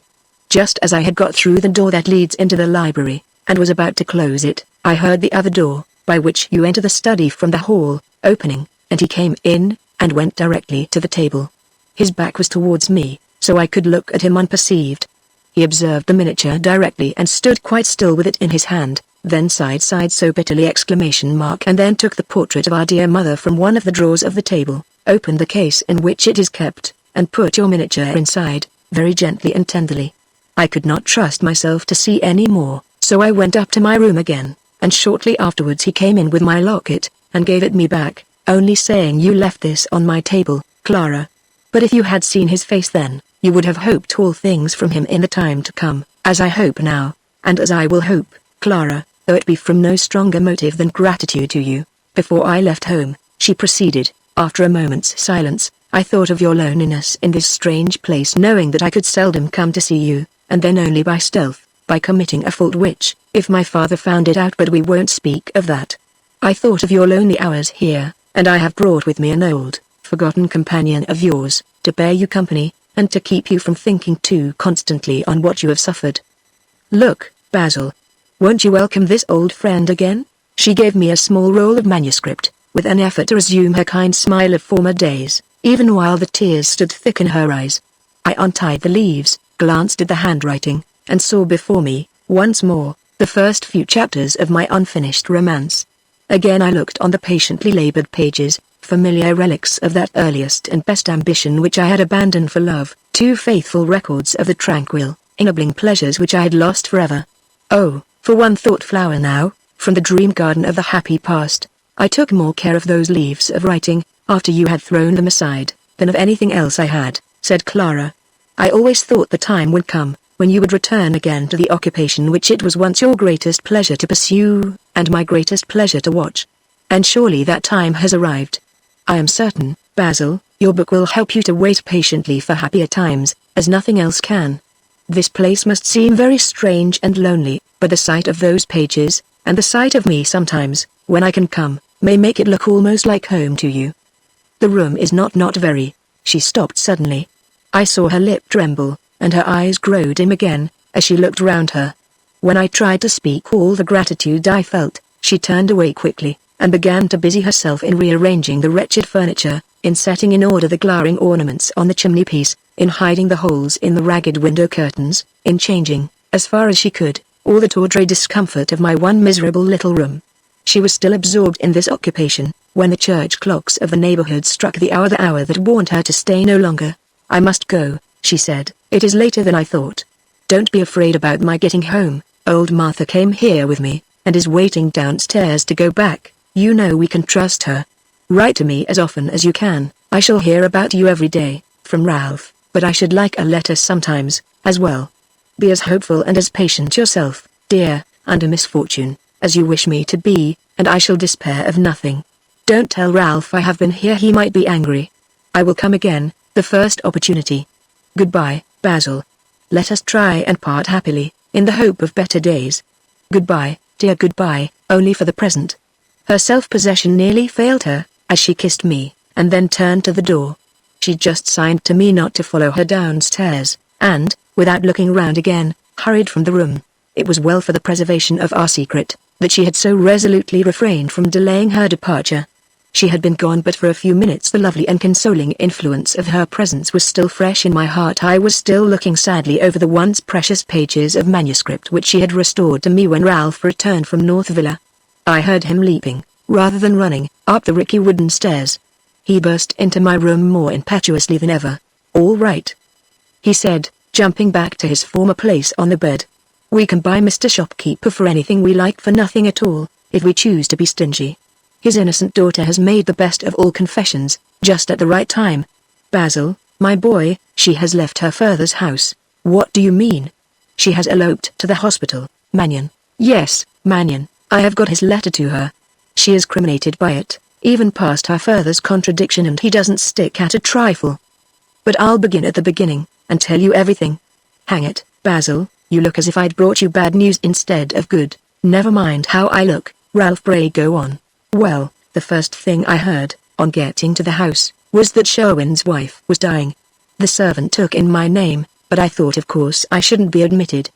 Just as I had got through the door that leads into the library, and was about to close it, I heard the other door, by which you enter the study from the hall, opening, and he came in, and went directly to the table. His back was towards me, so I could look at him unperceived. He observed the miniature directly and stood quite still with it in his hand, then sighed so bitterly, and then took the portrait of our dear mother from one of the drawers of the table, opened the case in which it is kept, and put your miniature inside, very gently and tenderly. I could not trust myself to see any more, so I went up to my room again, and shortly afterwards he came in with my locket, and gave it me back, only saying, "You left this on my table, Clara." But if you had seen his face then, you would have hoped all things from him in the time to come, as I hope now, and as I will hope, Clara, though it be from no stronger motive than gratitude to you. Before I left home, she proceeded, after a moment's silence, I thought of your loneliness in this strange place, knowing that I could seldom come to see you, and then only by stealth, by committing a fault which, if my father found it out, but we won't speak of that. I thought of your lonely hours here, and I have brought with me an old, forgotten companion of yours, to bear you company, and to keep you from thinking too constantly on what you have suffered. Look, Basil. Won't you welcome this old friend again? She gave me a small roll of manuscript, with an effort to resume her kind smile of former days, even while the tears stood thick in her eyes. I untied the leaves, glanced at the handwriting, and saw before me, once more, the first few chapters of my unfinished romance. Again I looked on the patiently labored pages, familiar relics of that earliest and best ambition which I had abandoned for love, two faithful records of the tranquil, ennobling pleasures which I had lost forever. Oh, for one thought flower now, from the dream garden of the happy past, I took more care of those leaves of writing, after you had thrown them aside, than of anything else I had, said Clara. I always thought the time would come, when you would return again to the occupation which it was once your greatest pleasure to pursue, and my greatest pleasure to watch. And surely that time has arrived. I am certain, Basil, your book will help you to wait patiently for happier times, as nothing else can. This place must seem very strange and lonely, but the sight of those pages, and the sight of me sometimes, when I can come, may make it look almost like home to you. The room is not very. She stopped suddenly. I saw her lip tremble, and her eyes grow dim again, as she looked round her. When I tried to speak all the gratitude I felt, she turned away quickly, and began to busy herself in rearranging the wretched furniture, in setting in order the glaring ornaments on the chimney-piece, in hiding the holes in the ragged window curtains, in changing, as far as she could, all the tawdry discomfort of my one miserable little room. She was still absorbed in this occupation, when the church clocks of the neighborhood struck the hour that warned her to stay no longer. I must go, she said, it is later than I thought. Don't be afraid about my getting home, old Martha came here with me, and is waiting downstairs to go back, you know we can trust her. Write to me as often as you can, I shall hear about you every day, from Ralph, but I should like a letter sometimes, as well. Be as hopeful and as patient yourself, dear, under misfortune, as you wish me to be, and I shall despair of nothing. Don't tell Ralph I have been here, he might be angry. I will come again, the first opportunity. Goodbye, Basil. Let us try and part happily, in the hope of better days. Goodbye, dear, goodbye, only for the present. Her self-possession nearly failed her, as she kissed me, and then turned to the door. She just signed to me not to follow her downstairs, and, without looking round again, hurried from the room. It was well for the preservation of our secret, that she had so resolutely refrained from delaying her departure. She had been gone but for a few minutes. The lovely and consoling influence of her presence was still fresh in my heart. I was still looking sadly over the once precious pages of manuscript which she had restored to me when Ralph returned from North Villa. I heard him leaping, rather than running, up the rickety wooden stairs. He burst into my room more impetuously than ever. All right, he said, jumping back to his former place on the bed. We can buy Mr. Shopkeeper for anything we like for nothing at all, if we choose to be stingy. His innocent daughter has made the best of all confessions, just at the right time. Basil, my boy, she has left her father's house. What do you mean? She has eloped to the hospital, Magneon. Yes, Magneon, I have got his letter to her. She is criminated by it, even past her father's contradiction, and he doesn't stick at a trifle. But I'll begin at the beginning, and tell you everything. Hang it, Basil, you look as if I'd brought you bad news instead of good. Never mind how I look, Ralph, pray go on. Well, the first thing I heard, on getting to the house, was that Sherwin's wife was dying. The servant took in my name, but I thought of course I shouldn't be admitted.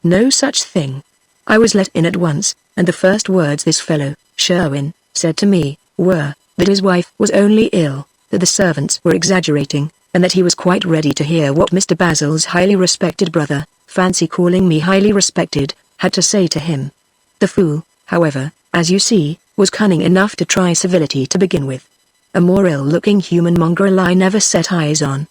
No such thing. I was let in at once, and the first words this fellow, Sherwin, said to me, were, that his wife was only ill, that the servants were exaggerating, and that he was quite ready to hear what Mr. Basil's highly respected brother, fancy calling me highly respected, had to say to him. The fool, however, as you see, was cunning enough to try civility to begin with. A more ill-looking human mongrel I never set eyes on.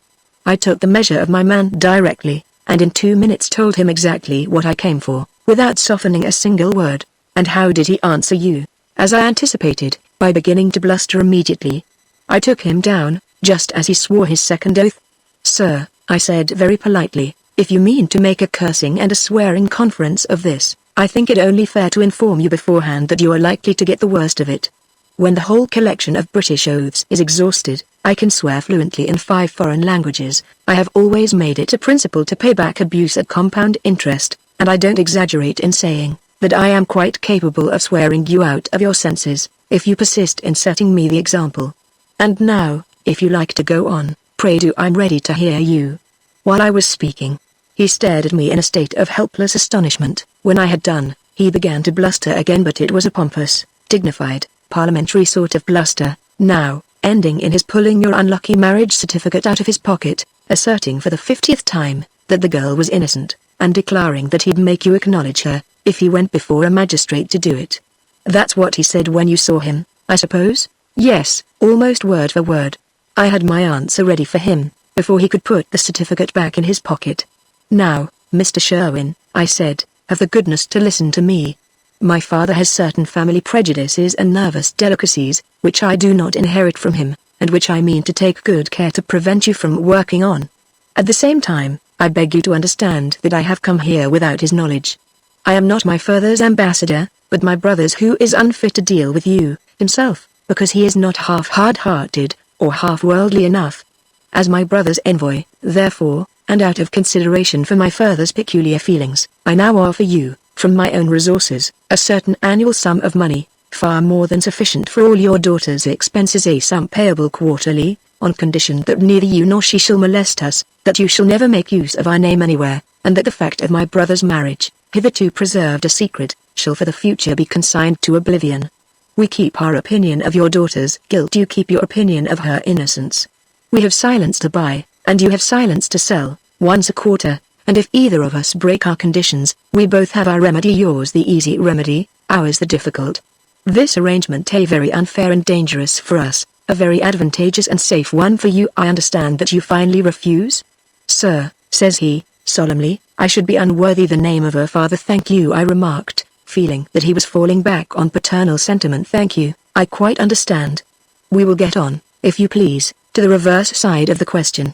I took the measure of my man directly, and in 2 minutes told him exactly what I came for, without softening a single word. And how did he answer you? As I anticipated, by beginning to bluster immediately. I took him down, just as he swore his second oath. Sir, I said very politely, if you mean to make a cursing and a swearing conference of this, I think it only fair to inform you beforehand that you are likely to get the worst of it. When the whole collection of British oaths is exhausted, I can swear fluently in 5 foreign languages. I have always made it a principle to pay back abuse at compound interest, and I don't exaggerate in saying that I am quite capable of swearing you out of your senses. if you persist in setting me the example. And now, if you like to go on, pray do. I'm ready to hear you." While I was speaking, he stared at me in a state of helpless astonishment. When I had done, he began to bluster again, but it was a pompous, dignified, parliamentary sort of bluster, now, ending in his pulling your unlucky marriage certificate out of his pocket, asserting for the 50th time that the girl was innocent, and declaring that he'd make you acknowledge her, if he went before a magistrate to do it. That's what he said when you saw him, I suppose? Yes, almost word for word. I had my answer ready for him, before he could put the certificate back in his pocket. "Now, Mr. Sherwin," I said, "have the goodness to listen to me. My father has certain family prejudices and nervous delicacies, which I do not inherit from him, and which I mean to take good care to prevent you from working on. At the same time, I beg you to understand that I have come here without his knowledge. I am not my father's ambassador, but my brother's, who is unfit to deal with you, himself, because he is not half hard-hearted, or half worldly enough. As my brother's envoy, therefore, and out of consideration for my father's peculiar feelings, I now offer you, from my own resources, a certain annual sum of money, far more than sufficient for all your daughter's expenses, a sum payable quarterly, on condition that neither you nor she shall molest us, that you shall never make use of our name anywhere, and that the fact of my brother's marriage, hitherto preserved a secret, shall for the future be consigned to oblivion. We keep our opinion of your daughter's guilt, you keep your opinion of her innocence. We have silence to buy, and you have silence to sell, once a quarter, and if either of us break our conditions, we both have our remedy, yours the easy remedy, ours the difficult. This arrangement a very unfair and dangerous for us, a very advantageous and safe one for you. I understand that you finally refuse?" "Sir," says he, solemnly, "I should be unworthy the name of a father." "Thank you," I remarked, feeling that he was falling back on paternal sentiment. "Thank you, I quite understand. We will get on, if you please, to the reverse side of the question."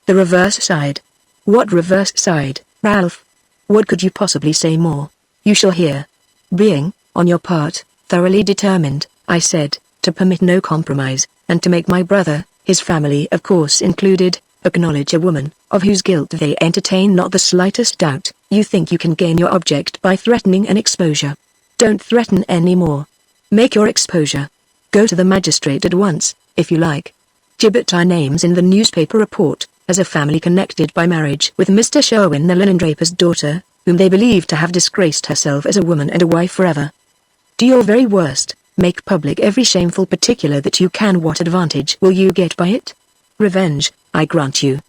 "The reverse side? What reverse side, Ralph? What could you possibly say more? You shall hear." "Being, on your part, thoroughly determined," I said, "to permit no compromise, and to make my brother, his family of course included, acknowledge a woman, of whose guilt they entertain not the slightest doubt, you think you can gain your object by threatening an exposure. Don't threaten any more. Make your exposure. Go to the magistrate at once, if you like. Gibbet our names in the newspaper report, as a family connected by marriage with Mr. Sherwin, the linendraper's daughter, whom they believe to have disgraced herself as a woman and a wife forever. Do your very worst, make public every shameful particular that you can. What advantage will you get by it? Revenge, I grant you.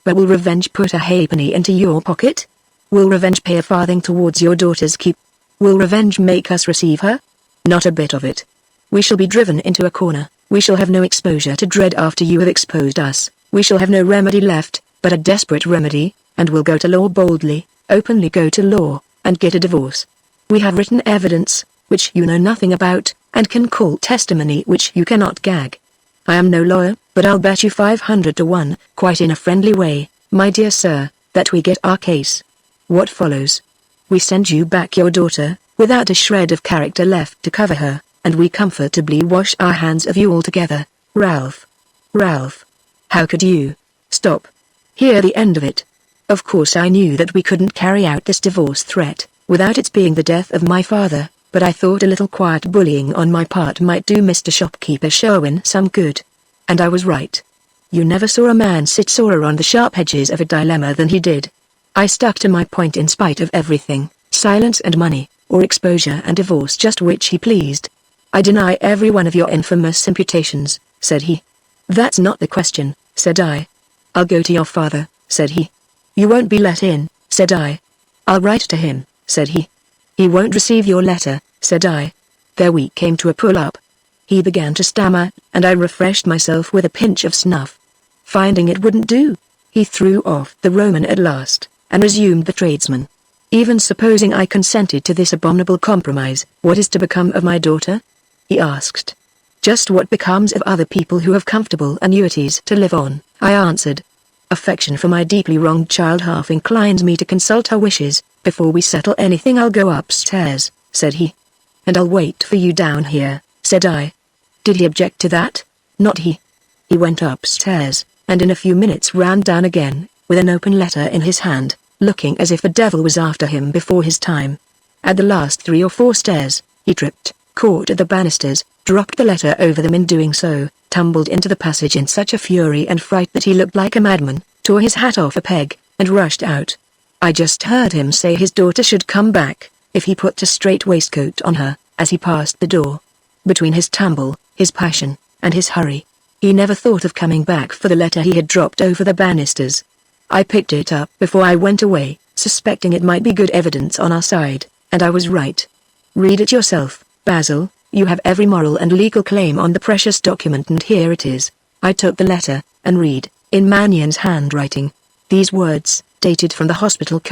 But will revenge put a halfpenny into your pocket? Will revenge pay a farthing towards your daughter's keep? Will revenge make us receive her? Not a bit of it. We shall be driven into a corner, we shall have no exposure to dread after you have exposed us, we shall have no remedy left, but a desperate remedy, and will go to law boldly, openly go to law, and get a divorce. We have written evidence, which you know nothing about, and can call testimony which you cannot gag. I am no lawyer, but I'll bet you 500 to 1, quite in a friendly way, my dear sir, that we get our case. What follows? We send you back your daughter, without a shred of character left to cover her, and we comfortably wash our hands of you altogether. Ralph. Ralph. How could you? Stop. Hear the end of it. Of course I knew that we couldn't carry out this divorce threat, without its being the death of my father, but I thought a little quiet bullying on my part might do Mr. Shopkeeper Sherwin some good. And I was right. You never saw a man sit sorer on the sharp edges of a dilemma than he did. I stuck to my point in spite of everything, silence and money, or exposure and divorce, just which he pleased. I deny every one of your infamous imputations, said he. That's not the question, said I. I'll go to your father, said he. You won't be let in, said I. I'll write to him, said he. He won't receive your letter, said I. There we came to a pull-up. He began to stammer, and I refreshed myself with a pinch of snuff. Finding it wouldn't do, he threw off the Roman at last, and resumed the tradesman. Even supposing I consented to this abominable compromise, what is to become of my daughter? He asked. Just what becomes of other people who have comfortable annuities to live on, I answered. Affection for my deeply wronged child half inclines me to consult her wishes. Before we settle anything I'll go upstairs, said he. And I'll wait for you down here, said I. Did he object to that? Not he. He went upstairs, and in a few minutes ran down again, with an open letter in his hand, looking as if the devil was after him before his time. At the last 3 or 4 stairs, he tripped, caught at the banisters, dropped the letter over them in doing so, tumbled into the passage in such a fury and fright that he looked like a madman, tore his hat off a peg, and rushed out. I just heard him say his daughter should come back, if he put a straight waistcoat on her, as he passed the door. Between his tumble, his passion, and his hurry, he never thought of coming back for the letter he had dropped over the banisters. I picked it up before I went away, suspecting it might be good evidence on our side, and I was right. Read it yourself, Basil. You have every moral and legal claim on the precious document, and here it is. I took the letter, and read, in Magnion's handwriting, these words, dated from the hospital: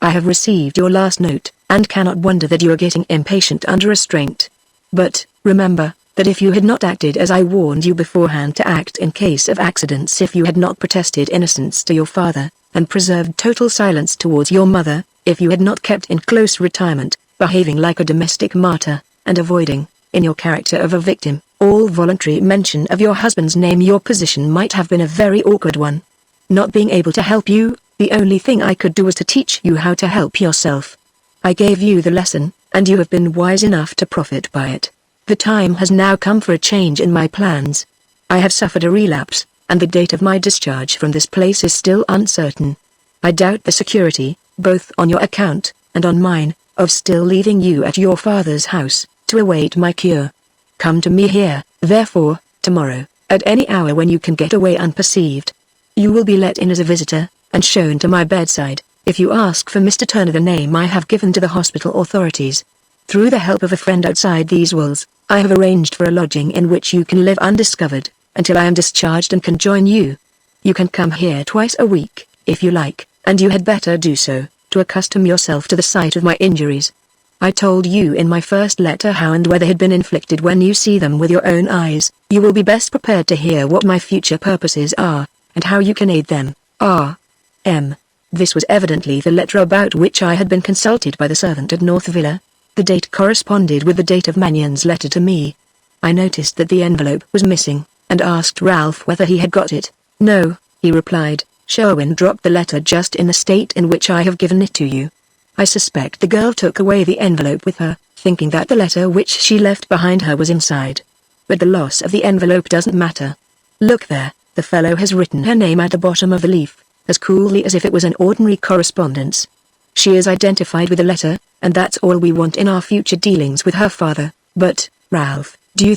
I have received your last note, and cannot wonder that you are getting impatient under restraint. But, remember, that if you had not acted as I warned you beforehand to act in case of accidents, if you had not protested innocence to your father, and preserved total silence towards your mother, if you had not kept in close retirement, behaving like a domestic martyr, and avoiding, in your character of a victim, all voluntary mention of your husband's name, your position might have been a very awkward one. Not being able to help you, the only thing I could do was to teach you how to help yourself. I gave you the lesson, and you have been wise enough to profit by it. The time has now come for a change in my plans. I have suffered a relapse, and the date of my discharge from this place is still uncertain. I doubt the security, both on your account, and on mine, of still leaving you at your father's house, to await my cure. Come to me here, therefore, tomorrow, at any hour when you can get away unperceived. You will be let in as a visitor, and shown to my bedside. If you ask for Mr. Turner, the name I have given to the hospital authorities. Through the help of a friend outside these walls, I have arranged for a lodging in which you can live undiscovered, until I am discharged and can join you. You can come here twice a week, if you like, and you had better do so, to accustom yourself to the sight of my injuries. I told you in my first letter how and where they had been inflicted. When you see them with your own eyes, you will be best prepared to hear what my future purposes are, and how you can aid them. R.M. This was evidently the letter about which I had been consulted by the servant at North Villa. The date corresponded with the date of Magnion's letter to me. I noticed that the envelope was missing, and asked Ralph whether he had got it. No, he replied. Sherwin dropped the letter just in the state in which I have given it to you. I suspect the girl took away the envelope with her, thinking that the letter which she left behind her was inside. But the loss of the envelope doesn't matter. Look there, the fellow has written her name at the bottom of the leaf, as coolly as if it was an ordinary correspondence. She is identified with the letter, and that's all we want in our future dealings with her father. But, Ralph, do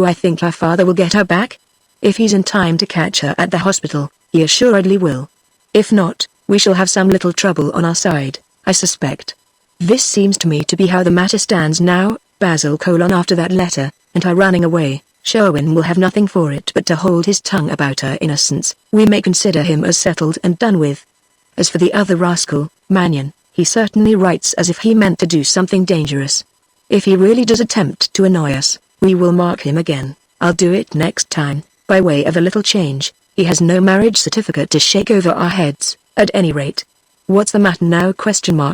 I think her father will get her back? If he's in time to catch her at the hospital, he assuredly will. If not, we shall have some little trouble on our side, I suspect. This seems to me to be how the matter stands now, Basil: after that letter, and her running away, Sherwin will have nothing for it but to hold his tongue about her innocence. We may consider him as settled and done with. As for the other rascal, Magnion, he certainly writes as if he meant to do something dangerous. If he really does attempt to annoy us, we will mark him again. I'll do it next time, by way of a little change. He has no marriage certificate to shake over our heads, at any rate. What's the matter now?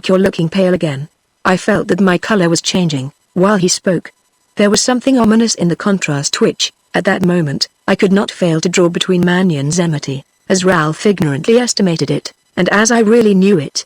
You're looking pale again. I felt that my color was changing, while he spoke. There was something ominous in the contrast which, at that moment, I could not fail to draw between Magnion's enmity, as Ralph ignorantly estimated it, and as I really knew it.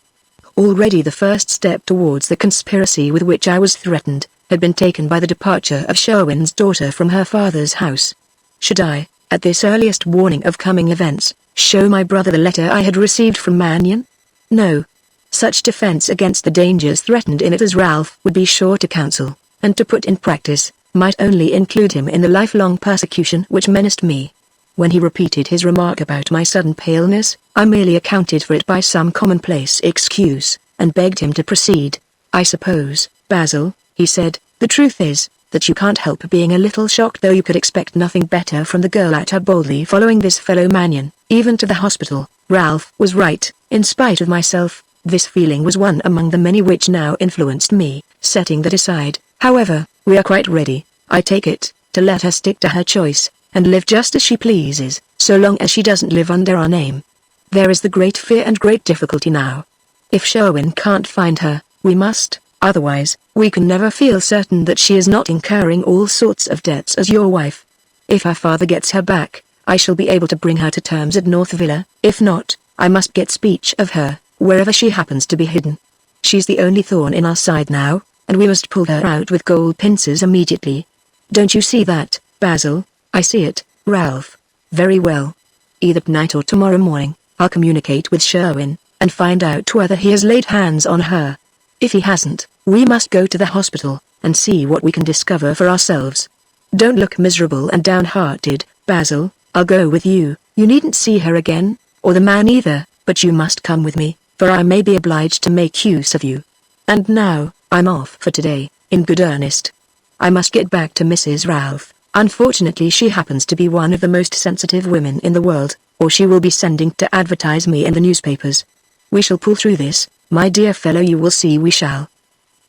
Already the first step towards the conspiracy with which I was threatened, had been taken by the departure of Sherwin's daughter from her father's house. Should I, at this earliest warning of coming events, show my brother the letter I had received from Magnion? No. Such defense against the dangers threatened in it as Ralph would be sure to counsel, and to put in practice, might only include him in the lifelong persecution which menaced me. When he repeated his remark about my sudden paleness, I merely accounted for it by some commonplace excuse, and begged him to proceed. I suppose, Basil, he said, the truth is, that you can't help being a little shocked, though you could expect nothing better from the girl at her boldly following this fellow Magnion, even to the hospital. Ralph was right, in spite of myself. This feeling was one among the many which now influenced me. Setting that aside, however, we are quite ready, I take it, to let her stick to her choice, and live just as she pleases, so long as she doesn't live under our name. There is the great fear and great difficulty now. If Sherwin can't find her, we must, otherwise, we can never feel certain that she is not incurring all sorts of debts as your wife. If her father gets her back, I shall be able to bring her to terms at North Villa. If not, I must get speech of her, wherever she happens to be hidden. She's the only thorn in our side now, and we must pull her out with gold pincers immediately. Don't you see that, Basil? I see it, Ralph. Very well. Either tonight or tomorrow morning, I'll communicate with Sherwin, and find out whether he has laid hands on her. If he hasn't, we must go to the hospital, and see what we can discover for ourselves. Don't look miserable and downhearted, Basil. I'll go with you. You needn't see her again, or the man either, but you must come with me, for I may be obliged to make use of you. And now, I'm off for today, in good earnest. I must get back to Mrs. Ralph. Unfortunately, she happens to be one of the most sensitive women in the world, or she will be sending to advertise me in the newspapers. We shall pull through this, my dear fellow, you will see we shall.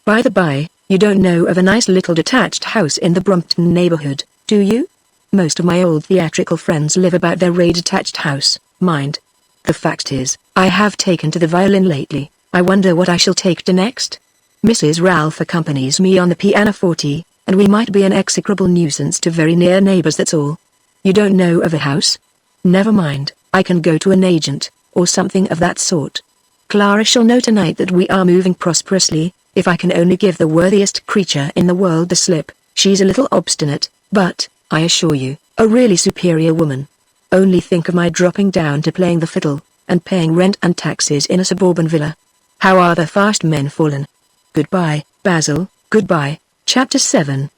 By the by, you don't know of a nice little detached house in the Brompton neighborhood, do you? Most of my old theatrical friends live about their detached house, mind. The fact is, I have taken to the violin lately. I wonder what I shall take to next. Mrs. Ralph accompanies me on the pianoforte, and we might be an execrable nuisance to very near neighbors, that's all. You don't know of a house? Never mind, I can go to an agent, or something of that sort. Clara shall know tonight that we are moving prosperously, if I can only give the worthiest creature in the world the slip. She's a little obstinate, but, I assure you, a really superior woman. Only think of my dropping down to playing the fiddle, and paying rent and taxes in a suburban villa. How are the fast men fallen? Goodbye, Basil, goodbye. Chapter 7.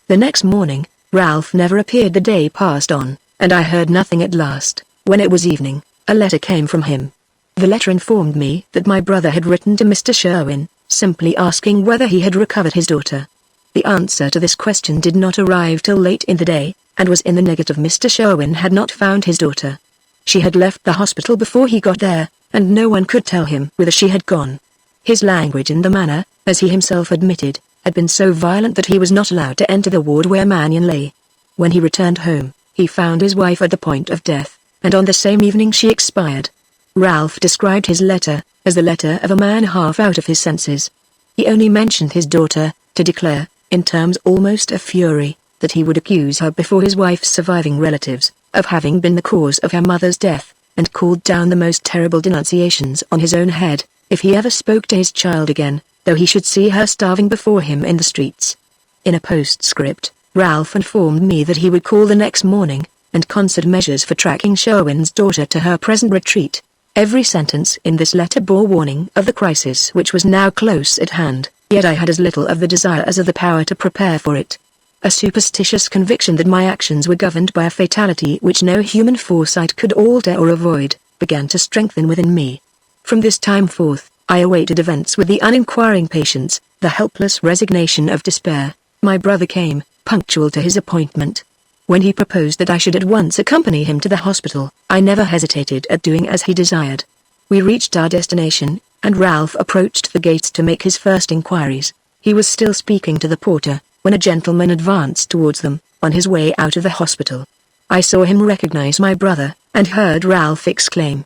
The next morning, Ralph never appeared. The day passed on, and I heard nothing. At last, when it was evening, a letter came from him. The letter informed me that my brother had written to Mr. Sherwin, simply asking whether he had recovered his daughter. The answer to this question did not arrive till late in the day, and was in the negative. Mr. Sherwin had not found his daughter. She had left the hospital before he got there, and no one could tell him whither she had gone. His language and the manner, as he himself admitted, had been so violent that he was not allowed to enter the ward where Magneon lay. When he returned home, he found his wife at the point of death, and on the same evening she expired. Ralph described his letter as the letter of a man half out of his senses. He only mentioned his daughter, to declare, in terms almost of fury, that he would accuse her before his wife's surviving relatives, of having been the cause of her mother's death, and called down the most terrible denunciations on his own head, if he ever spoke to his child again, though he should see her starving before him in the streets. In a postscript, Ralph informed me that he would call the next morning, and concert measures for tracking Sherwin's daughter to her present retreat. Every sentence in this letter bore warning of the crisis which was now close at hand, yet I had as little of the desire as of the power to prepare for it. A superstitious conviction that my actions were governed by a fatality which no human foresight could alter or avoid, began to strengthen within me. From this time forth, I awaited events with the uninquiring patience, the helpless resignation of despair. My brother came, punctual to his appointment. When he proposed that I should at once accompany him to the hospital, I never hesitated at doing as he desired. We reached our destination, and Ralph approached the gates to make his first inquiries. He was still speaking to the porter, when a gentleman advanced towards them, on his way out of the hospital. I saw him recognize my brother, and heard Ralph exclaim,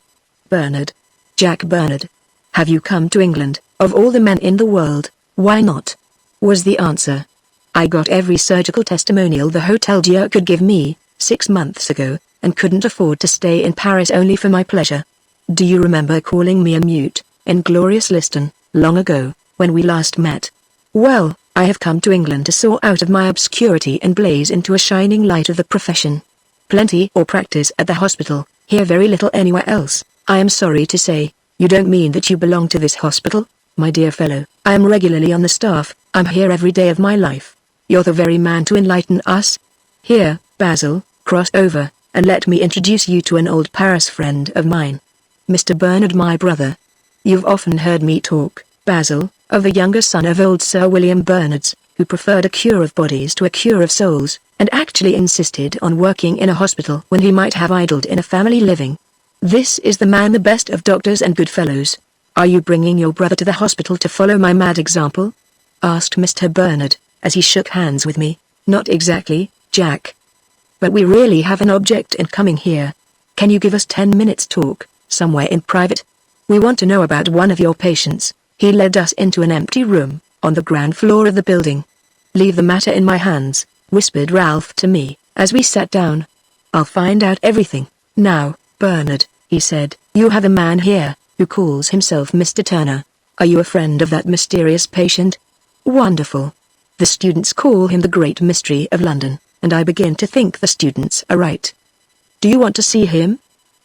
"Bernard! Jack Bernard! Have you come to England, of all the men in the world? Why not?" was the answer. "I got every surgical testimonial the Hotel Dieu could give me, 6 months ago, and couldn't afford to stay in Paris only for my pleasure. Do you remember calling me a mute, inglorious Liston, long ago, when we last met? Well, I have come to England to soar out of my obscurity and blaze into a shining light of the profession. Plenty or practice at the hospital, here very little anywhere else. I am sorry to say, you don't mean that you belong to this hospital, my dear fellow? I am regularly on the staff, I'm here every day of my life. You're the very man to enlighten us. Here, Basil, cross over, and let me introduce you to an old Paris friend of mine. Mr. Bernard, my brother. You've often heard me talk, Basil, of the younger son of old Sir William Bernards, who preferred a cure of bodies to a cure of souls, and actually insisted on working in a hospital when he might have idled in a family living. This is the man, the best of doctors and good fellows. Are you bringing your brother to the hospital to follow my mad example?" asked Mr. Bernard, as he shook hands with me. "Not exactly, Jack. But we really have an object in coming here. Can you give us 10 minutes talk, somewhere in private? We want to know about one of your patients." He led us into an empty room, on the ground floor of the building. "Leave the matter in my hands," whispered Ralph to me, as we sat down. "I'll find out everything. Now, Bernard," he said, "you have a man here, who calls himself Mr. Turner. Are you a friend of that mysterious patient?" "Wonderful. The students call him the Great Mystery of London, and I begin to think the students are right. Do you want to see him?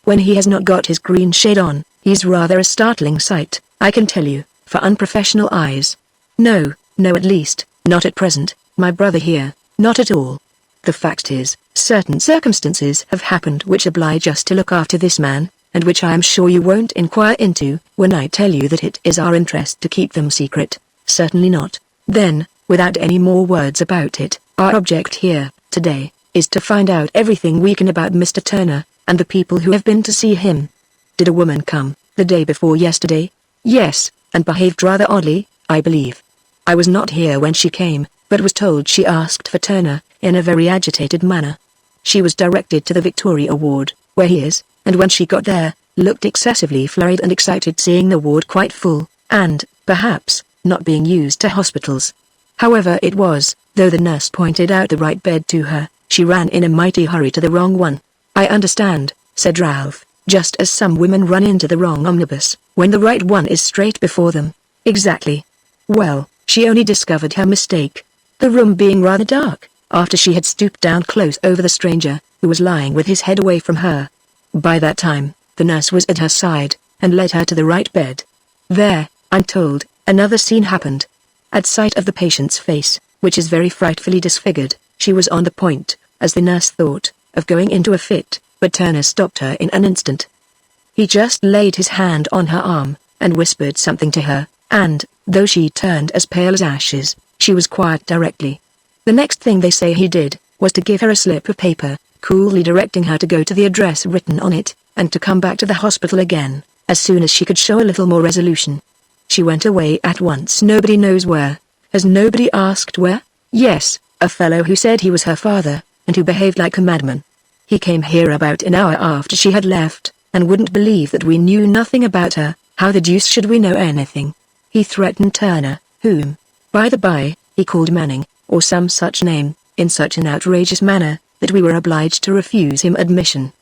When he has not got his green shade on, he's rather a startling sight, I can tell you, for unprofessional eyes. No, at least, not at present, my brother here, not at all. The fact is, certain circumstances have happened which oblige us to look after this man, and which I am sure you won't inquire into, when I tell you that it is our interest to keep them secret. Certainly not. Then, without any more words about it, our object here, today, is to find out everything we can about Mr. Turner, and the people who have been to see him. Did a woman come, the day before yesterday? Yes, and behaved rather oddly, I believe. I was not here when she came, but was told she asked for Turner, in a very agitated manner. She was directed to the Victoria Ward, where he is, and when she got there, looked excessively flurried and excited, seeing the ward quite full, and, perhaps, not being used to hospitals. However it was, though the nurse pointed out the right bed to her, she ran in a mighty hurry to the wrong one. I understand, said Ralph, just as some women run into the wrong omnibus, when the right one is straight before them. Exactly. Well, she only discovered her mistake, the room being rather dark, after she had stooped down close over the stranger, who was lying with his head away from her. By that time, the nurse was at her side, and led her to the right bed. There, I'm told, another scene happened. At sight of the patient's face, which is very frightfully disfigured, she was on the point, as the nurse thought, of going into a fit, but Turner stopped her in an instant. He just laid his hand on her arm, and whispered something to her, and, though she turned as pale as ashes, she was quiet directly. The next thing they say he did, was to give her a slip of paper, coolly directing her to go to the address written on it, and to come back to the hospital again, as soon as she could show a little more resolution. She went away at once, nobody knows where. Has nobody asked where? Yes, a fellow who said he was her father, and who behaved like a madman. He came here about an hour after she had left, and wouldn't believe that we knew nothing about her. How the deuce should we know anything? He threatened Turner, whom, by the by, he called Manning, or some such name, in such an outrageous manner, that we were obliged to refuse him admission.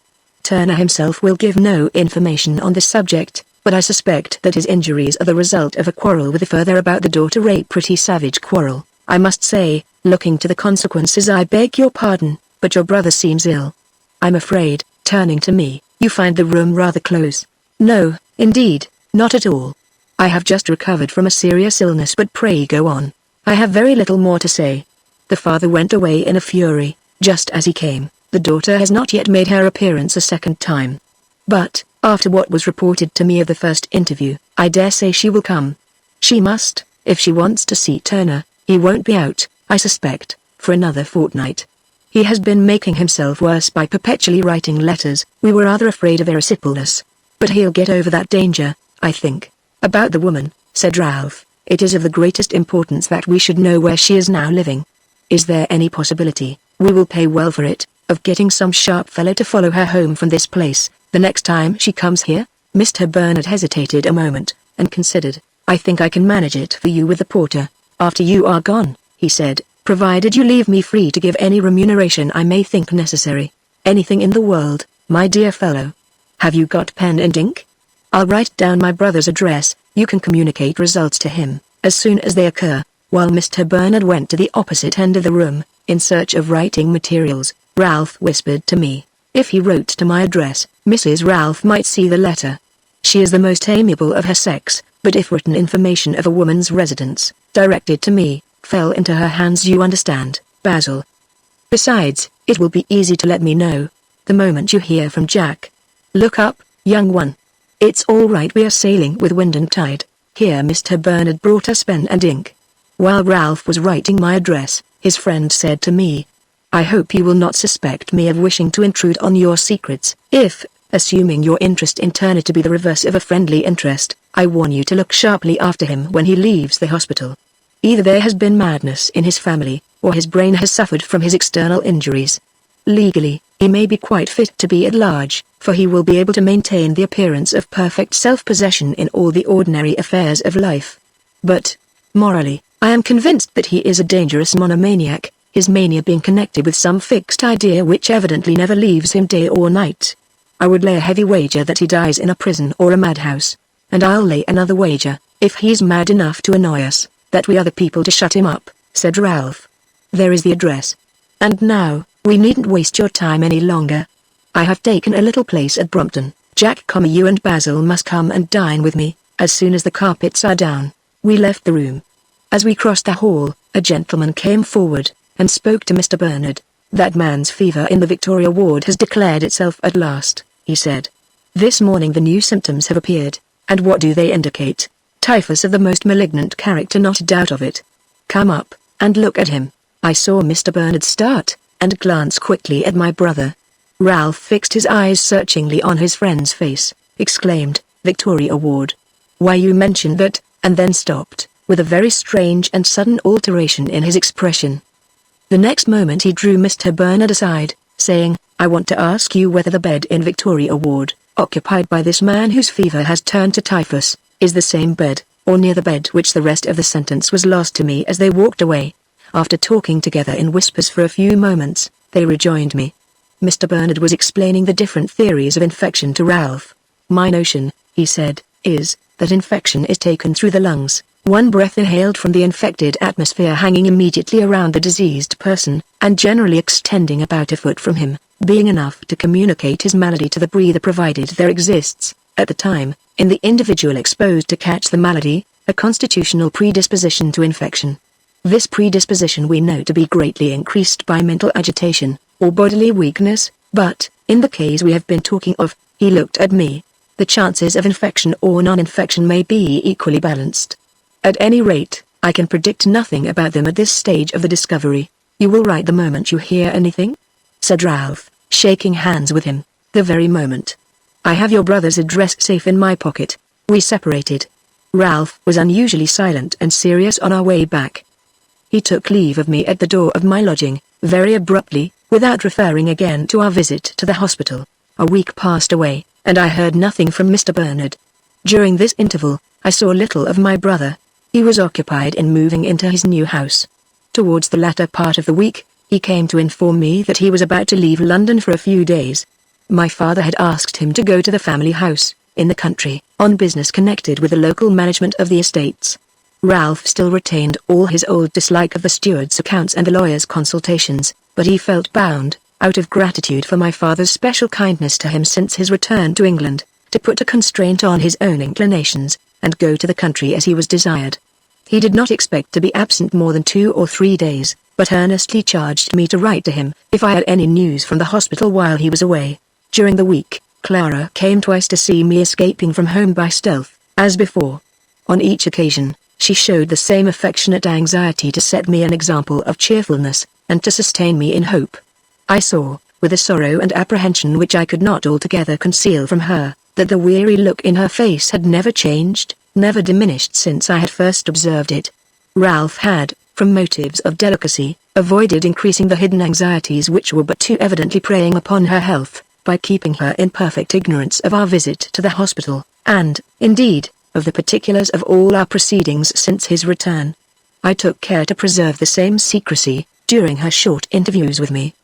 Turner himself will give no information on this subject, but I suspect that his injuries are the result of a quarrel with the father about the daughter, a pretty savage quarrel. I must say, looking to the consequences, I beg your pardon, but your brother seems ill. I'm afraid, turning to me, you find the room rather close. No, indeed, not at all. I have just recovered from a serious illness, but pray go on. I have very little more to say. The father went away in a fury, just as he came. The daughter has not yet made her appearance a second time. But, after what was reported to me of the first interview, I dare say she will come. She must, if she wants to see Turner. He won't be out, I suspect, for another fortnight. He has been making himself worse by perpetually writing letters. We were rather afraid of irascibleness. But he'll get over that danger, I think. About the woman, said Ralph, it is of the greatest importance that we should know where she is now living. Is there any possibility, we will pay well for it, of getting some sharp fellow to follow her home from this place, the next time she comes here? Mr. Bernard hesitated a moment, and considered. I think I can manage it for you with the porter, after you are gone, he said, provided you leave me free to give any remuneration I may think necessary. Anything in the world, my dear fellow. Have you got pen and ink? I'll write down my brother's address. You can communicate results to him, as soon as they occur. While Mr. Bernard went to the opposite end of the room, in search of writing materials, Ralph whispered to me, if he wrote to my address, Mrs. Ralph might see the letter. She is the most amiable of her sex, but if written information of a woman's residence, directed to me, fell into her hands, you understand, Basil. Besides, it will be easy to let me know, the moment you hear from Jack. Look up, young one. It's all right, we are sailing with wind and tide. Here Mr. Bernard brought us pen and ink. While Ralph was writing my address, his friend said to me, I hope you will not suspect me of wishing to intrude on your secrets. If, assuming your interest in Turner to be the reverse of a friendly interest, I warn you to look sharply after him when he leaves the hospital. Either there has been madness in his family, or his brain has suffered from his external injuries. Legally, he may be quite fit to be at large, for he will be able to maintain the appearance of perfect self-possession in all the ordinary affairs of life. But, morally, I am convinced that he is a dangerous monomaniac, his mania being connected with some fixed idea which evidently never leaves him day or night. I would lay a heavy wager that he dies in a prison or a madhouse, and I'll lay another wager, if he's mad enough to annoy us, that we are the people to shut him up. said Ralph. "There is the address. And now, we needn't waste your time any longer. I have taken a little place at Brompton. Jack, you and Basil must come and dine with me, as soon as the carpets are down." We left the room. As we crossed the hall, a gentleman came forward, and spoke to Mr. Bernard. "That man's fever in the Victoria ward has declared itself at last," he said. "This morning the new symptoms have appeared, and what do they indicate? Typhus of the most malignant character, not a doubt of it. Come up, and look at him." I saw Mr. Bernard start, and glance quickly at my brother. Ralph fixed his eyes searchingly on his friend's face, exclaimed, "Victoria ward. Why, you mentioned that," and then stopped, with a very strange and sudden alteration in his expression. The next moment he drew Mr. Bernard aside, saying, "I want to ask you whether the bed in Victoria ward, occupied by this man whose fever has turned to typhus, is the same bed, or near the bed which the rest of the sentence was lost to me." As they walked away, after talking together in whispers for a few moments, they rejoined me. Mr. Bernard was explaining the different theories of infection to Ralph. "My notion," he said, "is that infection is taken through the lungs, one breath inhaled from the infected atmosphere hanging immediately around the diseased person, and generally extending about a foot from him, being enough to communicate his malady to the breather, provided there exists, at the time, in the individual exposed to catch the malady, a constitutional predisposition to infection. This predisposition we know to be greatly increased by mental agitation, or bodily weakness, but, in the case we have been talking of," he looked at me, "the chances of infection or non-infection may be equally balanced. At any rate, I can predict nothing about them at this stage of the discovery." "You will write the moment you hear anything?" said Ralph, shaking hands with him. "The very moment. I have your brother's address safe in my pocket." We separated. Ralph was unusually silent and serious on our way back. He took leave of me at the door of my lodging, very abruptly, without referring again to our visit to the hospital. A week passed away, and I heard nothing from Mr. Bernard. During this interval, I saw little of my brother. He was occupied in moving into his new house. Towards the latter part of the week, he came to inform me that he was about to leave London for a few days. My father had asked him to go to the family house, in the country, on business connected with the local management of the estates. Ralph still retained all his old dislike of the steward's accounts and the lawyer's consultations, but he felt bound, out of gratitude for my father's special kindness to him since his return to England, to put a constraint on his own inclinations, and go to the country as he was desired. He did not expect to be absent more than 2 or 3 days, but earnestly charged me to write to him if I had any news from the hospital while he was away. During the week, Clara came twice to see me escaping from home by stealth, as before. On each occasion, she showed the same affectionate anxiety to set me an example of cheerfulness, and to sustain me in hope. I saw, with a sorrow and apprehension which I could not altogether conceal from her, that the weary look in her face had never changed, never diminished since I had first observed it. Ralph had, from motives of delicacy, avoided increasing the hidden anxieties which were but too evidently preying upon her health, by keeping her in perfect ignorance of our visit to the hospital, and, indeed, of the particulars of all our proceedings since his return. I took care to preserve the same secrecy, during her short interviews with me.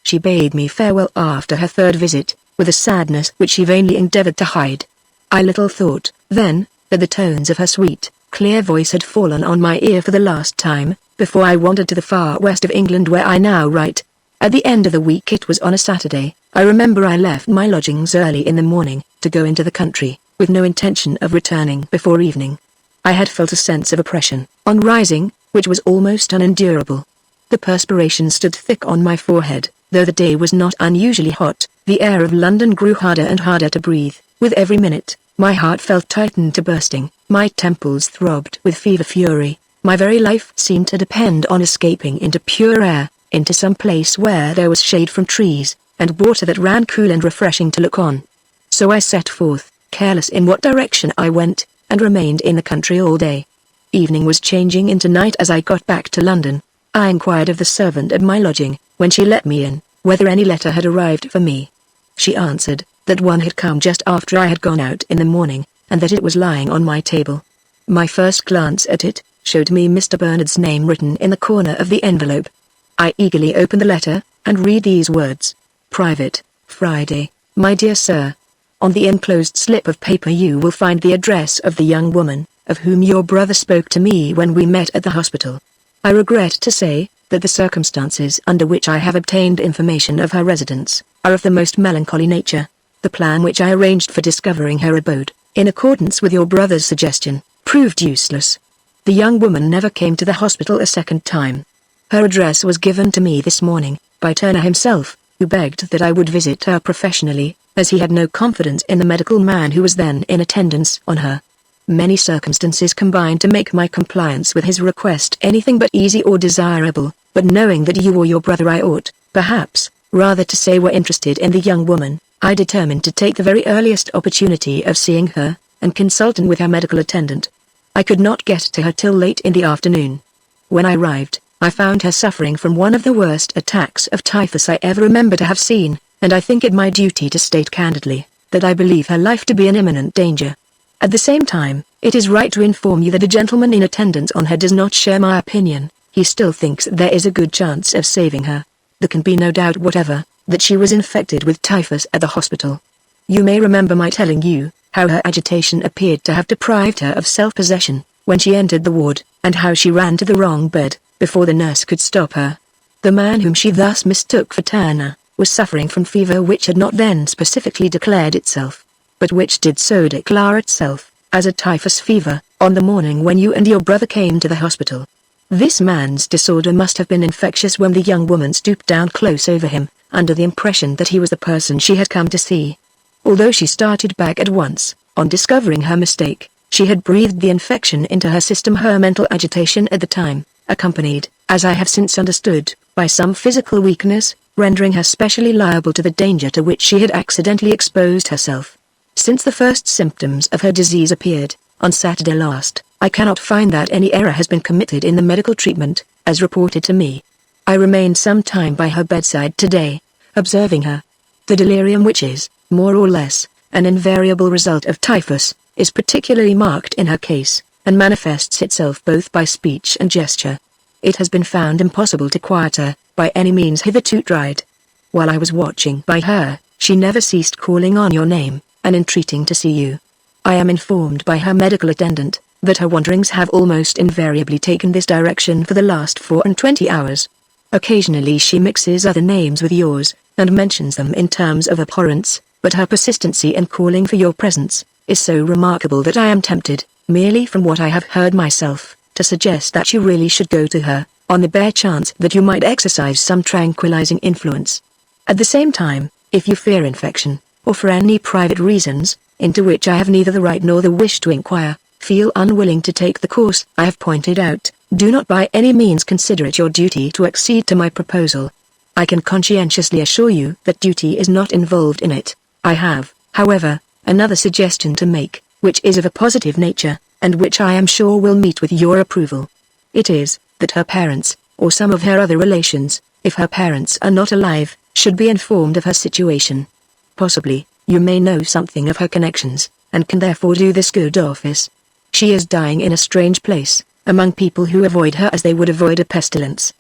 She bade me farewell after her third visit, with a sadness which she vainly endeavoured to hide. I little thought, then, that the tones of her sweet, clear voice had fallen on my ear for the last time, before I wandered to the far west of England where I now write. At the end of the week, it was on a Saturday, I remember I left my lodgings early in the morning, to go into the country, with no intention of returning before evening. I had felt a sense of oppression, on rising, which was almost unendurable. The perspiration stood thick on my forehead, though the day was not unusually hot. The air of London grew harder and harder to breathe. With every minute, my heart felt tightened to bursting, my temples throbbed with fever fury. My very life seemed to depend on escaping into pure air, into some place where there was shade from trees, and water that ran cool and refreshing to look on. So I set forth, careless in what direction I went, and remained in the country all day. Evening was changing into night as I got back to London. I inquired of the servant at my lodging, when she let me in, whether any letter had arrived for me. She answered, that one had come just after I had gone out in the morning, and that it was lying on my table. My first glance at it showed me Mr. Bernard's name written in the corner of the envelope. I eagerly opened the letter, and read these words: "Private, Friday, my dear sir. On the enclosed slip of paper you will find the address of the young woman, of whom your brother spoke to me when we met at the hospital. I regret to say that the circumstances under which I have obtained information of her residence are of the most melancholy nature. The plan which I arranged for discovering her abode, in accordance with your brother's suggestion, proved useless. The young woman never came to the hospital a second time. Her address was given to me this morning by Turner himself, who begged that I would visit her professionally, as he had no confidence in the medical man who was then in attendance on her. Many circumstances combined to make my compliance with his request anything but easy or desirable, but knowing that you or your brother I ought, perhaps, rather to say were interested in the young woman, I determined to take the very earliest opportunity of seeing her, and consulting with her medical attendant. I could not get to her till late in the afternoon. When I arrived, I found her suffering from one of the worst attacks of typhus I ever remember to have seen, and I think it my duty to state candidly that I believe her life to be in imminent danger. At the same time, it is right to inform you that a gentleman in attendance on her does not share my opinion. He still thinks there is a good chance of saving her. There can be no doubt whatever that she was infected with typhus at the hospital. You may remember my telling you how her agitation appeared to have deprived her of self-possession when she entered the ward, and how she ran to the wrong bed before the nurse could stop her. The man whom she thus mistook for Turner was suffering from fever which had not then specifically declared itself, but which did so declare itself as a typhus fever on the morning when you and your brother came to the hospital. This man's disorder must have been infectious when the young woman stooped down close over him, under the impression that he was the person she had come to see. Although she started back at once, on discovering her mistake, she had breathed the infection into her system. Her mental agitation at the time, accompanied, as I have since understood, by some physical weakness, rendering her specially liable to the danger to which she had accidentally exposed herself. Since the first symptoms of her disease appeared, on Saturday last, I cannot find that any error has been committed in the medical treatment, as reported to me. I remained some time by her bedside today, observing her. The delirium which is, more or less, an invariable result of typhus, is particularly marked in her case, and manifests itself both by speech and gesture. It has been found impossible to quiet her, by any means hitherto tried. While I was watching by her, she never ceased calling on your name, and entreating to see you. I am informed by her medical attendant that her wanderings have almost invariably taken this direction for the last 24 hours. Occasionally she mixes other names with yours, and mentions them in terms of abhorrence, but her persistency in calling for your presence is so remarkable that I am tempted, merely from what I have heard myself, to suggest that you really should go to her, on the bare chance that you might exercise some tranquilizing influence. At the same time, if you fear infection, or for any private reasons, into which I have neither the right nor the wish to inquire, feel unwilling to take the course I have pointed out, do not by any means consider it your duty to accede to my proposal. I can conscientiously assure you that duty is not involved in it. I have, however, another suggestion to make, which is of a positive nature, and which I am sure will meet with your approval. It is, that her parents, or some of her other relations, if her parents are not alive, should be informed of her situation. Possibly, you may know something of her connections, and can therefore do this good office. She is dying in a strange place, among people who avoid her as they would avoid a pestilence.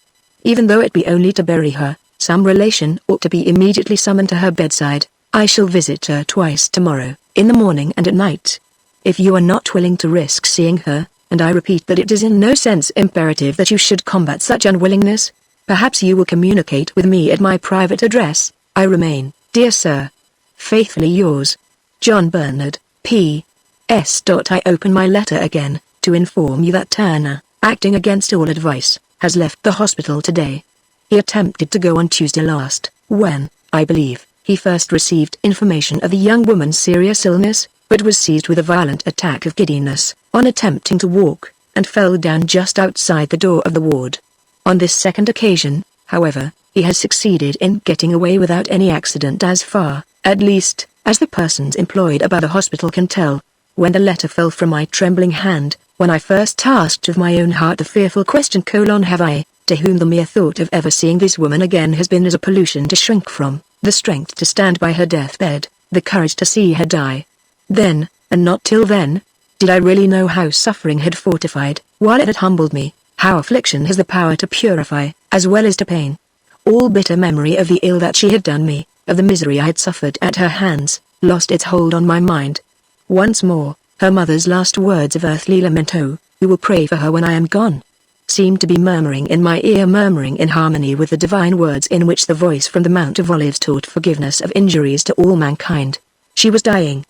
Even though it be only to bury her, some relation ought to be immediately summoned to her bedside. I shall visit her twice tomorrow, in the morning and at night. If you are not willing to risk seeing her, and I repeat that it is in no sense imperative that you should combat such unwillingness, perhaps you will communicate with me at my private address. I remain, dear sir, faithfully yours, John Bernard, P.S. I open my letter again, to inform you that Turner, acting against all advice, has left the hospital today. He attempted to go on Tuesday last, when, I believe, he first received information of the young woman's serious illness, but was seized with a violent attack of giddiness, on attempting to walk, and fell down just outside the door of the ward. On this second occasion, however, he has succeeded in getting away without any accident as far, at least, as the persons employed about the hospital can tell. When the letter fell from my trembling hand, when I first asked of my own heart the fearful question: have I, to whom the mere thought of ever seeing this woman again has been as a pollution to shrink from, the strength to stand by her deathbed, the courage to see her die? Then, and not till then, did I really know how suffering had fortified, while it had humbled me, how affliction has the power to purify, as well as to pain. All bitter memory of the ill that she had done me, of the misery I had suffered at her hands, lost its hold on my mind. Once more, her mother's last words of earthly lament: "Oh, who will pray for her when I am gone?" seemed to be murmuring in my ear, murmuring in harmony with the divine words in which the voice from the Mount of Olives taught forgiveness of injuries to all mankind. She was dying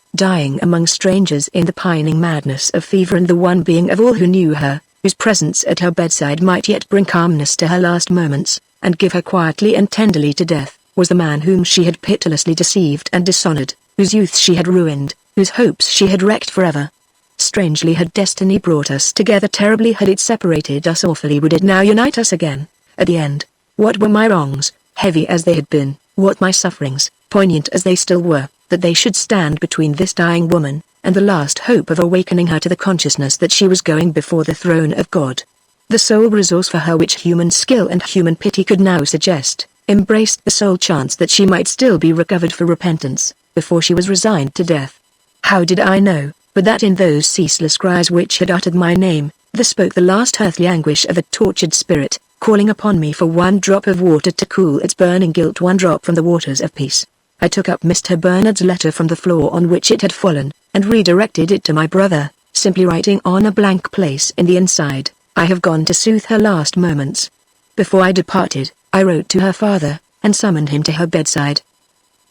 among strangers in the pining madness of fever, and the one being of all who knew her, whose presence at her bedside might yet bring calmness to her last moments, and give her quietly and tenderly to death, was the man whom she had pitilessly deceived and dishonored, whose youth she had ruined, whose hopes she had wrecked forever. Strangely had destiny brought us together, terribly had it separated us, awfully would it now unite us again. At the end, what were my wrongs, heavy as they had been, what my sufferings, poignant as they still were, that they should stand between this dying woman, and the last hope of awakening her to the consciousness that she was going before the throne of God. The sole resource for her which human skill and human pity could now suggest, embraced the sole chance that she might still be recovered for repentance, before she was resigned to death. How did I know, but that in those ceaseless cries which had uttered my name, there spoke the last earthly anguish of a tortured spirit, calling upon me for one drop of water to cool its burning guilt, one drop from the waters of peace. I took up Mr. Bernard's letter from the floor on which it had fallen, and redirected it to my brother, simply writing on a blank place in the inside, "I have gone to soothe her last moments." Before I departed, I wrote to her father, and summoned him to her bedside.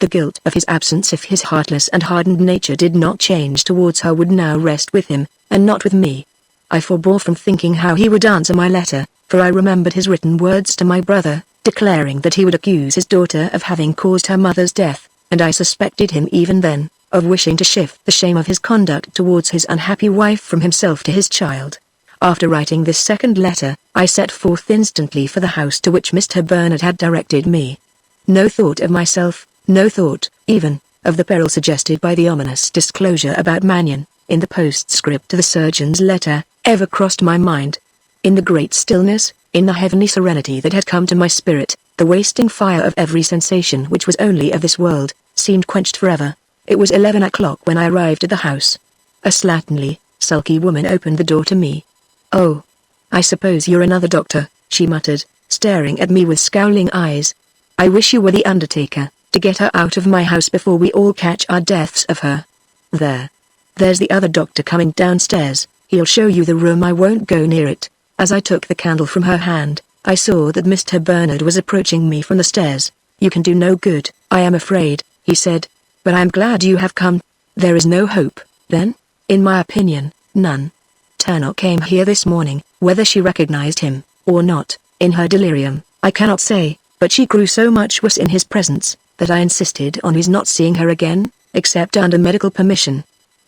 The guilt of his absence, if his heartless and hardened nature did not change towards her, would now rest with him, and not with me. I forbore from thinking how he would answer my letter, for I remembered his written words to my brother, declaring that he would accuse his daughter of having caused her mother's death, and I suspected him even then, of wishing to shift the shame of his conduct towards his unhappy wife from himself to his child. After writing this second letter, I set forth instantly for the house to which Mr. Bernard had directed me. No thought of myself, no thought, even, of the peril suggested by the ominous disclosure about Magneon, in the postscript to the surgeon's letter, ever crossed my mind. In the great stillness, in the heavenly serenity that had come to my spirit, the wasting fire of every sensation which was only of this world, seemed quenched forever. It was 11 o'clock when I arrived at the house. A slatternly, sulky woman opened the door to me. "Oh, I suppose you're another doctor," she muttered, staring at me with scowling eyes. "I wish you were the undertaker, to get her out of my house before we all catch our deaths of her. There's the other doctor coming downstairs, he'll show you the room. I won't go near it." As I took the candle from her hand, I saw that Mr. Bernard was approaching me from the stairs. "You can do no good, I am afraid," he said. "But I am glad you have come." "There is no hope, then?" "In my opinion, none. Turner came here this morning, whether she recognized him, or not, in her delirium, I cannot say, but she grew so much worse in his presence, that I insisted on his not seeing her again, except under medical permission.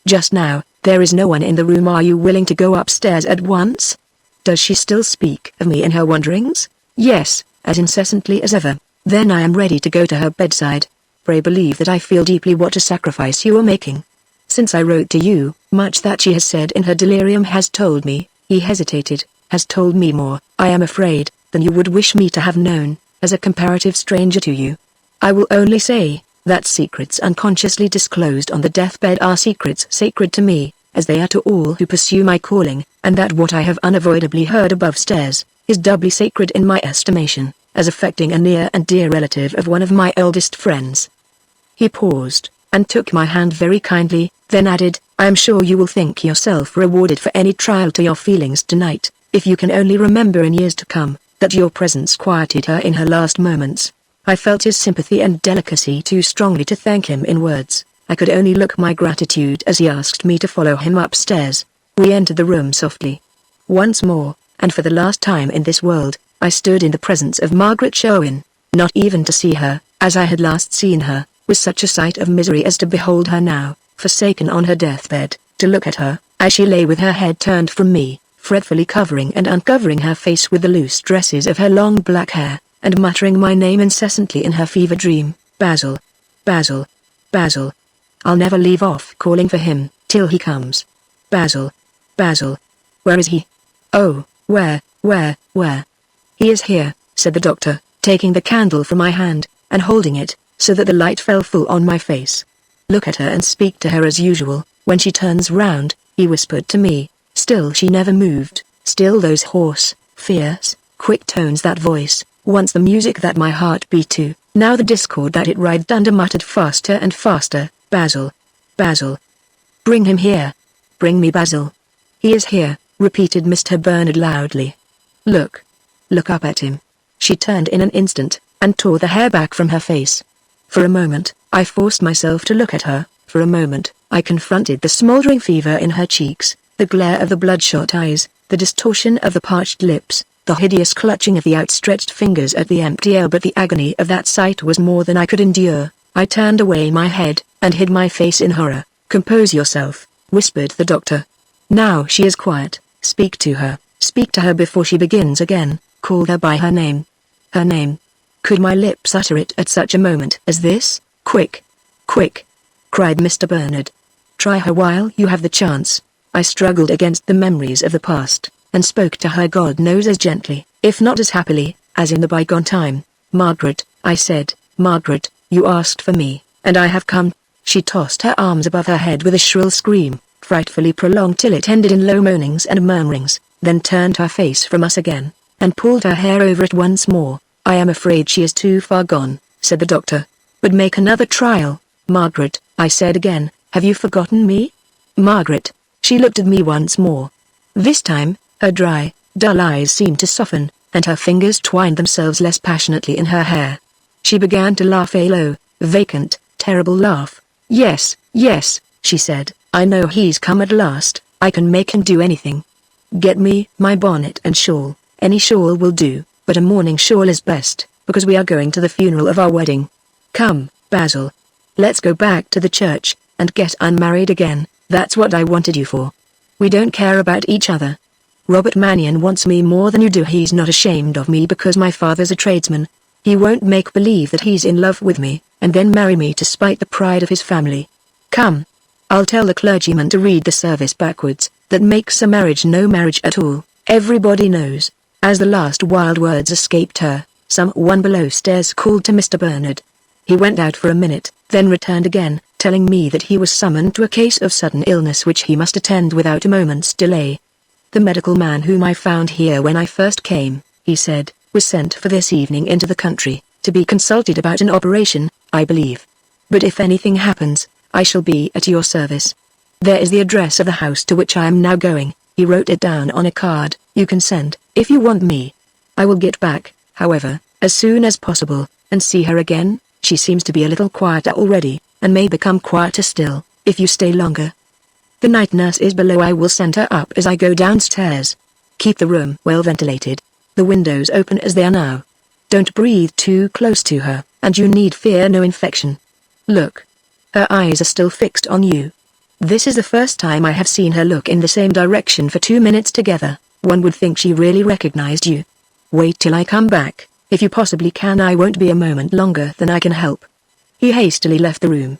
Just now, there is no one in the room. Are you willing to go upstairs at once?" "Does she still speak of me in her wanderings?" "Yes, as incessantly as ever." "Then I am ready to go to her bedside. Pray believe that I feel deeply what a sacrifice you are making. Since I wrote to you, much that she has said in her delirium has told me," he hesitated, "has told me more, I am afraid, than you would wish me to have known, as a comparative stranger to you. I will only say, that secrets unconsciously disclosed on the deathbed are secrets sacred to me, as they are to all who pursue my calling, and that what I have unavoidably heard above stairs, is doubly sacred in my estimation, as affecting a near and dear relative of one of my eldest friends." He paused, and took my hand very kindly, then added, "I am sure you will think yourself rewarded for any trial to your feelings tonight, if you can only remember in years to come, that your presence quieted her in her last moments." I felt his sympathy and delicacy too strongly to thank him in words. I could only look my gratitude as he asked me to follow him upstairs. We entered the room softly. Once more, and for the last time in this world, I stood in the presence of Margaret Sherwin, not even to see her, as I had last seen her, was such a sight of misery as to behold her now, forsaken on her deathbed, to look at her, as she lay with her head turned from me, fretfully covering and uncovering her face with the loose tresses of her long black hair, and muttering my name incessantly in her fever dream, "Basil, Basil, Basil. I'll never leave off calling for him, till he comes. Basil, Basil. Where is he? Oh, where? He is here," said the doctor, taking the candle from my hand, and holding it, so that the light fell full on my face. "Look at her and speak to her as usual, when she turns round," he whispered to me. Still she never moved, still those hoarse, fierce, quick tones, that voice, once the music that my heart beat to, now the discord that it writhed under, muttered faster and faster, "Basil, Basil. Bring him here. Bring me Basil." "He is here," repeated Mr. Bernard loudly. Look. Look up at him. She turned in an instant, and tore the hair back from her face. For a moment, I forced myself to look at her. For a moment, I confronted the smoldering fever in her cheeks, the glare of the bloodshot eyes, the distortion of the parched lips, the hideous clutching of the outstretched fingers at the empty air. But the agony of that sight was more than I could endure. I turned away my head, and hid my face in horror. "Compose yourself," whispered the doctor. "Now she is quiet, speak to her. Speak to her before she begins again. Call her by her name." Her name. Could my lips utter it at such a moment as this? "Quick! Quick!" cried Mr. Bernard. "Try her while you have the chance." I struggled against the memories of the past, and spoke to her God knows as gently, if not as happily, as in the bygone time. "Margaret," I said, "Margaret, you asked for me, and I have come." She tossed her arms above her head with a shrill scream, frightfully prolonged till it ended in low moanings and murmurings, then turned her face from us again, and pulled her hair over it once more. "I am afraid she is too far gone," said the doctor. "But make another trial." "Margaret," I said again, "have you forgotten me?" "Margaret." She looked at me once more. This time, her dry, dull eyes seemed to soften, and her fingers twined themselves less passionately in her hair. She began to laugh, a low, vacant, terrible laugh. "Yes, yes," she said, "I know he's come at last. I can make him do anything. Get me my bonnet and shawl. Any shawl will do, but a mourning shawl is best, because we are going to the funeral of our wedding. Come, Basil. Let's go back to the church, and get unmarried again. That's what I wanted you for. We don't care about each other. Robert Magneon wants me more than you do. He's not ashamed of me because my father's a tradesman. He won't make believe that he's in love with me, and then marry me to spite the pride of his family. Come. I'll tell the clergyman to read the service backwards. That makes a marriage no marriage at all. Everybody knows." As the last wild words escaped her, someone below stairs called to Mr. Bernard. He went out for a minute, then returned again, telling me that he was summoned to a case of sudden illness which he must attend without a moment's delay. "The medical man whom I found here when I first came," he said, "was sent for this evening into the country, to be consulted about an operation, I believe. But if anything happens, I shall be at your service. There is the address of the house to which I am now going." He wrote it down on a card. "You can send, if you want me. I will get back, however, as soon as possible, and see her again. She seems to be a little quieter already, and may become quieter still, if you stay longer. The night nurse is below. I will send her up as I go downstairs. Keep the room well ventilated. The windows open as they are now. Don't breathe too close to her, and you need fear no infection. Look. Her eyes are still fixed on you. This is the first time I have seen her look in the same direction for 2 minutes together. One would think she really recognized you. Wait till I come back, if you possibly can. I won't be a moment longer than I can help." He hastily left the room.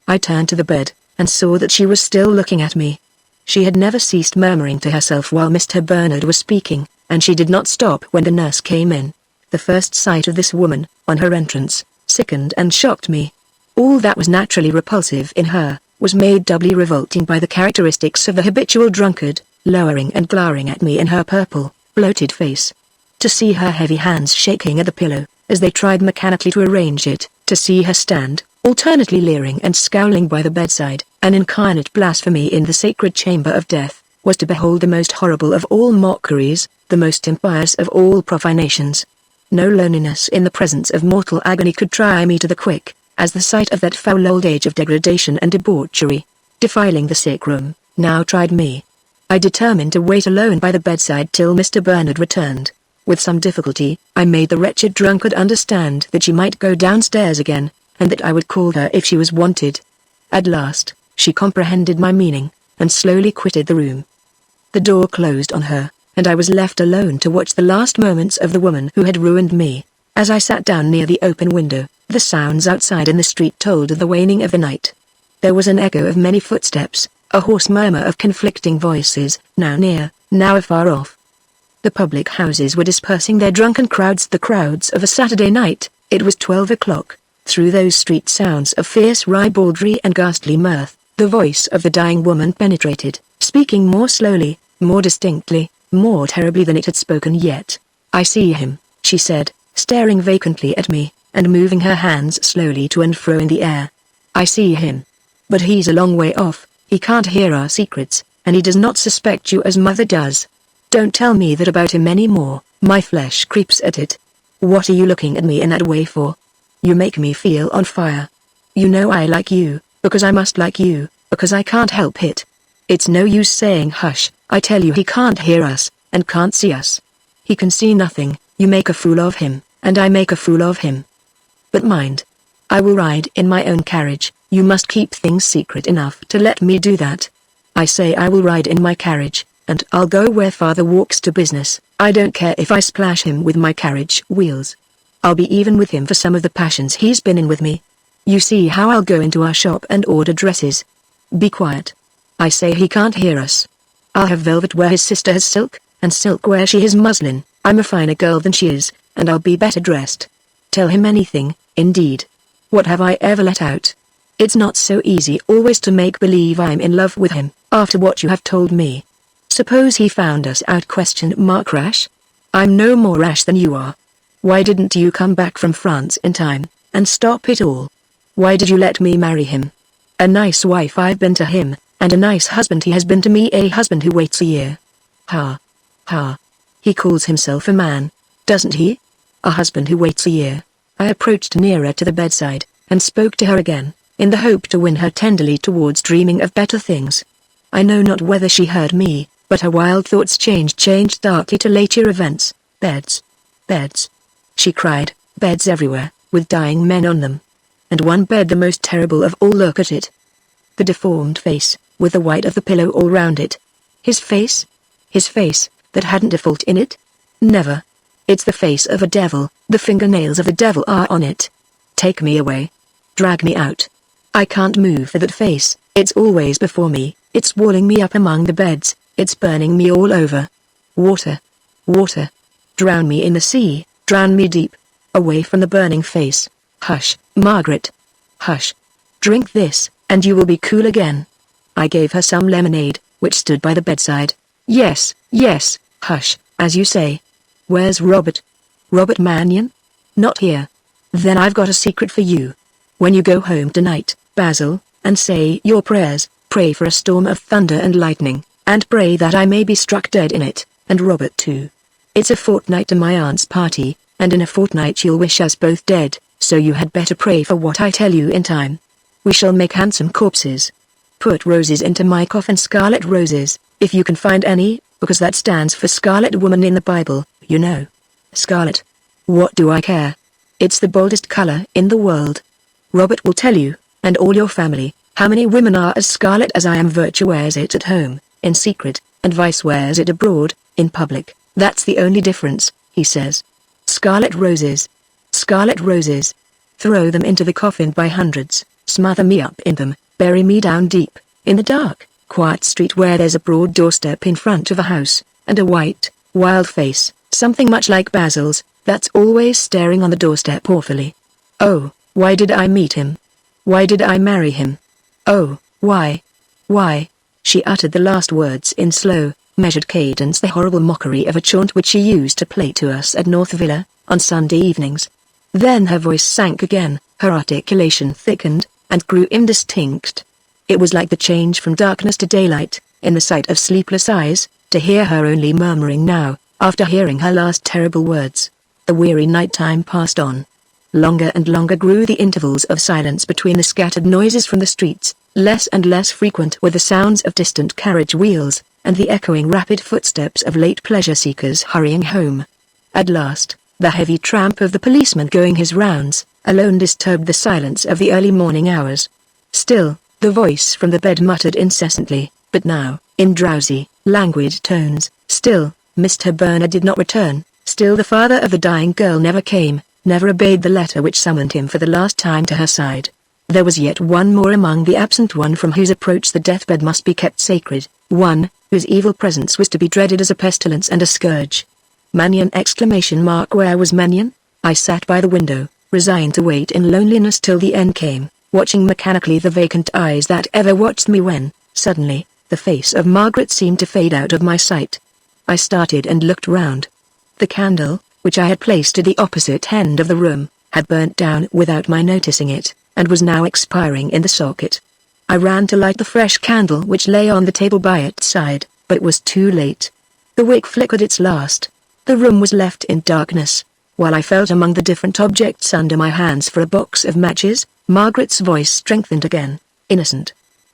I turned to the bed, and saw that she was still looking at me. She had never ceased murmuring to herself while Mr. Bernard was speaking, and she did not stop when the nurse came in. The first sight of this woman, on her entrance, sickened and shocked me. All that was naturally repulsive in her, was made doubly revolting by the characteristics of the habitual drunkard, lowering and glowering at me in her purple, bloated face. To see her heavy hands shaking at the pillow, as they tried mechanically to arrange it, to see her stand, alternately leering and scowling by the bedside, an incarnate blasphemy in the sacred chamber of death, was to behold the most horrible of all mockeries, the most impious of all profanations. No loneliness in the presence of mortal agony could try me to the quick, as the sight of that foul old age of degradation and debauchery, defiling the sick room, now tried me. I determined to wait alone by the bedside till Mr. Bernard returned. With some difficulty, I made the wretched drunkard understand that she might go downstairs again, and that I would call her if she was wanted. At last, she comprehended my meaning, and slowly quitted the room. The door closed on her, and I was left alone to watch the last moments of the woman who had ruined me. As I sat down near the open window, the sounds outside in the street told of the waning of the night. There was an echo of many footsteps, a hoarse murmur of conflicting voices, now near, now afar off. The public houses were dispersing their drunken crowds, the crowds of a Saturday night. It was 12 o'clock. Through those street sounds of fierce ribaldry and ghastly mirth, the voice of the dying woman penetrated, speaking more slowly, more distinctly, more terribly than it had spoken yet. "I see him," she said, staring vacantly at me, and moving her hands slowly to and fro in the air. "I see him. But he's a long way off, he can't hear our secrets, and he does not suspect you as mother does. Don't tell me that about him any more, My flesh creeps at it. What are you looking at me in that way for? You make me feel on fire. You know I like you, because I must like you, because I can't help it. It's no use saying hush. I tell you he can't hear us, and can't see us. He can see nothing. You make a fool of him, and I make a fool of him. But mind. I will ride in my own carriage. You must keep things secret enough to let me do that. I say I will ride in my carriage, and I'll go where father walks to business. I don't care if I splash him with my carriage wheels. I'll be even with him for some of the passions he's been in with me. You see how I'll go into our shop and order dresses. Be quiet. I say he can't hear us. I'll have velvet where his sister has silk, and silk where she has muslin. I'm a finer girl than she is, and I'll be better dressed. Tell him anything, indeed. What have I ever let out? It's not so easy always to make believe I'm in love with him, after what you have told me. Suppose he found us out ? Rash? I'm no more rash than you are. Why didn't you come back from France in time, and stop it all? Why did you let me marry him? A nice wife I've been to him, and a nice husband he has been to me, a husband who waits a year. Ha. Ha. He calls himself a man, doesn't he? A husband who waits a year. I approached nearer to the bedside, and spoke to her again, in the hope to win her tenderly towards dreaming of better things. I know not whether she heard me, but her wild thoughts changed darkly to later events. Beds. Beds. She cried, beds everywhere, with dying men on them. And one bed the most terrible of all. Look at it. The deformed face, with the white of the pillow all round it. His face? His face, that hadn't a fault in it? Never. It's the face of a devil, the fingernails of the devil are on it. Take me away. Drag me out. I can't move for that face, it's always before me, it's walling me up among the beds, it's burning me all over. Water. Water. Drown me in the sea, drown me deep. Away from the burning face. Hush, Margaret. Hush. Drink this, and you will be cool again. I gave her some lemonade, which stood by the bedside. Yes, yes, hush, as you say. Where's Robert? Robert Magneon? Not here. Then I've got a secret for you. When you go home tonight, Basil, and say your prayers, pray for a storm of thunder and lightning, and pray that I may be struck dead in it, and Robert too. It's a fortnight to my aunt's party, and in a fortnight she'll wish us both dead, so you had better pray for what I tell you in time. We shall make handsome corpses. Put roses into my coffin, scarlet roses, if you can find any, because that stands for Scarlet Woman in the Bible, you know. Scarlet. What do I care? It's the boldest color in the world. Robert will tell you, and all your family, how many women are as scarlet as I am. Virtue wears it at home, in secret, and Vice wears it abroad, in public. That's the only difference, he says. Scarlet roses. Scarlet roses. Throw them into the coffin by hundreds, smother me up in them, bury me down deep, in the dark, quiet street where there's a broad doorstep in front of a house, and a white, wild face, something much like Basil's, that's always staring on the doorstep awfully. Oh, why did I meet him? Why did I marry him? Oh, why? Why? She uttered the last words in slow, measured cadence, the horrible mockery of a chaunt which she used to play to us at North Villa, on Sunday evenings. Then her voice sank again, her articulation thickened, and grew indistinct. It was like the change from darkness to daylight, in the sight of sleepless eyes, to hear her only murmuring now, after hearing her last terrible words. The weary night time passed on. Longer and longer grew the intervals of silence between the scattered noises from the streets, less and less frequent were the sounds of distant carriage wheels, and the echoing rapid footsteps of late pleasure-seekers hurrying home. At last, the heavy tramp of the policeman going his rounds, alone disturbed the silence of the early morning hours. Still, the voice from the bed muttered incessantly, but now, in drowsy, languid tones, still, Mr. Bernard did not return, still the father of the dying girl never came, never obeyed the letter which summoned him for the last time to her side. There was yet one more among the absent, one from whose approach the deathbed must be kept sacred, one, whose evil presence was to be dreaded as a pestilence and a scourge. Magneon! Where was Magneon? I sat by the window, resigned to wait in loneliness till the end came, watching mechanically the vacant eyes that ever watched me when, suddenly, the face of Margaret seemed to fade out of my sight. I started and looked round. The candle, which I had placed at the opposite end of the room, had burnt down without my noticing it, and was now expiring in the socket. I ran to light the fresh candle which lay on the table by its side, but it was too late. The wick flickered its last. The room was left in darkness. While I felt among the different objects under my hands for a box of matches, Margaret's voice strengthened again. Innocent.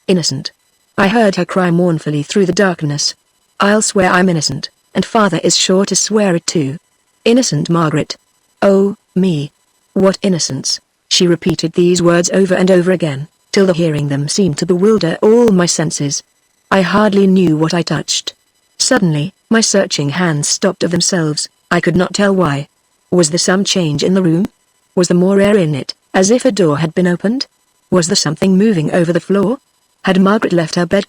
Innocent. I heard her cry mournfully through the darkness. I'll swear I'm innocent, and father is sure to swear it too. Innocent, Margaret. Oh, me. What innocence. She repeated these words over and over again, till the hearing them seemed to bewilder all my senses. I hardly knew what I touched. Suddenly, my searching hands stopped of themselves. I could not tell why. Was there some change in the room? Was there more air in it, as if a door had been opened? Was there something moving over the floor? Had Margaret left her bed?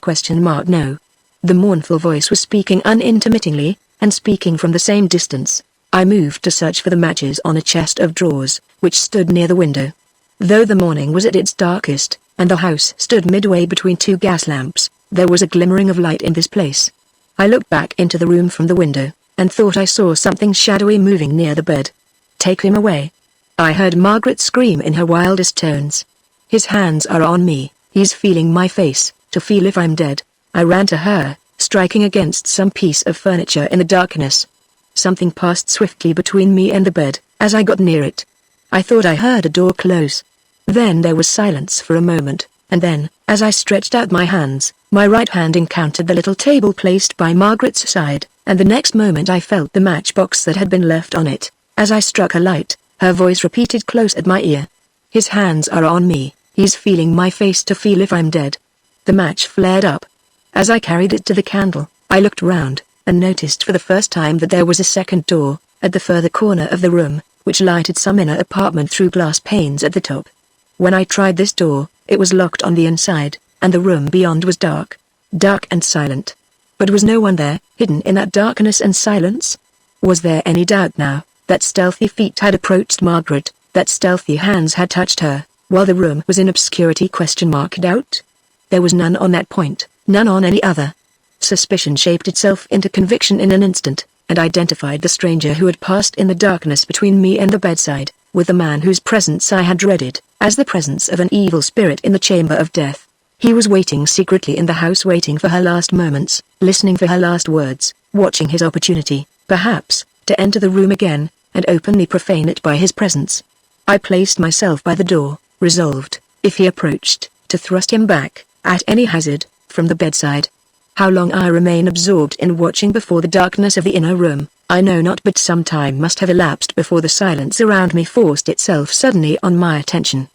No. The mournful voice was speaking unintermittingly, and speaking from the same distance. I moved to search for the matches on a chest of drawers, which stood near the window. Though the morning was at its darkest, and the house stood midway between two gas lamps, there was a glimmering of light in this place. I looked back into the room from the window, and thought I saw something shadowy moving near the bed. Take him away. I heard Margaret scream in her wildest tones. His hands are on me, he's feeling my face, to feel if I'm dead. I ran to her, striking against some piece of furniture in the darkness. Something passed swiftly between me and the bed, as I got near it. I thought I heard a door close. Then there was silence for a moment, and then, as I stretched out my hands, my right hand encountered the little table placed by Margaret's side, and the next moment I felt the matchbox that had been left on it. As I struck a light, her voice repeated close at my ear. His hands are on me, he's feeling my face to feel if I'm dead. The match flared up. As I carried it to the candle, I looked round, and noticed for the first time that there was a second door, at the further corner of the room, which lighted some inner apartment through glass panes at the top. When I tried this door, it was locked on the inside, and the room beyond was dark. Dark and silent. But was no one there, hidden in that darkness and silence? Was there any doubt now, that stealthy feet had approached Margaret, that stealthy hands had touched her, while the room was in obscurity? Doubt? There was none on that point, none on any other. Suspicion shaped itself into conviction in an instant, and identified the stranger who had passed in the darkness between me and the bedside, with the man whose presence I had dreaded, as the presence of an evil spirit in the chamber of death. He was waiting secretly in the house, waiting for her last moments, listening for her last words, watching his opportunity, perhaps, to enter the room again, and openly profane it by his presence. I placed myself by the door, resolved, if he approached, to thrust him back, at any hazard, from the bedside. How long I remained absorbed in watching before the darkness of the inner room, I know not, but some time must have elapsed before the silence around me forced itself suddenly on my attention.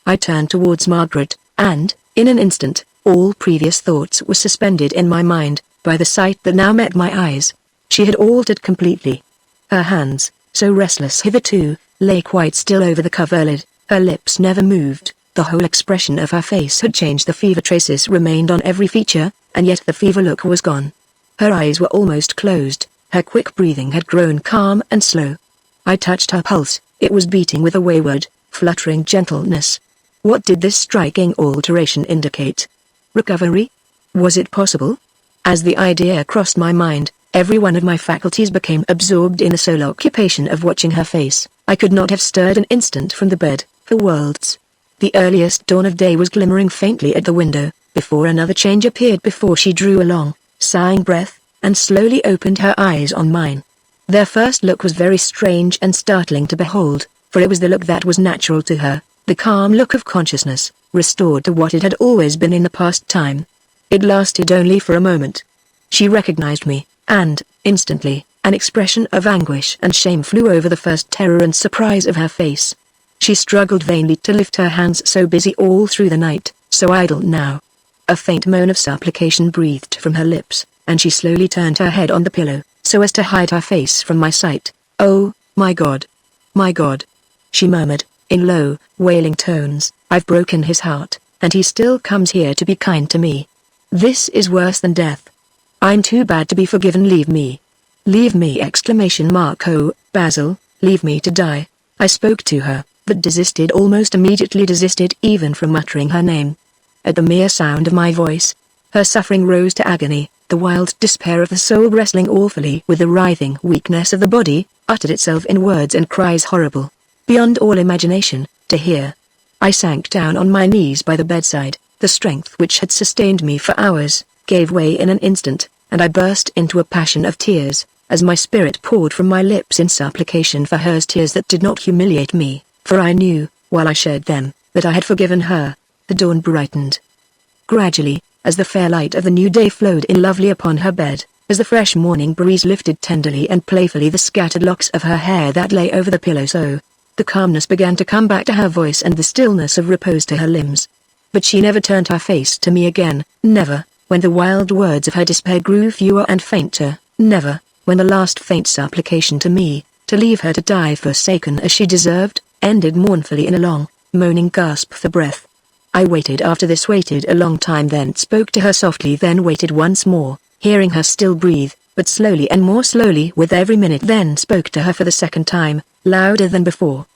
I turned towards Margaret, and, in an instant, all previous thoughts were suspended in my mind, by the sight that now met my eyes. She had altered completely. Her hands, so restless hitherto, lay quite still over the coverlid, her lips never moved, the whole expression of her face had changed, the fever traces remained on every feature, and yet the fever look was gone. Her eyes were almost closed, her quick breathing had grown calm and slow. I touched her pulse, it was beating with a wayward, fluttering gentleness. What did this striking alteration indicate? Recovery? Was it possible? As the idea crossed my mind, every one of my faculties became absorbed in the sole occupation of watching her face. I could not have stirred an instant from the bed, for worlds. The earliest dawn of day was glimmering faintly at the window, before another change appeared before she drew a long, sighing breath, and slowly opened her eyes on mine. Their first look was very strange and startling to behold, for it was the look that was natural to her, the calm look of consciousness, restored to what it had always been in the past time. It lasted only for a moment. She recognized me, and, instantly, an expression of anguish and shame flew over the first terror and surprise of her face. She struggled vainly to lift her hands, so busy all through the night, so idle now. A faint moan of supplication breathed from her lips, and she slowly turned her head on the pillow, so as to hide her face from my sight. "Oh, my God! My God!" she murmured, in low, wailing tones. "I've broken his heart, and he still comes here to be kind to me. This is worse than death. I'm too bad to be forgiven. Leave me. Leave me!" Oh, Basil, leave me to die. I spoke to her, but desisted almost immediately, desisted even from uttering her name. At the mere sound of my voice, her suffering rose to agony, the wild despair of the soul wrestling awfully with the writhing weakness of the body, uttered itself in words and cries horrible, beyond all imagination, to hear. I sank down on my knees by the bedside, the strength which had sustained me for hours, gave way in an instant, and I burst into a passion of tears, as my spirit poured from my lips in supplication for hers, tears that did not humiliate me, for I knew, while I shed them, that I had forgiven her. The dawn brightened. Gradually, as the fair light of the new day flowed in lovely upon her bed, as the fresh morning breeze lifted tenderly and playfully the scattered locks of her hair that lay over the pillow, so the calmness began to come back to her voice and the stillness of repose to her limbs. But she never turned her face to me again, never, when the wild words of her despair grew fewer and fainter, never, when the last faint supplication to me, to leave her to die forsaken as she deserved, ended mournfully in a long, moaning gasp for breath. I waited after this, waited a long time, then spoke to her softly, then waited once more, hearing her still breathe, but slowly and more slowly with every minute, then spoke to her for the second time, louder than before.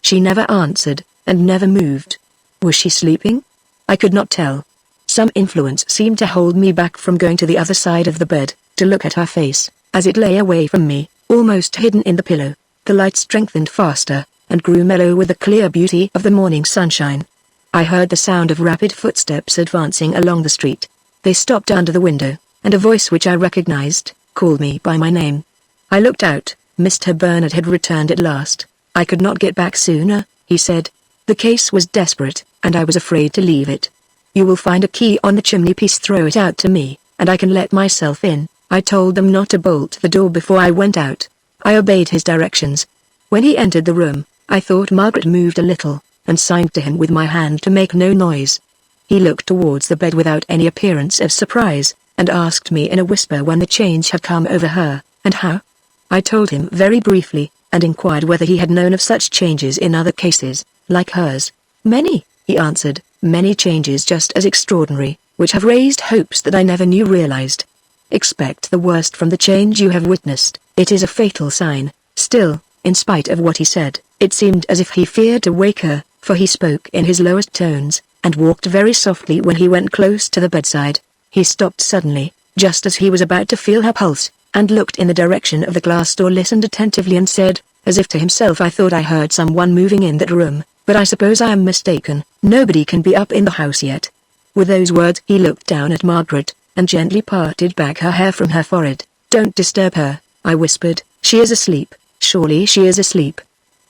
She never answered, and never moved. Was she sleeping? I could not tell. Some influence seemed to hold me back from going to the other side of the bed, to look at her face, as it lay away from me, almost hidden in the pillow. The light strengthened faster, and grew mellow with the clear beauty of the morning sunshine. I heard the sound of rapid footsteps advancing along the street. They stopped under the window, and a voice which I recognized, called me by my name. I looked out. Mr. Bernard had returned at last. I could not get back sooner, he said. The case was desperate, and I was afraid to leave it. You will find a key on the chimney-piece, throw it out to me, and I can let myself in. I told them not to bolt the door before I went out. I obeyed his directions. When he entered the room, I thought Margaret moved a little, and signed to him with my hand to make no noise. He looked towards the bed without any appearance of surprise, and asked me in a whisper when the change had come over her, and how. I told him very briefly, and inquired whether he had known of such changes in other cases, like hers. Many, he answered, many changes just as extraordinary, which have raised hopes that I never knew realized. Expect the worst from the change you have witnessed. It is a fatal sign. Still, in spite of what he said, it seemed as if he feared to wake her, for he spoke in his lowest tones, and walked very softly when he went close to the bedside. He stopped suddenly, just as he was about to feel her pulse, and looked in the direction of the glass door, listened attentively, and said, as if to himself, I thought I heard someone moving in that room, but I suppose I am mistaken. Nobody can be up in the house yet. With those words he looked down at Margaret, and gently parted back her hair from her forehead. Don't disturb her, I whispered. She is asleep. Surely she is asleep.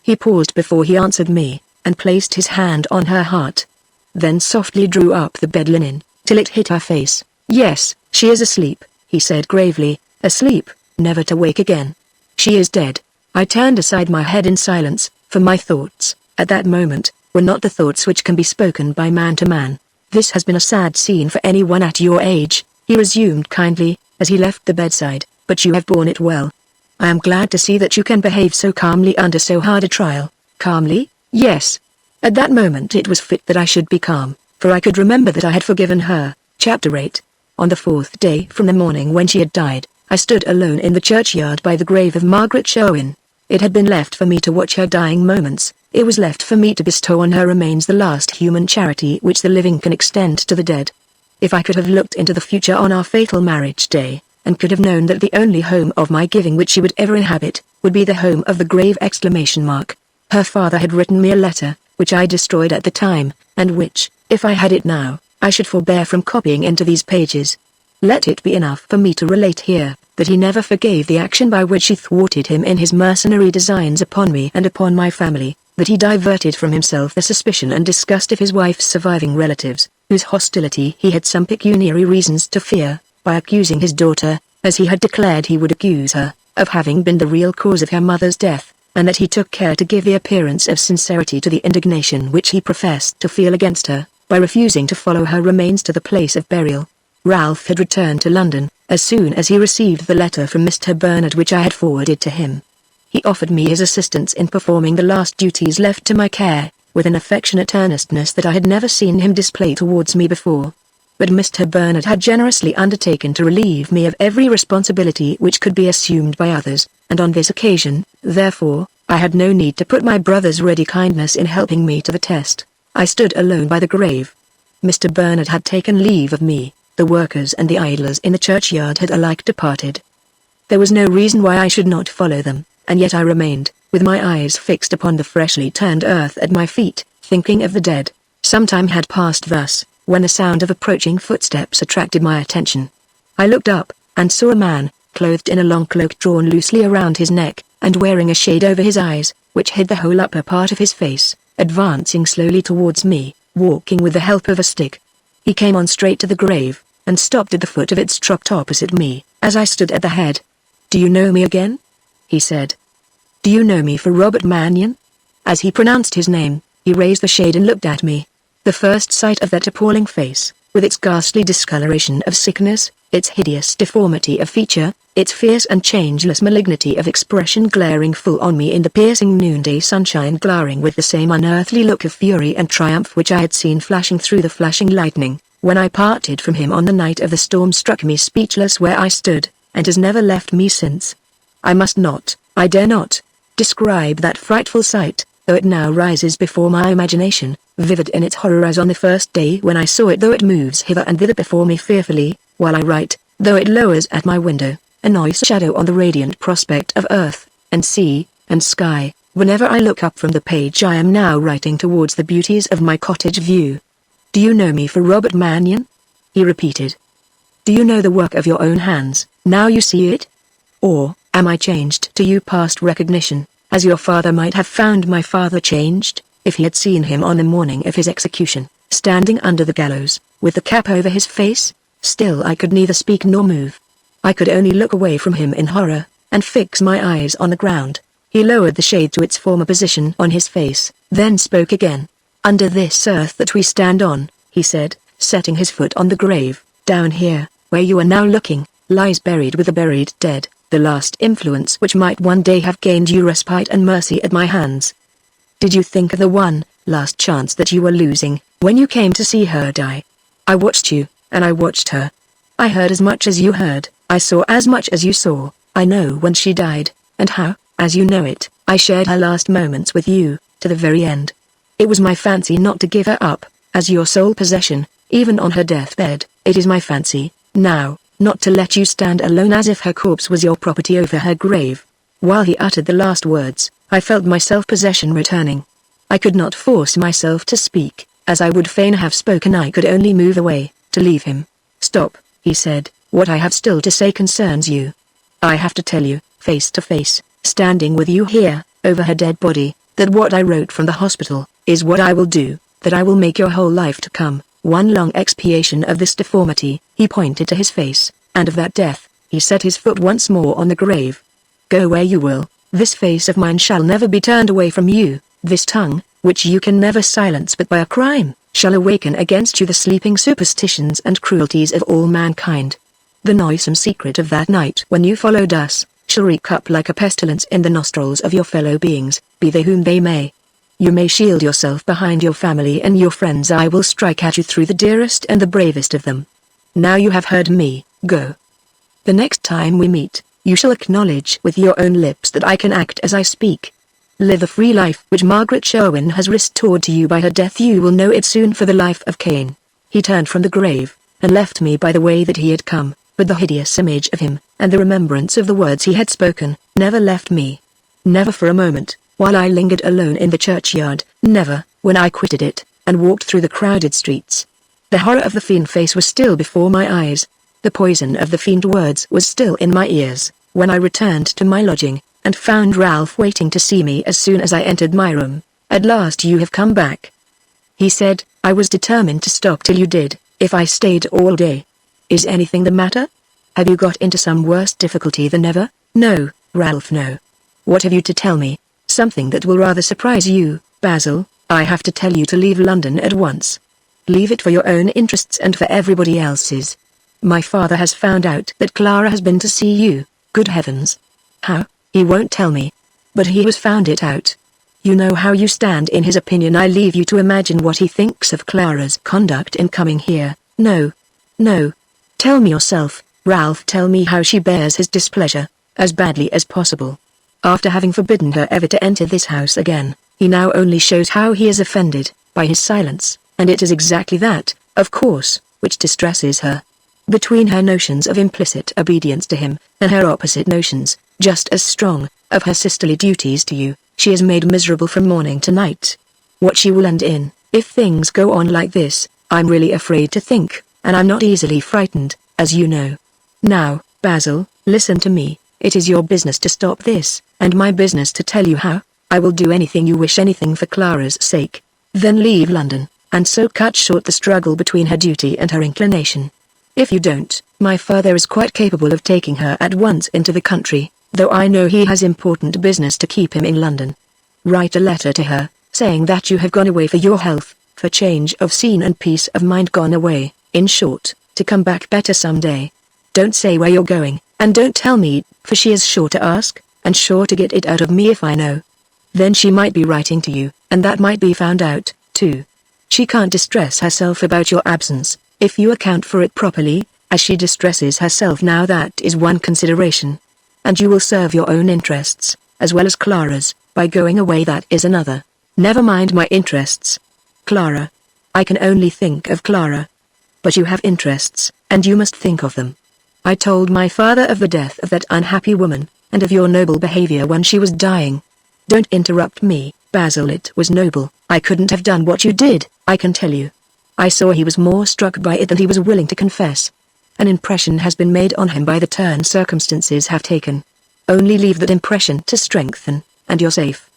He paused before he answered me, and placed his hand on her heart. Then softly drew up the bed linen, till it hit her face. Yes, she is asleep, he said gravely, asleep, never to wake again. She is dead. I turned aside my head in silence, for my thoughts, at that moment, were not the thoughts which can be spoken by man to man. This has been a sad scene for anyone at your age, he resumed kindly, as he left the bedside, but you have borne it well. I am glad to see that you can behave so calmly under so hard a trial. Calmly? Yes. At that moment it was fit that I should be calm, for I could remember that I had forgiven her. Chapter 8. On the 4th day from the morning when she had died, I stood alone in the churchyard by the grave of Margaret Sherwin. It had been left for me to watch her dying moments. It was left for me to bestow on her remains the last human charity which the living can extend to the dead. If I could have looked into the future on our fatal marriage day, and could have known that the only home of my giving which she would ever inhabit, would be the home of the grave! Her father had written me a letter, which I destroyed at the time, and which, if I had it now, I should forbear from copying into these pages. Let it be enough for me to relate here, that he never forgave the action by which she thwarted him in his mercenary designs upon me and upon my family, that he diverted from himself the suspicion and disgust of his wife's surviving relatives, whose hostility he had some pecuniary reasons to fear, by accusing his daughter, as he had declared he would accuse her, of having been the real cause of her mother's death, and that he took care to give the appearance of sincerity to the indignation which he professed to feel against her, by refusing to follow her remains to the place of burial. Ralph had returned to London, as soon as he received the letter from Mr. Bernard which I had forwarded to him. He offered me his assistance in performing the last duties left to my care, with an affectionate earnestness that I had never seen him display towards me before. But Mr. Bernard had generously undertaken to relieve me of every responsibility which could be assumed by others, and on this occasion, therefore, I had no need to put my brother's ready kindness in helping me to the test. I stood alone by the grave. Mr. Bernard had taken leave of me. The workers and the idlers in the churchyard had alike departed. There was no reason why I should not follow them, and yet I remained, with my eyes fixed upon the freshly turned earth at my feet, thinking of the dead. Some time had passed thus, when the sound of approaching footsteps attracted my attention. I looked up, and saw a man, clothed in a long cloak drawn loosely around his neck, and wearing a shade over his eyes, which hid the whole upper part of his face, advancing slowly towards me, walking with the help of a stick. He came on straight to the grave, and stopped at the foot of it stropped opposite me, as I stood at the head. "Do you know me again?" he said. "Do you know me for Robert Magneon?" As he pronounced his name, he raised the shade and looked at me. The first sight of that appalling face, with its ghastly discoloration of sickness, its hideous deformity of feature, its fierce and changeless malignity of expression glaring full on me in the piercing noonday sunshine, glaring with the same unearthly look of fury and triumph which I had seen flashing through the flashing lightning, when I parted from him on the night of the storm, struck me speechless where I stood, and has never left me since. I must not, I dare not, describe that frightful sight, though it now rises before my imagination, vivid in its horror as on the first day when I saw it, though it moves hither and thither before me fearfully, while I write, though it lowers at my window, a noisy shadow on the radiant prospect of earth, and sea, and sky, whenever I look up from the page I am now writing towards the beauties of my cottage view. "Do you know me for Robert Magneon?" he repeated. "Do you know the work of your own hands, now you see it? Or, am I changed to you past recognition, as your father might have found my father changed, if he had seen him on the morning of his execution, standing under the gallows, with the cap over his face? Still I could neither speak nor move. I could only look away from him in horror, and fix my eyes on the ground. He lowered the shade to its former position on his face, then spoke again. "Under this earth that we stand on," he said, setting his foot on the grave, "down here, where you are now looking, lies buried with the buried dead, the last influence which might one day have gained you respite and mercy at my hands. Did you think of the one, last chance that you were losing, when you came to see her die? I watched you, and I watched her. I heard as much as you heard, I saw as much as you saw. I know when she died, and how, as you know it, I shared her last moments with you, to the very end. It was my fancy not to give her up, as your sole possession, even on her deathbed. It is my fancy, now, not to let you stand alone as if her corpse was your property over her grave." While he uttered the last words, I felt my self-possession returning. I could not force myself to speak, as I would fain have spoken. I could only move away, to leave him. "Stop," he said, "what I have still to say concerns you. I have to tell you, face to face, standing with you here, over her dead body, that what I wrote from the hospital, is what I will do, that I will make your whole life to come one long expiation of this deformity." He pointed to his face, "and of that death." He set his foot once more on the grave. "Go where you will, this face of mine shall never be turned away from you. This tongue, which you can never silence but by a crime, shall awaken against you the sleeping superstitions and cruelties of all mankind. The noisome secret of that night when you followed us, shall reek up like a pestilence in the nostrils of your fellow beings, be they whom they may. You may shield yourself behind your family and your friends. I will strike at you through the dearest and the bravest of them. Now you have heard me, go. The next time we meet, you shall acknowledge with your own lips that I can act as I speak. Live the free life which Margaret Sherwin has restored to you by her death. You will know it soon for the life of Cain." He turned from the grave, and left me by the way that he had come, but the hideous image of him, and the remembrance of the words he had spoken, never left me. Never for a moment, while I lingered alone in the churchyard, never, when I quitted it, and walked through the crowded streets. The horror of the fiend face was still before my eyes. The poison of the fiend words was still in my ears, when I returned to my lodging, and found Ralph waiting to see me as soon as I entered my room. "At last you have come back," he said. "I was determined to stop till you did, if I stayed all day. Is anything the matter? Have you got into some worse difficulty than ever?" "No, Ralph, no." "What have you to tell me?" "Something that will rather surprise you, Basil. I have to tell you to leave London at once. Leave it for your own interests and for everybody else's. My father has found out that Clara has been to see you." "Good heavens! How?" "He won't tell me. But he has found it out. You know how you stand in his opinion. I leave you to imagine what he thinks of Clara's conduct in coming here." "No. No. Tell me yourself, Ralph. Tell me how she bears his displeasure, as badly as possible. After having forbidden her ever to enter this house again, he now only shows how he is offended, by his silence, and it is exactly that, of course, which distresses her. Between her notions of implicit obedience to him, and her opposite notions, just as strong, of her sisterly duties to you, she is made miserable from morning to night. What she will end in, if things go on like this, I'm really afraid to think, and I'm not easily frightened, as you know. Now, Basil, Listen to me, it is your business to stop this, and my business to tell you how. I will do anything you wish, anything for Clara's sake. Then leave London, and so cut short the struggle between her duty and her inclination. If you don't, my father is quite capable of taking her at once into the country, though I know he has important business to keep him in London. Write a letter to her, saying that you have gone away for your health, for change of scene and peace of mind, gone away, in short, to come back better some day. Don't say where you're going, and don't tell me, for she is sure to ask, and sure to get it out of me if I know. Then she might be writing to you, and that might be found out, too. She can't distress herself about your absence, if you account for it properly, as she distresses herself now. That is one consideration. And you will serve your own interests, as well as Clara's, by going away. That is another. Never mind my interests. Clara. I can only think of Clara. But you have interests, and you must think of them. I told my father of the death of that unhappy woman, and of your noble behavior when she was dying. Don't interrupt me, Basil. It was noble. I couldn't have done what you did, I can tell you. I saw he was more struck by it than he was willing to confess. An impression has been made on him by the turn circumstances have taken. Only leave that impression to strengthen, and you're safe.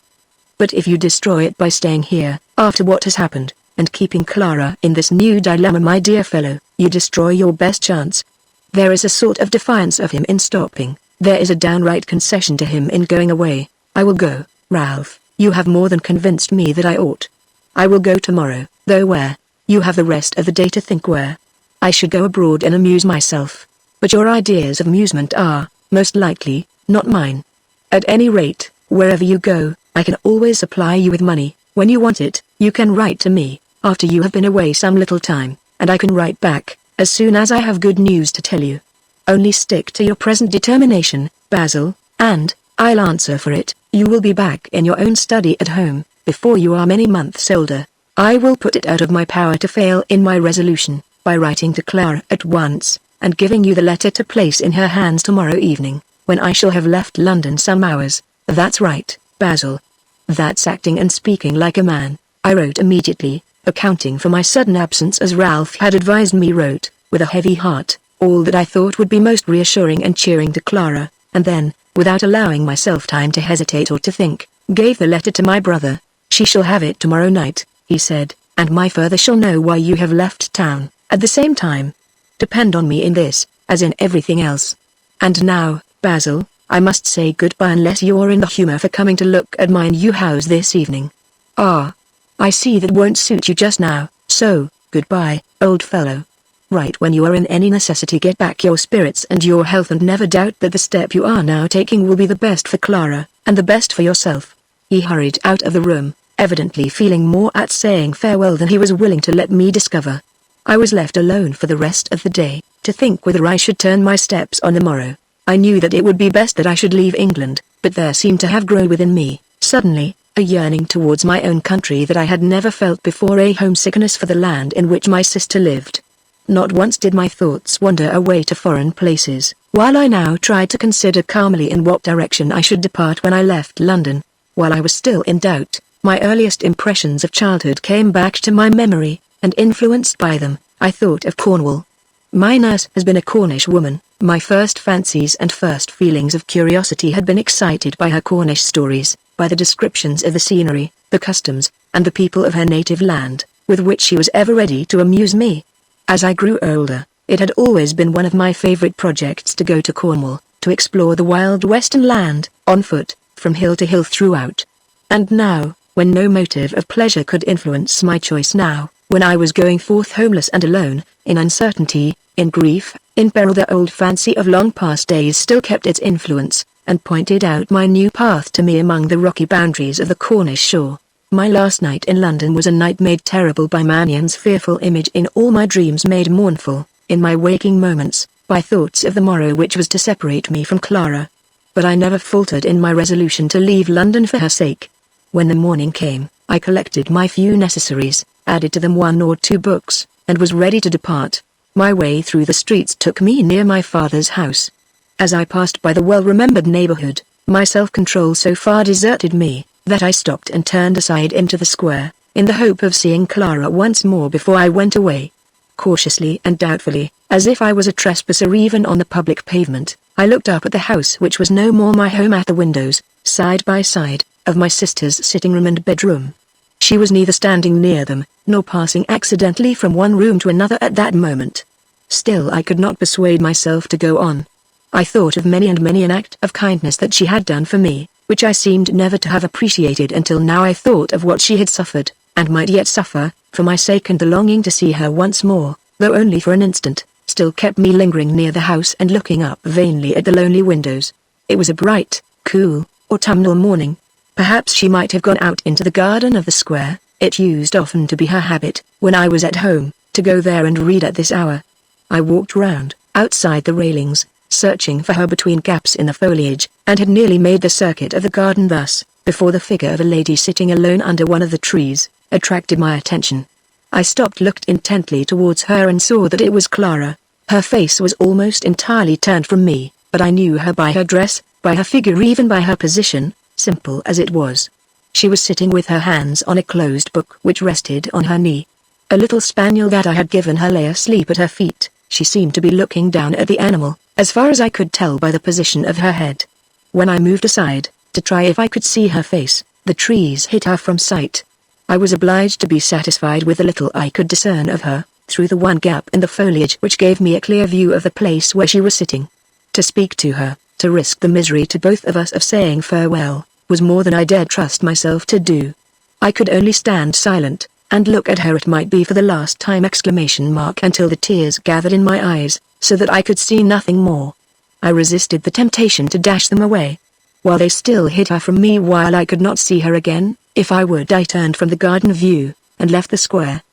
But if you destroy it by staying here, after what has happened, and keeping Clara in this new dilemma, my dear fellow, you destroy your best chance. There is a sort of defiance of him in stopping, there is a downright concession to him in going away. I will go, Ralph, you have more than convinced me that I ought. I will go tomorrow, though where? You have the rest of the day to think where. I should go abroad and amuse myself. But your ideas of amusement are, most likely, not mine. At any rate, wherever you go, I can always supply you with money. When you want it, you can write to me, after you have been away some little time, and I can write back, as soon as I have good news to tell you. Only stick to your present determination, Basil, and, I'll answer for it, you will be back in your own study at home, before you are many months older. I will put it out of my power to fail in my resolution, by writing to Clara at once, and giving you the letter to place in her hands tomorrow evening, when I shall have left London some hours. That's right, Basil. That's acting and speaking like a man. I wrote immediately, accounting for my sudden absence as Ralph had advised me, wrote, with a heavy heart, all that I thought would be most reassuring and cheering to Clara, and then, without allowing myself time to hesitate or to think, gave the letter to my brother. She shall have it tomorrow night, he said, and my father shall know why you have left town, at the same time. Depend on me in this, as in everything else. And now, Basil, I must say goodbye unless you're in the humor for coming to look at my new house this evening. Ah. I see that won't suit you just now, so, goodbye, old fellow. Write when you are in any necessity. Get back your spirits and your health, and never doubt that the step you are now taking will be the best for Clara, and the best for yourself. He hurried out of the room, evidently feeling more at saying farewell than he was willing to let me discover. I was left alone for the rest of the day, to think whether I should turn my steps on the morrow. I knew that it would be best that I should leave England, but there seemed to have grown within me, suddenly, a yearning towards my own country that I had never felt before, a homesickness for the land in which my sister lived. Not once did my thoughts wander away to foreign places, while I now tried to consider calmly in what direction I should depart when I left London. While I was still in doubt, my earliest impressions of childhood came back to my memory, and influenced by them, I thought of Cornwall. My nurse has been a Cornish woman. My first fancies and first feelings of curiosity had been excited by her Cornish stories, by the descriptions of the scenery, the customs, and the people of her native land, with which she was ever ready to amuse me. As I grew older, it had always been one of my favorite projects to go to Cornwall, to explore the wild western land, on foot, from hill to hill throughout. And now, when no motive of pleasure could influence my choice now, when I was going forth homeless and alone, in uncertainty, in grief, in peril, the old fancy of long past days still kept its influence, and pointed out my new path to me among the rocky boundaries of the Cornish shore. My last night in London was a night made terrible by Magnion's fearful image, in all my dreams made mournful, in my waking moments, by thoughts of the morrow which was to separate me from Clara. But I never faltered in my resolution to leave London for her sake. When the morning came, I collected my few necessaries, added to them 1 or 2 books, and was ready to depart. My way through the streets took me near my father's house. As I passed by the well-remembered neighborhood, my self-control so far deserted me, that I stopped and turned aside into the square, in the hope of seeing Clara once more before I went away. Cautiously and doubtfully, as if I was a trespasser even on the public pavement, I looked up at the house which was no more my home at the windows, side by side, of my sister's sitting room and bedroom. She was neither standing near them, nor passing accidentally from one room to another at that moment. Still I could not persuade myself to go on. I thought of many and many an act of kindness that she had done for me, which I seemed never to have appreciated until now. I thought of what she had suffered, and might yet suffer, for my sake, and the longing to see her once more, though only for an instant, still kept me lingering near the house and looking up vainly at the lonely windows. It was a bright, cool, autumnal morning. Perhaps she might have gone out into the garden of the square. It used often to be her habit, when I was at home, to go there and read at this hour. I walked round, outside the railings, searching for her between gaps in the foliage, and had nearly made the circuit of the garden thus, before the figure of a lady sitting alone under one of the trees attracted my attention. I stopped, looked intently towards her, and saw that it was Clara. Her face was almost entirely turned from me, but I knew her by her dress, by her figure, even by her position, simple as it was. She was sitting with her hands on a closed book which rested on her knee. A little spaniel that I had given her lay asleep at her feet. She seemed to be looking down at the animal, as far as I could tell by the position of her head. When I moved aside, to try if I could see her face, the trees hid her from sight. I was obliged to be satisfied with the little I could discern of her, through the one gap in the foliage which gave me a clear view of the place where she was sitting. To speak to her, to risk the misery to both of us of saying farewell, was more than I dared trust myself to do. I could only stand silent, and look at her, it might be for the last time, until the tears gathered in my eyes, so that I could see nothing more. I resisted the temptation to dash them away. While they still hid her from me, while I could not see her again, if I would, I turned from the garden view, and left the square.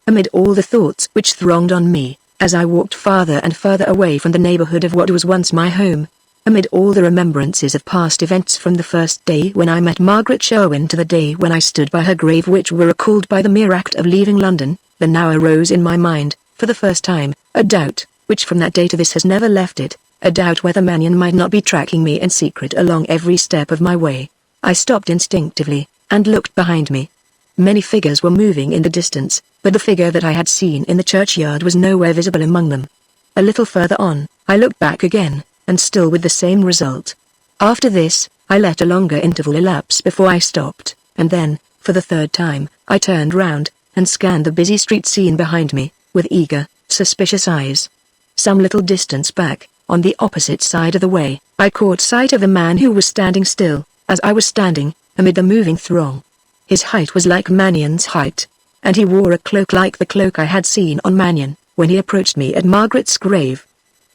Amid all the thoughts which thronged on me, as I walked farther and further away from the neighborhood of what was once my home, amid all the remembrances of past events, from the first day when I met Margaret Sherwin to the day when I stood by her grave, which were recalled by the mere act of leaving London, there now arose in my mind, for the first time, a doubt, which from that day to this has never left it, a doubt whether Magneon might not be tracking me in secret along every step of my way. I stopped instinctively, and looked behind me. Many figures were moving in the distance, but the figure that I had seen in the churchyard was nowhere visible among them. A little further on, I looked back again, and still with the same result. After this, I let a longer interval elapse before I stopped, and then, for the third time, I turned round, and scanned the busy street scene behind me, with eager, suspicious eyes. Some little distance back, on the opposite side of the way, I caught sight of a man who was standing still, as I was standing, amid the moving throng. His height was like Magneon's height, and he wore a cloak like the cloak I had seen on Magneon, when he approached me at Margaret's grave.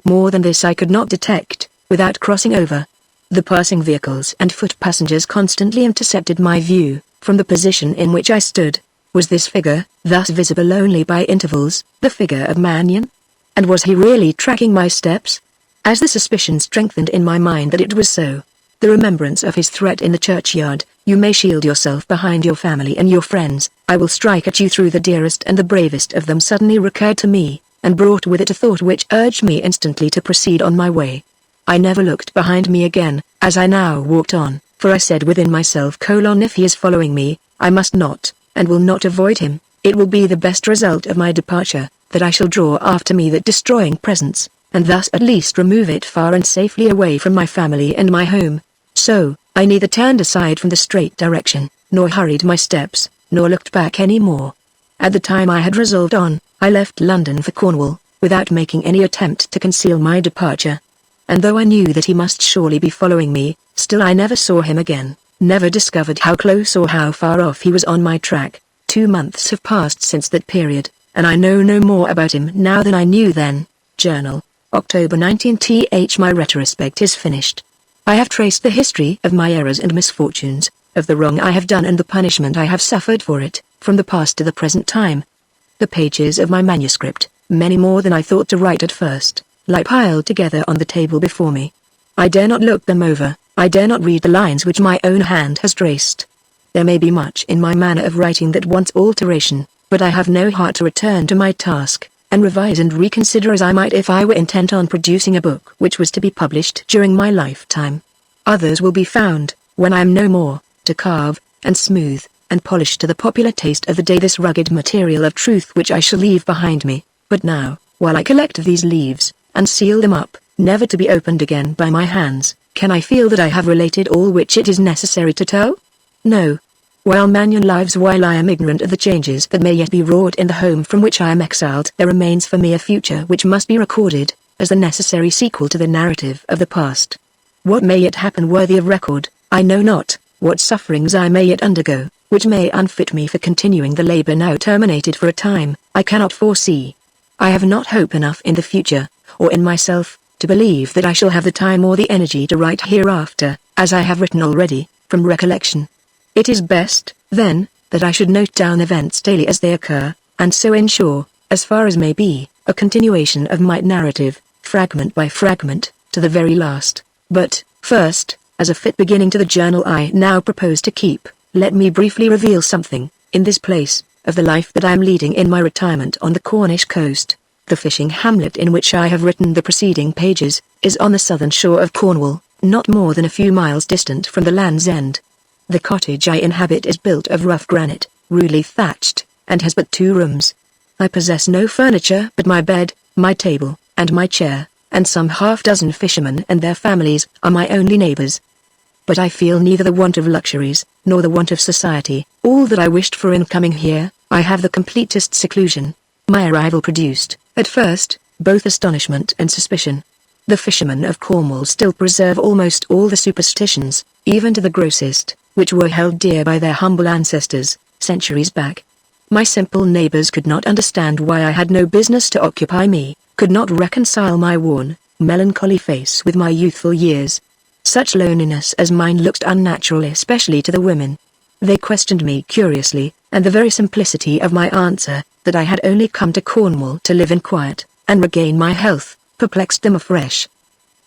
More than this I could not detect, without crossing over. The passing vehicles and foot passengers constantly intercepted my view, from the position in which I stood. Was this figure, thus visible only by intervals, the figure of Magneon? And was he really tracking my steps? As the suspicion strengthened in my mind that it was so, the remembrance of his threat in the churchyard, "You may shield yourself behind your family and your friends, I will strike at you through the dearest and the bravest of them," suddenly recurred to me, and brought with it a thought which urged me instantly to proceed on my way. I never looked behind me again, as I now walked on, for I said within myself: "If he is following me, I must not, and will not avoid him. It will be the best result of my departure, that I shall draw after me that destroying presence, and thus at least remove it far and safely away from my family and my home." So, I neither turned aside from the straight direction, nor hurried my steps, nor looked back any more. At the time I had resolved on, I left London for Cornwall, without making any attempt to conceal my departure. And though I knew that he must surely be following me, still I never saw him again, never discovered how close or how far off he was on my track. 2 months have passed since that period, and I know no more about him now than I knew then. Journal, October 19th. My retrospect is finished. I have traced the history of my errors and misfortunes, of the wrong I have done and the punishment I have suffered for it, from the past to the present time. The pages of my manuscript, many more than I thought to write at first, lie piled together on the table before me. I dare not look them over, I dare not read the lines which my own hand has traced. There may be much in my manner of writing that wants alteration, but I have no heart to return to my task, and revise and reconsider as I might if I were intent on producing a book which was to be published during my lifetime. Others will be found, when I am no more, to carve, and smooth, and polish to the popular taste of the day this rugged material of truth which I shall leave behind me. But now, while I collect these leaves, and seal them up, never to be opened again by my hands, can I feel that I have related all which it is necessary to tell? No. While Magneon lives, while I am ignorant of the changes that may yet be wrought in the home from which I am exiled, there remains for me a future which must be recorded, as the necessary sequel to the narrative of the past. What may yet happen worthy of record, I know not. What sufferings I may yet undergo, which may unfit me for continuing the labor now terminated for a time, I cannot foresee. I have not hope enough in the future, or in myself, to believe that I shall have the time or the energy to write hereafter, as I have written already, from recollection. It is best, then, that I should note down events daily as they occur, and so ensure, as far as may be, a continuation of my narrative, fragment by fragment, to the very last. But, first, as a fit beginning to the journal I now propose to keep, let me briefly reveal something, in this place, of the life that I am leading in my retirement on the Cornish coast. The fishing hamlet in which I have written the preceding pages, is on the southern shore of Cornwall, not more than a few miles distant from the Land's End. The cottage I inhabit is built of rough granite, rudely thatched, and has but 2 rooms. I possess no furniture but my bed, my table, and my chair, and some half-dozen fishermen and their families are my only neighbors. But I feel neither the want of luxuries, nor the want of society. All that I wished for in coming here, I have the completest seclusion. My arrival produced, at first, both astonishment and suspicion. The fishermen of Cornwall still preserve almost all the superstitions, even to the grossest, which were held dear by their humble ancestors, centuries back. My simple neighbors could not understand why I had no business to occupy me, could not reconcile my worn, melancholy face with my youthful years. Such loneliness as mine looked unnatural, especially to the women. They questioned me curiously, and the very simplicity of my answer, that I had only come to Cornwall to live in quiet, and regain my health, perplexed them afresh.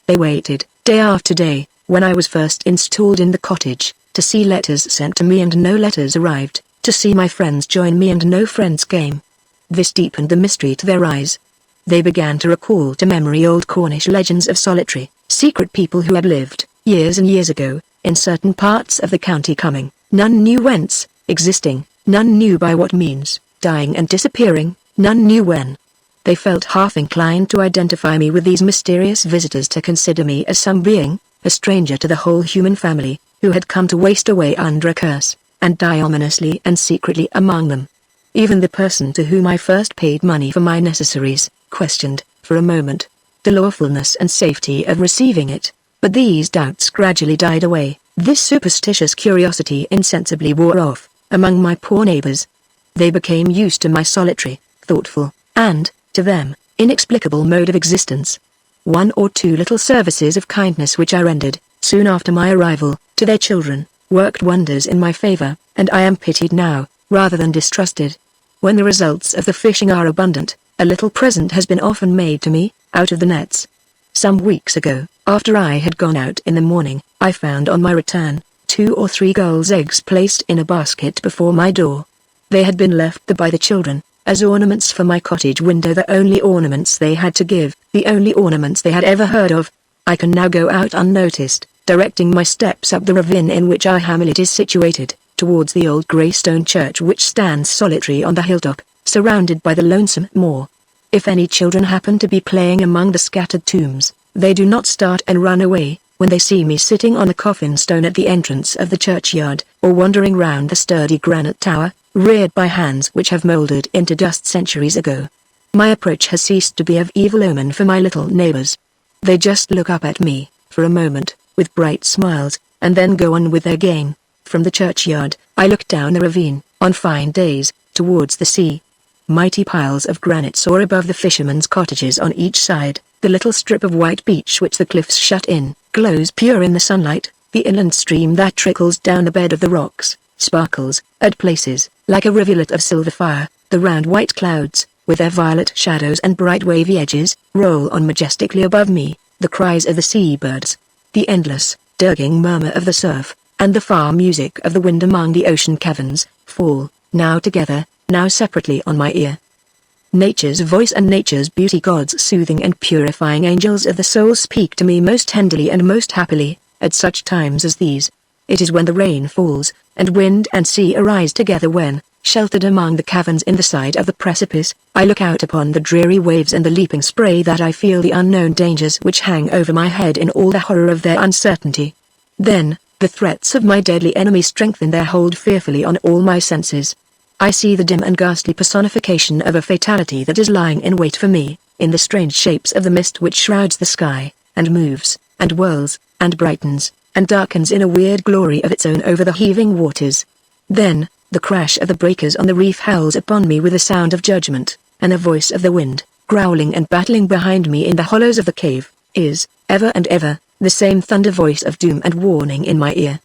They waited, day after day, when I was first installed in the cottage, to see letters sent to me and no letters arrived, to see my friends join me and no friends came. This deepened the mystery to their eyes. They began to recall to memory old Cornish legends of solitary, secret people who had lived, years and years ago, in certain parts of the county, coming, none knew whence, existing, none knew by what means, dying and disappearing, none knew when. They felt half inclined to identify me with these mysterious visitors, to consider me as some being, a stranger to the whole human family, who had come to waste away under a curse, and die ominously and secretly among them. Even the person to whom I first paid money for my necessaries, questioned, for a moment, the lawfulness and safety of receiving it, but these doubts gradually died away. This superstitious curiosity insensibly wore off, among my poor neighbors. They became used to my solitary, thoughtful, and, to them, inexplicable mode of existence. 1 or 2 little services of kindness which I rendered, soon after my arrival, to their children, worked wonders in my favor, and I am pitied now, rather than distrusted. When the results of the fishing are abundant, a little present has been often made to me, out of the nets. Some weeks ago, after I had gone out in the morning, I found on my return, 2 or 3 gulls' eggs placed in a basket before my door. They had been left there by the children, as ornaments for my cottage window, the only ornaments they had to give, the only ornaments they had ever heard of. I can now go out unnoticed, directing my steps up the ravine in which our hamlet is situated, towards the old grey stone church which stands solitary on the hilltop, surrounded by the lonesome moor. If any children happen to be playing among the scattered tombs, they do not start and run away, when they see me sitting on a coffin stone at the entrance of the churchyard, or wandering round the sturdy granite tower, reared by hands which have mouldered into dust centuries ago. My approach has ceased to be of evil omen for my little neighbors. They just look up at me, for a moment, with bright smiles, and then go on with their game. From the churchyard, I look down the ravine, on fine days, towards the sea. Mighty piles of granite soar above the fishermen's cottages on each side. The little strip of white beach which the cliffs shut in, glows pure in the sunlight. The inland stream that trickles down the bed of the rocks, sparkles, at places, like a rivulet of silver fire. The round white clouds, with their violet shadows and bright wavy edges, roll on majestically above me. The cries of the seabirds, the endless, dirging murmur of the surf, and the far music of the wind among the ocean caverns, fall, now together, now separately, on my ear. Nature's voice and nature's beauty, God's soothing and purifying angels of the soul, speak to me most tenderly and most happily, at such times as these. It is when the rain falls, and wind and sea arise together, when, Sheltered among the caverns in the side of the precipice, I look out upon the dreary waves and the leaping spray that I feel the unknown dangers which hang over my head in all the horror of their uncertainty. Then, the threats of my deadly enemy strengthen their hold fearfully on all my senses. I see the dim and ghastly personification of a fatality that is lying in wait for me, in the strange shapes of the mist which shrouds the sky, and moves, and whirls, and brightens, and darkens in a weird glory of its own over the heaving waters. Then, the crash of the breakers on the reef howls upon me with a sound of judgment, and the voice of the wind, growling and battling behind me in the hollows of the cave, is, ever and ever, the same thunder voice of doom and warning in my ear.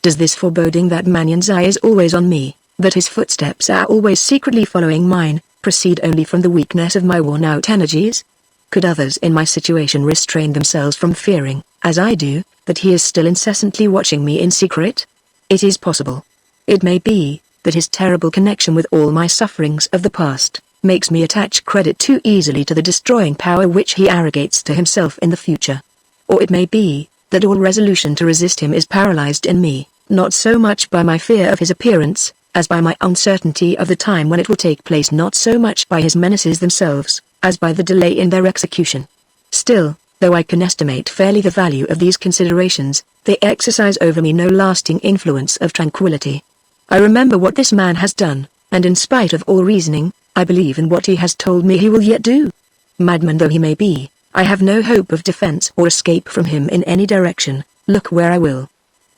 Does this foreboding that Magnion's eye is always on me, that his footsteps are always secretly following mine, proceed only from the weakness of my worn-out energies? Could others in my situation restrain themselves from fearing, as I do, that he is still incessantly watching me in secret? It is possible. It may be that his terrible connection with all my sufferings of the past makes me attach credit too easily to the destroying power which he arrogates to himself in the future. Or it may be that all resolution to resist him is paralyzed in me, not so much by my fear of his appearance, as by my uncertainty of the time when it will take place, not so much by his menaces themselves, as by the delay in their execution. Still, though I can estimate fairly the value of these considerations, they exercise over me no lasting influence of tranquility. I remember what this man has done, and in spite of all reasoning, I believe in what he has told me he will yet do. Madman though he may be, I have no hope of defense or escape from him in any direction, look where I will.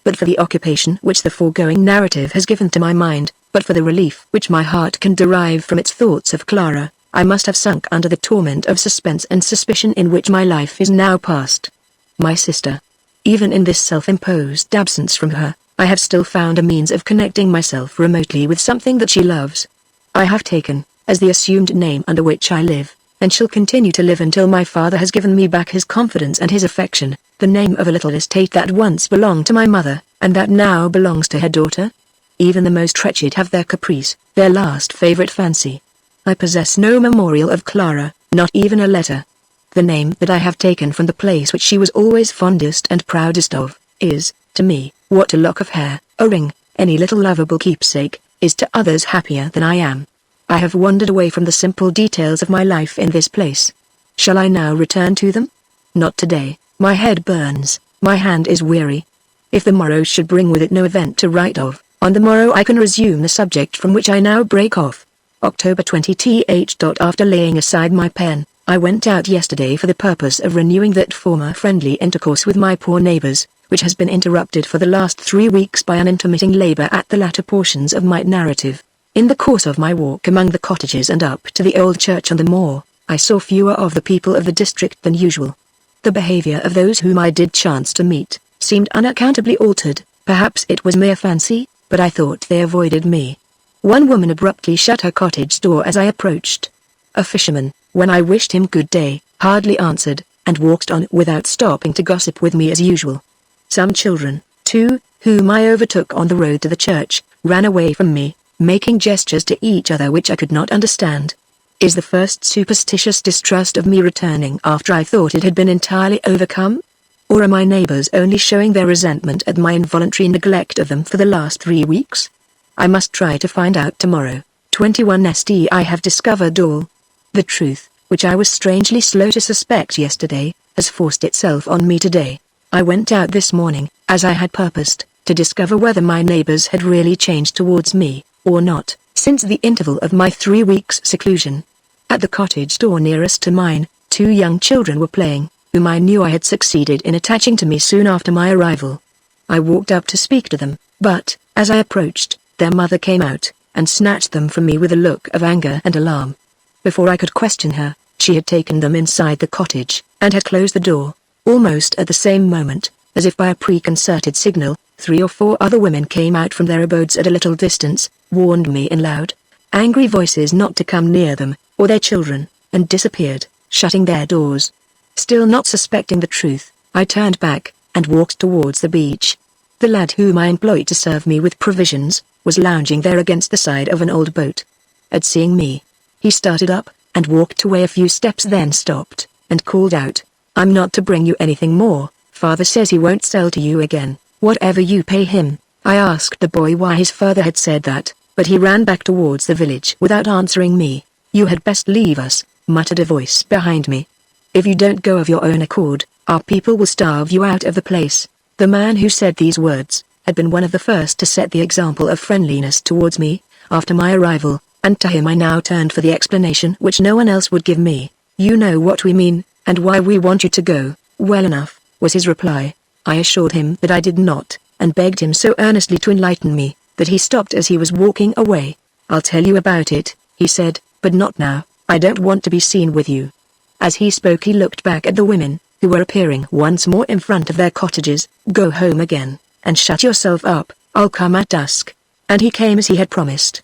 But for the occupation which the foregoing narrative has given to my mind, but for the relief which my heart can derive from its thoughts of Clara, I must have sunk under the torment of suspense and suspicion in which my life is now passed. My sister. Even in this self-imposed absence from her, I have still found a means of connecting myself remotely with something that she loves. I have taken, as the assumed name under which I live, and shall continue to live until my father has given me back his confidence and his affection, the name of a little estate that once belonged to my mother, and that now belongs to her daughter. Even the most wretched have their caprice, their last favorite fancy. I possess no memorial of Clara, not even a letter. The name that I have taken from the place which she was always fondest and proudest of, is, to me, what a lock of hair, a ring, any little lovable keepsake, is to others happier than I am. I have wandered away from the simple details of my life in this place. Shall I now return to them? Not today, my head burns, my hand is weary. If the morrow should bring with it no event to write of, on the morrow I can resume the subject from which I now break off. October 20th. After laying aside my pen, I went out yesterday for the purpose of renewing that former friendly intercourse with my poor neighbors, which has been interrupted for the last 3 weeks by unintermitting labor at the latter portions of my narrative. In the course of my walk among the cottages and up to the old church on the moor, I saw fewer of the people of the district than usual. The behavior of those whom I did chance to meet seemed unaccountably altered. Perhaps it was mere fancy, but I thought they avoided me. One woman abruptly shut her cottage door as I approached. A fisherman, when I wished him good day, hardly answered, and walked on without stopping to gossip with me as usual. Some children, too, whom I overtook on the road to the church, ran away from me, making gestures to each other which I could not understand. Is the first superstitious distrust of me returning after I thought it had been entirely overcome? Or are my neighbors only showing their resentment at my involuntary neglect of them for the last 3 weeks? I must try to find out tomorrow. 21 St. I have discovered all. The truth, which I was strangely slow to suspect yesterday, has forced itself on me today. I went out this morning, as I had purposed, to discover whether my neighbors had really changed towards me, or not, since the interval of my 3 weeks' seclusion. At the cottage door nearest to mine, 2 young children were playing, whom I knew I had succeeded in attaching to me soon after my arrival. I walked up to speak to them, but, as I approached, their mother came out, and snatched them from me with a look of anger and alarm. Before I could question her, she had taken them inside the cottage, and had closed the door. Almost at the same moment, as if by a preconcerted signal, 3 or 4 other women came out from their abodes at a little distance, warned me in loud, angry voices not to come near them, or their children, and disappeared, shutting their doors. Still not suspecting the truth, I turned back, and walked towards the beach. The lad whom I employed to serve me with provisions, was lounging there against the side of an old boat. At seeing me, he started up, and walked away a few steps, then stopped, and called out, "I'm not to bring you anything more. Father says he won't sell to you again, whatever you pay him." I asked the boy why his father had said that, but he ran back towards the village without answering me. "You had best leave us," muttered a voice behind me. "If you don't go of your own accord, our people will starve you out of the place." The man who said these words had been one of the first to set the example of friendliness towards me after my arrival, and to him I now turned for the explanation which no one else would give me. "You know what we mean, and why we want you to go, well enough," was his reply. I assured him that I did not, and begged him so earnestly to enlighten me, that he stopped as he was walking away. "I'll tell you about it," he said, "but not now. I don't want to be seen with you." As he spoke he looked back at the women, who were appearing once more in front of their cottages. "Go home again, and shut yourself up. I'll come at dusk." And he came as he had promised.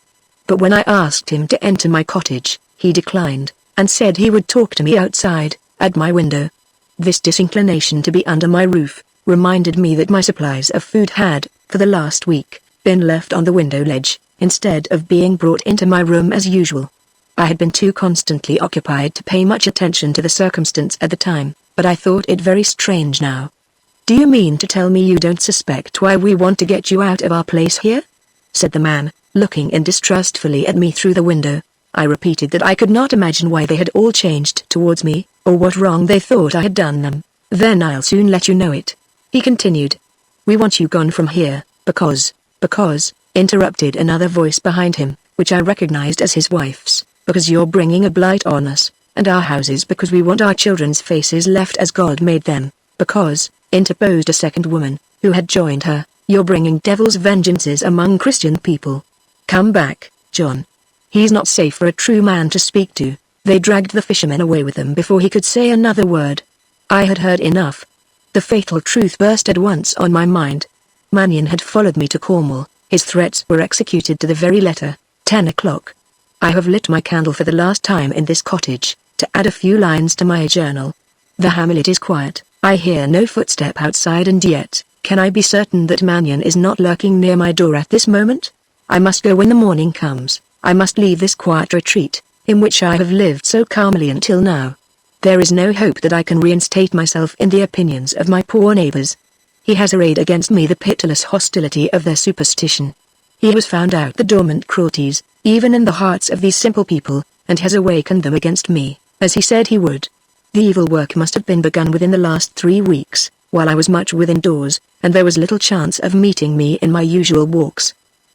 But when I asked him to enter my cottage, he declined, and said he would talk to me outside, at my window. This disinclination to be under my roof reminded me that my supplies of food had, for the last week, been left on the window ledge, instead of being brought into my room as usual. I had been too constantly occupied to pay much attention to the circumstance at the time, but I thought it very strange now. "Do you mean to tell me you don't suspect why we want to get you out of our place here?" said the man, looking in distrustfully at me through the window. I repeated that I could not imagine why they had all changed towards me, or what wrong they thought I had done them. "Then I'll soon let you know it," he continued. "We want you gone from here, because, interrupted another voice behind him, which I recognized as his wife's, "because you're bringing a blight on us, and our houses, because we want our children's faces left as God made them, because," interposed a second woman, who had joined her, "you're bringing devil's vengeances among Christian people. Come back, John. He's not safe for a true man to speak to." They dragged the fisherman away with them before he could say another word. I had heard enough. The fatal truth burst at once on my mind. Magneon had followed me to Cornwall. His threats were executed to the very letter. 10 o'clock. I have lit my candle for the last time in this cottage, to add a few lines to my journal. The hamlet is quiet. I hear no footstep outside, and yet, can I be certain that Magneon is not lurking near my door at this moment? I must go when the morning comes. I must leave this quiet retreat, in which I have lived so calmly until now. There is no hope that I can reinstate myself in the opinions of my poor neighbors. He has arrayed against me the pitiless hostility of their superstition. He has found out the dormant cruelties, even in the hearts of these simple people, and has awakened them against me, as he said he would. The evil work must have been begun within the last 3 weeks, while I was much within doors, and there was little chance of meeting me in my usual walks.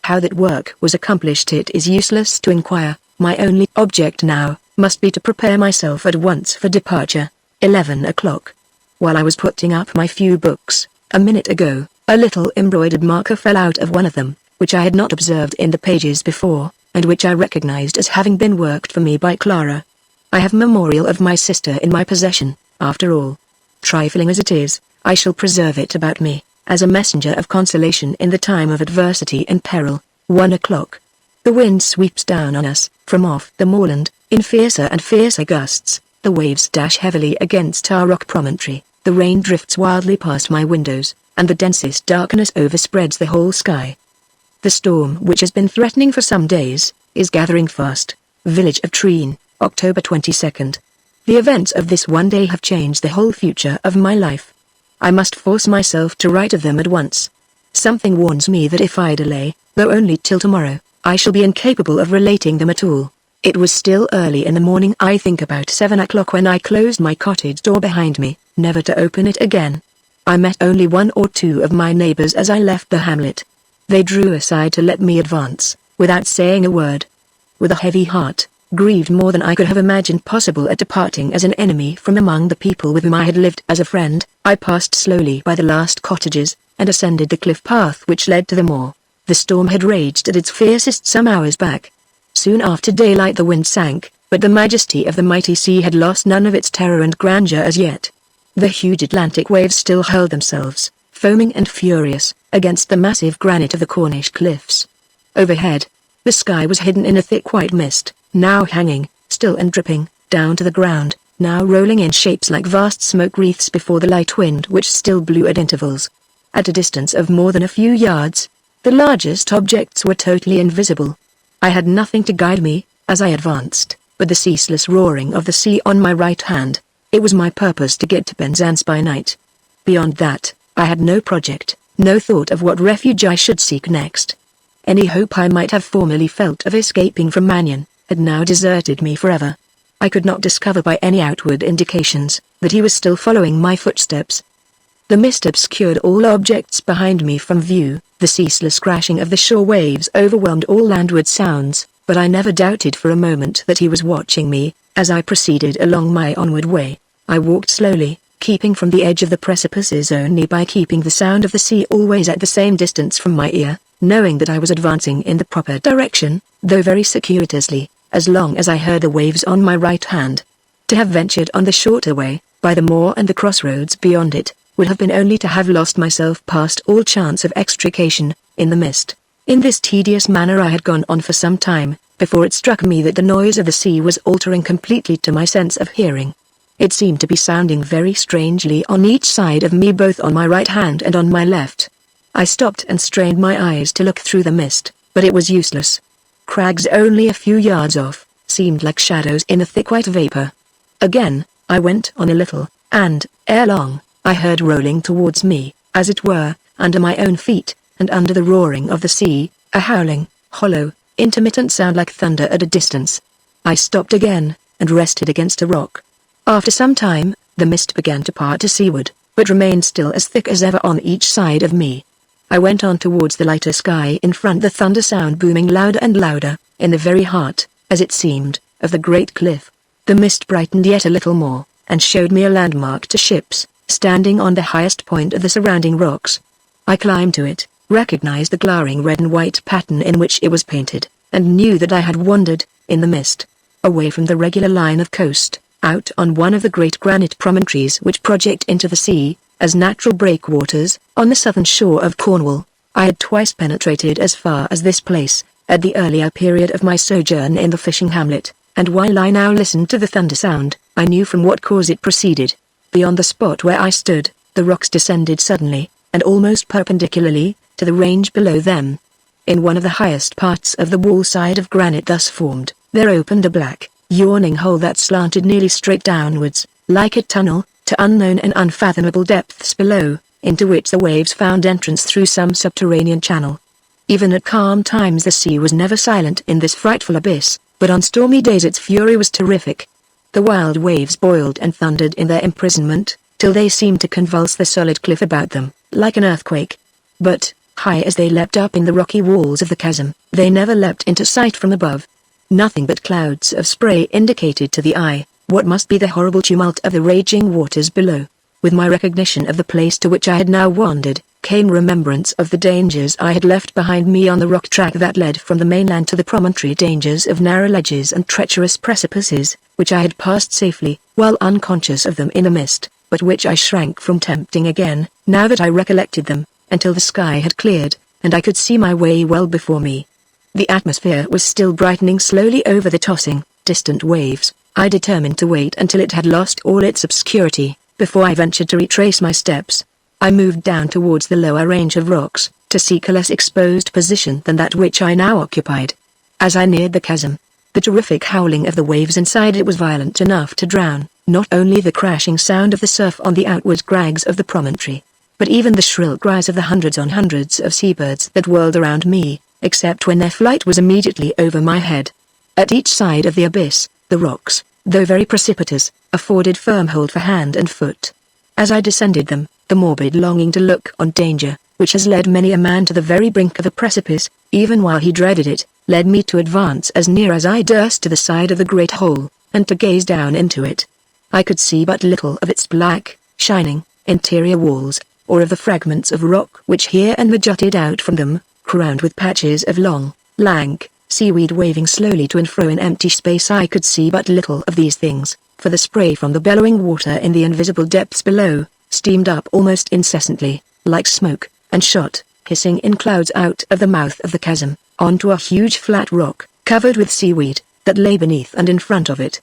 How that work was accomplished it is useless to inquire. My only object now must be to prepare myself at once for departure. 11 o'clock. While I was putting up my few books, a minute ago, a little embroidered marker fell out of one of them, which I had not observed in the pages before, and which I recognized as having been worked for me by Clara. I have a memorial of my sister in my possession, after all. Trifling as it is, I shall preserve it about me, as a messenger of consolation in the time of adversity and peril. 1 o'clock. The wind sweeps down on us, from off the moorland, in fiercer and fiercer gusts. The waves dash heavily against our rock promontory, the rain drifts wildly past my windows, and the densest darkness overspreads the whole sky. The storm, which has been threatening for some days, is gathering fast. Village of Treen, October 22nd. The events of this one day have changed the whole future of my life. I must force myself to write of them at once. Something warns me that if I delay, though only till tomorrow, I shall be incapable of relating them at all. It was still early in the morning, I think about 7 o'clock, when I closed my cottage door behind me, never to open it again. I met only 1 or 2 of my neighbors as I left the hamlet. They drew aside to let me advance, without saying a word. With a heavy heart, grieved more than I could have imagined possible at departing as an enemy from among the people with whom I had lived as a friend, I passed slowly by the last cottages, and ascended the cliff path which led to the moor. The storm had raged at its fiercest some hours back. Soon after daylight the wind sank, but the majesty of the mighty sea had lost none of its terror and grandeur as yet. The huge Atlantic waves still hurled themselves, foaming and furious, against the massive granite of the Cornish cliffs. Overhead, the sky was hidden in a thick white mist, now hanging, still and dripping, down to the ground, now rolling in shapes like vast smoke wreaths before the light wind which still blew at intervals. At a distance of more than a few yards, the largest objects were totally invisible. I had nothing to guide me, as I advanced, but the ceaseless roaring of the sea on my right hand. It was my purpose to get to Penzance by night. Beyond that, I had no project, no thought of what refuge I should seek next. Any hope I might have formerly felt of escaping from Magneon had now deserted me forever. I could not discover by any outward indications that he was still following my footsteps. The mist obscured all objects behind me from view, the ceaseless crashing of the shore waves overwhelmed all landward sounds, but I never doubted for a moment that he was watching me. As I proceeded along my onward way, I walked slowly, keeping from the edge of the precipices only by keeping the sound of the sea always at the same distance from my ear, knowing that I was advancing in the proper direction, though very circuitously, as long as I heard the waves on my right hand. To have ventured on the shorter way, by the moor and the crossroads beyond it, would have been only to have lost myself past all chance of extrication, in the mist. In this tedious manner I had gone on for some time, before it struck me that the noise of the sea was altering completely to my sense of hearing. It seemed to be sounding very strangely on each side of me, both on my right hand and on my left. I stopped and strained my eyes to look through the mist, but it was useless. Crags only a few yards off seemed like shadows in a thick white vapor. Again, I went on a little, and, ere long, I heard rolling towards me, as it were, under my own feet, and under the roaring of the sea, a howling, hollow, intermittent sound like thunder at a distance. I stopped again, and rested against a rock. After some time, the mist began to part to seaward, but remained still as thick as ever on each side of me. I went on towards the lighter sky in front, the thunder sound booming louder and louder, in the very heart, as it seemed, of the great cliff. The mist brightened yet a little more, and showed me a landmark to ships, standing on the highest point of the surrounding rocks. I climbed to it, recognized the glaring red and white pattern in which it was painted, and knew that I had wandered, in the mist, away from the regular line of coast, out on one of the great granite promontories which project into the sea, as natural breakwaters, on the southern shore of Cornwall. I had twice penetrated as far as this place, at the earlier period of my sojourn in the fishing hamlet, and while I now listened to the thunder sound, I knew from what cause it proceeded. Beyond the spot where I stood, the rocks descended suddenly, and almost perpendicularly, to the range below them. In one of the highest parts of the wall side of granite thus formed, there opened a black, yawning hole that slanted nearly straight downwards, like a tunnel, to unknown and unfathomable depths below, into which the waves found entrance through some subterranean channel. Even at calm times the sea was never silent in this frightful abyss, but on stormy days its fury was terrific. The wild waves boiled and thundered in their imprisonment, till they seemed to convulse the solid cliff about them, like an earthquake. But, high as they leapt up in the rocky walls of the chasm, they never leapt into sight from above. Nothing but clouds of spray indicated to the eye what must be the horrible tumult of the raging waters below. With my recognition of the place to which I had now wandered, came remembrance of the dangers I had left behind me on the rock track that led from the mainland to the promontory, dangers of narrow ledges and treacherous precipices, which I had passed safely, while unconscious of them in the mist, but which I shrank from tempting again, now that I recollected them, until the sky had cleared, and I could see my way well before me. The atmosphere was still brightening slowly over the tossing, distant waves. I determined to wait until it had lost all its obscurity, before I ventured to retrace my steps. I moved down towards the lower range of rocks, to seek a less exposed position than that which I now occupied. As I neared the chasm, the terrific howling of the waves inside it was violent enough to drown, not only the crashing sound of the surf on the outward crags of the promontory, but even the shrill cries of the hundreds on hundreds of seabirds that whirled around me, except when their flight was immediately over my head. At each side of the abyss, the rocks, though very precipitous, afforded firm hold for hand and foot. As I descended them, the morbid longing to look on danger, which has led many a man to the very brink of a precipice, even while he dreaded it, led me to advance as near as I durst to the side of the great hole, and to gaze down into it. I could see but little of its black, shining, interior walls, or of the fragments of rock which here and there jutted out from them, crowned with patches of long, lank, seaweed waving slowly to and fro in empty space. I could see but little of these things, for the spray from the bellowing water in the invisible depths below, steamed up almost incessantly, like smoke, and shot, hissing in clouds out of the mouth of the chasm, onto a huge flat rock, covered with seaweed, that lay beneath and in front of it.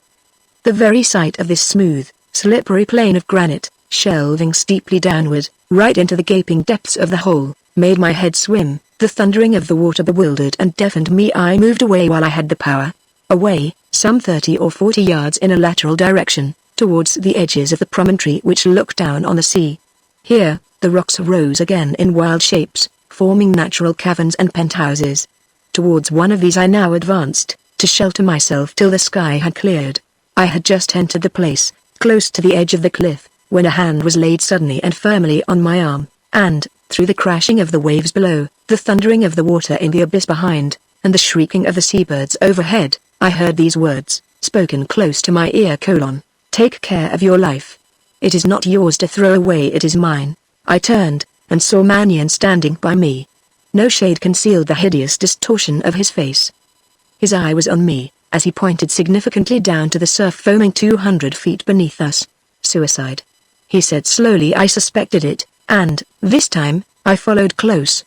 The very sight of this smooth, slippery plain of granite, shelving steeply downward, right into the gaping depths of the hole, made my head swim. The thundering of the water bewildered and deafened me. I moved away while I had the power. Away, some 30 or 40 yards in a lateral direction, towards the edges of the promontory which looked down on the sea. Here, the rocks rose again in wild shapes, forming natural caverns and penthouses. Towards one of these I now advanced, to shelter myself till the sky had cleared. I had just entered the place, close to the edge of the cliff, when a hand was laid suddenly and firmly on my arm, and, through the crashing of the waves below, the thundering of the water in the abyss behind, and the shrieking of the seabirds overhead, I heard these words, spoken close to my ear: "Take care of your life. It is not yours to throw away, it is mine." I turned, and saw Magneon standing by me. No shade concealed the hideous distortion of his face. His eye was on me, as he pointed significantly down to the surf foaming 200 feet beneath us. "Suicide," he said slowly. I suspected it, and, this time, I followed close,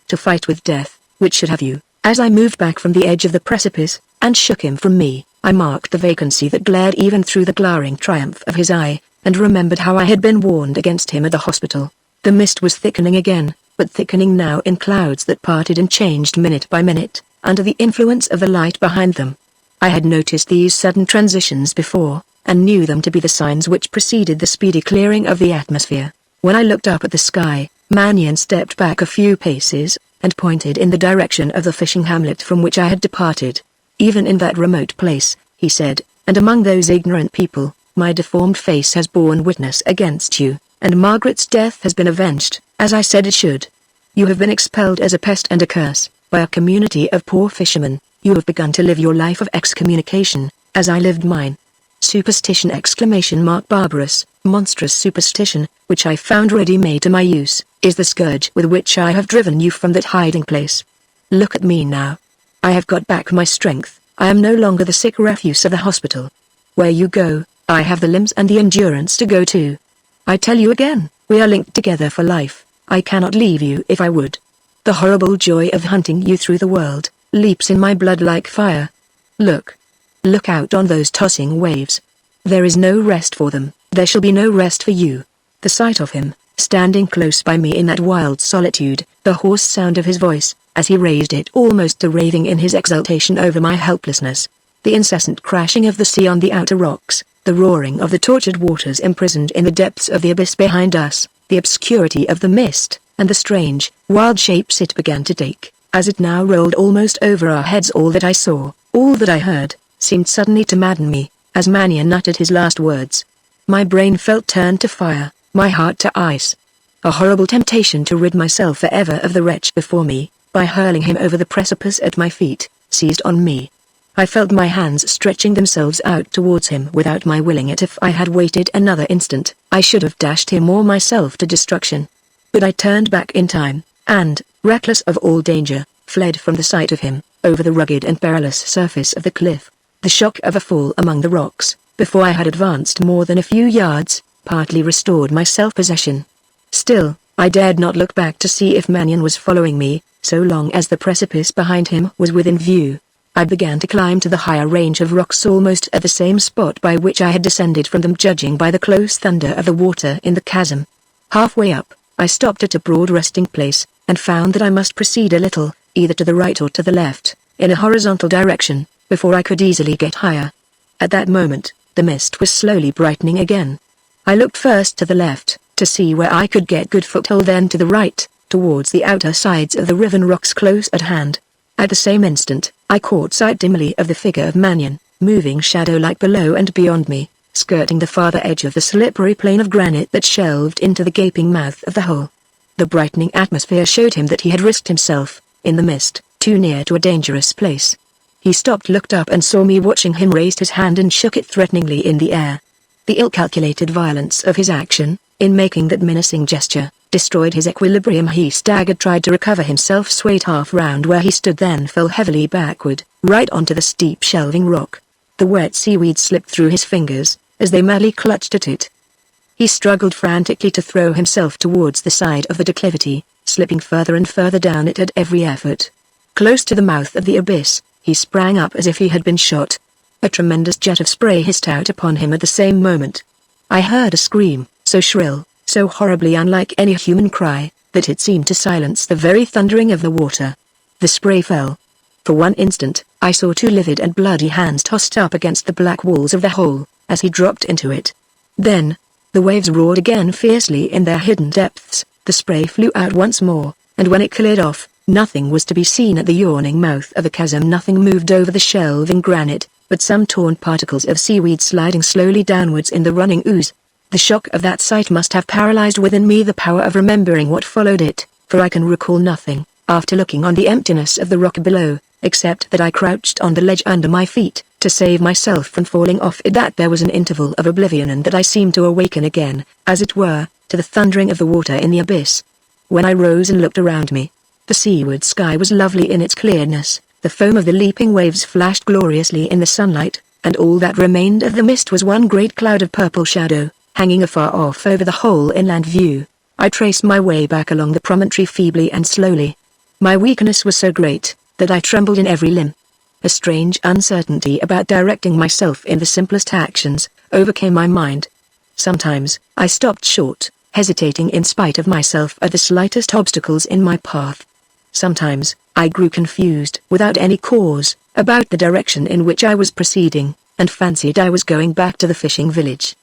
to fight with death, which should have you. As I moved back from the edge of the precipice, and shook him from me, I marked the vacancy that glared even through the glaring triumph of his eye, and remembered how I had been warned against him at the hospital. The mist was thickening again, but thickening now in clouds that parted and changed minute by minute, under the influence of the light behind them. I had noticed these sudden transitions before, and knew them to be the signs which preceded the speedy clearing of the atmosphere. When I looked up at the sky, Magneon stepped back a few paces, and pointed in the direction of the fishing hamlet from which I had departed. "Even in that remote place," he said, "and among those ignorant people, my deformed face has borne witness against you, and Margaret's death has been avenged, as I said it should. You have been expelled as a pest and a curse, by a community of poor fishermen. You have begun to live your life of excommunication, as I lived mine. Superstition ! Barbarous, monstrous superstition, which I found ready-made to my use, is the scourge with which I have driven you from that hiding place. Look at me now. I have got back my strength. I am no longer the sick refuse of the hospital. Where you go, I have the limbs and the endurance to go too. I tell you again, we are linked together for life. I cannot leave you if I would. The horrible joy of hunting you through the world leaps in my blood like fire. Look. Look out on those tossing waves. There is no rest for them, there shall be no rest for you." The sight of him, standing close by me in that wild solitude, the hoarse sound of his voice, as he raised it almost to raving in his exultation over my helplessness, the incessant crashing of the sea on the outer rocks, the roaring of the tortured waters imprisoned in the depths of the abyss behind us, the obscurity of the mist, and the strange, wild shapes it began to take, as it now rolled almost over our heads. All that I saw, all that I heard, seemed suddenly to madden me, as Magneon uttered his last words. My brain felt turned to fire, my heart to ice. A horrible temptation to rid myself forever of the wretch before me, by hurling him over the precipice at my feet, seized on me. I felt my hands stretching themselves out towards him without my willing it. If I had waited another instant, I should have dashed him or myself to destruction. But I turned back in time, and, reckless of all danger, fled from the sight of him, over the rugged and perilous surface of the cliff. The shock of a fall among the rocks, before I had advanced more than a few yards, partly restored my self-possession. Still, I dared not look back to see if Magneon was following me, so long as the precipice behind him was within view. I began to climb to the higher range of rocks almost at the same spot by which I had descended from them, judging by the close thunder of the water in the chasm. Halfway up, I stopped at a broad resting place, and found that I must proceed a little, either to the right or to the left, in a horizontal direction, before I could easily get higher. At that moment, the mist was slowly brightening again. I looked first to the left, to see where I could get good foothold, then to the right, towards the outer sides of the riven rocks close at hand. At the same instant, I caught sight dimly of the figure of Magneon, moving shadow-like below and beyond me, skirting the farther edge of the slippery plain of granite that shelved into the gaping mouth of the hole. The brightening atmosphere showed him that he had risked himself, in the mist, too near to a dangerous place. He stopped, looked up and saw me watching him, raised his hand and shook it threateningly in the air. The ill-calculated violence of his action, in making that menacing gesture, destroyed his equilibrium. He staggered, tried to recover himself, swayed half round where he stood, then fell heavily backward, right onto the steep shelving rock. The wet seaweed slipped through his fingers, as they madly clutched at it. He struggled frantically to throw himself towards the side of the declivity, slipping further and further down it at every effort. Close to the mouth of the abyss, he sprang up as if he had been shot. A tremendous jet of spray hissed out upon him at the same moment. I heard a scream, so shrill, so horribly unlike any human cry, that it seemed to silence the very thundering of the water. The spray fell. For one instant, I saw two livid and bloody hands tossed up against the black walls of the hole, as he dropped into it. Then, the waves roared again fiercely in their hidden depths, the spray flew out once more, and when it cleared off, nothing was to be seen at the yawning mouth of the chasm. Nothing moved over the shelving granite, but some torn particles of seaweed sliding slowly downwards in the running ooze. The shock of that sight must have paralyzed within me the power of remembering what followed it, for I can recall nothing, after looking on the emptiness of the rock below, except that I crouched on the ledge under my feet, to save myself from falling off it. That there was an interval of oblivion, and that I seemed to awaken again, as it were, to the thundering of the water in the abyss. When I rose and looked around me, the seaward sky was lovely in its clearness, the foam of the leaping waves flashed gloriously in the sunlight, and all that remained of the mist was one great cloud of purple shadow, hanging afar off over the whole inland view. I traced my way back along the promontory feebly and slowly. My weakness was so great, that I trembled in every limb. A strange uncertainty about directing myself in the simplest actions overcame my mind. Sometimes, I stopped short, hesitating in spite of myself at the slightest obstacles in my path. Sometimes, I grew confused without any cause about the direction in which I was proceeding, and fancied I was going back to the fishing village.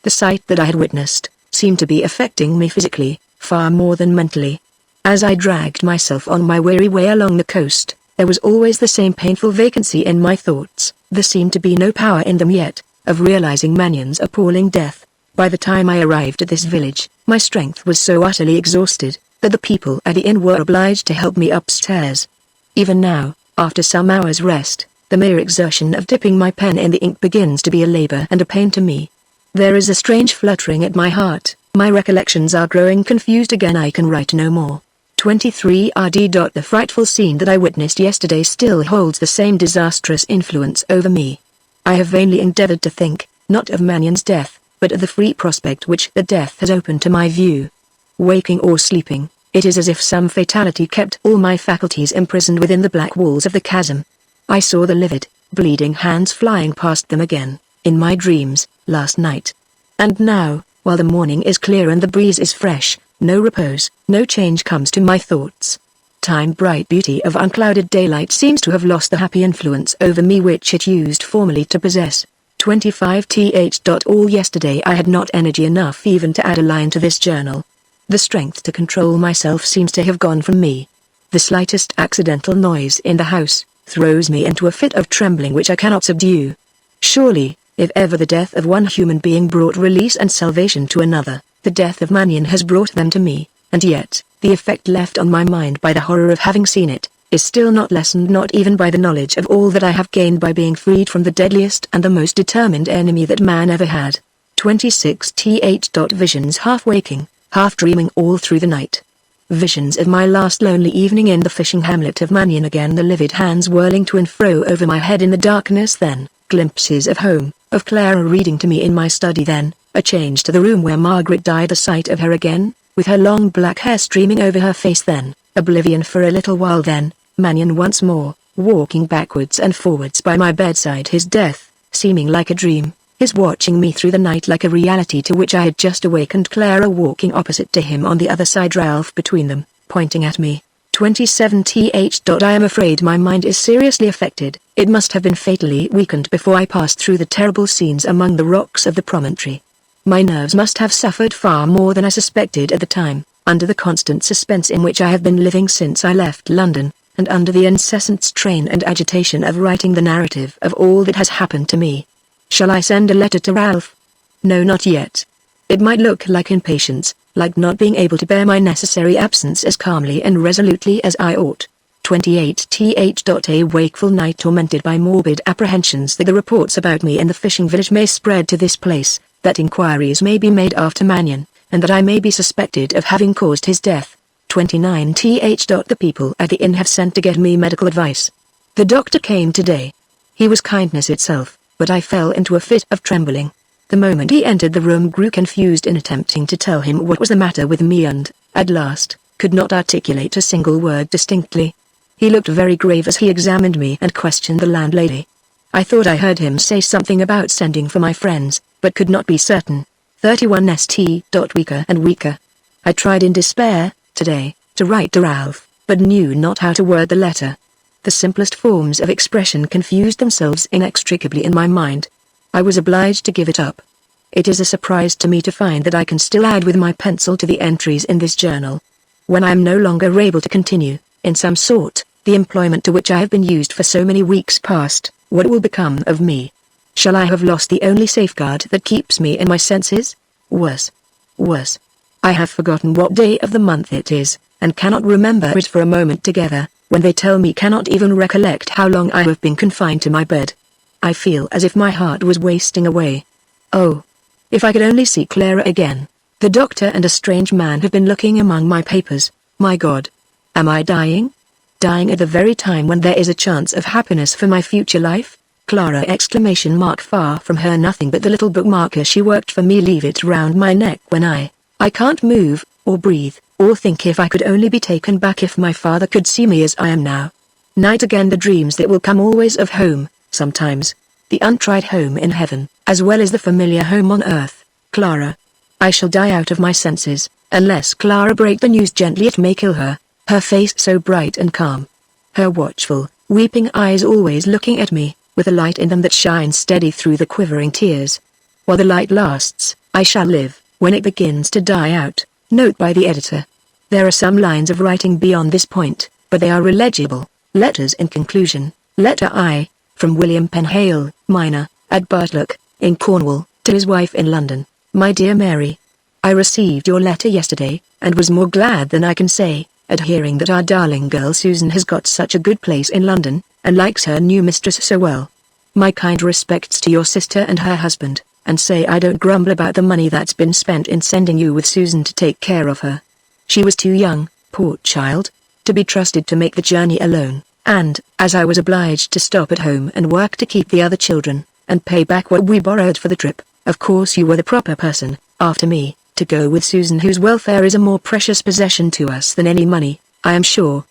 The sight that I had witnessed seemed to be affecting me physically, far more than mentally. As I dragged myself on my weary way along the coast, there was always the same painful vacancy in my thoughts. There seemed to be no power in them yet, of realizing Magnion's appalling death. By the time I arrived at this village, my strength was so utterly exhausted, that the people at the inn were obliged to help me upstairs. Even now, after some hours' rest, the mere exertion of dipping my pen in the ink begins to be a labor and a pain to me. There is a strange fluttering at my heart, my recollections are growing confused again. I can write no more. 23 RD. The frightful scene that I witnessed yesterday still holds the same disastrous influence over me. I have vainly endeavored to think, not of Magnion's death, but of the free prospect which the death has opened to my view. Waking or sleeping, it is as if some fatality kept all my faculties imprisoned within the black walls of the chasm. I saw the livid, bleeding hands flying past them again, in my dreams, last night. And now, while the morning is clear and the breeze is fresh, no repose, no change comes to my thoughts. Time bright beauty of unclouded daylight seems to have lost the happy influence over me which it used formerly to possess. 25th. All yesterday I had not energy enough even to add a line to this journal. The strength to control myself seems to have gone from me. The slightest accidental noise in the house throws me into a fit of trembling which I cannot subdue. Surely, if ever the death of one human being brought release and salvation to another, the death of Magnion has brought them to me, and yet, the effect left on my mind by the horror of having seen it, is still not lessened, not even by the knowledge of all that I have gained by being freed from the deadliest and the most determined enemy that man ever had. 26th. Visions, half waking, half dreaming all through the night. Visions of my last lonely evening in the fishing hamlet of Magnion, again the livid hands whirling to and fro over my head in the darkness, then glimpses of home, of Clara reading to me in my study, then a change to the room where Margaret died, the sight of her again, with her long black hair streaming over her face, then oblivion for a little while, then Magnion once more, walking backwards and forwards by my bedside, his death, seeming like a dream, his watching me through the night like a reality to which I had just awakened, Clara walking opposite to him on the other side, Ralph between them, pointing at me. 27th. I am afraid my mind is seriously affected. It must have been fatally weakened before I passed through the terrible scenes among the rocks of the promontory. My nerves must have suffered far more than I suspected at the time, under the constant suspense in which I have been living since I left London, and under the incessant strain and agitation of writing the narrative of all that has happened to me. Shall I send a letter to Ralph? No, not yet. It might look like impatience, like not being able to bear my necessary absence as calmly and resolutely as I ought. 28th. A wakeful night tormented by morbid apprehensions that the reports about me in the fishing village may spread to this place, that inquiries may be made after Magnion, and that I may be suspected of having caused his death. 29th. The people at the inn have sent to get me medical advice. The doctor came today. He was kindness itself, but I fell into a fit of trembling. The moment he entered the room grew confused in attempting to tell him what was the matter with me, and, at last, could not articulate a single word distinctly. He looked very grave as he examined me and questioned the landlady. I thought I heard him say something about sending for my friends, but could not be certain. 31st. Weaker and weaker. I tried in despair, today, to write to Ralph, but knew not how to word the letter. The simplest forms of expression confused themselves inextricably in my mind. I was obliged to give it up. It is a surprise to me to find that I can still add with my pencil to the entries in this journal. When I am no longer able to continue, in some sort, the employment to which I have been used for so many weeks past, what will become of me? Shall I have lost the only safeguard that keeps me in my senses? Worse. Worse. I have forgotten what day of the month it is, and cannot remember it for a moment together, when they tell me cannot even recollect how long I have been confined to my bed. I feel as if my heart was wasting away. Oh! If I could only see Clara again. The doctor and a strange man have been looking among my papers. My God! Am I dying? Dying at the very time when there is a chance of happiness for my future life? Clara! Far from her nothing but the little bookmarker she worked for me, leave it round my neck when I can't move, or breathe, or think. If I could only be taken back, if my father could see me as I am now. Night again, the dreams that will come always of home, sometimes. The untried home in heaven, as well as the familiar home on earth. Clara. I shall die out of my senses, unless Clara break the news gently. It may kill her, her face so bright and calm. Her watchful, weeping eyes always looking at me, with a light in them that shines steady through the quivering tears. While the light lasts, I shall live. When it begins to die out, note by the editor. There are some lines of writing beyond this point, but they are illegible. Letters in conclusion. Letter I, from William Penhale, miner, at Bartlock, in Cornwall, to his wife in London. My dear Mary, I received your letter yesterday, and was more glad than I can say, at hearing that our darling girl Susan has got such a good place in London, and likes her new mistress so well. My kind respects to your sister and her husband, and say I don't grumble about the money that's been spent in sending you with Susan to take care of her. She was too young, poor child, to be trusted to make the journey alone, and, as I was obliged to stop at home and work to keep the other children, and pay back what we borrowed for the trip, of course you were the proper person, after me, to go with Susan, whose welfare is a more precious possession to us than any money, I am sure.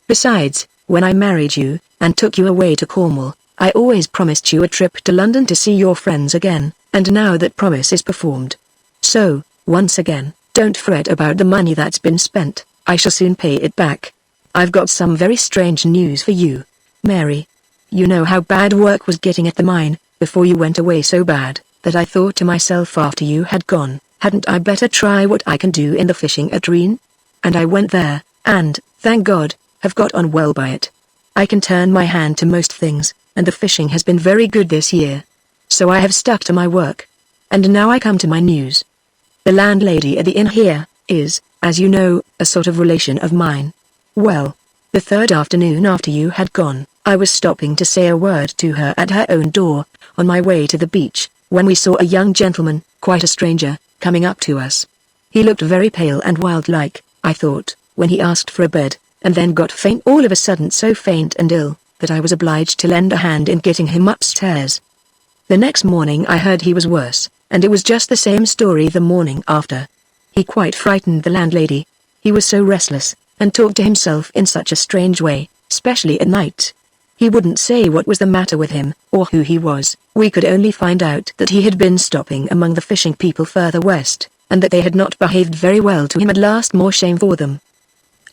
Besides, when I married you, and took you away to Cornwall, I always promised you a trip to London to see your friends again, and now that promise is performed. So, once again, don't fret about the money that's been spent, I shall soon pay it back. I've got some very strange news for you, Mary. You know how bad work was getting at the mine, before you went away, so bad, that I thought to myself after you had gone, hadn't I better try what I can do in the fishing at Reen? And I went there, and, thank God, have got on well by it. I can turn my hand to most things, and the fishing has been very good this year. So I have stuck to my work. And now I come to my news. The landlady at the inn here is, as you know, a sort of relation of mine. Well, the third afternoon after you had gone, I was stopping to say a word to her at her own door, on my way to the beach, when we saw a young gentleman, quite a stranger, coming up to us. He looked very pale and wild-like, I thought, when he asked for a bed, and then got faint all of a sudden, so faint and ill, that I was obliged to lend a hand in getting him upstairs. The next morning I heard he was worse, and it was just the same story the morning after. He quite frightened the landlady. He was so restless, and talked to himself in such a strange way, especially at night. He wouldn't say what was the matter with him, or who he was. We could only find out that he had been stopping among the fishing people further west, and that they had not behaved very well to him. At last, more shame for them.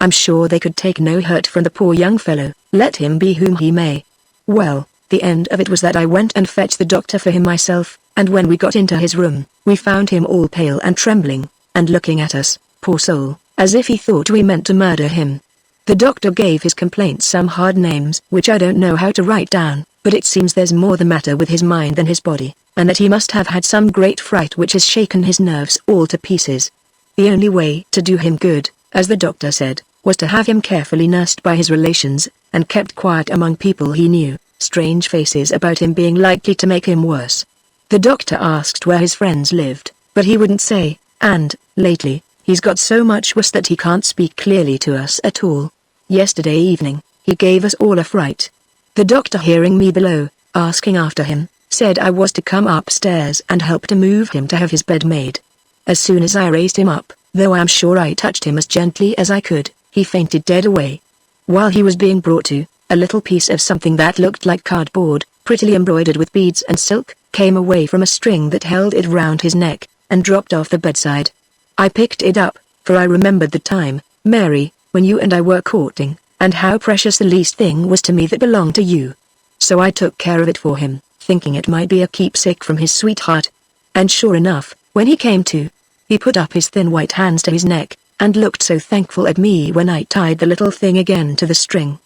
I'm sure they could take no hurt from the poor young fellow, let him be whom he may. Well, the end of it was that I went and fetched the doctor for him myself, and when we got into his room, we found him all pale and trembling, and looking at us, poor soul, as if he thought we meant to murder him. The doctor gave his complaint some hard names which I don't know how to write down, but it seems there's more the matter with his mind than his body, and that he must have had some great fright which has shaken his nerves all to pieces. The only way to do him good, as the doctor said, was to have him carefully nursed by his relations, and kept quiet among people he knew, strange faces about him being likely to make him worse. The doctor asked where his friends lived, but he wouldn't say, and, lately, he's got so much worse that he can't speak clearly to us at all. Yesterday evening, he gave us all a fright. The doctor, hearing me below, asking after him, said I was to come upstairs and help to move him to have his bed made. As soon as I raised him up, though I am sure I touched him as gently as I could, he fainted dead away. While he was being brought to, a little piece of something that looked like cardboard, prettily embroidered with beads and silk, came away from a string that held it round his neck, and dropped off the bedside. I picked it up, for I remembered the time, Mary, when you and I were courting, and how precious the least thing was to me that belonged to you. So I took care of it for him, thinking it might be a keepsake from his sweetheart. And sure enough, when he came to, he put up his thin white hands to his neck, and looked so thankful at me when I tied the little thing again to the string.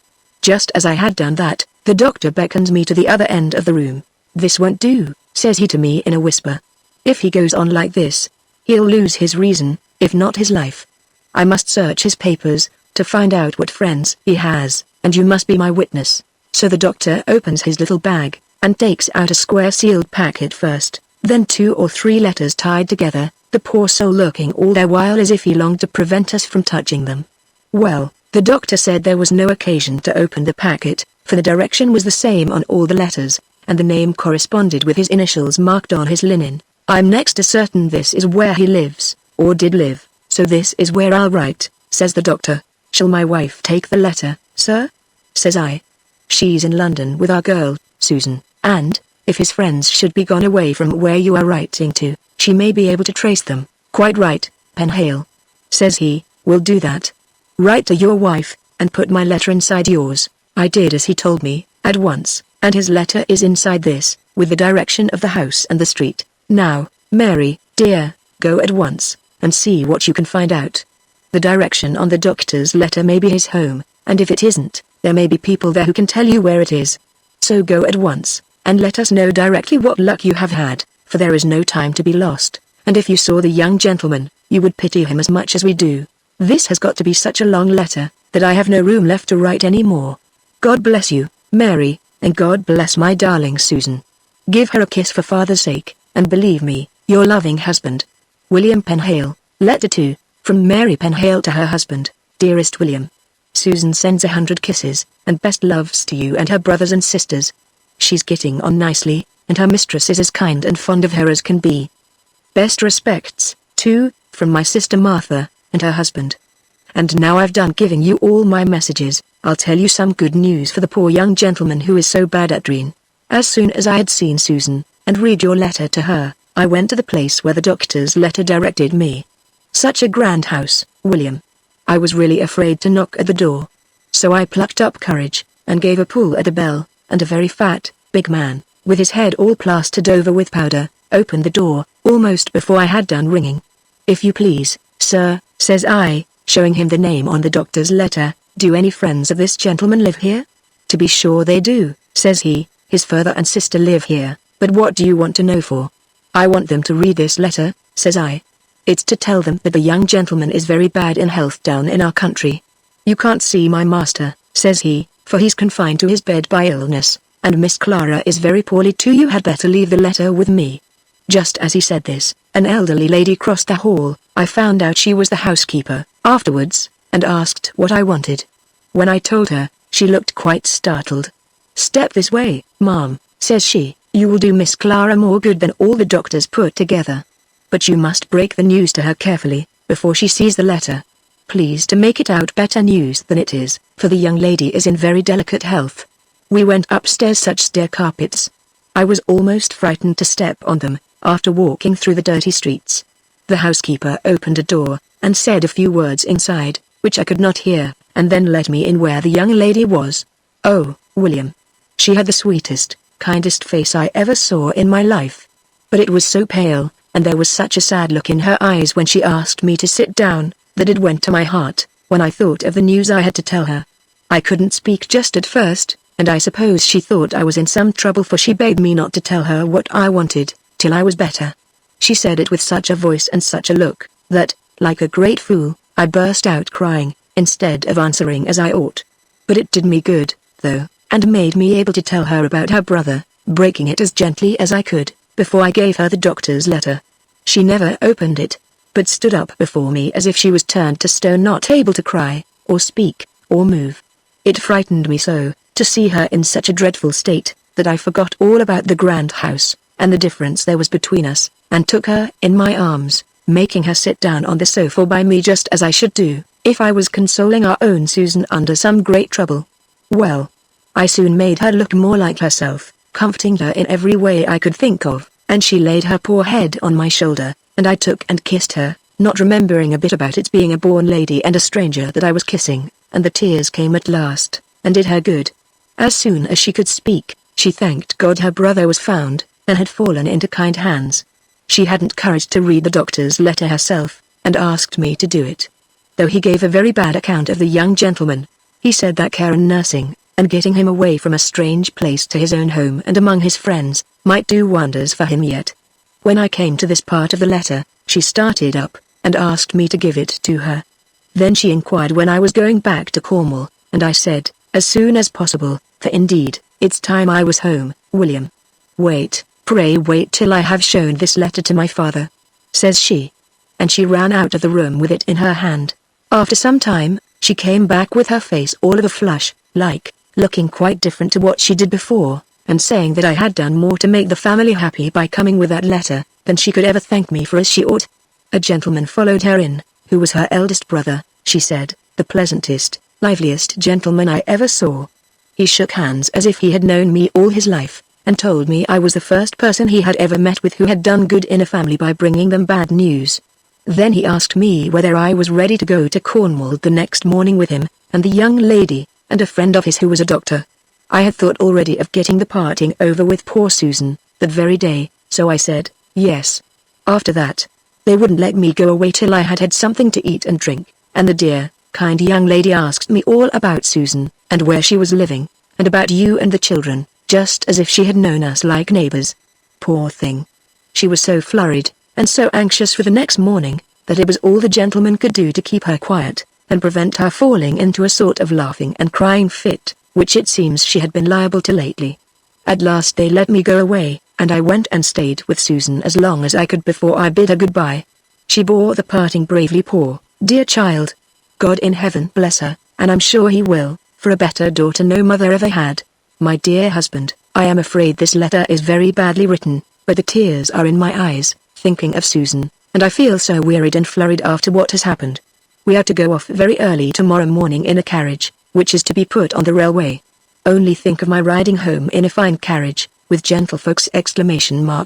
Just as I had done that, the doctor beckons me to the other end of the room. "This won't do," says he to me in a whisper. "If he goes on like this, he'll lose his reason, if not his life. I must search his papers, to find out what friends he has, and you must be my witness." So the doctor opens his little bag, and takes out a square sealed packet first, then 2 or 3 letters tied together, the poor soul looking all the while as if he longed to prevent us from touching them. Well, the doctor said there was no occasion to open the packet, for the direction was the same on all the letters, and the name corresponded with his initials marked on his linen. "I'm next to certain this is where he lives, or did live, so this is where I'll write," says the doctor. "Shall my wife take the letter, sir?" says I. "She's in London with our girl, Susan, and, if his friends should be gone away from where you are writing to, she may be able to trace them." "Quite right, Penhale," says he, "we'll do that. Write to your wife, and put my letter inside yours." I did as he told me, at once, and his letter is inside this, with the direction of the house and the street. "Now, Mary, dear, go at once, and see what you can find out. The direction on the doctor's letter may be his home, and if it isn't, there may be people there who can tell you where it is. So go at once, and let us know directly what luck you have had, for there is no time to be lost, and if you saw the young gentleman, you would pity him as much as we do. This has got to be such a long letter, that I have no room left to write any more. God bless you, Mary, and God bless my darling Susan. Give her a kiss for father's sake, and believe me, your loving husband, William Penhale." Letter 2, from Mary Penhale to her husband. "Dearest William, Susan sends 100 kisses, and best loves to you and her brothers and sisters. She's getting on nicely, and her mistress is as kind and fond of her as can be. Best respects, too, from my sister Martha, and her husband. And now I've done giving you all my messages, I'll tell you some good news for the poor young gentleman who is so bad at reading. As soon as I had seen Susan, and read your letter to her, I went to the place where the doctor's letter directed me. Such a grand house, William. I was really afraid to knock at the door. So I plucked up courage, and gave a pull at the bell, and a very fat, big man, with his head all plastered over with powder, opened the door, almost before I had done ringing. "If you please, sir," says I, showing him the name on the doctor's letter, "do any friends of this gentleman live here?" "To be sure they do," says he, "his father and sister live here, but what do you want to know for?" "I want them to read this letter," says I. "It's to tell them that the young gentleman is very bad in health down in our country. You can't see my master," says he, "for he's confined to his bed by illness, and Miss Clara is very poorly too. You had better leave the letter with me." Just as he said this, an elderly lady crossed the hall. I found out she was the housekeeper, afterwards, and asked what I wanted. When I told her, she looked quite startled. "Step this way, ma'am," says she, "you will do Miss Clara more good than all the doctors put together. But you must break the news to her carefully, before she sees the letter. Please to make it out better news than it is, for the young lady is in very delicate health." We went upstairs. Such stair carpets. I was almost frightened to step on them, after walking through the dirty streets. The housekeeper opened a door, and said a few words inside, which I could not hear, and then let me in where the young lady was. Oh, William. She had the sweetest, kindest face I ever saw in my life. But it was so pale, and there was such a sad look in her eyes when she asked me to sit down, that it went to my heart, when I thought of the news I had to tell her. I couldn't speak just at first, and I suppose she thought I was in some trouble, for she begged me not to tell her what I wanted, till I was better. She said it with such a voice and such a look, that, like a great fool, I burst out crying, instead of answering as I ought. But it did me good, though, and made me able to tell her about her brother, breaking it as gently as I could, before I gave her the doctor's letter. She never opened it, but stood up before me as if she was turned to stone, not able to cry, or speak, or move. It frightened me so, to see her in such a dreadful state, that I forgot all about the grand house, and the difference there was between us, and took her in my arms, making her sit down on the sofa by me just as I should do, if I was consoling our own Susan under some great trouble. Well, I soon made her look more like herself, comforting her in every way I could think of, and she laid her poor head on my shoulder, and I took and kissed her, not remembering a bit about it being a born lady and a stranger that I was kissing, and the tears came at last, and did her good. As soon as she could speak, she thanked God her brother was found, and had fallen into kind hands. She hadn't courage to read the doctor's letter herself, and asked me to do it. though he gave a very bad account of the young gentleman. He said that care and nursing, and getting him away from a strange place to his own home and among his friends, might do wonders for him yet. When I came to this part of the letter, she started up, and asked me to give it to her. Then she inquired when I was going back to Cornwall, and I said, as soon as possible, for indeed, it's time I was home, William. Wait, pray wait till I have shown this letter to my father, says she. And she ran out of the room with it in her hand. After some time, she came back with her face all of a flush, looking quite different to what she did before, and saying that I had done more to make the family happy by coming with that letter, than she could ever thank me for as she ought. A gentleman followed her in, who was her eldest brother, she said, the pleasantest, liveliest gentleman I ever saw. He shook hands as if he had known me all his life, and told me I was the first person he had ever met with who had done good in a family by bringing them bad news. Then he asked me whether I was ready to go to Cornwall the next morning with him, and the young lady, and a friend of his who was a doctor. I had thought already of getting the parting over with poor Susan, that very day, so I said, yes. After that, they wouldn't let me go away till I had had something to eat and drink, and the dear, kind young lady asked me all about Susan, and where she was living, and about you and the children, just as if she had known us like neighbors. Poor thing. She was so flurried, and so anxious for the next morning, that it was all the gentleman could do to keep her quiet, and prevent her falling into a sort of laughing and crying fit, which it seems she had been liable to lately. At last they let me go away, and I went and stayed with Susan as long as I could before I bid her goodbye. She bore the parting bravely, poor, dear child. God in heaven bless her, and I'm sure he will, for a better daughter no mother ever had. My dear husband, I am afraid this letter is very badly written, but the tears are in my eyes, thinking of Susan, and I feel so wearied and flurried after what has happened. We are to go off very early tomorrow morning in a carriage, which is to be put on the railway. Only think of my riding home in a fine carriage, with gentlefolks!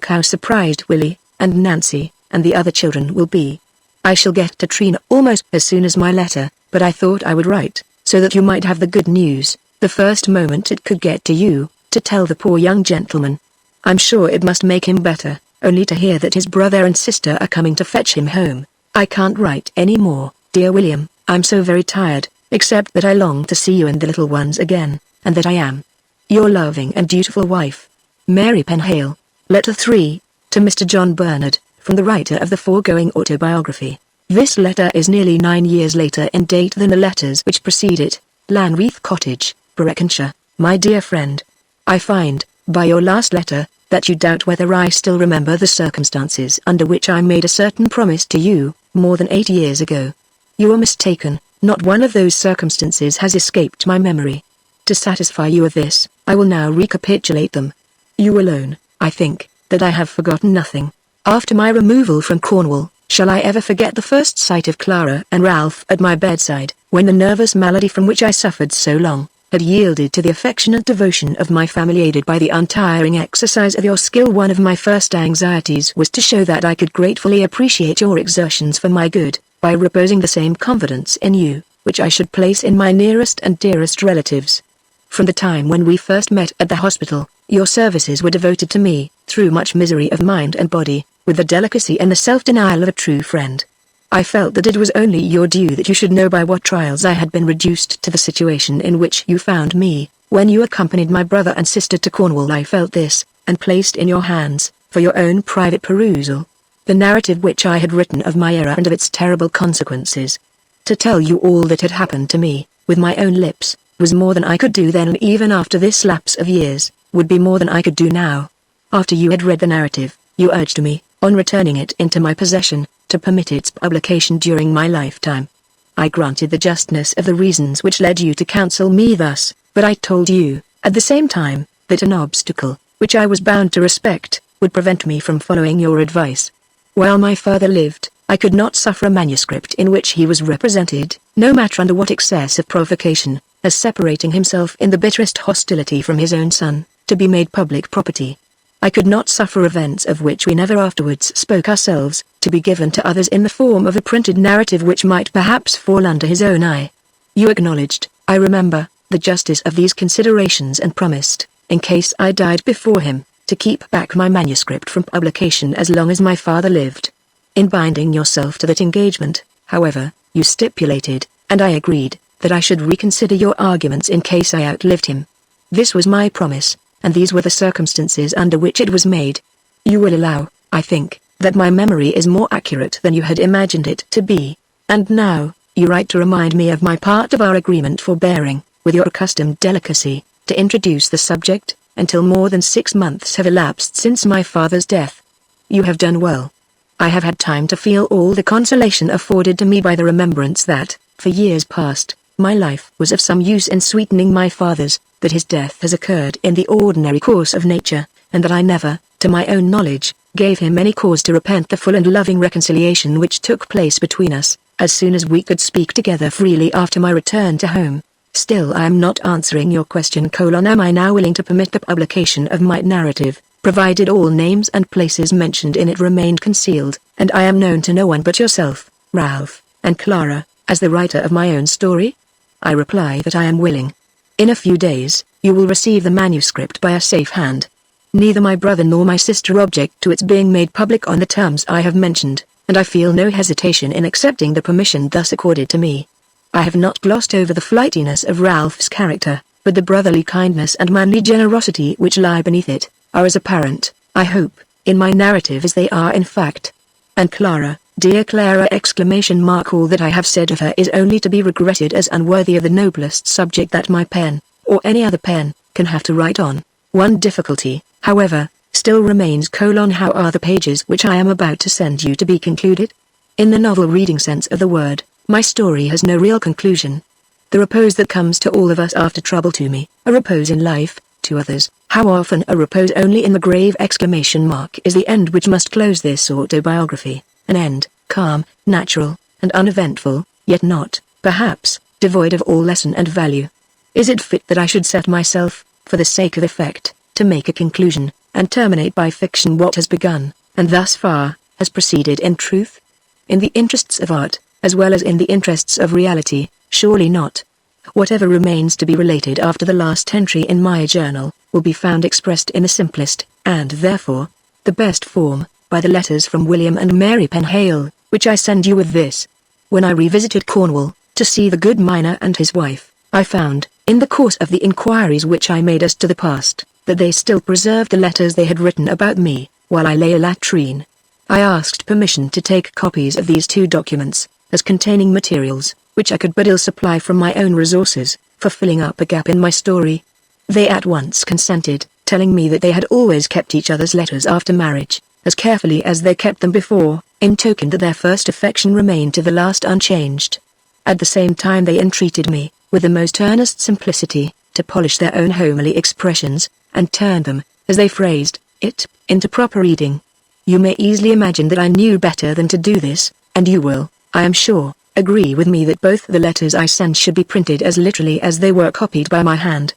How surprised Willie, and Nancy, and the other children will be. I shall get to Trina almost as soon as my letter, but I thought I would write, so that you might have the good news, the first moment it could get to you, to tell the poor young gentleman. I'm sure it must make him better, only to hear that his brother and sister are coming to fetch him home. I can't write any more, dear William, I'm so very tired, except that I long to see you and the little ones again, and that I am your loving and dutiful wife, Mary Penhale. Letter 3, to Mr. John Bernard, from the writer of the foregoing autobiography. This letter is nearly 9 years later in date than the letters which precede it. Lanreath Cottage, Breconshire. My dear friend, I find, by your last letter, that you doubt whether I still remember the circumstances under which I made a certain promise to you, more than 8 years ago. You are mistaken, not one of those circumstances has escaped my memory. To satisfy you of this, I will now recapitulate them. You alone, I think, that I have forgotten nothing. After my removal from Cornwall, shall I ever forget the first sight of Clara and Ralph at my bedside, when the nervous malady from which I suffered so long, had yielded to the affectionate devotion of my family aided by the untiring exercise of your skill? One of my first anxieties was to show that I could gratefully appreciate your exertions for my good, by reposing the same confidence in you, which I should place in my nearest and dearest relatives. From the time when we first met at the hospital, your services were devoted to me, through much misery of mind and body, with the delicacy and the self-denial of a true friend. I felt that it was only your due that you should know by what trials I had been reduced to the situation in which you found me, when you accompanied my brother and sister to Cornwall. I felt this, and placed in your hands, for your own private perusal, the narrative which I had written of my error and of its terrible consequences. To tell you all that had happened to me, with my own lips, was more than I could do then, and even after this lapse of years, would be more than I could do now. After you had read the narrative, you urged me, on returning it into my possession, to permit its publication during my lifetime. I granted the justness of the reasons which led you to counsel me thus, but I told you, at the same time, that an obstacle, which I was bound to respect, would prevent me from following your advice. While my father lived, I could not suffer a manuscript in which he was represented, no matter under what excess of provocation, as separating himself in the bitterest hostility from his own son, to be made public property. I could not suffer events of which we never afterwards spoke ourselves, to be given to others in the form of a printed narrative which might perhaps fall under his own eye. You acknowledged, I remember, the justice of these considerations and promised, in case I died before him, to keep back my manuscript from publication as long as my father lived. In binding yourself to that engagement, however, You stipulated, and I agreed, that I should reconsider your arguments in case I outlived him. This was my promise, and these were the circumstances under which it was made. You will allow, I think, that my memory is more accurate than you had imagined it to be. And now, you write to remind me of my part of our agreement, forbearing, with your accustomed delicacy, to introduce the subject, until more than 6 months have elapsed since my father's death. You have done well. I have had time to feel all the consolation afforded to me by the remembrance that, for years past, my life was of some use in sweetening my father's, that his death has occurred in the ordinary course of nature, and that I never, to my own knowledge, gave him any cause to repent the full and loving reconciliation which took place between us, as soon as we could speak together freely after my return to home. Still I am not answering your question: am I now willing to permit the publication of my narrative, provided all names and places mentioned in it remained concealed, and I am known to no one but yourself, Ralph, and Clara, as the writer of my own story? I reply that I am willing. In a few days, you will receive the manuscript by a safe hand. Neither my brother nor my sister object to its being made public on the terms I have mentioned, and I feel no hesitation in accepting the permission thus accorded to me. I have not glossed over the flightiness of Ralph's character, but the brotherly kindness and manly generosity which lie beneath it, are as apparent, I hope, in my narrative as they are in fact. And Clara, dear Clara! All that I have said of her is only to be regretted as unworthy of the noblest subject that my pen, or any other pen, can have to write on. One difficulty, however, still remains: how are the pages which I am about to send you to be concluded? In the novel reading sense of the word, my story has no real conclusion. The repose that comes to all of us after trouble, to me, a repose in life; to others, how often a repose only in the grave! Is the end which must close this autobiography, an end, calm, natural, and uneventful, yet not, perhaps, devoid of all lesson and value. Is it fit that I should set myself, for the sake of effect, to make a conclusion, and terminate by fiction what has begun, and thus far, has proceeded in truth? In the interests of art, as well as in the interests of reality, surely not. Whatever remains to be related after the last entry in my journal, will be found expressed in the simplest, and therefore, the best form, by the letters from William and Mary Penhale, which I send you with this. When I revisited Cornwall, to see the good miner and his wife, I found, in the course of the inquiries which I made as to the past, that they still preserved the letters they had written about me, while I lay a latrine. I asked permission to take copies of these 2 documents, as containing materials, which I could but ill supply from my own resources, for filling up a gap in my story. They at once consented, telling me that they had always kept each other's letters after marriage, as carefully as they kept them before, in token that their first affection remained to the last unchanged. At the same time they entreated me, with the most earnest simplicity, to polish their own homely expressions, and turn them, as they phrased it, into proper reading. You may easily imagine that I knew better than to do this, and you will, I am sure, agree with me that both the letters I send should be printed as literally as they were copied by my hand.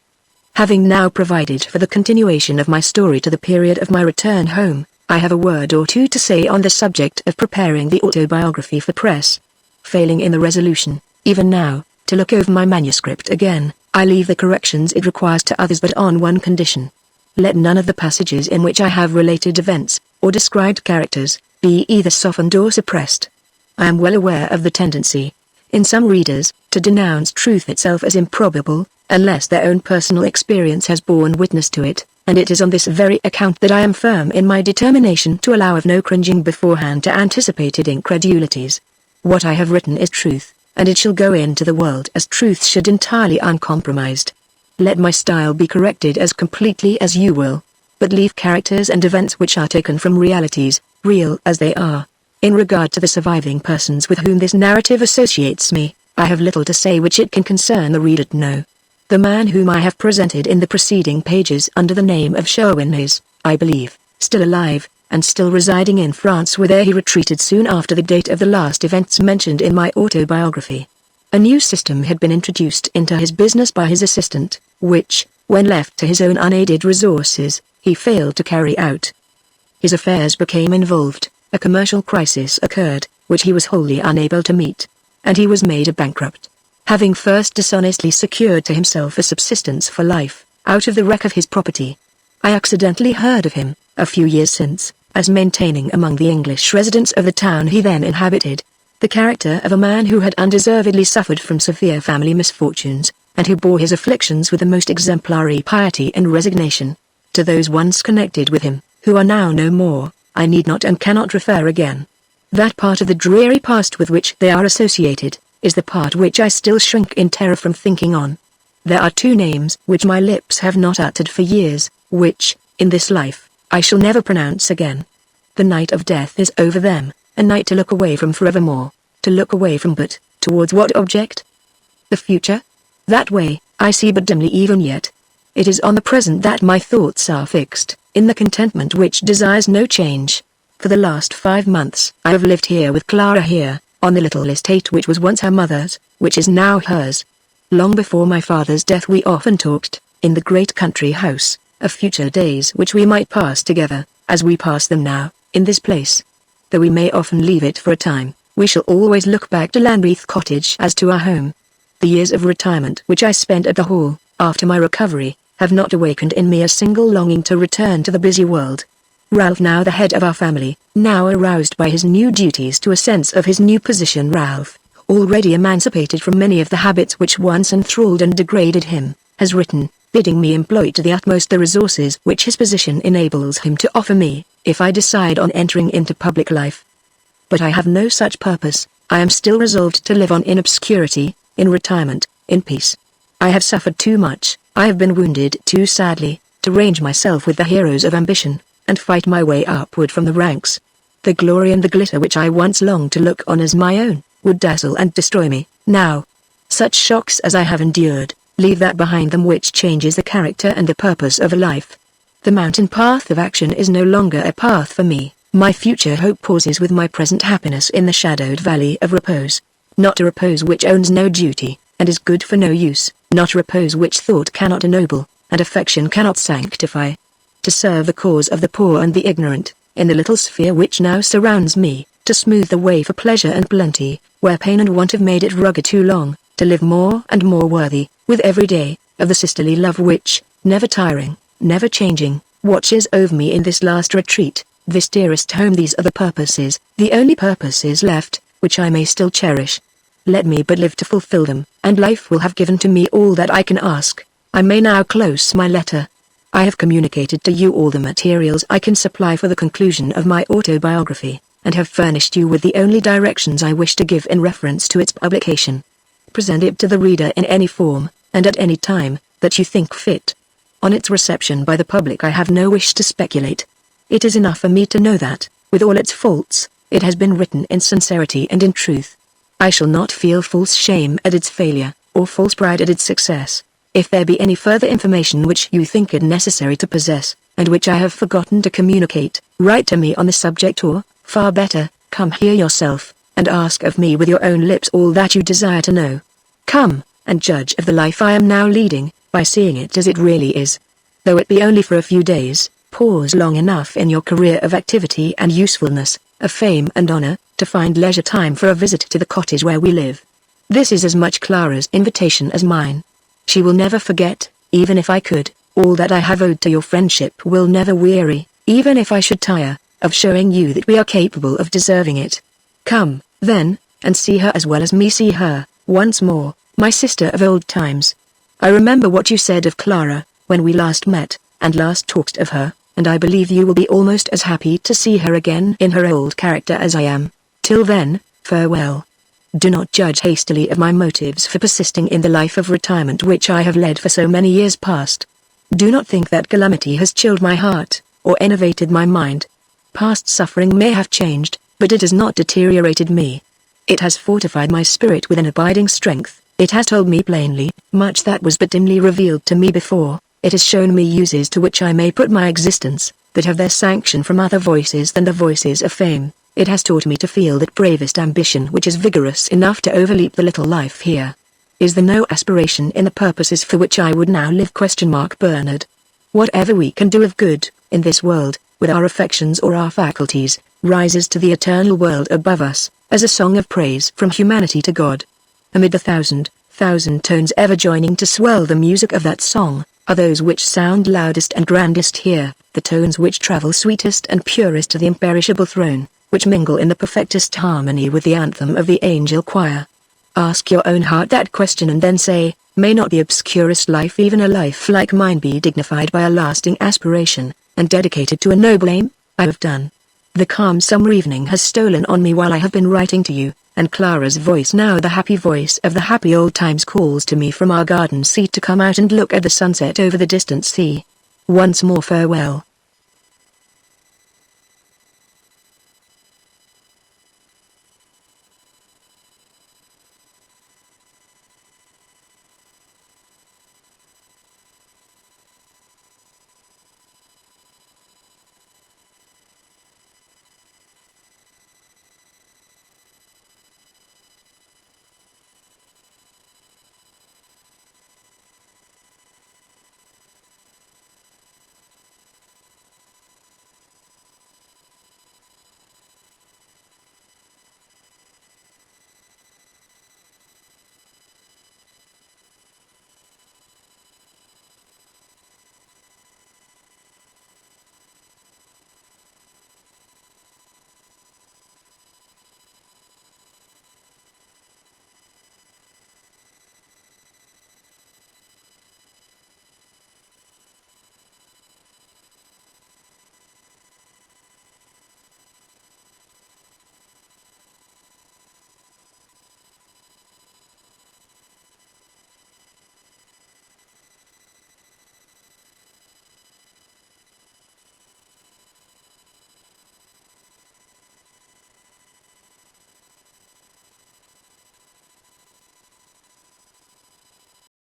Having now provided for the continuation of my story to the period of my return home, I have a word or 2 to say on the subject of preparing the autobiography for press. Failing in the resolution, even now, to look over my manuscript again, I leave the corrections it requires to others, but on one condition. Let none of the passages in which I have related events, or described characters, be either softened or suppressed. I am well aware of the tendency, in some readers, to denounce truth itself as improbable, unless their own personal experience has borne witness to it, and it is on this very account that I am firm in my determination to allow of no cringing beforehand to anticipated incredulities. What I have written is truth, and it shall go into the world as truth should, entirely uncompromised. Let my style be corrected as completely as you will, but leave characters and events which are taken from realities, real as they are. In regard to the surviving persons with whom this narrative associates me, I have little to say which it can concern the reader to know. The man whom I have presented in the preceding pages under the name of Sherwin is, I believe, still alive, and still residing in France, whither he retreated soon after the date of the last events mentioned in my autobiography. A new system had been introduced into his business by his assistant, which, when left to his own unaided resources, he failed to carry out. His affairs became involved, a commercial crisis occurred, which he was wholly unable to meet, and he was made a bankrupt, having first dishonestly secured to himself a subsistence for life, out of the wreck of his property. I accidentally heard of him, a few years since, as maintaining among the English residents of the town he then inhabited. the character of a man who had undeservedly suffered from severe family misfortunes, and who bore his afflictions with the most exemplary piety and resignation. To those once connected with him, who are now no more, I need not and cannot refer again. That part of the dreary past with which they are associated, is the part which I still shrink in terror from thinking on. There are two names which my lips have not uttered for years, which, in this life, I shall never pronounce again. The night of death is over them, a night to look away from forevermore. To look away from, but towards what object? The future? That way, I see but dimly even yet. It is on the present that my thoughts are fixed, in the contentment which desires no change. For the last 5 months I have lived here with Clara here, on the little estate which was once her mother's, which is now hers. Long before my father's death we often talked, in the great country house, of future days which we might pass together, as we pass them now, in this place. Though we may often leave it for a time, we shall always look back to Lambeth Cottage as to our home. The years of retirement which I spent at the Hall, after my recovery, have not awakened in me a single longing to return to the busy world. Ralph, now the head of our family, now aroused by his new duties to a sense of his new position, Ralph, already emancipated from many of the habits which once enthralled and degraded him, has written, bidding me employ to the utmost the resources which his position enables him to offer me, if I decide on entering into public life. But I have no such purpose. I am still resolved to live on in obscurity, in retirement, in peace. I have suffered too much, I have been wounded too sadly, to range myself with the heroes of ambition, and fight my way upward from the ranks. The glory and the glitter which I once longed to look on as my own, would dazzle and destroy me, now. Such shocks as I have endured, leave that behind them which changes the character and the purpose of a life. The mountain path of action is no longer a path for me. My future hope pauses with my present happiness in the shadowed valley of repose. Not a repose which owns no duty, and is good for no use, not a repose which thought cannot ennoble, and affection cannot sanctify. To serve the cause of the poor and the ignorant, in the little sphere which now surrounds me, to smooth the way for pleasure and plenty, where pain and want have made it rugged too long, to live more and more worthy, with every day, of the sisterly love which, never tiring, never changing, watches over me in this last retreat, this dearest home. These are the purposes, the only purposes left, which I may still cherish. Let me but live to fulfill them, and life will have given to me all that I can ask. I may now close my letter. I have communicated to you all the materials I can supply for the conclusion of my autobiography, and have furnished you with the only directions I wish to give in reference to its publication. Present it to the reader in any form, and at any time, that you think fit. On its reception by the public I have no wish to speculate. It is enough for me to know that, with all its faults, it has been written in sincerity and in truth. I shall not feel false shame at its failure, or false pride at its success. If there be any further information which you think it necessary to possess, and which I have forgotten to communicate, write to me on the subject, or, far better, come here yourself, and ask of me with your own lips all that you desire to know. Come, and judge of the life I am now leading, by seeing it as it really is. Though it be only for a few days, pause long enough in your career of activity and usefulness, of fame and honor, to find leisure time for a visit to the cottage where we live. This is as much Clara's invitation as mine. She will never forget, even if I could. All that I have owed to your friendship will never weary, even if I should tire, of showing you that we are capable of deserving it. Come, then, and see her as well as me see her, once more, my sister of old times. I remember what you said of Clara, when we last met, and last talked of her, and I believe you will be almost as happy to see her again in her old character as I am. Till then, farewell. Do not judge hastily of my motives for persisting in the life of retirement which I have led for so many years past. Do not think that calamity has chilled my heart, or enervated my mind. Past suffering may have changed, but it has not deteriorated me. It has fortified my spirit with an abiding strength. It has told me plainly, much that was but dimly revealed to me before. It has shown me uses to which I may put my existence, that have their sanction from other voices than the voices of fame. It has taught me to feel that bravest ambition which is vigorous enough to overleap the little life here. Is there no aspiration in the purposes for which I would now live? Bernard. Whatever we can do of good, in this world, with our affections or our faculties, rises to the eternal world above us, as a song of praise from humanity to God. Amid the thousand tones ever joining to swell the music of that song, are those which sound loudest and grandest here, the tones which travel sweetest and purest to the imperishable throne, which mingle in the perfectest harmony with the anthem of the angel choir. Ask your own heart that question and then say, may not the obscurest life, even a life like mine, be dignified by a lasting aspiration, and dedicated to a noble aim? I have done. The calm summer evening has stolen on me while I have been writing to you, and Clara's voice, now the happy voice of the happy old times, calls to me from our garden seat to come out and look at the sunset over the distant sea. Once more farewell.